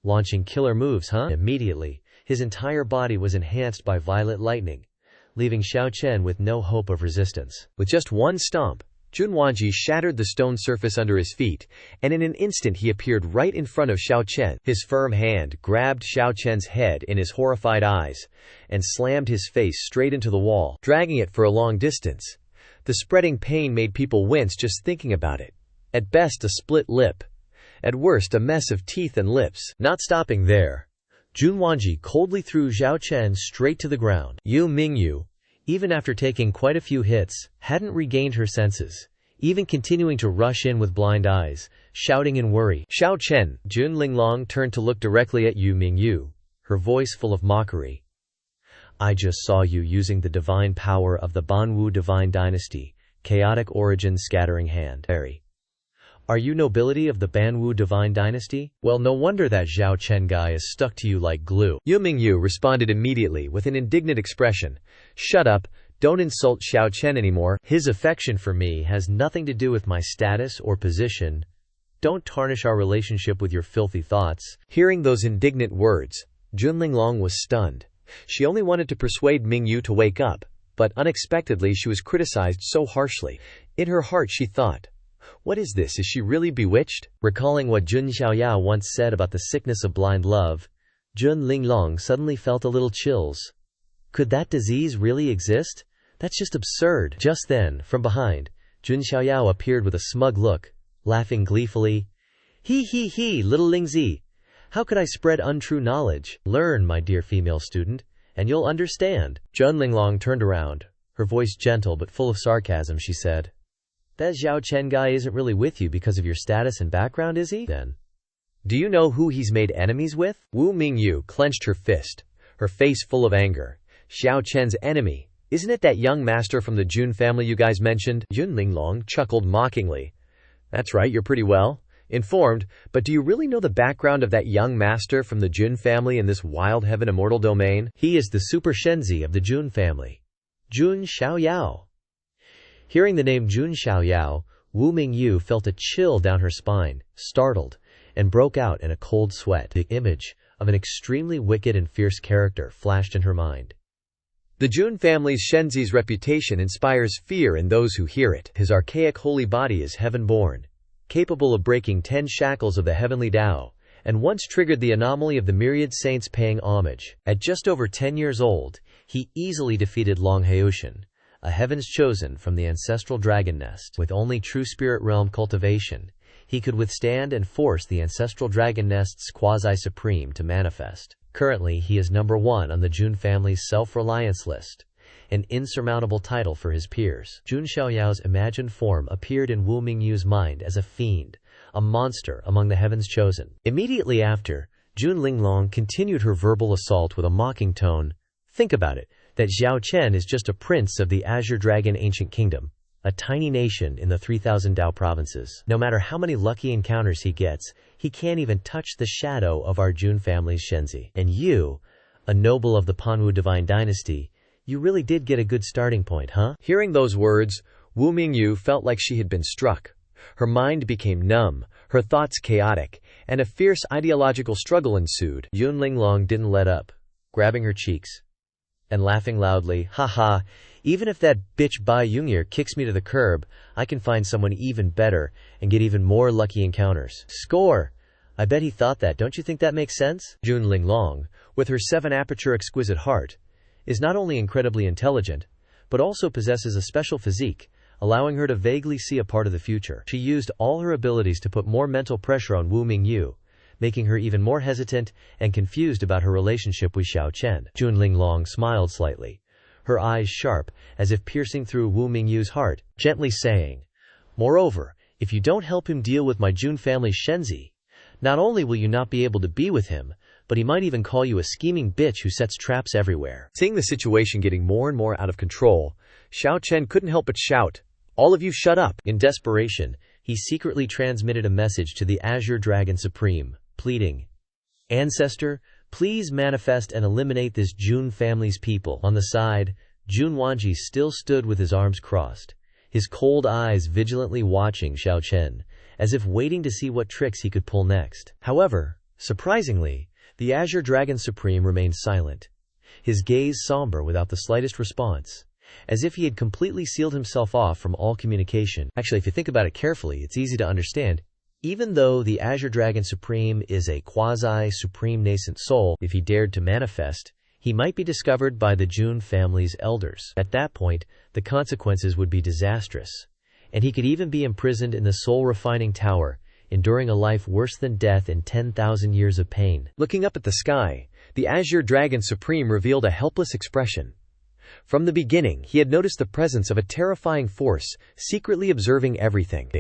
Launching killer moves, huh?" Immediately, his entire body was enhanced by violet lightning, leaving Xiao Chen with no hope of resistance. With just one stomp, Jun Wanji shattered the stone surface under his feet, and in an instant he appeared right in front of Xiao Chen. His firm hand grabbed Xiao Chen's head in his horrified eyes, and slammed his face straight into the wall, dragging it for a long distance. The spreading pain made people wince just thinking about it. At best a split lip, at worst a mess of teeth and lips. Not stopping there, Jun Wanji coldly threw Xiao Chen straight to the ground. Yu Mingyu, even after taking quite a few hits, hadn't regained her senses, even continuing to rush in with blind eyes, shouting in worry. "Xiao Chen!" Jun Linglong turned to look directly at Yu Mingyu, her voice full of mockery. "I just saw you using the divine power of the Banwu divine dynasty, chaotic origin scattering hand. Are you nobility of the Banwu divine dynasty? Well, no wonder that Xiao Chen guy is stuck to you like glue." Yu Mingyu responded immediately with an indignant expression. "Shut up, don't insult Xiao Chen anymore. His affection for me has nothing to do with my status or position. Don't tarnish our relationship with your filthy thoughts." Hearing those indignant words, Jun Linglong was stunned. She only wanted to persuade Mingyu to wake up, but unexpectedly she was criticized so harshly. In her heart she thought, "What is this? Is she really bewitched?" Recalling what Jun Xiaoyao once said about the sickness of blind love, Jun Linglong suddenly felt a little chills. Could that disease really exist? That's just absurd. Just then, from behind, Jun Xiaoyao appeared with a smug look, laughing gleefully. He, little Lingzi. How could I spread untrue knowledge? Learn, my dear female student, and you'll understand. Jun Linglong turned around, her voice gentle but full of sarcasm. She said, "That Xiao Chen guy isn't really with you because of your status and background, is he? Then, do you know who he's made enemies with?" Wu Mingyu clenched her fist, her face full of anger. "Xiao Chen's enemy? Isn't it that young master from the Jun family you guys mentioned?" Jun Linglong chuckled mockingly. "That's right, you're pretty well informed, but do you really know the background of that young master from the Jun family in this wild heaven immortal domain? He is the super Shenzi of the Jun family, Jun Xiaoyao." Hearing the name Jun Xiaoyao, Wu Mingyu felt a chill down her spine, startled, and broke out in a cold sweat. The image of an extremely wicked and fierce character flashed in her mind. The Jun family's Shenzi's reputation inspires fear in those who hear it. His archaic holy body is heaven-born, capable of breaking 10 shackles of the heavenly Tao, and once triggered the anomaly of the myriad saints paying homage. At just over 10 years old, he easily defeated Long Heushan, a heaven's chosen from the ancestral dragon nest. With only true spirit realm cultivation, he could withstand and force the ancestral dragon nest's quasi-supreme to manifest. Currently, he is number 1 on the Jun family's self-reliance list, an insurmountable title for his peers. Jun Xiaoyao's imagined form appeared in Wu Mingyu's mind as a fiend, a monster among the heavens chosen. Immediately after, Jun Linglong continued her verbal assault with a mocking tone. "Think about it, that Xiao Chen is just a prince of the Azure Dragon Ancient Kingdom, a tiny nation in the 3,000 Dao provinces. No matter how many lucky encounters he gets, he can't even touch the shadow of our Jun family's Shenzi. And you, a noble of the Panwu divine dynasty, you really did get a good starting point, huh?" Hearing those words, Wu Mingyu felt like she had been struck. Her mind became numb, her thoughts chaotic, and a fierce ideological struggle ensued. Jun Linglong didn't let up, grabbing her cheeks and laughing loudly. "Ha, even if that bitch Bai Yungyir kicks me to the curb, I can find someone even better and get even more lucky encounters. Score! I bet he thought that. Don't you think that makes sense?" Jun Linglong, with her 7-aperture exquisite heart, is not only incredibly intelligent, but also possesses a special physique, allowing her to vaguely see a part of the future. She used all her abilities to put more mental pressure on Wu Mingyu, making her even more hesitant and confused about her relationship with Xiao Chen. Jun Linglong smiled slightly, her eyes sharp, as if piercing through Wu Mingyu's heart, gently saying, "Moreover, if you don't help him deal with my Jun family Shenzi, Not only will you not be able to be with him, but he might even call you a scheming bitch who sets traps everywhere." Seeing the situation getting more and more out of control, Xiao Chen couldn't help but shout, "All of you shut up!" In desperation, he secretly transmitted a message to the Azure Dragon Supreme, pleading, "Ancestor, please manifest and eliminate this Jun family's people." On the side, Jun Wanji still stood with his arms crossed, his cold eyes vigilantly watching Xiao Chen, as if waiting to see what tricks he could pull next. However, surprisingly, the Azure Dragon Supreme remained silent, his gaze somber without the slightest response, as if he had completely sealed himself off from all communication. Actually, if you think about it carefully, it's easy to understand. Even though the Azure Dragon Supreme is a quasi-supreme nascent soul, if he dared to manifest, he might be discovered by the Jun family's elders. At that point, the consequences would be disastrous, and he could even be imprisoned in the soul-refining tower, enduring a life worse than death in 10,000 years of pain. Looking up at the sky, the Azure Dragon Supreme revealed a helpless expression. From the beginning, he had noticed the presence of a terrifying force, secretly observing everything.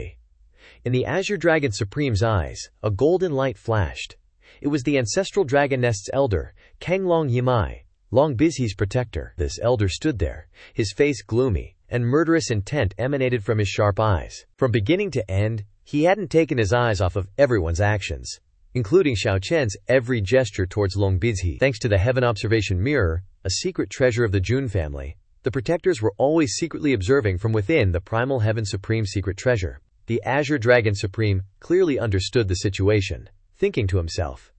In the Azure Dragon Supreme's eyes, a golden light flashed. It was the ancestral dragon nest's elder, Kanglong Yimai, Long Bizhi's protector. This elder stood there, his face gloomy, and murderous intent emanated from his sharp eyes. From beginning to end, he hadn't taken his eyes off of everyone's actions, including Xiao Chen's every gesture towards Long Bizhi. Thanks to the Heaven Observation Mirror, a secret treasure of the Jun family, the protectors were always secretly observing from within the Primal Heaven Supreme secret treasure. The Azure Dragon Supreme clearly understood the situation, thinking to himself,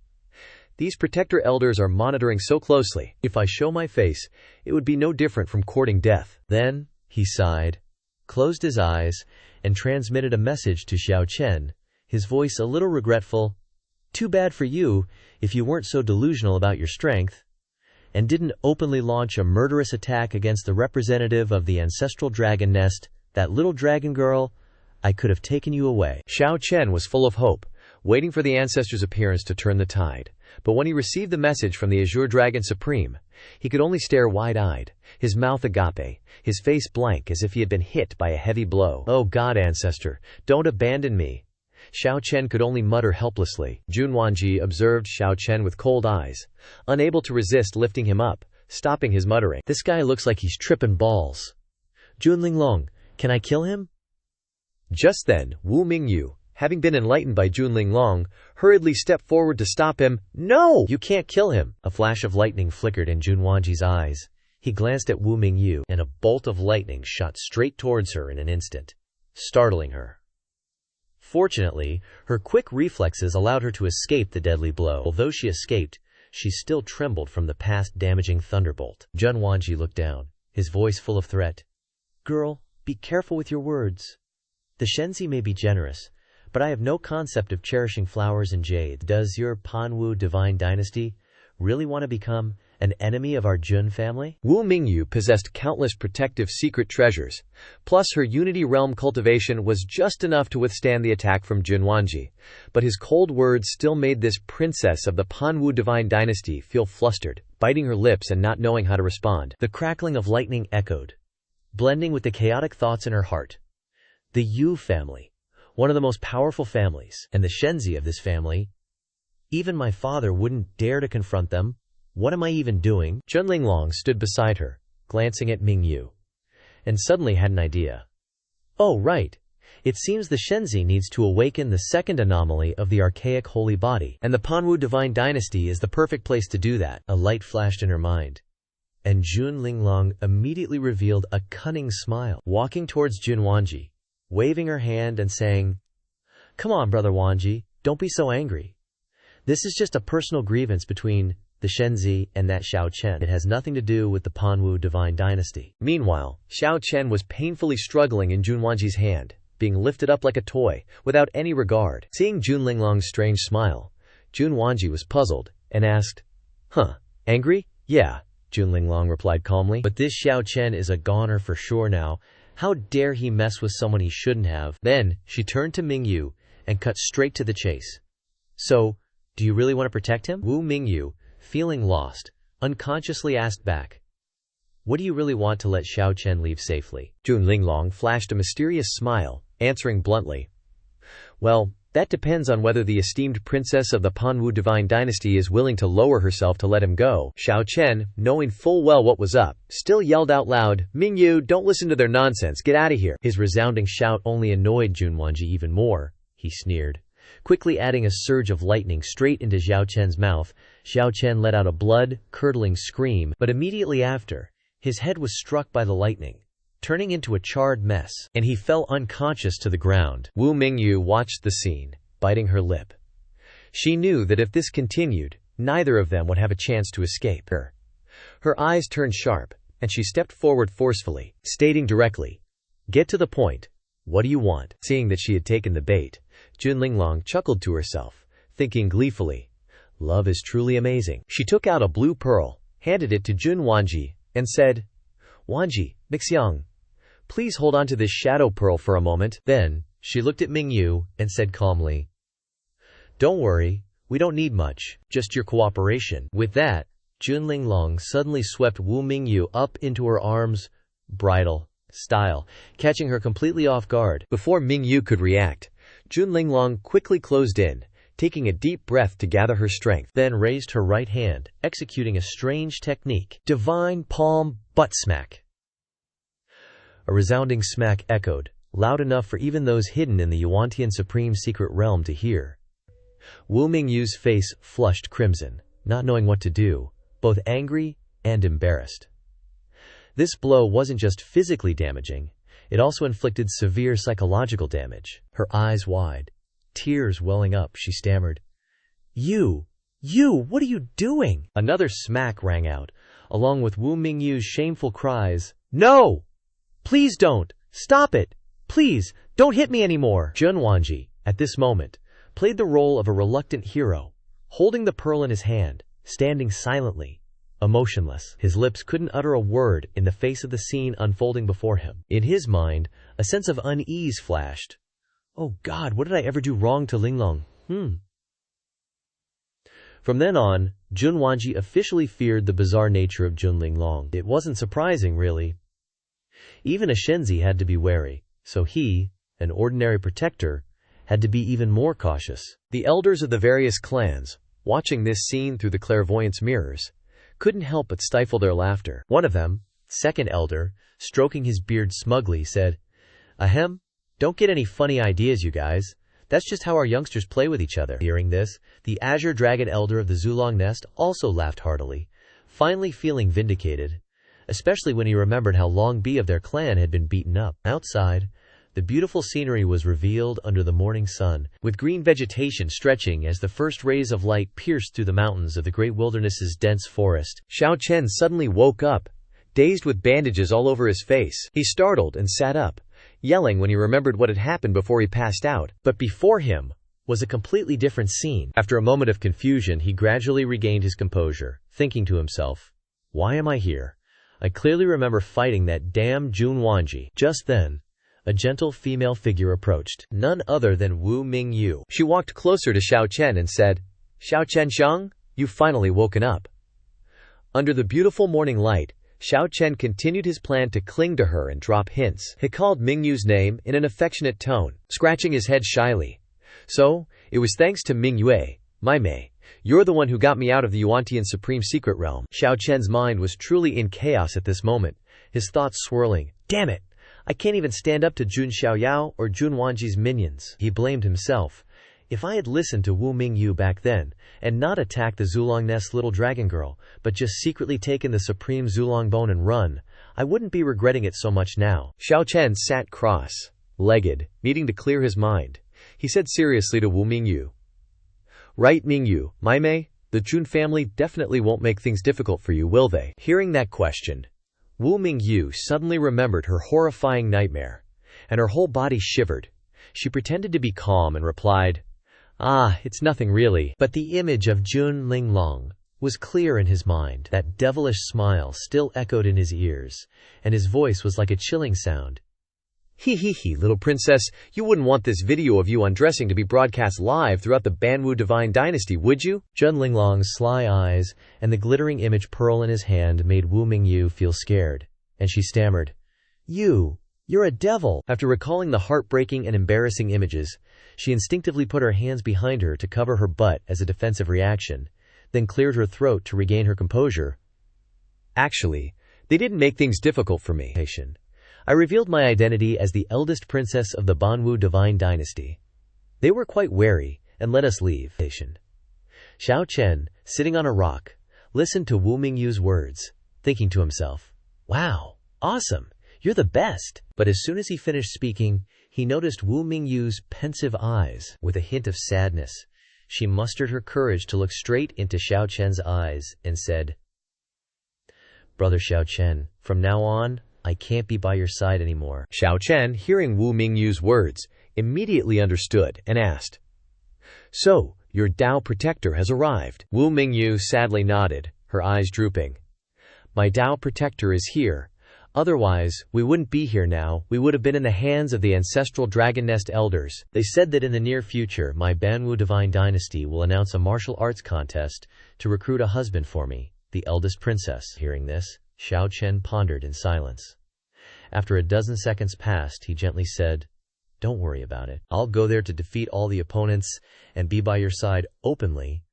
"These protector elders are monitoring so closely. If I show my face, it would be no different from courting death." Then, he sighed, closed his eyes, and transmitted a message to Xiao Chen, his voice a little regretful. "Too bad for you, if you weren't so delusional about your strength, and didn't openly launch a murderous attack against the representative of the ancestral dragon nest, that little dragon girl. I could have taken you away." Xiao Chen was full of hope, waiting for the ancestor's appearance to turn the tide. But when he received the message from the Azure Dragon Supreme, he could only stare wide-eyed, his mouth agape, his face blank as if he had been hit by a heavy blow. "Oh God, ancestor, don't abandon me." Xiao Chen could only mutter helplessly. Jun Wanji observed Xiao Chen with cold eyes, unable to resist lifting him up, stopping his muttering. "This guy looks like he's tripping balls. Jun Linglong, can I kill him?" Just then, Wu Mingyu, having been enlightened by Jun Linglong, hurriedly stepped forward to stop him. "No! You can't kill him!" A flash of lightning flickered in Jun Wanji's eyes. He glanced at Wu Mingyu, and a bolt of lightning shot straight towards her in an instant, startling her. Fortunately, her quick reflexes allowed her to escape the deadly blow. Although she escaped, she still trembled from the past damaging thunderbolt. Jun Wanji looked down, his voice full of threat. "Girl, be careful with your words. The Shenzi may be generous, but I have no concept of cherishing flowers and jade. Does your Panwu divine dynasty really want to become an enemy of our Jun family?" Wu Mingyu possessed countless protective secret treasures, plus her Unity Realm cultivation was just enough to withstand the attack from Jun Wanji, but his cold words still made this princess of the Panwu divine dynasty feel flustered, biting her lips and not knowing how to respond. The crackling of lightning echoed, blending with the chaotic thoughts in her heart. The Yu family, one of the most powerful families, and the Shenzi of this family. Even my father wouldn't dare to confront them. What am I even doing? Jun Linglong stood beside her, glancing at Mingyu, and suddenly had an idea. "Oh, right. It seems the Shenzi needs to awaken the second anomaly of the archaic holy body, and the Panwu divine dynasty is the perfect place to do that." A light flashed in her mind, and Jun Linglong immediately revealed a cunning smile, walking towards Jun Wanji, waving her hand and saying, "Come on, brother Wanji, don't be so angry. This is just a personal grievance between the Shenzi and that Xiao Chen. It has nothing to do with the Panwu divine dynasty." Meanwhile, Xiao Chen was painfully struggling in Jun Wanji's hand, being lifted up like a toy, without any regard. Seeing Jun Linglong's strange smile, Jun Wanji was puzzled, and asked, Angry? Yeah, Jun Linglong replied calmly. "But this Xiao Chen is a goner for sure now. How dare he mess with someone he shouldn't have?" Then, she turned to Mingyu, and cut straight to the chase. "So, do you really want to protect him?" Wu Mingyu, feeling lost, unconsciously asked back. "What do you really want to let Xiao Chen leave safely?" Jun Linglong flashed a mysterious smile, answering bluntly, "Well, That depends on whether the esteemed princess of the Panwu divine dynasty is willing to lower herself to let him go. Xiao Chen, knowing full well what was up, still yelled out loud, Mingyu, don't listen to their nonsense, get out of here. His resounding shout only annoyed Junwanji even more. He sneered, quickly adding a surge of lightning straight into Xiao Chen's mouth. Xiao Chen let out a blood-curdling scream, but immediately after, his head was struck by the lightning, turning into a charred mess, and he fell unconscious to the ground. Wu Mingyu watched the scene, biting her lip. She knew that if this continued, neither of them would have a chance to escape her. Her eyes turned sharp, and she stepped forward forcefully, stating directly, "Get to the point. What do you want?" Seeing that she had taken the bait, Jun Linglong chuckled to herself, thinking gleefully, "Love is truly amazing." She took out a blue pearl, handed it to Jun Wanji, and said, "Wanji, Mixiang, please hold on to this shadow pearl for a moment." Then, she looked at Mingyu and said calmly, "Don't worry, we don't need much, just your cooperation." With that, Jun Linglong suddenly swept Wu Mingyu up into her arms, bridal style, catching her completely off guard. Before Mingyu could react, Jun Linglong quickly closed in, taking a deep breath to gather her strength, then raised her right hand, executing a strange technique. Divine palm butt smack. A resounding smack echoed, loud enough for even those hidden in the Yuantian Supreme Secret Realm to hear. Wu Mingyu's face flushed crimson, not knowing what to do, both angry and embarrassed. This blow wasn't just physically damaging, it also inflicted severe psychological damage. Her eyes wide, tears welling up, she stammered, You, what are you doing?" Another smack rang out, along with Wu Mingyu's shameful cries, "No! Please don't! Stop it! Please, don't hit me anymore!" Jun Wanji, at this moment, played the role of a reluctant hero, holding the pearl in his hand, standing silently, emotionless. His lips couldn't utter a word in the face of the scene unfolding before him. In his mind, a sense of unease flashed. Oh God, what did I ever do wrong to Linglong? From then on, Jun Wanji officially feared the bizarre nature of Jun Linglong. It wasn't surprising, really. Even a Shenzi had to be wary, so he, an ordinary protector, had to be even more cautious. The elders of the various clans, watching this scene through the clairvoyance mirrors, couldn't help but stifle their laughter. One of them, second elder, stroking his beard smugly, said, "Ahem, don't get any funny ideas, you guys. That's just how our youngsters play with each other." Hearing this, the Azure Dragon elder of the Zulong Nest also laughed heartily, finally feeling vindicated, especially when he remembered how Long B of their clan had been beaten up. Outside, the beautiful scenery was revealed under the morning sun, with green vegetation stretching as the first rays of light pierced through the mountains of the great wilderness's dense forest. Xiao Chen suddenly woke up, dazed with bandages all over his face. He startled and sat up, yelling when he remembered what had happened before he passed out. But before him was a completely different scene. After a moment of confusion, he gradually regained his composure, thinking to himself, "Why am I here? I clearly remember fighting that damn Jun Wanji." Just then, a gentle female figure approached, none other than Wu Mingyu. She walked closer to Xiao Chen and said, "Xiao Chen Xiang, you've finally woken up." Under the beautiful morning light, Xiao Chen continued his plan to cling to her and drop hints. He called Mingyu's name in an affectionate tone, scratching his head shyly. "So, it was thanks to Mingyue, my Mei. You're the one who got me out of the Yuantian Supreme Secret Realm." Xiao Chen's mind was truly in chaos at this moment, his thoughts swirling. Damn it! I can't even stand up to Jun Xiaoyao or Jun Wanji's minions. He blamed himself. If I had listened to Wu Mingyu back then, and not attacked the Zulong Nest little dragon girl, but just secretly taken the Supreme Zulong Bone and run, I wouldn't be regretting it so much now. Xiao Chen sat cross-legged, needing to clear his mind. He said seriously to Wu Mingyu, "Right, Mingyu, my Mei, the Jun family definitely won't make things difficult for you, will they?" Hearing that question, Wu Mingyu suddenly remembered her horrifying nightmare, and her whole body shivered. She pretended to be calm and replied, "It's nothing really." But the image of Jun Linglong was clear in his mind. That devilish smile still echoed in his ears, and his voice was like a chilling sound. He, little princess, you wouldn't want this video of you undressing to be broadcast live throughout the Banwu Divine Dynasty, would you?" Jun Linglong's sly eyes and the glittering image pearl in his hand made Wu Mingyu feel scared, and she stammered, You "You're a devil." After recalling the heartbreaking and embarrassing images, she instinctively put her hands behind her to cover her butt as a defensive reaction, then cleared her throat to regain her composure. "Actually, they didn't make things difficult for me. I revealed my identity as the eldest princess of the Banwu divine dynasty. They were quite wary and let us leave." Xiao Chen, sitting on a rock, listened to Wu Mingyu's words, thinking to himself, "Wow, awesome, you're the best." But as soon as he finished speaking, he noticed Wu Mingyu's pensive eyes. With a hint of sadness, she mustered her courage to look straight into Xiao Chen's eyes and said, "Brother Xiao Chen, from now on, I can't be by your side anymore." Xiao Chen, hearing Wu Mingyu's words, immediately understood and asked, "So, your Tao protector has arrived?" Wu Mingyu sadly nodded, her eyes drooping. "My Tao protector is here. Otherwise, we wouldn't be here now. We would have been in the hands of the ancestral Dragon Nest elders. They said that in the near future, my Banwu divine dynasty will announce a martial arts contest to recruit a husband for me, the eldest princess." Hearing this, Xiao Chen pondered in silence. After a dozen seconds passed, he gently said, "Don't worry about it. I'll go there to defeat all the opponents and be by your side openly.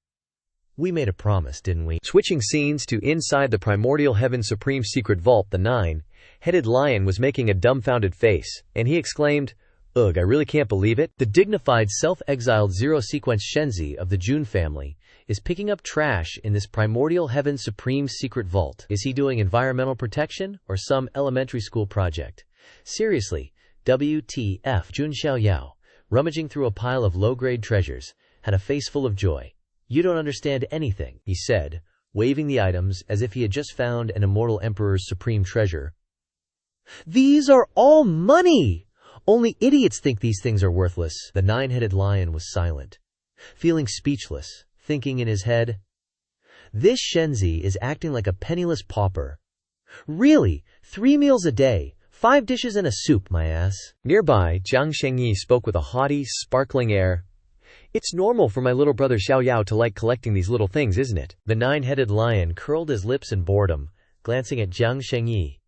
We made a promise, didn't we?" Switching scenes to inside the primordial heaven supreme secret vault, the nine-headed lion was making a dumbfounded face, and he exclaimed, "Ugh, I really can't believe it. The dignified self-exiled zero-sequence Shenzi of the Jun family is picking up trash in this primordial heaven supreme secret vault. Is he doing environmental protection or some elementary school project? Seriously, WTF." Jun Xiaoyao, rummaging through a pile of low-grade treasures, had a face full of joy. "You don't understand anything," he said, waving the items as if he had just found an immortal emperor's supreme treasure. "These are all money! Only idiots think these things are worthless." The nine-headed lion was silent, feeling speechless, thinking in his head, "This Shenzi is acting like a penniless pauper. Really, 3 meals a day, 5 dishes and a soup, my ass." Nearby, Jiang Shengyi spoke with a haughty, sparkling air. "It's normal for my little brother Xiao Yao to like collecting these little things, isn't it?" The nine-headed lion curled his lips in boredom, glancing at Jiang Shengyi.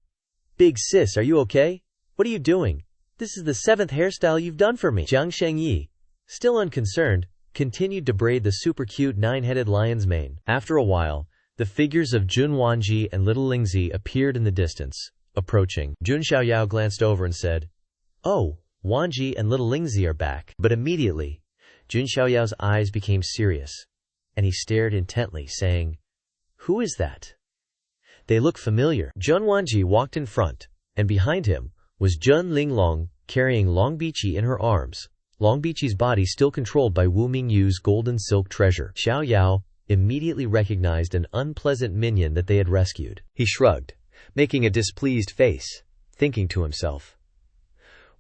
"Big sis, are you okay? What are you doing? This is the 7th hairstyle you've done for me." Jiang Shengyi, still unconcerned, continued to braid the super-cute nine-headed lion's mane. After a while, the figures of Jun Wanji and little Lingzi appeared in the distance, approaching. Jun Xiaoyao glanced over and said, "Oh, Wanji and little Lingzi are back." But immediately, Jun Xiaoyao's eyes became serious, and he stared intently, saying, "Who is that? They look familiar." Jun Wanji walked in front, and behind him was Jun Linglong, carrying Long Biqi in her arms, Long Biqi's body still controlled by Wu Mingyu's golden silk treasure. Xiao Yao immediately recognized an unpleasant minion that they had rescued. He shrugged, making a displeased face, thinking to himself,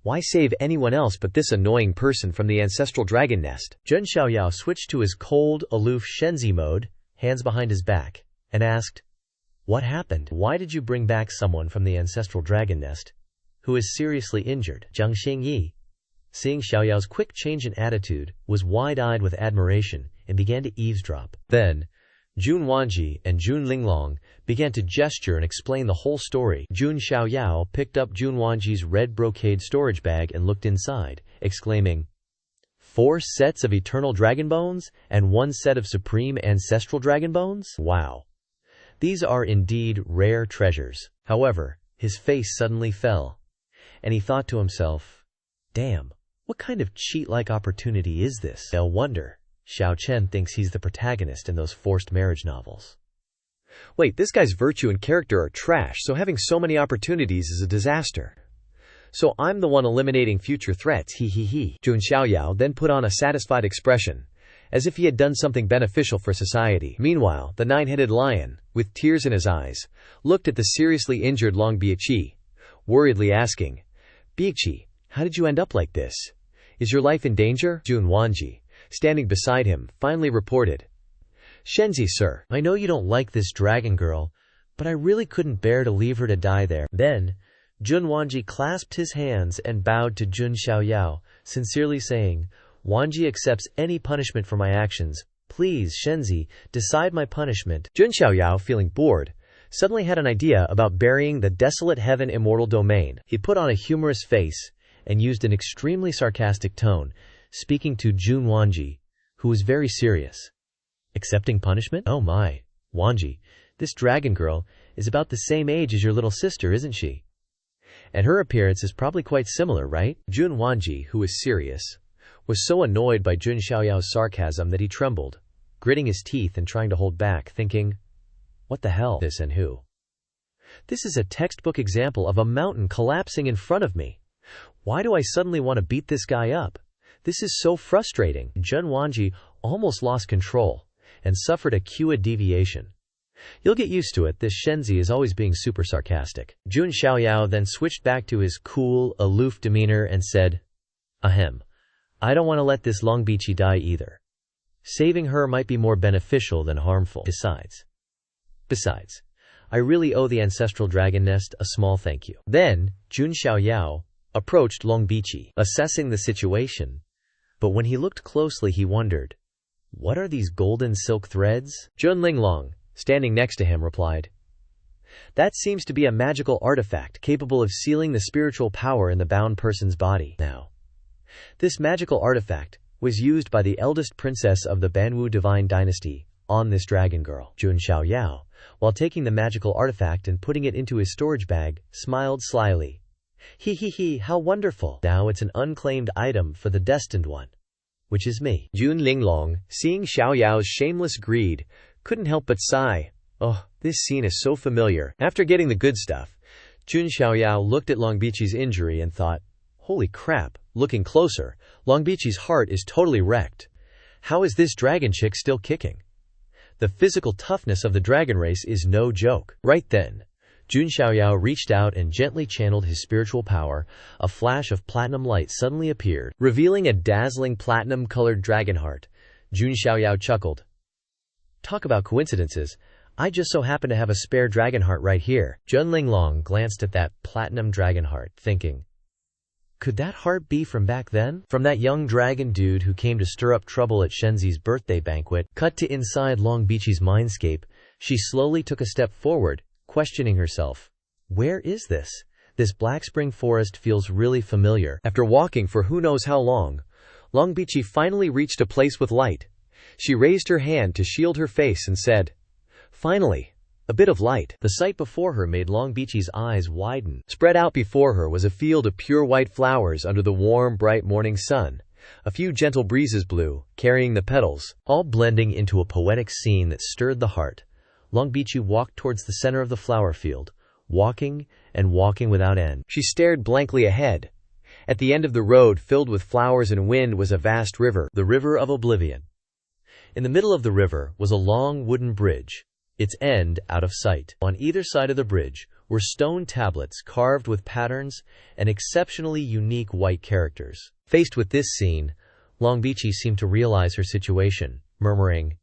"Why save anyone else but this annoying person from the ancestral dragon nest?" Jun Xiaoyao switched to his cold, aloof Shenzi mode, hands behind his back, and asked, "What happened? Why did you bring back someone from the ancestral dragon nest who is seriously injured?" Jiang Shengyi, seeing Xiaoyao's quick change in attitude, was wide-eyed with admiration and began to eavesdrop. Then, Jun Wanji and Jun Linglong began to gesture and explain the whole story. Jun Xiaoyao picked up Jun Wanji's red brocade storage bag and looked inside, exclaiming, 4 sets of eternal dragon bones and 1 set of supreme ancestral dragon bones? Wow! These are indeed rare treasures." However, his face suddenly fell, and he thought to himself, "Damn, what kind of cheat-like opportunity is this? No wonder Xiao Chen thinks he's the protagonist in those forced marriage novels. Wait, this guy's virtue and character are trash, so having so many opportunities is a disaster. So I'm the one eliminating future threats, he. Jun Xiaoyao then put on a satisfied expression, as if he had done something beneficial for society. Meanwhile, the nine-headed lion, with tears in his eyes, looked at the seriously injured Long Biqi, worriedly asking, "Biqi, how did you end up like this? Is your life in danger?" Jun Wanji, standing beside him, finally reported, "Shenzi, sir, I know you don't like this dragon girl, but I really couldn't bear to leave her to die there." Then, Jun Wanji clasped his hands and bowed to Jun Xiaoyao, sincerely saying, "Wanji accepts any punishment for my actions. Please, Shenzi, decide my punishment." Jun Xiaoyao, feeling bored, suddenly had an idea about burying the desolate heaven immortal domain. He put on a humorous face and used an extremely sarcastic tone, speaking to Jun Wanji, who was very serious. Accepting punishment? Oh my, Wanji, this dragon girl is about the same age as your little sister, isn't she? And her appearance is probably quite similar, right? Jun Wanji, who was serious, was so annoyed by Jun Xiaoyao's sarcasm that he trembled, gritting his teeth and trying to hold back, thinking, what the hell, this and who? This is a textbook example of a mountain collapsing in front of me. Why do I suddenly want to beat this guy up? This is so frustrating. Jun Wanji almost lost control and suffered a QA deviation. You'll get used to it, this Shenzi is always being super sarcastic. Jun Xiaoyao then switched back to his cool, aloof demeanor and said, Ahem, I don't want to let this Longbichi die either. Saving her might be more beneficial than harmful. Besides, I really owe the ancestral dragon nest a small thank you. Then, Jun Xiaoyao approached Longbichi, assessing the situation, but when he looked closely he wondered, what are these golden silk threads? Jun Linglong, standing next to him, replied, that seems to be a magical artifact capable of sealing the spiritual power in the bound person's body. Now, this magical artifact was used by the eldest princess of the Banwu divine dynasty on this dragon girl. Jun Xiaoyao, while taking the magical artifact and putting it into his storage bag, smiled slyly. He, how wonderful. Now it's an unclaimed item for the destined one, which is me. Jun Linglong, seeing Xiaoyao's shameless greed, couldn't help but sigh. Oh, this scene is so familiar. After getting the good stuff, Jun Xiaoyao looked at Longbichi's injury and thought, holy crap, looking closer, Longbichi's heart is totally wrecked. How is this dragon chick still kicking? The physical toughness of the dragon race is no joke. Right then, Jun Xiaoyao reached out and gently channeled his spiritual power. A flash of platinum light suddenly appeared, revealing a dazzling platinum-colored dragon heart. Jun Xiaoyao chuckled. Talk about coincidences. I just so happen to have a spare dragon heart right here. Jun Linglong glanced at that platinum dragon heart, thinking, could that heart be from back then? From that young dragon dude who came to stir up trouble at Shenzi's birthday banquet. Cut to inside Longbichi's mindscape, she slowly took a step forward, questioning herself. Where is this? This Black Spring forest feels really familiar. After walking for who knows how long, Longbichi finally reached a place with light. She raised her hand to shield her face and said, finally, a bit of light. The sight before her made Longbichi's eyes widen. Spread out before her was a field of pure white flowers under the warm, bright morning sun. A few gentle breezes blew, carrying the petals, all blending into a poetic scene that stirred the heart. Longbichi walked towards the center of the flower field, walking and walking without end. She stared blankly ahead. At the end of the road filled with flowers and wind was a vast river, the River of Oblivion. In the middle of the river was a long wooden bridge, its end out of sight. On either side of the bridge were stone tablets carved with patterns and exceptionally unique white characters. Faced with this scene, Longbichi seemed to realize her situation, murmuring,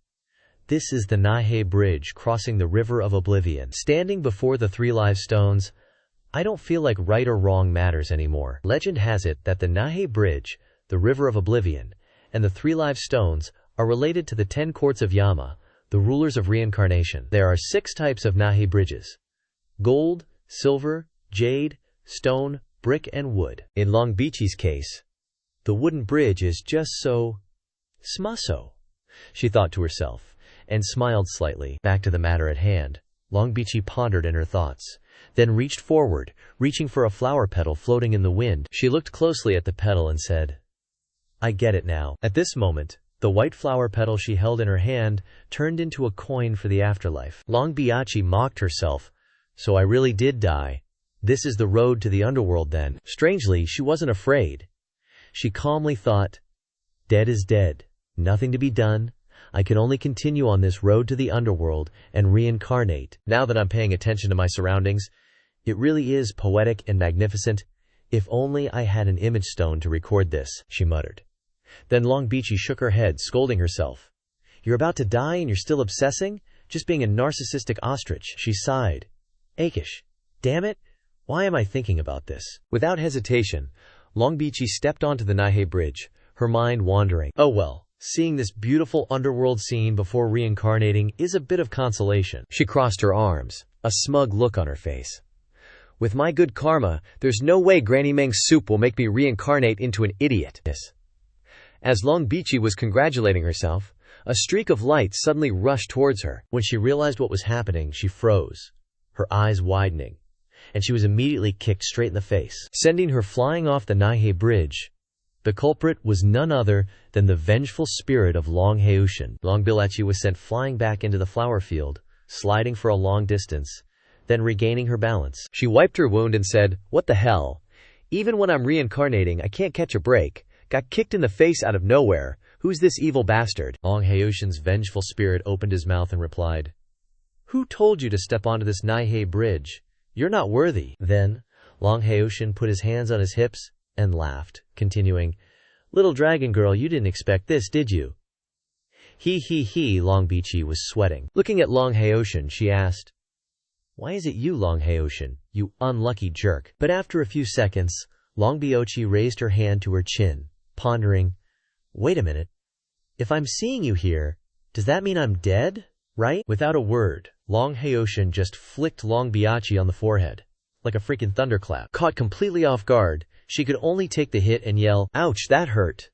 this is the Nahei Bridge crossing the River of Oblivion. Standing before the three live stones, I don't feel like right or wrong matters anymore. Legend has it that the Nahei Bridge, the River of Oblivion, and the three live stones are related to the 10 courts of Yama, the rulers of reincarnation. There are 6 types of Nahei bridges: gold, silver, jade, stone, brick, and wood. In Longbichi's case, the wooden bridge is just so smusso, she thought to herself, and smiled slightly. Back to the matter at hand, Longbichi pondered in her thoughts, then reached forward, reaching for a flower petal floating in the wind. She looked closely at the petal and said, I get it now. At this moment, the white flower petal she held in her hand turned into a coin for the afterlife. Longbichi mocked herself. So I really did die. This is the road to the underworld then. Strangely, she wasn't afraid. She calmly thought, dead is dead. Nothing to be done. I can only continue on this road to the underworld and reincarnate. Now that I'm paying attention to my surroundings, it really is poetic and magnificent. If only I had an image stone to record this, she muttered. Then Longbichi shook her head, scolding herself. You're about to die and you're still obsessing? Just being a narcissistic ostrich. She sighed. Akish. Damn it. Why am I thinking about this? Without hesitation, Longbichi stepped onto the Nahei Bridge, her mind wandering. Oh well, seeing this beautiful underworld scene before reincarnating is a bit of consolation. She crossed her arms, a smug look on her face. With my good karma, there's no way Granny Meng's soup will make me reincarnate into an idiot. As Long Bichi was congratulating herself, a streak of light suddenly rushed towards her. When she realized what was happening, she froze, her eyes widening, and she was immediately kicked straight in the face, sending her flying off the Naihei Bridge. The culprit was none other than the vengeful spirit of Long Heushin. Long Bilachi was sent flying back into the flower field, sliding for a long distance, then regaining her balance. She wiped her wound and said, "What the hell? Even when I'm reincarnating, I can't catch a break. Got kicked in the face out of nowhere. Who's this evil bastard?" Long Heushin's vengeful spirit opened his mouth and replied, "Who told you to step onto this Naihei Bridge? You're not worthy." Then, Long Heushin put his hands on his hips and laughed, continuing, "Little dragon girl, you didn't expect this, did you?" He, Long Bichi was sweating. Looking at Long Heushin, she asked, "Why is it you, Long Heushin, you unlucky jerk?" But after a few seconds, Long Biochi raised her hand to her chin, pondering, "Wait a minute. If I'm seeing you here, does that mean I'm dead, right?" Without a word, Long Heushin just flicked Long Biachi on the forehead, like a freaking thunderclap. Caught completely off guard, she could only take the hit and yell, "Ouch, that hurt."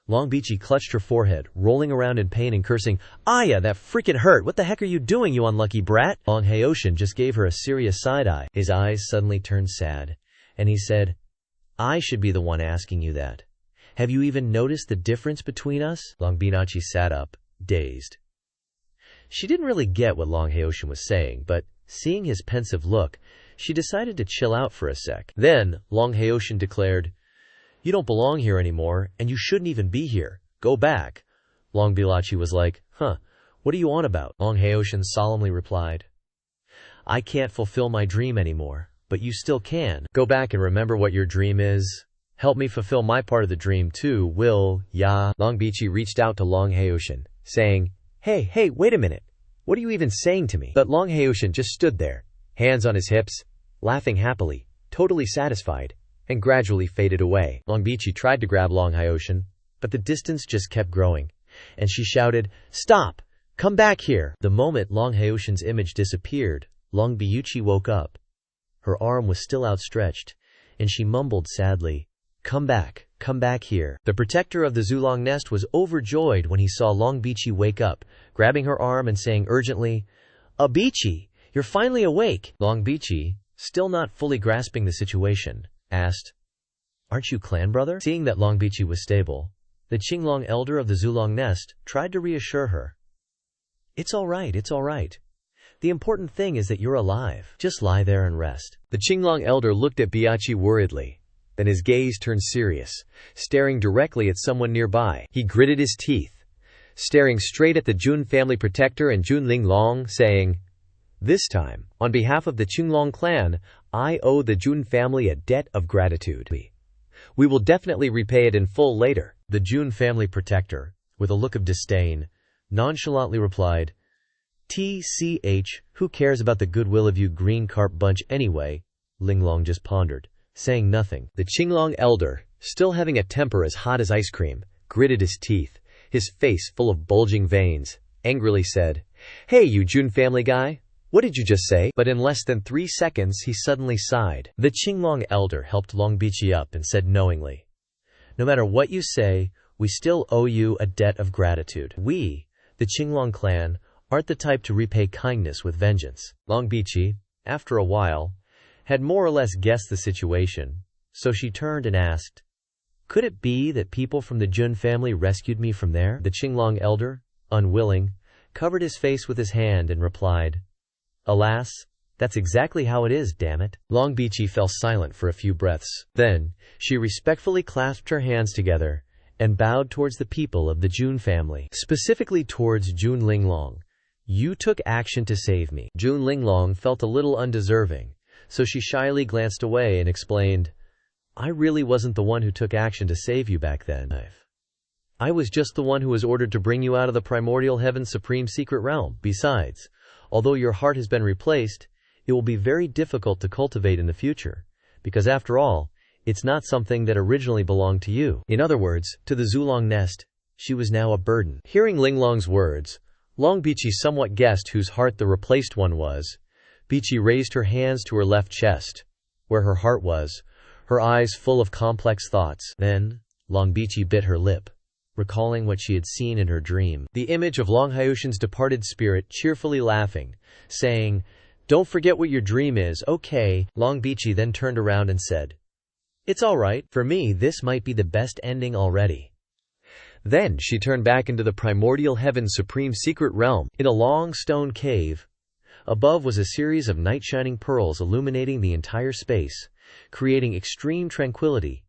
Long Bichi clutched her forehead, rolling around in pain and cursing, "Aya, that freaking hurt! What the heck are you doing, you unlucky brat?" Long Heushin just gave her a serious side-eye. His eyes suddenly turned sad, and he said, "I should be the one asking you that. Have you even noticed the difference between us?" Long Biachi sat up, dazed. She didn't really get what Long Heushin was saying, but seeing his pensive look, she decided to chill out for a sec. Then, Long Heushin declared, "You don't belong here anymore, and you shouldn't even be here. Go back." Long Bilachi was like, "Huh, what are you on about?" Long Heushin solemnly replied, "I can't fulfill my dream anymore, but you still can. Go back and remember what your dream is. Help me fulfill my part of the dream too, will ya?" Long Bichi reached out to Long Heushin, saying, Hey, wait a minute. What are you even saying to me?" But Long Heushin just stood there, hands on his hips, laughing happily, totally satisfied, and gradually faded away. Long Bichi tried to grab Long Heushin, but the distance just kept growing, and she shouted, "Stop! Come back here!" The moment Long Heushin's image disappeared, Long Biuchi woke up. Her arm was still outstretched, and she mumbled sadly, come back here." The protector of the Zulong nest was overjoyed when he saw Long Bichi wake up, grabbing her arm and saying urgently, "Bichi, you're finally awake." Long Bichi, still not fully grasping the situation, asked, "Aren't you clan brother?" Seeing that Long Bichi was stable, the Qinglong elder of the Zulong nest tried to reassure her. It's all right. The important thing is that you're alive. Just lie there and rest." The Qinglong elder looked at Biachi worriedly. Then his gaze turned serious, staring directly at someone nearby. He gritted his teeth, staring straight at the Jun family protector and Jun Linglong, saying, "This time, on behalf of the Qinglong clan, I owe the Jun family a debt of gratitude. We will definitely repay it in full later." The Jun family protector, with a look of disdain, nonchalantly replied, "TCH, who cares about the goodwill of you green carp bunch anyway?" Linglong just pondered, saying nothing. The Qinglong elder, still having a temper as hot as ice cream, gritted his teeth, his face full of bulging veins, angrily said, "Hey, you Jun family guy, what did you just say?" But in less than 3 seconds he suddenly sighed. The Qinglong elder helped Long Bichi up and said knowingly, "No matter what you say, we still owe you a debt of gratitude. We, the Qinglong clan, aren't the type to repay kindness with vengeance." Long Bichi, after a while, had more or less guessed the situation, so she turned and asked, "Could it be that people from the Jun family rescued me from there?" The Qinglong elder, unwilling, covered his face with his hand and replied, "Alas, that's exactly how it is, damn it." Long Bichi fell silent for a few breaths. Then, she respectfully clasped her hands together and bowed towards the people of the Jun family, specifically towards Jun Linglong. "You took action to save me." Jun Linglong felt a little undeserving, so she shyly glanced away and explained, "I really wasn't the one who took action to save you back then. I was just the one who was ordered to bring you out of the primordial heaven's supreme secret realm. Besides, although your heart has been replaced, it will be very difficult to cultivate in the future, because after all, it's not something that originally belonged to you." In other words, to the Zulong nest, she was now a burden. Hearing Linglong's words, Long Bichi somewhat guessed whose heart the replaced one was, Bichi raised her hands to her left chest, where her heart was, her eyes full of complex thoughts. Then, Long Bichi bit her lip, recalling what she had seen in her dream. The image of Long Hyoshin's departed spirit cheerfully laughing, saying, "Don't forget what your dream is, okay?" Long Bichi then turned around and said, "It's alright. For me, this might be the best ending already." Then she turned back into the primordial heaven's supreme secret realm. In a long stone cave, above was a series of night-shining pearls illuminating the entire space, creating extreme tranquility.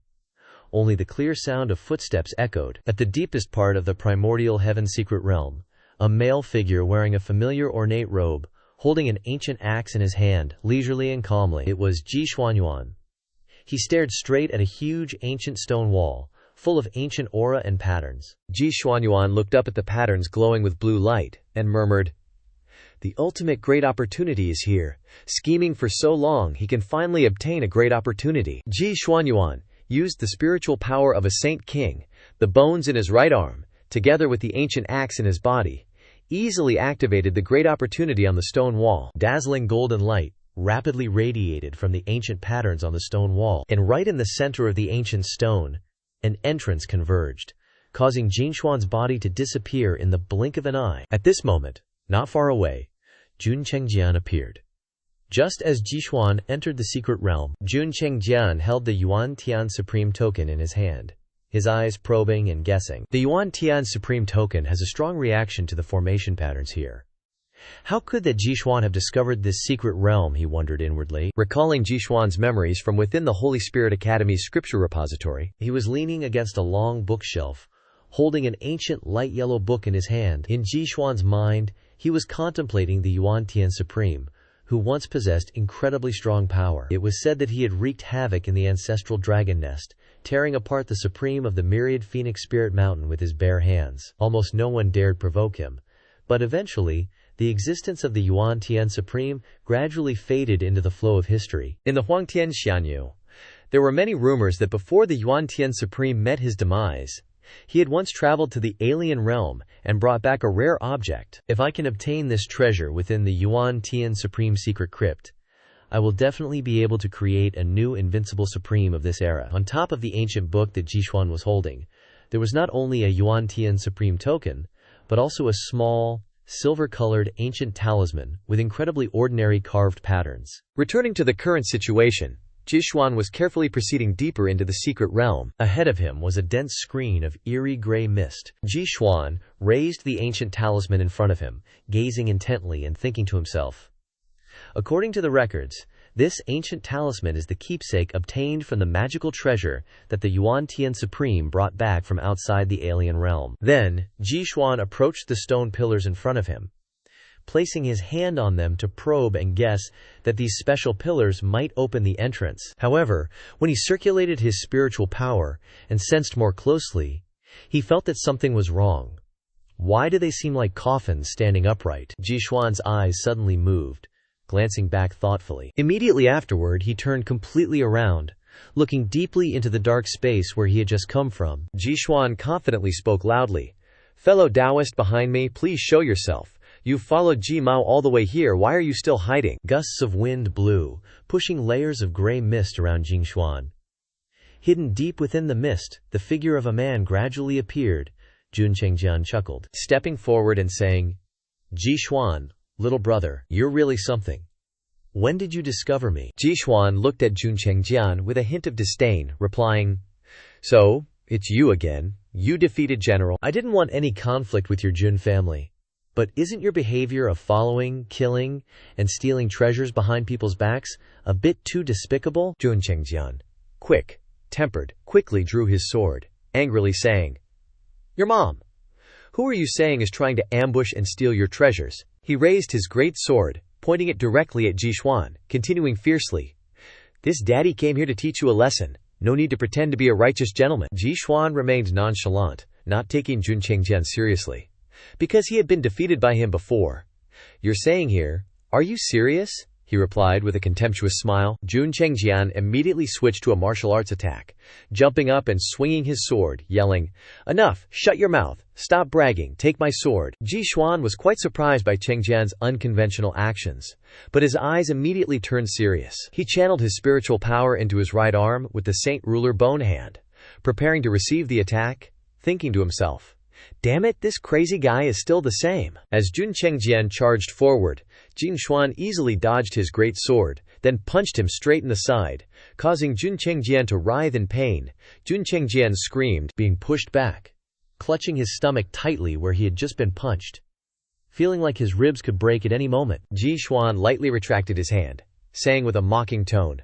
Only the clear sound of footsteps echoed. At the deepest part of the primordial heaven secret realm, a male figure wearing a familiar ornate robe, holding an ancient axe in his hand, leisurely and calmly. It was Ji Xuanyuan. He stared straight at a huge ancient stone wall, full of ancient aura and patterns. Ji Xuanyuan looked up at the patterns glowing with blue light, and murmured, "The ultimate great opportunity is here. Scheming for so long, he can finally obtain a great opportunity." Ji Xuanyuan used the spiritual power of a saint king, the bones in his right arm, together with the ancient axe in his body, easily activated the great opportunity on the stone wall. Dazzling golden light rapidly radiated from the ancient patterns on the stone wall, and right in the center of the ancient stone, an entrance converged, causing Jinshuan's body to disappear in the blink of an eye. At this moment, not far away, Jun Chengjian appeared. Just as Jishuan entered the secret realm, Jun Chengjian held the Yuan Tian Supreme Token in his hand, his eyes probing and guessing. The Yuan Tian Supreme Token has a strong reaction to the formation patterns here. How could that Jishuan have discovered this secret realm, he wondered inwardly. Recalling Jishuan's memories from within the Holy Spirit Academy's scripture repository, he was leaning against a long bookshelf, holding an ancient light yellow book in his hand. In Jishuan's mind, he was contemplating the Yuan Tian Supreme, who once possessed incredibly strong power. It was said that he had wreaked havoc in the ancestral dragon nest, tearing apart the Supreme of the myriad Phoenix Spirit Mountain with his bare hands. Almost no one dared provoke him. But eventually, the existence of the Yuan Tian Supreme gradually faded into the flow of history. In the Huangtian Xianyu, there were many rumors that before the Yuan Tian Supreme met his demise, he had once traveled to the alien realm and brought back a rare object. If I can obtain this treasure within the Yuan Tian Supreme secret crypt, I will definitely be able to create a new invincible supreme of this era. On top of the ancient book that Jishuan was holding, there was not only a Yuan Tian Supreme token, but also a small, silver-colored ancient talisman with incredibly ordinary carved patterns. Returning to the current situation, Jishuan was carefully proceeding deeper into the secret realm. Ahead of him was a dense screen of eerie gray mist. Jishuan raised the ancient talisman in front of him, gazing intently and thinking to himself. According to the records, this ancient talisman is the keepsake obtained from the magical treasure that the Yuan Tian Supreme brought back from outside the alien realm. Then, Jishuan approached the stone pillars in front of him, placing his hand on them to probe and guess that these special pillars might open the entrance. However, when he circulated his spiritual power and sensed more closely, he felt that something was wrong. Why do they seem like coffins standing upright? Jishuan's eyes suddenly moved, glancing back thoughtfully. Immediately afterward, he turned completely around, looking deeply into the dark space where he had just come from. Jishuan confidently spoke loudly. "Fellow Taoist behind me, please show yourself. You've followed Ji Mao all the way here, why are you still hiding?" Gusts of wind blew, pushing layers of gray mist around Jinshuan. Hidden deep within the mist, the figure of a man gradually appeared. Jun Chengjian chuckled, stepping forward and saying, "Jishuan, little brother, you're really something. When did you discover me?" Jishuan looked at Jun Chengjian with a hint of disdain, replying, "So, it's you again, you defeated General. I didn't want any conflict with your Jun family. But isn't your behavior of following, killing, and stealing treasures behind people's backs a bit too despicable?" Jun Chengjian, quick-tempered, quickly drew his sword, angrily saying, "Your mom. Who are you saying is trying to ambush and steal your treasures?" He raised his great sword, pointing it directly at Jishuan, continuing fiercely, "This daddy came here to teach you a lesson. No need to pretend to be a righteous gentleman." Jishuan remained nonchalant, not taking Jun Chengjian seriously, because he had been defeated by him before. "You're saying here, are you serious? he replied with a contemptuous smile. Jun Chengjian immediately switched to a martial arts attack, jumping up and swinging his sword, yelling, "Enough! Shut your mouth! Stop bragging! Take my sword!" Ji Xuan was quite surprised by Chengjian's unconventional actions, but his eyes immediately turned serious. He channeled his spiritual power into his right arm with the Saint Ruler bone hand, preparing to receive the attack, thinking to himself, "Damn it, this crazy guy is still the same." As Jun Chengjian charged forward, Jin Xuan easily dodged his great sword, then punched him straight in the side, causing Jun Chengjian to writhe in pain. Jun Chengjian screamed, being pushed back, clutching his stomach tightly where he had just been punched, feeling like his ribs could break at any moment. Ji Xuan lightly retracted his hand, saying with a mocking tone,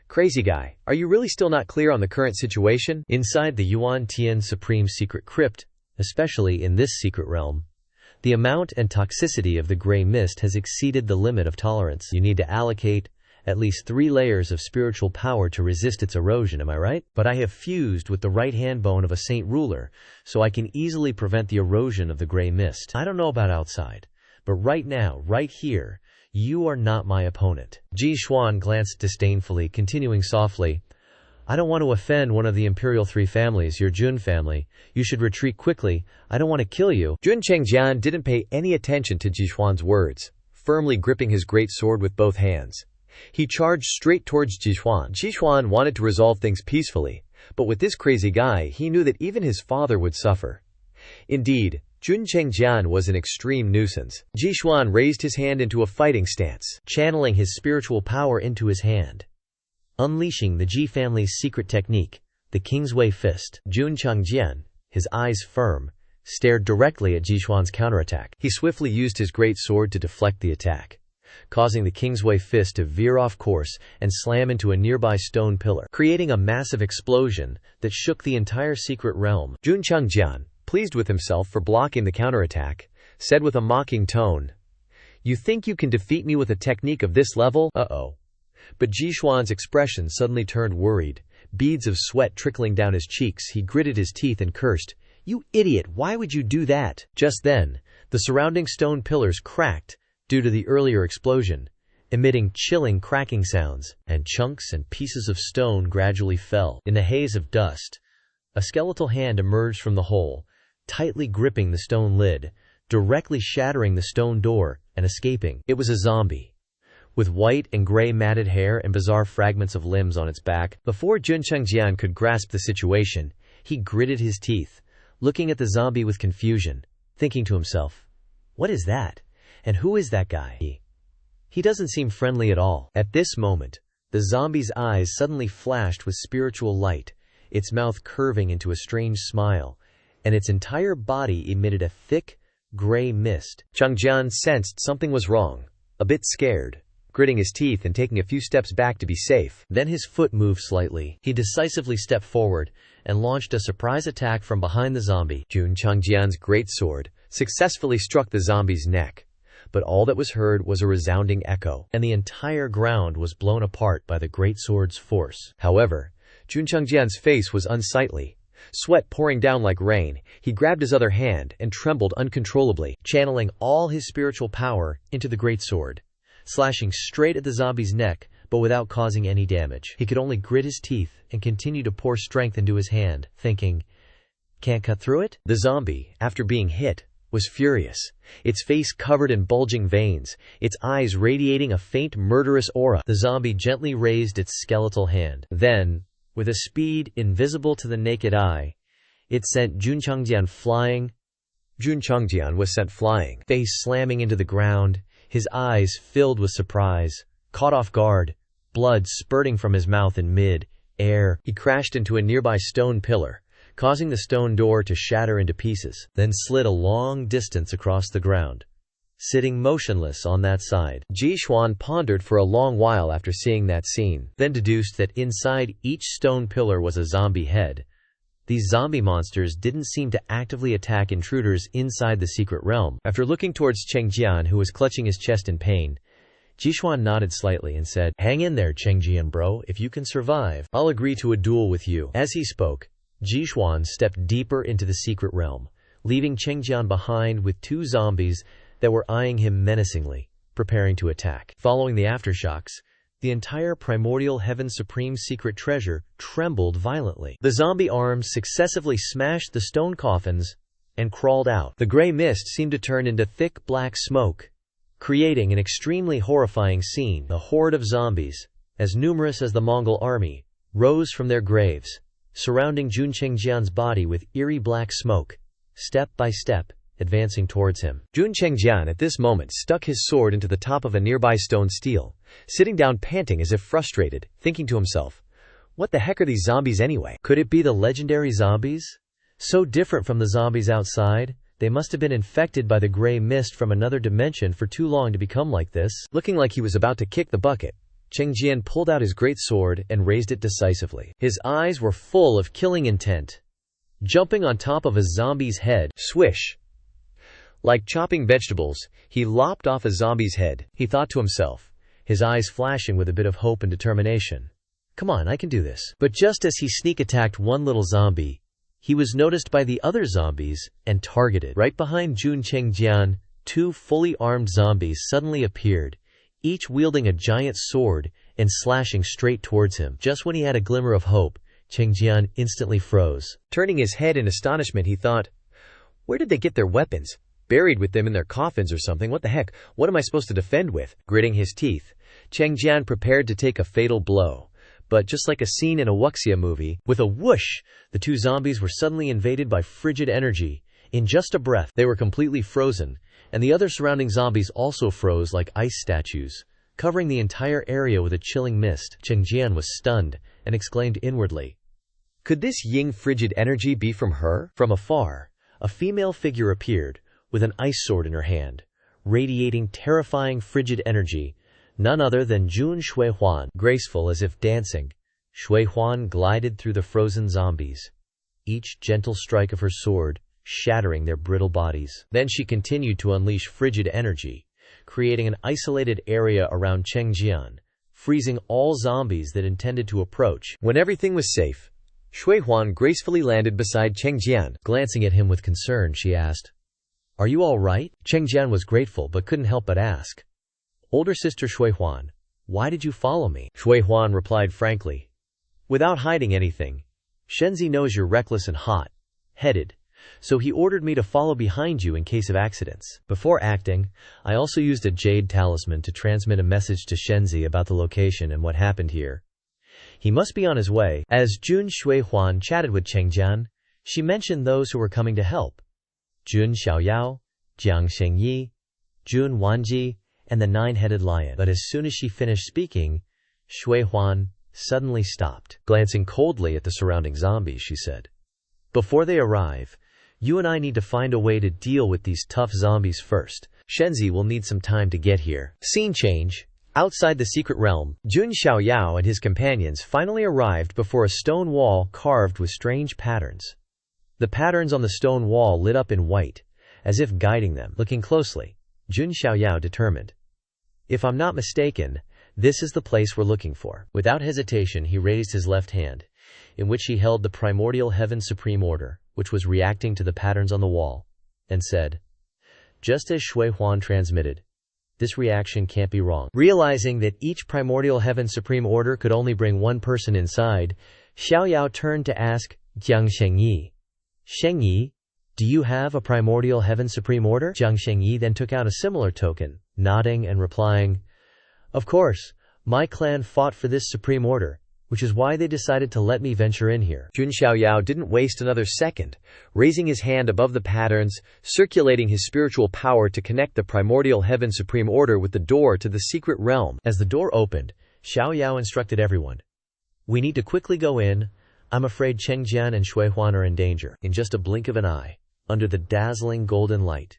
"Crazy guy, are you really still not clear on the current situation?" Inside the Yuan Tian Supreme Secret Crypt, especially in this secret realm, the amount and toxicity of the gray mist has exceeded the limit of tolerance. You need to allocate at least 3 layers of spiritual power to resist its erosion, am I right? But I have fused with the right hand bone of a saint ruler, so I can easily prevent the erosion of the gray mist. I don't know about outside, but right now, right here, you are not my opponent. Ji Xuan glanced disdainfully, continuing softly, "I don't want to offend one of the Imperial 3 families, your Jun family. You should retreat quickly. I don't want to kill you." Jun Chengjian didn't pay any attention to Ji Xuan's words, firmly gripping his great sword with both hands. He charged straight towards Ji Xuan. Ji Xuan wanted to resolve things peacefully, but with this crazy guy, he knew that even his father would suffer. Indeed, Jun Chengjian was an extreme nuisance. Ji Xuan raised his hand into a fighting stance, channeling his spiritual power into his hand, unleashing the Ji family's secret technique, the Kingsway Fist. Jun Chengjian, his eyes firm, stared directly at Ji Xuan's counterattack. He swiftly used his great sword to deflect the attack, causing the Kingsway Fist to veer off course and slam into a nearby stone pillar, creating a massive explosion that shook the entire secret realm. Jun Chengjian, pleased with himself for blocking the counterattack, said with a mocking tone, "You think you can defeat me with a technique of this level? Uh-oh." But Ji Xuan's expression suddenly turned worried, beads of sweat trickling down his cheeks. He gritted his teeth and cursed, "You idiot, why would you do that?" Just then, the surrounding stone pillars cracked due to the earlier explosion, emitting chilling cracking sounds, and chunks and pieces of stone gradually fell. In the haze of dust, a skeletal hand emerged from the hole, tightly gripping the stone lid, directly shattering the stone door and escaping. It was a zombie, with white and gray matted hair and bizarre fragments of limbs on its back. Before Jun Chengjian could grasp the situation, he gritted his teeth, looking at the zombie with confusion, thinking to himself, "What is that? And who is that guy? He doesn't seem friendly at all." At this moment, the zombie's eyes suddenly flashed with spiritual light, its mouth curving into a strange smile, and its entire body emitted a thick, gray mist. Chengjian sensed something was wrong, a bit scared, gritting his teeth and taking a few steps back to be safe. Then his foot moved slightly. He decisively stepped forward and launched a surprise attack from behind the zombie. Jun Chengjian's great sword successfully struck the zombie's neck, but all that was heard was a resounding echo, and the entire ground was blown apart by the great sword's force. However, Jun Chengjian's face was unsightly, sweat pouring down like rain. He grabbed his other hand and trembled uncontrollably, channeling all his spiritual power into the great sword, slashing straight at the zombie's neck, but without causing any damage. He could only grit his teeth and continue to pour strength into his hand, thinking, "Can't cut through it?" The zombie, after being hit, was furious, its face covered in bulging veins, its eyes radiating a faint murderous aura. The zombie gently raised its skeletal hand. Then, with a speed invisible to the naked eye, it sent Jun Chengjian flying. Jun Chengjian was sent flying, face slamming into the ground, his eyes filled with surprise. Caught off guard, blood spurting from his mouth in mid-air, he crashed into a nearby stone pillar, causing the stone door to shatter into pieces, then slid a long distance across the ground, sitting motionless on that side. Ji Xuan pondered for a long while after seeing that scene, then deduced that inside each stone pillar was a zombie head. These zombie monsters didn't seem to actively attack intruders inside the secret realm. After looking towards Chengjian, who was clutching his chest in pain, Ji Xuan nodded slightly and said, "Hang in there, Chengjian bro. If you can survive, I'll agree to a duel with you." As he spoke, Ji Xuan stepped deeper into the secret realm, leaving Chengjian behind with 2 zombies that were eyeing him menacingly. preparing to attack. Following the aftershocks, the entire primordial heaven supreme secret treasure trembled violently. The zombie arms successively smashed the stone coffins and crawled out. The gray mist seemed to turn into thick black smoke, creating an extremely horrifying scene. The horde of zombies, as numerous as the Mongol army, rose from their graves, surrounding Jun Chengjian's body with eerie black smoke, step by step, advancing towards him. Jun Chengjian at this moment stuck his sword into the top of a nearby stone stele, sitting down panting as if frustrated, thinking to himself, what the heck are these zombies anyway? Could it be the legendary zombies? So different from the zombies outside, they must have been infected by the gray mist from another dimension for too long to become like this. Looking like he was about to kick the bucket, Chengjian pulled out his great sword and raised it decisively. His eyes were full of killing intent. Jumping on top of a zombie's head, swish! Like chopping vegetables, he lopped off a zombie's head, he thought to himself, his eyes flashing with a bit of hope and determination. Come on, I can do this. But just as he sneak attacked one little zombie, he was noticed by the other zombies and targeted. Right behind Jun Chengjian, two fully armed zombies suddenly appeared, each wielding a giant sword and slashing straight towards him. Just when he had a glimmer of hope, Chengjian instantly froze. Turning his head in astonishment, he thought, where did they get their weapons? Buried with them in their coffins or something? What the heck? What am I supposed to defend with? Gritting his teeth, Chengjian prepared to take a fatal blow. But just like a scene in a wuxia movie, with a whoosh, the two zombies were suddenly invaded by frigid energy. In just a breath, they were completely frozen, and the other surrounding zombies also froze like ice statues, covering the entire area with a chilling mist. Chengjian was stunned and exclaimed inwardly, could this ying frigid energy be from her? From afar, a female figure appeared, with an ice sword in her hand, radiating terrifying frigid energy, none other than Jun Shuihuan. Graceful as if dancing, Shuihuan glided through the frozen zombies, each gentle strike of her sword shattering their brittle bodies. Then she continued to unleash frigid energy, creating an isolated area around Chengjian, freezing all zombies that intended to approach. When everything was safe, Shuihuan gracefully landed beside Chengjian. Glancing at him with concern, she asked, are you all right? Chengjian was grateful but couldn't help but ask, older sister Shuihuan, why did you follow me? Shuihuan replied frankly, without hiding anything, Shenzi knows you're reckless and hot-headed, so he ordered me to follow behind you in case of accidents. Before acting, I also used a jade talisman to transmit a message to Shenzi about the location and what happened here. He must be on his way. As Jun Shuihuan chatted with Chengjian, she mentioned those who were coming to help. Jun Xiaoyao, Jiang Shengyi, Jun Wanji, and the nine-headed lion. But as soon as she finished speaking, Shuihuan suddenly stopped. Glancing coldly at the surrounding zombies, she said, before they arrive, you and I need to find a way to deal with these tough zombies first. Shenzi will need some time to get here. Scene change. Outside the secret realm, Jun Xiaoyao and his companions finally arrived before a stone wall carved with strange patterns. The patterns on the stone wall lit up in white, as if guiding them. Looking closely, Jun Xiaoyao determined, if I'm not mistaken, this is the place we're looking for. Without hesitation, he raised his left hand, in which he held the primordial heaven supreme order, which was reacting to the patterns on the wall, and said, just as Shuihuan transmitted, this reaction can't be wrong. Realizing that each primordial heaven supreme order could only bring one person inside, Xiaoyao turned to ask Jiang Shengyi, Shengyi, do you have a primordial heaven supreme order? Jiang Shengyi then took out a similar token, nodding and replying, of course, my clan fought for this supreme order, which is why they decided to let me venture in here. Jun Xiaoyao didn't waste another second, raising his hand above the patterns, circulating his spiritual power to connect the primordial heaven supreme order with the door to the secret realm. As the door opened, Xiaoyao instructed everyone, we need to quickly go in. I'm afraid Chengjian and Shuihuan are in danger. In just a blink of an eye, under the dazzling golden light,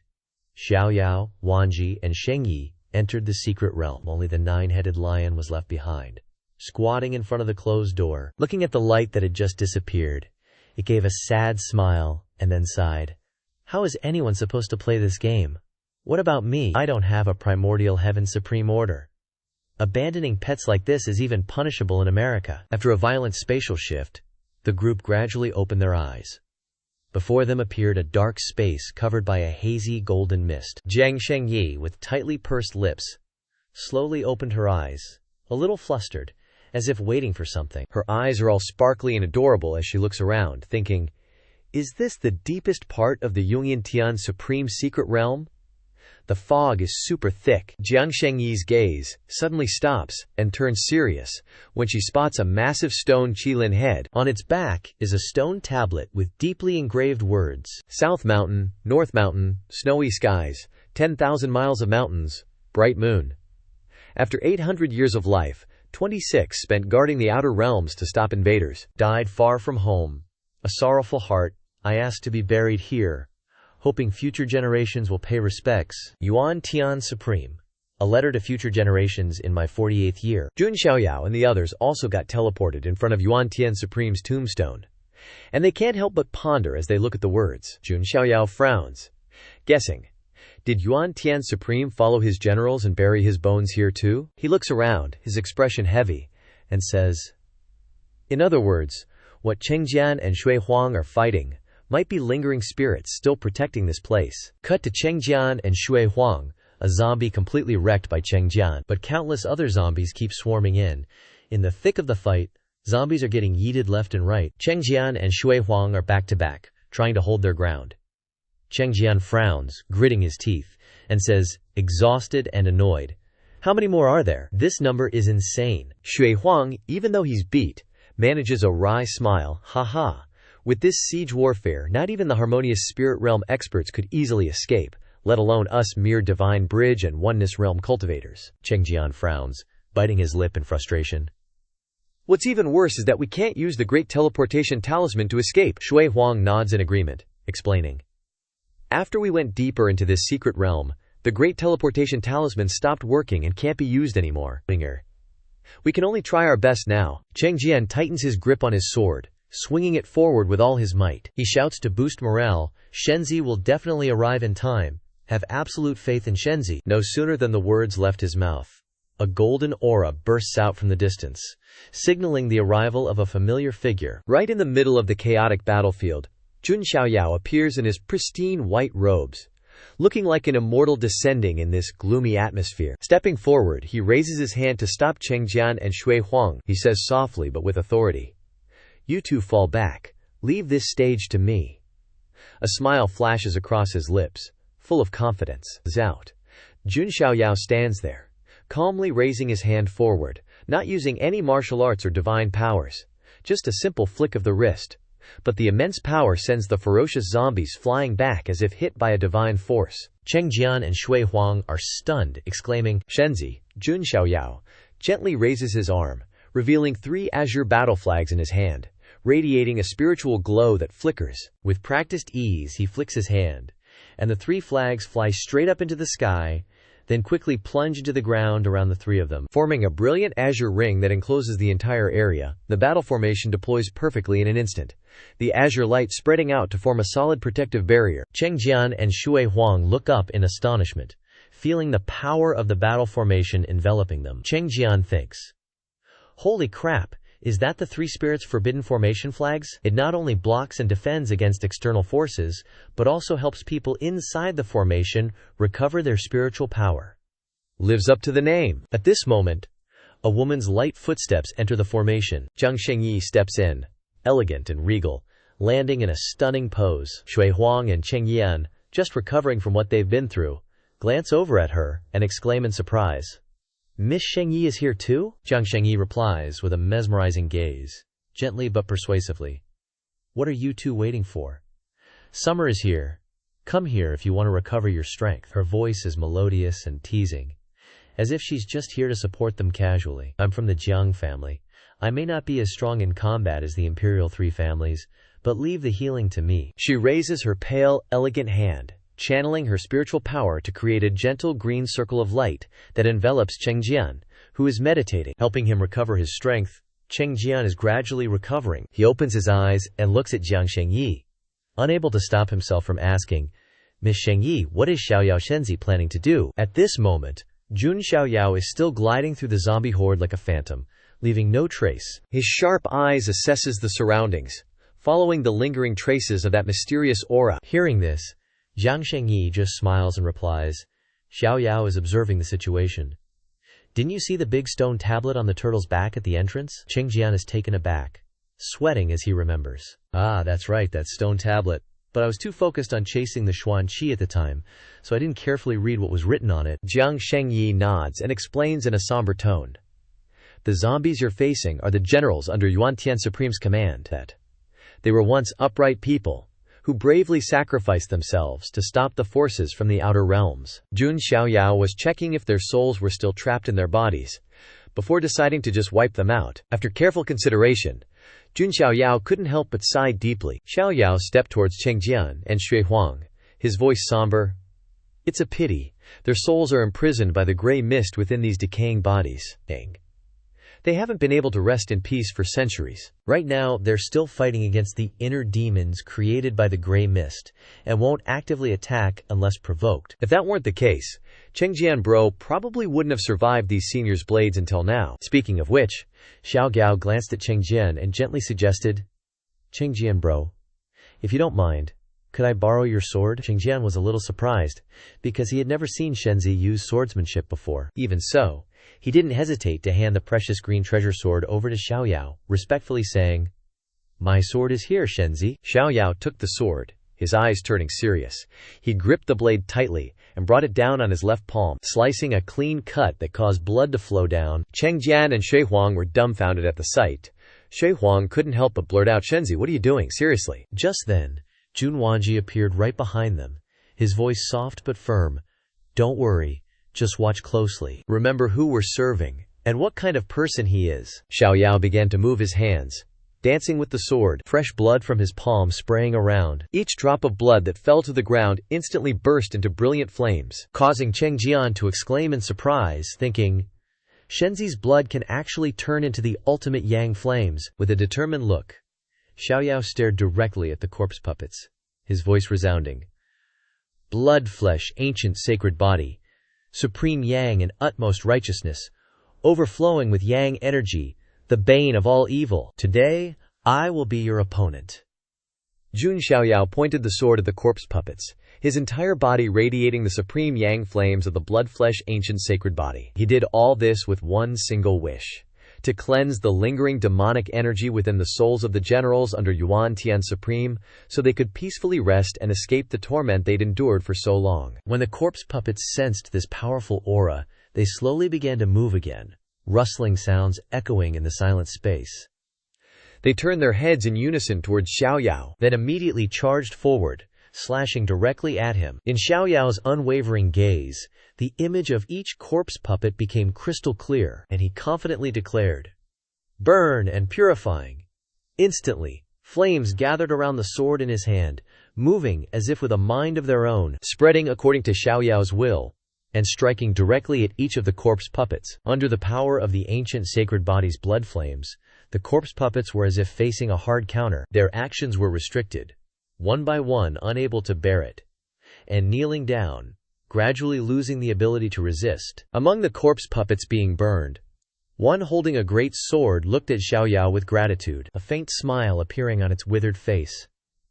Xiaoyao, Wanji, and Shengyi entered the secret realm. Only the nine-headed lion was left behind, squatting in front of the closed door. Looking at the light that had just disappeared, it gave a sad smile and then sighed. How is anyone supposed to play this game? What about me? I don't have a primordial heaven supreme order. Abandoning pets like this is even punishable in America. After a violent spatial shift, the group gradually opened their eyes. Before them appeared a dark space covered by a hazy golden mist. Jiang Shengyi, with tightly pursed lips, slowly opened her eyes, a little flustered, as if waiting for something. Her eyes are all sparkly and adorable as she looks around, thinking, is this the deepest part of the Jungian Tian Supreme Secret Realm? The fog is super thick. Jiang Shengyi's gaze suddenly stops and turns serious when she spots a massive stone qilin head. On its back is a stone tablet with deeply engraved words. South Mountain, North Mountain, snowy skies, 10,000 miles of mountains, bright moon. After 800 years of life, 26 spent guarding the outer realms to stop invaders. Died far from home. A sorrowful heart, I ask to be buried here, hoping future generations will pay respects. Yuan Tian Supreme. A letter to future generations in my 48th year. Jun Xiaoyao and the others also got teleported in front of Yuan Tian Supreme's tombstone. And they can't help but ponder as they look at the words. Jun Xiaoyao frowns, guessing, did Yuan Tian Supreme follow his generals and bury his bones here too? He looks around, his expression heavy, and says, in other words, what Chengjian and Shui Huang are fighting might be lingering spirits still protecting this place. Cut to Chengjian and Shui Huang, a zombie completely wrecked by Chengjian, but countless other zombies keep swarming in. In the thick of the fight, zombies are getting yeeted left and right. Chengjian and Shui Huang are back to back, trying to hold their ground. Chengjian frowns, gritting his teeth, and says, exhausted and annoyed, how many more are there? This number is insane. Shui Huang, even though he's beat, manages a wry smile, haha. With this siege warfare, not even the harmonious spirit realm experts could easily escape, let alone us mere divine bridge and oneness realm cultivators. Chengjian frowns, biting his lip in frustration. What's even worse is that we can't use the great teleportation talisman to escape. Shui Huang nods in agreement, explaining. After we went deeper into this secret realm, the great teleportation talisman stopped working and can't be used anymore. We can only try our best now. Chengjian tightens his grip on his sword, swinging it forward with all his might. He shouts to boost morale, Shenzi will definitely arrive in time. Have absolute faith in Shenzi. No sooner than the words left his mouth, a golden aura bursts out from the distance, signaling the arrival of a familiar figure. Right in the middle of the chaotic battlefield, Jun Xiaoyao appears in his pristine white robes, looking like an immortal descending in this gloomy atmosphere. Stepping forward, he raises his hand to stop Chengjian and Shui Huang. He says softly but with authority, you two fall back. Leave this stage to me. A smile flashes across his lips, full of confidence. Out. Jun Xiaoyao stands there, calmly raising his hand forward, not using any martial arts or divine powers, just a simple flick of the wrist. But the immense power sends the ferocious zombies flying back as if hit by a divine force. Chengjian and Shui Huang are stunned, exclaiming, Shenzi. Jun Xiaoyao gently raises his arm, revealing 3 azure battle flags in his hand, radiating a spiritual glow that flickers. With practiced ease, he flicks his hand, and the 3 flags fly straight up into the sky, then quickly plunge into the ground around the 3 of them, forming a brilliant azure ring that encloses the entire area. The battle formation deploys perfectly in an instant, the azure light spreading out to form a solid protective barrier. Chengjian and Shui Huang look up in astonishment, feeling the power of the battle formation enveloping them. Chengjian thinks, holy crap! Is that the 3 spirits' forbidden formation flags? It not only blocks and defends against external forces, but also helps people inside the formation recover their spiritual power. Lives up to the name. At this moment, a woman's light footsteps enter the formation. Jiang Shengyi steps in, elegant and regal, landing in a stunning pose. Shui Huang and Chengyian, just recovering from what they've been through, glance over at her and exclaim in surprise, Miss Shengyi is here too? Jiang Shengyi replies with a mesmerizing gaze, gently but persuasively. What are you two waiting for? Summer is here. Come here if you want to recover your strength. Her voice is melodious and teasing, as if she's just here to support them casually. I'm from the Jiang family. I may not be as strong in combat as the Imperial 3 families, but leave the healing to me. She raises her pale, elegant hand, channeling her spiritual power to create a gentle green circle of light that envelops Chengjian, who is meditating, helping him recover his strength. Chengjian is gradually recovering. He opens his eyes and looks at Jiang Shengyi, unable to stop himself from asking, Miss Shengyi, what is Xiaoyao Shenzi planning to do? At this moment, Jun Xiaoyao is still gliding through the zombie horde like a phantom, leaving no trace. His sharp eyes assesses the surroundings, following the lingering traces of that mysterious aura. Hearing this, Jiang Shengyi just smiles and replies, Xiaoyao is observing the situation. Didn't you see the big stone tablet on the turtle's back at the entrance? Chengjian is taken aback, sweating as he remembers. Ah, that's right, that stone tablet. But I was too focused on chasing the Xuan Qi at the time, so I didn't carefully read what was written on it. Jiang Shengyi nods and explains in a somber tone. The zombies you're facing are the generals under Yuan Tian Supreme's command. That they were once upright people who bravely sacrificed themselves to stop the forces from the outer realms. Jun Xiaoyao was checking if their souls were still trapped in their bodies, before deciding to just wipe them out. After careful consideration, Jun Xiaoyao couldn't help but sigh deeply. Xiaoyao stepped towards Chengjian and Xue Huang, his voice somber. It's a pity. Their souls are imprisoned by the gray mist within these decaying bodies. They haven't been able to rest in peace for centuries. Right now, they're still fighting against the inner demons created by the gray mist, and won't actively attack unless provoked. If that weren't the case, Chengjian bro probably wouldn't have survived these seniors' blades until now. Speaking of which, Xiao Gao glanced at Chengjian and gently suggested, Chengjian bro, if you don't mind, could I borrow your sword? Chengjian was a little surprised, because he had never seen Shenzi use swordsmanship before. Even so, he didn't hesitate to hand the precious green treasure sword over to Xiaoyao, respectfully saying, My sword is here, Shenzi. Xiaoyao took the sword, his eyes turning serious. He gripped the blade tightly and brought it down on his left palm, slicing a clean cut that caused blood to flow down. Chengjian and Xue Huang were dumbfounded at the sight. Xue Huang couldn't help but blurt out, Shenzi, what are you doing? Seriously. Just then, Jun Wanji appeared right behind them, his voice soft but firm. Don't worry, just watch closely. Remember who we're serving, and what kind of person he is. Xiaoyao began to move his hands, dancing with the sword, fresh blood from his palm spraying around. Each drop of blood that fell to the ground instantly burst into brilliant flames, causing Chengjian to exclaim in surprise, thinking, Shenzi's blood can actually turn into the ultimate yang flames. With a determined look, Xiaoyao stared directly at the corpse puppets, his voice resounding. Blood flesh, ancient sacred body, supreme yang and utmost righteousness, overflowing with yang energy, the bane of all evil. Today, I will be your opponent. Jun Xiaoyao pointed the sword at the corpse puppets, his entire body radiating the supreme yang flames of the blood-flesh ancient sacred body. He did all this with one single wish, to cleanse the lingering demonic energy within the souls of the generals under Yuan Tian Supreme, so they could peacefully rest and escape the torment they'd endured for so long. When the corpse puppets sensed this powerful aura, they slowly began to move again, rustling sounds echoing in the silent space. They turned their heads in unison towards Xiaoyao, then immediately charged forward, slashing directly at him. In Xiaoyao's unwavering gaze, the image of each corpse puppet became crystal clear, and he confidently declared, Burn and purifying. Instantly, flames gathered around the sword in his hand, moving as if with a mind of their own, spreading according to Xiaoyao's will, and striking directly at each of the corpse puppets. Under the power of the ancient sacred body's blood flames, the corpse puppets were as if facing a hard counter. Their actions were restricted, one by one unable to bear it, and kneeling down, gradually losing the ability to resist. Among the corpse puppets being burned, one holding a great sword looked at Xiaoyao with gratitude, a faint smile appearing on its withered face,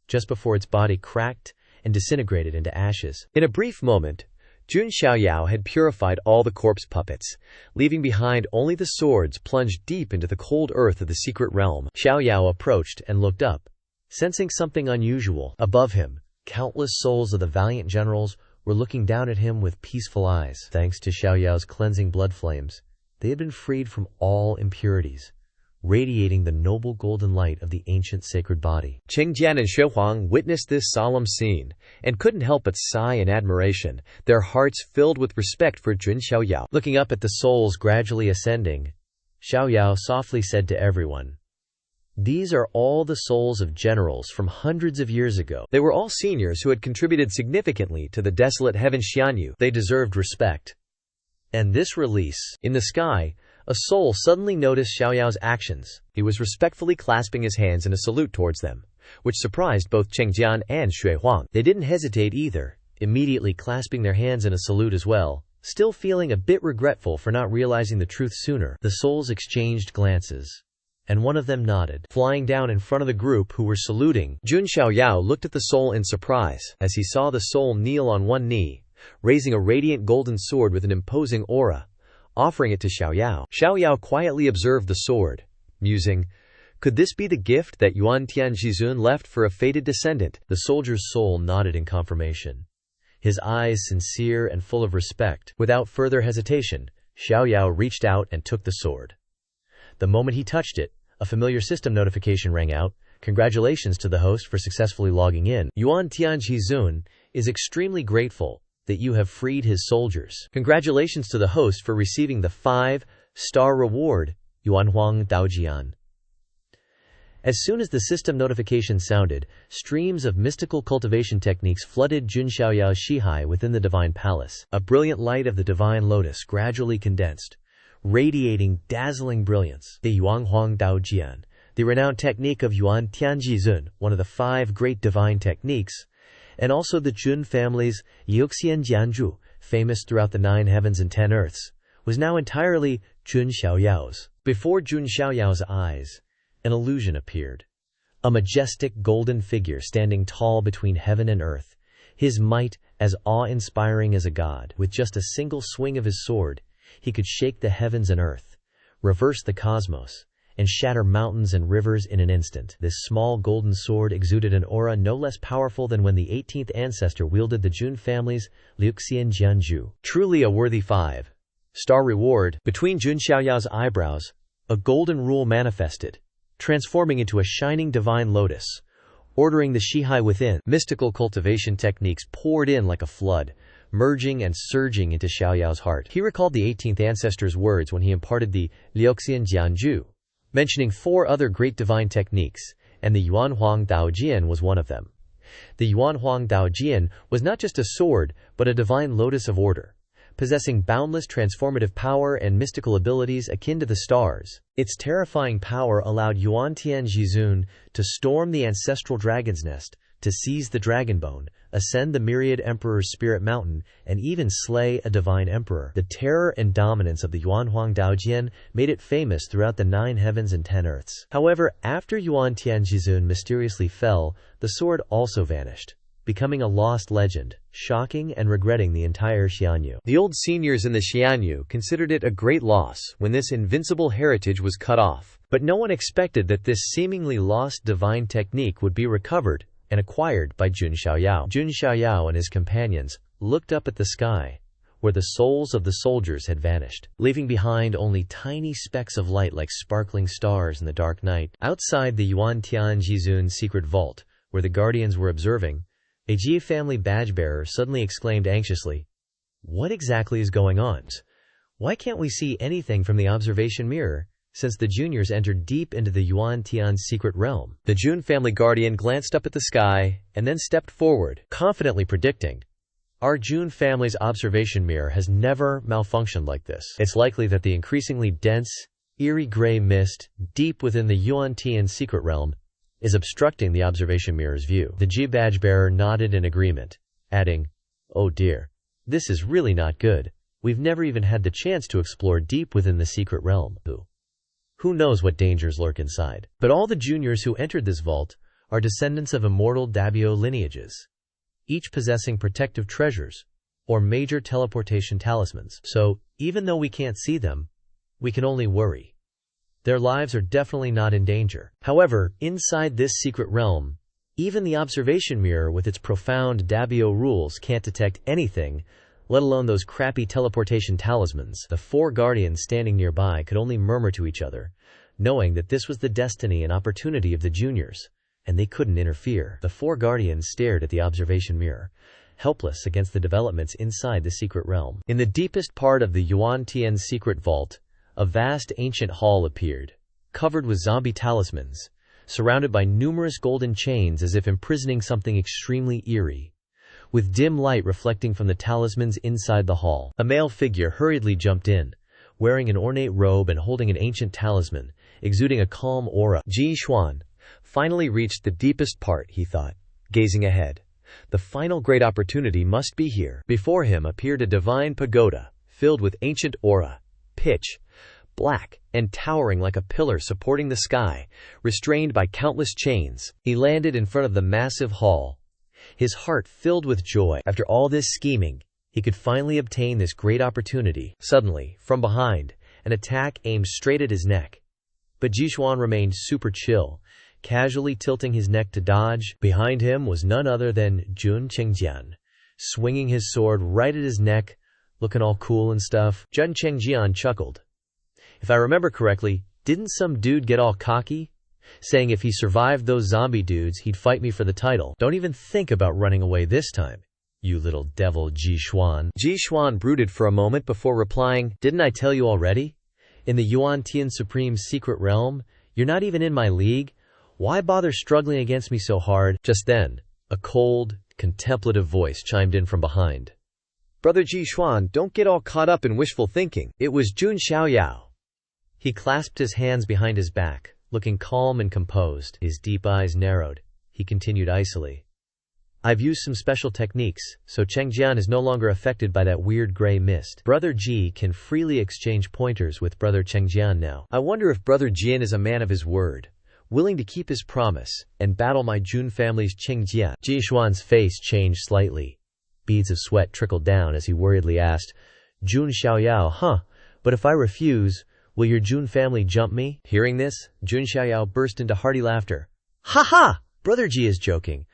just before its body cracked and disintegrated into ashes. In a brief moment, Jun Xiaoyao had purified all the corpse puppets, leaving behind only the swords plunged deep into the cold earth of the secret realm. Xiaoyao approached and looked up, sensing something unusual. Above him, countless souls of the valiant generals were looking down at him with peaceful eyes. Thanks to Xiaoyao's cleansing blood flames, they had been freed from all impurities, radiating the noble golden light of the ancient sacred body. Chengjian and Xue Huang witnessed this solemn scene, and couldn't help but sigh in admiration, their hearts filled with respect for Jun Xiaoyao. Looking up at the souls gradually ascending, Xiaoyao softly said to everyone, These are all the souls of generals from hundreds of years ago. They were all seniors who had contributed significantly to the desolate heaven Xianyu. They deserved respect. And this release. In the sky, a soul suddenly noticed Xiaoyao's actions. He was respectfully clasping his hands in a salute towards them, which surprised both Chengjian and Xue Huang. They didn't hesitate either, immediately clasping their hands in a salute as well, still feeling a bit regretful for not realizing the truth sooner. The souls exchanged glances, and one of them nodded. Flying down in front of the group who were saluting, Jun Xiaoyao looked at the soul in surprise, as he saw the soul kneel on one knee, raising a radiant golden sword with an imposing aura, offering it to Xiaoyao. Xiaoyao quietly observed the sword, musing, "Could this be the gift that Yuan Tianjizun left for a fated descendant?" The soldier's soul nodded in confirmation, his eyes sincere and full of respect. Without further hesitation, Xiaoyao reached out and took the sword. The moment he touched it, a familiar system notification rang out. "Congratulations to the host for successfully logging in. Yuan Tianjizun is extremely grateful that you have freed his soldiers. Congratulations to the host for receiving the 5-star reward, Yuanhuang Daojian." As soon as the system notification sounded, streams of mystical cultivation techniques flooded Jun Xiaoyao's Shihai within the divine palace. A brilliant light of the divine lotus gradually condensed, radiating dazzling brilliance. The Yuanhuang Daojian, the renowned technique of Yuan Tianjizun, one of the 5 great divine techniques, and also the Jun family's Yuxian Jianzhu, famous throughout the 9 heavens and 10 earths, was now entirely Jun Xiaoyao's. Before Jun Xiaoyao's eyes, an illusion appeared. A majestic golden figure standing tall between heaven and earth, his might as awe-inspiring as a god. With just a single swing of his sword, he could shake the heavens and earth, reverse the cosmos, and shatter mountains and rivers in an instant. This small golden sword exuded an aura no less powerful than when the 18th ancestor wielded the Jun family's Liuxian Jianzhu. Truly a worthy 5-star reward. Between Jun Xiaoyao's eyebrows, a golden rule manifested, transforming into a shining divine lotus, ordering the Shihai within. Mystical cultivation techniques poured in like a flood, merging and surging into Xiaoyao's heart. He recalled the 18th ancestor's words when he imparted the Liuxian Jianzhu, mentioning 4 other great divine techniques, and the Yuanhuang Daojian was one of them. The Yuanhuang Daojian was not just a sword, but a divine lotus of order, possessing boundless transformative power and mystical abilities akin to the stars. Its terrifying power allowed Yuan Tianjizun to storm the ancestral dragon's nest, to seize the dragon bone, ascend the myriad emperor's spirit mountain, and even slay a divine emperor. The terror and dominance of the Yuanhuang Daojian made it famous throughout the 9 heavens and 10 earths. However, after Yuan Tianjizun mysteriously fell, the sword also vanished, becoming a lost legend, shocking and regretting the entire Xianyu. The old seniors in the Xianyu considered it a great loss when this invincible heritage was cut off, but no one expected that this seemingly lost divine technique would be recovered and acquired by Jun Xiaoyao. Jun Xiaoyao and his companions looked up at the sky, where the souls of the soldiers had vanished, leaving behind only tiny specks of light like sparkling stars in the dark night. Outside the Yuan Tianjizun secret vault, where the guardians were observing, a Ji family badge-bearer suddenly exclaimed anxiously, "What exactly is going on? Why can't we see anything from the observation mirror?" Since the juniors entered deep into the Yuan Tian's secret realm. The Jun family guardian glanced up at the sky and then stepped forward, confidently predicting, "Our Jun family's observation mirror has never malfunctioned like this. It's likely that the increasingly dense, eerie gray mist deep within the Yuan Tian secret realm is obstructing the observation mirror's view." The Ji badge bearer nodded in agreement, adding, "Oh dear, this is really not good. We've never even had the chance to explore deep within the secret realm. Who knows what dangers lurk inside?" But all the juniors who entered this vault are descendants of immortal Dabio lineages, each possessing protective treasures or major teleportation talismans. So, even though we can't see them, we can only worry. Their lives are definitely not in danger. However, inside this secret realm, even the observation mirror with its profound Dabio rules can't detect anything, let alone those crappy teleportation talismans. The 4 guardians standing nearby could only murmur to each other, knowing that this was the destiny and opportunity of the juniors, and they couldn't interfere. The 4 guardians stared at the observation mirror, helpless against the developments inside the secret realm. In the deepest part of the Yuan Tian secret vault, a vast ancient hall appeared, covered with zombie talismans, surrounded by numerous golden chains as if imprisoning something extremely eerie. With dim light reflecting from the talismans inside the hall, a male figure hurriedly jumped in, wearing an ornate robe and holding an ancient talisman, exuding a calm aura. Ji Xuan finally reached the deepest part, he thought, gazing ahead. The final great opportunity must be here. Before him appeared a divine pagoda, filled with ancient aura, pitch black and towering like a pillar supporting the sky, restrained by countless chains. He landed in front of the massive hall, his heart filled with joy. After all this scheming, He could finally obtain this great opportunity. Suddenly, from behind, an attack aimed straight at his neck. But Jixuan remained super chill, casually tilting his neck to dodge. Behind him was none other than Jun Chengjian, swinging his sword right at his neck, looking all cool and stuff. Jun Chengjian chuckled. If I remember correctly, didn't some dude get all cocky, saying if he survived those zombie dudes, he'd fight me for the title? Don't even think about running away this time, you little devil, Jixuan. Jixuan brooded for a moment before replying, didn't I tell you already? In the Yuan Tian Supreme's secret realm, you're not even in my league. Why bother struggling against me so hard? Just then, a cold, contemplative voice chimed in from behind. Brother Jixuan, don't get all caught up in wishful thinking. It was Jun Xiaoyao. He clasped his hands behind his back, looking calm and composed. His deep eyes narrowed. He continued icily. I've used some special techniques, so Chengjian is no longer affected by that weird gray mist. Brother Ji can freely exchange pointers with Brother Chengjian now. I wonder if Brother Jian is a man of his word, willing to keep his promise, and battle my Jun family's Chengjian. Jixuan's face changed slightly. Beads of sweat trickled down as he worriedly asked, Jun Xiaoyao, huh? But if I refuse, will your Jun family jump me? Hearing this, Jun Xiaoyao burst into hearty laughter. Ha ha! Brother Ji is joking.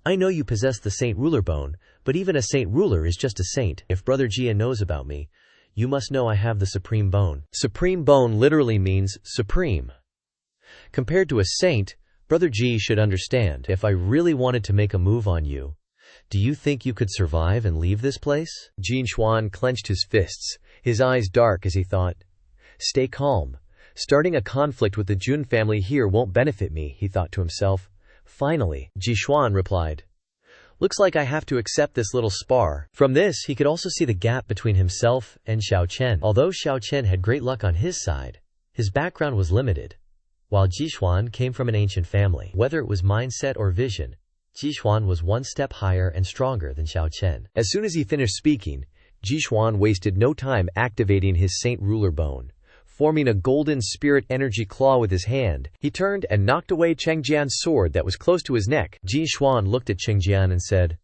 I know you possess the Saint Ruler bone, but even a Saint Ruler is just a saint. If Brother Jia knows about me, you must know I have the Supreme Bone. Supreme Bone literally means supreme. Compared to a saint, Brother Ji should understand. If I really wanted to make a move on you, do you think you could survive and leave this place? Jixuan clenched his fists, his eyes dark as he thought. Stay calm. Starting a conflict with the Jun family here won't benefit me, he thought to himself. Finally, Jixuan replied, looks like I have to accept this little spar. From this, he could also see the gap between himself and Xiao Chen. Although Xiao Chen had great luck on his side, his background was limited, while Jixuan came from an ancient family. Whether it was mindset or vision, Jixuan was one step higher and stronger than Xiao Chen. As soon as he finished speaking, Jixuan wasted no time activating his Saint Ruler bone. Forming a golden spirit energy claw with his hand, he turned and knocked away Chengjian's sword that was close to his neck. Jixuan looked at Chengjian and said,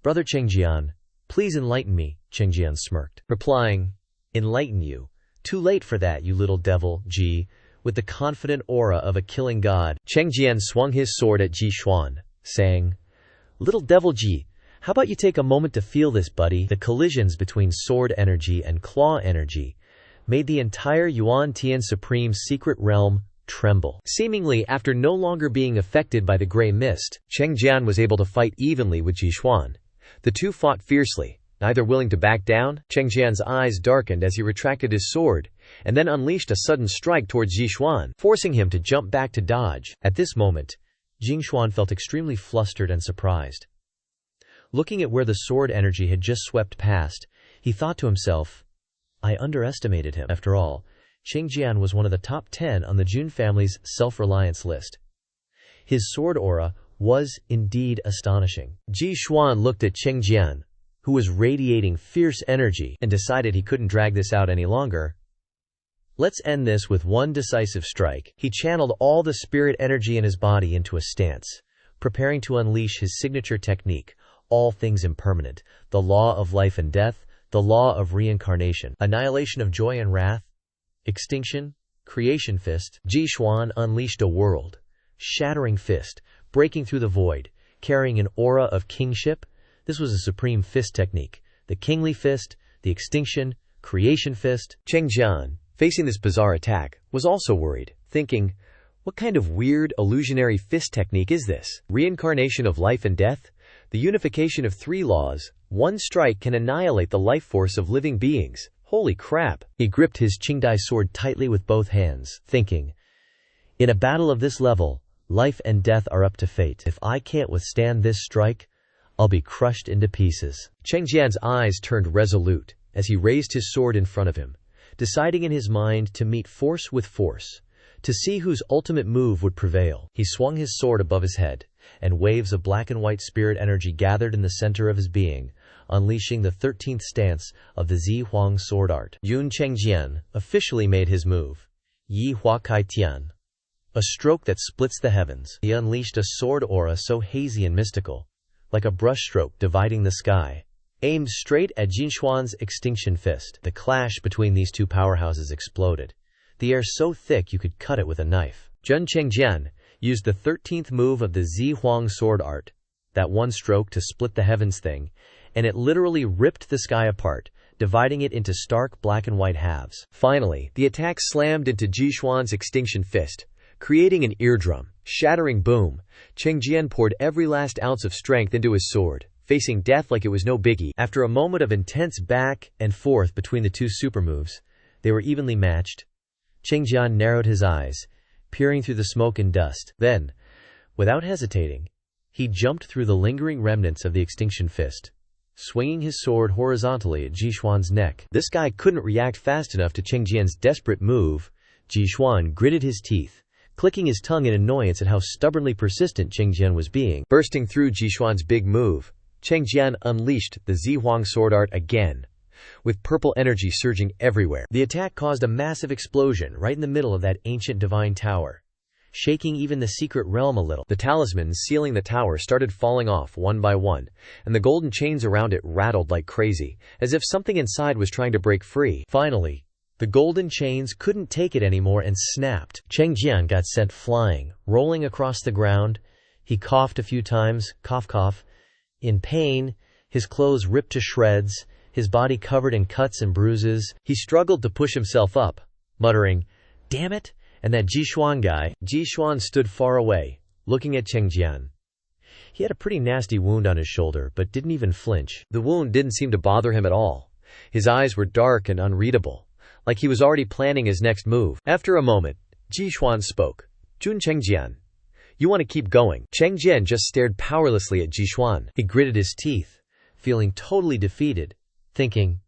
Brother Chengjian, please enlighten me. Chengjian smirked, replying, enlighten you? Too late for that, you little devil, Ji. With the confident aura of a killing god, Chengjian swung his sword at Jixuan, saying, little devil Ji, how about you take a moment to feel this, buddy? The collisions between sword energy and claw energy made the entire Yuan Tian Supreme secret realm tremble. Seemingly, after no longer being affected by the gray mist, Chengjian was able to fight evenly with Jixuan. The two fought fiercely, neither willing to back down. Chengjian's eyes darkened as he retracted his sword, and then unleashed a sudden strike towards Jixuan, forcing him to jump back to dodge. At this moment, Jixuan felt extremely flustered and surprised. Looking at where the sword energy had just swept past, he thought to himself, I underestimated him. After all, Chengjian was one of the top 10 on the Jun family's self-reliance list. His sword aura was indeed astonishing. Jixuan looked at Chengjian, who was radiating fierce energy, and decided he couldn't drag this out any longer. Let's end this with one decisive strike. He channeled all the spirit energy in his body into a stance, preparing to unleash his signature technique, all things impermanent, the law of life and death, the law of reincarnation, annihilation of joy and wrath, extinction, creation fist. Jixuan unleashed a world-shattering fist, breaking through the void, carrying an aura of kingship. This was a supreme fist technique, the kingly fist, the extinction, creation fist. Chengjian, facing this bizarre attack, was also worried, thinking, what kind of weird, illusionary fist technique is this? Reincarnation of life and death? The unification of three laws. One strike can annihilate the life force of living beings. Holy crap! He gripped his Qingdai sword tightly with both hands, thinking, in a battle of this level, life and death are up to fate. If I can't withstand this strike, I'll be crushed into pieces. Chengjian's eyes turned resolute as he raised his sword in front of him, deciding in his mind to meet force with force, to see whose ultimate move would prevail. He swung his sword above his head, and waves of black and white spirit energy gathered in the center of his being, unleashing the 13th stance of the Zi Huang sword art. Yun Chengjian officially made his move, Yi Hua Kai Tian, a stroke that splits the heavens. He unleashed a sword aura so hazy and mystical, like a brushstroke dividing the sky, aimed straight at Jinxuan's extinction fist. The clash between these two powerhouses exploded, the air so thick you could cut it with a knife. Zhun Chengjian used the 13th move of the Zi Huang sword art, that one stroke to split the heavens thing, and it literally ripped the sky apart, dividing it into stark black and white halves. Finally, the attack slammed into Jinxuan's extinction fist, creating an eardrum, shattering boom. Chengjian poured every last ounce of strength into his sword, facing death like it was no biggie. After a moment of intense back and forth between the two super moves, they were evenly matched. Chengjian narrowed his eyes, peering through the smoke and dust. Then, without hesitating, he jumped through the lingering remnants of the extinction fist, swinging his sword horizontally at Jinxuan's neck. This guy couldn't react fast enough to Chengjian's desperate move. Jinxuan gritted his teeth, clicking his tongue in annoyance at how stubbornly persistent Chengjian was being. Bursting through Jinxuan's big move, Chengjian unleashed the Zi Huang sword art again, with purple energy surging everywhere. The attack caused a massive explosion right in the middle of that ancient divine tower, shaking even the secret realm a little. The talismans sealing the tower started falling off one by one, and the golden chains around it rattled like crazy, as if something inside was trying to break free. Finally, the golden chains couldn't take it anymore and snapped. Chengjian got sent flying, rolling across the ground. He coughed a few times, cough cough. In pain, his clothes ripped to shreds, his body covered in cuts and bruises. He struggled to push himself up, muttering, "Damn it!" And that Jinxuan guy. Jinxuan stood far away, looking at Chengjian. He had a pretty nasty wound on his shoulder, but didn't even flinch. The wound didn't seem to bother him at all. His eyes were dark and unreadable, like he was already planning his next move. After a moment, Jinxuan spoke. "Zhun Chengjian, you want to keep going?" Chengjian just stared powerlessly at Jinxuan. He gritted his teeth, feeling totally defeated, thinking,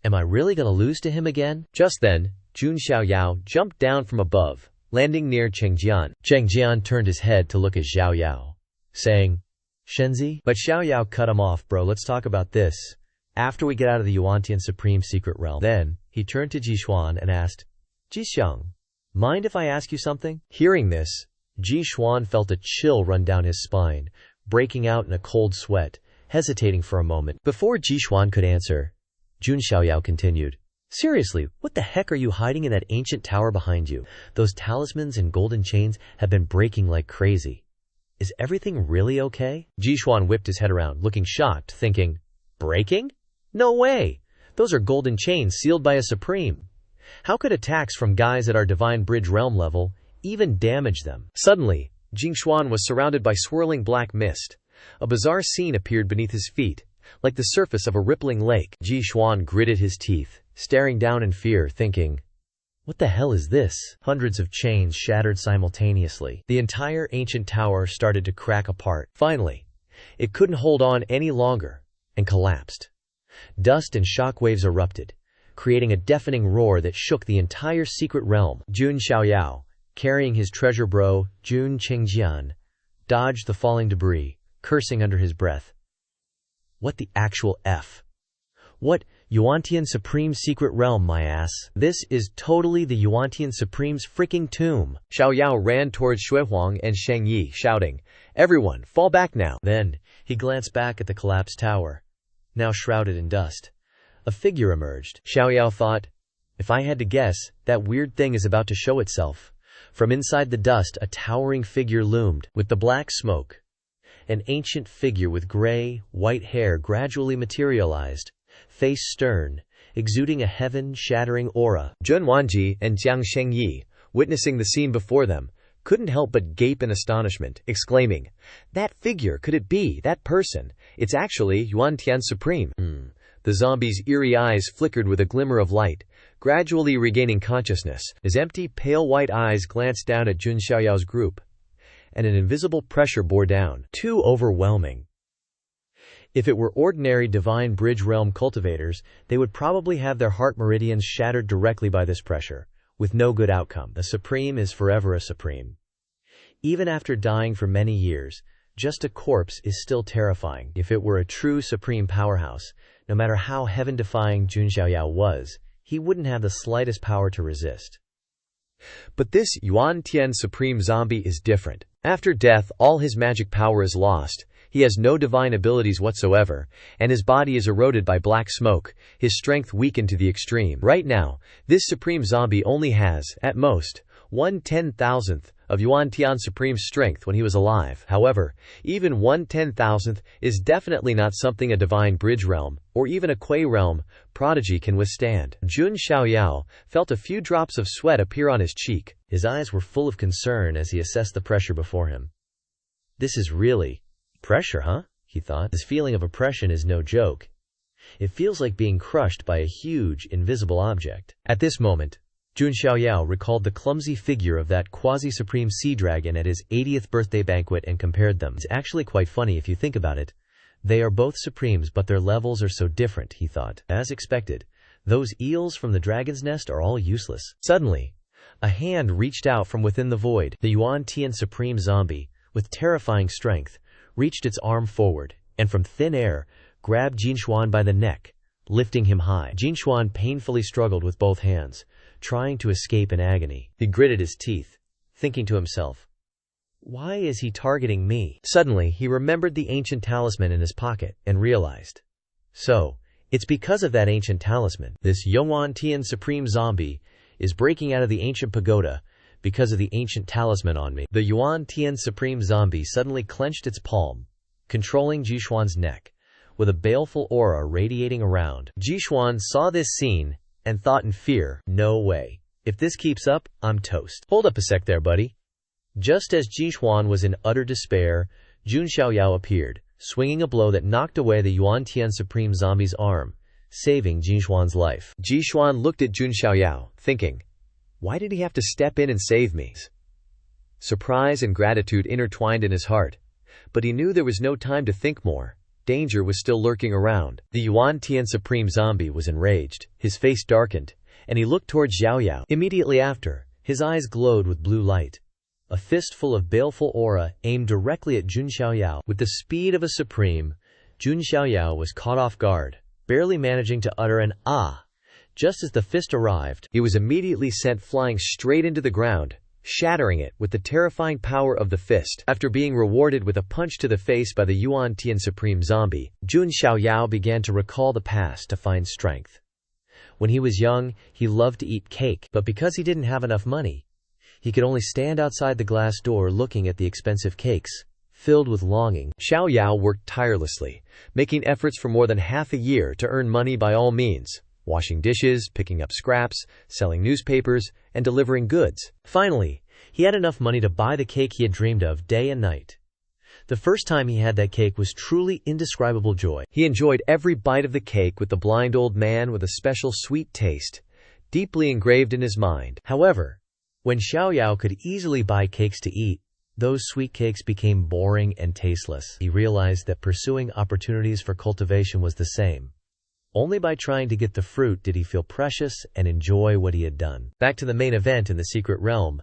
"Am I really going to lose to him again?" Just then, Jun Xiaoyao jumped down from above, landing near Chengjian. Chengjian turned his head to look at Xiaoyao, saying, "Shenzi?" But Xiaoyao cut him off. "Bro, let's talk about this after we get out of the Yuantian Supreme Secret Realm." Then, he turned to Jinxuan and asked, "Jixiang, mind if I ask you something?" Hearing this, Jinxuan felt a chill run down his spine, breaking out in a cold sweat, hesitating for a moment. Before Jinxuan could answer, Jun Xiaoyao continued, "Seriously, what the heck are you hiding in that ancient tower behind you? Those talismans and golden chains have been breaking like crazy. Is everything really okay?" Jinxuan whipped his head around, looking shocked, thinking, "Breaking? No way! Those are golden chains sealed by a supreme. How could attacks from guys at our divine bridge realm level even damage them?" Suddenly, Jinxuan was surrounded by swirling black mist. A bizarre scene appeared beneath his feet, like the surface of a rippling lake. Jinxuan gritted his teeth, staring down in fear, thinking, "What the hell is this?" Hundreds of chains shattered simultaneously. The entire ancient tower started to crack apart. Finally, it couldn't hold on any longer and collapsed. Dust and shockwaves erupted, creating a deafening roar that shook the entire secret realm. Jun Xiaoyao, carrying his treasure bro, Jun Chengjian, dodged the falling debris, cursing under his breath. "What the actual F? What Yuantian Supreme Secret Realm, my ass? This is totally the Yuantian Supreme's freaking tomb." Xiaoyao ran towards Xuehuang and Shang Yi, shouting, "Everyone, fall back now!" Then, he glanced back at the collapsed tower, now shrouded in dust. A figure emerged. Xiaoyao thought, "If I had to guess, that weird thing is about to show itself." From inside the dust, a towering figure loomed, with the black smoke. An ancient figure with gray, white hair gradually materialized, face stern, exuding a heaven-shattering aura. Zhun Wanji and Jiang Shengyi, witnessing the scene before them, couldn't help but gape in astonishment, exclaiming, "That figure, could it be, that person? It's actually Yuantian Supreme." The zombie's eerie eyes flickered with a glimmer of light, gradually regaining consciousness. His empty, pale white eyes glanced down at Jun Xiaoyao's group, and an invisible pressure bore down. Too overwhelming. If it were ordinary divine bridge realm cultivators, they would probably have their heart meridians shattered directly by this pressure, with no good outcome. A supreme is forever a supreme. Even after dying for many years, just a corpse is still terrifying. If it were a true supreme powerhouse, no matter how heaven-defying Jun Xiaoyao was, he wouldn't have the slightest power to resist. But this Yuantian Supreme zombie is different. After death, all his magic power is lost. He has no divine abilities whatsoever, and his body is eroded by black smoke, his strength weakened to the extreme. Right now, this supreme zombie only has, at most, 1/10,000th of Yuan Tian's supreme strength when he was alive. However, even 1/10,000th is definitely not something a divine bridge realm, or even a Kuei realm, prodigy can withstand. Jun Xiaoyao felt a few drops of sweat appear on his cheek. His eyes were full of concern as he assessed the pressure before him. This is really pressure, huh? He thought. This feeling of oppression is no joke. It feels like being crushed by a huge, invisible object. At this moment, Jun Xiaoyao recalled the clumsy figure of that quasi-supreme sea dragon at his 80th birthday banquet and compared them. It's actually quite funny if you think about it. They are both supremes, but their levels are so different, he thought. As expected, those eels from the dragon's nest are all useless. Suddenly, a hand reached out from within the void. The Yuan Tian supreme zombie, with terrifying strength, reached its arm forward, and from thin air, grabbed Jinxuan by the neck, lifting him high. Jinxuan painfully struggled with both hands, trying to escape in agony. He gritted his teeth, thinking to himself, "Why is he targeting me?" Suddenly, he remembered the ancient talisman in his pocket and realized. So, it's because of that ancient talisman. This Yuan Tian supreme zombie is breaking out of the ancient pagoda because of the ancient talisman on me. The Yuan Tian supreme zombie suddenly clenched its palm, controlling Jishuan's neck, with a baleful aura radiating around. Jishuan saw this scene and thought in fear, "No way. If this keeps up, I'm toast." "Hold up a sec there, buddy." Just as Jishuan was in utter despair, Jun Xiaoyao appeared, swinging a blow that knocked away the Yuan Tian supreme zombie's arm, saving Jishuan's life. Jishuan looked at Jun Xiaoyao, thinking, "Why did he have to step in and save me?" Surprise and gratitude intertwined in his heart, but he knew there was no time to think more. Danger was still lurking around. The Yuan Tian supreme zombie was enraged, his face darkened, and he looked towards Xiaoyao. Immediately after, his eyes glowed with blue light. A fistful of baleful aura aimed directly at Jun Xiaoyao. With the speed of a supreme, Jun Xiaoyao was caught off guard, barely managing to utter an "ah." Just as the fist arrived, he was immediately sent flying straight into the ground, shattering it with the terrifying power of the fist. After being rewarded with a punch to the face by the Yuan Tian supreme zombie, Jun Xiaoyao began to recall the past to find strength. When he was young, he loved to eat cake, but because he didn't have enough money, he could only stand outside the glass door looking at the expensive cakes, filled with longing. Xiaoyao worked tirelessly, making efforts for more than half a year to earn money by all means, washing dishes, picking up scraps, selling newspapers, and delivering goods. Finally, he had enough money to buy the cake he had dreamed of day and night. The first time he had that cake was truly indescribable joy. He enjoyed every bite of the cake with the blind old man with a special sweet taste, deeply engraved in his mind. However, when Xiaoyao could easily buy cakes to eat, those sweet cakes became boring and tasteless. He realized that pursuing opportunities for cultivation was the same. Only by trying to get the fruit did he feel precious and enjoy what he had done. Back to the main event in the secret realm.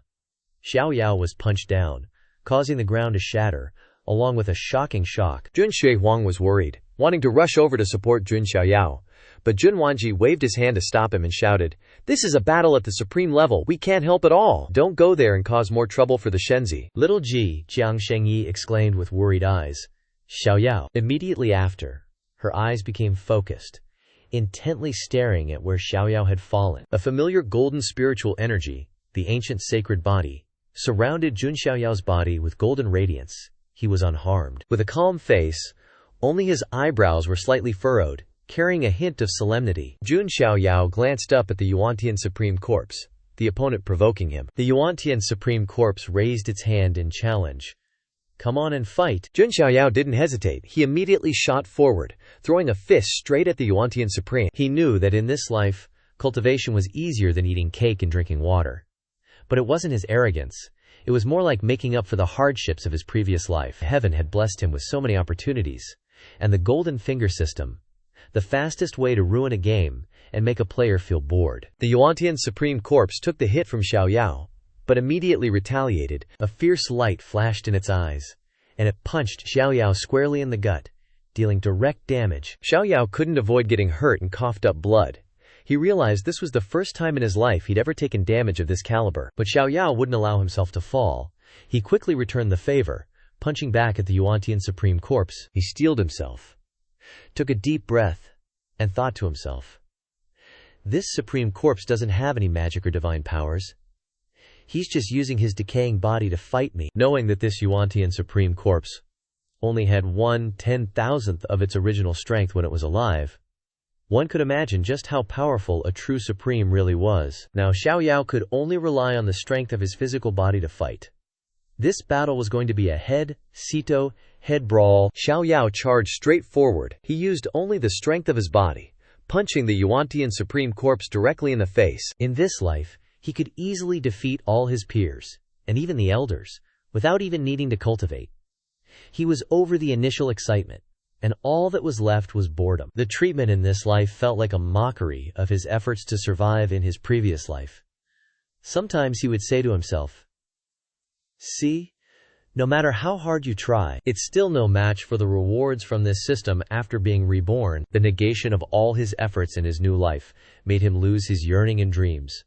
Xiaoyao was punched down, causing the ground to shatter, along with a shocking shock. Jun Shuihuang was worried, wanting to rush over to support Jun Xiaoyao, but Jun Wanji waved his hand to stop him and shouted, "This is a battle at the supreme level, we can't help at all. Don't go there and cause more trouble for the Shenzi." "Little Ji," Jiang Shengyi exclaimed with worried eyes. Xiaoyao. Immediately after, her eyes became focused, intently staring at where Xiaoyao had fallen. A familiar golden spiritual energy, the ancient sacred body, surrounded Jun Xiaoyao's body with golden radiance. He was unharmed. With a calm face, only his eyebrows were slightly furrowed, carrying a hint of solemnity. Jun Xiaoyao glanced up at the Yuan Tian supreme corpse, the opponent provoking him. The Yuan Tian supreme corpse raised its hand in challenge. "Come on and fight." Jun Xiaoyao didn't hesitate. He immediately shot forward, throwing a fist straight at the Yuan Tian supreme. He knew that in this life, cultivation was easier than eating cake and drinking water. But it wasn't his arrogance. It was more like making up for the hardships of his previous life. Heaven had blessed him with so many opportunities. And the golden finger system, the fastest way to ruin a game and make a player feel bored. The Yuan Tian supreme corpse took the hit from Xiaoyao, but immediately retaliated. A fierce light flashed in its eyes, and it punched Xiaoyao squarely in the gut, dealing direct damage. Xiaoyao couldn't avoid getting hurt and coughed up blood. He realized this was the first time in his life he'd ever taken damage of this caliber. But Xiaoyao wouldn't allow himself to fall. He quickly returned the favor, punching back at the Yuantian Supreme Corpse. He steeled himself, took a deep breath, and thought to himself, "This Supreme Corpse doesn't have any magic or divine powers. He's just using his decaying body to fight me." Knowing that this Yuantian Supreme Corpse only had 1/10,000th of its original strength when it was alive, one could imagine just how powerful a true Supreme really was. Now Xiao Yao could only rely on the strength of his physical body to fight. This battle was going to be a head brawl. Xiao Yao charged straight forward. He used only the strength of his body, punching the Yuantian Supreme Corpse directly in the face. In this life, he could easily defeat all his peers, and even the elders, without even needing to cultivate. He was over the initial excitement, and all that was left was boredom. The treatment in this life felt like a mockery of his efforts to survive in his previous life. Sometimes he would say to himself, "See? No matter how hard you try, it's still no match for the rewards from this system after being reborn." The negation of all his efforts in his new life made him lose his yearning and dreams.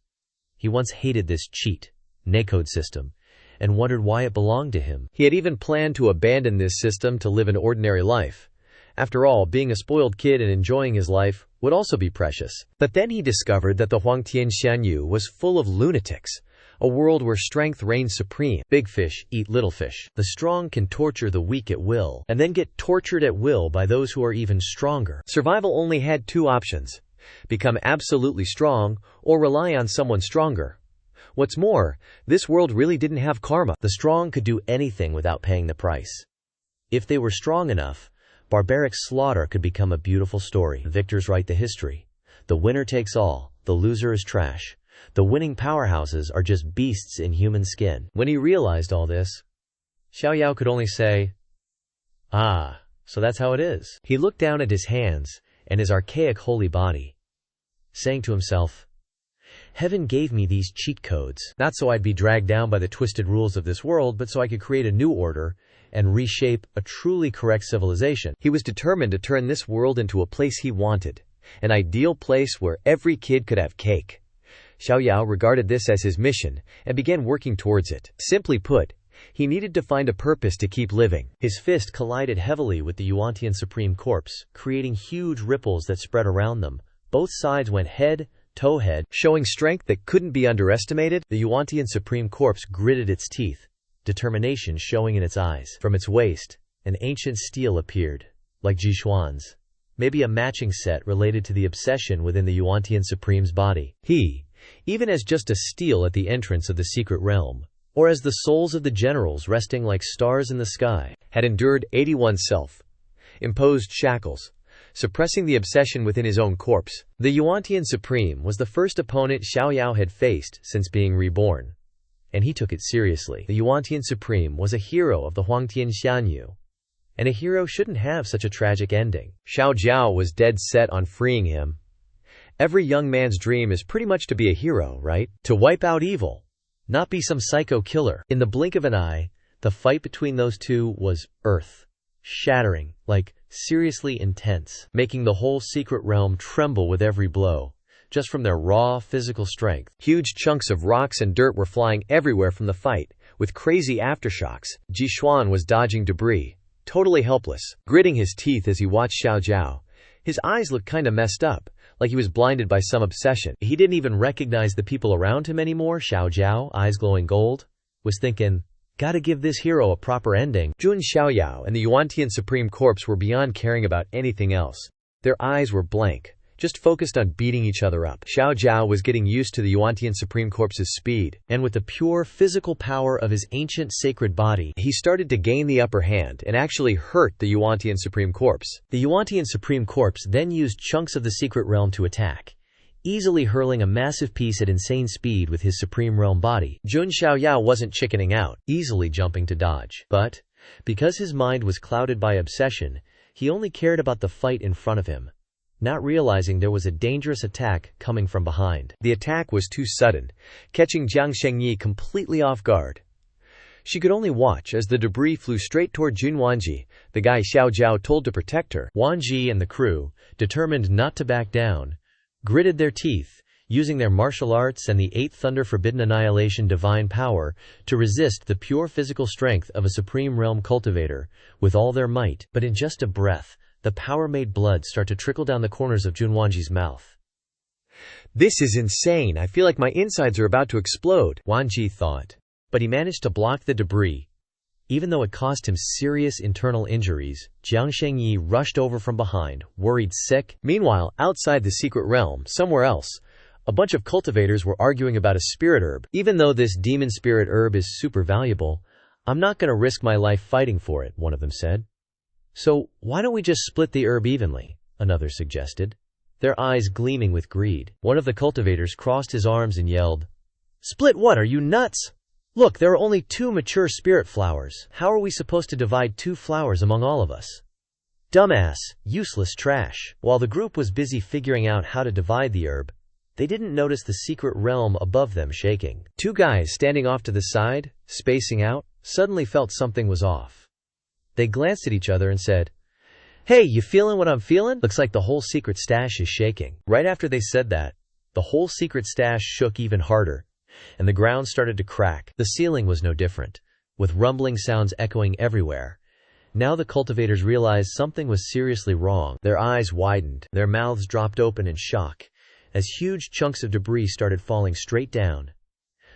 He once hated this cheat, Necode system, and wondered why it belonged to him. He had even planned to abandon this system to live an ordinary life. After all, being a spoiled kid and enjoying his life would also be precious. But then he discovered that the Huangtian Xianyu was full of lunatics, a world where strength reigns supreme. Big fish eat little fish. The strong can torture the weak at will, and then get tortured at will by those who are even stronger. Survival only had two options: become absolutely strong, or rely on someone stronger. What's more, this world really didn't have karma. The strong could do anything without paying the price. If they were strong enough, barbaric slaughter could become a beautiful story. The victors write the history. The winner takes all, the loser is trash. The winning powerhouses are just beasts in human skin. When he realized all this, Xiao Yao could only say, "Ah, so that's how it is." He looked down at his hands and his archaic holy body, saying to himself, "Heaven gave me these cheat codes, not so I'd be dragged down by the twisted rules of this world, but so I could create a new order and reshape a truly correct civilization." He was determined to turn this world into a place he wanted, an ideal place where every kid could have cake. Xiao Yao regarded this as his mission and began working towards it. Simply put, he needed to find a purpose to keep living. His fist collided heavily with the Yuantian Supreme Corpse, creating huge ripples that spread around them. Both sides went head to head, showing strength that couldn't be underestimated. The Yuantian Supreme Corpse gritted its teeth, determination showing in its eyes. From its waist, an ancient steel appeared, like Jishuan's, maybe a matching set related to the obsession within the Yuantian Supreme's body. He, even as just a steel at the entrance of the secret realm, or as the souls of the generals resting like stars in the sky, had endured 81 self-imposed shackles, suppressing the obsession within his own corpse. The Yuantian Supreme was the first opponent Xiao Yao had faced since being reborn, and he took it seriously. The Yuantian Supreme was a hero of the Huangtian Xianyu, and a hero shouldn't have such a tragic ending. Xiao Jiao was dead set on freeing him. Every young man's dream is pretty much to be a hero, right? To wipe out evil, not be some psycho killer. In the blink of an eye, the fight between those two was earth-shattering, like seriously intense, making the whole secret realm tremble with every blow, just from their raw physical strength. Huge chunks of rocks and dirt were flying everywhere from the fight, with crazy aftershocks. Jishuan was dodging debris, totally helpless, gritting his teeth as he watched Xiao Jiao. His eyes looked kinda messed up, like he was blinded by some obsession. He didn't even recognize the people around him anymore. Xiao Jiao, eyes glowing gold, was thinking, "Gotta give this hero a proper ending." Jun Xiaoyao and the Yuantian Supreme Corpse were beyond caring about anything else. Their eyes were blank, just focused on beating each other up. Xiao Jiao was getting used to the Yuantian Supreme Corpse's speed, and with the pure physical power of his ancient sacred body, he started to gain the upper hand and actually hurt the Yuantian Supreme Corpse. The Yuantian Supreme Corpse then used chunks of the secret realm to attack, easily hurling a massive piece at insane speed with his Supreme Realm body. Jun Xiaoyao wasn't chickening out, easily jumping to dodge. But, because his mind was clouded by obsession, he only cared about the fight in front of him, not realizing there was a dangerous attack coming from behind. The attack was too sudden, catching Jiang Shengyi completely off guard. She could only watch as the debris flew straight toward Jun Wanji, the guy Xiao Jiao told to protect her. Wanji and the crew, determined not to back down, gritted their teeth, using their martial arts and the eighth thunder forbidden annihilation divine power to resist the pure physical strength of a supreme realm cultivator with all their might. But in just a breath, the power made blood start to trickle down the corners of Junwanji's mouth. "This is insane. I feel like my insides are about to explode," Wanji thought. But he managed to block the debris. Even though it caused him serious internal injuries, Jiang Shengyi rushed over from behind, worried sick. Meanwhile, outside the secret realm, somewhere else, a bunch of cultivators were arguing about a spirit herb. "Even though this demon spirit herb is super valuable, I'm not going to risk my life fighting for it," one of them said. "So why don't we just split the herb evenly?" another suggested, their eyes gleaming with greed. One of the cultivators crossed his arms and yelled, "Split what? Are you nuts? Look, there are only 2 mature spirit flowers. How are we supposed to divide 2 flowers among all of us? Dumbass, useless trash." While the group was busy figuring out how to divide the herb, they didn't notice the secret realm above them shaking. 2 guys standing off to the side, spacing out, suddenly felt something was off. They glanced at each other and said, "Hey, you feeling what I'm feeling? Looks like the whole secret stash is shaking." Right after they said that, the whole secret stash shook even harder, and the ground started to crack. The ceiling was no different, with rumbling sounds echoing everywhere. Now the cultivators realized something was seriously wrong. Their eyes widened, their mouths dropped open in shock, as huge chunks of debris started falling straight down.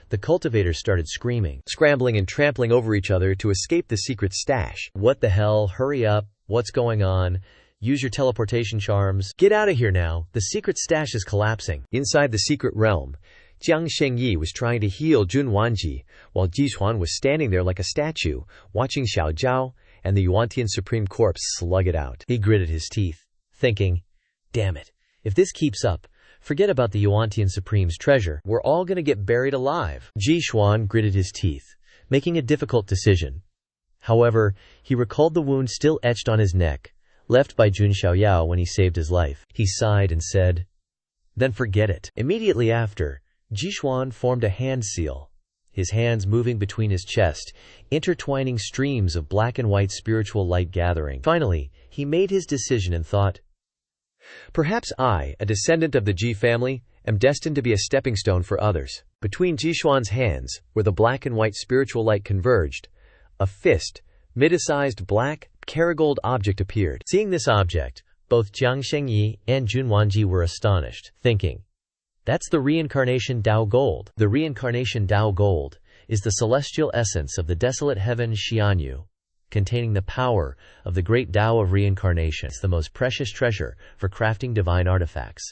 The cultivators started screaming, scrambling and trampling over each other to escape the secret stash. "What the hell? Hurry up. What's going on? Use your teleportation charms. Get out of here now. The secret stash is collapsing." Inside the secret realm, Jiang Shengyi was trying to heal Junwanji, while Jixuan was standing there like a statue, watching Xiao Zhao and the Yuantian Supreme Corpse slug it out. He gritted his teeth, thinking, "Damn it. If this keeps up, forget about the Yuantian Supreme's treasure. We're all gonna get buried alive." Jixuan gritted his teeth, making a difficult decision. However, he recalled the wound still etched on his neck, left by Jun Xiaoyao when he saved his life. He sighed and said, "Then forget it." Immediately after, Jixuan formed a hand seal, his hands moving between his chest, intertwining streams of black and white spiritual light gathering. Finally, he made his decision and thought, "Perhaps I, a descendant of the Ji family, am destined to be a stepping stone for others." Between Jixuan's hands, where the black and white spiritual light converged, a fist, mid-sized black, Karagold object appeared. Seeing this object, both Jiang Shengyi and Junwanji were astonished, thinking, "That's the reincarnation Tao Gold." The reincarnation Tao Gold is the celestial essence of the desolate heaven Xianyu, containing the power of the great Tao of reincarnation. It's the most precious treasure for crafting divine artifacts.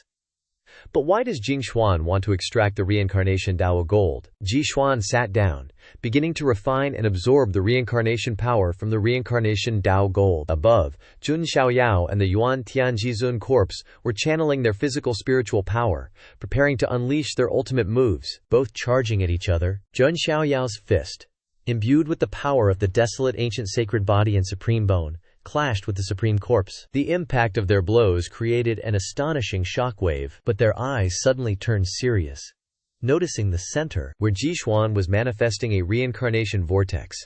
But why does Jixuan want to extract the reincarnation Tao of Gold? Jixuan sat down, beginning to refine and absorb the reincarnation power from the reincarnation Tao Gold. Above, Jun Xiaoyao and the Yuan Tianjizun Corpse were channeling their physical spiritual power, preparing to unleash their ultimate moves, both charging at each other. Jun Xiaoyao's fist, imbued with the power of the desolate ancient sacred body and supreme bone, clashed with the supreme corpse. The impact of their blows created an astonishing shockwave, but their eyes suddenly turned serious, noticing the center, where Jixuan was manifesting a reincarnation vortex,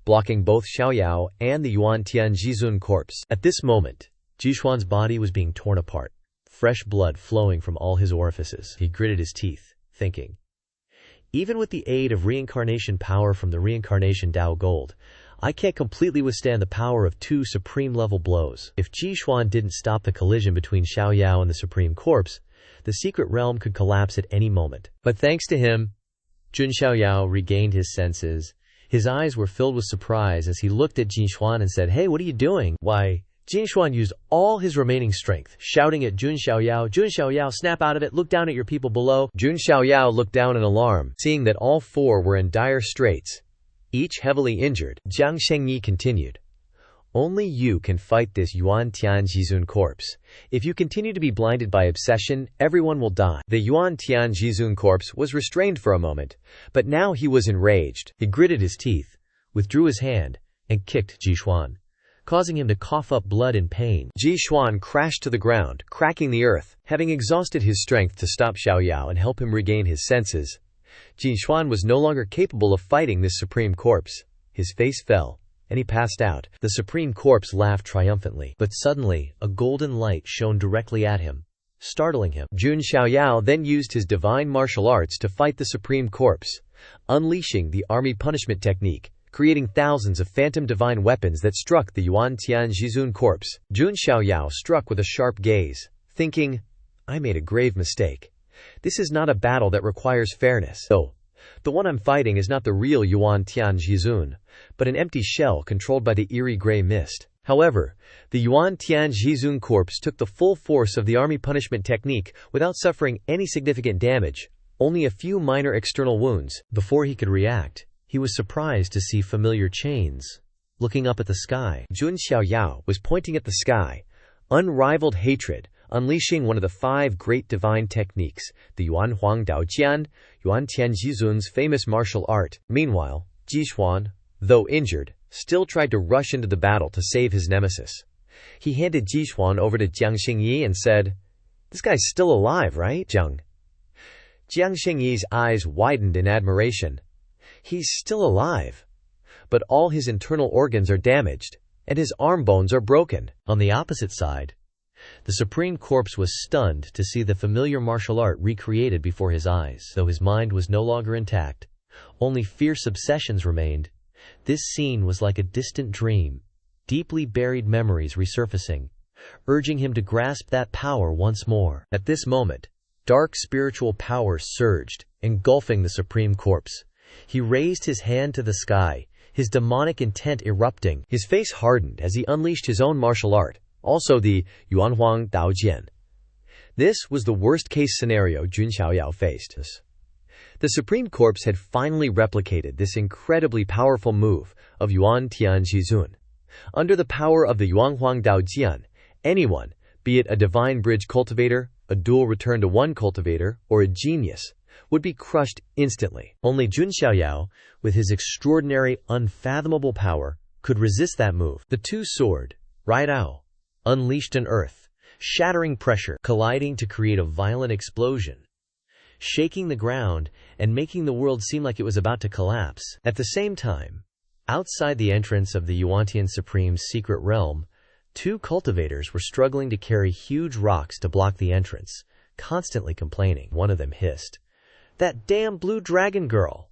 blocking both Xiaoyao and the Yuan Tianjizun corpse. At this moment, Jixuan's body was being torn apart, fresh blood flowing from all his orifices. He gritted his teeth, thinking, "Even with the aid of reincarnation power from the reincarnation Tao Gold, I can't completely withstand the power of 2 supreme-level blows." If Jixuan didn't stop the collision between Xiaoyao and the Supreme Corpse, the secret realm could collapse at any moment. But thanks to him, Jun Xiaoyao regained his senses. His eyes were filled with surprise as he looked at Jixuan and said, "Hey, what are you doing?" "Why?" Jixuan used all his remaining strength, shouting at Jun Xiaoyao, "Snap out of it, look down at your people below." Jun Xiaoyao looked down in alarm, seeing that all 4 were in dire straits, each heavily injured. Jiang Shengyi continued, "Only you can fight this Yuan Tianjizun corpse. If you continue to be blinded by obsession, everyone will die." The Yuan Tianjizun corpse was restrained for a moment, but now he was enraged. He gritted his teeth, withdrew his hand, and kicked Jixuan, causing him to cough up blood in pain. Jixuan crashed to the ground, cracking the earth. Having exhausted his strength to stop Xiaoyao and help him regain his senses, Jixuan was no longer capable of fighting this supreme corpse. His face fell, and he passed out. The supreme corpse laughed triumphantly, but suddenly, a golden light shone directly at him. startling him. Jun Xiaoyao then used his divine martial arts to fight the Supreme Corpse, unleashing the army punishment technique, creating thousands of phantom divine weapons that struck the Yuan Tian Jizun corpse. Jun Xiaoyao struck with a sharp gaze, thinking, I made a grave mistake. This is not a battle that requires fairness. Oh, the one I'm fighting is not the real Yuan Tian Jizun, but an empty shell controlled by the eerie gray mist. However, the Yuan Tian Jizun corpse took the full force of the army punishment technique without suffering any significant damage, only a few minor external wounds. Before he could react, he was surprised to see familiar chains looking up at the sky. Jun Xiaoyao was pointing at the sky, unrivaled hatred, unleashing one of the 5 great divine techniques, the Yuan Huang Daojian, Yuan Tian Jizun's famous martial art. Meanwhile, Jixuan, though injured, still tried to rush into the battle to save his nemesis. He handed Jixuan over to Jiang Xingyi and said, This guy's still alive, right, Jiang? Jiang Xingyi's eyes widened in admiration. He's still alive, but all his internal organs are damaged, and his arm bones are broken. On the opposite side, the Supreme Corpse was stunned to see the familiar martial art recreated before his eyes. Though his mind was no longer intact, only fierce obsessions remained. This scene was like a distant dream, deeply buried memories resurfacing, urging him to grasp that power once more. At this moment, dark spiritual power surged, engulfing the Supreme Corpse. He raised his hand to the sky, his demonic intent erupting. His face hardened as he unleashed his own martial art, also the Yuanhuang Daojian. This was the worst-case scenario Jun Xiaoyao faced. The Supreme Corpse had finally replicated this incredibly powerful move of Yuan Tian Jizun. Under the power of the Yuanhuang Daojian, anyone, be it a divine bridge cultivator, a dual return to one cultivator, or a genius, would be crushed instantly. Only Jun Xiaoyao, with his extraordinary, unfathomable power, could resist that move. The two-sword, Raidao, unleashed an earth, shattering pressure, colliding to create a violent explosion, shaking the ground and making the world seem like it was about to collapse. At the same time, outside the entrance of the Yuantian Supreme's secret realm, 2 cultivators were struggling to carry huge rocks to block the entrance, constantly complaining. One of them hissed, That damn blue dragon girl!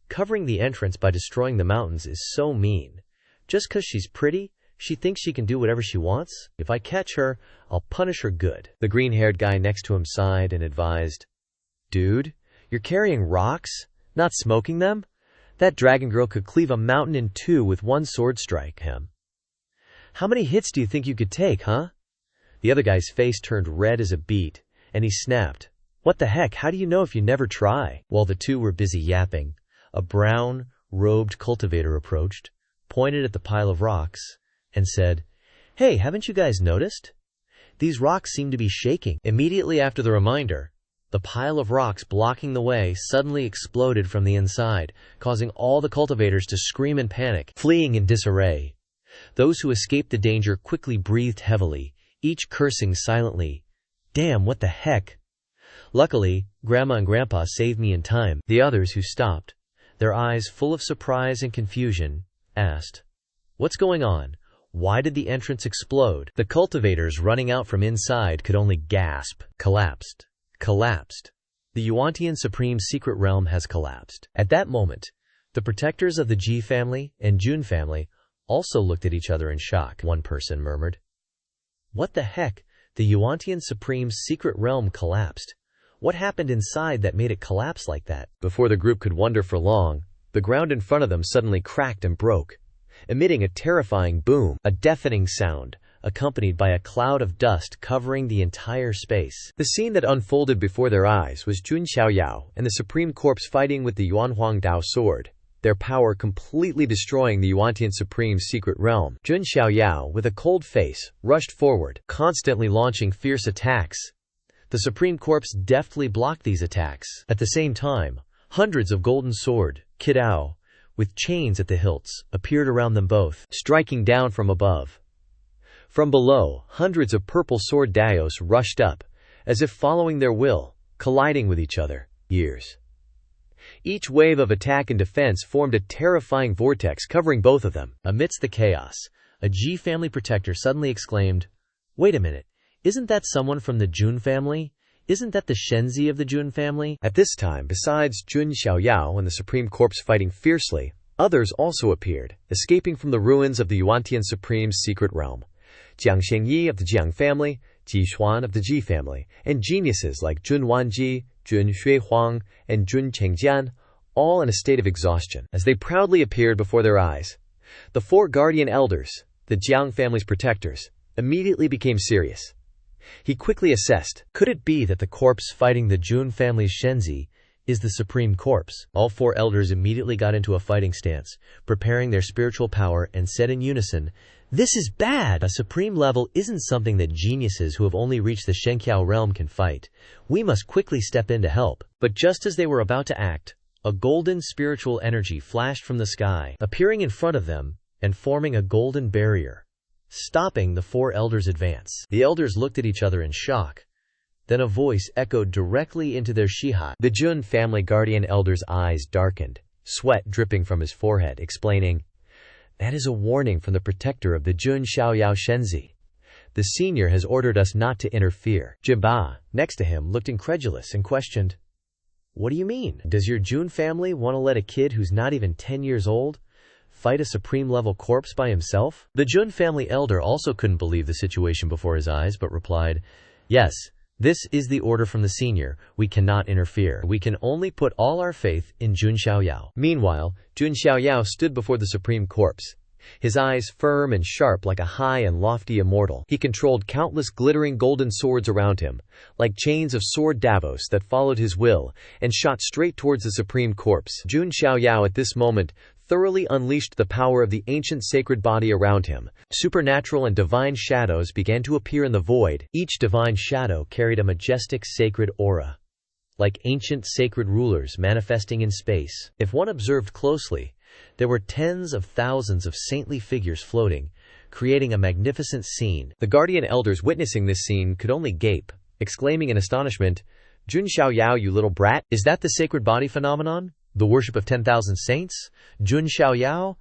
Covering the entrance by destroying the mountains is so mean. Just 'cause she's pretty, she thinks she can do whatever she wants. If I catch her, I'll punish her good. The green-haired guy next to him sighed and advised, Dude, you're carrying rocks, not smoking them? That dragon girl could cleave a mountain in 2 with one sword strike. Him. How many hits do you think you could take, huh? The other guy's face turned red as a beet, and he snapped, What the heck, how do you know if you never try? While the 2 were busy yapping, a brown-robed cultivator approached, pointed at the pile of rocks, and said, Hey, haven't you guys noticed? These rocks seem to be shaking. Immediately after the reminder, the pile of rocks blocking the way suddenly exploded from the inside, causing all the cultivators to scream in panic, fleeing in disarray. Those who escaped the danger quickly breathed heavily, each cursing silently, Damn, what the heck? Luckily, Grandma and Grandpa saved me in time. The others who stopped, their eyes full of surprise and confusion, asked, What's going on? Why did the entrance explode? The cultivators running out from inside could only gasp. Collapsed. The Yuantian Supreme's secret realm has collapsed. At that moment, the protectors of the Ji family and Jun family also looked at each other in shock. One person murmured, What the heck? The Yuantian Supreme's secret realm collapsed. What happened inside that made it collapse like that? Before the group could wonder for long, the ground in front of them suddenly cracked and broke, emitting a terrifying boom, a deafening sound, accompanied by a cloud of dust covering the entire space. The scene that unfolded before their eyes was Jun Xiaoyao and the Supreme Corpse fighting with the Yuanhuang Dao sword, their power completely destroying the Yuantian Supreme's secret realm. Jun Xiaoyao, with a cold face, rushed forward, constantly launching fierce attacks. The Supreme Corpse deftly blocked these attacks. At the same time, hundreds of golden sword, kidao, with chains at the hilts, appeared around them both, striking down from above. From below, hundreds of purple sword dayos rushed up, as if following their will, colliding with each other. Each wave of attack and defense formed a terrifying vortex covering both of them. Amidst the chaos, a Ji family protector suddenly exclaimed, Wait a minute, Isn't that someone from the Jun family? Isn't that the Shenzi of the Jun family? At this time, besides Jun Xiaoyao and the Supreme Corpse fighting fiercely, others also appeared, escaping from the ruins of the Yuantian Supreme's secret realm. Jiang Shengyi of the Jiang family, Ji Xuan of the Ji family, and geniuses like Jun Wanji, Jun Xuehuang, and Jun Chengjian, all in a state of exhaustion, as they proudly appeared before their eyes. The four guardian elders, the Jiang family's protectors, immediately became serious. He quickly assessed, could it be that the corpse fighting the Jun family's Shenzi is the Supreme Corpse? All four elders immediately got into a fighting stance, preparing their spiritual power, and said in unison, "This is bad! A supreme level isn't something that geniuses who have only reached the Shenqiao realm can fight. We must quickly step in to help." But just as they were about to act, a golden spiritual energy flashed from the sky, appearing in front of them and forming a golden barrier, stopping the four elders' advance. The elders looked at each other in shock. Then a voice echoed directly into their shiha. The Jun family guardian elder's eyes darkened, sweat dripping from his forehead, explaining, "That is a warning from the protector of the Jun Xiaoyao Shenzi. The senior has ordered us not to interfere." Jiba, next to him, looked incredulous and questioned, "What do you mean? Does your Jun family want to let a kid who's not even 10 years old fight a supreme-level corpse by himself?" The Jun family elder also couldn't believe the situation before his eyes, but replied, "Yes, this is the order from the senior. We cannot interfere. We can only put all our faith in Jun Xiaoyao." Meanwhile, Jun Xiaoyao stood before the supreme corpse, his eyes firm and sharp like a high and lofty immortal. He controlled countless glittering golden swords around him, like chains of sword davos that followed his will and shot straight towards the supreme corpse. Jun Xiaoyao at this moment thoroughly unleashed the power of the ancient sacred body around him. Supernatural and divine shadows began to appear in the void. Each divine shadow carried a majestic sacred aura, like ancient sacred rulers manifesting in space. If one observed closely, there were tens of thousands of saintly figures floating, creating a magnificent scene. The guardian elders witnessing this scene could only gape, exclaiming in astonishment, "Jun Xiaoyao, you little brat! Is that the sacred body phenomenon? The worship of 10,000 saints? Jun Xiaoyao?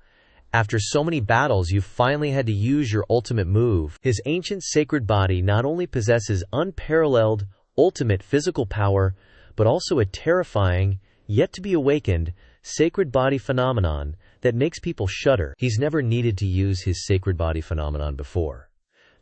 After so many battles, you finally had to use your ultimate move." His ancient sacred body not only possesses unparalleled, ultimate physical power, but also a terrifying, yet to be awakened, sacred body phenomenon that makes people shudder. He's never needed to use his sacred body phenomenon before.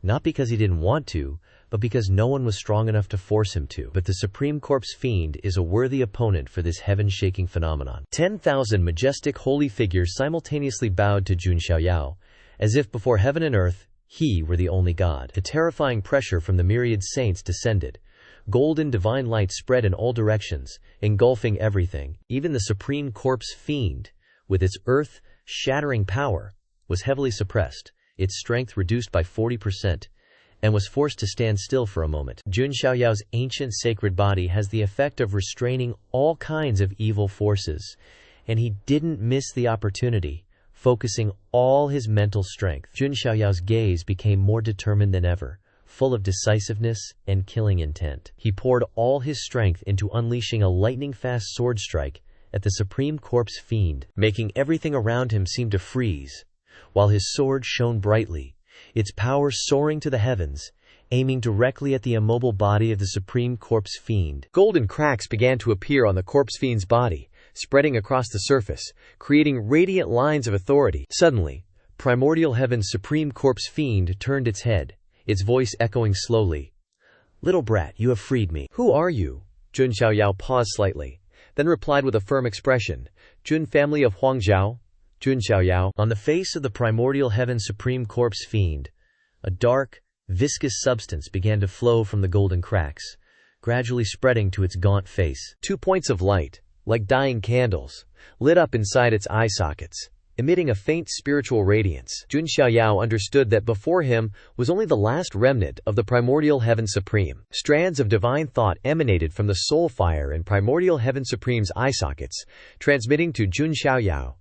Not because he didn't want to, but because no one was strong enough to force him to. But the Supreme Corpse Fiend is a worthy opponent for this heaven-shaking phenomenon. 10,000 majestic holy figures simultaneously bowed to Jun Xiaoyao, as if before heaven and earth, he were the only god. The terrifying pressure from the myriad saints descended. Golden divine light spread in all directions, engulfing everything. Even the Supreme Corpse Fiend, with its earth-shattering power, was heavily suppressed, its strength reduced by 40%, and was forced to stand still for a moment. Jun Xiaoyao's ancient sacred body has the effect of restraining all kinds of evil forces, and he didn't miss the opportunity, focusing all his mental strength. Jun Xiaoyao's gaze became more determined than ever, full of decisiveness and killing intent. He poured all his strength into unleashing a lightning-fast sword strike at the Supreme Corpse Fiend, making everything around him seem to freeze, while his sword shone brightly, its power soaring to the heavens, aiming directly at the immobile body of the Supreme Corpse Fiend. Golden cracks began to appear on the Corpse Fiend's body, spreading across the surface, creating radiant lines of authority. Suddenly, Primordial Heaven's Supreme Corpse Fiend turned its head, its voice echoing slowly, "Little brat, you have freed me." "Who are you?" Jun Xiaoyao paused slightly, then replied with a firm expression, "Jun family of Huangzhou, Jun Xiaoyao." On the face of the Primordial Heaven Supreme Corpse Fiend, a dark, viscous substance began to flow from the golden cracks, gradually spreading to its gaunt face. 2 points of light, like dying candles, lit up inside its eye sockets, emitting a faint spiritual radiance. Jun Xiaoyao understood that before him was only the last remnant of the Primordial Heaven Supreme. Strands of divine thought emanated from the soul fire in Primordial Heaven Supreme's eye sockets, transmitting to Jun Xiaoyao,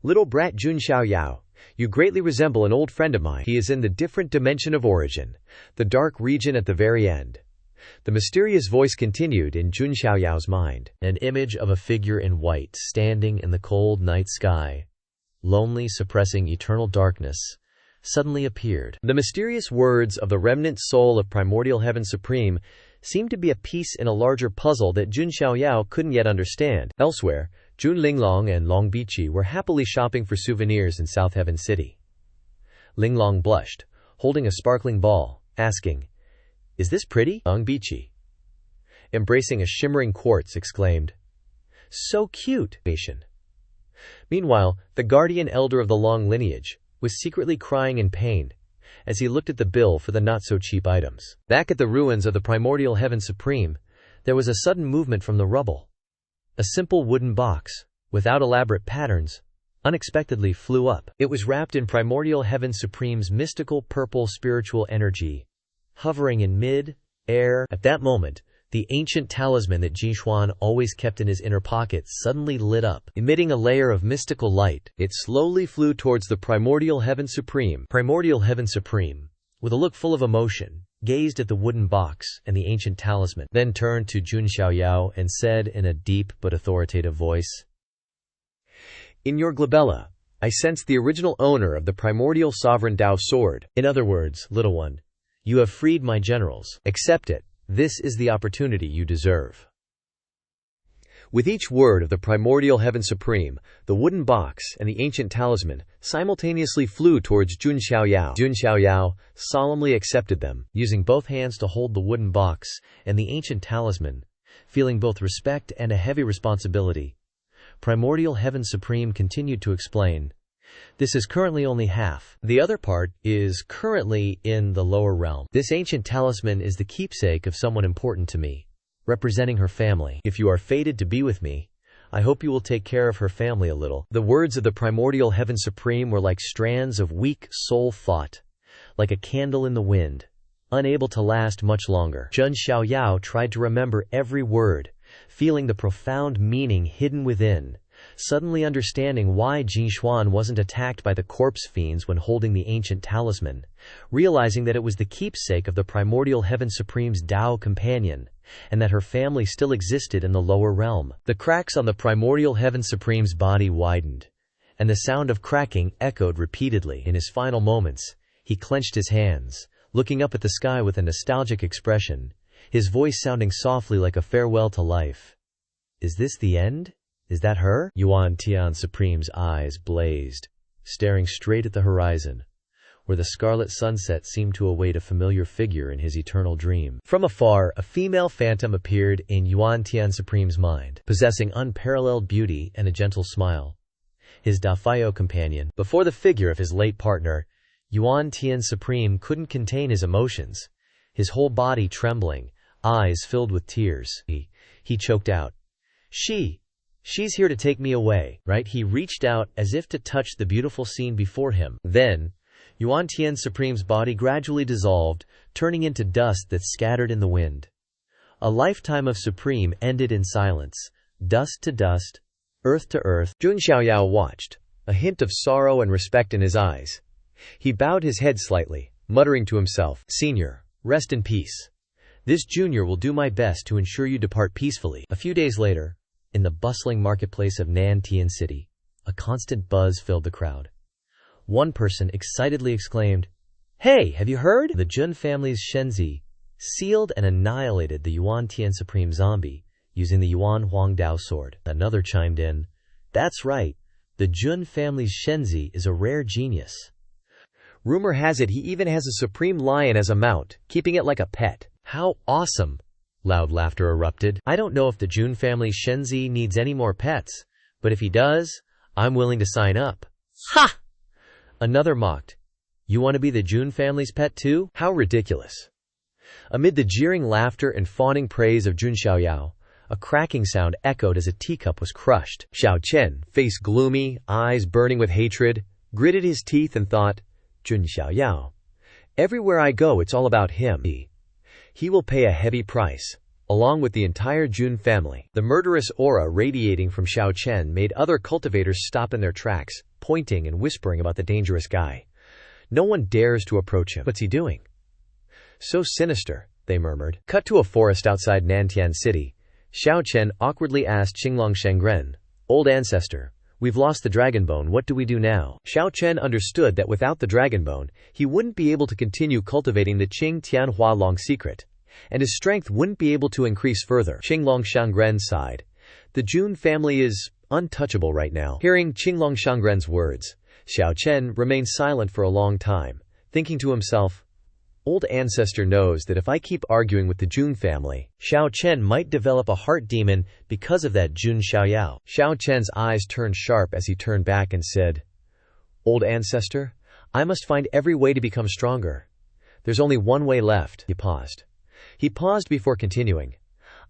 "Little brat Jun Xiaoyao, you greatly resemble an old friend of mine. He is in the different dimension of origin, the dark region at the very end." The mysterious voice continued in Jun Xiaoyao's mind. An image of a figure in white standing in the cold night sky, lonely, suppressing eternal darkness, suddenly appeared. The mysterious words of the remnant soul of primordial heaven supreme seemed to be a piece in a larger puzzle that Jun Xiaoyao couldn't yet understand. Elsewhere, Jun Linglong and Long Biqi were happily shopping for souvenirs in South Heaven City. Linglong blushed, holding a sparkling ball, asking, "Is this pretty?" Long Biqi, embracing a shimmering quartz, exclaimed, "So cute!" Meanwhile, the guardian elder of the Long lineage was secretly crying in pain as he looked at the bill for the not-so-cheap items. Back at the ruins of the primordial heaven supreme, there was a sudden movement from the rubble. A simple wooden box, without elaborate patterns, unexpectedly flew up. It was wrapped in primordial heaven supreme's mystical purple spiritual energy, hovering in mid-air. At that moment, the ancient talisman that Jixuan always kept in his inner pocket suddenly lit up, emitting a layer of mystical light. It slowly flew towards the primordial heaven supreme. Primordial heaven supreme, with a look full of emotion, gazed at the wooden box and the ancient talisman, then turned to Jun Xiaoyao and said in a deep but authoritative voice, "In your glabella, I sense the original owner of the primordial sovereign Dao sword. In other words, little one, you have freed my generals. Accept it. This is the opportunity you deserve." With each word of the primordial heaven supreme, the wooden box and the ancient talisman simultaneously flew towards Jun Xiaoyao. Jun Xiaoyao solemnly accepted them, using both hands to hold the wooden box and the ancient talisman, feeling both respect and a heavy responsibility. Primordial heaven supreme continued to explain, "This is currently only half. The other part is currently in the lower realm. This ancient talisman is the keepsake of someone important to me, representing her family. If you are fated to be with me, I hope you will take care of her family a little." The words of the primordial heaven supreme were like strands of weak soul thought, like a candle in the wind, unable to last much longer. Jun Xiaoyao tried to remember every word, feeling the profound meaning hidden within, suddenly understanding why Jixuan wasn't attacked by the corpse fiends when holding the ancient talisman, realizing that it was the keepsake of the primordial heaven supreme's Dao companion, and that her family still existed in the lower realm. The cracks on the primordial heaven supreme's body widened, and the sound of cracking echoed repeatedly. In his final moments, he clenched his hands, looking up at the sky with a nostalgic expression, his voice sounding softly like a farewell to life. "Is this the end? Is that her?" Yuan Tian Supreme's eyes blazed, staring straight at the horizon, where the scarlet sunset seemed to await a familiar figure in his eternal dream. From afar, a female phantom appeared in Yuan Tian Supreme's mind, possessing unparalleled beauty and a gentle smile. His Dafayo companion. Before the figure of his late partner, Yuan Tian Supreme couldn't contain his emotions, his whole body trembling, eyes filled with tears. He choked out, She's here to take me away, right?" He reached out as if to touch the beautiful scene before him. Then, Yuan Tian Supreme's body gradually dissolved, turning into dust that scattered in the wind. A lifetime of Supreme ended in silence, dust to dust, earth to earth. Jun Xiaoyao watched, a hint of sorrow and respect in his eyes. He bowed his head slightly, muttering to himself, "Senior, rest in peace. This junior will do my best to ensure you depart peacefully." A few days later, in the bustling marketplace of Nantian City, a constant buzz filled the crowd. One person excitedly exclaimed, "Hey, have you heard? The Jun family's Shenzi sealed and annihilated the Yuan Tian Supreme zombie using the Yuan Huang Dao sword." Another chimed in, "That's right, the Jun family's Shenzi is a rare genius. Rumor has it he even has a supreme lion as a mount, keeping it like a pet." "How awesome!" Loud laughter erupted. "I don't know if the Jun family Shenzi needs any more pets, but if he does, I'm willing to sign up." "Ha!" Another mocked, "You want to be the Jun family's pet too? How ridiculous." Amid the jeering laughter and fawning praise of Jun Xiaoyao, a cracking sound echoed as a teacup was crushed. Xiao Chen, face gloomy, eyes burning with hatred, gritted his teeth and thought, "Jun Xiaoyao. Everywhere I go it's all about him. He will pay a heavy price, along with the entire Jun family." The murderous aura radiating from Xiao Chen made other cultivators stop in their tracks, pointing and whispering about the dangerous guy. "No one dares to approach him. What's he doing? So sinister," they murmured. Cut to a forest outside Nantian City. Xiao Chen awkwardly asked Xinglong Shengren, "Old ancestor, We've lost the dragon bone, what do we do now? Xiao Chen understood that without the dragon bone, he wouldn't be able to continue cultivating the Qing Tianhua Long secret, and his strength wouldn't be able to increase further. Qinglong Shangren sighed. The Jun family is untouchable right now. Hearing Qinglong Shangren's words, Xiao Chen remained silent for a long time, thinking to himself, old ancestor knows that if I keep arguing with the Jun family, Xiao Chen might develop a heart demon because of that Jun Xiaoyao. Xiao Chen's eyes turned sharp as he turned back and said, old ancestor, I must find every way to become stronger. There's only one way left. He paused before continuing.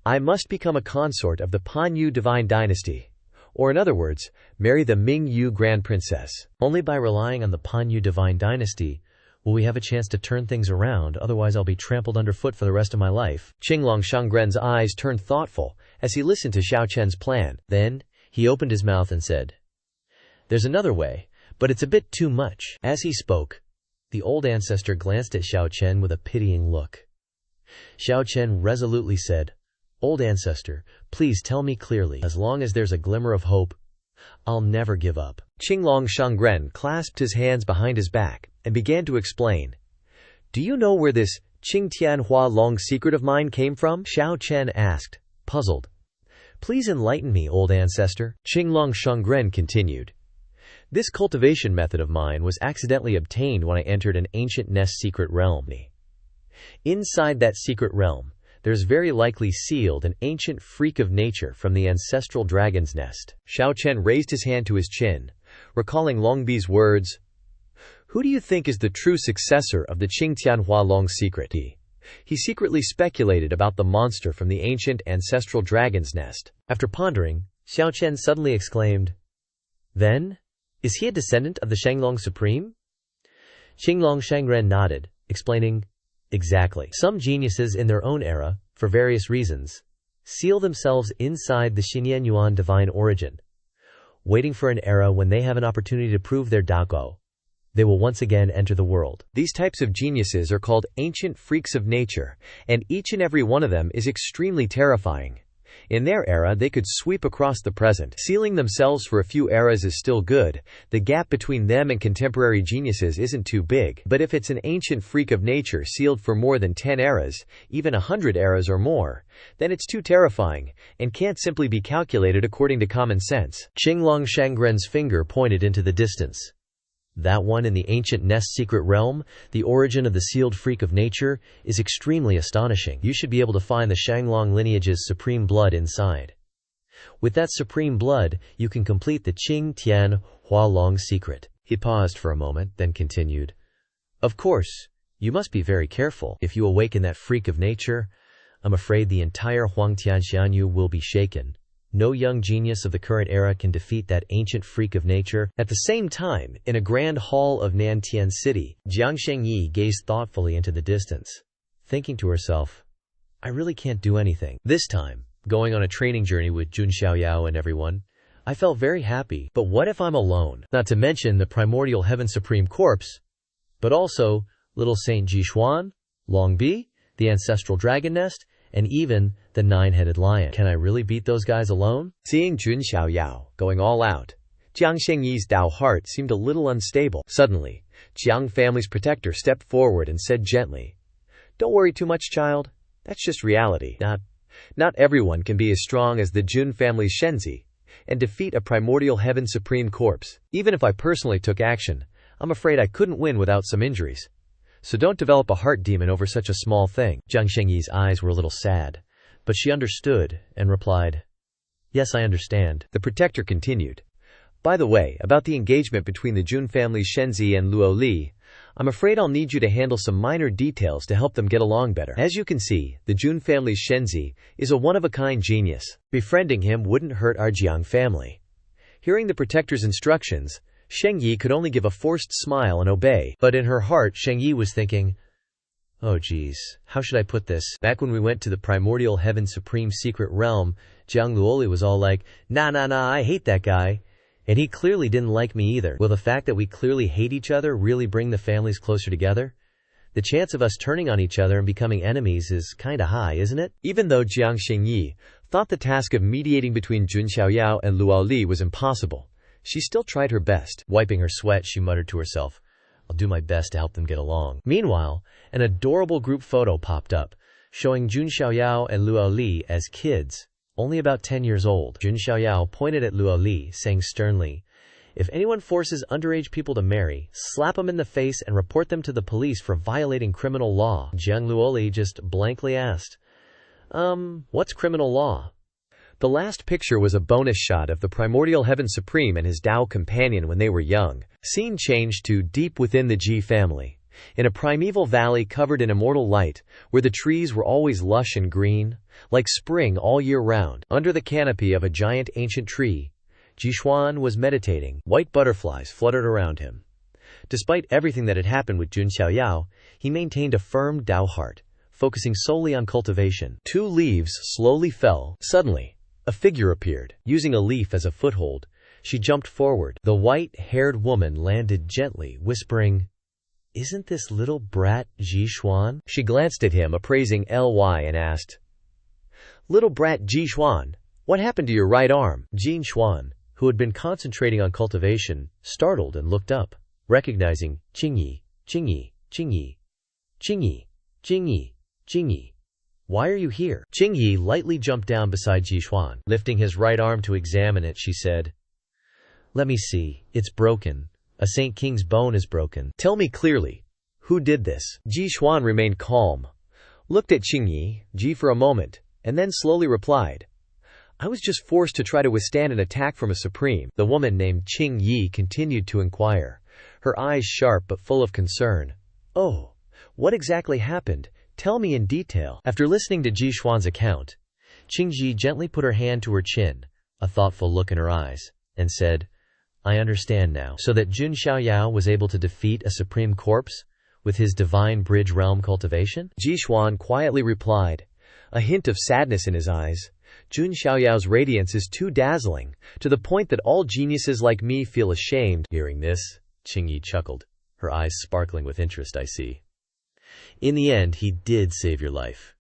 I must become a consort of the Pan Yu divine dynasty, or in other words, marry the Ming Yu grand princess. Only by relying on the Pan Yu divine dynasty will we have a chance to turn things around, otherwise I'll be trampled underfoot for the rest of my life. Qinglong Shangren's eyes turned thoughtful as he listened to Xiao Chen's plan. Then, he opened his mouth and said, there's another way, but it's a bit too much. As he spoke, the old ancestor glanced at Xiao Chen with a pitying look. Xiao Chen resolutely said, old ancestor, please tell me clearly. As long as there's a glimmer of hope, I'll never give up. Qinglong Shangren clasped his hands behind his back and began to explain. Do you know where this Qing Tianhua Long secret of mine came from? Xiao Chen asked, puzzled. Please enlighten me, old ancestor. Qinglong Shangren continued. This cultivation method of mine was accidentally obtained when I entered an ancient nest secret realm. Inside that secret realm, there's very likely sealed an ancient freak of nature from the ancestral dragon's nest. Xiao Chen raised his hand to his chin, recalling Longbi's words. Who do you think is the true successor of the Qing Tianhua Long secret? He secretly speculated about the monster from the ancient ancestral dragon's nest. After pondering, Xiao Chen suddenly exclaimed, then, is he a descendant of the Shenglong Supreme? Qinglong Shangren nodded, explaining, exactly. Some geniuses in their own era, for various reasons, seal themselves inside the Xinyan Yuan divine origin, waiting for an era when they have an opportunity to prove their Dako. They will once again enter the world. These types of geniuses are called ancient freaks of nature, and each and every one of them is extremely terrifying. In their era, they could sweep across the present. Sealing themselves for a few eras is still good. The gap between them and contemporary geniuses isn't too big. But if it's an ancient freak of nature sealed for more than 10 eras, even 100 eras or more, then it's too terrifying, and can't simply be calculated according to common sense. Qinglong Shangren's finger pointed into the distance. That one in the ancient nest secret realm, the origin of the sealed freak of nature, is extremely astonishing. You should be able to find the Shanglong lineage's supreme blood inside. With that supreme blood, you can complete the Qing Tian Hua Long secret. He paused for a moment, then continued. Of course, you must be very careful. If you awaken that freak of nature, I'm afraid the entire Huangtian Xianyu will be shaken. No young genius of the current era can defeat that ancient freak of nature. At the same time, in a grand hall of Nantian City, Jiang Shengyi gazed thoughtfully into the distance, thinking to herself, I really can't do anything. This time, going on a training journey with Jun Xiaoyao and everyone, I felt very happy. But what if I'm alone? Not to mention the primordial heaven supreme corpse, but also little Saint Jishuan, Longbi, the ancestral dragon nest, and even the 9-headed lion. Can I really beat those guys alone? Seeing Jun Xiaoyao going all out, Jiang Shengyi's Dao heart seemed a little unstable. Suddenly, Jiang family's protector stepped forward and said gently, Don't worry too much, child. That's just reality. Not everyone can be as strong as the Jun family's Shenzi and defeat a primordial heaven supreme corpse. Even if I personally took action, I'm afraid I couldn't win without some injuries. So don't develop a heart demon over such a small thing. Jiang Shengyi's eyes were a little sad, but she understood and replied, Yes, I understand. The protector continued. By the way, about the engagement between the Jun family's Shenzi and Luo Li, I'm afraid I'll need you to handle some minor details to help them get along better. As you can see, the Jun family's Shenzi is a one-of-a-kind genius. Befriending him wouldn't hurt our Jiang family. Hearing the protector's instructions, Shengyi could only give a forced smile and obey. But in her heart, Shengyi was thinking, oh geez, how should I put this? Back when we went to the primordial heaven supreme secret realm, Jiang Luoli was all like, nah, I hate that guy. And he clearly didn't like me either. Will the fact that we clearly hate each other really bring the families closer together? The chance of us turning on each other and becoming enemies is kinda high, isn't it? Even though Jiang Shengyi thought the task of mediating between Jun Xiaoyao and Luo Li was impossible, She still tried her best. Wiping her sweat, she muttered to herself, "I'll do my best to help them get along." Meanwhile, an adorable group photo popped up, showing Jun Xiaoyao and Luo Li as kids, only about 10 years old. Jun Xiaoyao pointed at Luo Li, saying sternly, "If anyone forces underage people to marry, slap them in the face and report them to the police for violating criminal law." Jiang Luoli just blankly asked, what's criminal law? The last picture was a bonus shot of the primordial heaven supreme and his Dao companion when they were young. Scene changed to deep within the Ji family, in a primeval valley covered in immortal light, where the trees were always lush and green, like spring all year round. Under the canopy of a giant ancient tree, Jishuan was meditating. White butterflies fluttered around him. Despite everything that had happened with Jun Xiaoyao, he maintained a firm Dao heart, focusing solely on cultivation. 2 leaves slowly fell. Suddenly, a figure appeared. Using a leaf as a foothold, she jumped forward. The white-haired woman landed gently, whispering, "Isn't this little brat Jishuan?" She glanced at him, appraising Ly, and asked, "Little brat Jishuan, what happened to your right arm?" Jin Xuan, who had been concentrating on cultivation, startled and looked up, recognizing Qingyi, Qingyi, Qingyi, Qingyi, Qingyi, Qingyi. "Why are you here?" Qingyi lightly jumped down beside Jishuan. Lifting his right arm to examine it, she said, "Let me see, it's broken. A Saint King's bone is broken." "Tell me clearly, who did this?" Jishuan remained calm, looked at Qingyi, Ji for a moment, and then slowly replied, "I was just forced to try to withstand an attack from a supreme." The woman named Qingyi continued to inquire, her eyes sharp but full of concern. "Oh, what exactly happened? Tell me in detail." After listening to Jishuan's account, Qingyi gently put her hand to her chin, a thoughtful look in her eyes, and said, "I understand now." So that Jun Xiaoyao was able to defeat a supreme corpse with his divine bridge realm cultivation? Jishuan quietly replied, a hint of sadness in his eyes. "Jun Xiaoyao's radiance is too dazzling, to the point that all geniuses like me feel ashamed." Hearing this, Qingyi chuckled, her eyes sparkling with interest. "I see. In the end, he did save your life.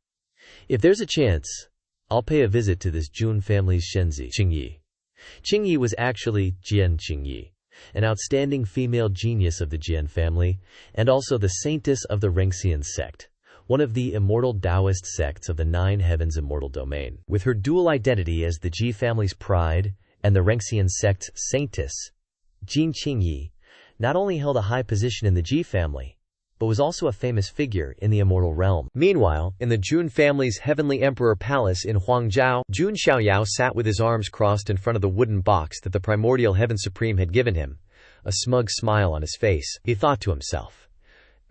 If there's a chance, I'll pay a visit to this Jun family's Shenzi." Qingyi. Qingyi was actually Jian Qingyi, an outstanding female genius of the Jian family, and also the saintess of the Rengxian sect, one of the immortal Taoist sects of the 9 heavens immortal domain. With her dual identity as the Ji family's pride and the Rengxian sect's saintess, Jin Qingyi not only held a high position in the Ji family, but was also a famous figure in the immortal realm. Meanwhile, in the Jun family's heavenly emperor palace in Huangzhou, Jun Xiaoyao sat with his arms crossed in front of the wooden box that the primordial heaven supreme had given him, a smug smile on his face. He thought to himself,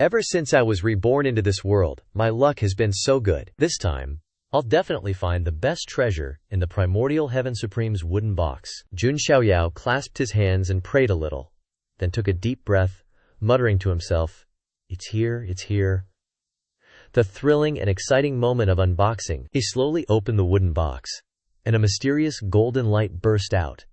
"Ever since I was reborn into this world, my luck has been so good. This time, I'll definitely find the best treasure in the primordial heaven supreme's wooden box." Jun Xiaoyao clasped his hands and prayed a little, then took a deep breath, muttering to himself, "It's here, it's here." The thrilling and exciting moment of unboxing, he slowly opened the wooden box, and a mysterious golden light burst out,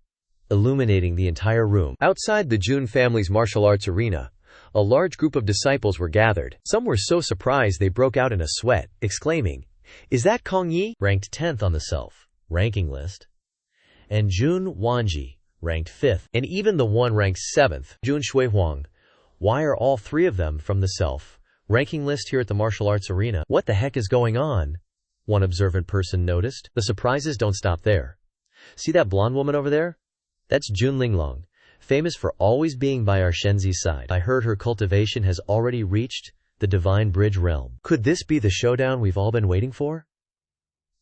illuminating the entire room. Outside the Jun family's martial arts arena, a large group of disciples were gathered. Some were so surprised they broke out in a sweat, exclaiming, "Is that Kong Yi?" Ranked 10th on the self-ranking list, and Jun Wanji, ranked 5th, and even the one ranked 7th, Jun Shuihuang. Why are all 3 of them from the self-ranking list here at the martial arts arena? What the heck is going on? One observant person noticed. The surprises don't stop there. See that blonde woman over there? That's Jun Linglong, famous for always being by our Shenzi's side. I heard her cultivation has already reached the divine bridge realm. Could this be the showdown we've all been waiting for?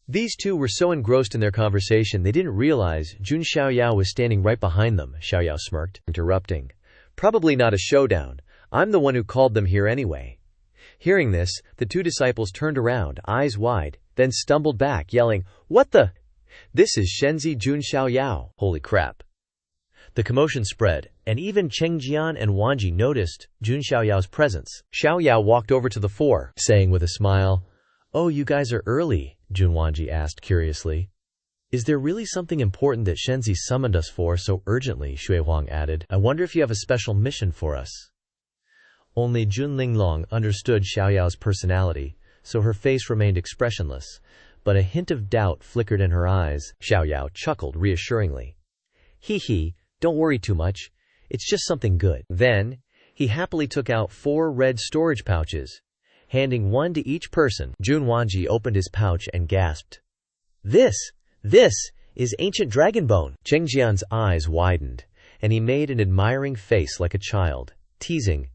These 2 were so engrossed in their conversation they didn't realize Jun Xiaoyao was standing right behind them. Xiaoyao smirked, interrupting, "Probably not a showdown. I'm the one who called them here anyway." Hearing this, the 2 disciples turned around, eyes wide, then stumbled back, yelling, "What the? This is Shenzi Jun Xiaoyao." Holy crap. The commotion spread, and even Chengjian and Wanji noticed Jun Xiaoyao's presence. Xiaoyao walked over to the 4, saying with a smile, "Oh, you guys are early," Jun Wanji asked curiously. "Is there really something important that Shenzi summoned us for so urgently?" Shui Huang added. "I wonder if you have a special mission for us." Only Jun Linglong understood Xiaoyao's personality, so her face remained expressionless, but a hint of doubt flickered in her eyes. Xiaoyao chuckled reassuringly. "Hee hee, Don't worry too much. It's just something good." Then, he happily took out 4 red storage pouches, handing one to each person. Jun Wanji opened his pouch and gasped. This is ancient dragon bone." Cheng Jian's eyes widened, and he made an admiring face like a child, teasing,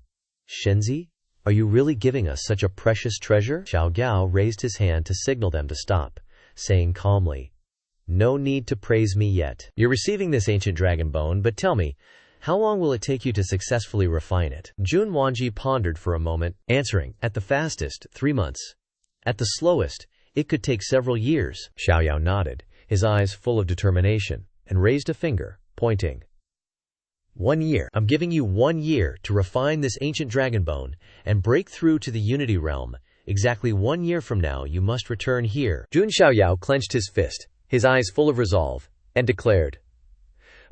"Shenzi, are you really giving us such a precious treasure?" Xiao Gao raised his hand to signal them to stop, saying calmly, "No need to praise me yet. You're receiving this ancient dragon bone, but tell me, how long will it take you to successfully refine it?" Jun Wanji pondered for a moment, answering, "At the fastest, 3 months. At the slowest, it could take several years." Xiao Yao nodded, his eyes full of determination, and raised a finger, pointing. 1 year. I'm giving you 1 year to refine this ancient dragon bone and break through to the Unity Realm. Exactly 1 year from now, you must return here." Jun Xiaoyao clenched his fist, his eyes full of resolve, and declared,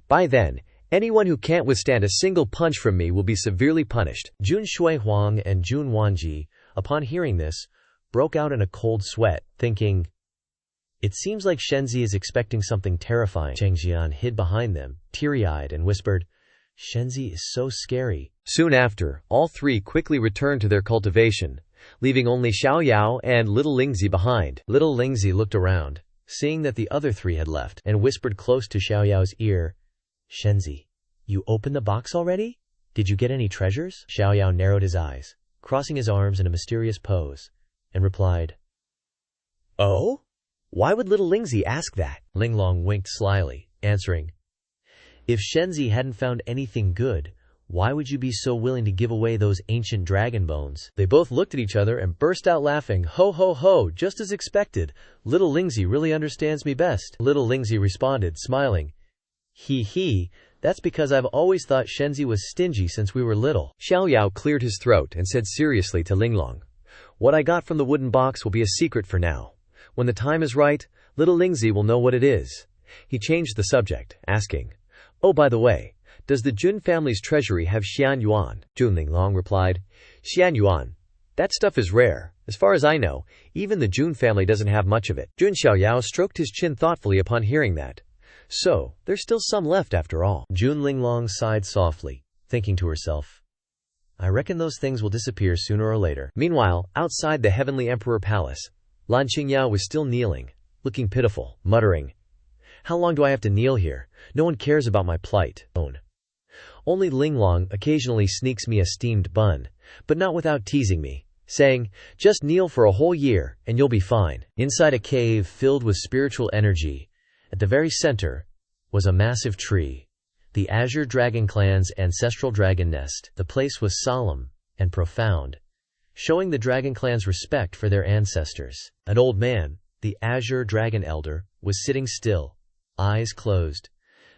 "By then, anyone who can't withstand a single punch from me will be severely punished." Jun Shuihuang and Jun Wanji, upon hearing this, broke out in a cold sweat, thinking, "It seems like Shenzi is expecting something terrifying." Cheng Jian hid behind them, teary-eyed, and whispered, "Shenzi is so scary." Soon after, all 3 quickly returned to their cultivation, leaving only Xiao Yao and little Lingzi behind. Little Lingzi looked around, seeing that the other 3 had left, and whispered close to Xiao Yao's ear, "Shenzi, you opened the box already? Did you get any treasures?" Xiao Yao narrowed his eyes, crossing his arms in a mysterious pose, and replied, "Oh? Why would little Lingzi ask that?" Linglong winked slyly, answering, "If Shenzi hadn't found anything good, why would you be so willing to give away those ancient dragon bones?" They both looked at each other and burst out laughing. "Ho ho ho, just as expected. Little Lingzi really understands me best." Little Lingzi responded, smiling, "He, that's because I've always thought Shenzi was stingy since we were little." Xiao Yao cleared his throat and said seriously to Linglong, "What I got from the wooden box will be a secret for now. When the time is right, little Lingzi will know what it is." He changed the subject, asking, "Oh, by the way, does the Jun family's treasury have Xian Yuan?" Jun Linglong replied, "Xian Yuan? That stuff is rare. As far as I know, even the Jun family doesn't have much of it." Jun Xiaoyao stroked his chin thoughtfully upon hearing that. So, there's still some left after all. Jun Linglong sighed softly, thinking to herself, "I reckon those things will disappear sooner or later." Meanwhile, outside the Heavenly Emperor Palace, Lan Qingyao was still kneeling, looking pitiful, muttering, "How long do I have to kneel here? No one cares about my plight." Only Linglong occasionally sneaks me a steamed bun, but not without teasing me, saying, "Just kneel for a whole year, and you'll be fine." Inside a cave filled with spiritual energy, at the very center, was a massive tree, the Azure Dragon Clan's ancestral dragon nest. The place was solemn and profound, showing the Dragon Clan's respect for their ancestors. An old man, the Azure Dragon Elder, was sitting still, eyes closed,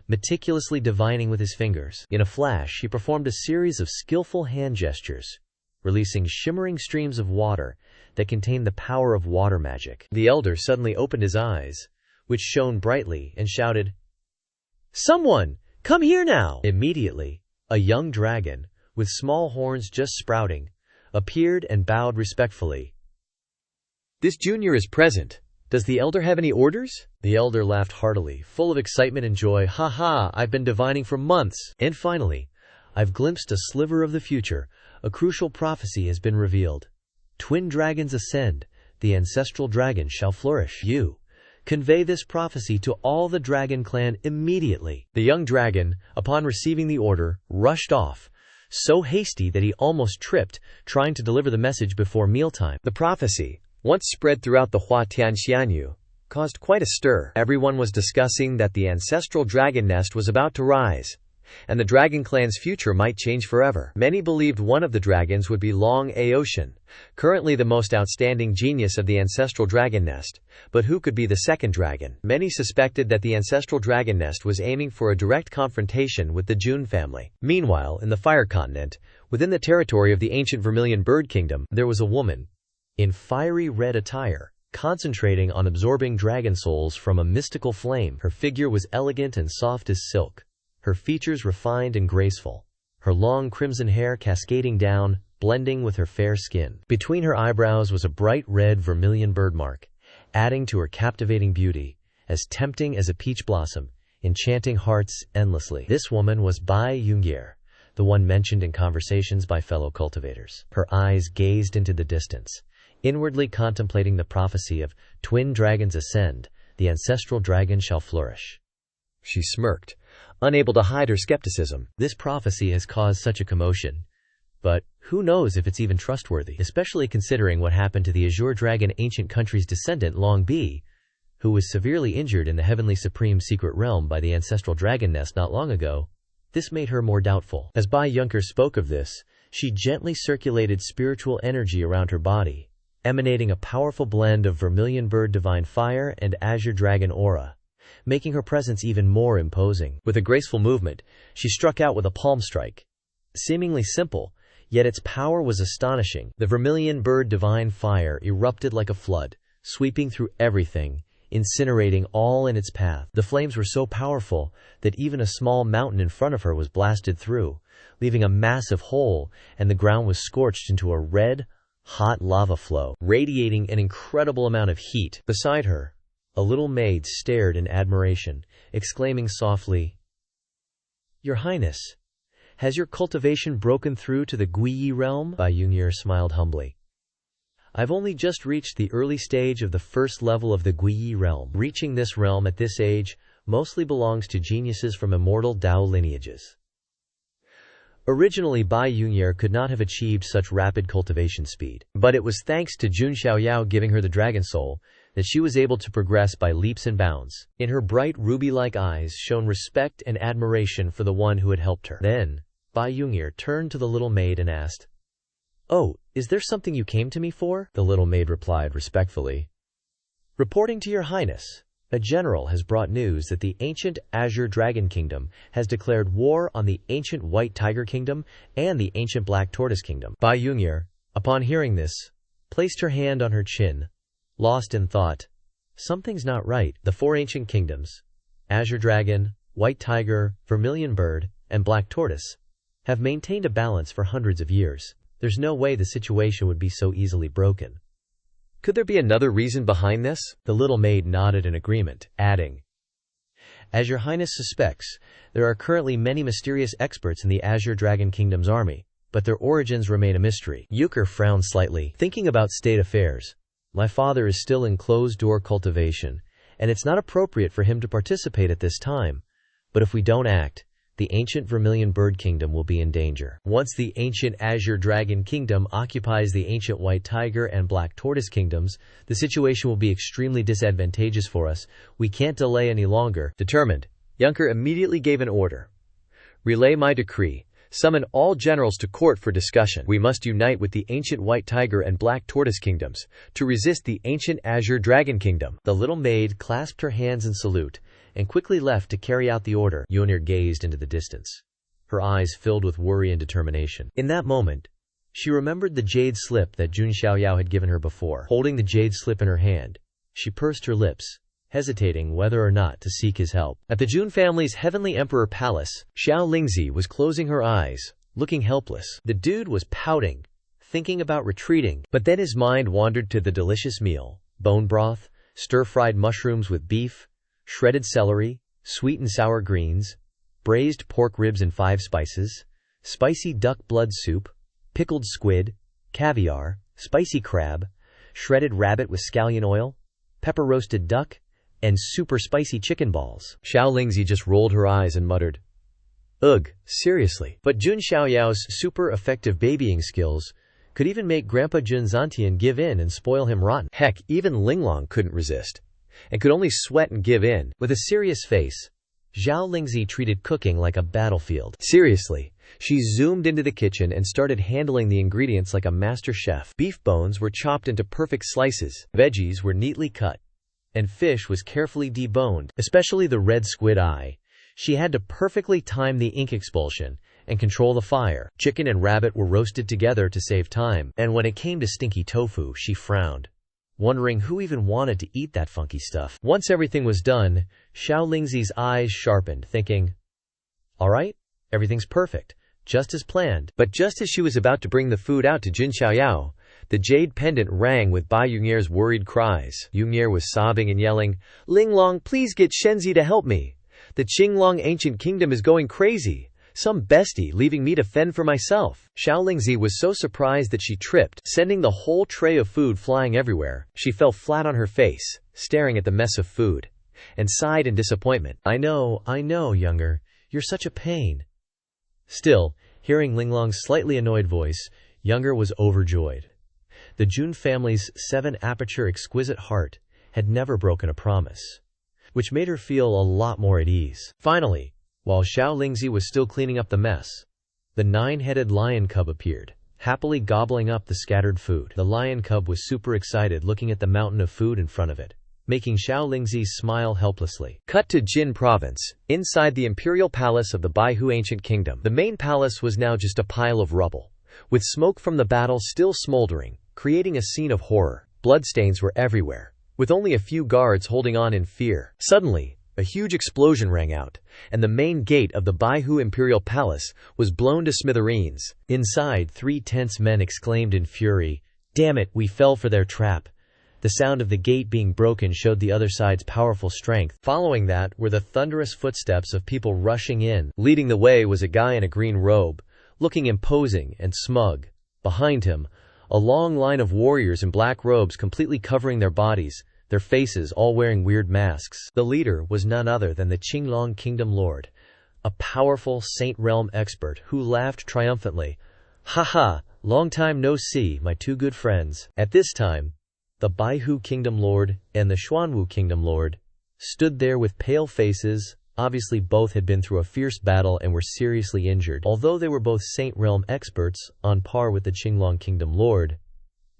meticulously divining with his fingers. In a flash, he performed a series of skillful hand gestures, releasing shimmering streams of water that contained the power of water magic. The elder suddenly opened his eyes, which shone brightly, and shouted, "Someone, come here now!" Immediately, a young dragon, with small horns just sprouting, appeared and bowed respectfully. "This junior is present. Does the elder have any orders?" The elder laughed heartily, full of excitement and joy. "Ha ha, I've been divining for months. And finally, I've glimpsed a sliver of the future. A crucial prophecy has been revealed. Twin dragons ascend, the ancestral dragon shall flourish. You convey this prophecy to all the Dragon Clan immediately." The young dragon, upon receiving the order, rushed off, so hasty that he almost tripped, trying to deliver the message before mealtime. The prophecy, once spread throughout the Huatian Xianyu, caused quite a stir. Everyone was discussing that the ancestral dragon nest was about to rise, and the Dragon Clan's future might change forever. Many believed one of the dragons would be Long Aoshan, currently the most outstanding genius of the ancestral dragon nest, but who could be the second dragon? Many suspected that the ancestral dragon nest was aiming for a direct confrontation with the Jun family. Meanwhile, in the Fire Continent, within the territory of the ancient Vermilion Bird Kingdom, there was a woman, in fiery red attire, concentrating on absorbing dragon souls from a mystical flame. Her figure was elegant and soft as silk, her features refined and graceful, her long crimson hair cascading down, blending with her fair skin. Between her eyebrows was a bright red vermilion birthmark, adding to her captivating beauty, as tempting as a peach blossom, enchanting hearts endlessly. This woman was Bai Yungyir, the one mentioned in conversations by fellow cultivators. Her eyes gazed into the distance, inwardly contemplating the prophecy of twin dragons ascend, the ancestral dragon shall flourish. She smirked, unable to hide her skepticism. This prophecy has caused such a commotion, but who knows if it's even trustworthy, especially considering what happened to the Azure Dragon ancient country's descendant Long Bi, who was severely injured in the Heavenly Supreme Secret Realm by the ancestral dragon nest not long ago. This made her more doubtful. As Bai Yunker spoke of this, she gently circulated spiritual energy around her body, emanating a powerful blend of Vermilion Bird Divine Fire and Azure Dragon Aura, making her presence even more imposing. With a graceful movement, she struck out with a palm strike. Seemingly simple, yet its power was astonishing. The Vermilion Bird Divine Fire erupted like a flood, sweeping through everything, incinerating all in its path. The flames were so powerful that even a small mountain in front of her was blasted through, leaving a massive hole, and the ground was scorched into a red, hot lava flow, radiating an incredible amount of heat. Beside her, a little maid stared in admiration, exclaiming softly, "Your Highness, has your cultivation broken through to the Guiyi realm?" Bai Yungyir smiled humbly. "I've only just reached the early stage of the first level of the Guiyi realm. Reaching this realm at this age mostly belongs to geniuses from immortal Dao lineages." Originally, Bai Yungyir could not have achieved such rapid cultivation speed, but it was thanks to Jun Xiaoyao giving her the dragon soul that she was able to progress by leaps and bounds. In her bright ruby-like eyes shone respect and admiration for the one who had helped her. Then, Bai Yungyir turned to the little maid and asked, "Oh, is there something you came to me for?" The little maid replied respectfully, "Reporting to your Highness, a general has brought news that the ancient Azure Dragon Kingdom has declared war on the ancient White Tiger Kingdom and the ancient Black Tortoise Kingdom." Bai Yungyir, upon hearing this, placed her hand on her chin, lost in thought. Something's not right. The four ancient kingdoms, Azure Dragon, White Tiger, Vermilion Bird, and Black Tortoise, have maintained a balance for hundreds of years. There's no way the situation would be so easily broken. Could there be another reason behind this? The little maid nodded in agreement, adding, "As your Highness suspects, there are currently many mysterious experts in the Azure Dragon Kingdom's army, but their origins remain a mystery." Euchre frowned slightly, thinking about state affairs. "My father is still in closed-door cultivation, and it's not appropriate for him to participate at this time. But if we don't act, the ancient Vermilion Bird Kingdom will be in danger. Once the ancient Azure Dragon Kingdom occupies the ancient White Tiger and Black Tortoise Kingdoms, the situation will be extremely disadvantageous for us. We can't delay any longer." Determined, Yunker immediately gave an order. "Relay my decree. Summon all generals to court for discussion. We must unite with the ancient White Tiger and Black Tortoise Kingdoms to resist the ancient Azure Dragon Kingdom." The little maid clasped her hands in salute and quickly left to carry out the order. Yunir gazed into the distance, her eyes filled with worry and determination. In that moment, she remembered the jade slip that Jun Xiaoyao had given her before. Holding the jade slip in her hand, she pursed her lips, hesitating whether or not to seek his help. At the Jun family's Heavenly Emperor Palace, Xiao Lingzi was closing her eyes, looking helpless. The dude was pouting, thinking about retreating, but then his mind wandered to the delicious meal: bone broth, stir-fried mushrooms with beef, shredded celery, sweet and sour greens, braised pork ribs and 5 spices, spicy duck blood soup, pickled squid, caviar, spicy crab, shredded rabbit with scallion oil, pepper-roasted duck, and super spicy chicken balls. Xiao Lingzi just rolled her eyes and muttered, "Ugh, seriously." But Jun Xiaoyao's super effective babying skills could even make Grandpa Jun Zantian give in and spoil him rotten. Heck, even Linglong couldn't resist, and could only sweat and give in. With a serious face, Xiao Lingzi treated cooking like a battlefield. Seriously, she zoomed into the kitchen and started handling the ingredients like a master chef. Beef bones were chopped into perfect slices, veggies were neatly cut, and fish was carefully deboned, especially the red squid eye. She had to perfectly time the ink expulsion and control the fire. Chicken and rabbit were roasted together to save time, and when it came to stinky tofu, she frowned, wondering who even wanted to eat that funky stuff. Once everything was done, Xiao Lingzi's eyes sharpened, thinking, "All right, everything's perfect, just as planned." But just as she was about to bring the food out to Jun Xiaoyao, the jade pendant rang with Bai Yungyir's worried cries. Yungyir was sobbing and yelling, "Linglong, please get Shenzi to help me. The Qinglong ancient kingdom is going crazy. Some bestie leaving me to fend for myself. Xiaolingzi was so surprised that she tripped, sending the whole tray of food flying everywhere. She fell flat on her face, staring at the mess of food, and sighed in disappointment. I know, younger. You're such a pain. Still, hearing Linglong's slightly annoyed voice, Younger was overjoyed. The Jun family's 7-aperture exquisite heart had never broken a promise, which made her feel a lot more at ease. Finally, while Xiaolingzi was still cleaning up the mess, the 9-headed lion cub appeared, happily gobbling up the scattered food. The lion cub was super excited looking at the mountain of food in front of it, making Xiaolingzi smile helplessly. Cut to Jin Province, inside the imperial palace of the Baihu ancient kingdom. The main palace was now just a pile of rubble, with smoke from the battle still smoldering, creating a scene of horror. Bloodstains were everywhere, with only a few guards holding on in fear. Suddenly, a huge explosion rang out, and the main gate of the Baihu imperial palace was blown to smithereens. Inside, 3 tense men exclaimed in fury, "Damn it, we fell for their trap." The sound of the gate being broken showed the other side's powerful strength. Following that were the thunderous footsteps of people rushing in. Leading the way was a guy in a green robe, looking imposing and smug. Behind him, a long line of warriors in black robes completely covering their bodies, their faces all wearing weird masks. The leader was none other than the Qinglong Kingdom Lord, a powerful Saint Realm expert who laughed triumphantly. "Ha, long time no see, my 2 good friends." At this time, the Baihu Kingdom Lord and the Xuanwu Kingdom Lord stood there with pale faces. Obviously both had been through a fierce battle and were seriously injured. Although they were both Saint Realm experts, on par with the Qinglong Kingdom Lord,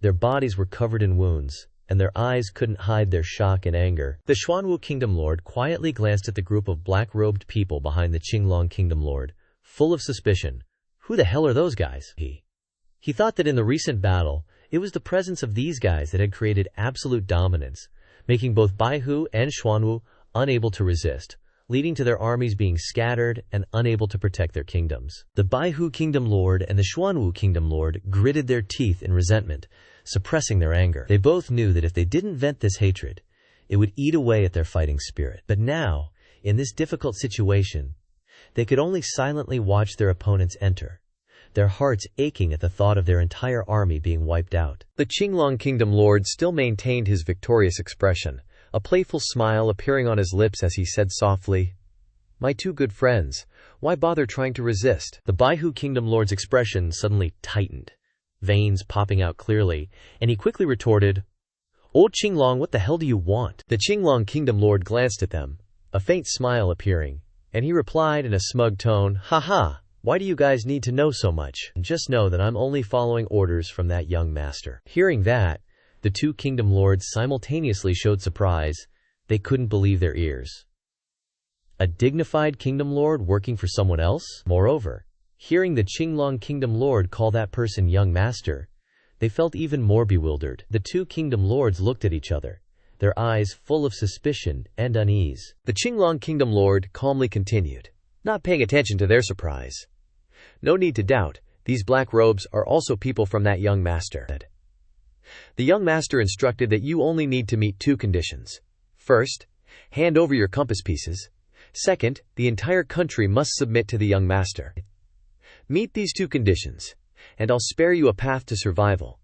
their bodies were covered in wounds, and their eyes couldn't hide their shock and anger. The Xuanwu Kingdom Lord quietly glanced at the group of black-robed people behind the Qinglong Kingdom Lord, full of suspicion. Who the hell are those guys? He thought that in the recent battle, it was the presence of these guys that had created absolute dominance, making both Baihu and Xuanwu unable to resist, leading to their armies being scattered and unable to protect their kingdoms. The Baihu Kingdom Lord and the Xuanwu Kingdom Lord gritted their teeth in resentment, suppressing their anger. They both knew that if they didn't vent this hatred, it would eat away at their fighting spirit. But now, in this difficult situation, they could only silently watch their opponents enter, their hearts aching at the thought of their entire army being wiped out. The Qinglong Kingdom Lord still maintained his victorious expression, a playful smile appearing on his lips as he said softly, "My 2 good friends, why bother trying to resist?" The Baihu Kingdom Lord's expression suddenly tightened, veins popping out clearly, and he quickly retorted, "Old Qinglong, what the hell do you want?" The Qinglong Kingdom Lord glanced at them, a faint smile appearing, and he replied in a smug tone, "Haha, why do you guys need to know so much? Just know that I'm only following orders from that young master." Hearing that, the 2 Kingdom Lords simultaneously showed surprise. They couldn't believe their ears. A dignified Kingdom Lord working for someone else? Moreover, hearing the Qinglong Kingdom Lord call that person young master, they felt even more bewildered. The 2 Kingdom Lords looked at each other, their eyes full of suspicion and unease. The Qinglong Kingdom Lord calmly continued, not paying attention to their surprise. "No need to doubt, these black robes are also people from that young master. The young master instructed that you only need to meet 2 conditions. First, hand over your compass pieces. Second, the entire country must submit to the young master. Meet these 2 conditions, and I'll spare you a path to survival.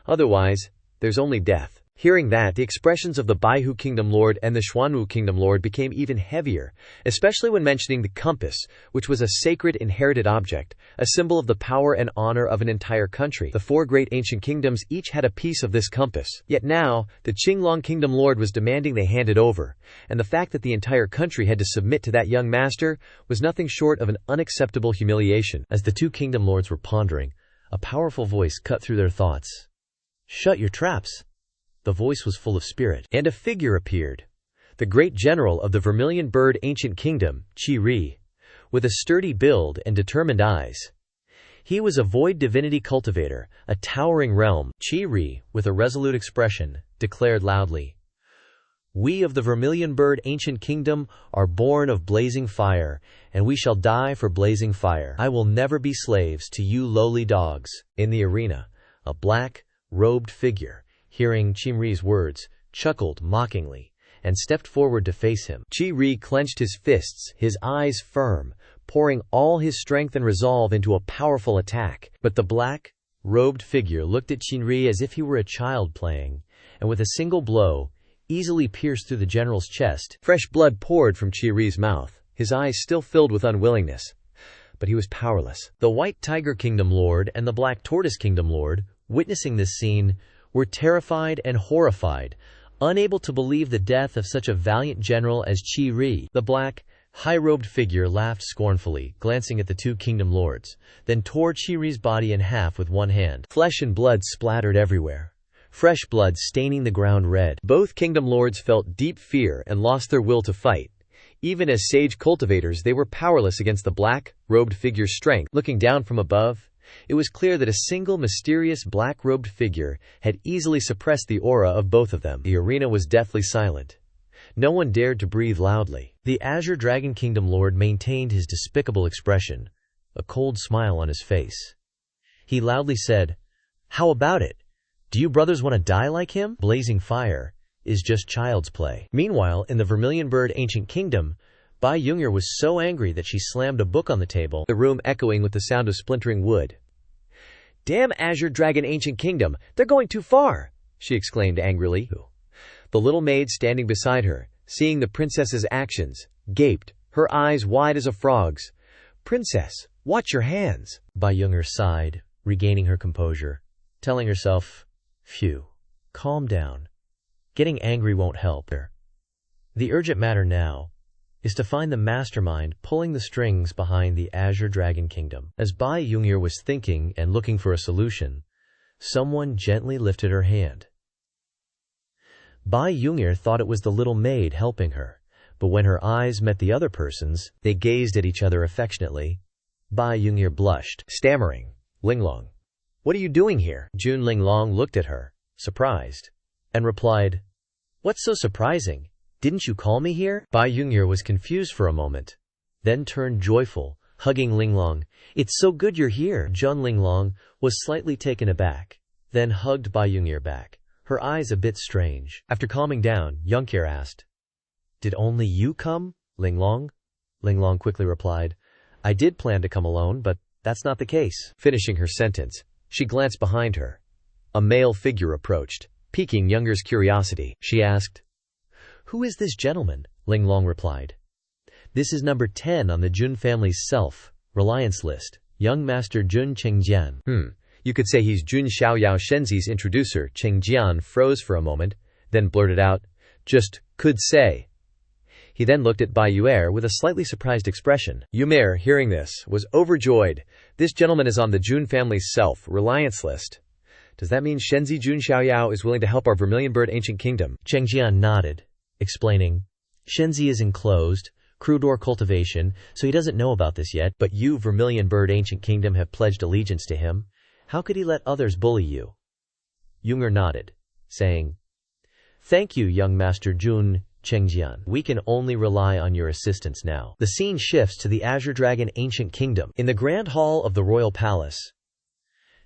Otherwise, there's only death." Hearing that, the expressions of the Baihu Kingdom Lord and the Xuanwu Kingdom Lord became even heavier, especially when mentioning the compass, which was a sacred inherited object, a symbol of the power and honor of an entire country. The 4 great ancient kingdoms each had a piece of this compass. Yet now, the Qinglong Kingdom Lord was demanding they hand it over, and the fact that the entire country had to submit to that young master was nothing short of an unacceptable humiliation. As the 2 Kingdom Lords were pondering, a powerful voice cut through their thoughts. "Shut your traps." The voice was full of spirit, and a figure appeared. The great general of the Vermilion Bird Ancient Kingdom, Qi Ri, with a sturdy build and determined eyes. He was a void divinity cultivator, a towering realm. Qi Ri, with a resolute expression, declared loudly, "We of the Vermilion Bird Ancient Kingdom are born of blazing fire, and we shall die for blazing fire. I will never be slaves to you lowly dogs." In the arena, a black, robed figure, hearing Qi Ri's words, chuckled mockingly, and stepped forward to face him. Chi-Ri clenched his fists, his eyes firm, pouring all his strength and resolve into a powerful attack. But the black-robed figure looked at Chi-Ri as if he were a child playing, and with a single blow, easily pierced through the general's chest. Fresh blood poured from Chi-Ri's mouth, his eyes still filled with unwillingness. But he was powerless. The White Tiger Kingdom Lord and the Black Tortoise Kingdom Lord, witnessing this scene, were terrified and horrified, unable to believe the death of such a valiant general as Chi-Ri. The black, high-robed figure laughed scornfully, glancing at the two kingdom lords, then tore Chi-Ri's body in half with one hand. Flesh and blood splattered everywhere, fresh blood staining the ground red. Both kingdom lords felt deep fear and lost their will to fight. Even as sage cultivators, they were powerless against the black-robed figure's strength. Looking down from above, it was clear that a single mysterious black-robed figure had easily suppressed the aura of both of them. The arena was deathly silent. No one dared to breathe loudly. The Azure Dragon Kingdom Lord maintained his despicable expression, a cold smile on his face. He loudly said, "How about it? Do you brothers want to die like him? Blazing fire is just child's play." Meanwhile, in the Vermilion Bird Ancient Kingdom, Bai Yunger was so angry that she slammed a book on the table, the room echoing with the sound of splintering wood. "Damn Azure Dragon Ancient Kingdom, they're going too far!" she exclaimed angrily. The little maid standing beside her, seeing the princess's actions, gaped, her eyes wide as a frog's. "Princess, watch your hands!" Bai Yunger sighed, regaining her composure, telling herself, "Phew, calm down. Getting angry won't help her. The urgent matter now is to find the mastermind pulling the strings behind the Azure Dragon Kingdom." As Bai Yunger was thinking and looking for a solution, someone gently lifted her hand. Bai Yunger thought it was the little maid helping her, but when her eyes met the other person's, they gazed at each other affectionately. Bai Yunger blushed, stammering, "Linglong, what are you doing here?" Jun Linglong looked at her, surprised, and replied, "What's so surprising? Didn't you call me here?" Bai Yunger was confused for a moment, then turned joyful, hugging Linglong. "It's so good you're here." Jun Linglong was slightly taken aback, then hugged Bai Yunger back, her eyes a bit strange. After calming down, Yunkir asked, "Did only you come, Linglong?" Linglong quickly replied, "I did plan to come alone, but that's not the case." Finishing her sentence, she glanced behind her. A male figure approached, piquing Younger's curiosity. She asked, "Who is this gentleman?" Linglong replied, "This is number 10 on the Jun family's self-reliance list, young master Jun Chengjian." You could say he's Jun Xiaoyao Shenzi's introducer. Chengjian froze for a moment, then blurted out, "Just could say." He then looked at Bai Yuer with a slightly surprised expression. Yumer, hearing this, was overjoyed. This gentleman is on the Jun family's self-reliance list. Does that mean Shenzi Jun Xiaoyao is willing to help our Vermilion Bird Ancient Kingdom? Chengjian nodded, explaining, "Shenzi is enclosed, crew door cultivation, so he doesn't know about this yet, but you, Vermilion Bird Ancient Kingdom, have pledged allegiance to him. How could he let others bully you?" Yunger nodded, saying, "Thank you, young master Jun Chengjian. We can only rely on your assistance now." The scene shifts to the Azure Dragon Ancient Kingdom. In the Grand Hall of the Royal Palace,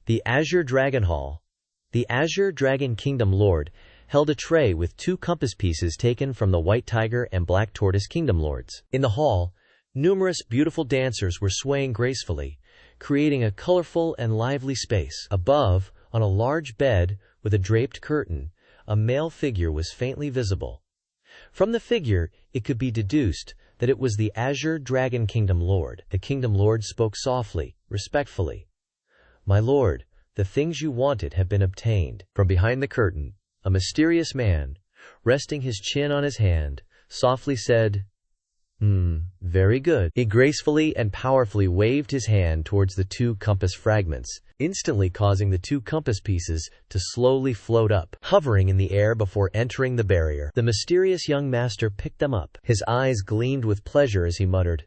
the Azure Dragon Hall, the Azure Dragon Kingdom Lord held a tray with 2 compass pieces taken from the White Tiger and Black Tortoise Kingdom Lords. In the hall, numerous beautiful dancers were swaying gracefully, creating a colorful and lively space. Above, on a large bed with a draped curtain, a male figure was faintly visible. From the figure, it could be deduced that it was the Azure Dragon Kingdom Lord. The Kingdom Lord spoke softly, respectfully. "My lord, the things you wanted have been obtained." From behind the curtain, a mysterious man, resting his chin on his hand, softly said, "Very good." He gracefully and powerfully waved his hand towards the 2 compass fragments, instantly causing the 2 compass pieces to slowly float up, hovering in the air before entering the barrier. The mysterious young master picked them up. His eyes gleamed with pleasure as he muttered,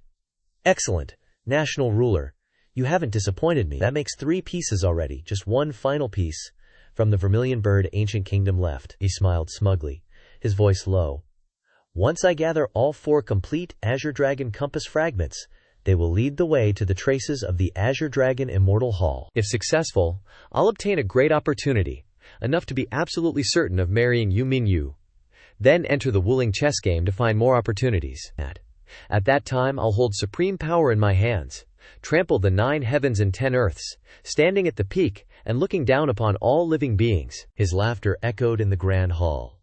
"Excellent, national ruler. You haven't disappointed me. That makes 3 pieces already, just 1 final piece from the Vermilion Bird Ancient Kingdom left." He smiled smugly, his voice low. "Once I gather all 4 complete Azure Dragon compass fragments, they will lead the way to the traces of the Azure Dragon Immortal Hall. If successful, I'll obtain a great opportunity, enough to be absolutely certain of marrying Yu Minyu. Then enter the Wuling chess game to find more opportunities. At that time I'll hold supreme power in my hands, trample the 9 heavens and 10 earths, standing at the peak and looking down upon all living beings." His laughter echoed in the grand hall.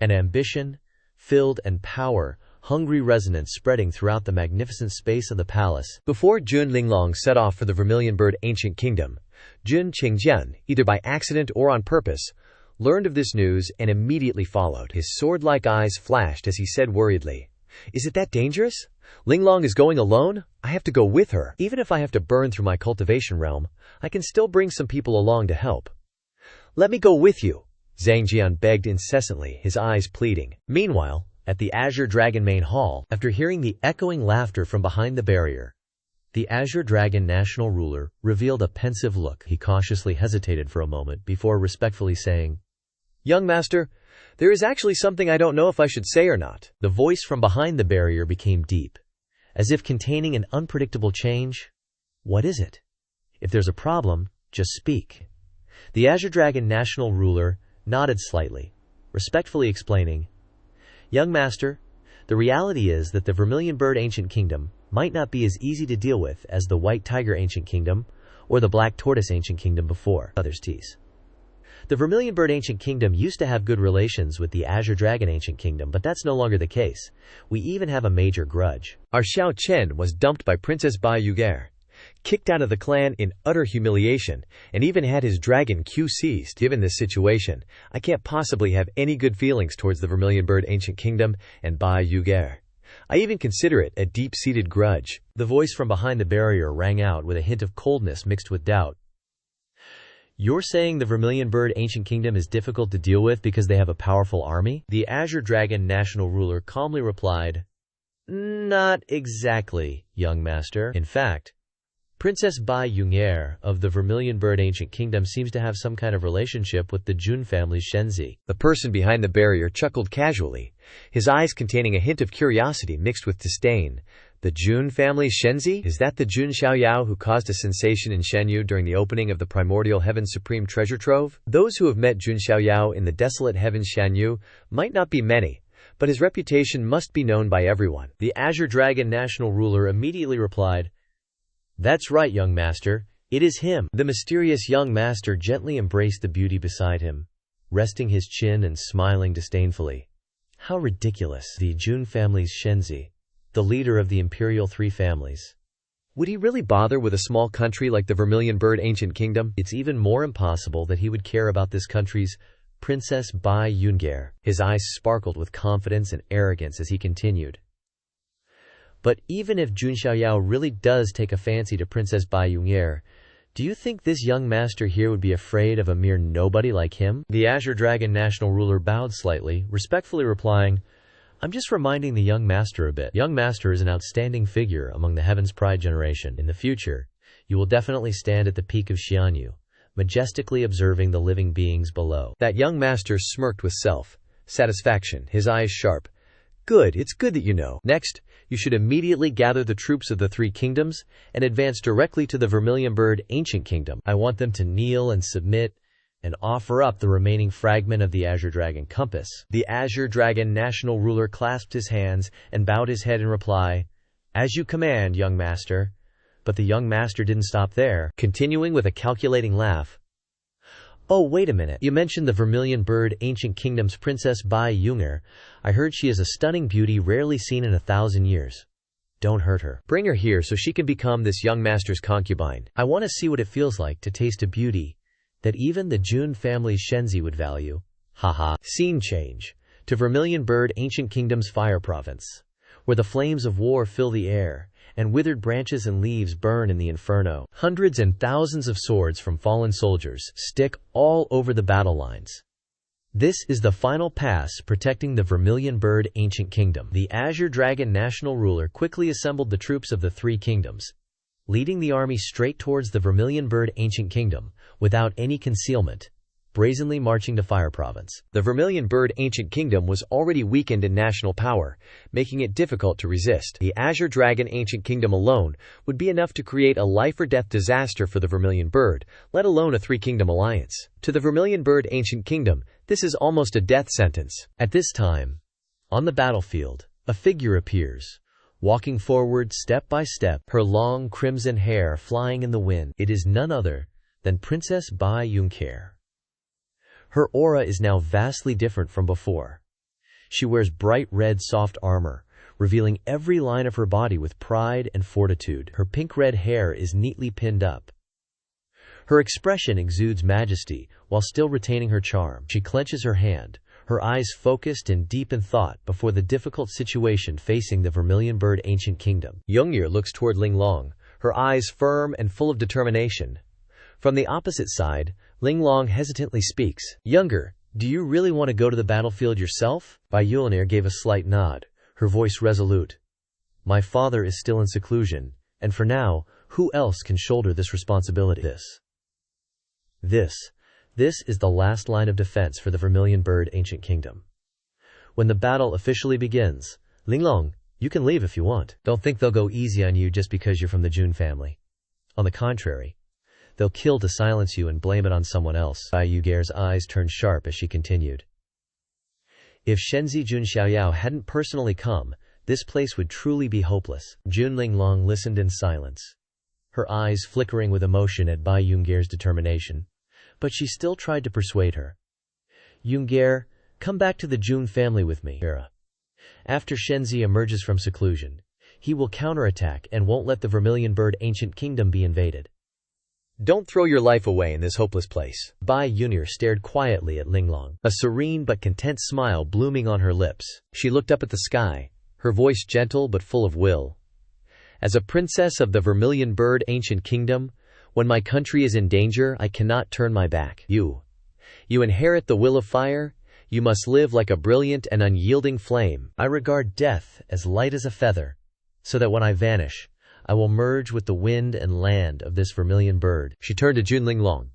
An ambition, filled and power, hungry resonance spreading throughout the magnificent space of the palace. Before Jun Linglong set off for the Vermilion Bird Ancient Kingdom, Jun Qingjian, either by accident or on purpose, learned of this news and immediately followed. His sword-like eyes flashed as he said worriedly, "Is it that dangerous? Linglong is going alone? I have to go with her. Even if I have to burn through my cultivation realm, I can still bring some people along to help." "Let me go with you," Zhang Jian begged incessantly, his eyes pleading. Meanwhile, at the Azure Dragon main hall, after hearing the echoing laughter from behind the barrier, the Azure Dragon national ruler revealed a pensive look. He cautiously hesitated for a moment before respectfully saying, "Young master, there is actually something I don't know if I should say or not." The voice from behind the barrier became deep, as if containing an unpredictable change. "What is it? If there's a problem, just speak." The Azure Dragon national ruler nodded slightly, respectfully explaining, "Young master, the reality is that the Vermilion Bird Ancient Kingdom might not be as easy to deal with as the White Tiger Ancient Kingdom or the Black Tortoise Ancient Kingdom before." Others tease. The Vermilion Bird Ancient Kingdom used to have good relations with the Azure Dragon Ancient Kingdom, but that's no longer the case. We even have a major grudge. Our Xiao Chen was dumped by Princess Bai Yuger, kicked out of the clan in utter humiliation, and even had his dragon Q seized. Given this situation, I can't possibly have any good feelings towards the Vermilion Bird Ancient Kingdom and Bai Yuger. I even consider it a deep-seated grudge. The voice from behind the barrier rang out with a hint of coldness mixed with doubt. "You're saying the Vermilion Bird Ancient Kingdom is difficult to deal with because they have a powerful army?" The Azure Dragon national ruler calmly replied, "Not exactly, young master. In fact, Princess Bai Yunger of the Vermilion Bird Ancient Kingdom seems to have some kind of relationship with the Jun family's Shenzi." The person behind the barrier chuckled casually, his eyes containing a hint of curiosity mixed with disdain. "The Jun family's Shenzi? Is that the Jun Xiaoyao who caused a sensation in Shenyu during the opening of the Primordial Heaven's Supreme Treasure Trove?" Those who have met Jun Xiaoyao in the desolate heavens Shenyu might not be many, but his reputation must be known by everyone. The Azure Dragon national ruler immediately replied, "That's right, young master. It is him." The mysterious young master gently embraced the beauty beside him, resting his chin and smiling disdainfully. How ridiculous. The Jun family's Shenzi, the leader of the Imperial Three Families. Would he really bother with a small country like the Vermilion Bird Ancient Kingdom? It's even more impossible that he would care about this country's Princess Bai Yunger. His eyes sparkled with confidence and arrogance as he continued. "But even if Jun Xiaoyao really does take a fancy to Princess Bai Yunger, do you think this young master here would be afraid of a mere nobody like him?" The Azure Dragon national ruler bowed slightly, respectfully replying, "I'm just reminding the young master a bit. Young master is an outstanding figure among the Heaven's Pride generation. In the future, you will definitely stand at the peak of Xianyu, majestically observing the living beings below." That young master smirked with self-satisfaction, his eyes sharp. "Good, it's good that you know. Next, you should immediately gather the troops of the 3 kingdoms and advance directly to the Vermilion Bird Ancient Kingdom. I want them to kneel and submit and offer up the remaining fragment of the Azure Dragon compass." The Azure Dragon national ruler clasped his hands and bowed his head in reply, "As you command, young master." But the young master didn't stop there, continuing with a calculating laugh. "Oh, wait a minute. You mentioned the Vermilion Bird Ancient Kingdom's Princess Bai Yunger. I heard she is a stunning beauty rarely seen in 1,000 years. Don't hurt her. Bring her here so she can become this young master's concubine. I want to see what it feels like to taste a beauty that even the Jun family's Shenzi would value." Haha. Scene change to Vermilion Bird Ancient Kingdom's Fire Province, where the flames of war fill the air and withered branches and leaves burn in the inferno. Hundreds and thousands of swords from fallen soldiers stick all over the battle lines. This is the final pass protecting the Vermilion Bird Ancient Kingdom. The Azure Dragon national ruler quickly assembled the troops of the 3 kingdoms, leading the army straight towards the Vermilion Bird Ancient Kingdom without any concealment, brazenly marching to Fire Province. The Vermilion Bird Ancient Kingdom was already weakened in national power, making it difficult to resist. The Azure Dragon Ancient Kingdom alone would be enough to create a life-or-death disaster for the Vermilion Bird, let alone a three-kingdom alliance. To the Vermilion Bird Ancient Kingdom, this is almost a death sentence. At this time, on the battlefield, a figure appears, walking forward step by step, her long crimson hair flying in the wind. It is none other than Princess Bai Yunke. Her aura is now vastly different from before. She wears bright red soft armor, revealing every line of her body with pride and fortitude. Her pink-red hair is neatly pinned up. Her expression exudes majesty, while still retaining her charm. She clenches her hand, her eyes focused and deep in thought before the difficult situation facing the Vermilion Bird Ancient Kingdom. Youngyear looks toward Linglong, her eyes firm and full of determination. From the opposite side, Linglong hesitantly speaks. Younger, do you really want to go to the battlefield yourself? Bai Yunke gave a slight nod, her voice resolute. My father is still in seclusion, and for now, who else can shoulder this responsibility? This is the last line of defense for the Vermilion Bird Ancient Kingdom. When the battle officially begins, Linglong, you can leave if you want. Don't think they'll go easy on you just because you're from the Jun family. On the contrary, they'll kill to silence you and blame it on someone else. Bai Yunge's eyes turned sharp as she continued. If Shenzi Jun Xiaoyao hadn't personally come, this place would truly be hopeless. Jun Linglong listened in silence, her eyes flickering with emotion at Bai Yunge's determination. But she still tried to persuade her. Yunge, come back to the Jun family with me. After Shenzi emerges from seclusion, he will counterattack and won't let the Vermilion Bird Ancient Kingdom be invaded. Don't throw your life away in this hopeless place. Bai Yunge stared quietly at Linglong, a serene but content smile blooming on her lips. She looked up at the sky, her voice gentle but full of will. As a princess of the Vermilion Bird Ancient Kingdom, when my country is in danger, I cannot turn my back. You inherit the will of fire. You must live like a brilliant and unyielding flame. I regard death as light as a feather, so that when I vanish, I will merge with the wind and land of this Vermilion Bird. She turned to Jun Linglong,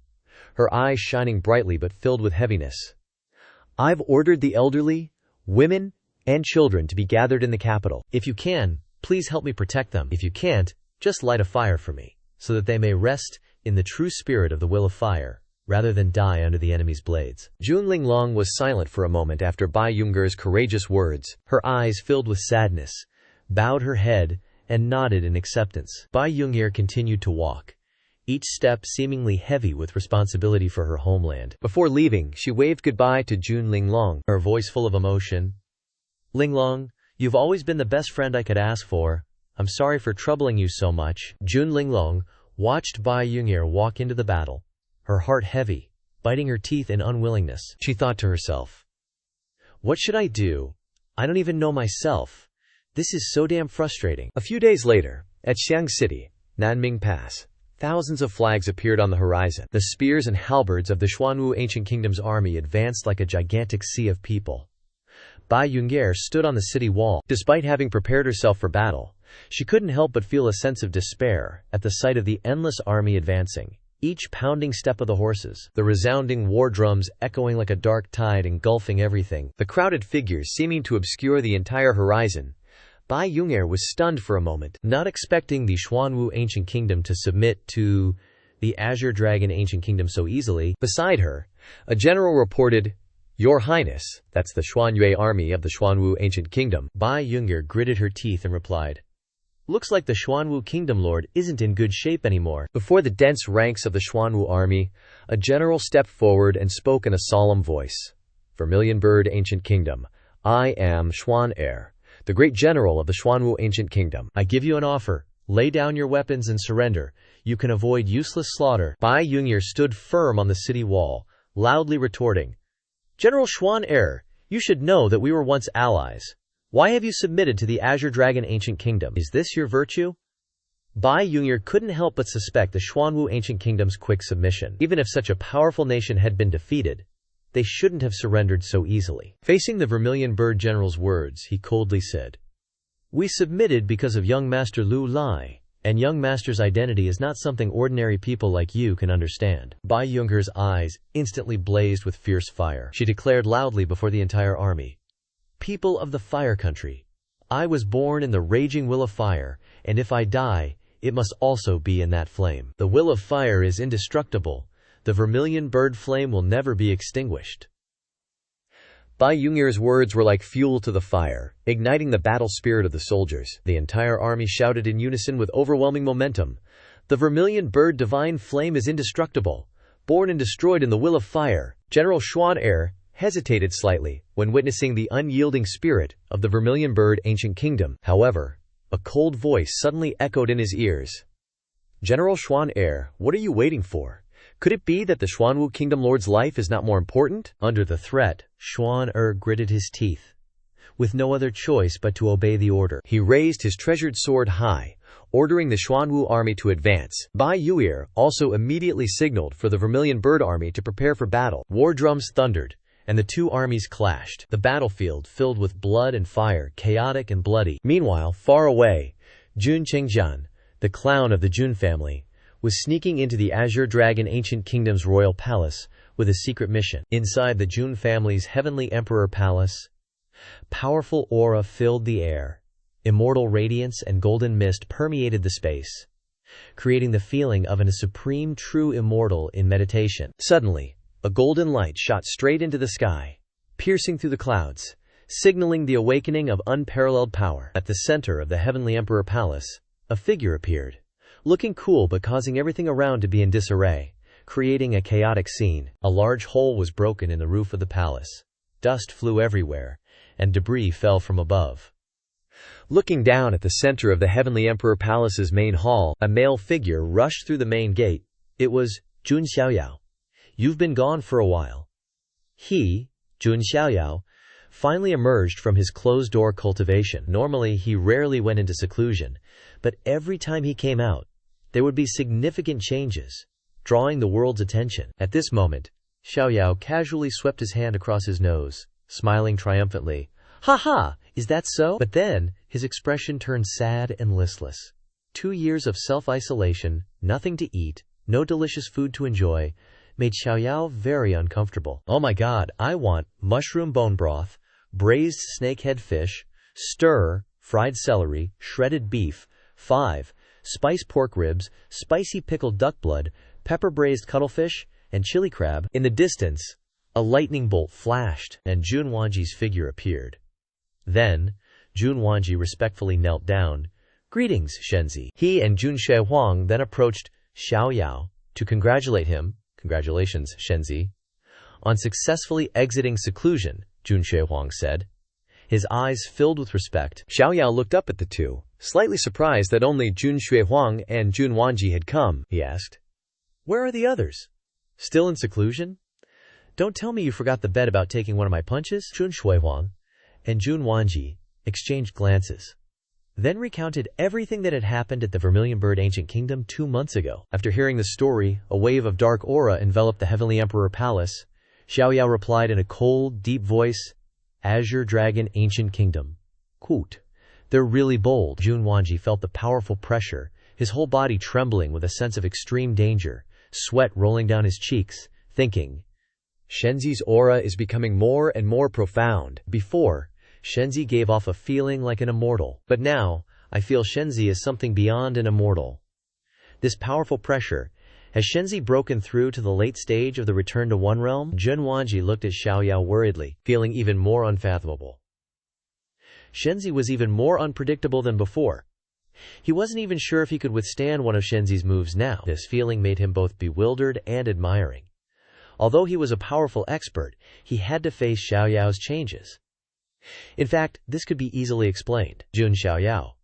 her eyes shining brightly but filled with heaviness. I've ordered the elderly, women, and children to be gathered in the capital. If you can, please help me protect them. If you can't, just light a fire for me, so that they may rest in the true spirit of the will of fire, rather than die under the enemy's blades. Jun Linglong was silent for a moment after Bai Yunge's courageous words. Her eyes filled with sadness, bowed her head, and nodded in acceptance. Bai Yunge continued to walk, each step seemingly heavy with responsibility for her homeland. Before leaving, she waved goodbye to Jun Linglong, her voice full of emotion. Linglong, you've always been the best friend I could ask for. I'm sorry for troubling you so much. Jun Linglong watched Bai Yunge walk into the battle, her heart heavy, biting her teeth in unwillingness. She thought to herself, what should I do? I don't even know myself. This is so damn frustrating. A few days later, at Xiang City, Nanming Pass, thousands of flags appeared on the horizon. The spears and halberds of the Xuanwu Ancient Kingdom's army advanced like a gigantic sea of people. Bai Yunge stood on the city wall. Despite having prepared herself for battle, she couldn't help but feel a sense of despair at the sight of the endless army advancing, each pounding step of the horses, the resounding war drums echoing like a dark tide engulfing everything, the crowded figures seeming to obscure the entire horizon. Bai Yunge was stunned for a moment, not expecting the Xuanwu Ancient Kingdom to submit to the Azure Dragon Ancient Kingdom so easily. Beside her, a general reported, Your Highness, that's the Xuanyue army of the Xuanwu Ancient Kingdom. Bai Yunge gritted her teeth and replied, looks like the Xuanwu Kingdom Lord isn't in good shape anymore. Before the dense ranks of the Xuanwu army, a general stepped forward and spoke in a solemn voice. Vermilion Bird Ancient Kingdom, I am Xuan Er, the great general of the Xuanwu Ancient Kingdom. I give you an offer. Lay down your weapons and surrender. You can avoid useless slaughter. Bai Yunge stood firm on the city wall, loudly retorting, General Xuan Er, you should know that we were once allies. Why have you submitted to the Azure Dragon Ancient Kingdom? Is this your virtue? Bai Yunge couldn't help but suspect the Xuanwu Ancient Kingdom's quick submission. Even if such a powerful nation had been defeated, they shouldn't have surrendered so easily. Facing the Vermilion Bird General's words, he coldly said, we submitted because of young Master Lu Lai. And young master's identity is not something ordinary people like you can understand. Bai Yunger's eyes instantly blazed with fierce fire. She declared loudly before the entire army, "People of the fire country, I was born in the raging will of fire, and if I die, it must also be in that flame. The will of fire is indestructible. The vermilion bird flame will never be extinguished." Bai Yunger's words were like fuel to the fire, igniting the battle spirit of the soldiers. The entire army shouted in unison with overwhelming momentum, "The vermilion bird divine flame is indestructible, born and destroyed in the will of fire." General Xuan hesitated slightly when witnessing the unyielding spirit of the vermilion bird ancient kingdom. However, a cold voice suddenly echoed in his ears. "General Xuan, what are you waiting for? Could it be that the Xuanwu Kingdom Lord's life is not more important?" Under the threat, Xuan gritted his teeth, with no other choice but to obey the order. He raised his treasured sword high, ordering the Xuanwu army to advance. Bai Yuer also immediately signaled for the Vermilion Bird army to prepare for battle. War drums thundered, and the two armies clashed. The battlefield filled with blood and fire, chaotic and bloody. Meanwhile, far away, Jun Qingjian, the clown of the Jun family, was sneaking into the Azure Dragon Ancient Kingdom's royal palace with a secret mission. Inside the Jun family's heavenly emperor palace, powerful aura filled the air. Immortal radiance and golden mist permeated the space, creating the feeling of a supreme true immortal in meditation. Suddenly, a golden light shot straight into the sky, piercing through the clouds, signaling the awakening of unparalleled power. At the center of the heavenly emperor palace, a figure appeared, looking cool but causing everything around to be in disarray, creating a chaotic scene. A large hole was broken in the roof of the palace. Dust flew everywhere, and debris fell from above. Looking down at the center of the Heavenly Emperor Palace's main hall, a male figure rushed through the main gate. It was Jun Xiaoyao. "You've been gone for a while." He, Jun Xiaoyao, finally emerged from his closed-door cultivation. Normally, he rarely went into seclusion, but every time he came out, there would be significant changes, drawing the world's attention. At this moment, Xiaoyao casually swept his hand across his nose, smiling triumphantly. "Ha ha! Is that so?" But then, his expression turned sad and listless. 2 years of self-isolation, nothing to eat, no delicious food to enjoy, made Xiaoyao very uncomfortable. "Oh my god, I want mushroom bone broth, braised snakehead fish, stir, fried celery, shredded beef, 5, spice pork ribs, spicy pickled duck blood, pepper braised cuttlefish, and chili crab." In the distance, a lightning bolt flashed, and Jun Wanji's figure appeared. Then, Jun Wanji respectfully knelt down. "Greetings, Shenzi." He and Jun Shehuang then approached Xiaoyao to congratulate him. "Congratulations, Shenzi, on successfully exiting seclusion," Jun Shehuang said, his eyes filled with respect. Xiaoyao looked up at the two, slightly surprised that only Jun Xuehuang and Jun Wanji had come. He asked, "Where are the others? Still in seclusion? Don't tell me you forgot the bet about taking one of my punches?" Jun Xuehuang and Jun Wanji exchanged glances, then recounted everything that had happened at the Vermilion Bird Ancient Kingdom 2 months ago. After hearing the story, a wave of dark aura enveloped the Heavenly Emperor Palace. Xiaoyao replied in a cold, deep voice, "Azure Dragon Ancient Kingdom. Quote, they're really bold." Jun Wanji felt the powerful pressure, his whole body trembling with a sense of extreme danger, sweat rolling down his cheeks, thinking, "Shenzi's aura is becoming more and more profound. Before, Shenzi gave off a feeling like an immortal, but now, I feel Shenzi is something beyond an immortal. This powerful pressure, has Shenzi broken through to the late stage of the Return to One Realm?" Jun Wanji looked at Xiaoyao worriedly, feeling even more unfathomable. Shenzi was even more unpredictable than before. He wasn't even sure if he could withstand one of Shenzi's moves now. This feeling made him both bewildered and admiring. Although he was a powerful expert, he had to face Xiaoyao's changes. In fact, this could be easily explained. Jun Xiaoyao,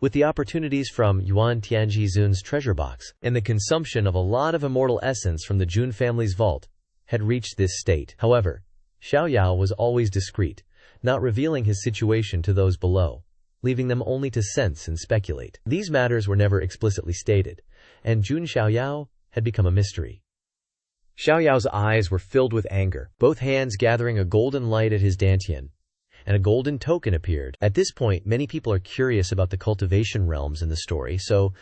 with the opportunities from Yuan Tianjizun's treasure box and the consumption of a lot of immortal essence from the Jun family's vault, had reached this state. However, Xiaoyao was always discreet, not revealing his situation to those below, leaving them only to sense and speculate. These matters were never explicitly stated, and Jun Xiaoyao had become a mystery. Xiaoyao's eyes were filled with anger, both hands gathering a golden light at his dantian. and a golden token appeared. At this point, many people are curious about the cultivation realms in the story, so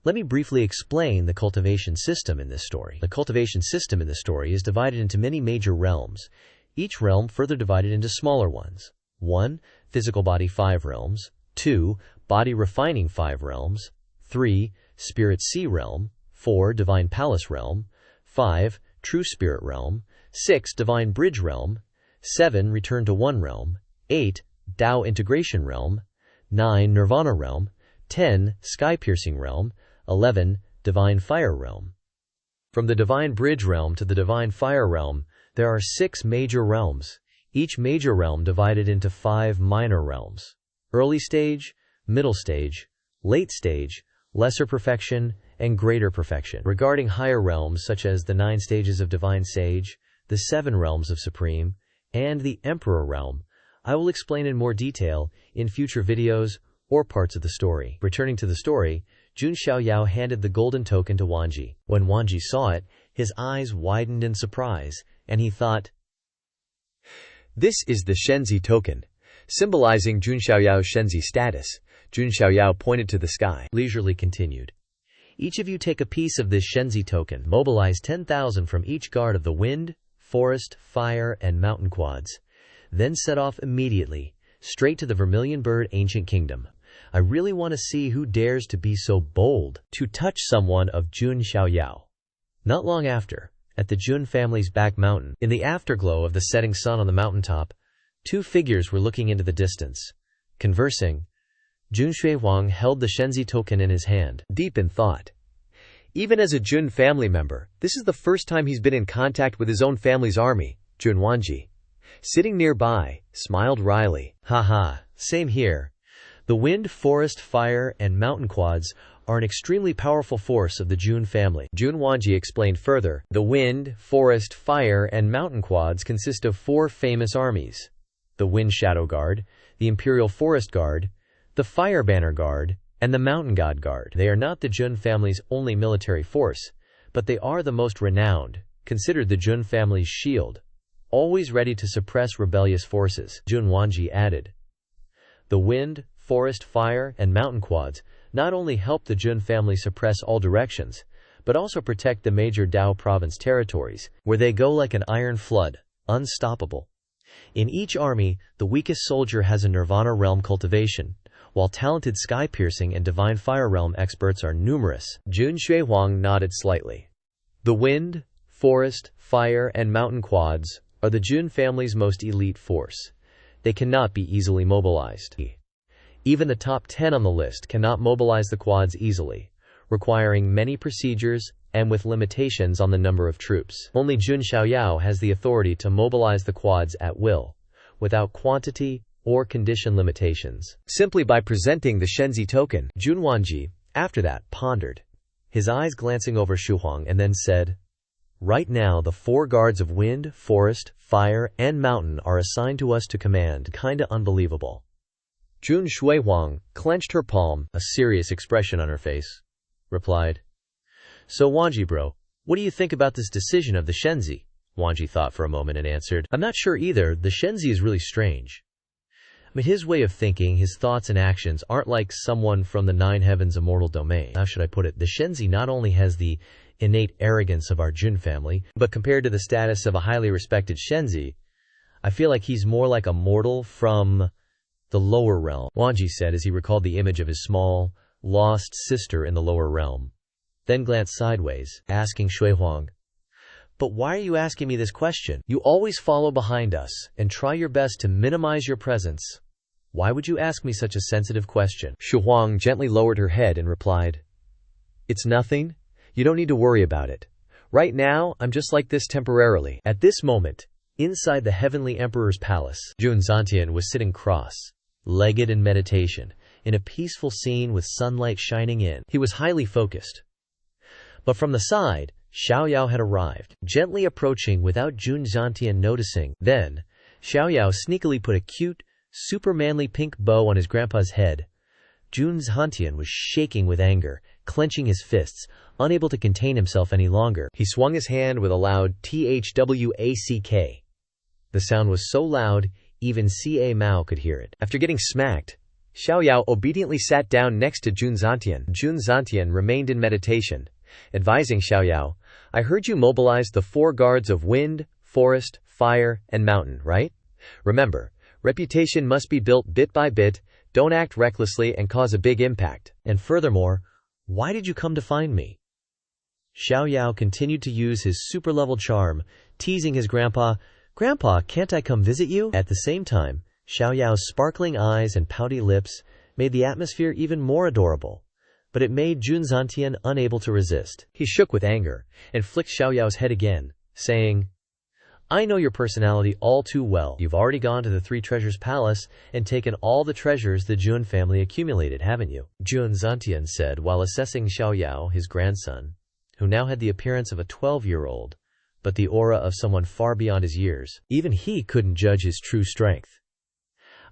let me briefly explain the cultivation system in this story. The cultivation system in the story is divided into many major realms, each realm further divided into smaller ones. 1. Physical body 5 realms. 2. Body refining 5 realms. 3. Spirit Sea realm. 4. Divine Palace realm. 5. True Spirit realm. 6. Divine Bridge realm. 7. Return to One realm. 8. Tao Integration realm. 9. Nirvana realm. 10. Sky Piercing realm. 11. Divine Fire realm. From the Divine Bridge realm to the Divine Fire realm, there are 6 major realms, each major realm divided into 5 minor realms: early stage, middle stage, late stage, lesser perfection, and greater perfection. Regarding higher realms such as the 9 stages of Divine Sage, the 7 realms of Supreme, and the Emperor realm, I will explain in more detail in future videos or parts of the story. Returning to the story, Jun Xiaoyao handed the golden token to Wanji. When Wanji saw it, his eyes widened in surprise, and he thought, "This is the Shenzi token, symbolizing Jun Xiaoyao's Shenzi status." Jun Xiaoyao pointed to the sky. Leisurely continued, "Each of you take a piece of this Shenzi token. Mobilize 10,000 from each guard of the wind, forest, fire, and mountain quads. Then set off immediately, straight to the Vermilion Bird Ancient Kingdom. I really want to see who dares to be so bold to touch someone of Jun Xiaoyao." Not long after, at the Jun family's back mountain, in the afterglow of the setting sun on the mountaintop, 2 figures were looking into the distance, conversing. Jun Shuihuang held the Shenzi token in his hand, deep in thought. Even as a Jun family member, this is the first time he's been in contact with his own family's army. Jun Wanji, sitting nearby, smiled wryly. "Haha, same here. The wind, forest, fire, and mountain quads are an extremely powerful force of the Jun family." Jun Wanji explained further. The wind, forest, fire, and mountain quads consist of 4 famous armies: the Wind Shadow Guard, the Imperial Forest Guard, the Fire Banner Guard, and the Mountain God Guard. They are not the Jun family's only military force, but they are the most renowned, considered the Jun family's shield, always ready to suppress rebellious forces. Jun Wanji added, "The wind, forest, fire, and mountain quads not only help the Jun family suppress all directions, but also protect the major Dao province territories, where they go like an iron flood, unstoppable. In each army, the weakest soldier has a Nirvana realm cultivation, while talented Sky Piercing and Divine Fire realm experts are numerous." Jun Shuihuang nodded slightly. The wind, forest, fire, and mountain quads are the Jun family's most elite force. They cannot be easily mobilized. Even the top 10 on the list cannot mobilize the quads easily, requiring many procedures and with limitations on the number of troops. Only Jun Xiaoyao has the authority to mobilize the quads at will, without quantity or condition limitations, simply by presenting the Shenzi token. Jun Wanji, after that, pondered, his eyes glancing over Shuhuang, and then said, "Right now, the 4 guards of wind, forest, fire, and mountain are assigned to us to command. Kinda unbelievable." Jun Shuihuang clenched her palm, a serious expression on her face, replied, "So Wanji bro, what do you think about this decision of the Shenzi?" Wanji thought for a moment and answered, "I'm not sure either. The Shenzi is really strange. But his way of thinking, his thoughts and actions aren't like someone from the 9 heavens immortal domain. How should I put it? The Shenzi not only has the innate arrogance of our Jun family, but compared to the status of a highly respected Shenzi, I feel like he's more like a mortal from the lower realm," Wanji said as he recalled the image of his small, lost sister in the lower realm, then glanced sideways, asking Shuihuang, "But why are you asking me this question? You always follow behind us and try your best to minimize your presence. Why would you ask me such a sensitive question?" Shuhuang gently lowered her head and replied, "It's nothing. You don't need to worry about it. Right now, I'm just like this temporarily." At this moment, inside the Heavenly Emperor's palace, Jun Zantian was sitting cross-legged in meditation, in a peaceful scene with sunlight shining in. He was highly focused. But from the side, Xiaoyao had arrived, gently approaching without Jun Zantian noticing. Then, Xiaoyao sneakily put a cute, super manly pink bow on his grandpa's head. Jun Zantian was shaking with anger, clenching his fists, unable to contain himself any longer. He swung his hand with a loud thwack. The sound was so loud, Even Ca Mao could hear it. After getting smacked, Xiaoyao obediently sat down next to Jun Zantian. Jun Zantian remained in meditation, advising Xiaoyao, "I heard you mobilized the 4 guards of wind, forest, fire, and mountain, right? Remember, reputation must be built bit by bit, don't act recklessly and cause a big impact. And furthermore, why did you come to find me?" Xiaoyao continued to use his super-level charm, teasing his grandpa, "Grandpa, can't I come visit you?" At the same time, Xiaoyao's sparkling eyes and pouty lips made the atmosphere even more adorable, but it made Jun Zantian unable to resist. He shook with anger and flicked Xiaoyao's head again, saying, "I know your personality all too well. You've already gone to the 3 Treasures Palace and taken all the treasures the Jun family accumulated, haven't you?" Jun Zantian said while assessing Xiaoyao, his grandson, who now had the appearance of a 12-year-old, but the aura of someone far beyond his years. Even he couldn't judge his true strength.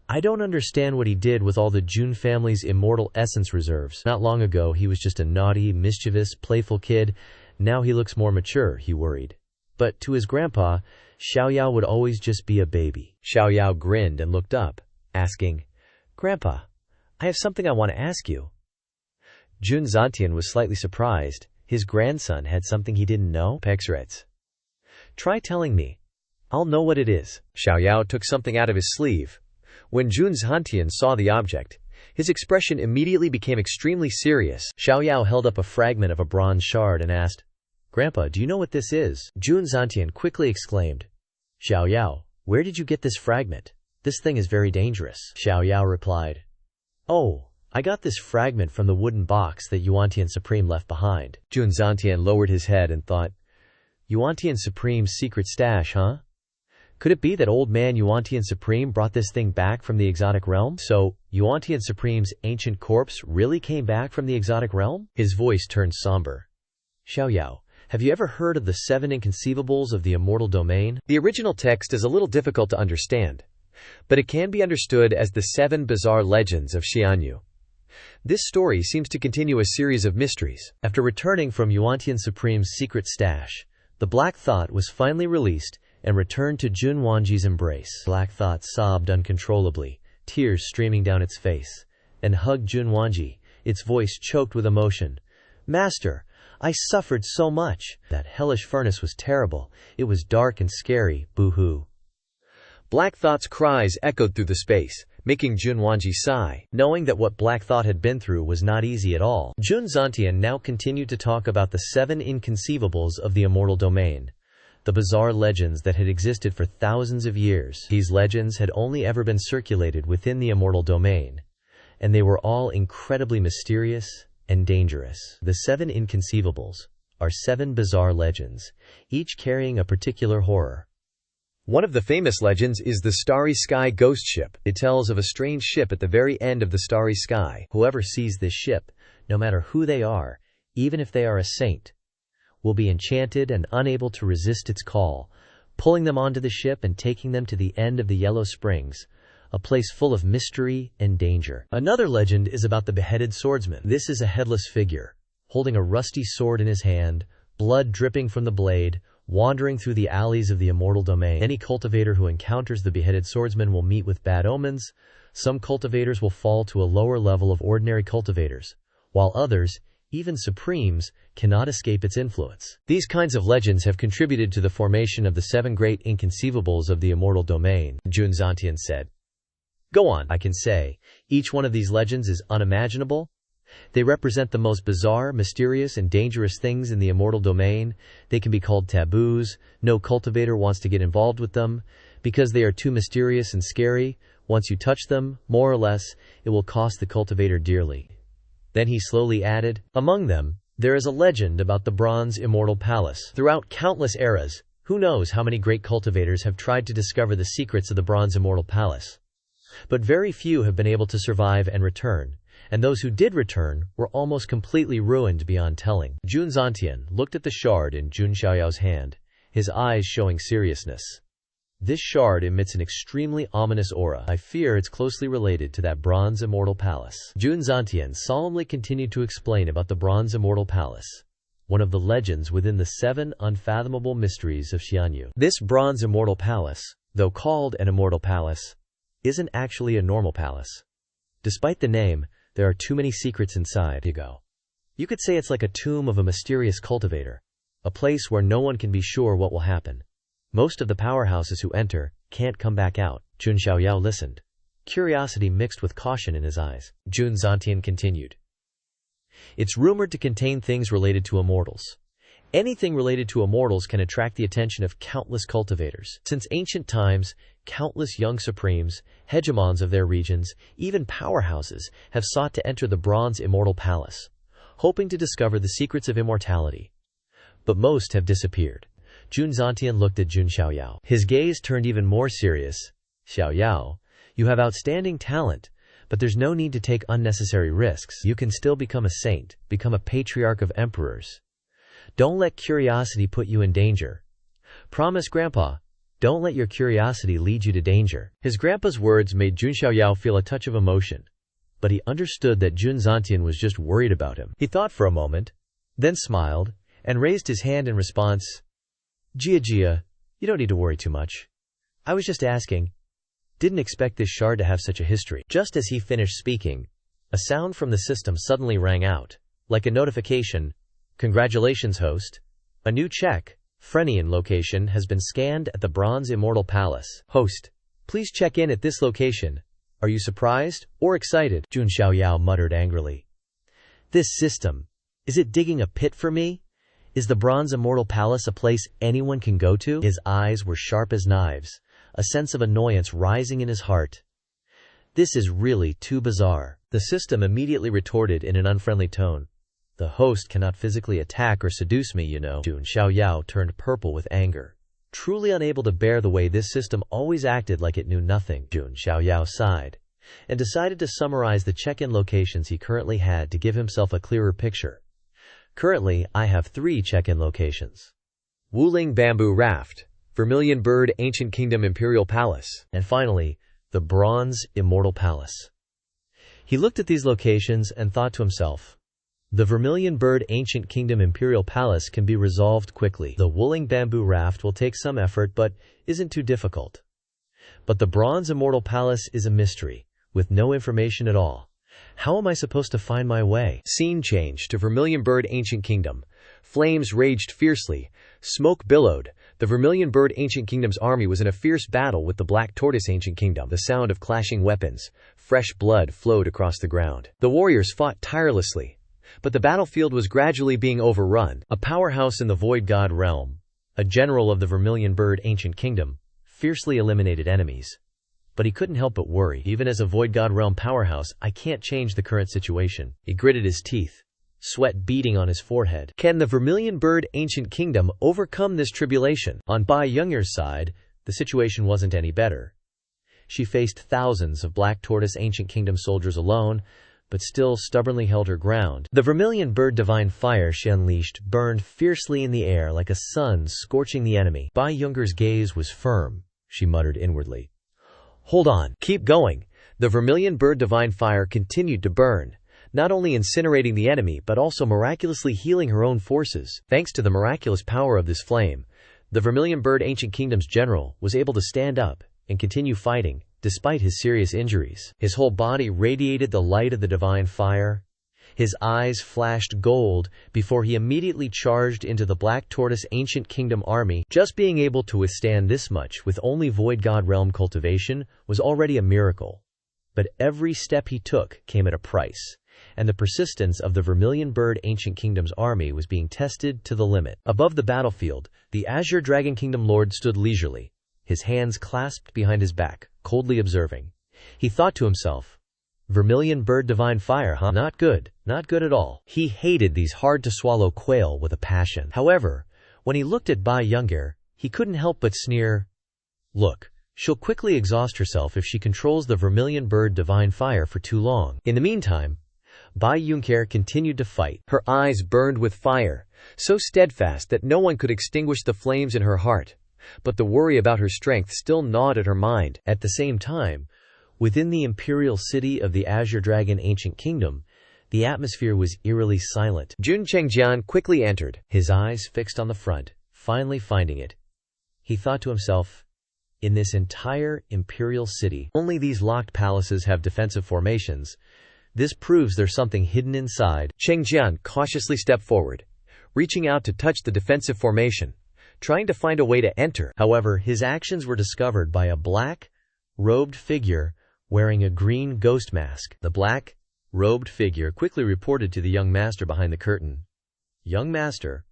"I don't understand what he did with all the Jun family's immortal essence reserves. Not long ago, he was just a naughty, mischievous, playful kid. Now he looks more mature," he worried. But to his grandpa, Xiaoyao would always just be a baby. Xiaoyao grinned and looked up, asking, "Grandpa, I have something I want to ask you." Jun Zantian was slightly surprised. His grandson had something he didn't know? Pexrets. "Try telling me. I'll know what it is." Xiaoyao took something out of his sleeve. When Jun Zantian saw the object, his expression immediately became extremely serious. Xiaoyao held up a fragment of a bronze shard and asked, "Grandpa, do you know what this is?" Jun Zantian quickly exclaimed, "Xiaoyao, where did you get this fragment? This thing is very dangerous." Xiaoyao replied, "Oh, I got this fragment from the wooden box that Yuantian Supreme left behind." Jun Zantian lowered his head and thought, "Yuantian Supreme's secret stash, huh? Could it be that old man Yuantian Supreme brought this thing back from the exotic realm? So, Yuantian Supreme's ancient corpse really came back from the exotic realm?" His voice turned somber. "Xiaoyao, have you ever heard of the 7 inconceivables of the immortal domain?" The original text is a little difficult to understand, but it can be understood as the 7 bizarre legends of Xianyu. This story seems to continue a series of mysteries. After returning from Yuantian Supreme's secret stash, the Black Thought was finally released and returned to Jun Wanji's embrace. Black Thought sobbed uncontrollably, tears streaming down its face, and hugged Jun Wanji, its voice choked with emotion. "Master, I suffered so much. That hellish furnace was terrible. It was dark and scary, boo-hoo." Black Thought's cries echoed through the space, making Jun Wanji sigh. Knowing that what Black Thought had been through was not easy at all, Jun Zantian now continued to talk about the 7 inconceivables of the immortal domain, the bizarre legends that had existed for thousands of years. These legends had only ever been circulated within the immortal domain, and they were all incredibly mysterious and dangerous. The 7 inconceivables are 7 bizarre legends, each carrying a particular horror. One of the famous legends is the Starry Sky Ghost Ship. It tells of a strange ship at the very end of the starry sky. Whoever sees this ship, no matter who they are, even if they are a saint, will be enchanted and unable to resist its call, pulling them onto the ship and taking them to the end of the Yellow Springs, a place full of mystery and danger. Another legend is about the beheaded swordsman. This is a headless figure, holding a rusty sword in his hand, blood dripping from the blade, wandering through the alleys of the immortal domain. Any cultivator who encounters the beheaded swordsman will meet with bad omens. Some cultivators will fall to a lower level of ordinary cultivators, while others, even supremes, cannot escape its influence. These kinds of legends have contributed to the formation of the 7 great inconceivables of the immortal domain, Jun Zantian said. Go on. I can say, each one of these legends is unimaginable. They represent the most bizarre, mysterious, and dangerous things in the immortal domain. They can be called taboos. No cultivator wants to get involved with them, because they are too mysterious and scary. Once you touch them, more or less, it will cost the cultivator dearly. Then he slowly added, among them, there is a legend about the Bronze Immortal Palace. Throughout countless eras, who knows how many great cultivators have tried to discover the secrets of the Bronze Immortal Palace. But very few have been able to survive and return, and those who did return were almost completely ruined beyond telling. Jun Zantian looked at the shard in Jun Xiaoyao's hand, his eyes showing seriousness. This shard emits an extremely ominous aura. I fear it's closely related to that Bronze Immortal Palace. Jun Zantian solemnly continued to explain about the Bronze Immortal Palace, one of the legends within the 7 unfathomable mysteries of Xianyu. This Bronze Immortal Palace, though called an immortal palace, isn't actually a normal palace. Despite the name, there are too many secrets inside. You could say it's like a tomb of a mysterious cultivator, a place where no one can be sure what will happen. Most of the powerhouses who enter can't come back out. Jun Xiaoyao listened, curiosity mixed with caution in his eyes. Jun Zantian continued. It's rumored to contain things related to immortals. Anything related to immortals can attract the attention of countless cultivators. Since ancient times, countless young supremes, hegemons of their regions, even powerhouses, have sought to enter the Bronze Immortal Palace, hoping to discover the secrets of immortality. But most have disappeared. Jun Zantian looked at Jun Xiaoyao. His gaze turned even more serious. Xiaoyao, you have outstanding talent, but there's no need to take unnecessary risks. You can still become a saint, become a patriarch of emperors. Don't let curiosity put you in danger. Promise, Grandpa, don't let your curiosity lead you to danger. His grandpa's words made Jun Xiaoyao feel a touch of emotion, but he understood that Jun Zantian was just worried about him. He thought for a moment, then smiled, and raised his hand in response. Jia, you don't need to worry too much. I was just asking. Didn't expect this shard to have such a history. Just as he finished speaking, a sound from the system suddenly rang out, like a notification. Congratulations, host. A new check, Frenian location, has been scanned at the Bronze Immortal Palace. Host, please check in at this location. Are you surprised or excited? Jun Xiaoyao muttered angrily. This system, is it digging a pit for me? Is the Bronze Immortal Palace a place anyone can go to? His eyes were sharp as knives, a sense of annoyance rising in his heart. This is really too bizarre. The system immediately retorted in an unfriendly tone. The host cannot physically attack or seduce me, you know. Jun Xiaoyao turned purple with anger, truly unable to bear the way this system always acted like it knew nothing. Jun Xiaoyao sighed and decided to summarize the check-in locations he currently had to give himself a clearer picture. Currently, I have 3 check-in locations. Wuling Bamboo Raft, Vermilion Bird Ancient Kingdom Imperial Palace, and finally, the Bronze Immortal Palace. He looked at these locations and thought to himself, the Vermilion Bird Ancient Kingdom Imperial Palace can be resolved quickly. The Wuling Bamboo Raft will take some effort but isn't too difficult. But the Bronze Immortal Palace is a mystery, with no information at all. How am I supposed to find my way? Scene change to Vermilion Bird Ancient Kingdom. Flames raged fiercely. Smoke billowed. The Vermilion Bird Ancient Kingdom's army was in a fierce battle with the Black Tortoise Ancient Kingdom. The sound of clashing weapons. Fresh blood flowed across the ground. The warriors fought tirelessly, but the battlefield was gradually being overrun. A powerhouse in the Void God realm, a general of the Vermilion Bird Ancient Kingdom, fiercely eliminated enemies. But he couldn't help but worry. Even as a Void God realm powerhouse, I can't change the current situation. He gritted his teeth, sweat beading on his forehead. Can the Vermilion Bird Ancient Kingdom overcome this tribulation? On Bai Younger's side, the situation wasn't any better. She faced thousands of Black Tortoise Ancient Kingdom soldiers alone, but still stubbornly held her ground. The Vermilion Bird Divine Fire she unleashed burned fiercely in the air like a sun scorching the enemy. Bai Younger's gaze was firm, she muttered inwardly. Hold on, keep going. The Vermilion Bird Divine Fire continued to burn, not only incinerating the enemy but also miraculously healing her own forces. Thanks to the miraculous power of this flame, the Vermilion Bird Ancient Kingdom's general was able to stand up and continue fighting, despite his serious injuries. His whole body radiated the light of the divine fire. His eyes flashed gold before he immediately charged into the Black Tortoise Ancient Kingdom army. Just being able to withstand this much with only Void God realm cultivation was already a miracle. But every step he took came at a price, and the persistence of the Vermilion Bird Ancient Kingdom's army was being tested to the limit. Above the battlefield, the Azure Dragon Kingdom Lord stood leisurely, his hands clasped behind his back, coldly observing. He thought to himself, Vermilion Bird Divine Fire, huh? Not good at all. He hated these hard-to-swallow quail with a passion. However, when he looked at Bai Younger, he couldn't help but sneer. Look, she'll quickly exhaust herself if she controls the Vermilion Bird Divine Fire for too long. In the meantime, Bai Younger continued to fight. Her eyes burned with fire, so steadfast that no one could extinguish the flames in her heart. But the worry about her strength still gnawed at her mind. At the same time, within the imperial city of the Azure Dragon Ancient Kingdom, the atmosphere was eerily silent. Jun Chengjian quickly entered, his eyes fixed on the front, finally finding it. He thought to himself, in this entire imperial city. Only these locked palaces have defensive formations. This proves there's something hidden inside. Cheng Jian cautiously stepped forward, reaching out to touch the defensive formation, trying to find a way to enter. However, his actions were discovered by a black-robed figure wearing a green ghost mask. The black-robed figure quickly reported to the young master behind the curtain. "Young master,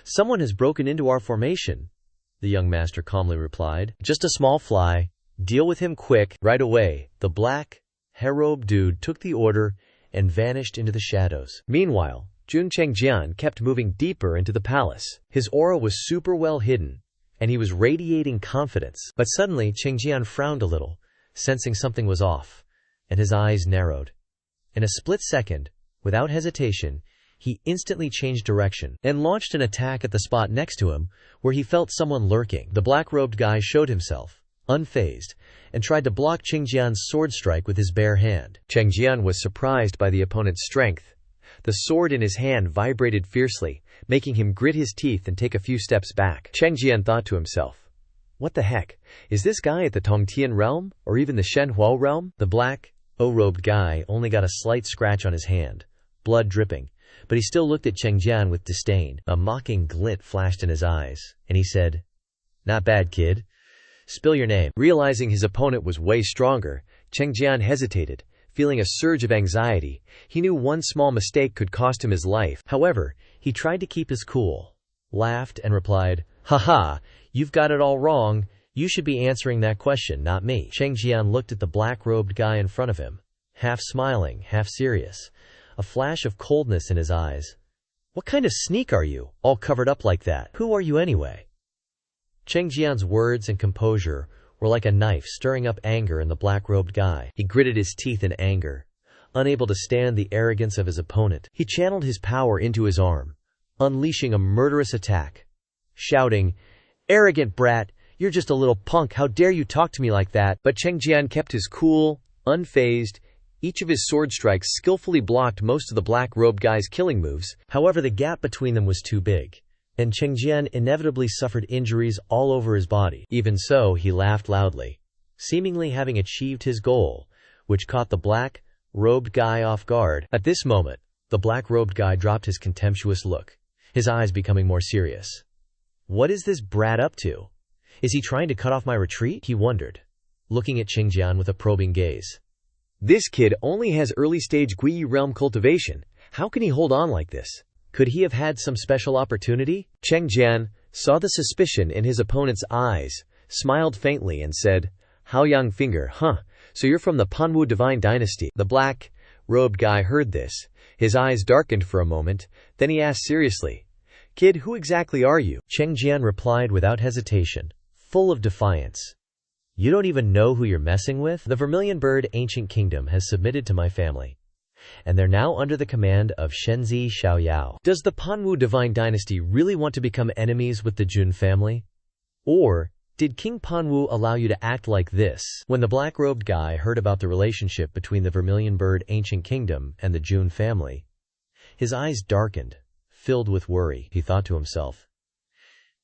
someone has broken into our formation," the young master calmly replied. "Just a small fly. Deal with him quick." Right away, the black-robed dude took the order and vanished into the shadows. Meanwhile, Cheng Jian kept moving deeper into the palace. His aura was super well hidden, and he was radiating confidence. But suddenly, Cheng Jian frowned a little, sensing something was off, and his eyes narrowed. In a split second, without hesitation, he instantly changed direction and launched an attack at the spot next to him where he felt someone lurking. The black-robed guy showed himself, unfazed, and tried to block Cheng Jian's sword strike with his bare hand. Cheng Jian was surprised by the opponent's strength. The sword in his hand vibrated fiercely, making him grit his teeth and take a few steps back. Cheng Jian thought to himself, "What the heck? Is this guy at the Tongtian realm, or even the Shenhuo realm?" The black-robed guy only got a slight scratch on his hand, blood dripping, but he still looked at Cheng Jian with disdain. A mocking glint flashed in his eyes, and he said, "Not bad, kid. Spill your name." Realizing his opponent was way stronger, Cheng Jian hesitated, feeling a surge of anxiety. He knew one small mistake could cost him his life. However, he tried to keep his cool, laughed, and replied, "Haha, you've got it all wrong. You should be answering that question, not me." Cheng Jian looked at the black-robed guy in front of him, half smiling, half serious, a flash of coldness in his eyes. "What kind of sneak are you, all covered up like that? Who are you anyway?" Cheng Jian's words and composure were like a knife stirring up anger in the black-robed guy. He gritted his teeth in anger, unable to stand the arrogance of his opponent. He channeled his power into his arm, unleashing a murderous attack, shouting, "Arrogant brat, you're just a little punk, how dare you talk to me like that?" But Cheng Jian kept his cool, unfazed. Each of his sword strikes skillfully blocked most of the black-robed guy's killing moves. However, the gap between them was too big, and Cheng Jian inevitably suffered injuries all over his body. Even so, he laughed loudly, seemingly having achieved his goal, which caught the black-robed guy off guard. At this moment, the black-robed guy dropped his contemptuous look, his eyes becoming more serious. "What is this brat up to? Is he trying to cut off my retreat?" he wondered, looking at Cheng Jian with a probing gaze. "This kid only has early-stage Guiyi realm cultivation. How can he hold on like this? Could he have had some special opportunity?" Cheng Jian saw the suspicion in his opponent's eyes, smiled faintly and said, "Haoyang finger, huh? So you're from the Panwu divine dynasty." The black-robed guy heard this. His eyes darkened for a moment, then he asked seriously, "Kid, who exactly are you?" Cheng Jian replied without hesitation, full of defiance, "You don't even know who you're messing with? The Vermilion Bird Ancient Kingdom has submitted to my family, and they're now under the command of Shenzi Xiaoyao. Does the Panwu divine dynasty really want to become enemies with the Jun family? Or did King Panwu allow you to act like this?" When the black-robed guy heard about the relationship between the Vermilion Bird Ancient Kingdom and the Jun family, his eyes darkened, filled with worry. He thought to himself,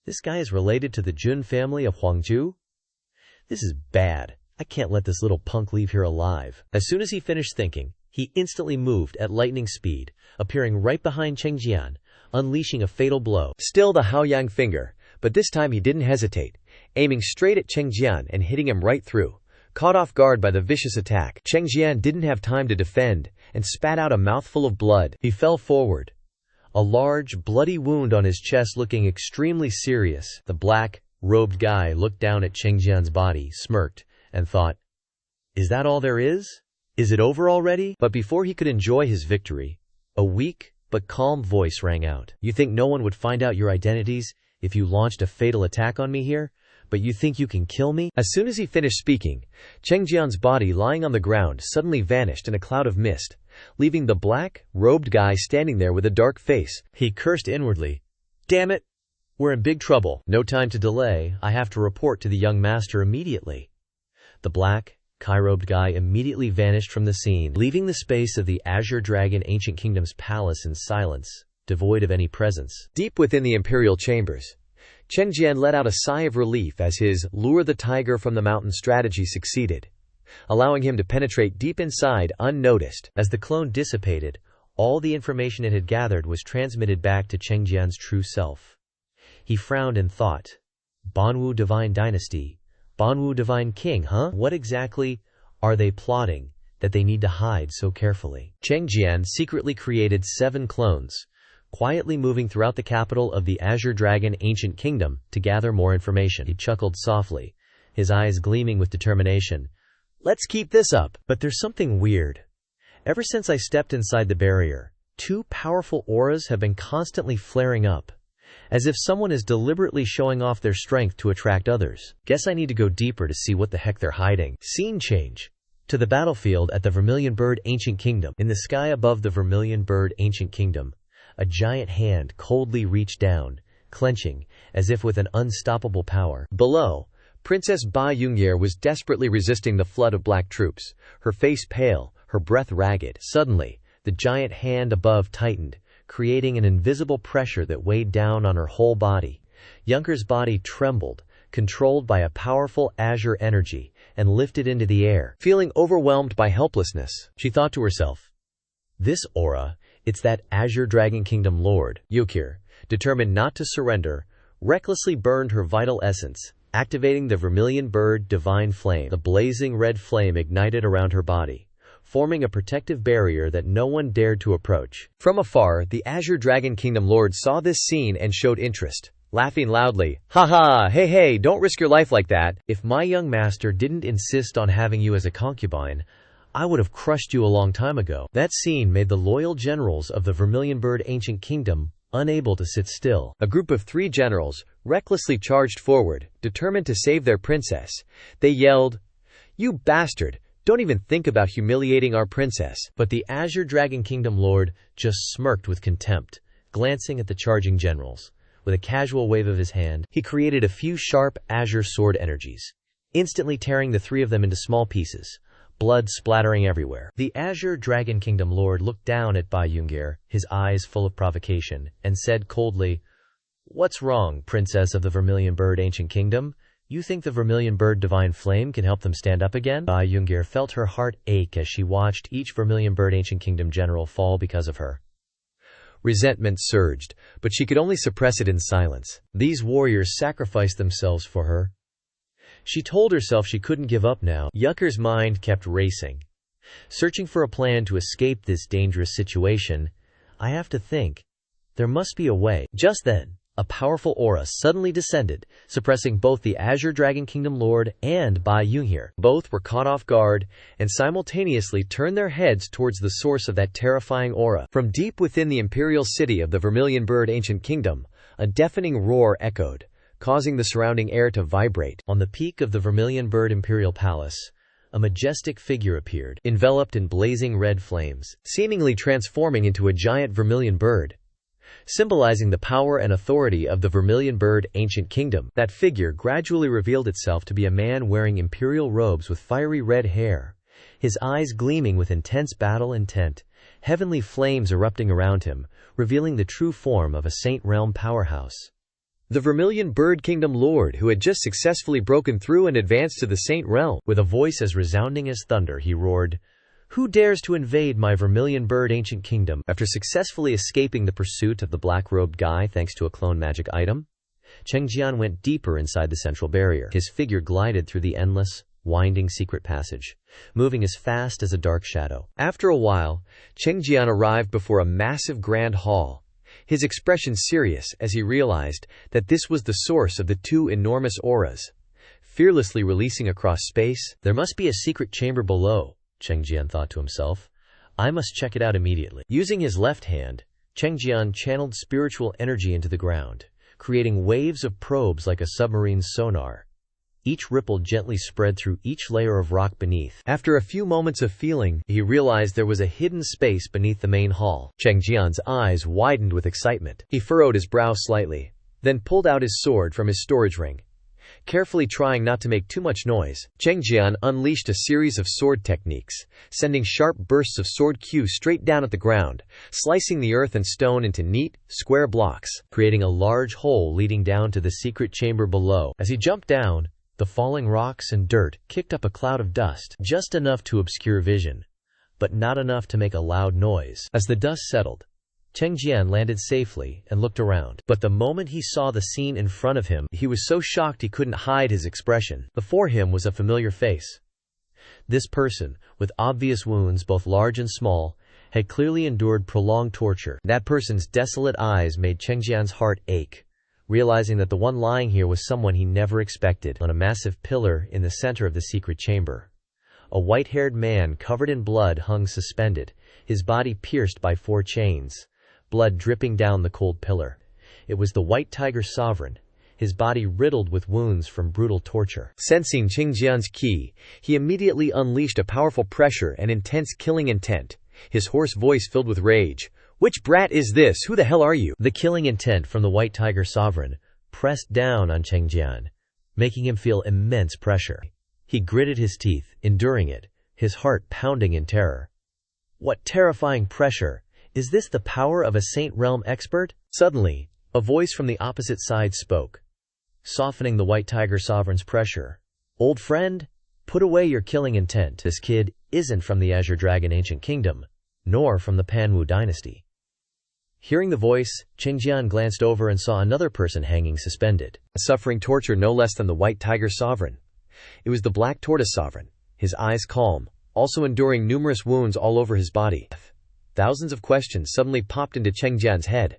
"This guy is related to the Jun family of Huangju? This is bad. I can't let this little punk leave here alive." As soon as he finished thinking, he instantly moved at lightning speed, appearing right behind Cheng Jian, unleashing a fatal blow. Still the Haoyang finger, but this time he didn't hesitate, aiming straight at Cheng Jian and hitting him right through. Caught off guard by the vicious attack, Cheng Jian didn't have time to defend and spat out a mouthful of blood. He fell forward, a large, bloody wound on his chest, looking extremely serious. The black-robed guy looked down at Cheng Jian's body, smirked, and thought, "Is that all there is? Is it over already?" But before he could enjoy his victory, a weak but calm voice rang out. "You think no one would find out your identities if you launched a fatal attack on me here? But you think you can kill me?" As soon as he finished speaking, Cheng Jian's body lying on the ground suddenly vanished in a cloud of mist, leaving the black-robed guy standing there with a dark face. He cursed inwardly. "Damn it! We're in big trouble. No time to delay. I have to report to the young master immediately." The black-robed guy immediately vanished from the scene, leaving the space of the Azure Dragon Ancient Kingdom's palace in silence, devoid of any presence. Deep within the imperial chambers, Cheng Jian let out a sigh of relief as his lure the tiger from the mountain strategy succeeded, allowing him to penetrate deep inside unnoticed. As the clone dissipated, all the information it had gathered was transmitted back to Cheng Jian's true self. He frowned and thought, Banwu Divine Dynasty, Banwu Divine King, huh? What exactly are they plotting that they need to hide so carefully? Cheng Jian secretly created 7 clones, quietly moving throughout the capital of the Azure Dragon Ancient Kingdom to gather more information. He chuckled softly, his eyes gleaming with determination. Let's keep this up. But there's something weird. Ever since I stepped inside the barrier, 2 powerful auras have been constantly flaring up, as if someone is deliberately showing off their strength to attract others. Guess I need to go deeper to see what the heck they're hiding. Scene change to the battlefield at the Vermilion Bird Ancient Kingdom. In the sky above the Vermilion Bird Ancient Kingdom, a giant hand coldly reached down, clenching, as if with an unstoppable power. Below, Princess Ba Yungyir was desperately resisting the flood of black troops, her face pale, her breath ragged. Suddenly, the giant hand above tightened, creating an invisible pressure that weighed down on her whole body. Yunkir's body trembled, controlled by a powerful azure energy, and lifted into the air. Feeling overwhelmed by helplessness, she thought to herself, "This aura, it's that Azure Dragon Kingdom Lord." Yunkir, determined not to surrender, recklessly burned her vital essence, activating the Vermilion Bird Divine Flame. The blazing red flame ignited around her body, forming a protective barrier that no one dared to approach. From afar, the Azure Dragon Kingdom Lord saw this scene and showed interest, laughing loudly. "Ha ha, hey, don't risk your life like that. If my young master didn't insist on having you as a concubine, I would have crushed you a long time ago." That scene made the loyal generals of the Vermilion Bird Ancient Kingdom unable to sit still. A group of 3 generals recklessly charged forward, determined to save their princess. They yelled, "You bastard! Don't even think about humiliating our princess." But the Azure Dragon Kingdom Lord just smirked with contempt, glancing at the charging generals. With a casual wave of his hand, he created a few sharp azure sword energies, instantly tearing the 3 of them into small pieces, blood splattering everywhere. The Azure Dragon Kingdom Lord looked down at Ba Yungyir, his eyes full of provocation, and said coldly, "What's wrong, Princess of the Vermilion Bird Ancient Kingdom? You think the Vermilion Bird Divine Flame can help them stand up again?" Ba Yungyir felt her heart ache as she watched each Vermilion Bird Ancient Kingdom general fall because of her. Resentment surged, but she could only suppress it in silence. These warriors sacrificed themselves for her. She told herself she couldn't give up now. Yunkir's mind kept racing, searching for a plan to escape this dangerous situation. "I have to think. There must be a way." Just then, a powerful aura suddenly descended, suppressing both the Azure Dragon Kingdom Lord and Ba Yungyir. Both were caught off guard and simultaneously turned their heads towards the source of that terrifying aura. From deep within the imperial city of the Vermilion Bird Ancient Kingdom, a deafening roar echoed, causing the surrounding air to vibrate. On the peak of the Vermilion Bird Imperial Palace, a majestic figure appeared, enveloped in blazing red flames, seemingly transforming into a giant vermilion bird, symbolizing the power and authority of the Vermilion Bird Ancient Kingdom. That figure gradually revealed itself to be a man wearing imperial robes with fiery red hair, his eyes gleaming with intense battle intent, heavenly flames erupting around him, revealing the true form of a Saint Realm powerhouse. The Vermilion Bird Kingdom Lord, who had just successfully broken through and advanced to the Saint Realm. With a voice as resounding as thunder, he roared, "Who dares to invade my Vermilion Bird Ancient Kingdom?" After successfully escaping the pursuit of the black-robed guy thanks to a clone magic item, Cheng Jian went deeper inside the central barrier. His figure glided through the endless, winding secret passage, moving as fast as a dark shadow. After a while, Cheng Jian arrived before a massive grand hall, his expression serious as he realized that this was the source of the 2 enormous auras, fearlessly releasing across space. There must be a secret chamber below, Cheng Jian thought to himself. I must check it out immediately. Using his left hand, Cheng Jian channeled spiritual energy into the ground, creating waves of probes like a submarine's sonar. Each ripple gently spread through each layer of rock beneath. After a few moments of feeling, he realized there was a hidden space beneath the main hall. Cheng Jian's eyes widened with excitement. He furrowed his brow slightly, then pulled out his sword from his storage ring. Carefully trying not to make too much noise, Chengjian unleashed a series of sword techniques, sending sharp bursts of sword Q straight down at the ground, slicing the earth and stone into neat, square blocks, creating a large hole leading down to the secret chamber below. As he jumped down, the falling rocks and dirt kicked up a cloud of dust, just enough to obscure vision, but not enough to make a loud noise. As the dust settled, Chengjian landed safely and looked around. But the moment he saw the scene in front of him, he was so shocked he couldn't hide his expression. Before him was a familiar face. This person, with obvious wounds both large and small, had clearly endured prolonged torture. That person's desolate eyes made Chengjian's heart ache, realizing that the one lying here was someone he never expected. On a massive pillar in the center of the secret chamber, a white-haired man covered in blood hung suspended, his body pierced by 4 chains, blood dripping down the cold pillar. It was the White Tiger Sovereign, his body riddled with wounds from brutal torture. Sensing Chengjian's ki, he immediately unleashed a powerful pressure and intense killing intent, his hoarse voice filled with rage. "Which brat is this? Who the hell are you?" The killing intent from the White Tiger Sovereign pressed down on Chengjian, making him feel immense pressure. He gritted his teeth, enduring it, his heart pounding in terror. What terrifying pressure! Is this the power of a Saint Realm expert? Suddenly, a voice from the opposite side spoke, softening the White Tiger Sovereign's pressure. "Old friend, put away your killing intent. This kid isn't from the Azure Dragon Ancient Kingdom, nor from the Panwu dynasty." Hearing the voice, Chengjian glanced over and saw another person hanging suspended, suffering torture no less than the White Tiger Sovereign. It was the Black Tortoise Sovereign, his eyes calm, also enduring numerous wounds all over his body. Thousands of questions suddenly popped into Chengjian's head.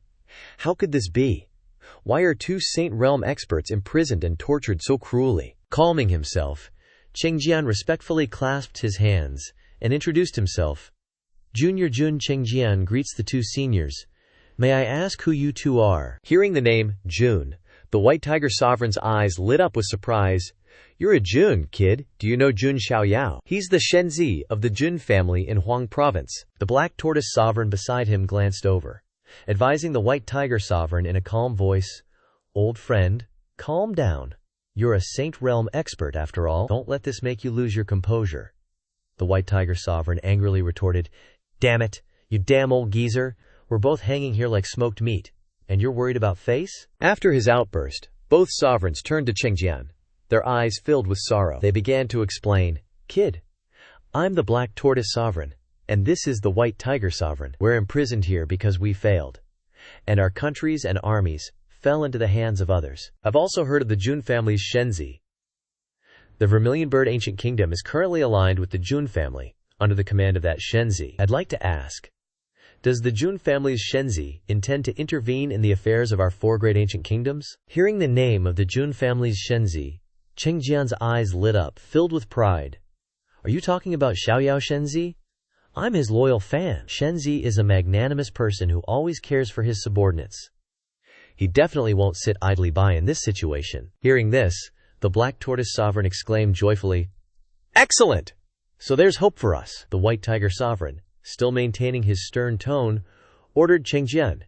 How could this be? Why are 2 Saint Realm experts imprisoned and tortured so cruelly? Calming himself, Chengjian respectfully clasped his hands and introduced himself. Junior Jun Chengjian greets the 2 seniors. May I ask who you 2 are? Hearing the name, Jun, the White Tiger Sovereign's eyes lit up with surprise. "You're a Jun, kid. Do you know Jun Xiaoyao? He's the Shenzi of the Jun family in Huang Province." The Black Tortoise Sovereign beside him glanced over, advising the White Tiger Sovereign in a calm voice, "Old friend, calm down. You're a Saint Realm expert after all. Don't let this make you lose your composure." The White Tiger Sovereign angrily retorted, "Damn it, you damn old geezer. We're both hanging here like smoked meat, and you're worried about face?" After his outburst, both sovereigns turned to Chengjian, their eyes filled with sorrow. They began to explain, "Kid, I'm the Black Tortoise Sovereign, and this is the White Tiger Sovereign. We're imprisoned here because we failed, and our countries and armies fell into the hands of others. I've also heard of the Jun family's Shenzi. The Vermilion Bird Ancient Kingdom is currently aligned with the Jun family, under the command of that Shenzi. I'd like to ask, does the Jun family's Shenzi intend to intervene in the affairs of our 4 great ancient kingdoms?" Hearing the name of the Jun family's Shenzi, Chengjian's eyes lit up, filled with pride. "Are you talking about Xiaoyao Shenzi? I'm his loyal fan. Shenzi is a magnanimous person who always cares for his subordinates. He definitely won't sit idly by in this situation." Hearing this, the Black Tortoise Sovereign exclaimed joyfully, "Excellent! So there's hope for us." The White Tiger Sovereign, still maintaining his stern tone, ordered Chengjian,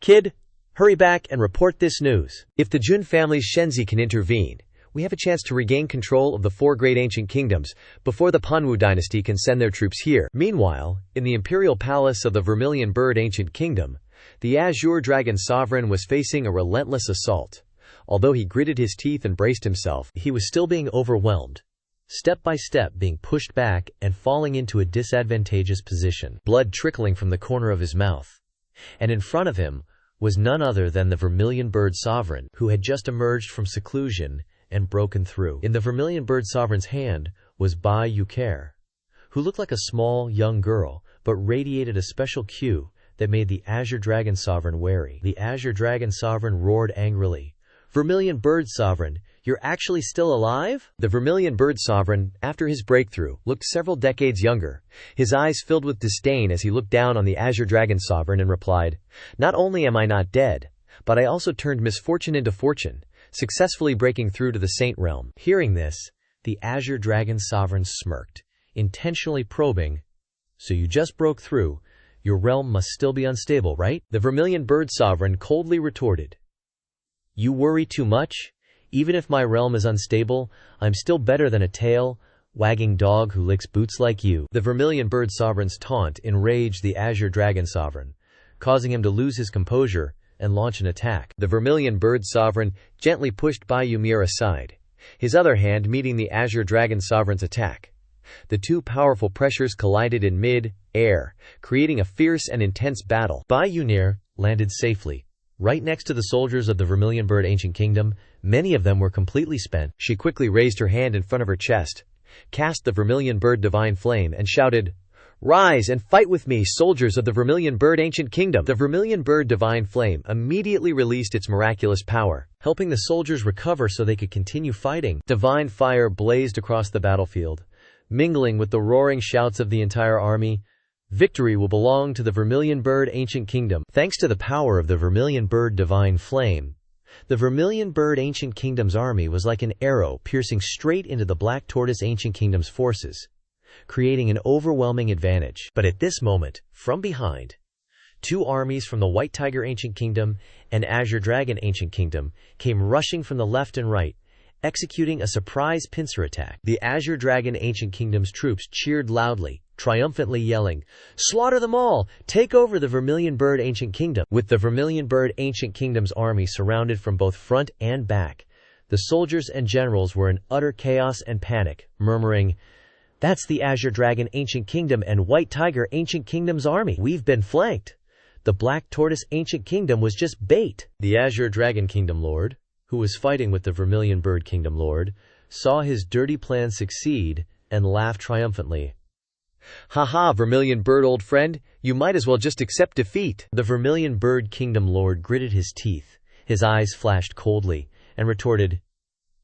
"Kid, hurry back and report this news. If the Jun family's Shenzi can intervene, we have a chance to regain control of the 4 great ancient kingdoms before the Panwu dynasty can send their troops here." Meanwhile, in the imperial palace of the Vermilion Bird Ancient Kingdom, the Azure Dragon Sovereign was facing a relentless assault. Although he gritted his teeth and braced himself, he was still being overwhelmed, step by step being pushed back and falling into a disadvantageous position, blood trickling from the corner of his mouth. And in front of him was none other than the Vermilion Bird Sovereign, who had just emerged from seclusion and broken through. In the Vermilion Bird Sovereign's hand was Bai Yuker, who looked like a small, young girl, but radiated a special cue that made the Azure Dragon Sovereign wary. The Azure Dragon Sovereign roared angrily, "Vermilion Bird Sovereign, you're actually still alive?" The Vermilion Bird Sovereign, after his breakthrough, looked several decades younger, his eyes filled with disdain as he looked down on the Azure Dragon Sovereign and replied, "Not only am I not dead, but I also turned misfortune into fortune, successfully breaking through to the Saint Realm." Hearing this, the Azure Dragon Sovereign smirked, intentionally probing, "So you just broke through. Your realm must still be unstable, right?" The Vermilion Bird Sovereign coldly retorted, "You worry too much? Even if my realm is unstable, I'm still better than a tail wagging dog who licks boots like you." The Vermilion Bird Sovereign's taunt enraged the Azure Dragon Sovereign, causing him to lose his composure and launch an attack. The Vermilion Bird Sovereign gently pushed Bai Ymir aside, his other hand meeting the Azure Dragon Sovereign's attack. The two powerful pressures collided in mid-air, creating a fierce and intense battle. Bai Ymir landed safely, right next to the soldiers of the Vermilion Bird Ancient Kingdom. Many of them were completely spent. She quickly raised her hand in front of her chest, cast the Vermilion Bird Divine Flame, and shouted, "Rise and fight with me, soldiers of the Vermilion Bird Ancient Kingdom!" The Vermilion Bird Divine Flame immediately released its miraculous power, helping the soldiers recover so they could continue fighting. Divine fire blazed across the battlefield, mingling with the roaring shouts of the entire army. Victory will belong to the Vermilion Bird Ancient Kingdom. Thanks to the power of the Vermilion Bird Divine Flame, the Vermilion Bird Ancient Kingdom's army was like an arrow piercing straight into the Black Tortoise Ancient Kingdom's forces, creating an overwhelming advantage. But at this moment, from behind, two armies from the White Tiger Ancient Kingdom and Azure Dragon Ancient Kingdom came rushing from the left and right, executing a surprise pincer attack. The Azure Dragon Ancient Kingdom's troops cheered loudly, triumphantly yelling, "Slaughter them all! Take over the Vermilion Bird Ancient Kingdom!" With the Vermilion Bird Ancient Kingdom's army surrounded from both front and back, the soldiers and generals were in utter chaos and panic, murmuring, "That's the Azure Dragon Ancient Kingdom and White Tiger Ancient Kingdom's army. We've been flanked. The Black Tortoise Ancient Kingdom was just bait." The Azure Dragon Kingdom Lord, who was fighting with the Vermilion Bird Kingdom Lord, saw his dirty plan succeed and laughed triumphantly. "Haha, Vermilion Bird old friend, you might as well just accept defeat." The Vermilion Bird Kingdom Lord gritted his teeth, his eyes flashed coldly, and retorted,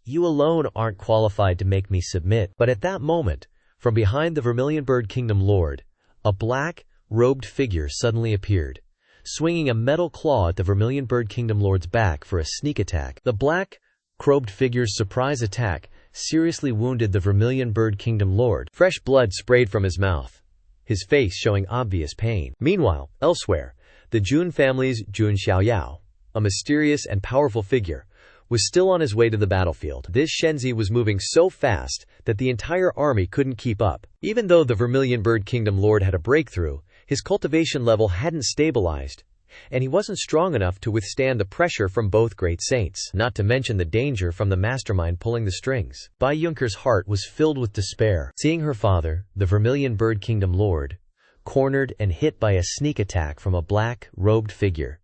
"You alone aren't qualified to make me submit." But at that moment, from behind the Vermilion Bird Kingdom Lord, a black-robed figure suddenly appeared, swinging a metal claw at the Vermilion Bird Kingdom Lord's back for a sneak attack. The black-robed figure's surprise attack seriously wounded the Vermilion Bird Kingdom Lord. Fresh blood sprayed from his mouth, his face showing obvious pain. Meanwhile, elsewhere, the Jun family's Jun Xiaoyao, a mysterious and powerful figure, was still on his way to the battlefield. This Shenzi was moving so fast that the entire army couldn't keep up. Even though the Vermilion Bird Kingdom Lord had a breakthrough, his cultivation level hadn't stabilized, and he wasn't strong enough to withstand the pressure from both great saints, not to mention the danger from the mastermind pulling the strings. Bai Yunker's heart was filled with despair, seeing her father, the Vermilion Bird Kingdom Lord, cornered and hit by a sneak attack from a black-robed figure.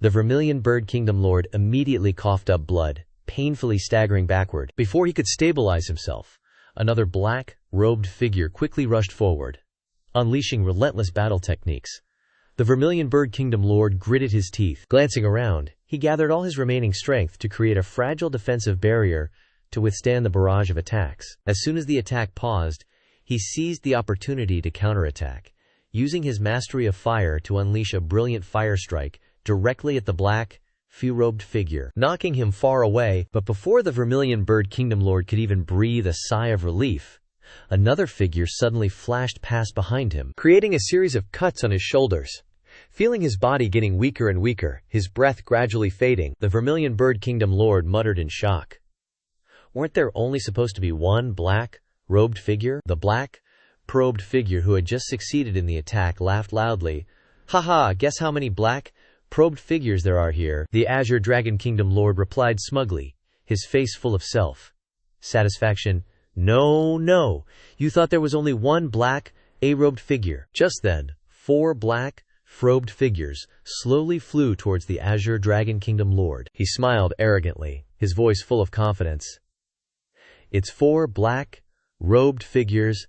The Vermilion Bird Kingdom Lord immediately coughed up blood, painfully staggering backward. Before he could stabilize himself, another black-robed figure quickly rushed forward, unleashing relentless battle techniques. The Vermilion Bird Kingdom Lord gritted his teeth. Glancing around, he gathered all his remaining strength to create a fragile defensive barrier to withstand the barrage of attacks. As soon as the attack paused, he seized the opportunity to counterattack, using his mastery of fire to unleash a brilliant fire strike directly at the black-robed figure, knocking him far away. But before the Vermilion Bird Kingdom Lord could even breathe a sigh of relief, another figure suddenly flashed past behind him, creating a series of cuts on his shoulders. Feeling his body getting weaker and weaker, his breath gradually fading, the Vermilion Bird Kingdom Lord muttered in shock. Weren't there only supposed to be one black-robed figure? The black-robed figure who had just succeeded in the attack laughed loudly. "Haha, guess how many black-robed figures there are here?" The Azure Dragon Kingdom Lord replied smugly, his face full of self-satisfaction. No, you thought there was only one black-robed figure." Just then, 4 black-robed figures slowly flew towards the Azure Dragon Kingdom Lord. He smiled arrogantly, his voice full of confidence. "It's 4 black-robed figures.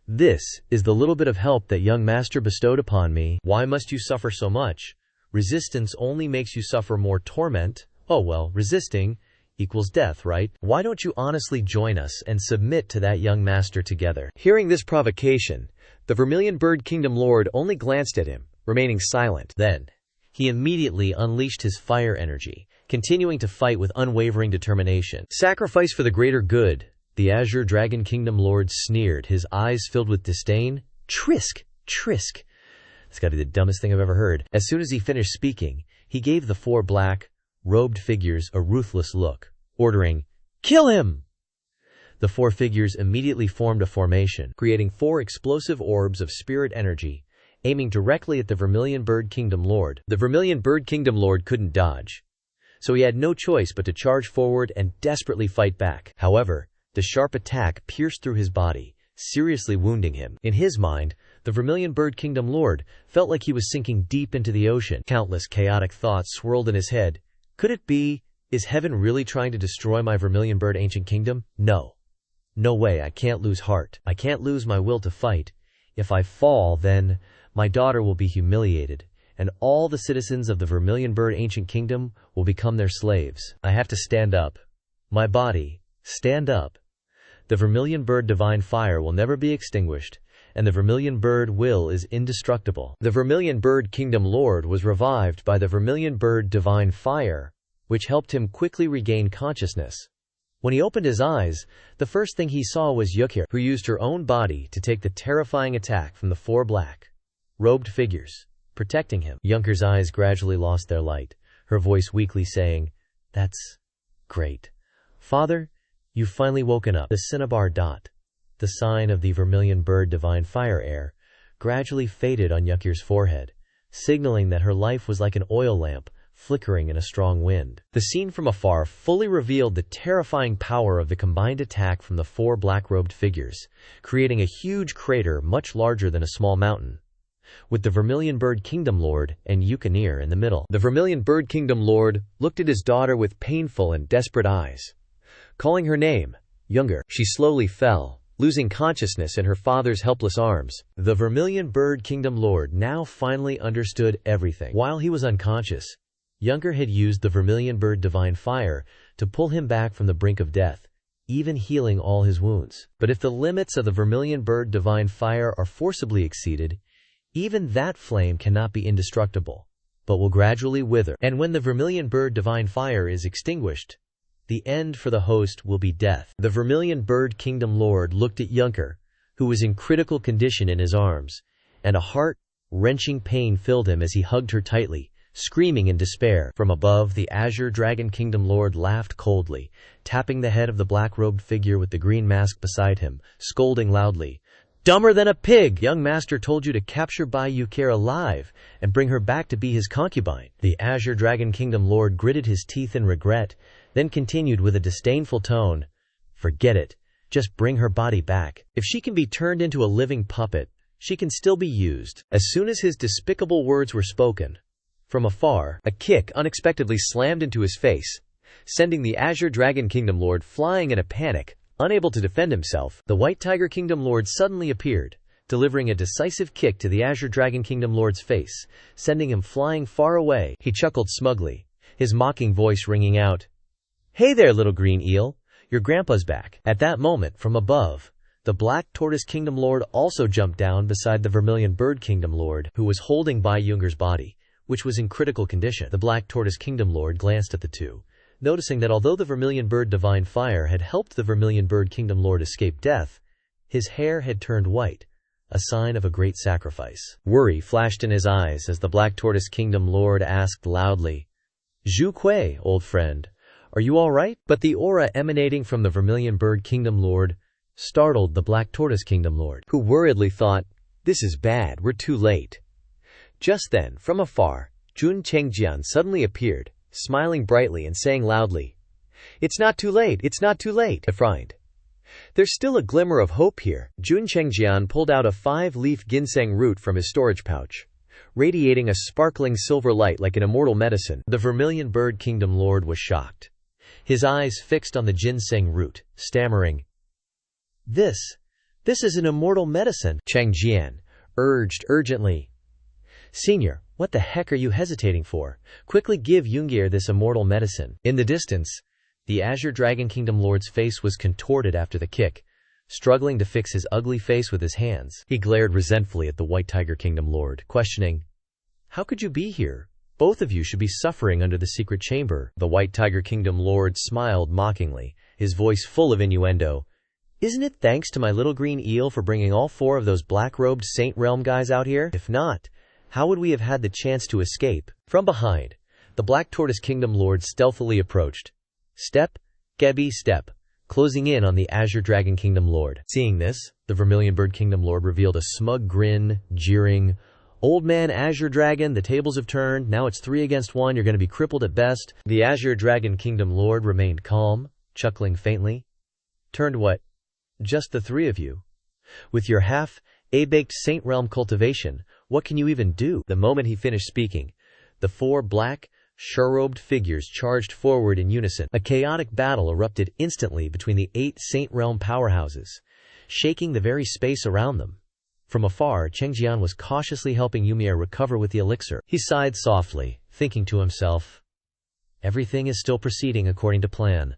This is the little bit of help that young master bestowed upon me." "Why must you suffer so much? Resistance only makes you suffer more torment." "Oh well, resisting equals death, right? Why don't you honestly join us and submit to that young master together?" Hearing this provocation, the Vermilion Bird Kingdom Lord only glanced at him, remaining silent. Then, he immediately unleashed his fire energy, continuing to fight with unwavering determination. "Sacrifice for the greater good," the Azure Dragon Kingdom Lord sneered, his eyes filled with disdain. Trisk! It's gotta be the dumbest thing I've ever heard. As soon as he finished speaking, he gave the 4 black-robed figures a ruthless look, ordering, Kill him! The four figures immediately formed a formation, creating four explosive orbs of spirit energy, aiming directly at the Vermilion Bird Kingdom Lord. The Vermilion Bird Kingdom Lord couldn't dodge, so he had no choice but to charge forward and desperately fight back. However, the sharp attack pierced through his body, seriously wounding him. In his mind, the Vermilion Bird Kingdom Lord felt like he was sinking deep into the ocean. Countless chaotic thoughts swirled in his head. Could it be? Is heaven really trying to destroy my Vermilion Bird Ancient Kingdom? No. No way, I can't lose heart. I can't lose my will to fight. If I fall, then my daughter will be humiliated, and all the citizens of the Vermilion Bird Ancient Kingdom will become their slaves. I have to stand up. My body, stand up. The Vermilion Bird Divine Fire will never be extinguished, and the Vermilion Bird will is indestructible. The Vermilion Bird Kingdom Lord was revived by the Vermilion Bird Divine Fire, which helped him quickly regain consciousness. When he opened his eyes, the first thing he saw was Yukir, who used her own body to take the terrifying attack from the four black-robed figures, protecting him. Yukir's eyes gradually lost their light, her voice weakly saying, "That's great. Father, you've finally woken up." The cinnabar dot, the sign of the Vermilion Bird Divine Fire Air, gradually faded on Yukir's forehead, signaling that her life was like an oil lamp, flickering in a strong wind. The scene from afar fully revealed the terrifying power of the combined attack from the four black-robed figures, creating a huge crater much larger than a small mountain, with the Vermilion Bird Kingdom Lord and Yukir in the middle. The Vermilion Bird Kingdom Lord looked at his daughter with painful and desperate eyes. Calling her name, Yukir, she slowly fell, losing consciousness in her father's helpless arms. The Vermilion Bird Kingdom Lord now finally understood everything. While he was unconscious, Yukir had used the Vermilion Bird Divine Fire to pull him back from the brink of death, even healing all his wounds. But if the limits of the Vermilion Bird Divine Fire are forcibly exceeded, even that flame cannot be indestructible, but will gradually wither. And when the Vermilion Bird Divine Fire is extinguished, the end for the host will be death. The Vermilion Bird Kingdom Lord looked at Yukir, who was in critical condition in his arms, and a heart-wrenching pain filled him as he hugged her tightly, screaming in despair. From above, the Azure Dragon Kingdom Lord laughed coldly, tapping the head of the black-robed figure with the green mask beside him, scolding loudly. "Dumber than a pig! Young master told you to capture Bai Yukir alive and bring her back to be his concubine." The Azure Dragon Kingdom Lord gritted his teeth in regret, then continued with a disdainful tone, "Forget it. Just bring her body back. If she can be turned into a living puppet, she can still be used." As soon as his despicable words were spoken, from afar, a kick unexpectedly slammed into his face, sending the Azure Dragon Kingdom Lord flying in a panic. Unable to defend himself, the White Tiger Kingdom Lord suddenly appeared, delivering a decisive kick to the Azure Dragon Kingdom Lord's face, sending him flying far away. He chuckled smugly, his mocking voice ringing out, "Hey there, little green eel, your grandpa's back." At that moment, from above, the Black Tortoise Kingdom Lord also jumped down beside the Vermilion Bird Kingdom Lord, who was holding Bai Yukir's body, which was in critical condition. The Black Tortoise Kingdom Lord glanced at the two, noticing that although the Vermilion Bird Divine Fire had helped the Vermilion Bird Kingdom Lord escape death, his hair had turned white, a sign of a great sacrifice. Worry flashed in his eyes as the Black Tortoise Kingdom Lord asked loudly, "Zhu Kui, old friend, are you all right?" But the aura emanating from the Vermilion Bird Kingdom Lord startled the Black Tortoise Kingdom Lord, who worriedly thought, "This is bad, we're too late." Just then, from afar, Jun Chengjian suddenly appeared, smiling brightly and saying loudly, "It's not too late, it's not too late, friend. There's still a glimmer of hope here." Jun Chengjian pulled out a 5-leaf ginseng root from his storage pouch, radiating a sparkling silver light like an immortal medicine. The Vermilion Bird Kingdom Lord was shocked, his eyes fixed on the ginseng root, stammering, This is an immortal medicine." Chengjian urged urgently, "Senior, what the heck are you hesitating for? Quickly give Yukir this immortal medicine." In the distance, the Azure Dragon Kingdom Lord's face was contorted after the kick, struggling to fix his ugly face with his hands. He glared resentfully at the White Tiger Kingdom Lord, questioning, "How could you be here? Both of you should be suffering under the secret chamber." The White Tiger Kingdom Lord smiled mockingly, his voice full of innuendo. "Isn't it thanks to my little green eel for bringing all 4 of those black-robed Saint Realm guys out here? If not, how would we have had the chance to escape?" From behind, the Black Tortoise Kingdom Lord stealthily approached, step step, closing in on the Azure Dragon Kingdom Lord. Seeing this, the Vermilion Bird Kingdom Lord revealed a smug grin, jeering, "Old man Azure Dragon, the tables have turned. Now it's 3 against 1. You're going to be crippled at best." The Azure Dragon Kingdom Lord remained calm, chuckling faintly. "Turned what? Just the 3 of you? With your half-baked Saint Realm cultivation, what can you even do?" The moment he finished speaking, the 4 black, sure-robed figures charged forward in unison. A chaotic battle erupted instantly between the 8 Saint Realm powerhouses, shaking the very space around them. From afar, Chengjian was cautiously helping Yumier recover with the elixir. He sighed softly, thinking to himself, "Everything is still proceeding according to plan.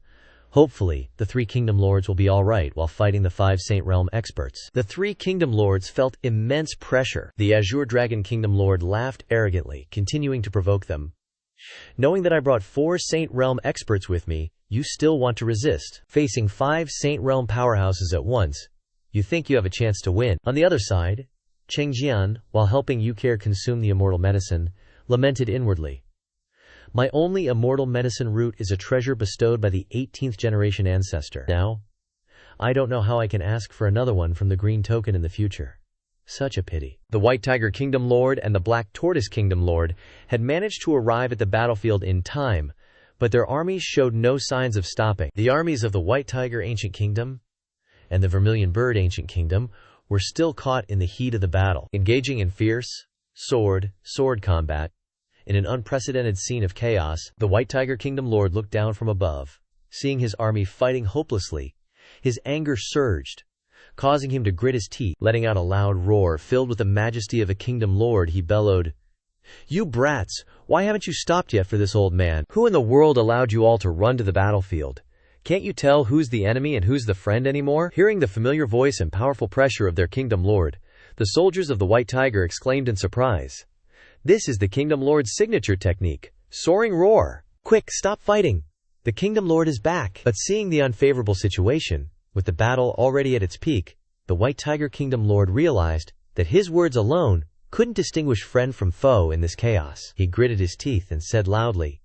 Hopefully, the 3 Kingdom Lords will be all right while fighting the 5 Saint Realm experts." The 3 Kingdom Lords felt immense pressure. The Azure Dragon Kingdom Lord laughed arrogantly, continuing to provoke them. "Knowing that I brought 4 Saint Realm experts with me, you still want to resist. Facing 5 Saint Realm powerhouses at once, you think you have a chance to win." On the other side, Chengjian, while helping Yukare consume the immortal medicine, lamented inwardly. "My only immortal medicine root is a treasure bestowed by the 18th generation ancestor. Now, I don't know how I can ask for another one from the green token in the future. Such a pity." The White Tiger Kingdom Lord and the Black Tortoise Kingdom Lord had managed to arrive at the battlefield in time, but their armies showed no signs of stopping. The armies of the White Tiger Ancient Kingdom and the Vermilion Bird Ancient Kingdom were still caught in the heat of the battle, engaging in fierce, sword combat. In an unprecedented scene of chaos, the White Tiger Kingdom Lord looked down from above. Seeing his army fighting hopelessly, his anger surged, causing him to grit his teeth. Letting out a loud roar filled with the majesty of a Kingdom Lord, he bellowed, "You brats, why haven't you stopped yet for this old man? Who in the world allowed you all to run to the battlefield? Can't you tell who's the enemy and who's the friend anymore?" Hearing the familiar voice and powerful pressure of their Kingdom Lord, the soldiers of the White Tiger exclaimed in surprise, "This is the Kingdom Lord's signature technique, Soaring Roar! Quick, stop fighting! The Kingdom Lord is back!" But seeing the unfavorable situation, with the battle already at its peak, the White Tiger Kingdom Lord realized that his words alone couldn't distinguish friend from foe in this chaos. He gritted his teeth and said loudly,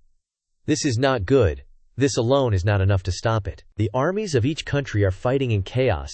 "This is not good. This alone is not enough to stop it. The armies of each country are fighting in chaos.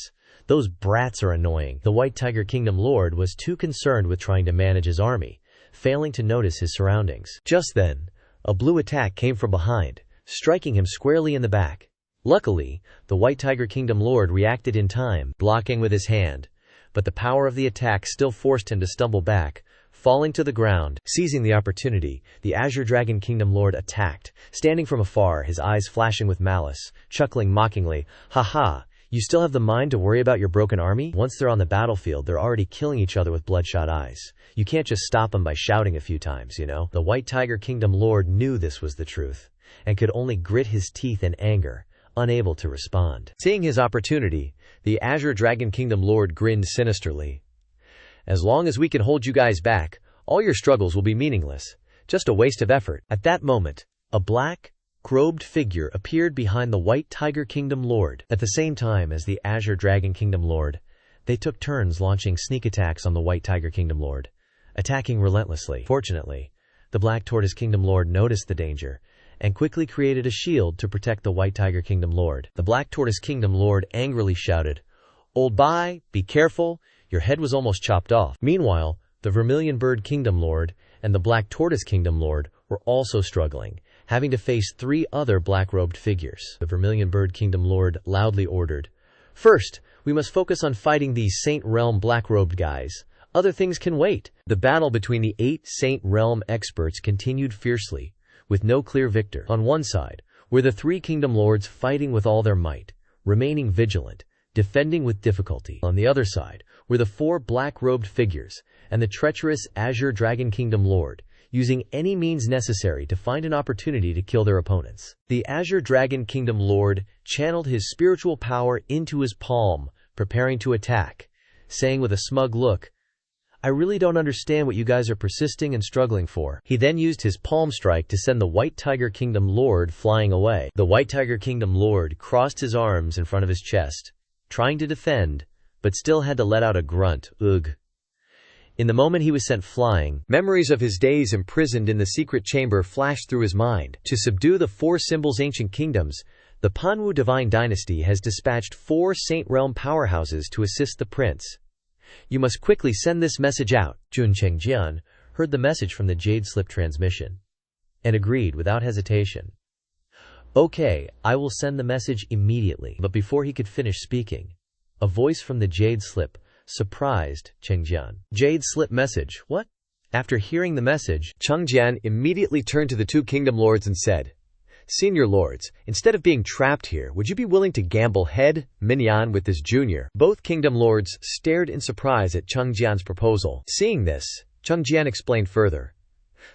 Those brats are annoying." The White Tiger Kingdom Lord was too concerned with trying to manage his army, failing to notice his surroundings. Just then, a blue attack came from behind, striking him squarely in the back. Luckily, the White Tiger Kingdom Lord reacted in time, blocking with his hand, but the power of the attack still forced him to stumble back, falling to the ground. Seizing the opportunity, the Azure Dragon Kingdom Lord attacked, standing from afar, his eyes flashing with malice, chuckling mockingly, "Ha! You still have the mind to worry about your broken army? Once they're on the battlefield, they're already killing each other with bloodshot eyes. You can't just stop them by shouting a few times, you know?" The White Tiger Kingdom Lord knew this was the truth, and could only grit his teeth in anger, unable to respond. Seeing his opportunity, the Azure Dragon Kingdom Lord grinned sinisterly. "As long as we can hold you guys back, all your struggles will be meaningless. Just a waste of effort." At that moment, a black-robed figure appeared behind the White Tiger Kingdom Lord. At the same time as the Azure Dragon Kingdom Lord, they took turns launching sneak attacks on the White Tiger Kingdom Lord, attacking relentlessly. Fortunately, the Black Tortoise Kingdom Lord noticed the danger and quickly created a shield to protect the White Tiger Kingdom Lord. The Black Tortoise Kingdom Lord angrily shouted, "Old bye, be careful, your head was almost chopped off." Meanwhile, the Vermilion Bird Kingdom Lord and the Black Tortoise Kingdom Lord were also struggling, having to face 3 other black-robed figures. The Vermilion Bird Kingdom Lord loudly ordered, "First, we must focus on fighting these Saint Realm black-robed guys. Other things can wait." The battle between the 8 Saint Realm experts continued fiercely, with no clear victor. On one side were the 3 Kingdom Lords fighting with all their might, remaining vigilant, defending with difficulty. On the other side were the 4 black-robed figures and the treacherous Azure Dragon Kingdom Lord, using any means necessary to find an opportunity to kill their opponents. The Azure Dragon Kingdom Lord channeled his spiritual power into his palm, preparing to attack, saying with a smug look, "I really don't understand what you guys are persisting and struggling for." He then used his palm strike to send the White Tiger Kingdom Lord flying away. The White Tiger Kingdom Lord crossed his arms in front of his chest, trying to defend, but still had to let out a grunt, "Ugh." In the moment he was sent flying, memories of his days imprisoned in the secret chamber flashed through his mind. To subdue the 4 symbols ancient kingdoms, The Panwu divine dynasty has dispatched 4 Saint Realm powerhouses to assist the prince. You must quickly send this message out. Jun Chengjian heard the message from the Jade Slip transmission and agreed without hesitation. Okay, I will send the message immediately. But before he could finish speaking, a voice from the Jade Slip surprised Chengjian. Jade Slip message, what? After hearing the message, Chengjian immediately turned to the 2 kingdom lords and said, Senior lords, instead of being trapped here, would you be willing to gamble head, Minyan, with this junior? Both kingdom lords stared in surprise at Chengjian's proposal. Seeing this, Chengjian explained further.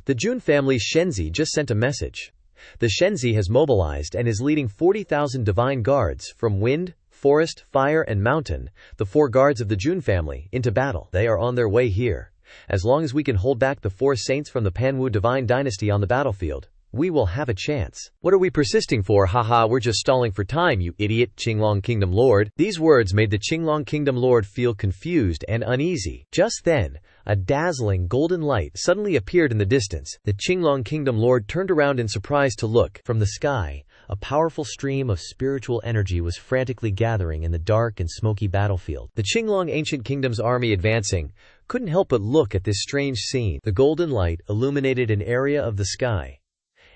The Jun family Shenzi just sent a message. The Shenzi has mobilized and is leading 40,000 divine guards from wind, forest, fire, and mountain, the 4 guards of the Jun family, into battle. They are on their way here. As long as we can hold back the 4 saints from the Panwu divine dynasty on the battlefield, we will have a chance. What are we persisting for? Haha, we're just stalling for time, you idiot, Qinglong Kingdom Lord. These words made the Qinglong Kingdom Lord feel confused and uneasy. Just then, a dazzling golden light suddenly appeared in the distance. The Qinglong Kingdom Lord turned around in surprise to look. From the sky, a powerful stream of spiritual energy was frantically gathering in the dark and smoky battlefield. The Qinglong Ancient Kingdom's army advancing couldn't help but look at this strange scene. The golden light illuminated an area of the sky,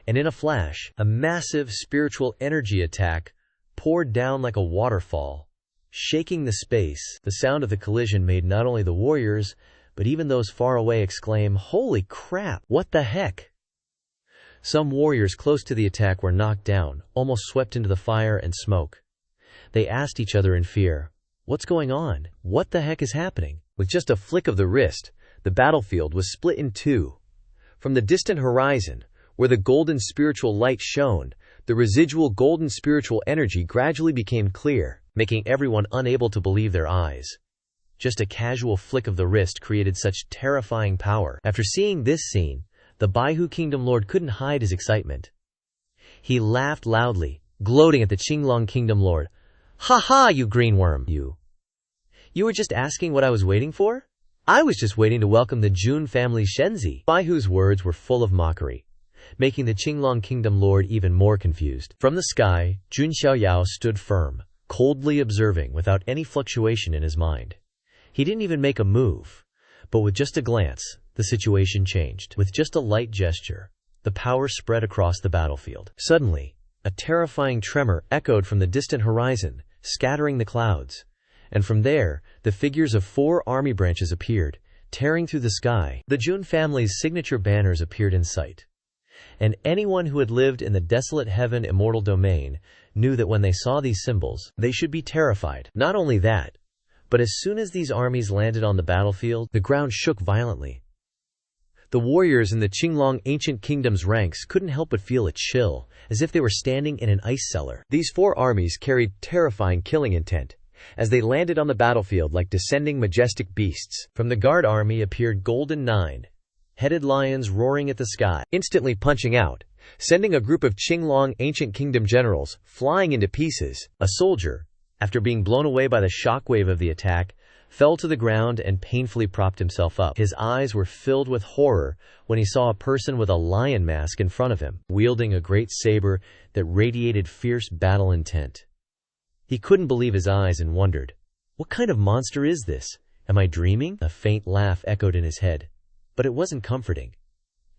and in a flash, a massive spiritual energy attack poured down like a waterfall, shaking the space. The sound of the collision made not only the warriors, but even those far away exclaim, "Holy crap! What the heck?" Some warriors close to the attack were knocked down, almost swept into the fire and smoke. They asked each other in fear, "What's going on? What the heck is happening?" With just a flick of the wrist, the battlefield was split in 2. From the distant horizon, where the golden spiritual light shone, the residual golden spiritual energy gradually became clear, making everyone unable to believe their eyes. Just a casual flick of the wrist created such terrifying power. After seeing this scene, the Baihu Kingdom Lord couldn't hide his excitement. He laughed loudly, gloating at the Qinglong Kingdom Lord. "Ha ha, you green worm, you! You were just asking what I was waiting for? I was just waiting to welcome the Jun family Shenzi." Baihu's words were full of mockery, making the Qinglong Kingdom Lord even more confused. From the sky, Jun Xiaoyao stood firm, coldly observing without any fluctuation in his mind. He didn't even make a move, but with just a glance, the situation changed. With just a light gesture, the power spread across the battlefield. Suddenly, a terrifying tremor echoed from the distant horizon, scattering the clouds. And from there, the figures of 4 army branches appeared, tearing through the sky. The Jun family's signature banners appeared in sight. And anyone who had lived in the desolate heaven immortal domain knew that when they saw these symbols, they should be terrified. Not only that, but as soon as these armies landed on the battlefield, the ground shook violently. The warriors in the Qinglong Ancient Kingdom's ranks couldn't help but feel a chill, as if they were standing in an ice cellar. These 4 armies carried terrifying killing intent, as they landed on the battlefield like descending majestic beasts. From the guard army appeared golden 9-headed lions roaring at the sky, instantly punching out, sending a group of Qinglong Ancient Kingdom generals flying into pieces. A soldier, after being blown away by the shockwave of the attack, fell to the ground and painfully propped himself up. His eyes were filled with horror when he saw a person with a lion mask in front of him, wielding a great saber that radiated fierce battle intent. He couldn't believe his eyes and wondered, "What kind of monster is this? Am I dreaming?" A faint laugh echoed in his head, but it wasn't comforting.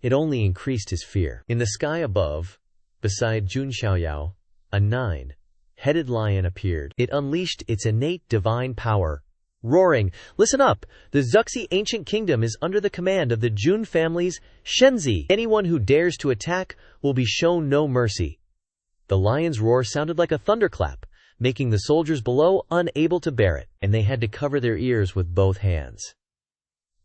It only increased his fear. In the sky above, beside Jun Xiaoyao, a 9-headed lion appeared. It unleashed its innate divine power, roaring, "Listen up! The Zuxi Ancient Kingdom is under the command of the Jun family's Shenzi. Anyone who dares to attack will be shown no mercy." The lion's roar sounded like a thunderclap, making the soldiers below unable to bear it, and they had to cover their ears with both hands.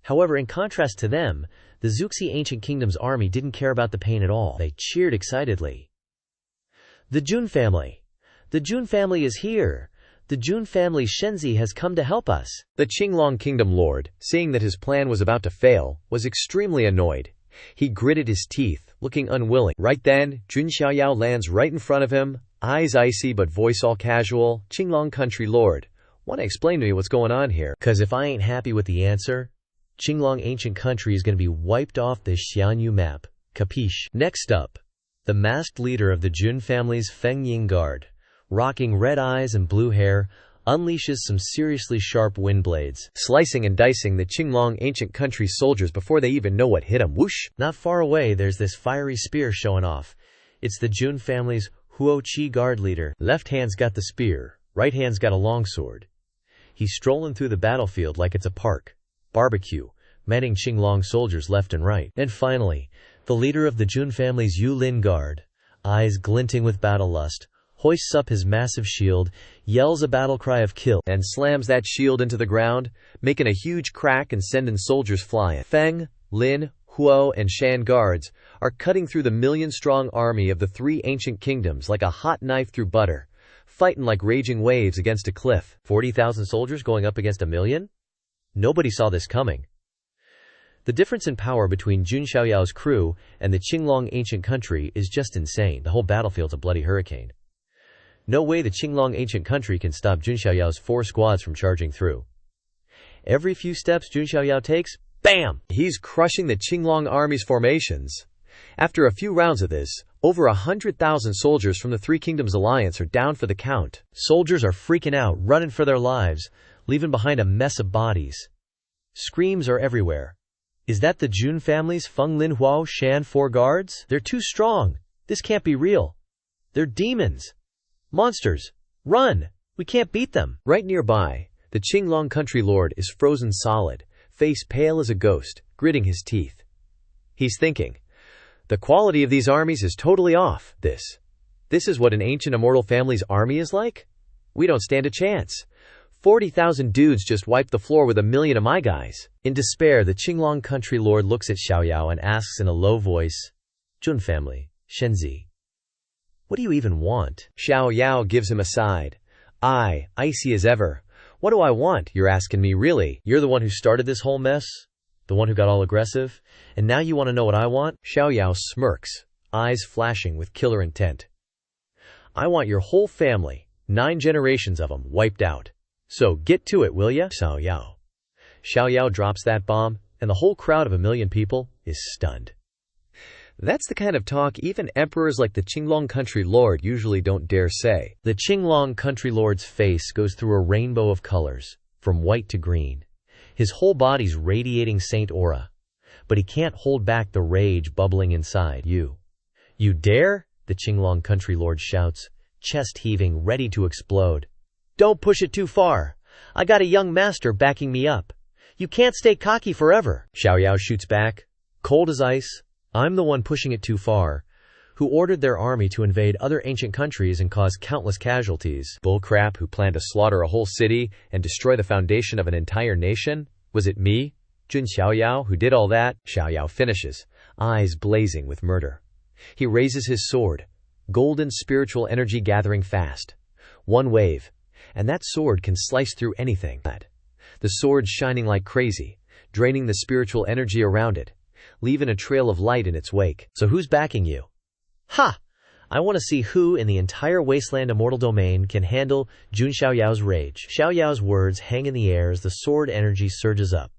However, in contrast to them, the Zuxi Ancient Kingdom's army didn't care about the pain at all. They cheered excitedly. "The Jun family! The Jun family is here! The Jun family Shenzi has come to help us." The Qinglong Kingdom Lord, seeing that his plan was about to fail, was extremely annoyed. He gritted his teeth, looking unwilling. Right then, Jun Xiaoyao lands right in front of him, eyes icy but voice all casual. "Qinglong Country Lord, wanna explain to me what's going on here? 'Cause if I ain't happy with the answer, Qinglong Ancient Country is gonna be wiped off this Xianyu map. Capiche?" Next up, the masked leader of the Jun family's Feng Ying Guard, rocking red eyes and blue hair, unleashes some seriously sharp wind blades, slicing and dicing the Qinglong ancient country's soldiers before they even know what hit them. Whoosh! Not far away, there's this fiery spear showing off. It's the Jun family's Huo-Chi guard leader. Left hand's got the spear, right hand's got a longsword. He's strolling through the battlefield like it's a park. Barbecue, manning Qinglong soldiers left and right. And finally, the leader of the Jun family's Yulin guard, eyes glinting with battle lust, hoists up his massive shield, yells a battle cry of kill, and slams that shield into the ground, making a huge crack and sending soldiers flying. Feng, Lin, Huo, and Shan guards are cutting through the million-strong army of the three ancient kingdoms like a hot knife through butter, fighting like raging waves against a cliff. 40,000 soldiers going up against 1 million? Nobody saw this coming. The difference in power between Jun Xiaoyao's crew and the Qinglong ancient country is just insane. The whole battlefield's a bloody hurricane. No way the Qinglong ancient country can stop Jun Xiaoyao's 4 squads from charging through. Every few steps Jun Xiaoyao takes, bam! He's crushing the Qinglong army's formations. After a few rounds of this, over 100,000 soldiers from the Three Kingdoms Alliance are down for the count. Soldiers are freaking out, running for their lives, leaving behind a mess of bodies. Screams are everywhere. Is that the Jun family's Feng Lin Huo Shan 4 guards? They're too strong. This can't be real. They're demons. Monsters! Run! We can't beat them! Right nearby, the Qinglong country lord is frozen solid, face pale as a ghost, gritting his teeth. He's thinking, the quality of these armies is totally off. This is what an ancient immortal family's army is like? We don't stand a chance. 40,000 dudes just wiped the floor with 1 million of my guys. In despair, the Qinglong country lord looks at Xiaoyao and asks in a low voice, Jun family, Shenzi, what do you even want? Xiaoyao gives him a side. Icy as ever. What do I want, you're asking me, really? You're the one who started this whole mess? The one who got all aggressive? And now you want to know what I want? Xiaoyao smirks, eyes flashing with killer intent. I want your whole family, 9 generations of them, wiped out. So get to it, will ya? Xiaoyao. Xiaoyao drops that bomb, and the whole crowd of 1 million people is stunned. That's the kind of talk even emperors like the Qinglong country lord usually don't dare say. The Qinglong country lord's face goes through a rainbow of colors, from white to green. His whole body's radiating saint aura. But he can't hold back the rage bubbling inside. You dare? The Qinglong country lord shouts, chest heaving, ready to explode. Don't push it too far. I got a young master backing me up. You can't stay cocky forever. Xiaoyao shoots back, cold as ice. I'm the one pushing it too far, who ordered their army to invade other ancient countries and cause countless casualties. Bullcrap, who planned to slaughter a whole city and destroy the foundation of an entire nation? Was it me, Jun Xiaoyao, who did all that? Xiaoyao finishes, eyes blazing with murder. He raises his sword, golden spiritual energy gathering fast. One wave, and that sword can slice through anything. The sword shining like crazy, draining the spiritual energy around it, leaving a trail of light in its wake. So who's backing you? Ha! I want to see who in the entire wasteland immortal domain can handle Jun Xiaoyao's rage. Xiaoyao's words hang in the air as the sword energy surges up,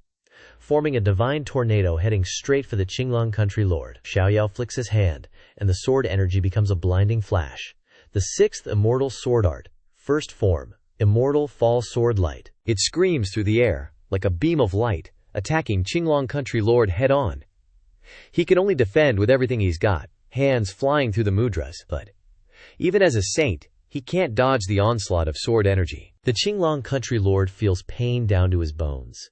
forming a divine tornado heading straight for the Qinglong country lord. Xiaoyao flicks his hand, and the sword energy becomes a blinding flash. The 6th immortal sword art, first form, immortal fall sword light. It screams through the air, like a beam of light, attacking Qinglong country lord head-on. He can only defend with everything he's got, hands flying through the mudras, but even as a saint, he can't dodge the onslaught of sword energy. The Qinglong country lord feels pain down to his bones.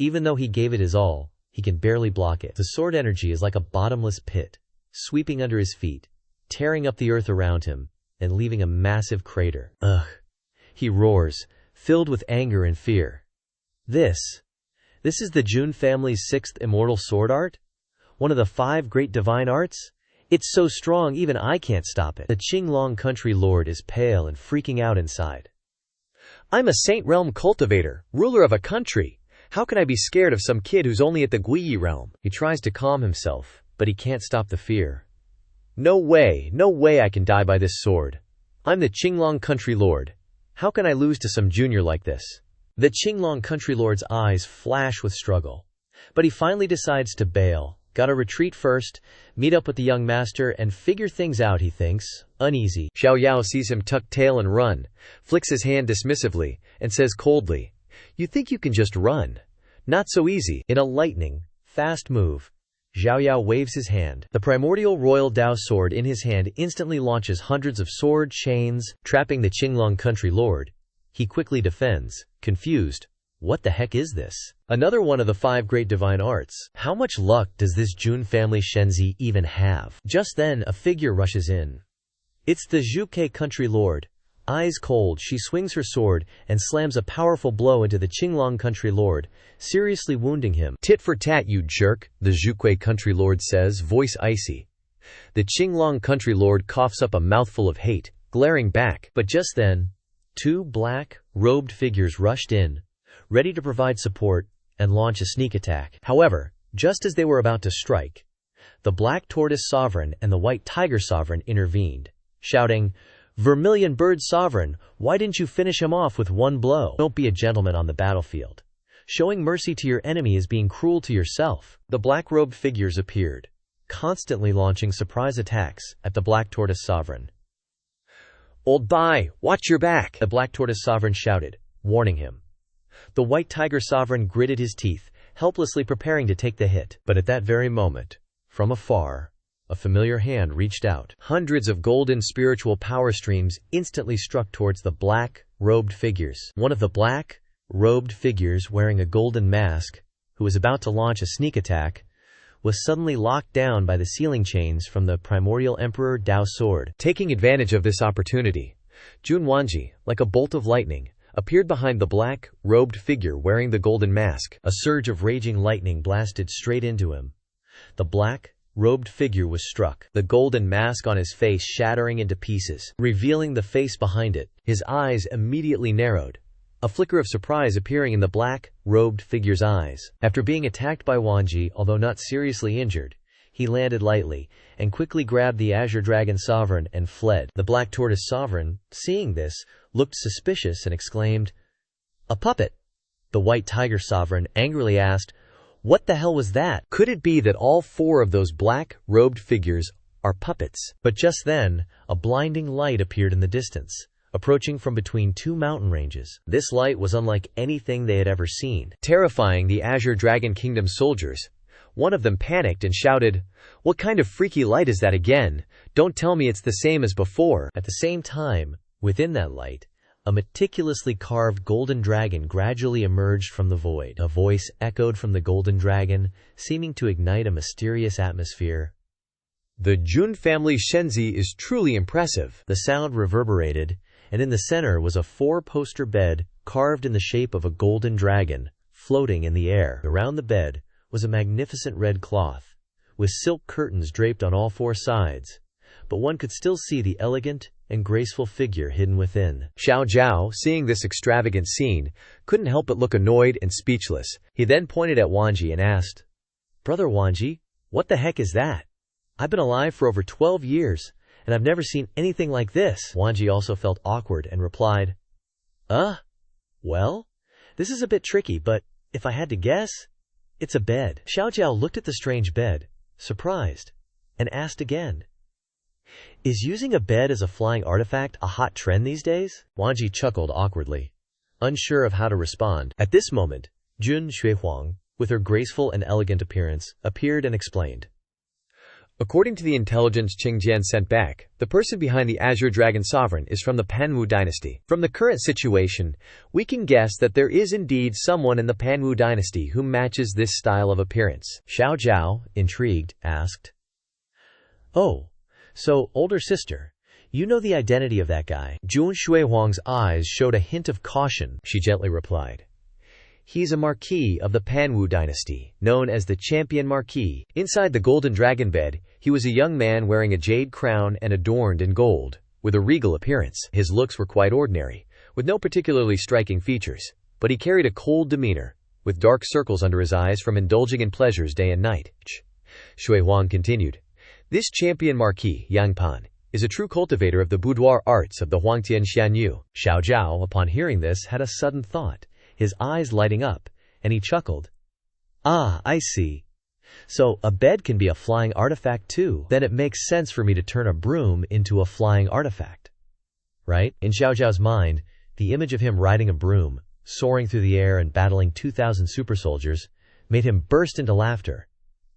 Even though he gave it his all, he can barely block it. The sword energy is like a bottomless pit, sweeping under his feet, tearing up the earth around him, and leaving a massive crater. Ugh! He roars, filled with anger and fear. This is the Jun family's 6th immortal sword art? One of the 5 great divine arts? It's so strong even I can't stop it. The Qinglong country lord is pale and freaking out inside. I'm a Saint Realm cultivator, ruler of a country. How can I be scared of some kid who's only at the Guiyi realm? He tries to calm himself, but he can't stop the fear. No way I can die by this sword. I'm the Qinglong country lord. How can I lose to some junior like this? The Qinglong country lord's eyes flash with struggle, but he finally decides to bail, Gotta retreat first, meet up with the young master, and figure things out, he thinks. Uneasy. Xiao Yao sees him tuck tail and run, flicks his hand dismissively, and says coldly, "You think you can just run? Not so easy." In a lightning, fast move, Xiao Yao waves his hand. The primordial royal Dao sword in his hand instantly launches hundreds of sword chains, trapping the Qinglong country lord. He quickly defends, confused. What the heck is this? Another one of the 5 great divine arts. How much luck does this Jun family Shenzi even have? Just then, a figure rushes in. It's the Zhuke country lord. Eyes cold, she swings her sword and slams a powerful blow into the Qinglong country lord, seriously wounding him. "Tit for tat, you jerk," the Zhuque country lord says, voice icy. The Qinglong country lord coughs up a mouthful of hate, glaring back. But just then, 2 black, robed figures rushed in, ready to provide support and launch a sneak attack. However, just as they were about to strike, the Black Tortoise Sovereign and the White Tiger Sovereign intervened, shouting, "Vermilion Bird Sovereign, why didn't you finish him off with one blow? Don't be a gentleman on the battlefield. Showing mercy to your enemy is being cruel to yourself." The black-robed figures appeared, constantly launching surprise attacks at the Black Tortoise Sovereign. "Old Bai, watch your back," the Black Tortoise Sovereign shouted, warning him. The White Tiger Sovereign gritted his teeth, helplessly preparing to take the hit. But at that very moment, from afar, a familiar hand reached out. Hundreds of golden spiritual power streams instantly struck towards the black-robed figures. One of the black-robed figures wearing a golden mask, who was about to launch a sneak attack, was suddenly locked down by the sealing chains from the primordial Emperor Dao sword. Taking advantage of this opportunity, Jun Wanji, like a bolt of lightning, appeared behind the black-robed figure wearing the golden mask. A surge of raging lightning blasted straight into him. The black-robed figure was struck, the golden mask on his face shattering into pieces, revealing the face behind it. His eyes immediately narrowed, a flicker of surprise appearing in the black-robed figure's eyes. After being attacked by Wanji, although not seriously injured, he landed lightly and quickly grabbed the Azure Dragon Sovereign and fled. The Black Tortoise Sovereign, seeing this, looked suspicious and exclaimed, "A puppet!" The White Tiger Sovereign angrily asked, "What the hell was that? Could it be that all 4 of those black-robed figures are puppets?" But just then, a blinding light appeared in the distance, approaching from between 2 mountain ranges. This light was unlike anything they had ever seen, terrifying the Azure Dragon Kingdom soldiers. One of them panicked and shouted, "What kind of freaky light is that again? Don't tell me it's the same as before." At the same time, within that light, a meticulously carved golden dragon gradually emerged from the void. A voice echoed from the golden dragon, seeming to ignite a mysterious atmosphere. "The Jun family Shenzi is truly impressive." The sound reverberated, and in the center was a 4-poster bed carved in the shape of a golden dragon, floating in the air. Around the bed was a magnificent red cloth, with silk curtains draped on all 4 sides, but one could still see the elegant and graceful figure hidden within. Xiao Zhao, seeing this extravagant scene, couldn't help but look annoyed and speechless. He then pointed at Wanji and asked, "Brother Wanji, what the heck is that? I've been alive for over 12 years, and I've never seen anything like this." Wanji also felt awkward and replied, Well, this is a bit tricky, but if I had to guess, it's a bed." Xiao Zhao looked at the strange bed, surprised, and asked again, "Is using a bed as a flying artifact a hot trend these days?" Wanji chuckled awkwardly, unsure of how to respond. At this moment, Jun Xuehuang, with her graceful and elegant appearance, appeared and explained. According to the intelligence Qingjian sent back, the person behind the Azure Dragon Sovereign is from the Panwu dynasty. From the current situation, we can guess that there is indeed someone in the Panwu dynasty who matches this style of appearance. Xiao Zhao, intrigued, asked, "Oh, so, older sister, you know the identity of that guy?" Jun Xuehuang's eyes showed a hint of caution. She gently replied, "He's a marquis of the Panwu dynasty, known as the Champion Marquis." Inside the golden dragon bed, he was a young man wearing a jade crown and adorned in gold, with a regal appearance. His looks were quite ordinary, with no particularly striking features, but he carried a cold demeanor, with dark circles under his eyes from indulging in pleasures day and night. Shui Huang continued, "This Champion Marquis, Yang Pan, is a true cultivator of the boudoir arts of the Huangtian Xianyu." Xiao Zhao, upon hearing this, had a sudden thought, his eyes lighting up, and he chuckled. "Ah, I see. So, a bed can be a flying artifact too. Then it makes sense for me to turn a broom into a flying artifact. Right? In Xiao Zhao's mind, the image of him riding a broom, soaring through the air and battling 2,000 super soldiers, made him burst into laughter.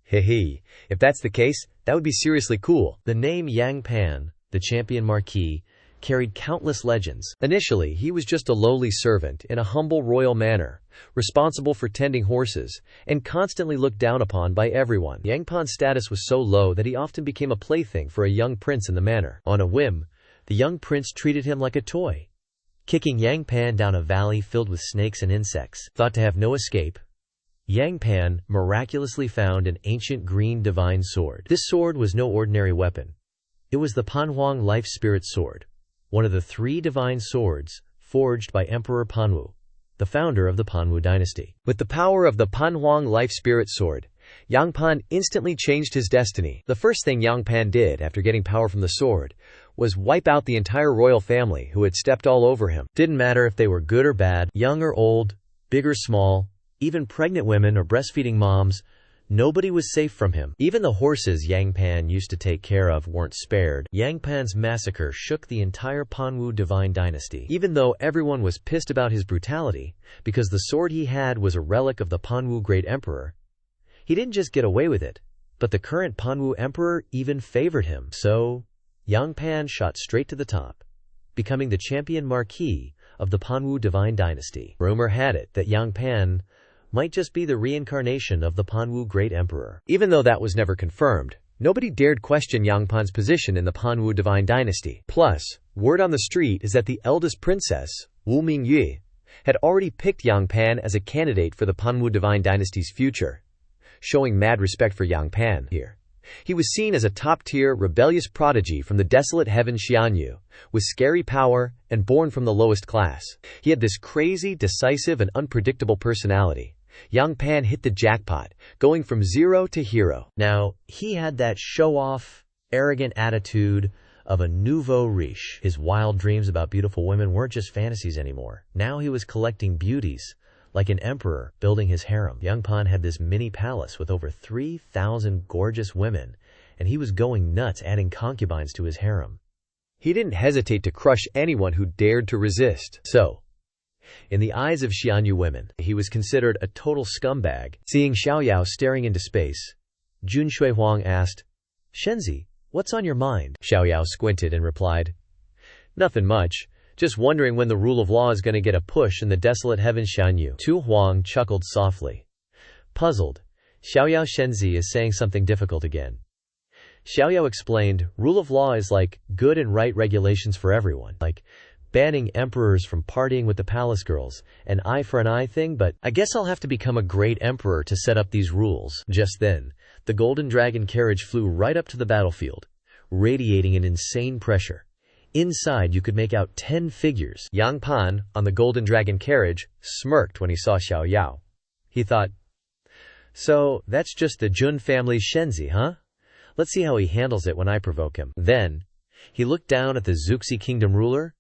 Hee, if that's the case, that would be seriously cool. The name Yang Pan, the champion marquis, carried countless legends. Initially, he was just a lowly servant in a humble royal manor, responsible for tending horses, and constantly looked down upon by everyone. Yang Pan's status was so low that he often became a plaything for a young prince in the manor. On a whim, the young prince treated him like a toy, kicking Yang Pan down a valley filled with snakes and insects. Thought to have no escape, Yang Pan miraculously found an ancient green divine sword. This sword was no ordinary weapon. It was the Panhuang Life Spirit Sword, one of the 3 divine swords forged by Emperor Panwu, the founder of the Panwu dynasty. With the power of the Panhuang Life Spirit Sword, Yang Pan instantly changed his destiny. The first thing Yang Pan did after getting power from the sword was wipe out the entire royal family who had stepped all over him. Didn't matter if they were good or bad, young or old, big or small, even pregnant women or breastfeeding moms, nobody was safe from him. Even the horses Yang Pan used to take care of weren't spared. Yang Pan's massacre shook the entire Panwu divine dynasty. Even though everyone was pissed about his brutality, because the sword he had was a relic of the Panwu great emperor, he didn't just get away with it, but the current Panwu emperor even favored him. So, Yang Pan shot straight to the top, becoming the champion marquis of the Panwu divine dynasty. Rumor had it that Yang Pan might just be the reincarnation of the Panwu great emperor. Even though that was never confirmed, nobody dared question Yang Pan's position in the Panwu divine dynasty. Plus, word on the street is that the eldest princess, Wu Mingyue, had already picked Yang Pan as a candidate for the Panwu divine dynasty's future, showing mad respect for Yang Pan here. He was seen as a top-tier, rebellious prodigy from the desolate heaven Xianyu, with scary power and born from the lowest class. He had this crazy, decisive, and unpredictable personality. Yang Pan hit the jackpot, going from zero to hero. Now, he had that show-off, arrogant attitude of a nouveau riche. His wild dreams about beautiful women weren't just fantasies anymore. Now he was collecting beauties, like an emperor building his harem. Yang Pan had this mini palace with over 3,000 gorgeous women, and he was going nuts adding concubines to his harem. He didn't hesitate to crush anyone who dared to resist. So, in the eyes of Xianyu women, he was considered a total scumbag. Seeing Xiaoyao staring into space, Jun Shuihuang asked, "Shenzi, what's on your mind?" Xiaoyao squinted and replied, "Nothing much. Just wondering when the rule of law is going to get a push in the desolate heaven Xianyu." Tu Huang chuckled softly. Puzzled, Xiaoyao Shenzi is saying something difficult again. Xiaoyao explained, rule of law is like good and right regulations for everyone. Like banning emperors from partying with the palace girls, an eye for an eye thing, but I guess I'll have to become a great emperor to set up these rules. Just then, the golden dragon carriage flew right up to the battlefield, radiating an insane pressure. Inside, you could make out 10 figures. Yang Pan, on the golden dragon carriage, smirked when he saw Xiaoyao. He thought, "So, that's just the Jun family's Shenzi, huh? Let's see how he handles it when I provoke him." Then, he looked down at the Zuxi Kingdom ruler,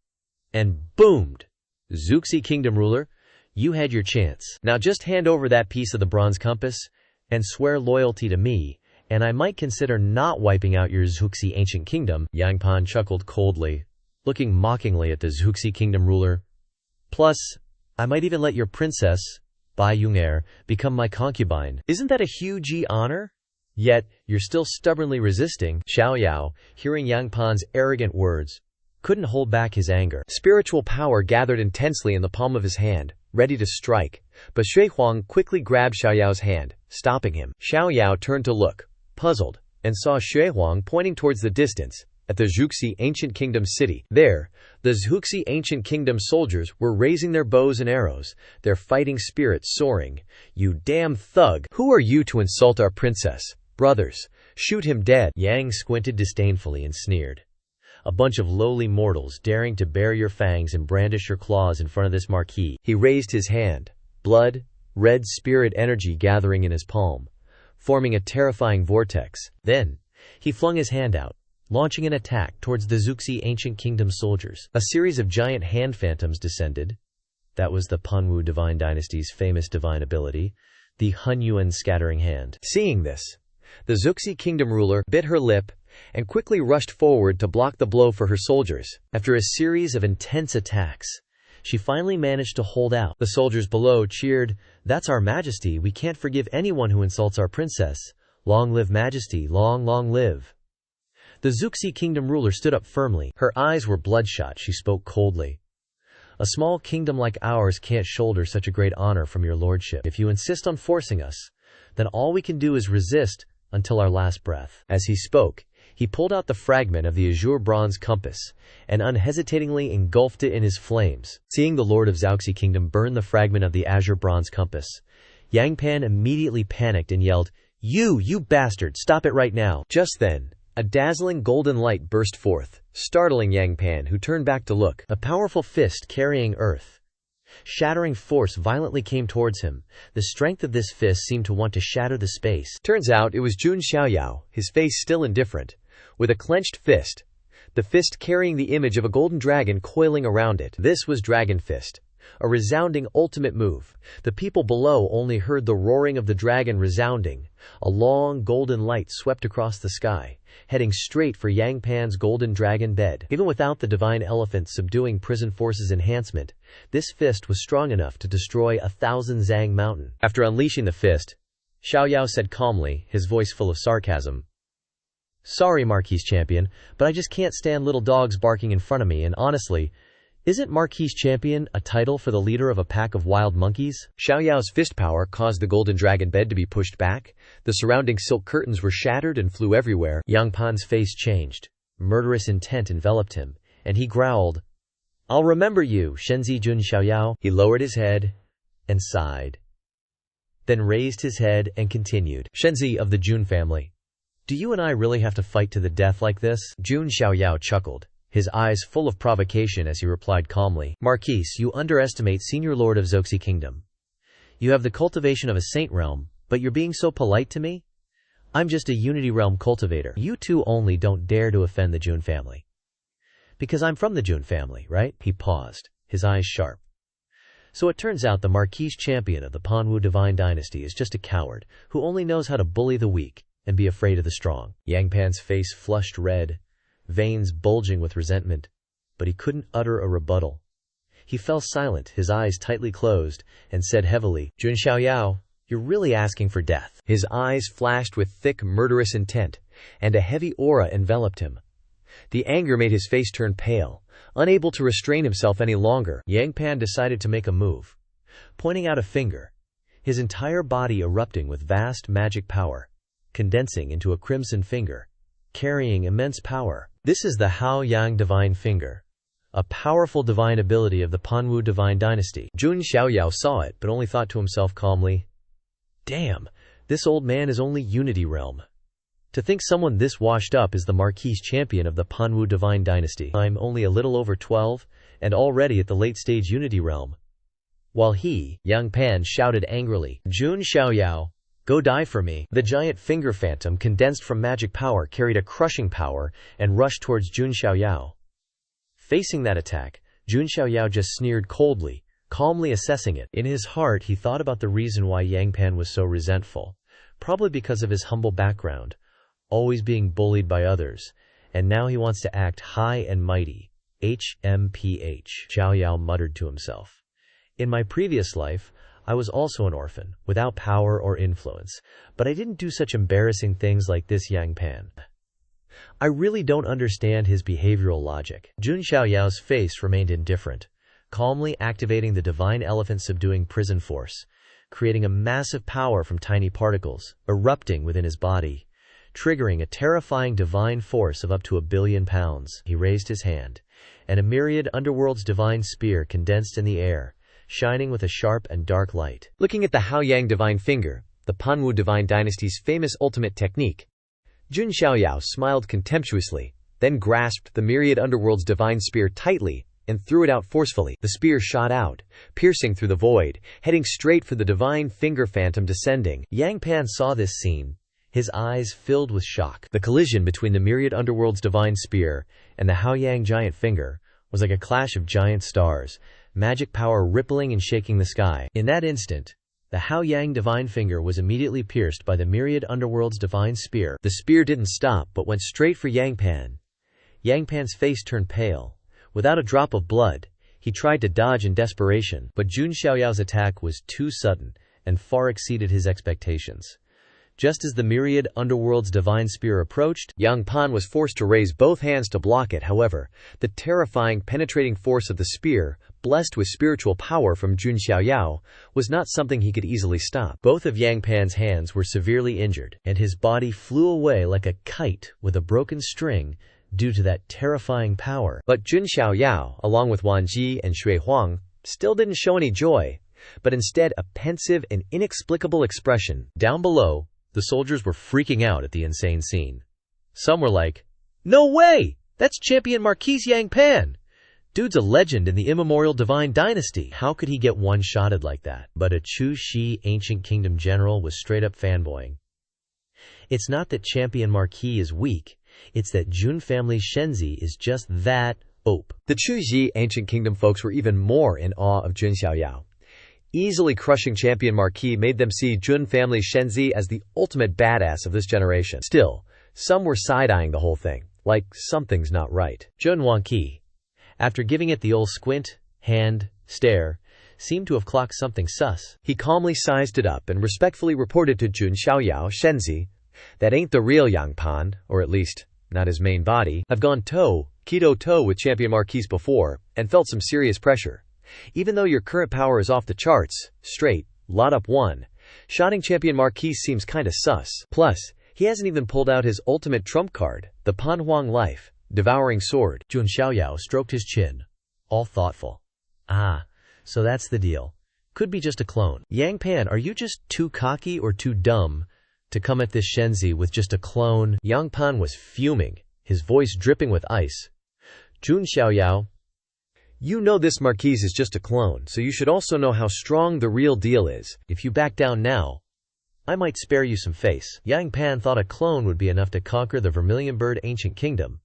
and boomed! "Zuxi Kingdom ruler, you had your chance. Now just hand over that piece of the bronze compass, and swear loyalty to me, and I might consider not wiping out your Zuxi ancient kingdom." Yang Pan chuckled coldly, looking mockingly at the Zuxi Kingdom ruler. "Plus, I might even let your princess, Bai Yun'er, become my concubine. Isn't that a huge honor? Yet, you're still stubbornly resisting." Xiaoyao, hearing Yang Pan's arrogant words, couldn't hold back his anger. Spiritual power gathered intensely in the palm of his hand, ready to strike, but Shui Huang quickly grabbed Xiaoyao's hand, stopping him. Xiaoyao turned to look, puzzled, and saw Shui Huang pointing towards the distance, at the Zuxi Ancient Kingdom city. There, the Zuxi Ancient Kingdom soldiers were raising their bows and arrows, their fighting spirits soaring. "You damn thug! Who are you to insult our princess? Brothers, shoot him dead!" Yang squinted disdainfully and sneered. "A bunch of lowly mortals daring to bare your fangs and brandish your claws in front of this marquis." He raised his hand, blood, red spirit energy gathering in his palm, forming a terrifying vortex. Then, he flung his hand out, launching an attack towards the Zuxi Ancient Kingdom soldiers. A series of giant hand phantoms descended. That was the Panwu divine dynasty's famous divine ability. the Hunyuan scattering hand. Seeing this, the Zuxi kingdom ruler bit her lip and quickly rushed forward to block the blow for her soldiers. After a series of intense attacks, she finally managed to hold out. The soldiers below cheered, "That's our majesty, we can't forgive anyone who insults our princess. Long live majesty, long, long live." The Zuxi kingdom ruler stood up firmly. Her eyes were bloodshot. She spoke coldly. "A small kingdom like ours can't shoulder such a great honor from your lordship. If you insist on forcing us, then all we can do is resist until our last breath." As he spoke, he pulled out the fragment of the azure bronze compass and unhesitatingly engulfed it in his flames. Seeing the lord of Zhaoxi kingdom burn the fragment of the azure bronze compass, Yang Pan immediately panicked and yelled, You bastard, stop it right now." Just then, a dazzling golden light burst forth, startling Yang Pan, who turned back to look. A powerful fist carrying earth-shattering force violently came towards him. The strength of this fist seemed to want to shatter the space. Turns out it was Jun Xiaoyao, his face still indifferent, with a clenched fist, the fist carrying the image of a golden dragon coiling around it. This was Dragon Fist, a resounding ultimate move. The people below only heard the roaring of the dragon resounding. A long golden light swept across the sky, heading straight for Yang Pan's golden dragon bed. Even without the divine elephant subduing prison forces enhancement, this fist was strong enough to destroy 1,000 Zhang Mountain. After unleashing the fist, Xiaoyao said calmly, his voice full of sarcasm, "Sorry, Marquise Champion, but I just can't stand little dogs barking in front of me, and honestly, isn't Marquise Champion a title for the leader of a pack of wild monkeys?" Xiaoyao's fist power caused the golden dragon bed to be pushed back, the surrounding silk curtains were shattered and flew everywhere. Yang Pan's face changed. Murderous intent enveloped him, and he growled, "I'll remember you, Shenzi Jun Xiaoyao." He lowered his head and sighed, then raised his head and continued, "Shenzi of the Jun family, do you and I really have to fight to the death like this?" Jun Xiaoyao chuckled, his eyes full of provocation as he replied calmly, "Marquise, you underestimate Senior Lord of Zhaoxi Kingdom. You have the cultivation of a saint realm, but you're being so polite to me? I'm just a Unity Realm cultivator. You two only don't dare to offend the Jun family. Because I'm from the Jun family, right?" He paused, his eyes sharp. "So it turns out the Marquise Champion of the Panwu Divine Dynasty is just a coward who only knows how to bully the weak and be afraid of the strong." Yang Pan's face flushed red, veins bulging with resentment, but he couldn't utter a rebuttal. He fell silent, his eyes tightly closed, and said heavily, "Jun Xiaoyao, you're really asking for death." His eyes flashed with thick, murderous intent, and a heavy aura enveloped him. The anger made his face turn pale. Unable to restrain himself any longer, Yang Pan decided to make a move. Pointing out a finger, his entire body erupting with vast magic power, condensing into a crimson finger, carrying immense power. This is the Hao Yang Divine Finger, a powerful divine ability of the Panwu Divine Dynasty. Jun Xiaoyao saw it, but only thought to himself calmly, "Damn, this old man is only Unity Realm. To think someone this washed up is the Marquise Champion of the Panwu Divine Dynasty. I'm only a little over 12, and already at the late-stage Unity Realm." While Yang Pan shouted angrily, "Jun Xiaoyao, go die for me." The giant finger phantom condensed from magic power carried a crushing power and rushed towards Jun Xiaoyao. Facing that attack, Jun Xiaoyao just sneered coldly, calmly assessing it. In his heart he thought about the reason why Yang Pan was so resentful, probably because of his humble background, always being bullied by others, and now he wants to act high and mighty. HMPH. Xiaoyao muttered to himself. "In my previous life, I was also an orphan, without power or influence, but I didn't do such embarrassing things like this Yang Pan. I really don't understand his behavioral logic." Jun Xiaoyao's face remained indifferent, calmly activating the divine elephant subduing prison force, creating a massive power from tiny particles, erupting within his body, triggering a terrifying divine force of up to 1 billion pounds. He raised his hand, and a myriad underworld's divine spear condensed in the air, shining with a sharp and dark light. Looking at the Hao Yang Divine Finger, the Panwu Divine Dynasty's famous ultimate technique, Jun Xiaoyao smiled contemptuously, then grasped the myriad underworld's divine spear tightly and threw it out forcefully. The spear shot out, piercing through the void, heading straight for the divine finger phantom descending. Yang Pan saw this scene, his eyes filled with shock. The collision between the myriad underworld's divine spear and the Hao Yang giant finger was like a clash of giant stars, magic power rippling and shaking the sky. In that instant, The Haoyang divine finger was immediately pierced by the myriad underworld's divine spear. The spear didn't stop but went straight for Yang Pan. Yang Pan's face turned pale. Without a drop of blood, he tried to dodge in desperation, but Jun Xiaoyao's attack was too sudden and far exceeded his expectations. Just as the myriad underworld's divine spear approached, Yang Pan was forced to raise both hands to block it. However, the terrifying, penetrating force of the spear, blessed with spiritual power from Jun Xiaoyao, was not something he could easily stop. Both of Yang Pan's hands were severely injured, and his body flew away like a kite with a broken string due to that terrifying power. But Jun Xiaoyao, along with Wan Ji and Shui Huang, still didn't show any joy, but instead a pensive and inexplicable expression. Down below, the soldiers were freaking out at the insane scene. Some were like, "No way! That's Champion Marquis Yang Pan! Dude's a legend in the immemorial divine dynasty. How could he get one-shotted like that?" But a Chu Shi ancient kingdom general was straight up fanboying. It's not that Champion Marquis is weak, it's that Jun family's Shenzi is just that OP. The Chu Ji ancient kingdom folks were even more in awe of Jun Xiaoyao. Easily crushing Champion Marquis made them see Jun family Shenzi as the ultimate badass of this generation. Still, some were side-eyeing the whole thing, like something's not right. Jun Wanqi, after giving it the old squint, hand, stare, seemed to have clocked something sus. He calmly sized it up and respectfully reported to Jun Xiaoyao, "Shenzi, that ain't the real Yang Pan, or at least, not his main body. I've gone keto-toe with Champion Marquis before, and felt some serious pressure. Even though your current power is off the charts, straight, lot up one, shotting Champion Marquis seems kinda sus. Plus, he hasn't even pulled out his ultimate trump card, the Pan Huang Life, Devouring Sword." Jun Xiaoyao stroked his chin, all thoughtful. "Ah, so that's the deal. Could be just a clone. Yang Pan, are you just too cocky or too dumb to come at this Shenzi with just a clone?" Yang Pan was fuming, his voice dripping with ice. "Jun Xiaoyao, you know this Marquis is just a clone, so you should also know how strong the real deal is. If you back down now, I might spare you some face." Yang Pan thought a clone would be enough to conquer the Vermilion Bird ancient kingdom,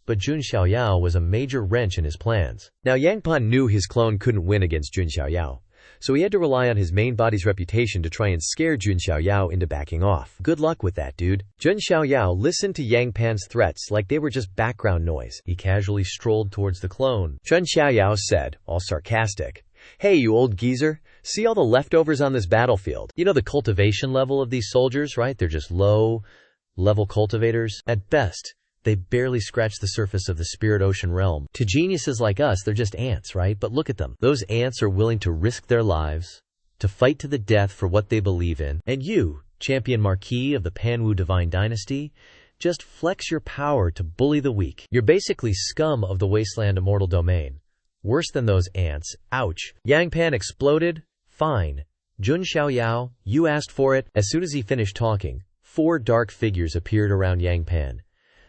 but Jun Xiaoyao was a major wrench in his plans. Now Yang Pan knew his clone couldn't win against Jun Xiaoyao, so he had to rely on his main body's reputation to try and scare Jun Xiaoyao into backing off. Good luck with that, dude. Jun Xiaoyao listened to Yang Pan's threats like they were just background noise. He casually strolled towards the clone. Jun Xiaoyao said, all sarcastic, "Hey, you old geezer, see all the leftovers on this battlefield? You know the cultivation level of these soldiers, right? They're just low-level cultivators. At best, they barely scratch the surface of the spirit ocean realm. To geniuses like us, they're just ants, right? But look at them. Those ants are willing to risk their lives, to fight to the death for what they believe in. And you, Champion Marquis of the Panwu Divine Dynasty, just flex your power to bully the weak. You're basically scum of the Wasteland Immortal Domain. Worse than those ants. Ouch." Yang Pan exploded. "Fine. Jun Xiaoyao, you asked for it." As soon as he finished talking, 4 dark figures appeared around Yang Pan.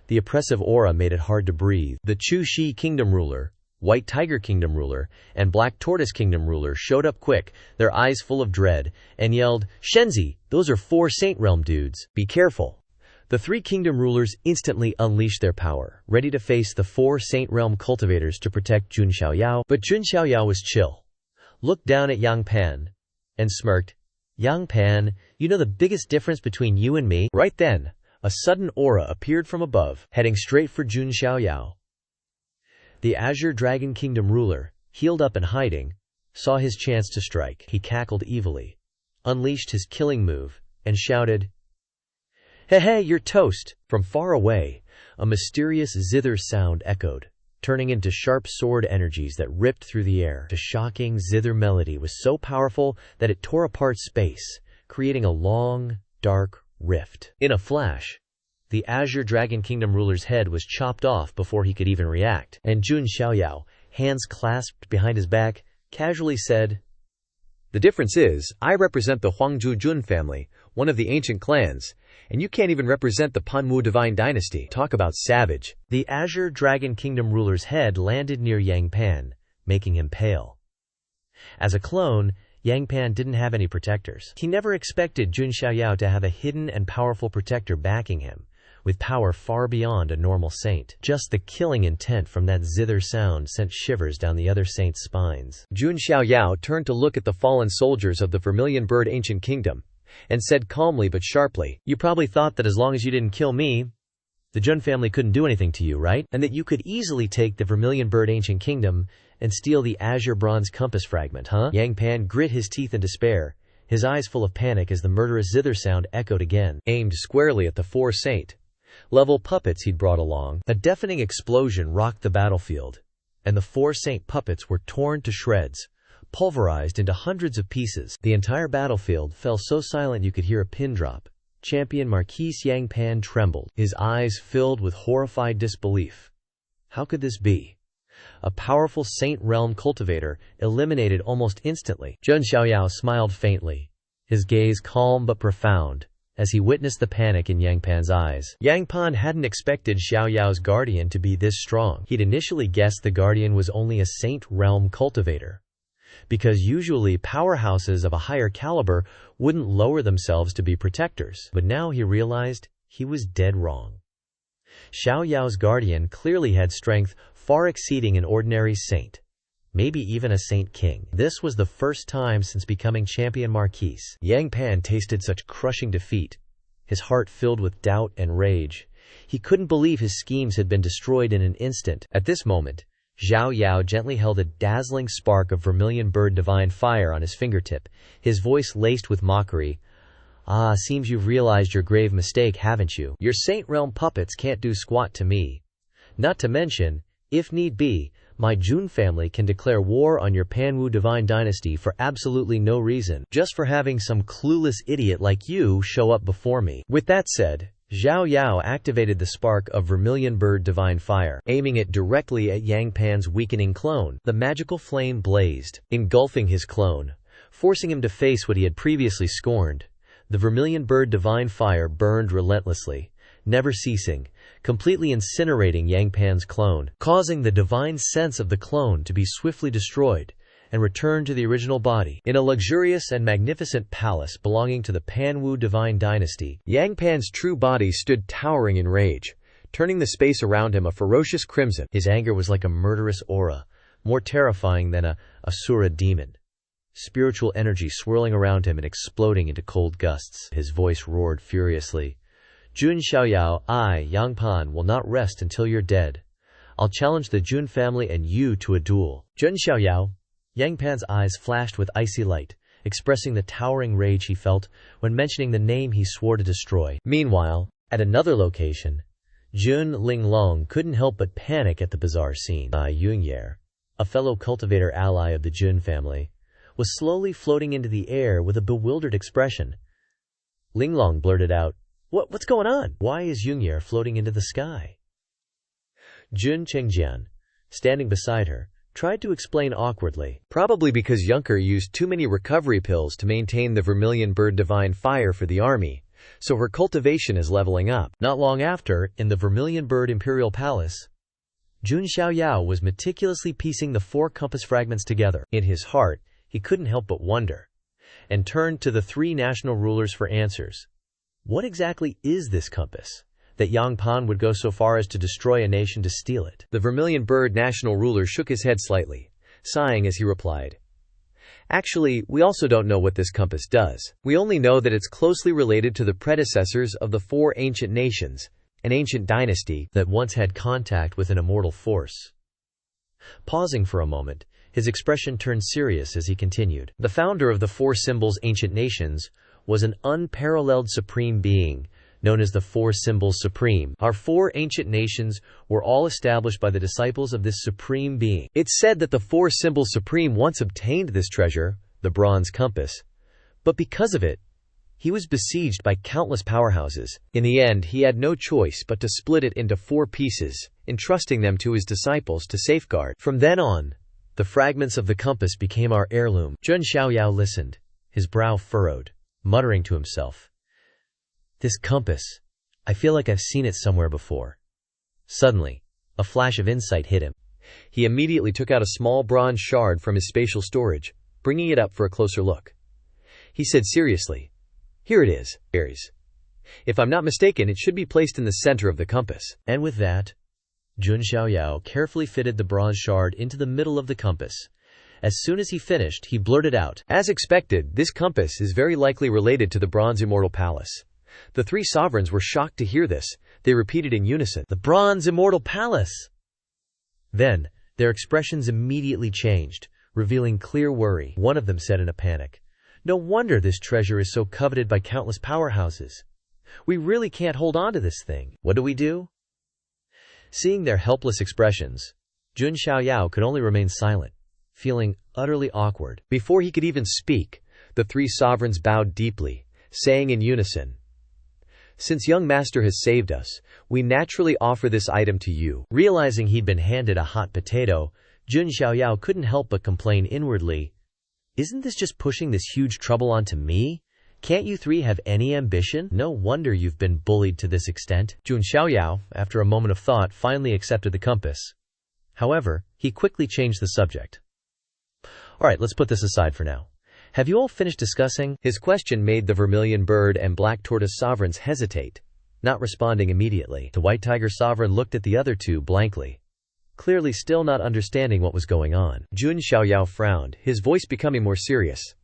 The oppressive aura made it hard to breathe. The Chu Shi Kingdom ruler, White Tiger Kingdom ruler, and Black Tortoise Kingdom ruler showed up quick, their eyes full of dread, and yelled, "Shenzi, those are 4 Saint Realm dudes. Be careful." The 3 kingdom rulers instantly unleashed their power, ready to face the 4 Saint Realm cultivators to protect Jun Xiaoyao. But Jun Xiaoyao was chill, looked down at Yang Pan, and smirked. "Yang Pan, you know the biggest difference between you and me?" Right then, a sudden aura appeared from above, heading straight for Jun Xiaoyao. The Azure Dragon Kingdom ruler, healed up and hiding, saw his chance to strike. He cackled evilly, unleashed his killing move, and shouted, "Hey, you're toast!" From far away, a mysterious zither sound echoed, turning into sharp sword energies that ripped through the air. The shocking zither melody was so powerful that it tore apart space, creating a long, dark rift. In a flash, the Azure Dragon Kingdom ruler's head was chopped off before he could even react, and Jun Xiaoyao, hands clasped behind his back, casually said, "The difference is, I represent the Huangzhu Jun family, one of the ancient clans, and you can't even represent the Panwu Divine Dynasty. Talk about savage." The Azure Dragon Kingdom ruler's head landed near Yang Pan, making him pale. As a clone, Yang Pan didn't have any protectors. He never expected Jun Xiaoyao to have a hidden and powerful protector backing him, with power far beyond a normal saint. Just the killing intent from that zither sound sent shivers down the other saints' spines. Jun Xiaoyao turned to look at the fallen soldiers of the Vermilion Bird Ancient Kingdom, and said calmly but sharply, "You probably thought that as long as you didn't kill me, the Jun family couldn't do anything to you, right? And that you could easily take the Vermilion Bird Ancient Kingdom and steal the azure bronze compass fragment, huh?" Yang Pan grit his teeth in despair, his eyes full of panic as the murderous zither sound echoed again. Aimed squarely at the 4 saint-level puppets he'd brought along. A deafening explosion rocked the battlefield, and the 4 saint puppets were torn to shreds, pulverized into hundreds of pieces. The entire battlefield fell so silent you could hear a pin drop. Champion Marquis Yang Pan trembled, his eyes filled with horrified disbelief. How could this be? A powerful Saint Realm cultivator eliminated almost instantly. Jun Xiaoyao smiled faintly, his gaze calm but profound, as he witnessed the panic in Yang Pan's eyes. Yang Pan hadn't expected Xiaoyao's guardian to be this strong. He'd initially guessed the guardian was only a Saint Realm cultivator, because usually powerhouses of a higher caliber wouldn't lower themselves to be protectors. But now he realized he was dead wrong. Xiaoyao's guardian clearly had strength far exceeding an ordinary saint, maybe even a saint king. This was the first time since becoming champion Marquis. Yang Pan tasted such crushing defeat, his heart filled with doubt and rage. He couldn't believe his schemes had been destroyed in an instant. At this moment, Zhao Yao gently held a dazzling spark of Vermilion Bird Divine Fire on his fingertip, his voice laced with mockery. "Ah, seems you've realized your grave mistake, haven't you? Your Saint Realm puppets can't do squat to me. Not to mention, if need be, my Jun family can declare war on your Panwu Divine Dynasty for absolutely no reason, just for having some clueless idiot like you show up before me." With that said, Zhao Yao activated the spark of Vermilion Bird Divine Fire, aiming it directly at Yang Pan's weakening clone. The magical flame blazed, engulfing his clone, forcing him to face what he had previously scorned. The Vermilion Bird Divine Fire burned relentlessly, never ceasing, completely incinerating Yang Pan's clone, causing the divine sense of the clone to be swiftly destroyed and return to the original body. In a luxurious and magnificent palace belonging to the Panwu Divine Dynasty, Yang Pan's true body stood towering in rage, turning the space around him a ferocious crimson. His anger was like a murderous aura, more terrifying than a Asura demon. Spiritual energy swirling around him and exploding into cold gusts. His voice roared furiously. "Jun Xiaoyao, I, Yang Pan, will not rest until you're dead. I'll challenge the Jun family and you to a duel." Jun Xiaoyao. Yang Pan's eyes flashed with icy light, expressing the towering rage he felt when mentioning the name he swore to destroy. Meanwhile, at another location, Jun Linglong couldn't help but panic at the bizarre scene. Yunyer, a fellow cultivator ally of the Jun family, was slowly floating into the air with a bewildered expression. Linglong blurted out, What's going on? Why is Yunyer floating into the sky?" Jun Chengjian, standing beside her, tried to explain awkwardly. "Probably because Yunker used too many recovery pills to maintain the Vermilion Bird Divine Fire for the army, so her cultivation is leveling up." Not long after, in the Vermilion Bird Imperial Palace, Jun Xiaoyao was meticulously piecing the 4 compass fragments together. In his heart, he couldn't help but wonder, and turned to the 3 national rulers for answers. What exactly is this compass, that Yang Pan would go so far as to destroy a nation to steal it? The Vermilion Bird national ruler shook his head slightly, sighing as he replied, "Actually, we also don't know what this compass does. We only know that it's closely related to the predecessors of the 4 ancient nations, an ancient dynasty that once had contact with an immortal force." Pausing for a moment, his expression turned serious as he continued. "The founder of the 4 symbols ancient nations was an unparalleled supreme being, known as the 4 Symbols Supreme. Our 4 ancient nations were all established by the disciples of this supreme being. It's said that the 4 Symbols Supreme once obtained this treasure, the bronze compass, but because of it, he was besieged by countless powerhouses. In the end, he had no choice but to split it into 4 pieces, entrusting them to his disciples to safeguard. From then on, the fragments of the compass became our heirloom." Jun Xiaoyao listened, his brow furrowed, muttering to himself, "This compass, I feel like I've seen it somewhere before." Suddenly, a flash of insight hit him. He immediately took out a small bronze shard from his spatial storage, bringing it up for a closer look. He said seriously, "Here it is, Aries." If I'm not mistaken, it should be placed in the center of the compass. And with that, Jun Xiaoyao carefully fitted the bronze shard into the middle of the compass. As soon as he finished, he blurted out, "As expected, this compass is very likely related to the Bronze Immortal Palace." The three sovereigns were shocked to hear this. They repeated in unison, "The Bronze Immortal Palace!" Then, their expressions immediately changed, revealing clear worry. One of them said in a panic, "No wonder this treasure is so coveted by countless powerhouses. We really can't hold on to this thing. What do we do?" Seeing their helpless expressions, Jun Xiaoyao could only remain silent, feeling utterly awkward. Before he could even speak, the three sovereigns bowed deeply, saying in unison, "Since young master has saved us, we naturally offer this item to you." Realizing he'd been handed a hot potato, Jun Xiaoyao couldn't help but complain inwardly, "Isn't this just pushing this huge trouble onto me? Can't you three have any ambition? No wonder you've been bullied to this extent." Jun Xiaoyao, after a moment of thought, finally accepted the compass. However, he quickly changed the subject. "Alright, let's put this aside for now. Have you all finished discussing?" His question made the vermilion bird and black tortoise sovereigns hesitate, not responding immediately. The white tiger sovereign looked at the other two blankly, clearly still not understanding what was going on. Jun Xiaoyao frowned, his voice becoming more serious.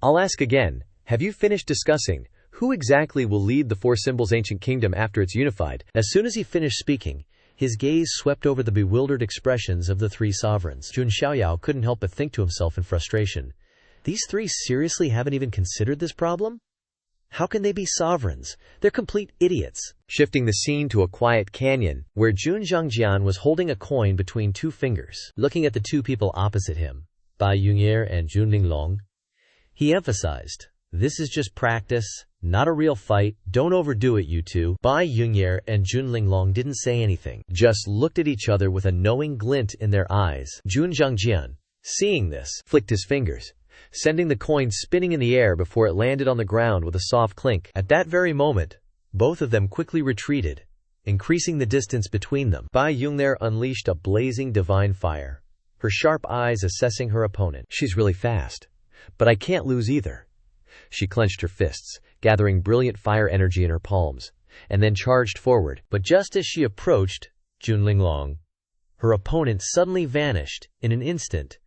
"I'll ask again. Have you finished discussing who exactly will lead the Four Symbols Ancient Kingdom after it's unified?" As soon as he finished speaking, his gaze swept over the bewildered expressions of the three sovereigns. Jun Xiaoyao couldn't help but think to himself in frustration, "These three seriously haven't even considered this problem? How can they be sovereigns? They're complete idiots." Shifting the scene to a quiet canyon, where Jun Zhangjian was holding a coin between two fingers. Looking at the two people opposite him, Bai Yong'er and Jun Linglong, he emphasized, "This is just practice, not a real fight. Don't overdo it, you two." Bai Yong'er and Jun Linglong didn't say anything, just looked at each other with a knowing glint in their eyes. Jun Zhangjian, seeing this, flicked his fingers, sending the coin spinning in the air before it landed on the ground with a soft clink. At that very moment, both of them quickly retreated, increasing the distance between them. Bai Yong'er unleashed a blazing divine fire, her sharp eyes assessing her opponent. "She's really fast, but I can't lose either." She clenched her fists, gathering brilliant fire energy in her palms, and then charged forward. But just as she approached Jun Linglong, her opponent suddenly vanished. In an instant,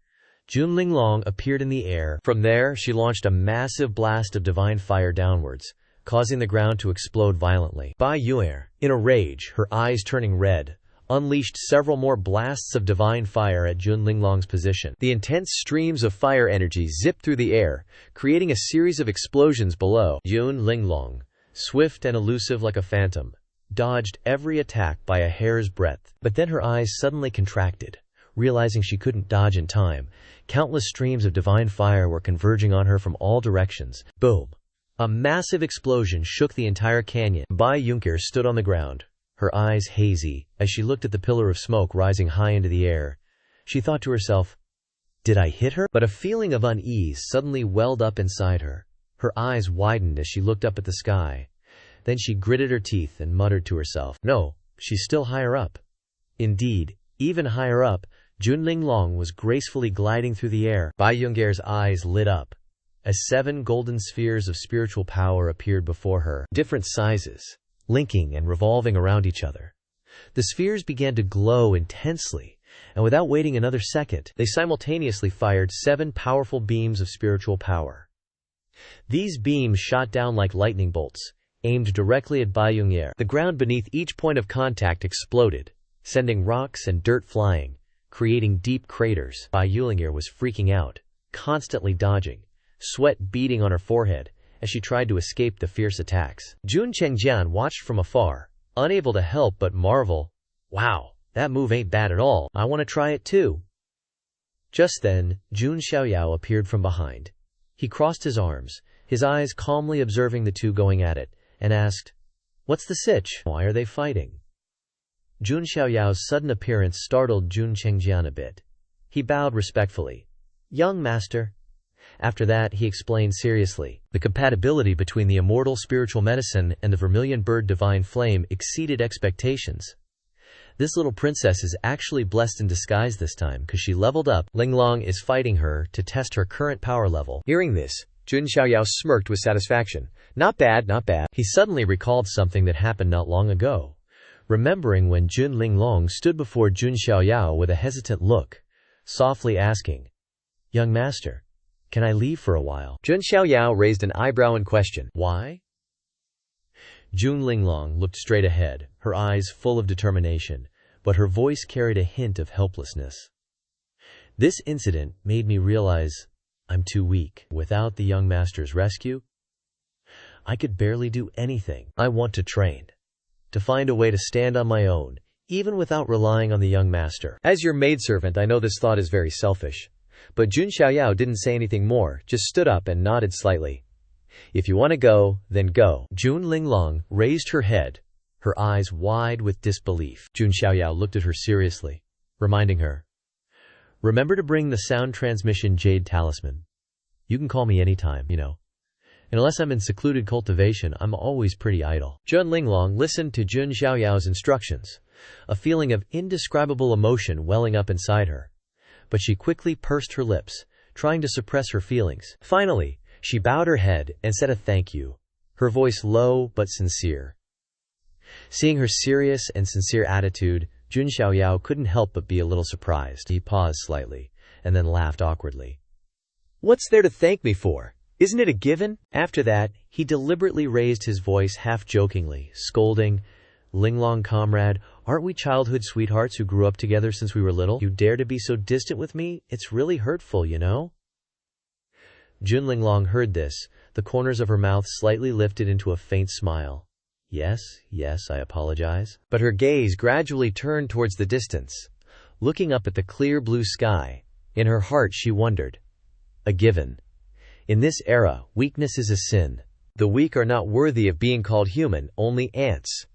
Jun Linglong appeared in the air. From there, she launched a massive blast of divine fire downwards, causing the ground to explode violently. Bai Yong'er, in a rage, her eyes turning red, unleashed several more blasts of divine fire at Jun Linglong's position. The intense streams of fire energy zipped through the air, creating a series of explosions below. Jun Linglong, swift and elusive like a phantom, dodged every attack by a hair's breadth. But then her eyes suddenly contracted. Realizing she couldn't dodge in time, countless streams of divine fire were converging on her from all directions. Boom! A massive explosion shook the entire canyon. Bai Yong'er stood on the ground, her eyes hazy, as she looked at the pillar of smoke rising high into the air. She thought to herself, "Did I hit her?" But a feeling of unease suddenly welled up inside her. Her eyes widened as she looked up at the sky. Then she gritted her teeth and muttered to herself, "No, she's still higher up." Indeed, even higher up, Jun Linglong was gracefully gliding through the air. Bai Yong'er's eyes lit up, as 7 golden spheres of spiritual power appeared before her, different sizes, linking and revolving around each other. The spheres began to glow intensely, and without waiting another second, they simultaneously fired 7 powerful beams of spiritual power. These beams shot down like lightning bolts, aimed directly at Bai Yong'er. The ground beneath each point of contact exploded, sending rocks and dirt flying, creating deep craters. Bai Yong'er was freaking out, constantly dodging, sweat beading on her forehead, as she tried to escape the fierce attacks. Jun Chengjian watched from afar, unable to help but marvel, "Wow, that move ain't bad at all. I want to try it too." Just then, Jun Xiaoyao appeared from behind. He crossed his arms, his eyes calmly observing the two going at it, and asked, "What's the sitch? Why are they fighting?" Jun Xiaoyao's sudden appearance startled Jun Chengjian a bit. He bowed respectfully. "Young master." After that, he explained seriously, "The compatibility between the immortal spiritual medicine and the vermilion bird divine flame exceeded expectations. This little princess is actually blessed in disguise this time because she leveled up. Linglong is fighting her to test her current power level." Hearing this, Jun Xiaoyao smirked with satisfaction. Not bad, not bad. He suddenly recalled something that happened not long ago, remembering when Jun Linglong stood before Jun Xiaoyao with a hesitant look, softly asking, "Young master, can I leave for a while?" Jun Xiaoyao raised an eyebrow in question. Why? Jun Linglong looked straight ahead, her eyes full of determination, but her voice carried a hint of helplessness. This incident made me realize I'm too weak. Without the young master's rescue, I could barely do anything. I want to train, to find a way to stand on my own, even without relying on the young master. As your maidservant, I know this thought is very selfish. But Jun Xiaoyao didn't say anything more, just stood up and nodded slightly. If you want to go, then go. Jun Linglong raised her head, her eyes wide with disbelief. Jun Xiaoyao looked at her seriously, reminding her, "Remember to bring the sound transmission jade talisman. You can call me anytime, you know. And unless I'm in secluded cultivation, I'm always pretty idle." Jun Linglong listened to Jun Xiaoyao's instructions, a feeling of indescribable emotion welling up inside her. But she quickly pursed her lips, trying to suppress her feelings. Finally, she bowed her head and said a thank you, her voice low but sincere. Seeing her serious and sincere attitude, Jun Xiaoyao couldn't help but be a little surprised. He paused slightly, and then laughed awkwardly. "What's there to thank me for? Isn't it a given?" After that, he deliberately raised his voice half-jokingly, scolding, "Linglong comrade, aren't we childhood sweethearts who grew up together since we were little? You dare to be so distant with me? It's really hurtful, you know?" Jun Linglong heard this, the corners of her mouth slightly lifted into a faint smile. Yes, I apologize." But her gaze gradually turned towards the distance, looking up at the clear blue sky. In her heart she wondered. A given. In this era, weakness is a sin. The weak are not worthy of being called human, only ants.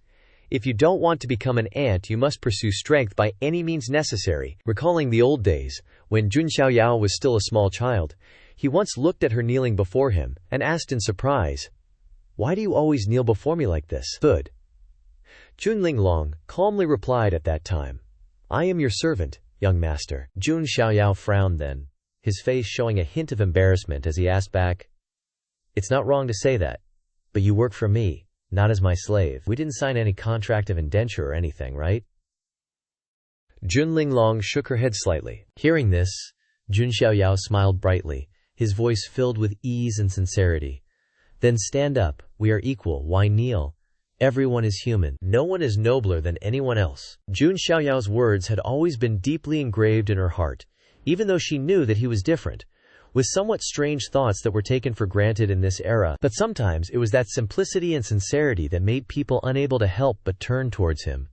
If you don't want to become an ant, you must pursue strength by any means necessary. Recalling the old days, when Jun Xiaoyao was still a small child, he once looked at her kneeling before him, and asked in surprise, "Why do you always kneel before me like this?" Good. Jun Linglong calmly replied at that time, "I am your servant, young master." Jun Xiaoyao frowned then, his face showing a hint of embarrassment as he asked back, "It's not wrong to say that, but you work for me, not as my slave. We didn't sign any contract of indenture or anything, right?" Jun Linglong shook her head slightly. Hearing this, Jun Xiaoyao smiled brightly, his voice filled with ease and sincerity. "Then stand up, we are equal, why kneel? Everyone is human. No one is nobler than anyone else." Jun Xiaoyao's words had always been deeply engraved in her heart, even though she knew that he was different, with somewhat strange thoughts that were taken for granted in this era. But sometimes it was that simplicity and sincerity that made people unable to help but turn towards him,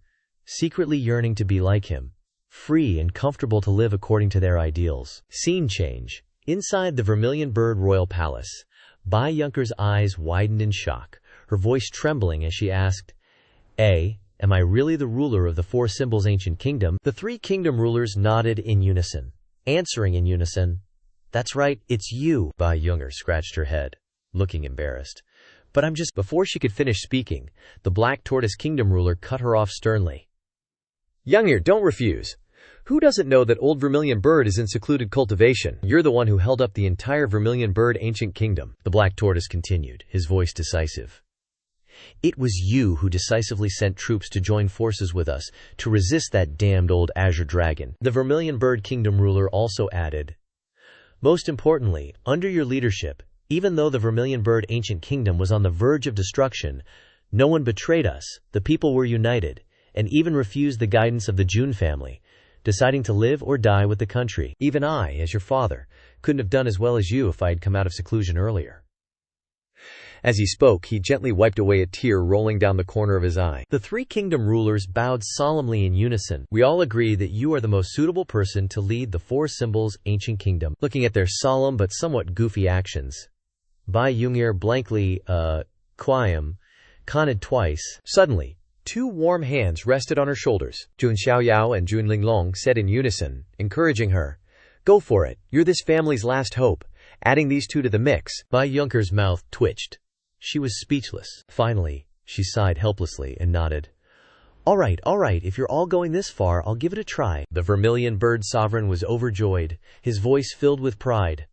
secretly yearning to be like him, free and comfortable to live according to their ideals. Scene change. Inside the Vermilion Bird Royal Palace, Bai Yunker's eyes widened in shock, her voice trembling as she asked, Am I really the ruler of the Four Symbols Ancient Kingdom?" The three kingdom rulers nodded in unison, answering in unison, "That's right, it's you." Bai Yunker scratched her head, looking embarrassed. "But I'm just—" Before she could finish speaking, the Black Tortoise Kingdom ruler cut her off sternly. "Youngir, don't refuse. Who doesn't know that old Vermilion Bird is in secluded cultivation? You're the one who held up the entire Vermilion Bird Ancient Kingdom." The Black Tortoise continued, his voice decisive. "It was you who decisively sent troops to join forces with us to resist that damned old Azure Dragon." The Vermilion Bird Kingdom ruler also added, "Most importantly, under your leadership, even though the Vermilion Bird Ancient Kingdom was on the verge of destruction, no one betrayed us, the people were united, and even refused the guidance of the Jun family, deciding to live or die with the country. Even I, as your father, couldn't have done as well as you if I had come out of seclusion earlier." As he spoke, he gently wiped away a tear rolling down the corner of his eye. The three kingdom rulers bowed solemnly in unison. "We all agree that you are the most suitable person to lead the Four Symbols Ancient Kingdom." Looking at their solemn but somewhat goofy actions, Bai Yunker blankly, Quiam, coned twice. Suddenly, two warm hands rested on her shoulders. Jun Xiaoyao and Jun Linglong said in unison, encouraging her, "Go for it, you're this family's last hope." Adding these two to the mix, Bai Yunker's mouth twitched. She was speechless. Finally, she sighed helplessly and nodded. All right, if you're all going this far, I'll give it a try." The Vermilion Bird Sovereign was overjoyed, his voice filled with pride.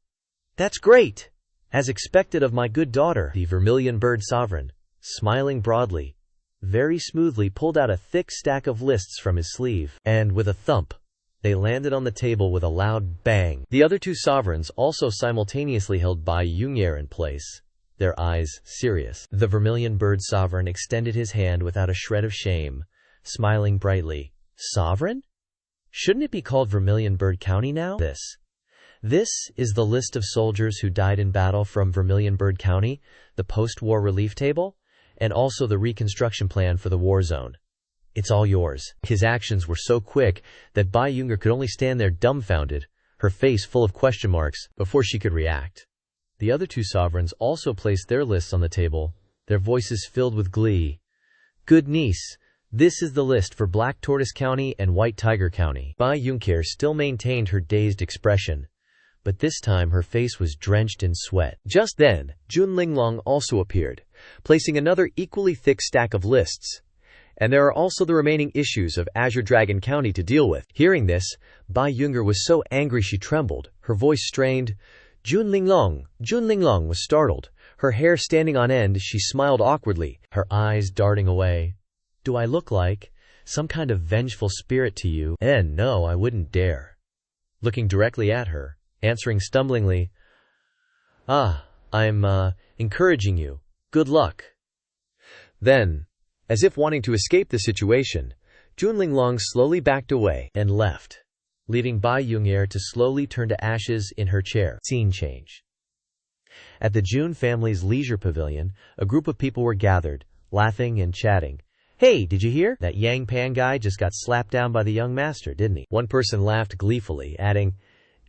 "That's great! As expected of my good daughter, the vermilion bird sovereign, smiling broadly, very smoothly pulled out a thick stack of lists from his sleeve, and with a thump, they landed on the table with a loud bang. The other two sovereigns also simultaneously held Bai Yungyar in place, their eyes serious. The vermilion bird sovereign extended his hand without a shred of shame, smiling brightly. Sovereign? Shouldn't it be called Vermilion Bird County now? This is the list of soldiers who died in battle from Vermilion Bird County, the post-war relief table, and also the reconstruction plan for the war zone. It's all yours. His actions were so quick that Bai Yungyar could only stand there dumbfounded, her face full of question marks, before she could react. The other two sovereigns also placed their lists on the table, their voices filled with glee. Good niece, this is the list for Black Tortoise County and White Tiger County. Bai Yungyar still maintained her dazed expression, but this time her face was drenched in sweat. Just then, Jun Linglong also appeared, placing another equally thick stack of lists. And there are also the remaining issues of Azure Dragon County to deal with. Hearing this, Bai Yungyar was so angry she trembled, her voice strained. Jun Linglong was startled. Her hair standing on end, she smiled awkwardly, her eyes darting away. Do I look like some kind of vengeful spirit to you? No, I wouldn't dare. Looking directly at her, answering stumblingly, I'm encouraging you. Good luck. Then, as if wanting to escape the situation, Jun Linglong slowly backed away and left, leaving Bai Yungyar to slowly turn to ashes in her chair. Scene change. At the Jun family's leisure pavilion, a group of people were gathered, laughing and chatting. Hey, did you hear? That Yang Pan guy just got slapped down by the young master, didn't he? One person laughed gleefully, adding,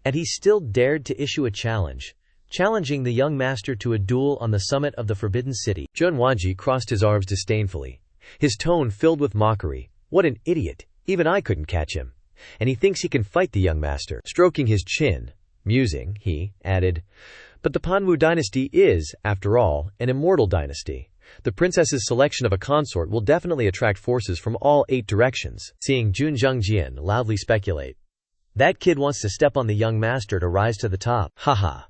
and he still dared to issue a challenge, challenging the young master to a duel on the summit of the Forbidden City. Jun Wanji crossed his arms disdainfully, his tone filled with mockery. What an idiot! Even I couldn't catch him. And he thinks he can fight the young master. Stroking his chin, musing, he added, but the Panwu dynasty is, after all, an immortal dynasty. The princess's selection of a consort will definitely attract forces from all 8 directions. Seeing Jun Zhengjian loudly speculate, that kid wants to step on the young master to rise to the top. Haha.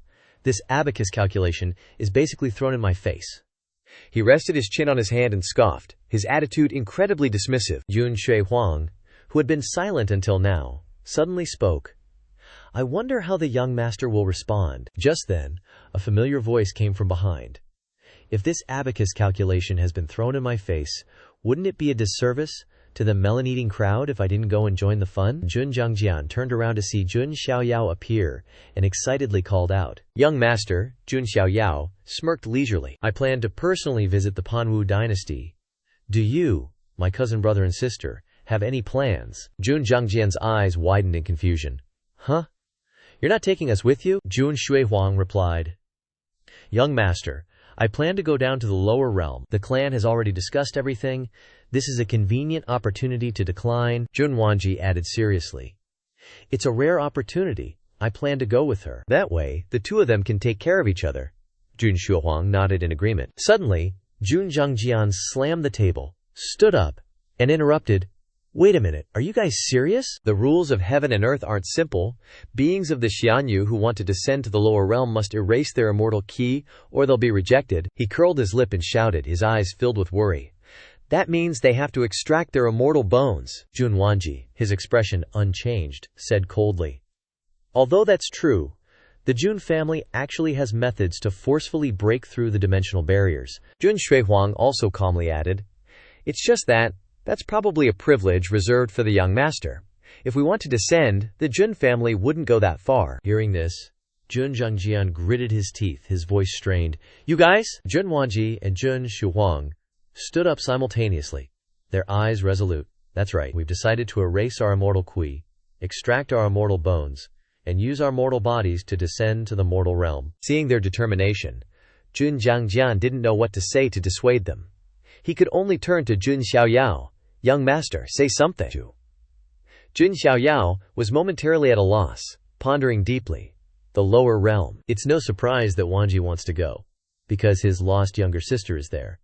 This abacus calculation is basically thrown in my face. He rested his chin on his hand and scoffed, his attitude incredibly dismissive. Yun Shui Huang, who had been silent until now, suddenly spoke. I wonder how the young master will respond. Just then, a familiar voice came from behind. If this abacus calculation has been thrown in my face, wouldn't it be a disservice to the melon-eating crowd if I didn't go and join the fun? Jun Zhangjian turned around to see Jun Xiaoyao appear and excitedly called out. Young master, Jun Xiaoyao, smirked leisurely. I plan to personally visit the Panwu dynasty. Do you, my cousin brother and sister, have any plans? Jun Zhangjian's eyes widened in confusion. Huh? You're not taking us with you? Jun Shuihuang replied. Young master, I plan to go down to the lower realm. The clan has already discussed everything. This is a convenient opportunity to decline, Jun Wanji added seriously. It's a rare opportunity. I plan to go with her. That way, the two of them can take care of each other. Jun Shuihuang nodded in agreement. Suddenly, Jun Zhangjian slammed the table, stood up, and interrupted. Wait a minute, are you guys serious? The rules of heaven and earth aren't simple. Beings of the Xianyu who want to descend to the lower realm must erase their immortal ki, or they'll be rejected. He curled his lip and shouted, his eyes filled with worry. That means they have to extract their immortal bones. Jun Wanji, his expression unchanged, said coldly. Although that's true, the Jun family actually has methods to forcefully break through the dimensional barriers. Jun Shuihuang also calmly added, it's just that's probably a privilege reserved for the young master. If we want to descend, the Jun family wouldn't go that far. Hearing this, Jun Zhangjian gritted his teeth, his voice strained. You guys? Jun Wanji and Jun Shuihuang stood up simultaneously, their eyes resolute. That's right, we've decided to erase our immortal qui, extract our immortal bones, and use our mortal bodies to descend to the mortal realm. Seeing their determination, Jun Zhangjian didn't know what to say to dissuade them. He could only turn to Jun Xiaoyao. Young master, say something. Jun Xiaoyao was momentarily at a loss, pondering deeply. The lower realm. It's no surprise that Wanji wants to go, because his lost younger sister is there.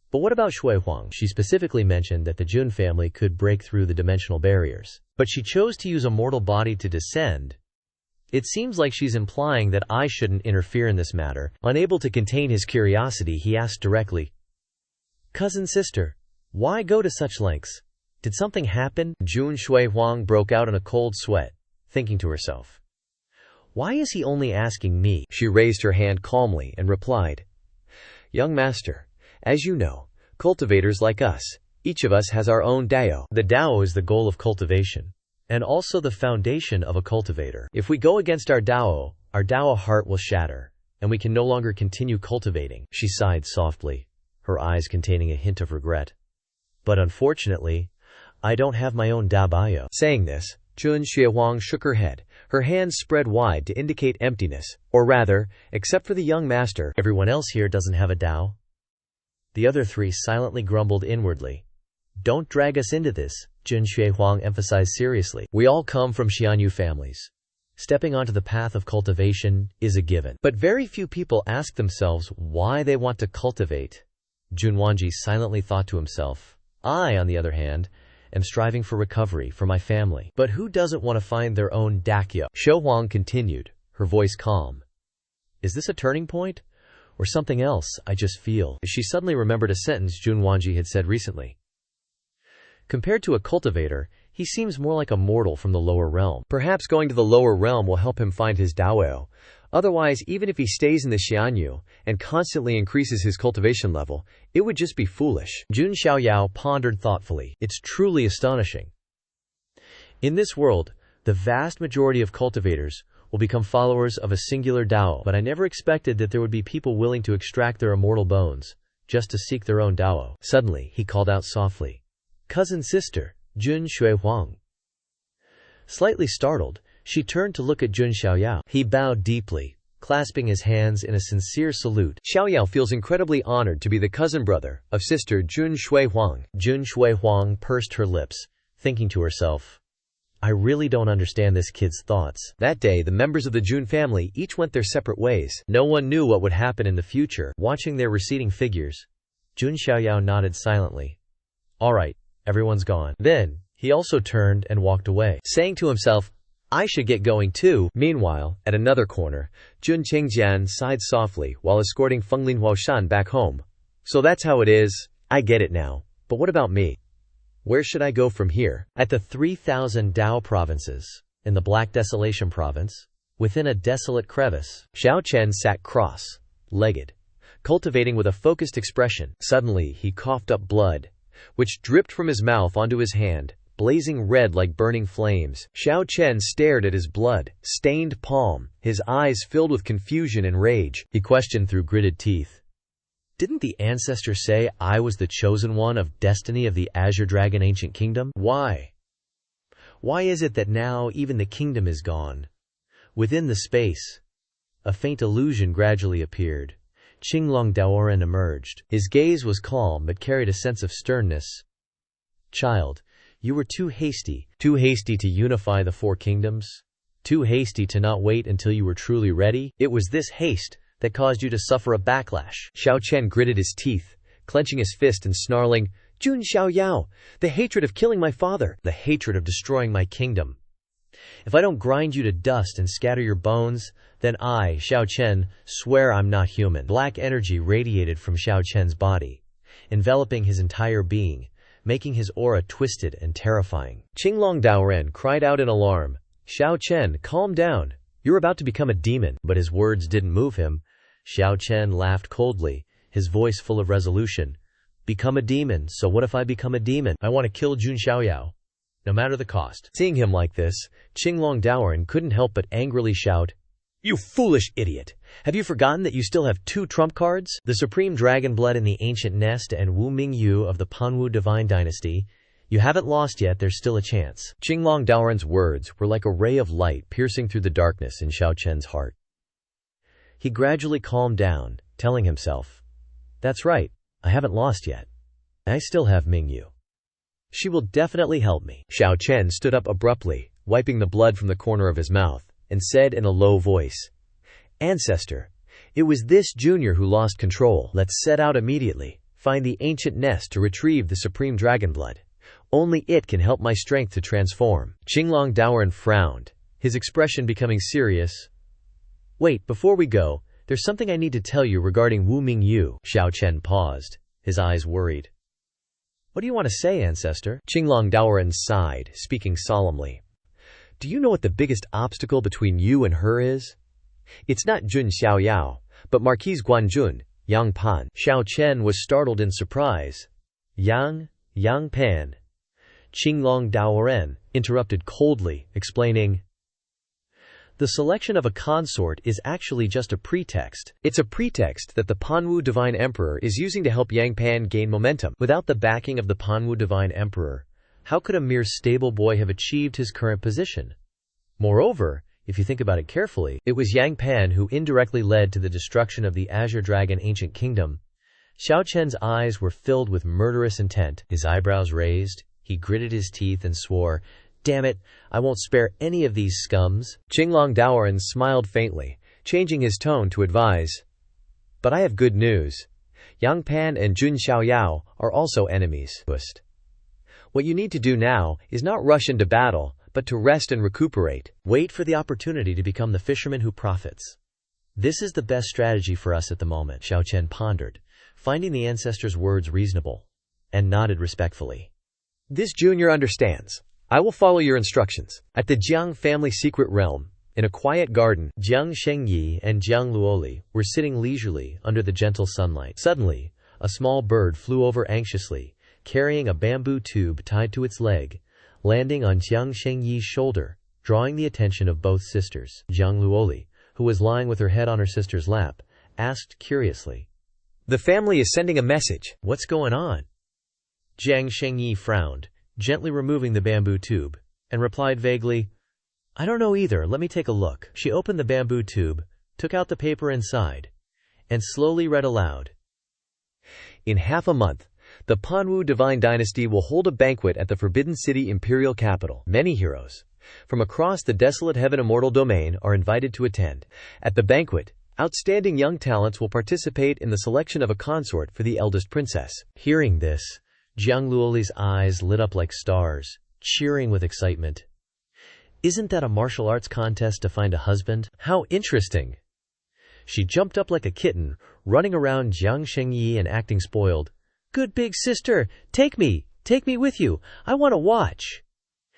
But what about Shui Huang? She specifically mentioned that the Jun family could break through the dimensional barriers. But she chose to use a mortal body to descend. It seems like she's implying that I shouldn't interfere in this matter. Unable to contain his curiosity, he asked directly, "Cousin sister, why go to such lengths? Did something happen?" Jun Shui Huang broke out in a cold sweat, thinking to herself, "Why is he only asking me?" She raised her hand calmly and replied, "Young master, as you know, cultivators like us, each of us has our own Dao. The Dao is the goal of cultivation, and also the foundation of a cultivator. If we go against our Dao heart will shatter, and we can no longer continue cultivating." She sighed softly, her eyes containing a hint of regret. "But unfortunately, I don't have my own Dao." Saying this, Jun Xuehuang shook her head, her hands spread wide to indicate emptiness, or rather, except for the young master, everyone else here doesn't have a Dao. The other three silently grumbled inwardly. "Don't drag us into this," Jun Xuehuang emphasized seriously. "We all come from Xianyu families. Stepping onto the path of cultivation is a given. But very few people ask themselves why they want to cultivate." Jun Wanji silently thought to himself, "I, on the other hand, am striving for recovery for my family. But who doesn't want to find their own Dakyo?" Shou Huang continued, her voice calm. "Is this a turning point? Or something else I just feel?" She suddenly remembered a sentence Jun Wanji had said recently. Compared to a cultivator, he seems more like a mortal from the lower realm. Perhaps going to the lower realm will help him find his Dao. Otherwise, even if he stays in the Xianyu and constantly increases his cultivation level, it would just be foolish. Jun Xiaoyao pondered thoughtfully. It's truly astonishing. In this world, the vast majority of cultivators will become followers of a singular Dao, but I never expected that there would be people willing to extract their immortal bones, just to seek their own Dao. Suddenly, he called out softly, "Cousin sister, Jun Shui Huang." Slightly startled, she turned to look at Jun Xiaoyao. He bowed deeply, clasping his hands in a sincere salute. Xiaoyao feels incredibly honored to be the cousin brother of sister Jun Shui Huang. Jun Shui Huang pursed her lips, thinking to herself, "I really don't understand this kid's thoughts." That day, the members of the Jun family each went their separate ways. No one knew what would happen in the future. Watching their receding figures, Jun Xiaoyao nodded silently. "All right, everyone's gone." Then, he also turned and walked away, saying to himself, "I should get going too." Meanwhile, at another corner, Jun Qingjian sighed softly while escorting Fenglin Huoshan back home. "So that's how it is. I get it now. But what about me? Where should I go from here?" At the 3,000 Dao provinces, in the Black Desolation province, within a desolate crevice, Xiao Chen sat cross-legged, cultivating with a focused expression. Suddenly, he coughed up blood, which dripped from his mouth onto his hand, blazing red like burning flames. Xiao Chen stared at his blood-stained palm, his eyes filled with confusion and rage. He questioned through gritted teeth, "Didn't the ancestor say I was the chosen one of destiny of the Azure Dragon ancient kingdom? Why? Why is it that now even the kingdom is gone?" Within the space, a faint illusion gradually appeared. Qinglong Daoren emerged. His gaze was calm but carried a sense of sternness. "Child, you were too hasty to unify the four kingdoms, too hasty to not wait until you were truly ready. It was this haste that caused you to suffer a backlash." Xiao Chen gritted his teeth, clenching his fist and snarling, "Jun Xiaoyao, the hatred of killing my father, the hatred of destroying my kingdom. If I don't grind you to dust and scatter your bones, then I, Xiao Chen, swear I'm not human." Black energy radiated from Xiao Chen's body, enveloping his entire being, making his aura twisted and terrifying. Qinglong Daoren cried out in alarm, "Xiao Chen, calm down. You're about to become a demon." But his words didn't move him. Xiao Chen laughed coldly, his voice full of resolution. "Become a demon? So what if I become a demon? I want to kill Jun Xiaoyao, no matter the cost." Seeing him like this, Qinglong Daoren couldn't help but angrily shout, "You foolish idiot! Have you forgotten that you still have 2 trump cards? The supreme dragon blood in the ancient nest and Wu Mingyu of the Panwu divine dynasty. You haven't lost yet, there's still a chance." Qinglong Daoren's words were like a ray of light piercing through the darkness in Xiao Chen's heart. He gradually calmed down, telling himself, "That's right, I haven't lost yet. I still have Mingyu. She will definitely help me." Xiao Chen stood up abruptly, wiping the blood from the corner of his mouth, and said in a low voice, "Ancestor, it was this junior who lost control. Let's set out immediately, find the ancient nest to retrieve the supreme dragon blood. Only it can help my strength to transform." Qinglong Daoren frowned, his expression becoming serious. "Wait, before we go, there's something I need to tell you regarding Wu Mingyu." Xiao Chen paused, his eyes worried. "What do you want to say, ancestor?" Qinglong Daoren sighed, speaking solemnly. "Do you know what the biggest obstacle between you and her is? It's not Jun Xiaoyao, but Marquise Guanjun, Yang Pan." Xiao Chen was startled in surprise. Yang Pan. Qinglong Daoren interrupted coldly, explaining, "The selection of a consort is actually just a pretext. It's a pretext that the Panwu Divine Emperor is using to help Yang Pan gain momentum. Without the backing of the Panwu Divine Emperor, how could a mere stable boy have achieved his current position? Moreover, if you think about it carefully, it was Yang Pan who indirectly led to the destruction of the Azure Dragon Ancient Kingdom." Xiao Chen's eyes were filled with murderous intent. His eyebrows raised, he gritted his teeth and swore, "Damn it, I won't spare any of these scums." Qinglong Daoren smiled faintly, changing his tone to advise, "But I have good news. Yang Pan and Jun Xiaoyao are also enemies. What you need to do now is not rush into battle, but to rest and recuperate. Wait for the opportunity to become the fisherman who profits. This is the best strategy for us at the moment." Xiao Chen pondered, finding the ancestor's words reasonable, and nodded respectfully. "This junior understands. I will follow your instructions." At the Jiang family secret realm, in a quiet garden, Jiang Shengyi and Jiang Luoli were sitting leisurely under the gentle sunlight. Suddenly, a small bird flew over anxiously, carrying a bamboo tube tied to its leg, landing on Jiang Shengyi's shoulder, drawing the attention of both sisters. Jiang Luoli, who was lying with her head on her sister's lap, asked curiously, "The family is sending a message. What's going on?" Jiang Shengyi frowned, gently removing the bamboo tube, and replied vaguely, "I don't know either, let me take a look." She opened the bamboo tube, took out the paper inside, and slowly read aloud. "In half a month, the Panwu Divine Dynasty will hold a banquet at the Forbidden City Imperial Capital. Many heroes from across the desolate Heaven Immortal Domain are invited to attend. At the banquet, outstanding young talents will participate in the selection of a consort for the eldest princess." Hearing this, Jiang Luoli's eyes lit up like stars, cheering with excitement. "Isn't that a martial arts contest to find a husband? How interesting!" She jumped up like a kitten, running around Jiang Shengyi and acting spoiled. "Good big sister, take me with you, I want to watch."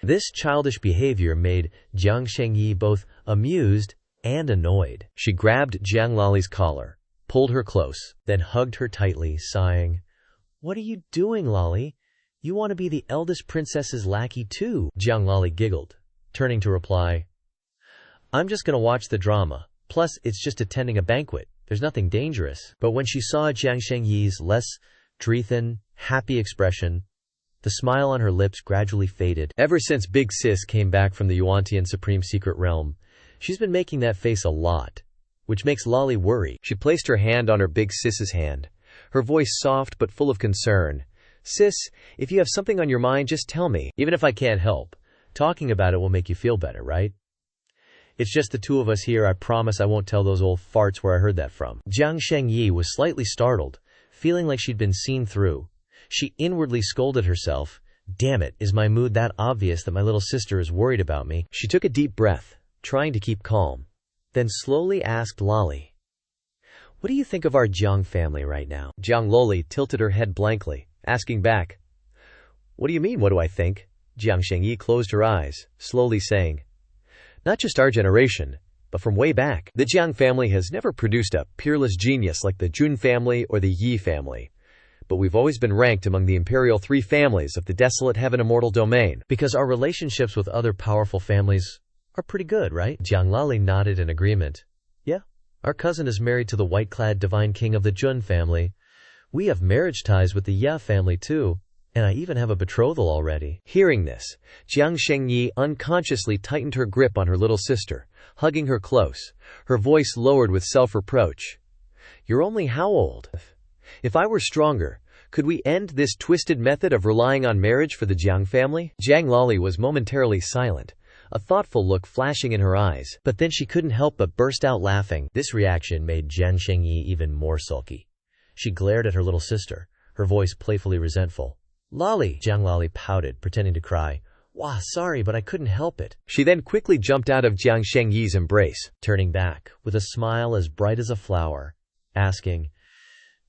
This childish behavior made Jiang Shengyi both amused and annoyed. She grabbed Jiang Lali's collar, pulled her close, then hugged her tightly, sighing, "What are you doing, Lali? You want to be the eldest princess's lackey too?" Jiang Lali giggled, turning to reply, "I'm just going to watch the drama. Plus, it's just attending a banquet. There's nothing dangerous." But when she saw Jiang Shengyi's less Drethan, happy expression, the smile on her lips gradually faded. Ever since Big Sis came back from the Yuantian Supreme Secret Realm, she's been making that face a lot, which makes Lali worry. She placed her hand on her Big Sis's hand, her voice soft but full of concern. "Sis, if you have something on your mind, just tell me. Even if I can't help, talking about it will make you feel better, right? It's just the two of us here. I promise I won't tell those old farts where I heard that from." Jiang Shengyi was slightly startled, feeling like she'd been seen through. She inwardly scolded herself. "Damn it, is my mood that obvious that my little sister is worried about me?" She took a deep breath, trying to keep calm, then slowly asked Lali, "What do you think of our Jiang family right now?" Jiang Loli tilted her head blankly, asking back, "What do you mean, what do I think?" Jiang Shengyi closed her eyes, slowly saying, "Not just our generation, but from way back. The Jiang family has never produced a peerless genius like the Jun family or the Yi family. But we've always been ranked among the imperial three families of the desolate Heaven Immortal Domain. Because our relationships with other powerful families are pretty good, right?" Jiang Lali nodded in agreement. "Yeah, our cousin is married to the white-clad divine king of the Jun family. We have marriage ties with the Ya family too, and I even have a betrothal already." Hearing this, Jiang Shengyi unconsciously tightened her grip on her little sister, hugging her close, her voice lowered with self-reproach. "You're only how old? If I were stronger, could we end this twisted method of relying on marriage for the Jiang family?" Jiang Lali was momentarily silent, a thoughtful look flashing in her eyes, but then she couldn't help but burst out laughing. This reaction made Jiang Shengyi even more sulky. She glared at her little sister, her voice playfully resentful. "Lali!" Jiang Lali pouted, pretending to cry. "Wah, sorry, but I couldn't help it." She then quickly jumped out of Jiang Shengyi's embrace, turning back, with a smile as bright as a flower, asking,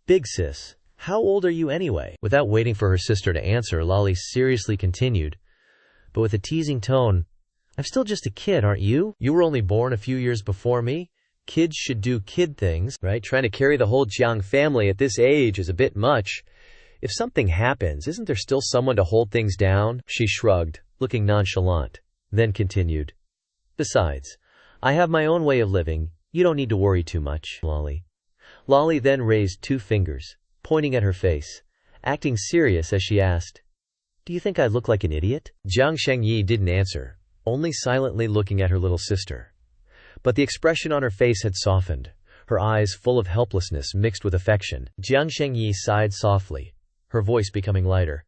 "Big sis, how old are you anyway?" Without waiting for her sister to answer, Lolly seriously continued, but with a teasing tone, "I'm still just a kid, aren't you? You were only born a few years before me. Kids should do kid things." right? Trying to carry the whole Jiang family at this age is a bit much. If something happens, isn't there still someone to hold things down? She shrugged, looking nonchalant, then continued, "Besides, I have my own way of living. You don't need to worry too much, Lolly." Lolly then raised 2 fingers, pointing at her face, acting serious as she asked, "Do you think I look like an idiot?" Jiang Shengyi didn't answer, only silently looking at her little sister. But the expression on her face had softened, her eyes full of helplessness mixed with affection. Jiang Shengyi sighed softly, her voice becoming lighter.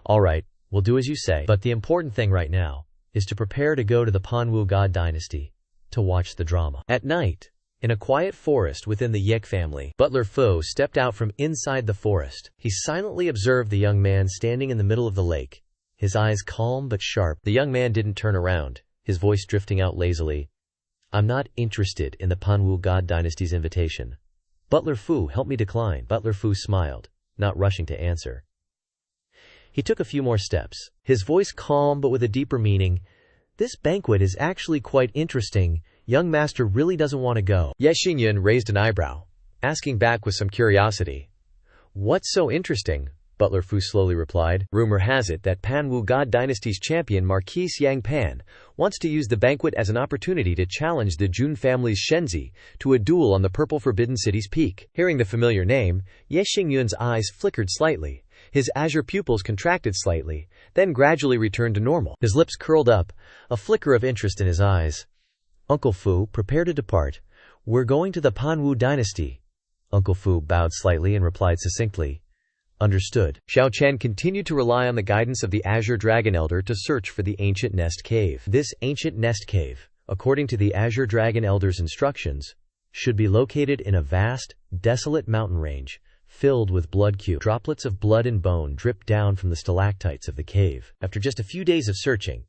"All right, we'll do as you say, but the important thing right now is to prepare to go to the Panwu God Dynasty to watch the drama." At night, in a quiet forest within the Yek family, Butler Fu stepped out from inside the forest. He silently observed the young man standing in the middle of the lake, his eyes calm but sharp. The young man didn't turn around, his voice drifting out lazily. "I'm not interested in the Panwu God Dynasty's invitation. Butler Fu helped me decline." Butler Fu smiled, not rushing to answer. He took a few more steps, his voice calm but with a deeper meaning. "This banquet is actually quite interesting. Young master really doesn't want to go." Ye Xingyun raised an eyebrow, asking back with some curiosity, "What's so interesting?" Butler Fu slowly replied, "Rumor has it that Panwu God Dynasty's champion Marquis Yang Pan wants to use the banquet as an opportunity to challenge the Jun family's Shenzi to a duel on the Purple Forbidden City's peak." Hearing the familiar name, Ye Xingyun's eyes flickered slightly, his azure pupils contracted slightly, then gradually returned to normal. His lips curled up, a flicker of interest in his eyes. "Uncle Fu, prepare to depart. We're going to the Panwu Dynasty." Uncle Fu bowed slightly and replied succinctly, "Understood." Xiao Chen continued to rely on the guidance of the Azure Dragon Elder to search for the ancient nest cave. This ancient nest cave, according to the Azure Dragon Elder's instructions, should be located in a vast, desolate mountain range, filled with blood cubes. Droplets of blood and bone dripped down from the stalactites of the cave. After just a few days of searching,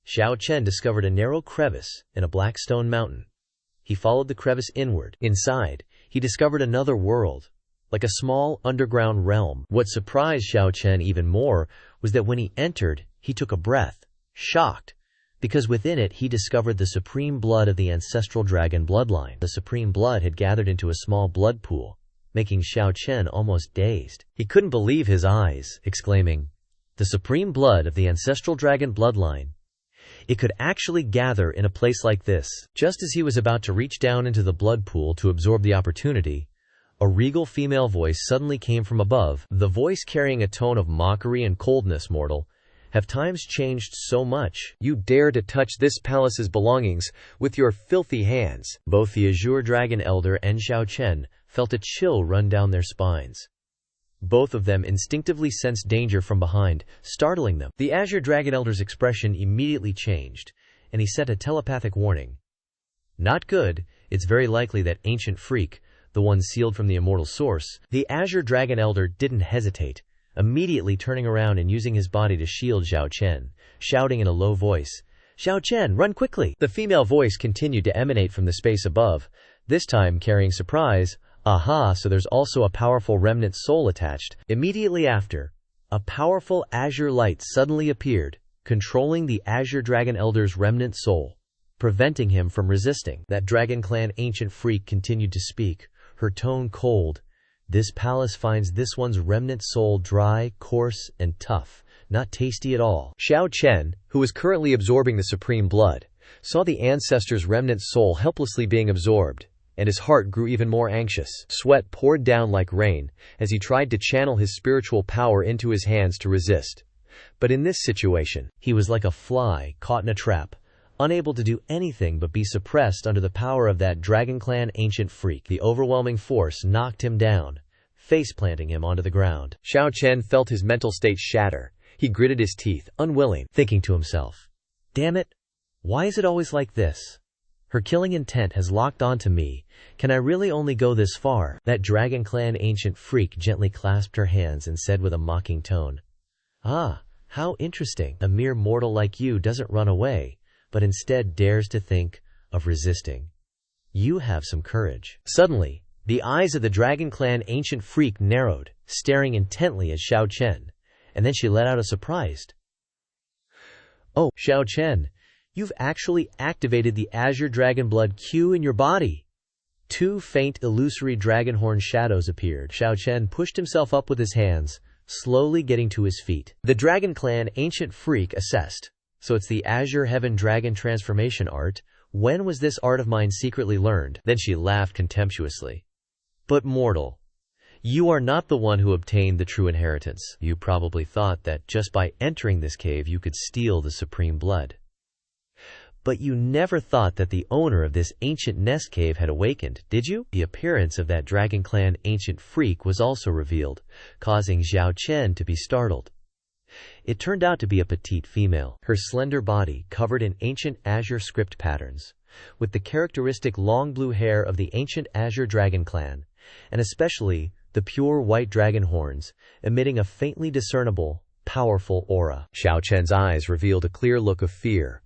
Xiao Chen discovered a narrow crevice in a black stone mountain. He followed the crevice inward. Inside, he discovered another world, like a small underground realm. What surprised Xiao Chen even more was that when he entered, he took a breath, shocked, because within it he discovered the supreme blood of the ancestral dragon bloodline. The supreme blood had gathered into a small blood pool, making Xiao Chen almost dazed. He couldn't believe his eyes, exclaiming, "The supreme blood of the ancestral dragon bloodline. It could actually gather in a place like this." Just as he was about to reach down into the blood pool to absorb the opportunity, a regal female voice suddenly came from above, the voice carrying a tone of mockery and coldness. "Mortal, have times changed so much? You dare to touch this palace's belongings with your filthy hands." Both the Azure Dragon Elder and Xiao Chen felt a chill run down their spines. Both of them instinctively sensed danger from behind, startling them. The Azure Dragon Elder's expression immediately changed, and he sent a telepathic warning. "Not good. It's very likely that ancient freak, the one sealed from the immortal source." The Azure Dragon Elder didn't hesitate, immediately turning around and using his body to shield Xiao Chen, shouting in a low voice, "Xiao Chen, run quickly!" The female voice continued to emanate from the space above, this time carrying surprise. "Aha, so there's also a powerful remnant soul attached." Immediately after, a powerful azure light suddenly appeared, controlling the Azure Dragon Elder's remnant soul, preventing him from resisting. That Dragon Clan ancient freak continued to speak, her tone cold. "This palace finds this one's remnant soul dry, coarse, and tough, not tasty at all." Xiao Chen, who was currently absorbing the supreme blood, saw the ancestor's remnant soul helplessly being absorbed, and his heart grew even more anxious. Sweat poured down like rain as he tried to channel his spiritual power into his hands to resist. But in this situation, he was like a fly caught in a trap, unable to do anything but be suppressed under the power of that Dragon Clan ancient freak. The overwhelming force knocked him down, face-planting him onto the ground. Xiao Chen felt his mental state shatter. He gritted his teeth, unwilling, thinking to himself, "Damn it, why is it always like this? Her killing intent has locked onto me. Can I really only go this far?" That Dragon Clan ancient freak gently clasped her hands and said with a mocking tone, "Ah, How interesting. A mere mortal like you doesn't run away, but instead dares to think of resisting. You have some courage. Suddenly, the eyes of the Dragon Clan ancient freak narrowed, staring intently at Xiao Chen, and then she let out a surprised, "Oh, Xiao Chen, you've actually activated the Azure Dragon Blood Q in your body." Two faint illusory dragon horn shadows appeared. Xiao Chen pushed himself up with his hands, slowly getting to his feet. The Dragon Clan ancient freak assessed. So it's the Azure Heaven Dragon transformation art. When was this art of mine secretly learned? Then she laughed contemptuously. But mortal, you are not the one who obtained the true inheritance. You probably thought that just by entering this cave you could steal the supreme blood. But you never thought that the owner of this ancient nest cave had awakened, did you? The appearance of that Dragon Clan ancient freak was also revealed, causing Xiao Chen to be startled. It turned out to be a petite female, her slender body covered in ancient azure script patterns, with the characteristic long blue hair of the ancient Azure Dragon Clan, and especially the pure white dragon horns, emitting a faintly discernible, powerful aura. Xiao Chen's eyes revealed a clear look of fear.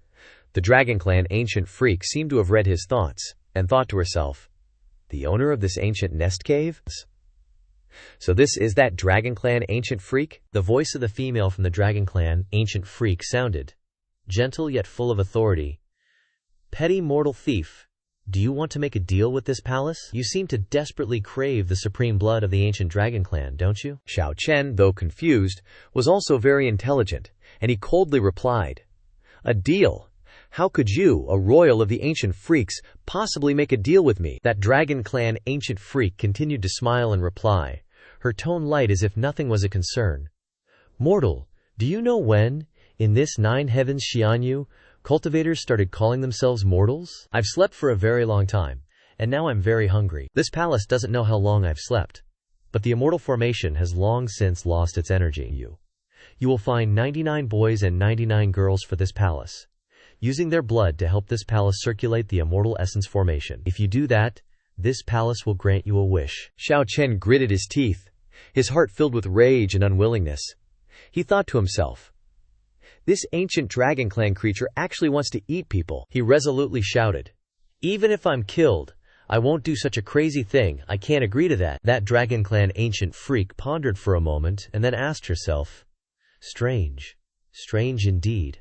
The Dragon Clan ancient freak seemed to have read his thoughts, and thought to herself, "The owner of this ancient nest cave? So this is that Dragon Clan ancient freak?" The voice of the female from the Dragon Clan ancient freak sounded gentle yet full of authority. "Petty mortal thief, do you want to make a deal with this palace? You seem to desperately crave the supreme blood of the ancient Dragon Clan, don't you?" Xiao Chen, though confused, was also very intelligent, and he coldly replied, "A deal? How could you, a royal of the ancient freaks, possibly make a deal with me?" That Dragon Clan ancient freak continued to smile and reply, her tone light as if nothing was a concern. "Mortal, do you know when, in this 9 heavens Xianyu, cultivators started calling themselves mortals? I've slept for a very long time, and now I'm very hungry. This palace doesn't know how long I've slept, but the immortal formation has long since lost its energy. You will find 99 boys and 99 girls for this palace, using their blood to help this palace circulate the immortal essence formation. If you do that, this palace will grant you a wish." Xiao Chen gritted his teeth, his heart filled with rage and unwillingness. He thought to himself, "This ancient Dragon Clan creature actually wants to eat people." He resolutely shouted, "Even if I'm killed, I won't do such a crazy thing. I can't agree to that." That Dragon Clan ancient freak pondered for a moment and then asked herself, "Strange, strange indeed.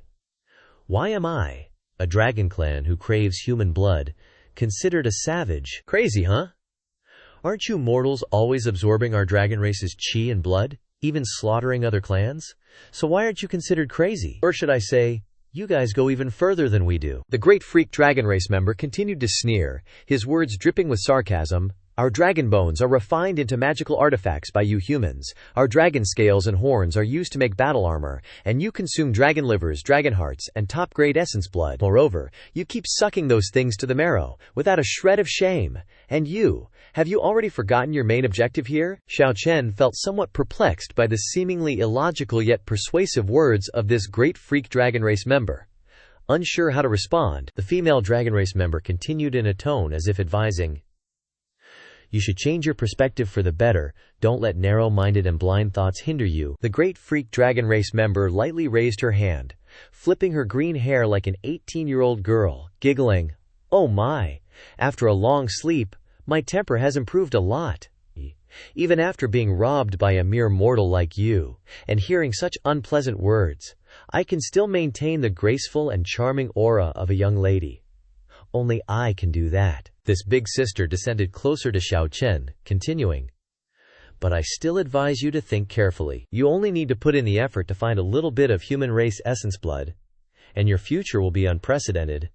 Why am I, a Dragon Clan who craves human blood, considered a savage? Crazy, huh? Aren't you mortals always absorbing our dragon race's chi and blood, even slaughtering other clans? So why aren't you considered crazy? Or should I say, you guys go even further than we do." The great freak dragon race member continued to sneer, his words dripping with sarcasm. "Our dragon bones are refined into magical artifacts by you humans. Our dragon scales and horns are used to make battle armor, and you consume dragon livers, dragon hearts, and top-grade essence blood. Moreover, you keep sucking those things to the marrow, without a shred of shame. And have you already forgotten your main objective here?" Xiao Chen felt somewhat perplexed by the seemingly illogical yet persuasive words of this great freak dragon race member. Unsure how to respond, the female dragon race member continued in a tone as if advising, "You should change your perspective for the better. Don't let narrow-minded and blind thoughts hinder you." The great freak dragon race member lightly raised her hand, flipping her green hair like an 18-year-old girl, giggling, "Oh my, after a long sleep, my temper has improved a lot. Even after being robbed by a mere mortal like you, and hearing such unpleasant words, I can still maintain the graceful and charming aura of a young lady. Only I can do that." This big sister descended closer to Xiao Chen, continuing, "But I still advise you to think carefully. You only need to put in the effort to find a little bit of human race essence blood, and your future will be unprecedented.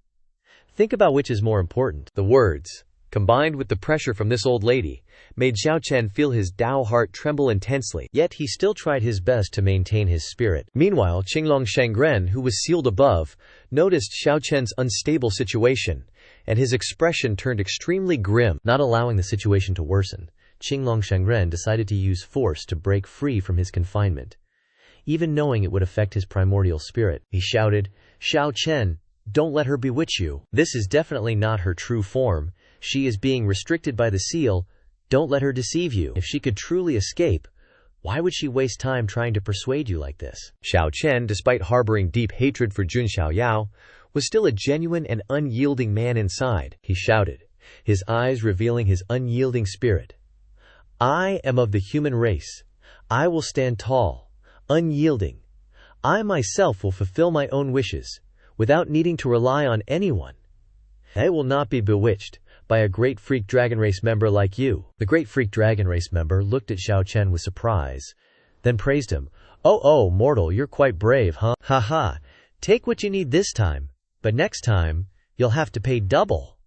Think about which is more important." The words, combined with the pressure from this old lady, made Xiao Chen feel his Dao heart tremble intensely, yet he still tried his best to maintain his spirit. Meanwhile, Qinglong Shangren, who was sealed above, noticed Xiao Chen's unstable situation, and his expression turned extremely grim. Not allowing the situation to worsen, Qinglong Shangren decided to use force to break free from his confinement, even knowing it would affect his primordial spirit. He shouted, "Xiao Chen, don't let her bewitch you. This is definitely not her true form. She is being restricted by the seal. Don't let her deceive you. If she could truly escape, Why would she waste time trying to persuade you like this? Xiao Chen, despite harboring deep hatred for Jun Xiaoyao, was still a genuine and unyielding man inside. He shouted, his eyes revealing his unyielding spirit. I am of the human race. I will stand tall, unyielding. I myself will fulfill my own wishes, without needing to rely on anyone. I will not be bewitched by a great freak dragon race member like you. The great freak dragon race member looked at Xiao Chen with surprise, then praised him. Oh, mortal, you're quite brave, huh? Ha ha, take what you need this time, but next time, you'll have to pay double.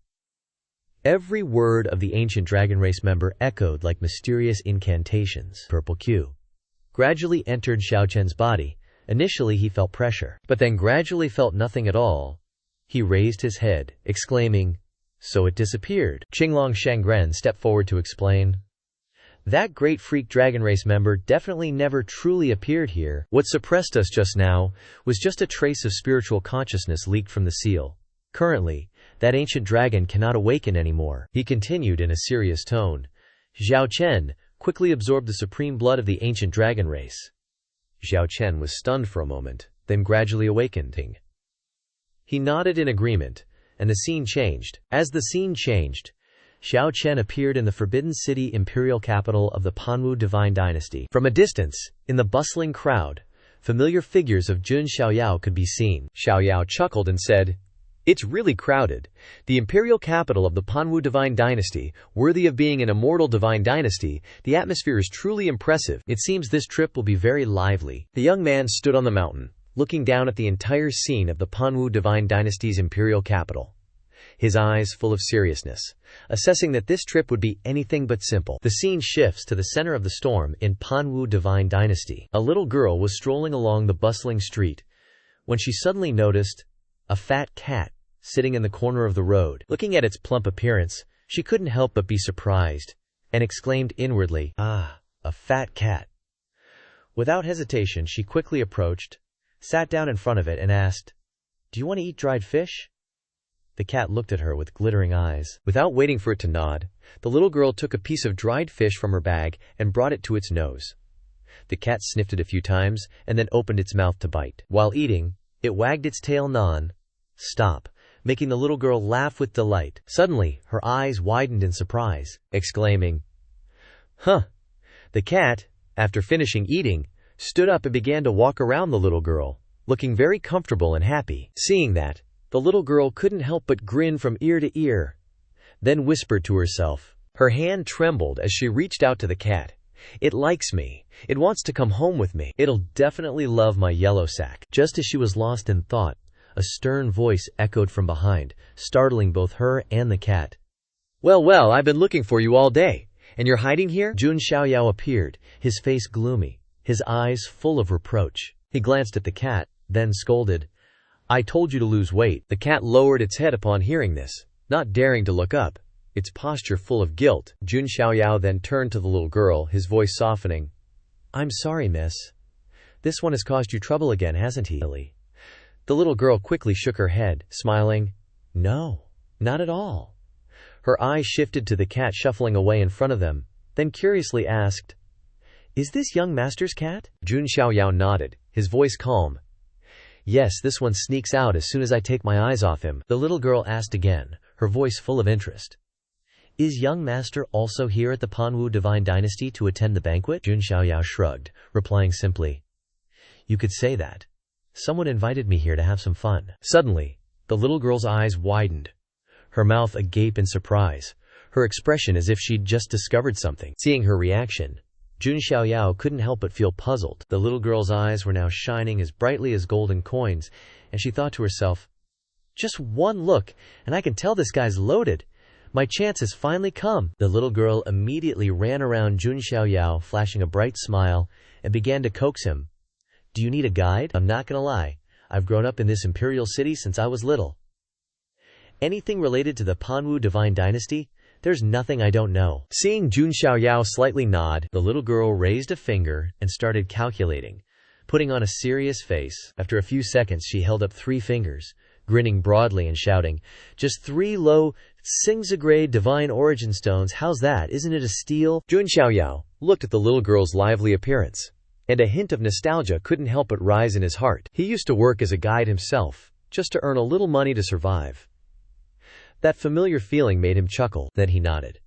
Every word of the ancient dragon race member echoed like mysterious incantations. Purple Q gradually entered Xiao Chen's body. Initially he felt pressure, but then gradually felt nothing at all. He raised his head, exclaiming, so it disappeared. Qinglong Shangren stepped forward to explain. That great freak dragon race member definitely never truly appeared here. What suppressed us just now was just a trace of spiritual consciousness leaked from the seal. Currently, that ancient dragon cannot awaken anymore. He continued in a serious tone. Xiao Chen quickly absorbed the supreme blood of the ancient dragon race. Xiao Chen was stunned for a moment, then gradually awakened. He nodded in agreement, and the scene changed. As the scene changed, Xiao Chen appeared in the Forbidden City imperial capital of the Panwu divine dynasty. From a distance, in the bustling crowd, familiar figures of Jun Xiaoyao could be seen. Xiaoyao chuckled and said, it's really crowded. The imperial capital of the Panwu divine dynasty, worthy of being an immortal divine dynasty, the atmosphere is truly impressive. It seems this trip will be very lively. The young man stood on the mountain, looking down at the entire scene of the Panwu divine dynasty's imperial capital, his eyes full of seriousness, assessing that this trip would be anything but simple. The scene shifts to the center of the storm in Panwu divine dynasty. A little girl was strolling along the bustling street when she suddenly noticed a fat cat sitting in the corner of the road. Looking at its plump appearance, she couldn't help but be surprised, and exclaimed inwardly, "Ah, a fat cat." Without hesitation, she quickly approached, sat down in front of it, and asked, "Do you want to eat dried fish?" The cat looked at her with glittering eyes. Without waiting for it to nod, the little girl took a piece of dried fish from her bag and brought it to its nose. The cat sniffed it a few times and then opened its mouth to bite. While eating, it wagged its tail non-stop, making the little girl laugh with delight. Suddenly, her eyes widened in surprise, exclaiming, "Huh!" The cat, after finishing eating, stood up and began to walk around the little girl, looking very comfortable and happy. Seeing that, the little girl couldn't help but grin from ear to ear, then whispered to herself. Her hand trembled as she reached out to the cat. It likes me. It wants to come home with me. It'll definitely love my yellow sack. Just as she was lost in thought, a stern voice echoed from behind, startling both her and the cat. Well, I've been looking for you all day, and you're hiding here?" Jun Xiaoyao appeared, his face gloomy, his eyes full of reproach. He glanced at the cat, then scolded, "I told you to lose weight." The cat lowered its head upon hearing this, not daring to look up, its posture full of guilt. Jun Xiaoyao then turned to the little girl, his voice softening. "I'm sorry, miss. This one has caused you trouble again, hasn't he?" The little girl quickly shook her head, smiling. "No, not at all." Her eyes shifted to the cat shuffling away in front of them, then curiously asked, "Is this young master's cat?" Jun Xiaoyao nodded, his voice calm. "Yes, this one sneaks out as soon as I take my eyes off him." The little girl asked again, her voice full of interest. "Is young master also here at the Panwu divine dynasty to attend the banquet?" Jun Xiaoyao shrugged, replying simply, "You could say that. Someone invited me here to have some fun." Suddenly, the little girl's eyes widened, her mouth agape in surprise, her expression as if she'd just discovered something. Seeing her reaction, Jun Xiaoyao couldn't help but feel puzzled. The little girl's eyes were now shining as brightly as golden coins, and she thought to herself, "Just one look, and I can tell this guy's loaded. My chance has finally come." The little girl immediately ran around Jun Xiaoyao, flashing a bright smile, and began to coax him. "Do you need a guide? I'm not gonna lie. I've grown up in this imperial city since I was little. Anything related to the Panwu divine dynasty, there's nothing I don't know." Seeing Jun Xiaoyao slightly nod, the little girl raised a finger and started calculating, putting on a serious face. After a few seconds, she held up 3 fingers, grinning broadly and shouting, "Just 3 Singzagrade Divine Origin Stones, how's that, isn't it a steal? Jun Xiaoyao looked at the little girl's lively appearance, and a hint of nostalgia couldn't help but rise in his heart. He used to work as a guide himself, just to earn a little money to survive. That familiar feeling made him chuckle, then he nodded.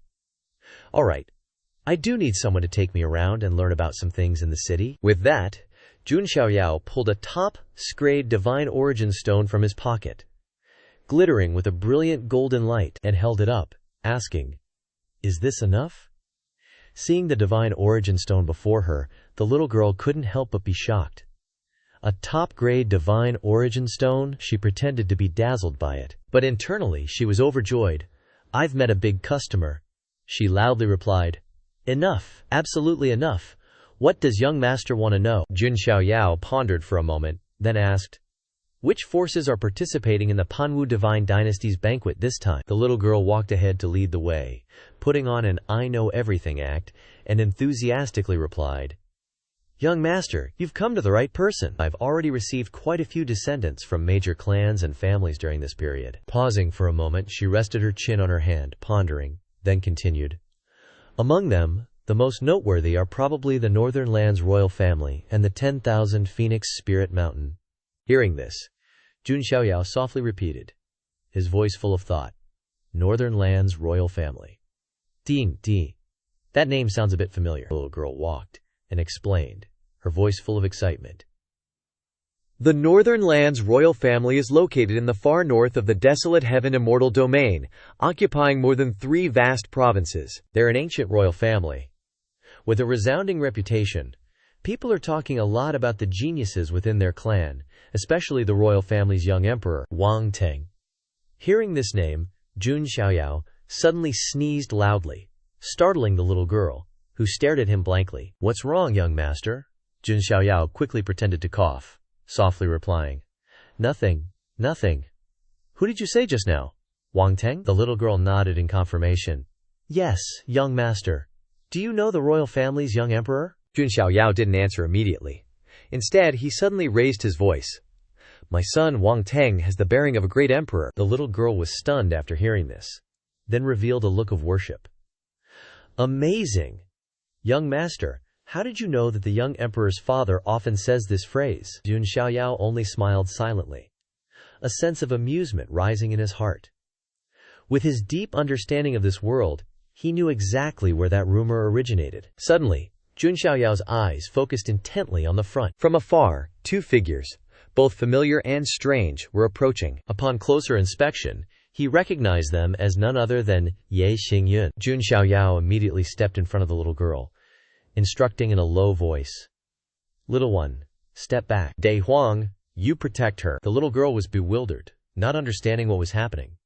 All right, I do need someone to take me around and learn about some things in the city. With that, Jun Xiaoyao pulled a top-grade Divine Origin Stone from his pocket, glittering with a brilliant golden light, and held it up, asking, "Is this enough?" Seeing the Divine Origin Stone before her, the little girl couldn't help but be shocked. A top-grade Divine Origin Stone? She pretended to be dazzled by it, but internally she was overjoyed. "I've met a big customer," she loudly replied. "Enough, absolutely enough. What does young master want to know?" Jun Xiaoyao pondered for a moment, then asked, "Which forces are participating in the Panwu Divine Dynasty's banquet this time?" The little girl walked ahead to lead the way, putting on an "I know everything" act, and enthusiastically replied, "Young master, you've come to the right person. I've already received quite a few descendants from major clans and families during this period." Pausing for a moment, she rested her chin on her hand, pondering, then continued, "Among them, the most noteworthy are probably the Northern Lands royal family and the 10,000 Phoenix Spirit Mountain." Hearing this, Jun Xiaoyao softly repeated, his voice full of thought, "Northern Lands royal family. Ding. That name sounds a bit familiar." The little girl walked and explained, her voice full of excitement. The Northern Lands royal family is located in the far north of the desolate heaven immortal domain, occupying more than 3 vast provinces. They're an ancient royal family with a resounding reputation. People are talking a lot about the geniuses within their clan, especially the royal family's young emperor, Wang Teng. Hearing this name, Jun Xiaoyao suddenly sneezed loudly, startling the little girl, who stared at him blankly. "What's wrong, young master?" Jun Xiaoyao quickly pretended to cough, softly replying, Nothing. "Who did you say just now? Wang Teng?" The little girl nodded in confirmation. "Yes, young master. Do you know the royal family's young emperor?" Jun Xiaoyao didn't answer immediately. Instead, he suddenly raised his voice. "My son Wang Teng has the bearing of a great emperor." The little girl was stunned after hearing this, then revealed a look of worship. "Amazing! Young master, how did you know that the young emperor's father often says this phrase?" Jun Xiaoyao only smiled silently, a sense of amusement rising in his heart. With his deep understanding of this world, he knew exactly where that rumor originated. Suddenly, Jun Xiaoyao's eyes focused intently on the front. From afar, 2 figures, both familiar and strange, were approaching. Upon closer inspection, he recognized them as none other than Ye Xingyun. Jun Xiaoyao immediately stepped in front of the little girl, instructing in a low voice, "Little one, step back. Dai Huang, you protect her." The little girl was bewildered, not understanding what was happening,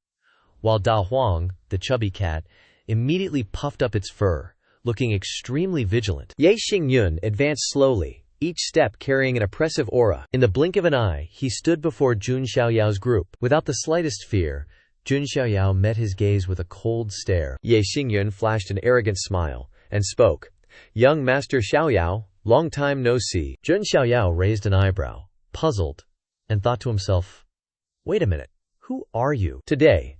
while Da Huang, the chubby cat, immediately puffed up its fur, looking extremely vigilant. Ye Xingyun advanced slowly, each step carrying an oppressive aura. In the blink of an eye, he stood before Jun Xiaoyao's group. Without the slightest fear, Jun Xiaoyao met his gaze with a cold stare. Ye Xingyun flashed an arrogant smile and spoke, "Young Master Xiaoyao, long time no see." Jun Xiaoyao raised an eyebrow, puzzled, and thought to himself, "Wait a minute, who are you?" Today,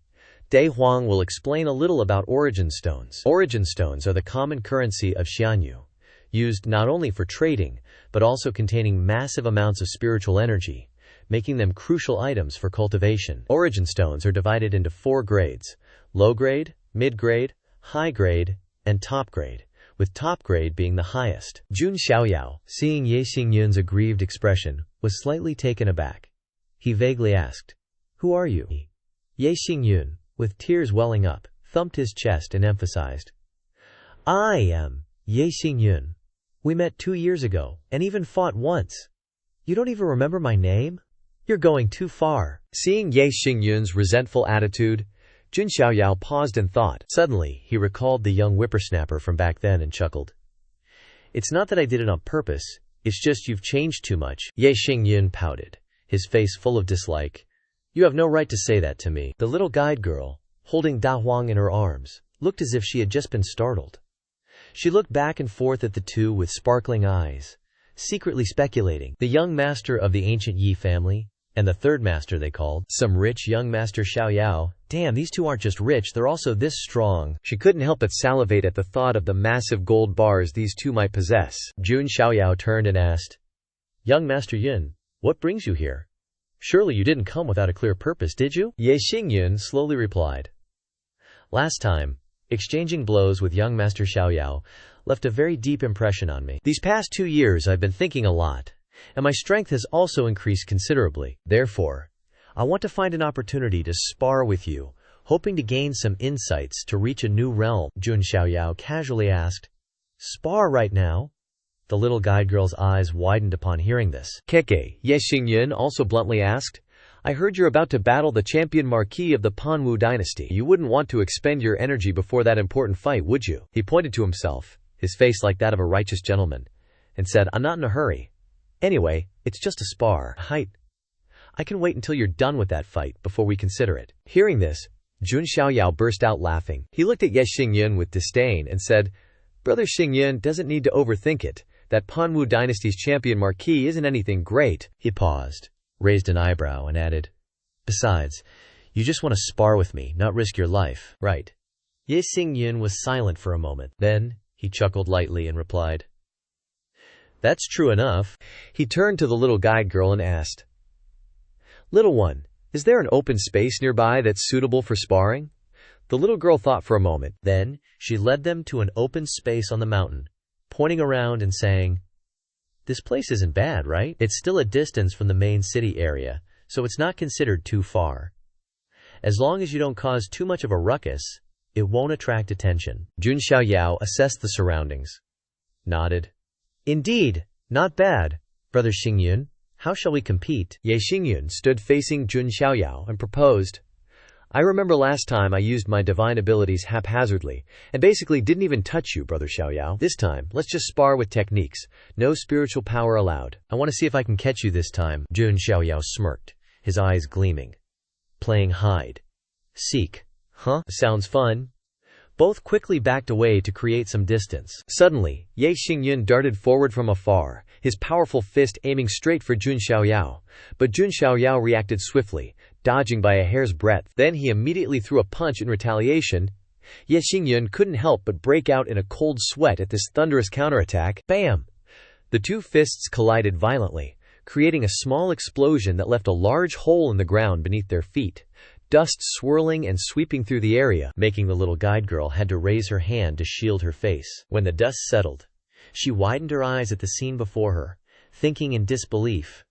Dai Huang will explain a little about origin stones. Origin stones are the common currency of Xianyu, used not only for trading, but also containing massive amounts of spiritual energy, making them crucial items for cultivation. Origin stones are divided into 4 grades: low grade, mid grade, high grade, and top grade, with top grade being the highest. Jun Xiaoyao, seeing Ye Xingyun's aggrieved expression, was slightly taken aback. He vaguely asked, "Who are you?" Ye Xingyun, with tears welling up, thumped his chest and emphasized, "I am Ye Xingyun. We met 2 years ago, and even fought once. You don't even remember my name? You're going too far." Seeing Ye Xingyun's resentful attitude, Jun Xiaoyao paused and thought. Suddenly, he recalled the young whippersnapper from back then and chuckled. "It's not that I did it on purpose, it's just you've changed too much." Ye Xingyun pouted, his face full of dislike. "You have no right to say that to me." The little guide girl, holding Da Huang in her arms, looked as if she had just been startled. She looked back and forth at the two with sparkling eyes, secretly speculating. The young master of the ancient Yi family, and the 3rd master they called, some rich young master Xiaoyao, Damn, these two aren't just rich, they're also this strong. She couldn't help but salivate at the thought of the massive gold bars these two might possess. Jun Xiaoyao turned and asked, "Young Master Yun, what brings you here? Surely you didn't come without a clear purpose, did you?" Ye Xingyun slowly replied. Last time, exchanging blows with young Master Xiaoyao left a very deep impression on me. These past 2 years I've been thinking a lot, and my strength has also increased considerably. Therefore, I want to find an opportunity to spar with you, hoping to gain some insights to reach a new realm. Jun Xiaoyao casually asked, "Spar right now?" The little guide girl's eyes widened upon hearing this. Keke, Ye Xingyun also bluntly asked, "I heard you're about to battle the champion marquis of the Panwu dynasty. You wouldn't want to expend your energy before that important fight, would you?" He pointed to himself, his face like that of a righteous gentleman, and said, "I'm not in a hurry. Anyway, it's just a spar. I can wait until you're done with that fight before we consider it." Hearing this, Jun Xiaoyao burst out laughing. He looked at Ye Xingyun with disdain and said, "Brother Xingyun doesn't need to overthink it. That Panwu dynasty's champion marquis isn't anything great." He paused, raised an eyebrow, and added, "Besides, you just want to spar with me, not risk your life, right?" Ye Xingyun was silent for a moment. Then, he chuckled lightly and replied, "That's true enough." He turned to the little guide girl and asked, "Little one, is there an open space nearby that's suitable for sparring?" The little girl thought for a moment. Then, she led them to an open space on the mountain, pointing around and saying, "This place isn't bad, right? It's still a distance from the main city area, so it's not considered too far. As long as you don't cause too much of a ruckus, it won't attract attention." Jun Xiaoyao assessed the surroundings, nodded. "Indeed, not bad. Brother Xingyun, how shall we compete?" Ye Xingyun stood facing Jun Xiaoyao and proposed, "I remember last time I used my divine abilities haphazardly and basically didn't even touch you, Brother Xiaoyao. This time, let's just spar with techniques. No spiritual power allowed." "I want to see if I can catch you this time." Jun Xiaoyao smirked, his eyes gleaming. "Playing hide. Seek, huh? Sounds fun." Both quickly backed away to create some distance. Suddenly, Ye Xingyun darted forward from afar, his powerful fist aiming straight for Jun Xiaoyao. But Jun Xiaoyao reacted swiftly, dodging by a hair's breadth. Then he immediately threw a punch in retaliation. Ye Xingyun couldn't help but break out in a cold sweat at this thunderous counterattack. Bam! The two fists collided violently, creating a small explosion that left a large hole in the ground beneath their feet. Dust swirling and sweeping through the area, making the little guide girl had to raise her hand to shield her face. When the dust settled, she widened her eyes at the scene before her, thinking in disbelief.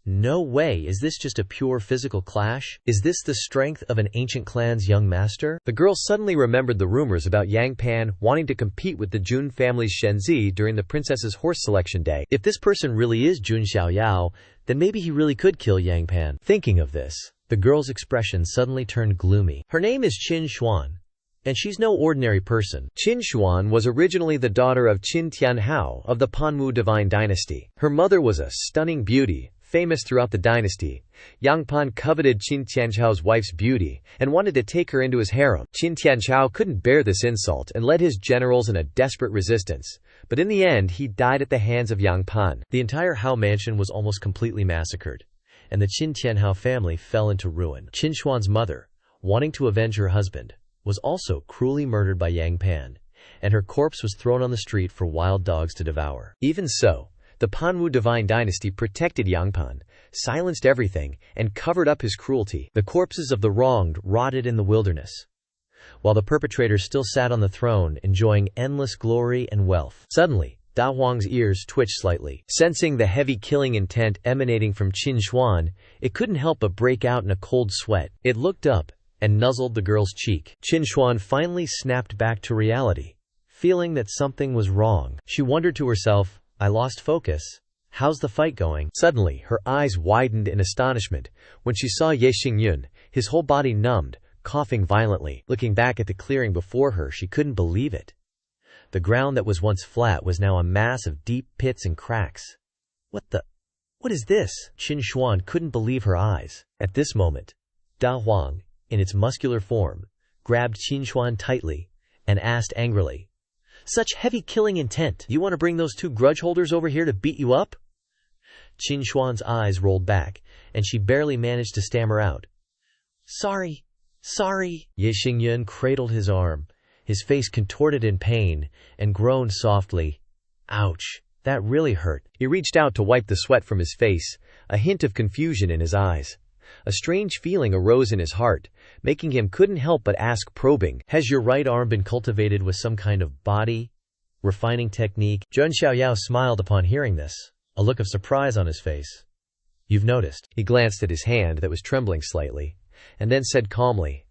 No way, is this just a pure physical clash? Is this the strength of an ancient clan's young master? The girl suddenly remembered the rumors about Yang Pan wanting to compete with the Jun family's Shenzi during the princess's horse selection day. If this person really is Jun Xiaoyao, then maybe he really could kill Yang Pan. Thinking of this, the girl's expression suddenly turned gloomy. Her name is Qin Xuan, and she's no ordinary person. Qin Xuan was originally the daughter of Qin Tianhao of the Panwu divine dynasty. Her mother was a stunning beauty, famous throughout the dynasty. Yang Pan coveted Qin Tianhao's wife's beauty and wanted to take her into his harem. Qin Tianhao couldn't bear this insult and led his generals in a desperate resistance, but in the end he died at the hands of Yang Pan. The entire Hao mansion was almost completely massacred, and the Qin Tianhao family fell into ruin. Qin Xuan's mother, wanting to avenge her husband, was also cruelly murdered by Yang Pan, and her corpse was thrown on the street for wild dogs to devour. Even so, the Panwu divine dynasty protected Yang Pan, silenced everything, and covered up his cruelty. The corpses of the wronged rotted in the wilderness, while the perpetrators still sat on the throne enjoying endless glory and wealth. Suddenly, Da Huang's ears twitched slightly. Sensing the heavy killing intent emanating from Qin Xuan, it couldn't help but break out in a cold sweat. It looked up and nuzzled the girl's cheek. Qin Xuan finally snapped back to reality, feeling that something was wrong. She wondered to herself, "I lost focus. How's the fight going?" Suddenly, her eyes widened in astonishment when she saw Ye Xingyun, his whole body numbed, coughing violently. Looking back at the clearing before her, she couldn't believe it. The ground that was once flat was now a mass of deep pits and cracks. What is this? Qin Xuan couldn't believe her eyes. At this moment, Da Huang, in its muscular form, grabbed Qin Xuan tightly and asked angrily, "Such heavy killing intent. You want to bring those two grudge holders over here to beat you up?" Qin Xuan's eyes rolled back, and she barely managed to stammer out, "Sorry, Sorry. Ye Xingyun cradled his arm, his face contorted in pain, and groaned softly. Ouch, that really hurt. He reached out to wipe the sweat from his face, a hint of confusion in his eyes. A strange feeling arose in his heart, making him couldn't help but ask probing, "Has your right arm been cultivated with some kind of body refining technique?" Zhun Xiaoyao smiled upon hearing this, a look of surprise on his face. "You've noticed." He glanced at his hand that was trembling slightly, and then said calmly,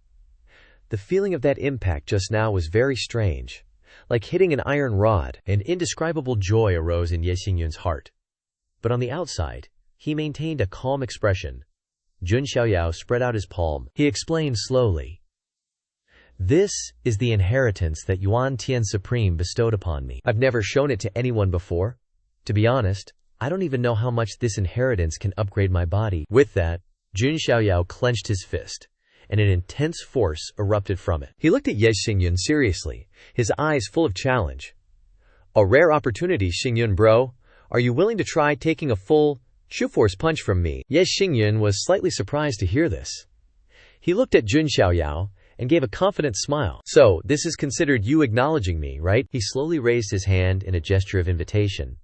"The feeling of that impact just now was very strange, like hitting an iron rod." An indescribable joy arose in Ye Xingyun's heart. But on the outside, he maintained a calm expression. Zhun Xiaoyao spread out his palm. He explained slowly, "This is the inheritance that Yuan Tian Supreme bestowed upon me. I've never shown it to anyone before. To be honest, I don't even know how much this inheritance can upgrade my body." With that, Zhun Xiaoyao clenched his fist, and an intense force erupted from it. He looked at Ye Xingyun seriously, his eyes full of challenge. "A rare opportunity, Xingyun bro. Are you willing to try taking a full Shu-force punch from me?" Ye Xingyun was slightly surprised to hear this. He looked at Zhun Xiaoyao and gave a confident smile. "So, this is considered you acknowledging me, right?" He slowly raised his hand in a gesture of invitation,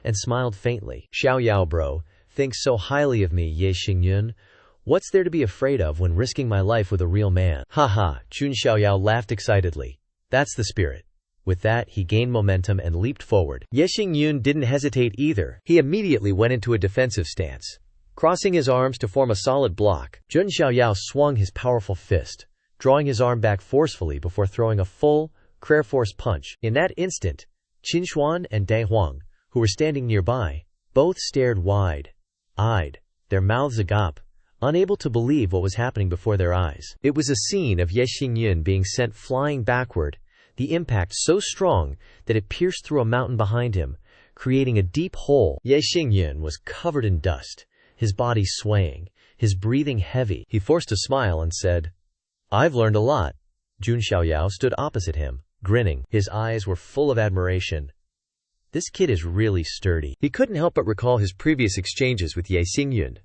and smiled faintly. "Xiaoyao bro thinks so highly of me, Ye Xingyun. What's there to be afraid of when risking my life with a real man?" "Ha ha," Zhun Xiaoyao laughed excitedly. "That's the spirit." With that, he gained momentum and leaped forward. Ye Xingyun didn't hesitate either. He immediately went into a defensive stance, crossing his arms to form a solid block. Zhun Xiaoyao swung his powerful fist, drawing his arm back forcefully before throwing a full, Crare-force punch. In that instant, Qin Xuan and Dai Huang, who were standing nearby, both stared wide-eyed, their mouths agape, unable to believe what was happening before their eyes. It was a scene of Ye Xingyun being sent flying backward, the impact so strong that it pierced through a mountain behind him, creating a deep hole. Ye Xingyun was covered in dust, his body swaying, his breathing heavy. He forced a smile and said, "I've learned a lot." Zhun Xiaoyao stood opposite him, grinning. His eyes were full of admiration. This kid is really sturdy. He couldn't help but recall his previous exchanges with Ye Xingyun,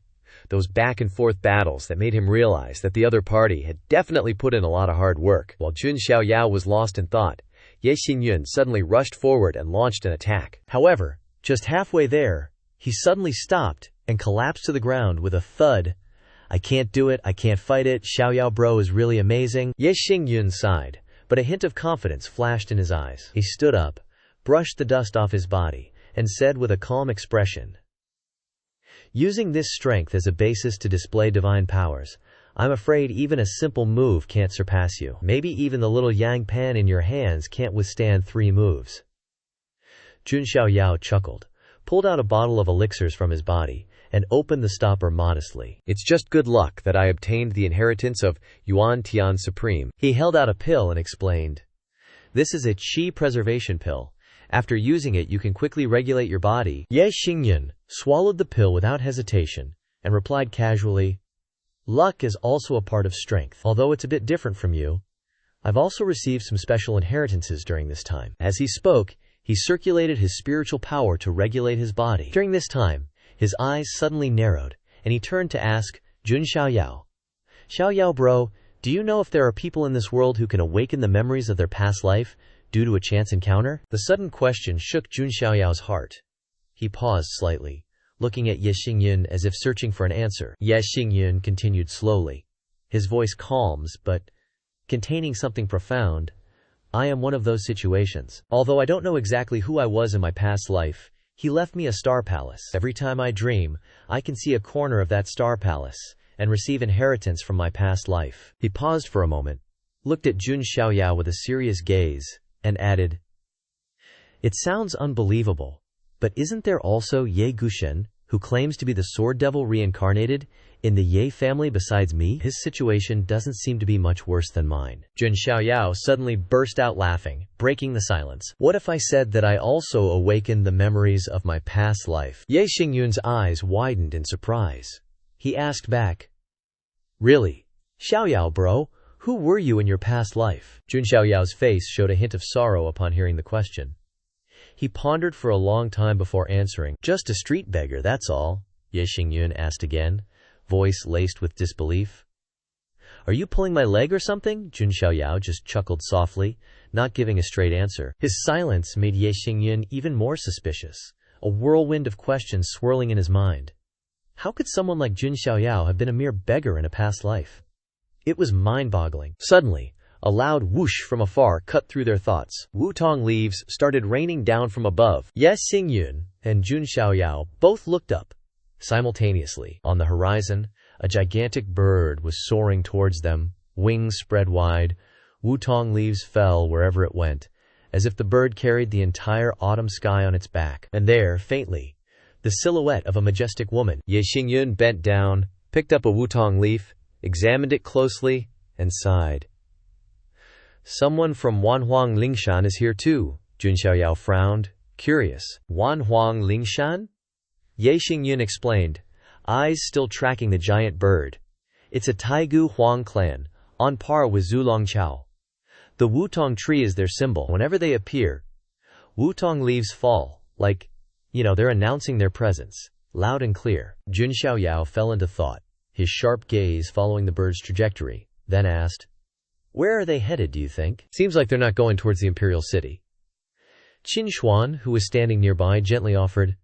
those back-and-forth battles that made him realize that the other party had definitely put in a lot of hard work. While Zhun Xiaoyao was lost in thought, Ye Xingyun suddenly rushed forward and launched an attack. However, just halfway there, he suddenly stopped and collapsed to the ground with a thud. "I can't do it, I can't fight it, Xiaoyao bro is really amazing." Ye Xingyun sighed, but a hint of confidence flashed in his eyes. He stood up, brushed the dust off his body, and said with a calm expression, "Using this strength as a basis to display divine powers, I'm afraid even a simple move can't surpass you. Maybe even the little yang pan in your hands can't withstand 3 moves." Zhun Xiaoyao chuckled, pulled out a bottle of elixirs from his body, and opened the stopper modestly. "It's just good luck that I obtained the inheritance of Yuan Tian Supreme." He held out a pill and explained, "This is a qi preservation pill. After using it, you can quickly regulate your body." Ye Xingyun swallowed the pill without hesitation and replied casually, "Luck is also a part of strength, although it's a bit different from you. I've also received some special inheritances during this time." As he spoke, he circulated his spiritual power to regulate his body. During this time, his eyes suddenly narrowed, and he turned to ask Zhun Xiaoyao, "Xiaoyao bro, do you know if there are people in this world who can awaken the memories of their past life due to a chance encounter?" The sudden question shook Zhun Xiaoyao's heart. He paused slightly, looking at Ye Xingyun as if searching for an answer. Ye Xingyun continued slowly, his voice calm but containing something profound. "I am one of those situations. Although I don't know exactly who I was in my past life, he left me a star palace. Every time I dream, I can see a corner of that star palace and receive inheritance from my past life." He paused for a moment, looked at Zhun Xiaoyao with a serious gaze, and added, "It sounds unbelievable, but isn't there also Ye Gushen, who claims to be the sword devil reincarnated, in the Ye family besides me? His situation doesn't seem to be much worse than mine." Zhun Xiaoyao suddenly burst out laughing, breaking the silence. "What if I said that I also awakened the memories of my past life?" Ye Xingyun's eyes widened in surprise. He asked back, "Really? Xiaoyao bro, who were you in your past life?" Zhun Xiaoyao's face showed a hint of sorrow upon hearing the question. He pondered for a long time before answering. "Just a street beggar, that's all." Ye Xingyun asked again, voice laced with disbelief. Are you pulling my leg or something? Jun Xiaoyao just chuckled softly, not giving a straight answer. His silence made Ye Xingyun even more suspicious, a whirlwind of questions swirling in his mind. How could someone like Jun Xiaoyao have been a mere beggar in a past life? It was mind-boggling. Suddenly, a loud whoosh from afar cut through their thoughts. Wutong leaves started raining down from above. Ye Xingyun and Jun Xiaoyao both looked up. Simultaneously, on the horizon, a gigantic bird was soaring towards them, wings spread wide. Wutong leaves fell wherever it went, as if the bird carried the entire autumn sky on its back. And there, faintly, the silhouette of a majestic woman. Ye Xingyun bent down, picked up a wutong leaf, examined it closely, and sighed. Someone from Wanhuang Lingshan is here too. Jun Xiaoyao frowned, curious. Wanhuang Lingshan? Ye Xingyun explained, eyes still tracking the giant bird. It's a Taigu Huang clan, on par with Zulongqiao. The Wutong tree is their symbol. Whenever they appear, Wutong leaves fall, like, they're announcing their presence, loud and clear. Jun Xiaoyao fell into thought, his sharp gaze following the bird's trajectory, then asked, where are they headed, do you think? Seems like they're not going towards the imperial city. Qin Xuan, who was standing nearby, gently offered,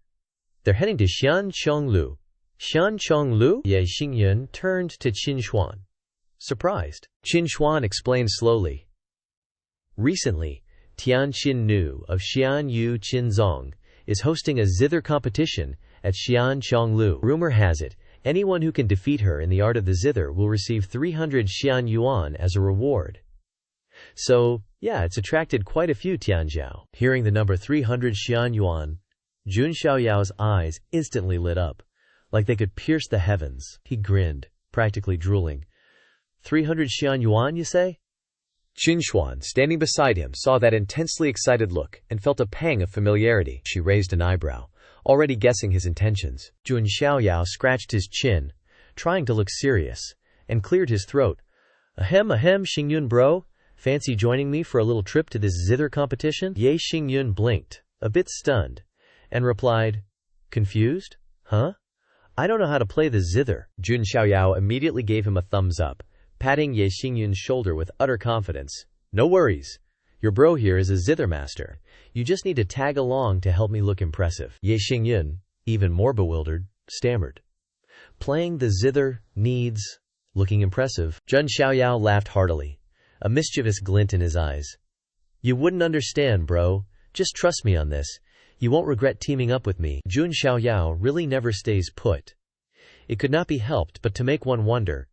they're heading to Xianchenglu. Xianchenglu? Ye Xingyun turned to Qin Xuan, surprised. Qin Xuan explained slowly. Recently, Tianqin Nu of Xianyu Qinzong is hosting a zither competition at Xianchenglu. Rumor has it, anyone who can defeat her in the art of the zither will receive 300 Xian Yuan as a reward. So, yeah, it's attracted quite a few Tianjiao. Hearing the number 300 Xian Yuan, Jun Xiaoyao's eyes instantly lit up, like they could pierce the heavens. He grinned, practically drooling. 300 Xian Yuan, you say? Qin Xuan, standing beside him, saw that intensely excited look and felt a pang of familiarity. She raised an eyebrow, already guessing his intentions. Jun Xiaoyao scratched his chin, trying to look serious, and cleared his throat. Ahem, Xingyun bro, fancy joining me for a little trip to this zither competition? Ye Xingyun blinked, a bit stunned, and replied, confused? Huh? I don't know how to play the zither. Jun Xiaoyao immediately gave him a thumbs up, patting Ye Xingyun's shoulder with utter confidence. No worries. Your bro here is a zither master. You just need to tag along to help me look impressive. Ye Xingyun, even more bewildered, stammered. Playing the zither needs looking impressive. Jun Xiaoyao laughed heartily, a mischievous glint in his eyes. You wouldn't understand, bro. Just trust me on this. You won't regret teaming up with me. Jun Xiaoyao really never stays put. It could not be helped but to make one wonder,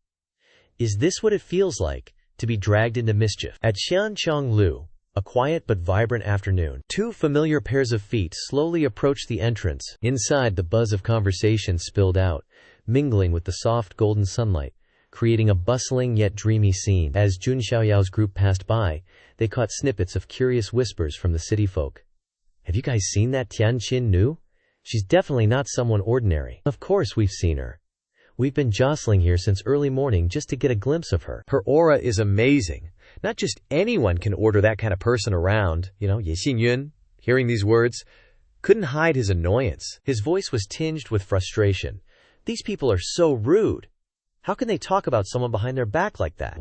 is this what it feels like to be dragged into mischief? At Xianchenglu, a quiet but vibrant afternoon, two familiar pairs of feet slowly approached the entrance. Inside, the buzz of conversation spilled out, mingling with the soft golden sunlight, creating a bustling yet dreamy scene. As Jun Xiaoyao's group passed by, they caught snippets of curious whispers from the city folk. Have you guys seen that Tianqin Nu? She's definitely not someone ordinary. Of course we've seen her. We've been jostling here since early morning just to get a glimpse of her. Her aura is amazing. Not just anyone can order that kind of person around. Ye Xingyun, hearing these words, couldn't hide his annoyance. His voice was tinged with frustration. These people are so rude. How can they talk about someone behind their back like that?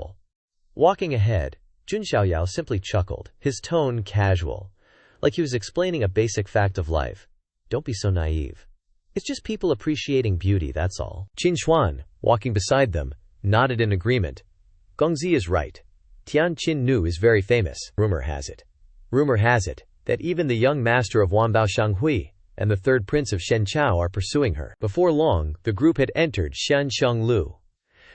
Walking ahead, Jun Xiaoyao simply chuckled, his tone casual, like he was explaining a basic fact of life. Don't be so naive. It's just people appreciating beauty, that's all. Qin Xuan, walking beside them, nodded in agreement. Gongzi is right. Tianqin Nu is very famous. Rumor has it that even the young master of Wanbao Shanghui and the third prince of Shenqiao are pursuing her. Before long, the group had entered Xianchenglu.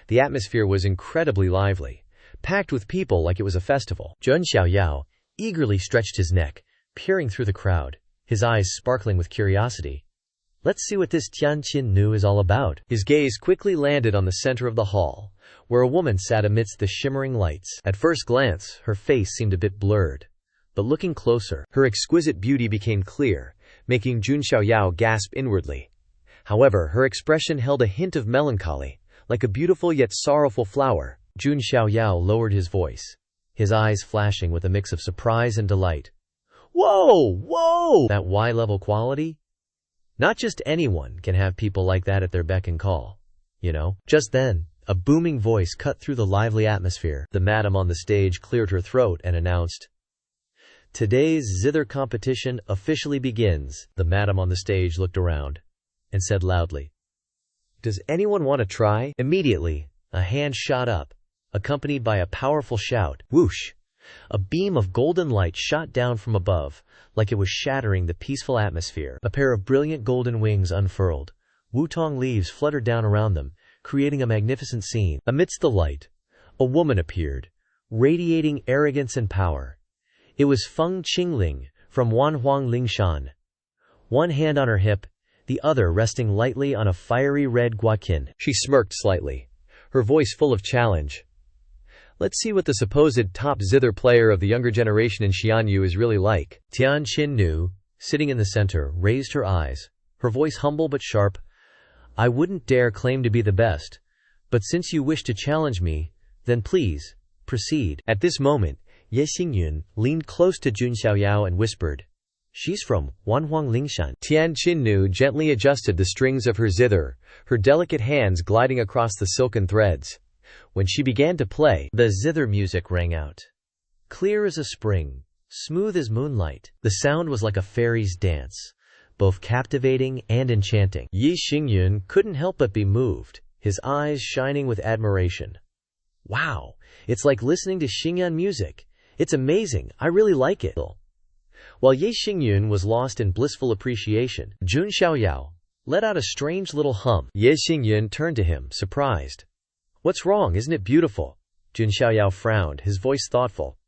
The atmosphere was incredibly lively, packed with people like it was a festival. Jun Xiaoyao eagerly stretched his neck, peering through the crowd, his eyes sparkling with curiosity. Let's see what this Tianqin Nu is all about. His gaze quickly landed on the center of the hall, where a woman sat amidst the shimmering lights. At first glance, her face seemed a bit blurred, but looking closer, her exquisite beauty became clear, making Jun Xiaoyao gasp inwardly. However, her expression held a hint of melancholy, like a beautiful yet sorrowful flower. Jun Xiaoyao lowered his voice, his eyes flashing with a mix of surprise and delight. Whoa! That Y-level quality? Not just anyone can have people like that at their beck and call. Just then, A booming voice cut through the lively atmosphere. The madam on the stage cleared her throat and announced, "Today's zither competition officially begins." The madam on the stage looked around and said loudly, "Does anyone want to try?" Immediately, a hand shot up, accompanied by a powerful shout. Whoosh! A beam of golden light shot down from above, like it was shattering the peaceful atmosphere. A pair of brilliant golden wings unfurled. Wutong leaves fluttered down around them, creating a magnificent scene. Amidst the light, a woman appeared, radiating arrogance and power. It was Feng Qingling from Wanhuang Lingshan. One hand on her hip, the other resting lightly on a fiery red guakin. She smirked slightly, her voice full of challenge. "Let's see what the supposed top zither player of the younger generation in Xianyu is really like." Tian Qinnu, sitting in the center, raised her eyes, her voice humble but sharp. "I wouldn't dare claim to be the best, but since you wish to challenge me, then please, proceed." At this moment, Ye Xingyun leaned close to Jun Xiaoyao and whispered, "She's from Wanhuang Lingshan." Tian Qinnu gently adjusted the strings of her zither, her delicate hands gliding across the silken threads. When she began to play, the zither music rang out. Clear as a spring, smooth as moonlight, the sound was like a fairy's dance, both captivating and enchanting. Yi Xingyun couldn't help but be moved, his eyes shining with admiration. "Wow, it's like listening to Xingyan music. It's amazing, I really like it." While Ye Xingyun was lost in blissful appreciation, Jun Xiaoyao let out a strange little hum. Ye Xingyun turned to him, surprised. "What's wrong, isn't it beautiful?" Jun Xiaoyao frowned, his voice thoughtful.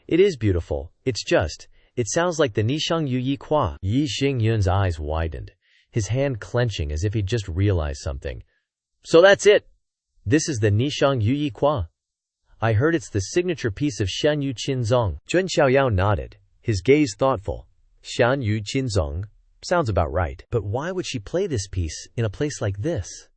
"It is beautiful, it's just, it sounds like the Nishang Yu Yi Kwa." Yi Xingyun's eyes widened, his hand clenching as if he'd just realized something. "So that's it! This is the Nishang Yu Yi Kwa? I heard it's the signature piece of Shan Yu Qinzong." Jun Xiaoyao nodded, his gaze thoughtful. Shan Yu Qinzong? Sounds about right. But why would she play this piece in a place like this?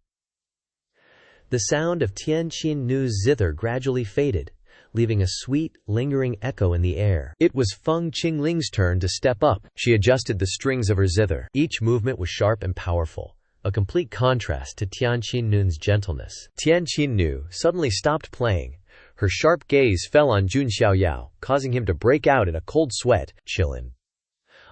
The sound of Tian Qinnu's zither gradually faded, leaving a sweet, lingering echo in the air. It was Feng Qingling's turn to step up. She adjusted the strings of her zither. Each movement was sharp and powerful, a complete contrast to Tian Qinnun's gentleness. Tian Qinnu suddenly stopped playing. Her sharp gaze fell on Jun Xiaoyao, causing him to break out in a cold sweat. "Chillin'."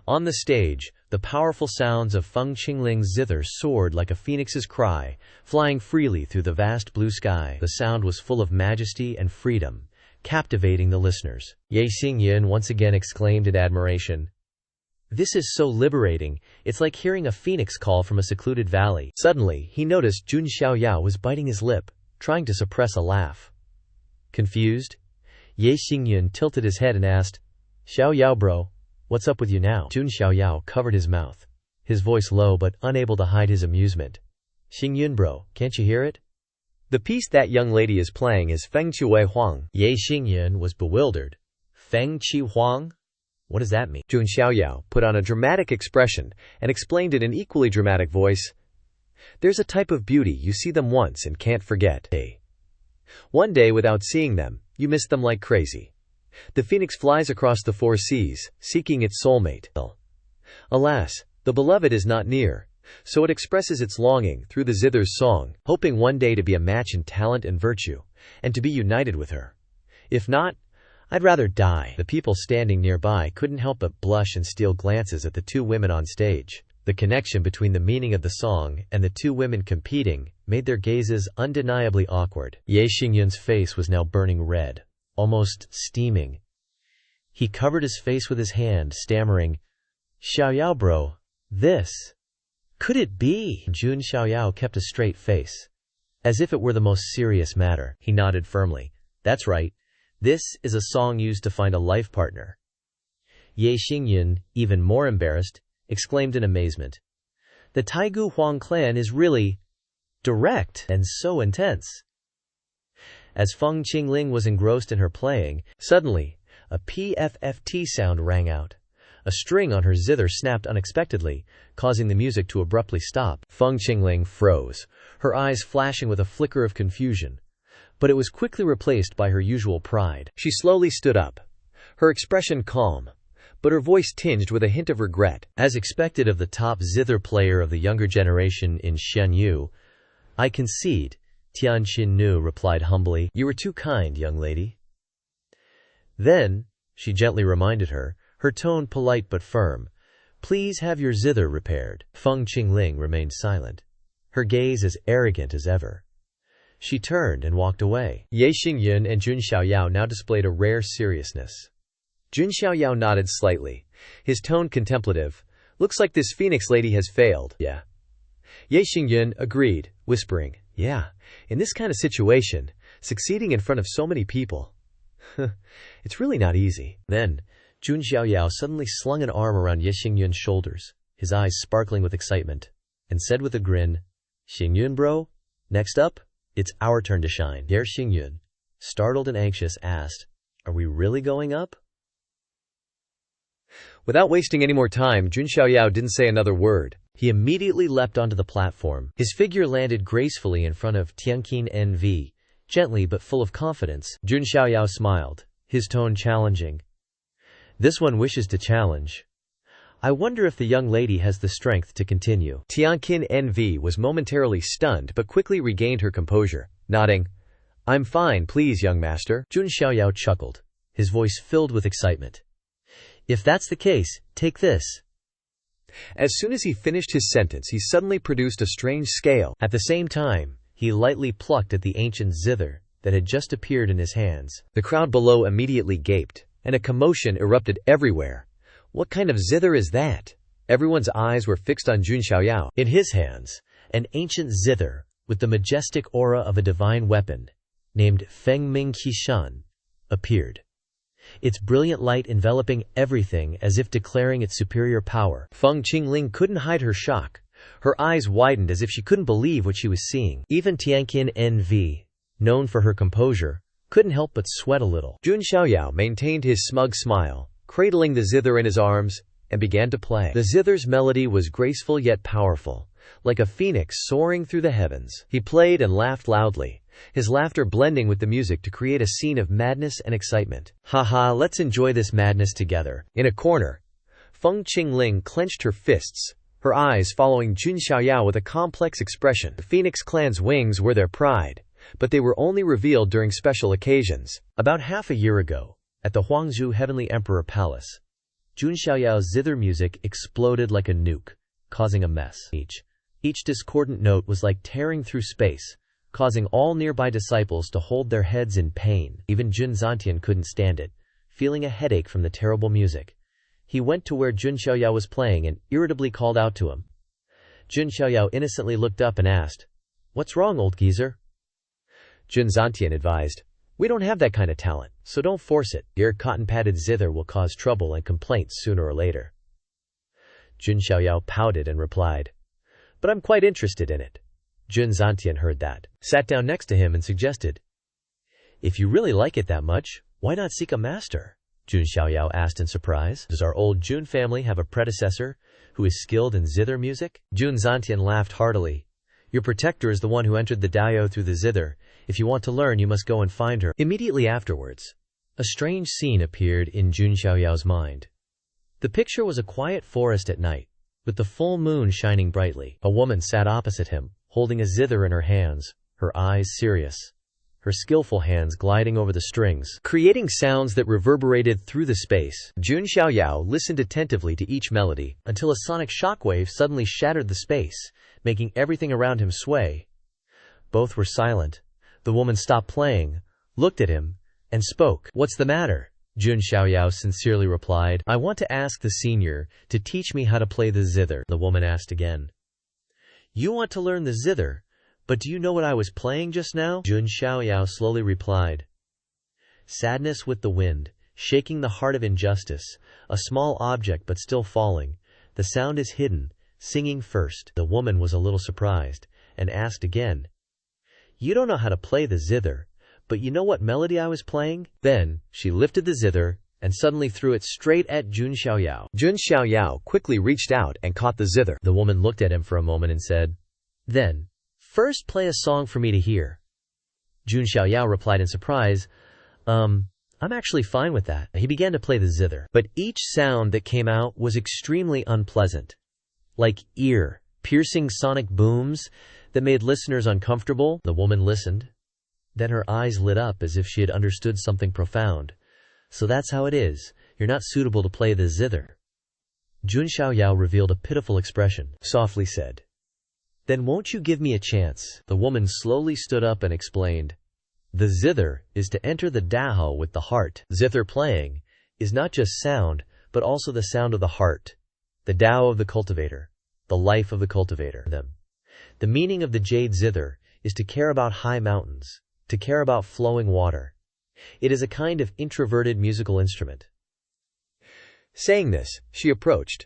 On the stage, the powerful sounds of Feng Qingling's zither soared like a phoenix's cry, flying freely through the vast blue sky. The sound was full of majesty and freedom, captivating the listeners. Ye Xingyun once again exclaimed in admiration, "This is so liberating, it's like hearing a phoenix call from a secluded valley." Suddenly, he noticed Jun Xiaoyao was biting his lip, trying to suppress a laugh. Confused, Ye Xingyun tilted his head and asked, "Xiaoyao bro, what's up with you now?" Jun Xiaoyao covered his mouth, his voice low but unable to hide his amusement. "Xingyun bro, can't you hear it? The piece that young lady is playing is Feng Qi Huang." Ye Xingyun was bewildered. "Feng Qi Huang? What does that mean?" Jun Xiaoyao put on a dramatic expression and explained in an equally dramatic voice. "There's a type of beauty you see them once and can't forget. One day without seeing them, you miss them like crazy. The phoenix flies across the four seas, seeking its soulmate. Alas, the beloved is not near, so it expresses its longing through the zither's song, hoping one day to be a match in talent and virtue, and to be united with her. If not, I'd rather die." The people standing nearby couldn't help but blush and steal glances at the two women on stage. The connection between the meaning of the song and the two women competing made their gazes undeniably awkward. Ye Xingyun's face was now burning red, almost steaming. He covered his face with his hand, stammering, "Xiaoyao bro, this... could it be?" Jun Xiaoyao kept a straight face, as if it were the most serious matter. He nodded firmly. "That's right. This is a song used to find a life partner." Ye Xingyun, even more embarrassed, exclaimed in amazement, "The Taigu Huang clan is really direct and so intense." As Feng Qingling was engrossed in her playing, suddenly, a PFFT sound rang out. A string on her zither snapped unexpectedly, causing the music to abruptly stop. Feng Qingling froze, her eyes flashing with a flicker of confusion. But it was quickly replaced by her usual pride. She slowly stood up, her expression calm, but her voice tinged with a hint of regret. "As expected of the top zither player of the younger generation in Xianyu, I concede, Tianqin Nu replied humbly. You were too kind, young lady. Then, she gently reminded her, her tone polite but firm, please have your zither repaired. Feng Qingling remained silent, her gaze as arrogant as ever. She turned and walked away. Ye Xingyun and Jun Xiaoyao now displayed a rare seriousness. Jun Xiaoyao nodded slightly, his tone contemplative. Looks like this Phoenix lady has failed. Yeah. Ye Xingyun agreed, whispering, yeah, in this kind of situation, succeeding in front of so many people, it's really not easy. Then, Jun Xiaoyao suddenly slung an arm around Ye Xingyun's shoulders, his eyes sparkling with excitement, and said with a grin, Xingyun bro, next up, it's our turn to shine. Ye Xingyun, startled and anxious, asked, are we really going up? Without wasting any more time, Jun Xiaoyao didn't say another word. He immediately leapt onto the platform. His figure landed gracefully in front of Tianqin NV, gently but full of confidence. Jun Xiaoyao smiled, his tone challenging. This one wishes to challenge. I wonder if the young lady has the strength to continue. Tianqin NV was momentarily stunned but quickly regained her composure, nodding, I'm fine, please, young master. Jun Xiaoyao chuckled, his voice filled with excitement. If that's the case, take this. As soon as he finished his sentence, he suddenly produced a strange scale. At the same time, he lightly plucked at the ancient zither that had just appeared in his hands. The crowd below immediately gaped, and a commotion erupted everywhere. What kind of zither is that? Everyone's eyes were fixed on Jun Xiaoyao. In his hands, an ancient zither with the majestic aura of a divine weapon, named Feng Ming Qishan, appeared. Its brilliant light enveloping everything as if declaring its superior power. Feng Qingling couldn't hide her shock. Her eyes widened as if she couldn't believe what she was seeing. Even Tianqin NV, known for her composure, couldn't help but sweat a little. Jun Xiaoyao maintained his smug smile, cradling the zither in his arms, and began to play. The zither's melody was graceful yet powerful, like a phoenix soaring through the heavens. He played and laughed loudly, his laughter blending with the music to create a scene of madness and excitement. Haha, let's enjoy this madness together. In a corner, Feng Qingling clenched her fists, her eyes following Jun Xiaoyao with a complex expression. The Phoenix clan's wings were their pride, but they were only revealed during special occasions. About half a year ago, at the Huangzhou Heavenly Emperor Palace, Jun Xiaoyao's zither music exploded like a nuke, causing a mess. Each discordant note was like tearing through space, causing all nearby disciples to hold their heads in pain. Even Jun Zantian couldn't stand it, feeling a headache from the terrible music. He went to where Jun Xiaoyao was playing and irritably called out to him. Jun Xiaoyao innocently looked up and asked, What's wrong, old geezer? Jun Zantian advised, We don't have that kind of talent, so don't force it. Your cotton-padded zither will cause trouble and complaints sooner or later. Jun Xiaoyao pouted and replied, But I'm quite interested in it. Jun Zantian heard that, sat down next to him and suggested, If you really like it that much, why not seek a master? Jun Xiaoyao asked in surprise. Does our old Jun family have a predecessor who is skilled in zither music? Jun Zantian laughed heartily. Your protector is the one who entered the Dao through the zither. If you want to learn, you must go and find her. Immediately afterwards, a strange scene appeared in Jun Xiaoyao's mind. The picture was a quiet forest at night, with the full moon shining brightly. A woman sat opposite him, holding a zither in her hands, her eyes serious, her skillful hands gliding over the strings, creating sounds that reverberated through the space. Jun Xiaoyao listened attentively to each melody, until a sonic shockwave suddenly shattered the space, making everything around him sway. Both were silent. The woman stopped playing, looked at him, and spoke. What's the matter? Jun Xiaoyao sincerely replied, I want to ask the senior to teach me how to play the zither. The woman asked again. You want to learn the zither, but do you know what I was playing just now? Jun Xiaoyao slowly replied. Sadness with the wind, shaking the heart of injustice, a small object but still falling. The sound is hidden, singing first. The woman was a little surprised, and asked again. You don't know how to play the zither, but you know what melody I was playing? Then, she lifted the zither, and suddenly threw it straight at Jun Xiaoyao. Jun Xiaoyao quickly reached out and caught the zither. The woman looked at him for a moment and said, Then, first play a song for me to hear. Jun Xiaoyao replied in surprise, I'm actually fine with that. He began to play the zither, but each sound that came out was extremely unpleasant, like ear piercing sonic booms that made listeners uncomfortable. The woman listened. Then her eyes lit up as if she had understood something profound. So that's how it is. You're not suitable to play the zither. Jun Xiaoyao revealed a pitiful expression, softly said. Then won't you give me a chance? The woman slowly stood up and explained. The zither is to enter the Dao with the heart. Zither playing is not just sound, but also the sound of the heart, the Dao of the cultivator, the life of the cultivator. The meaning of the jade zither is to care about high mountains, to care about flowing water. It is a kind of introverted musical instrument. Saying this, she approached,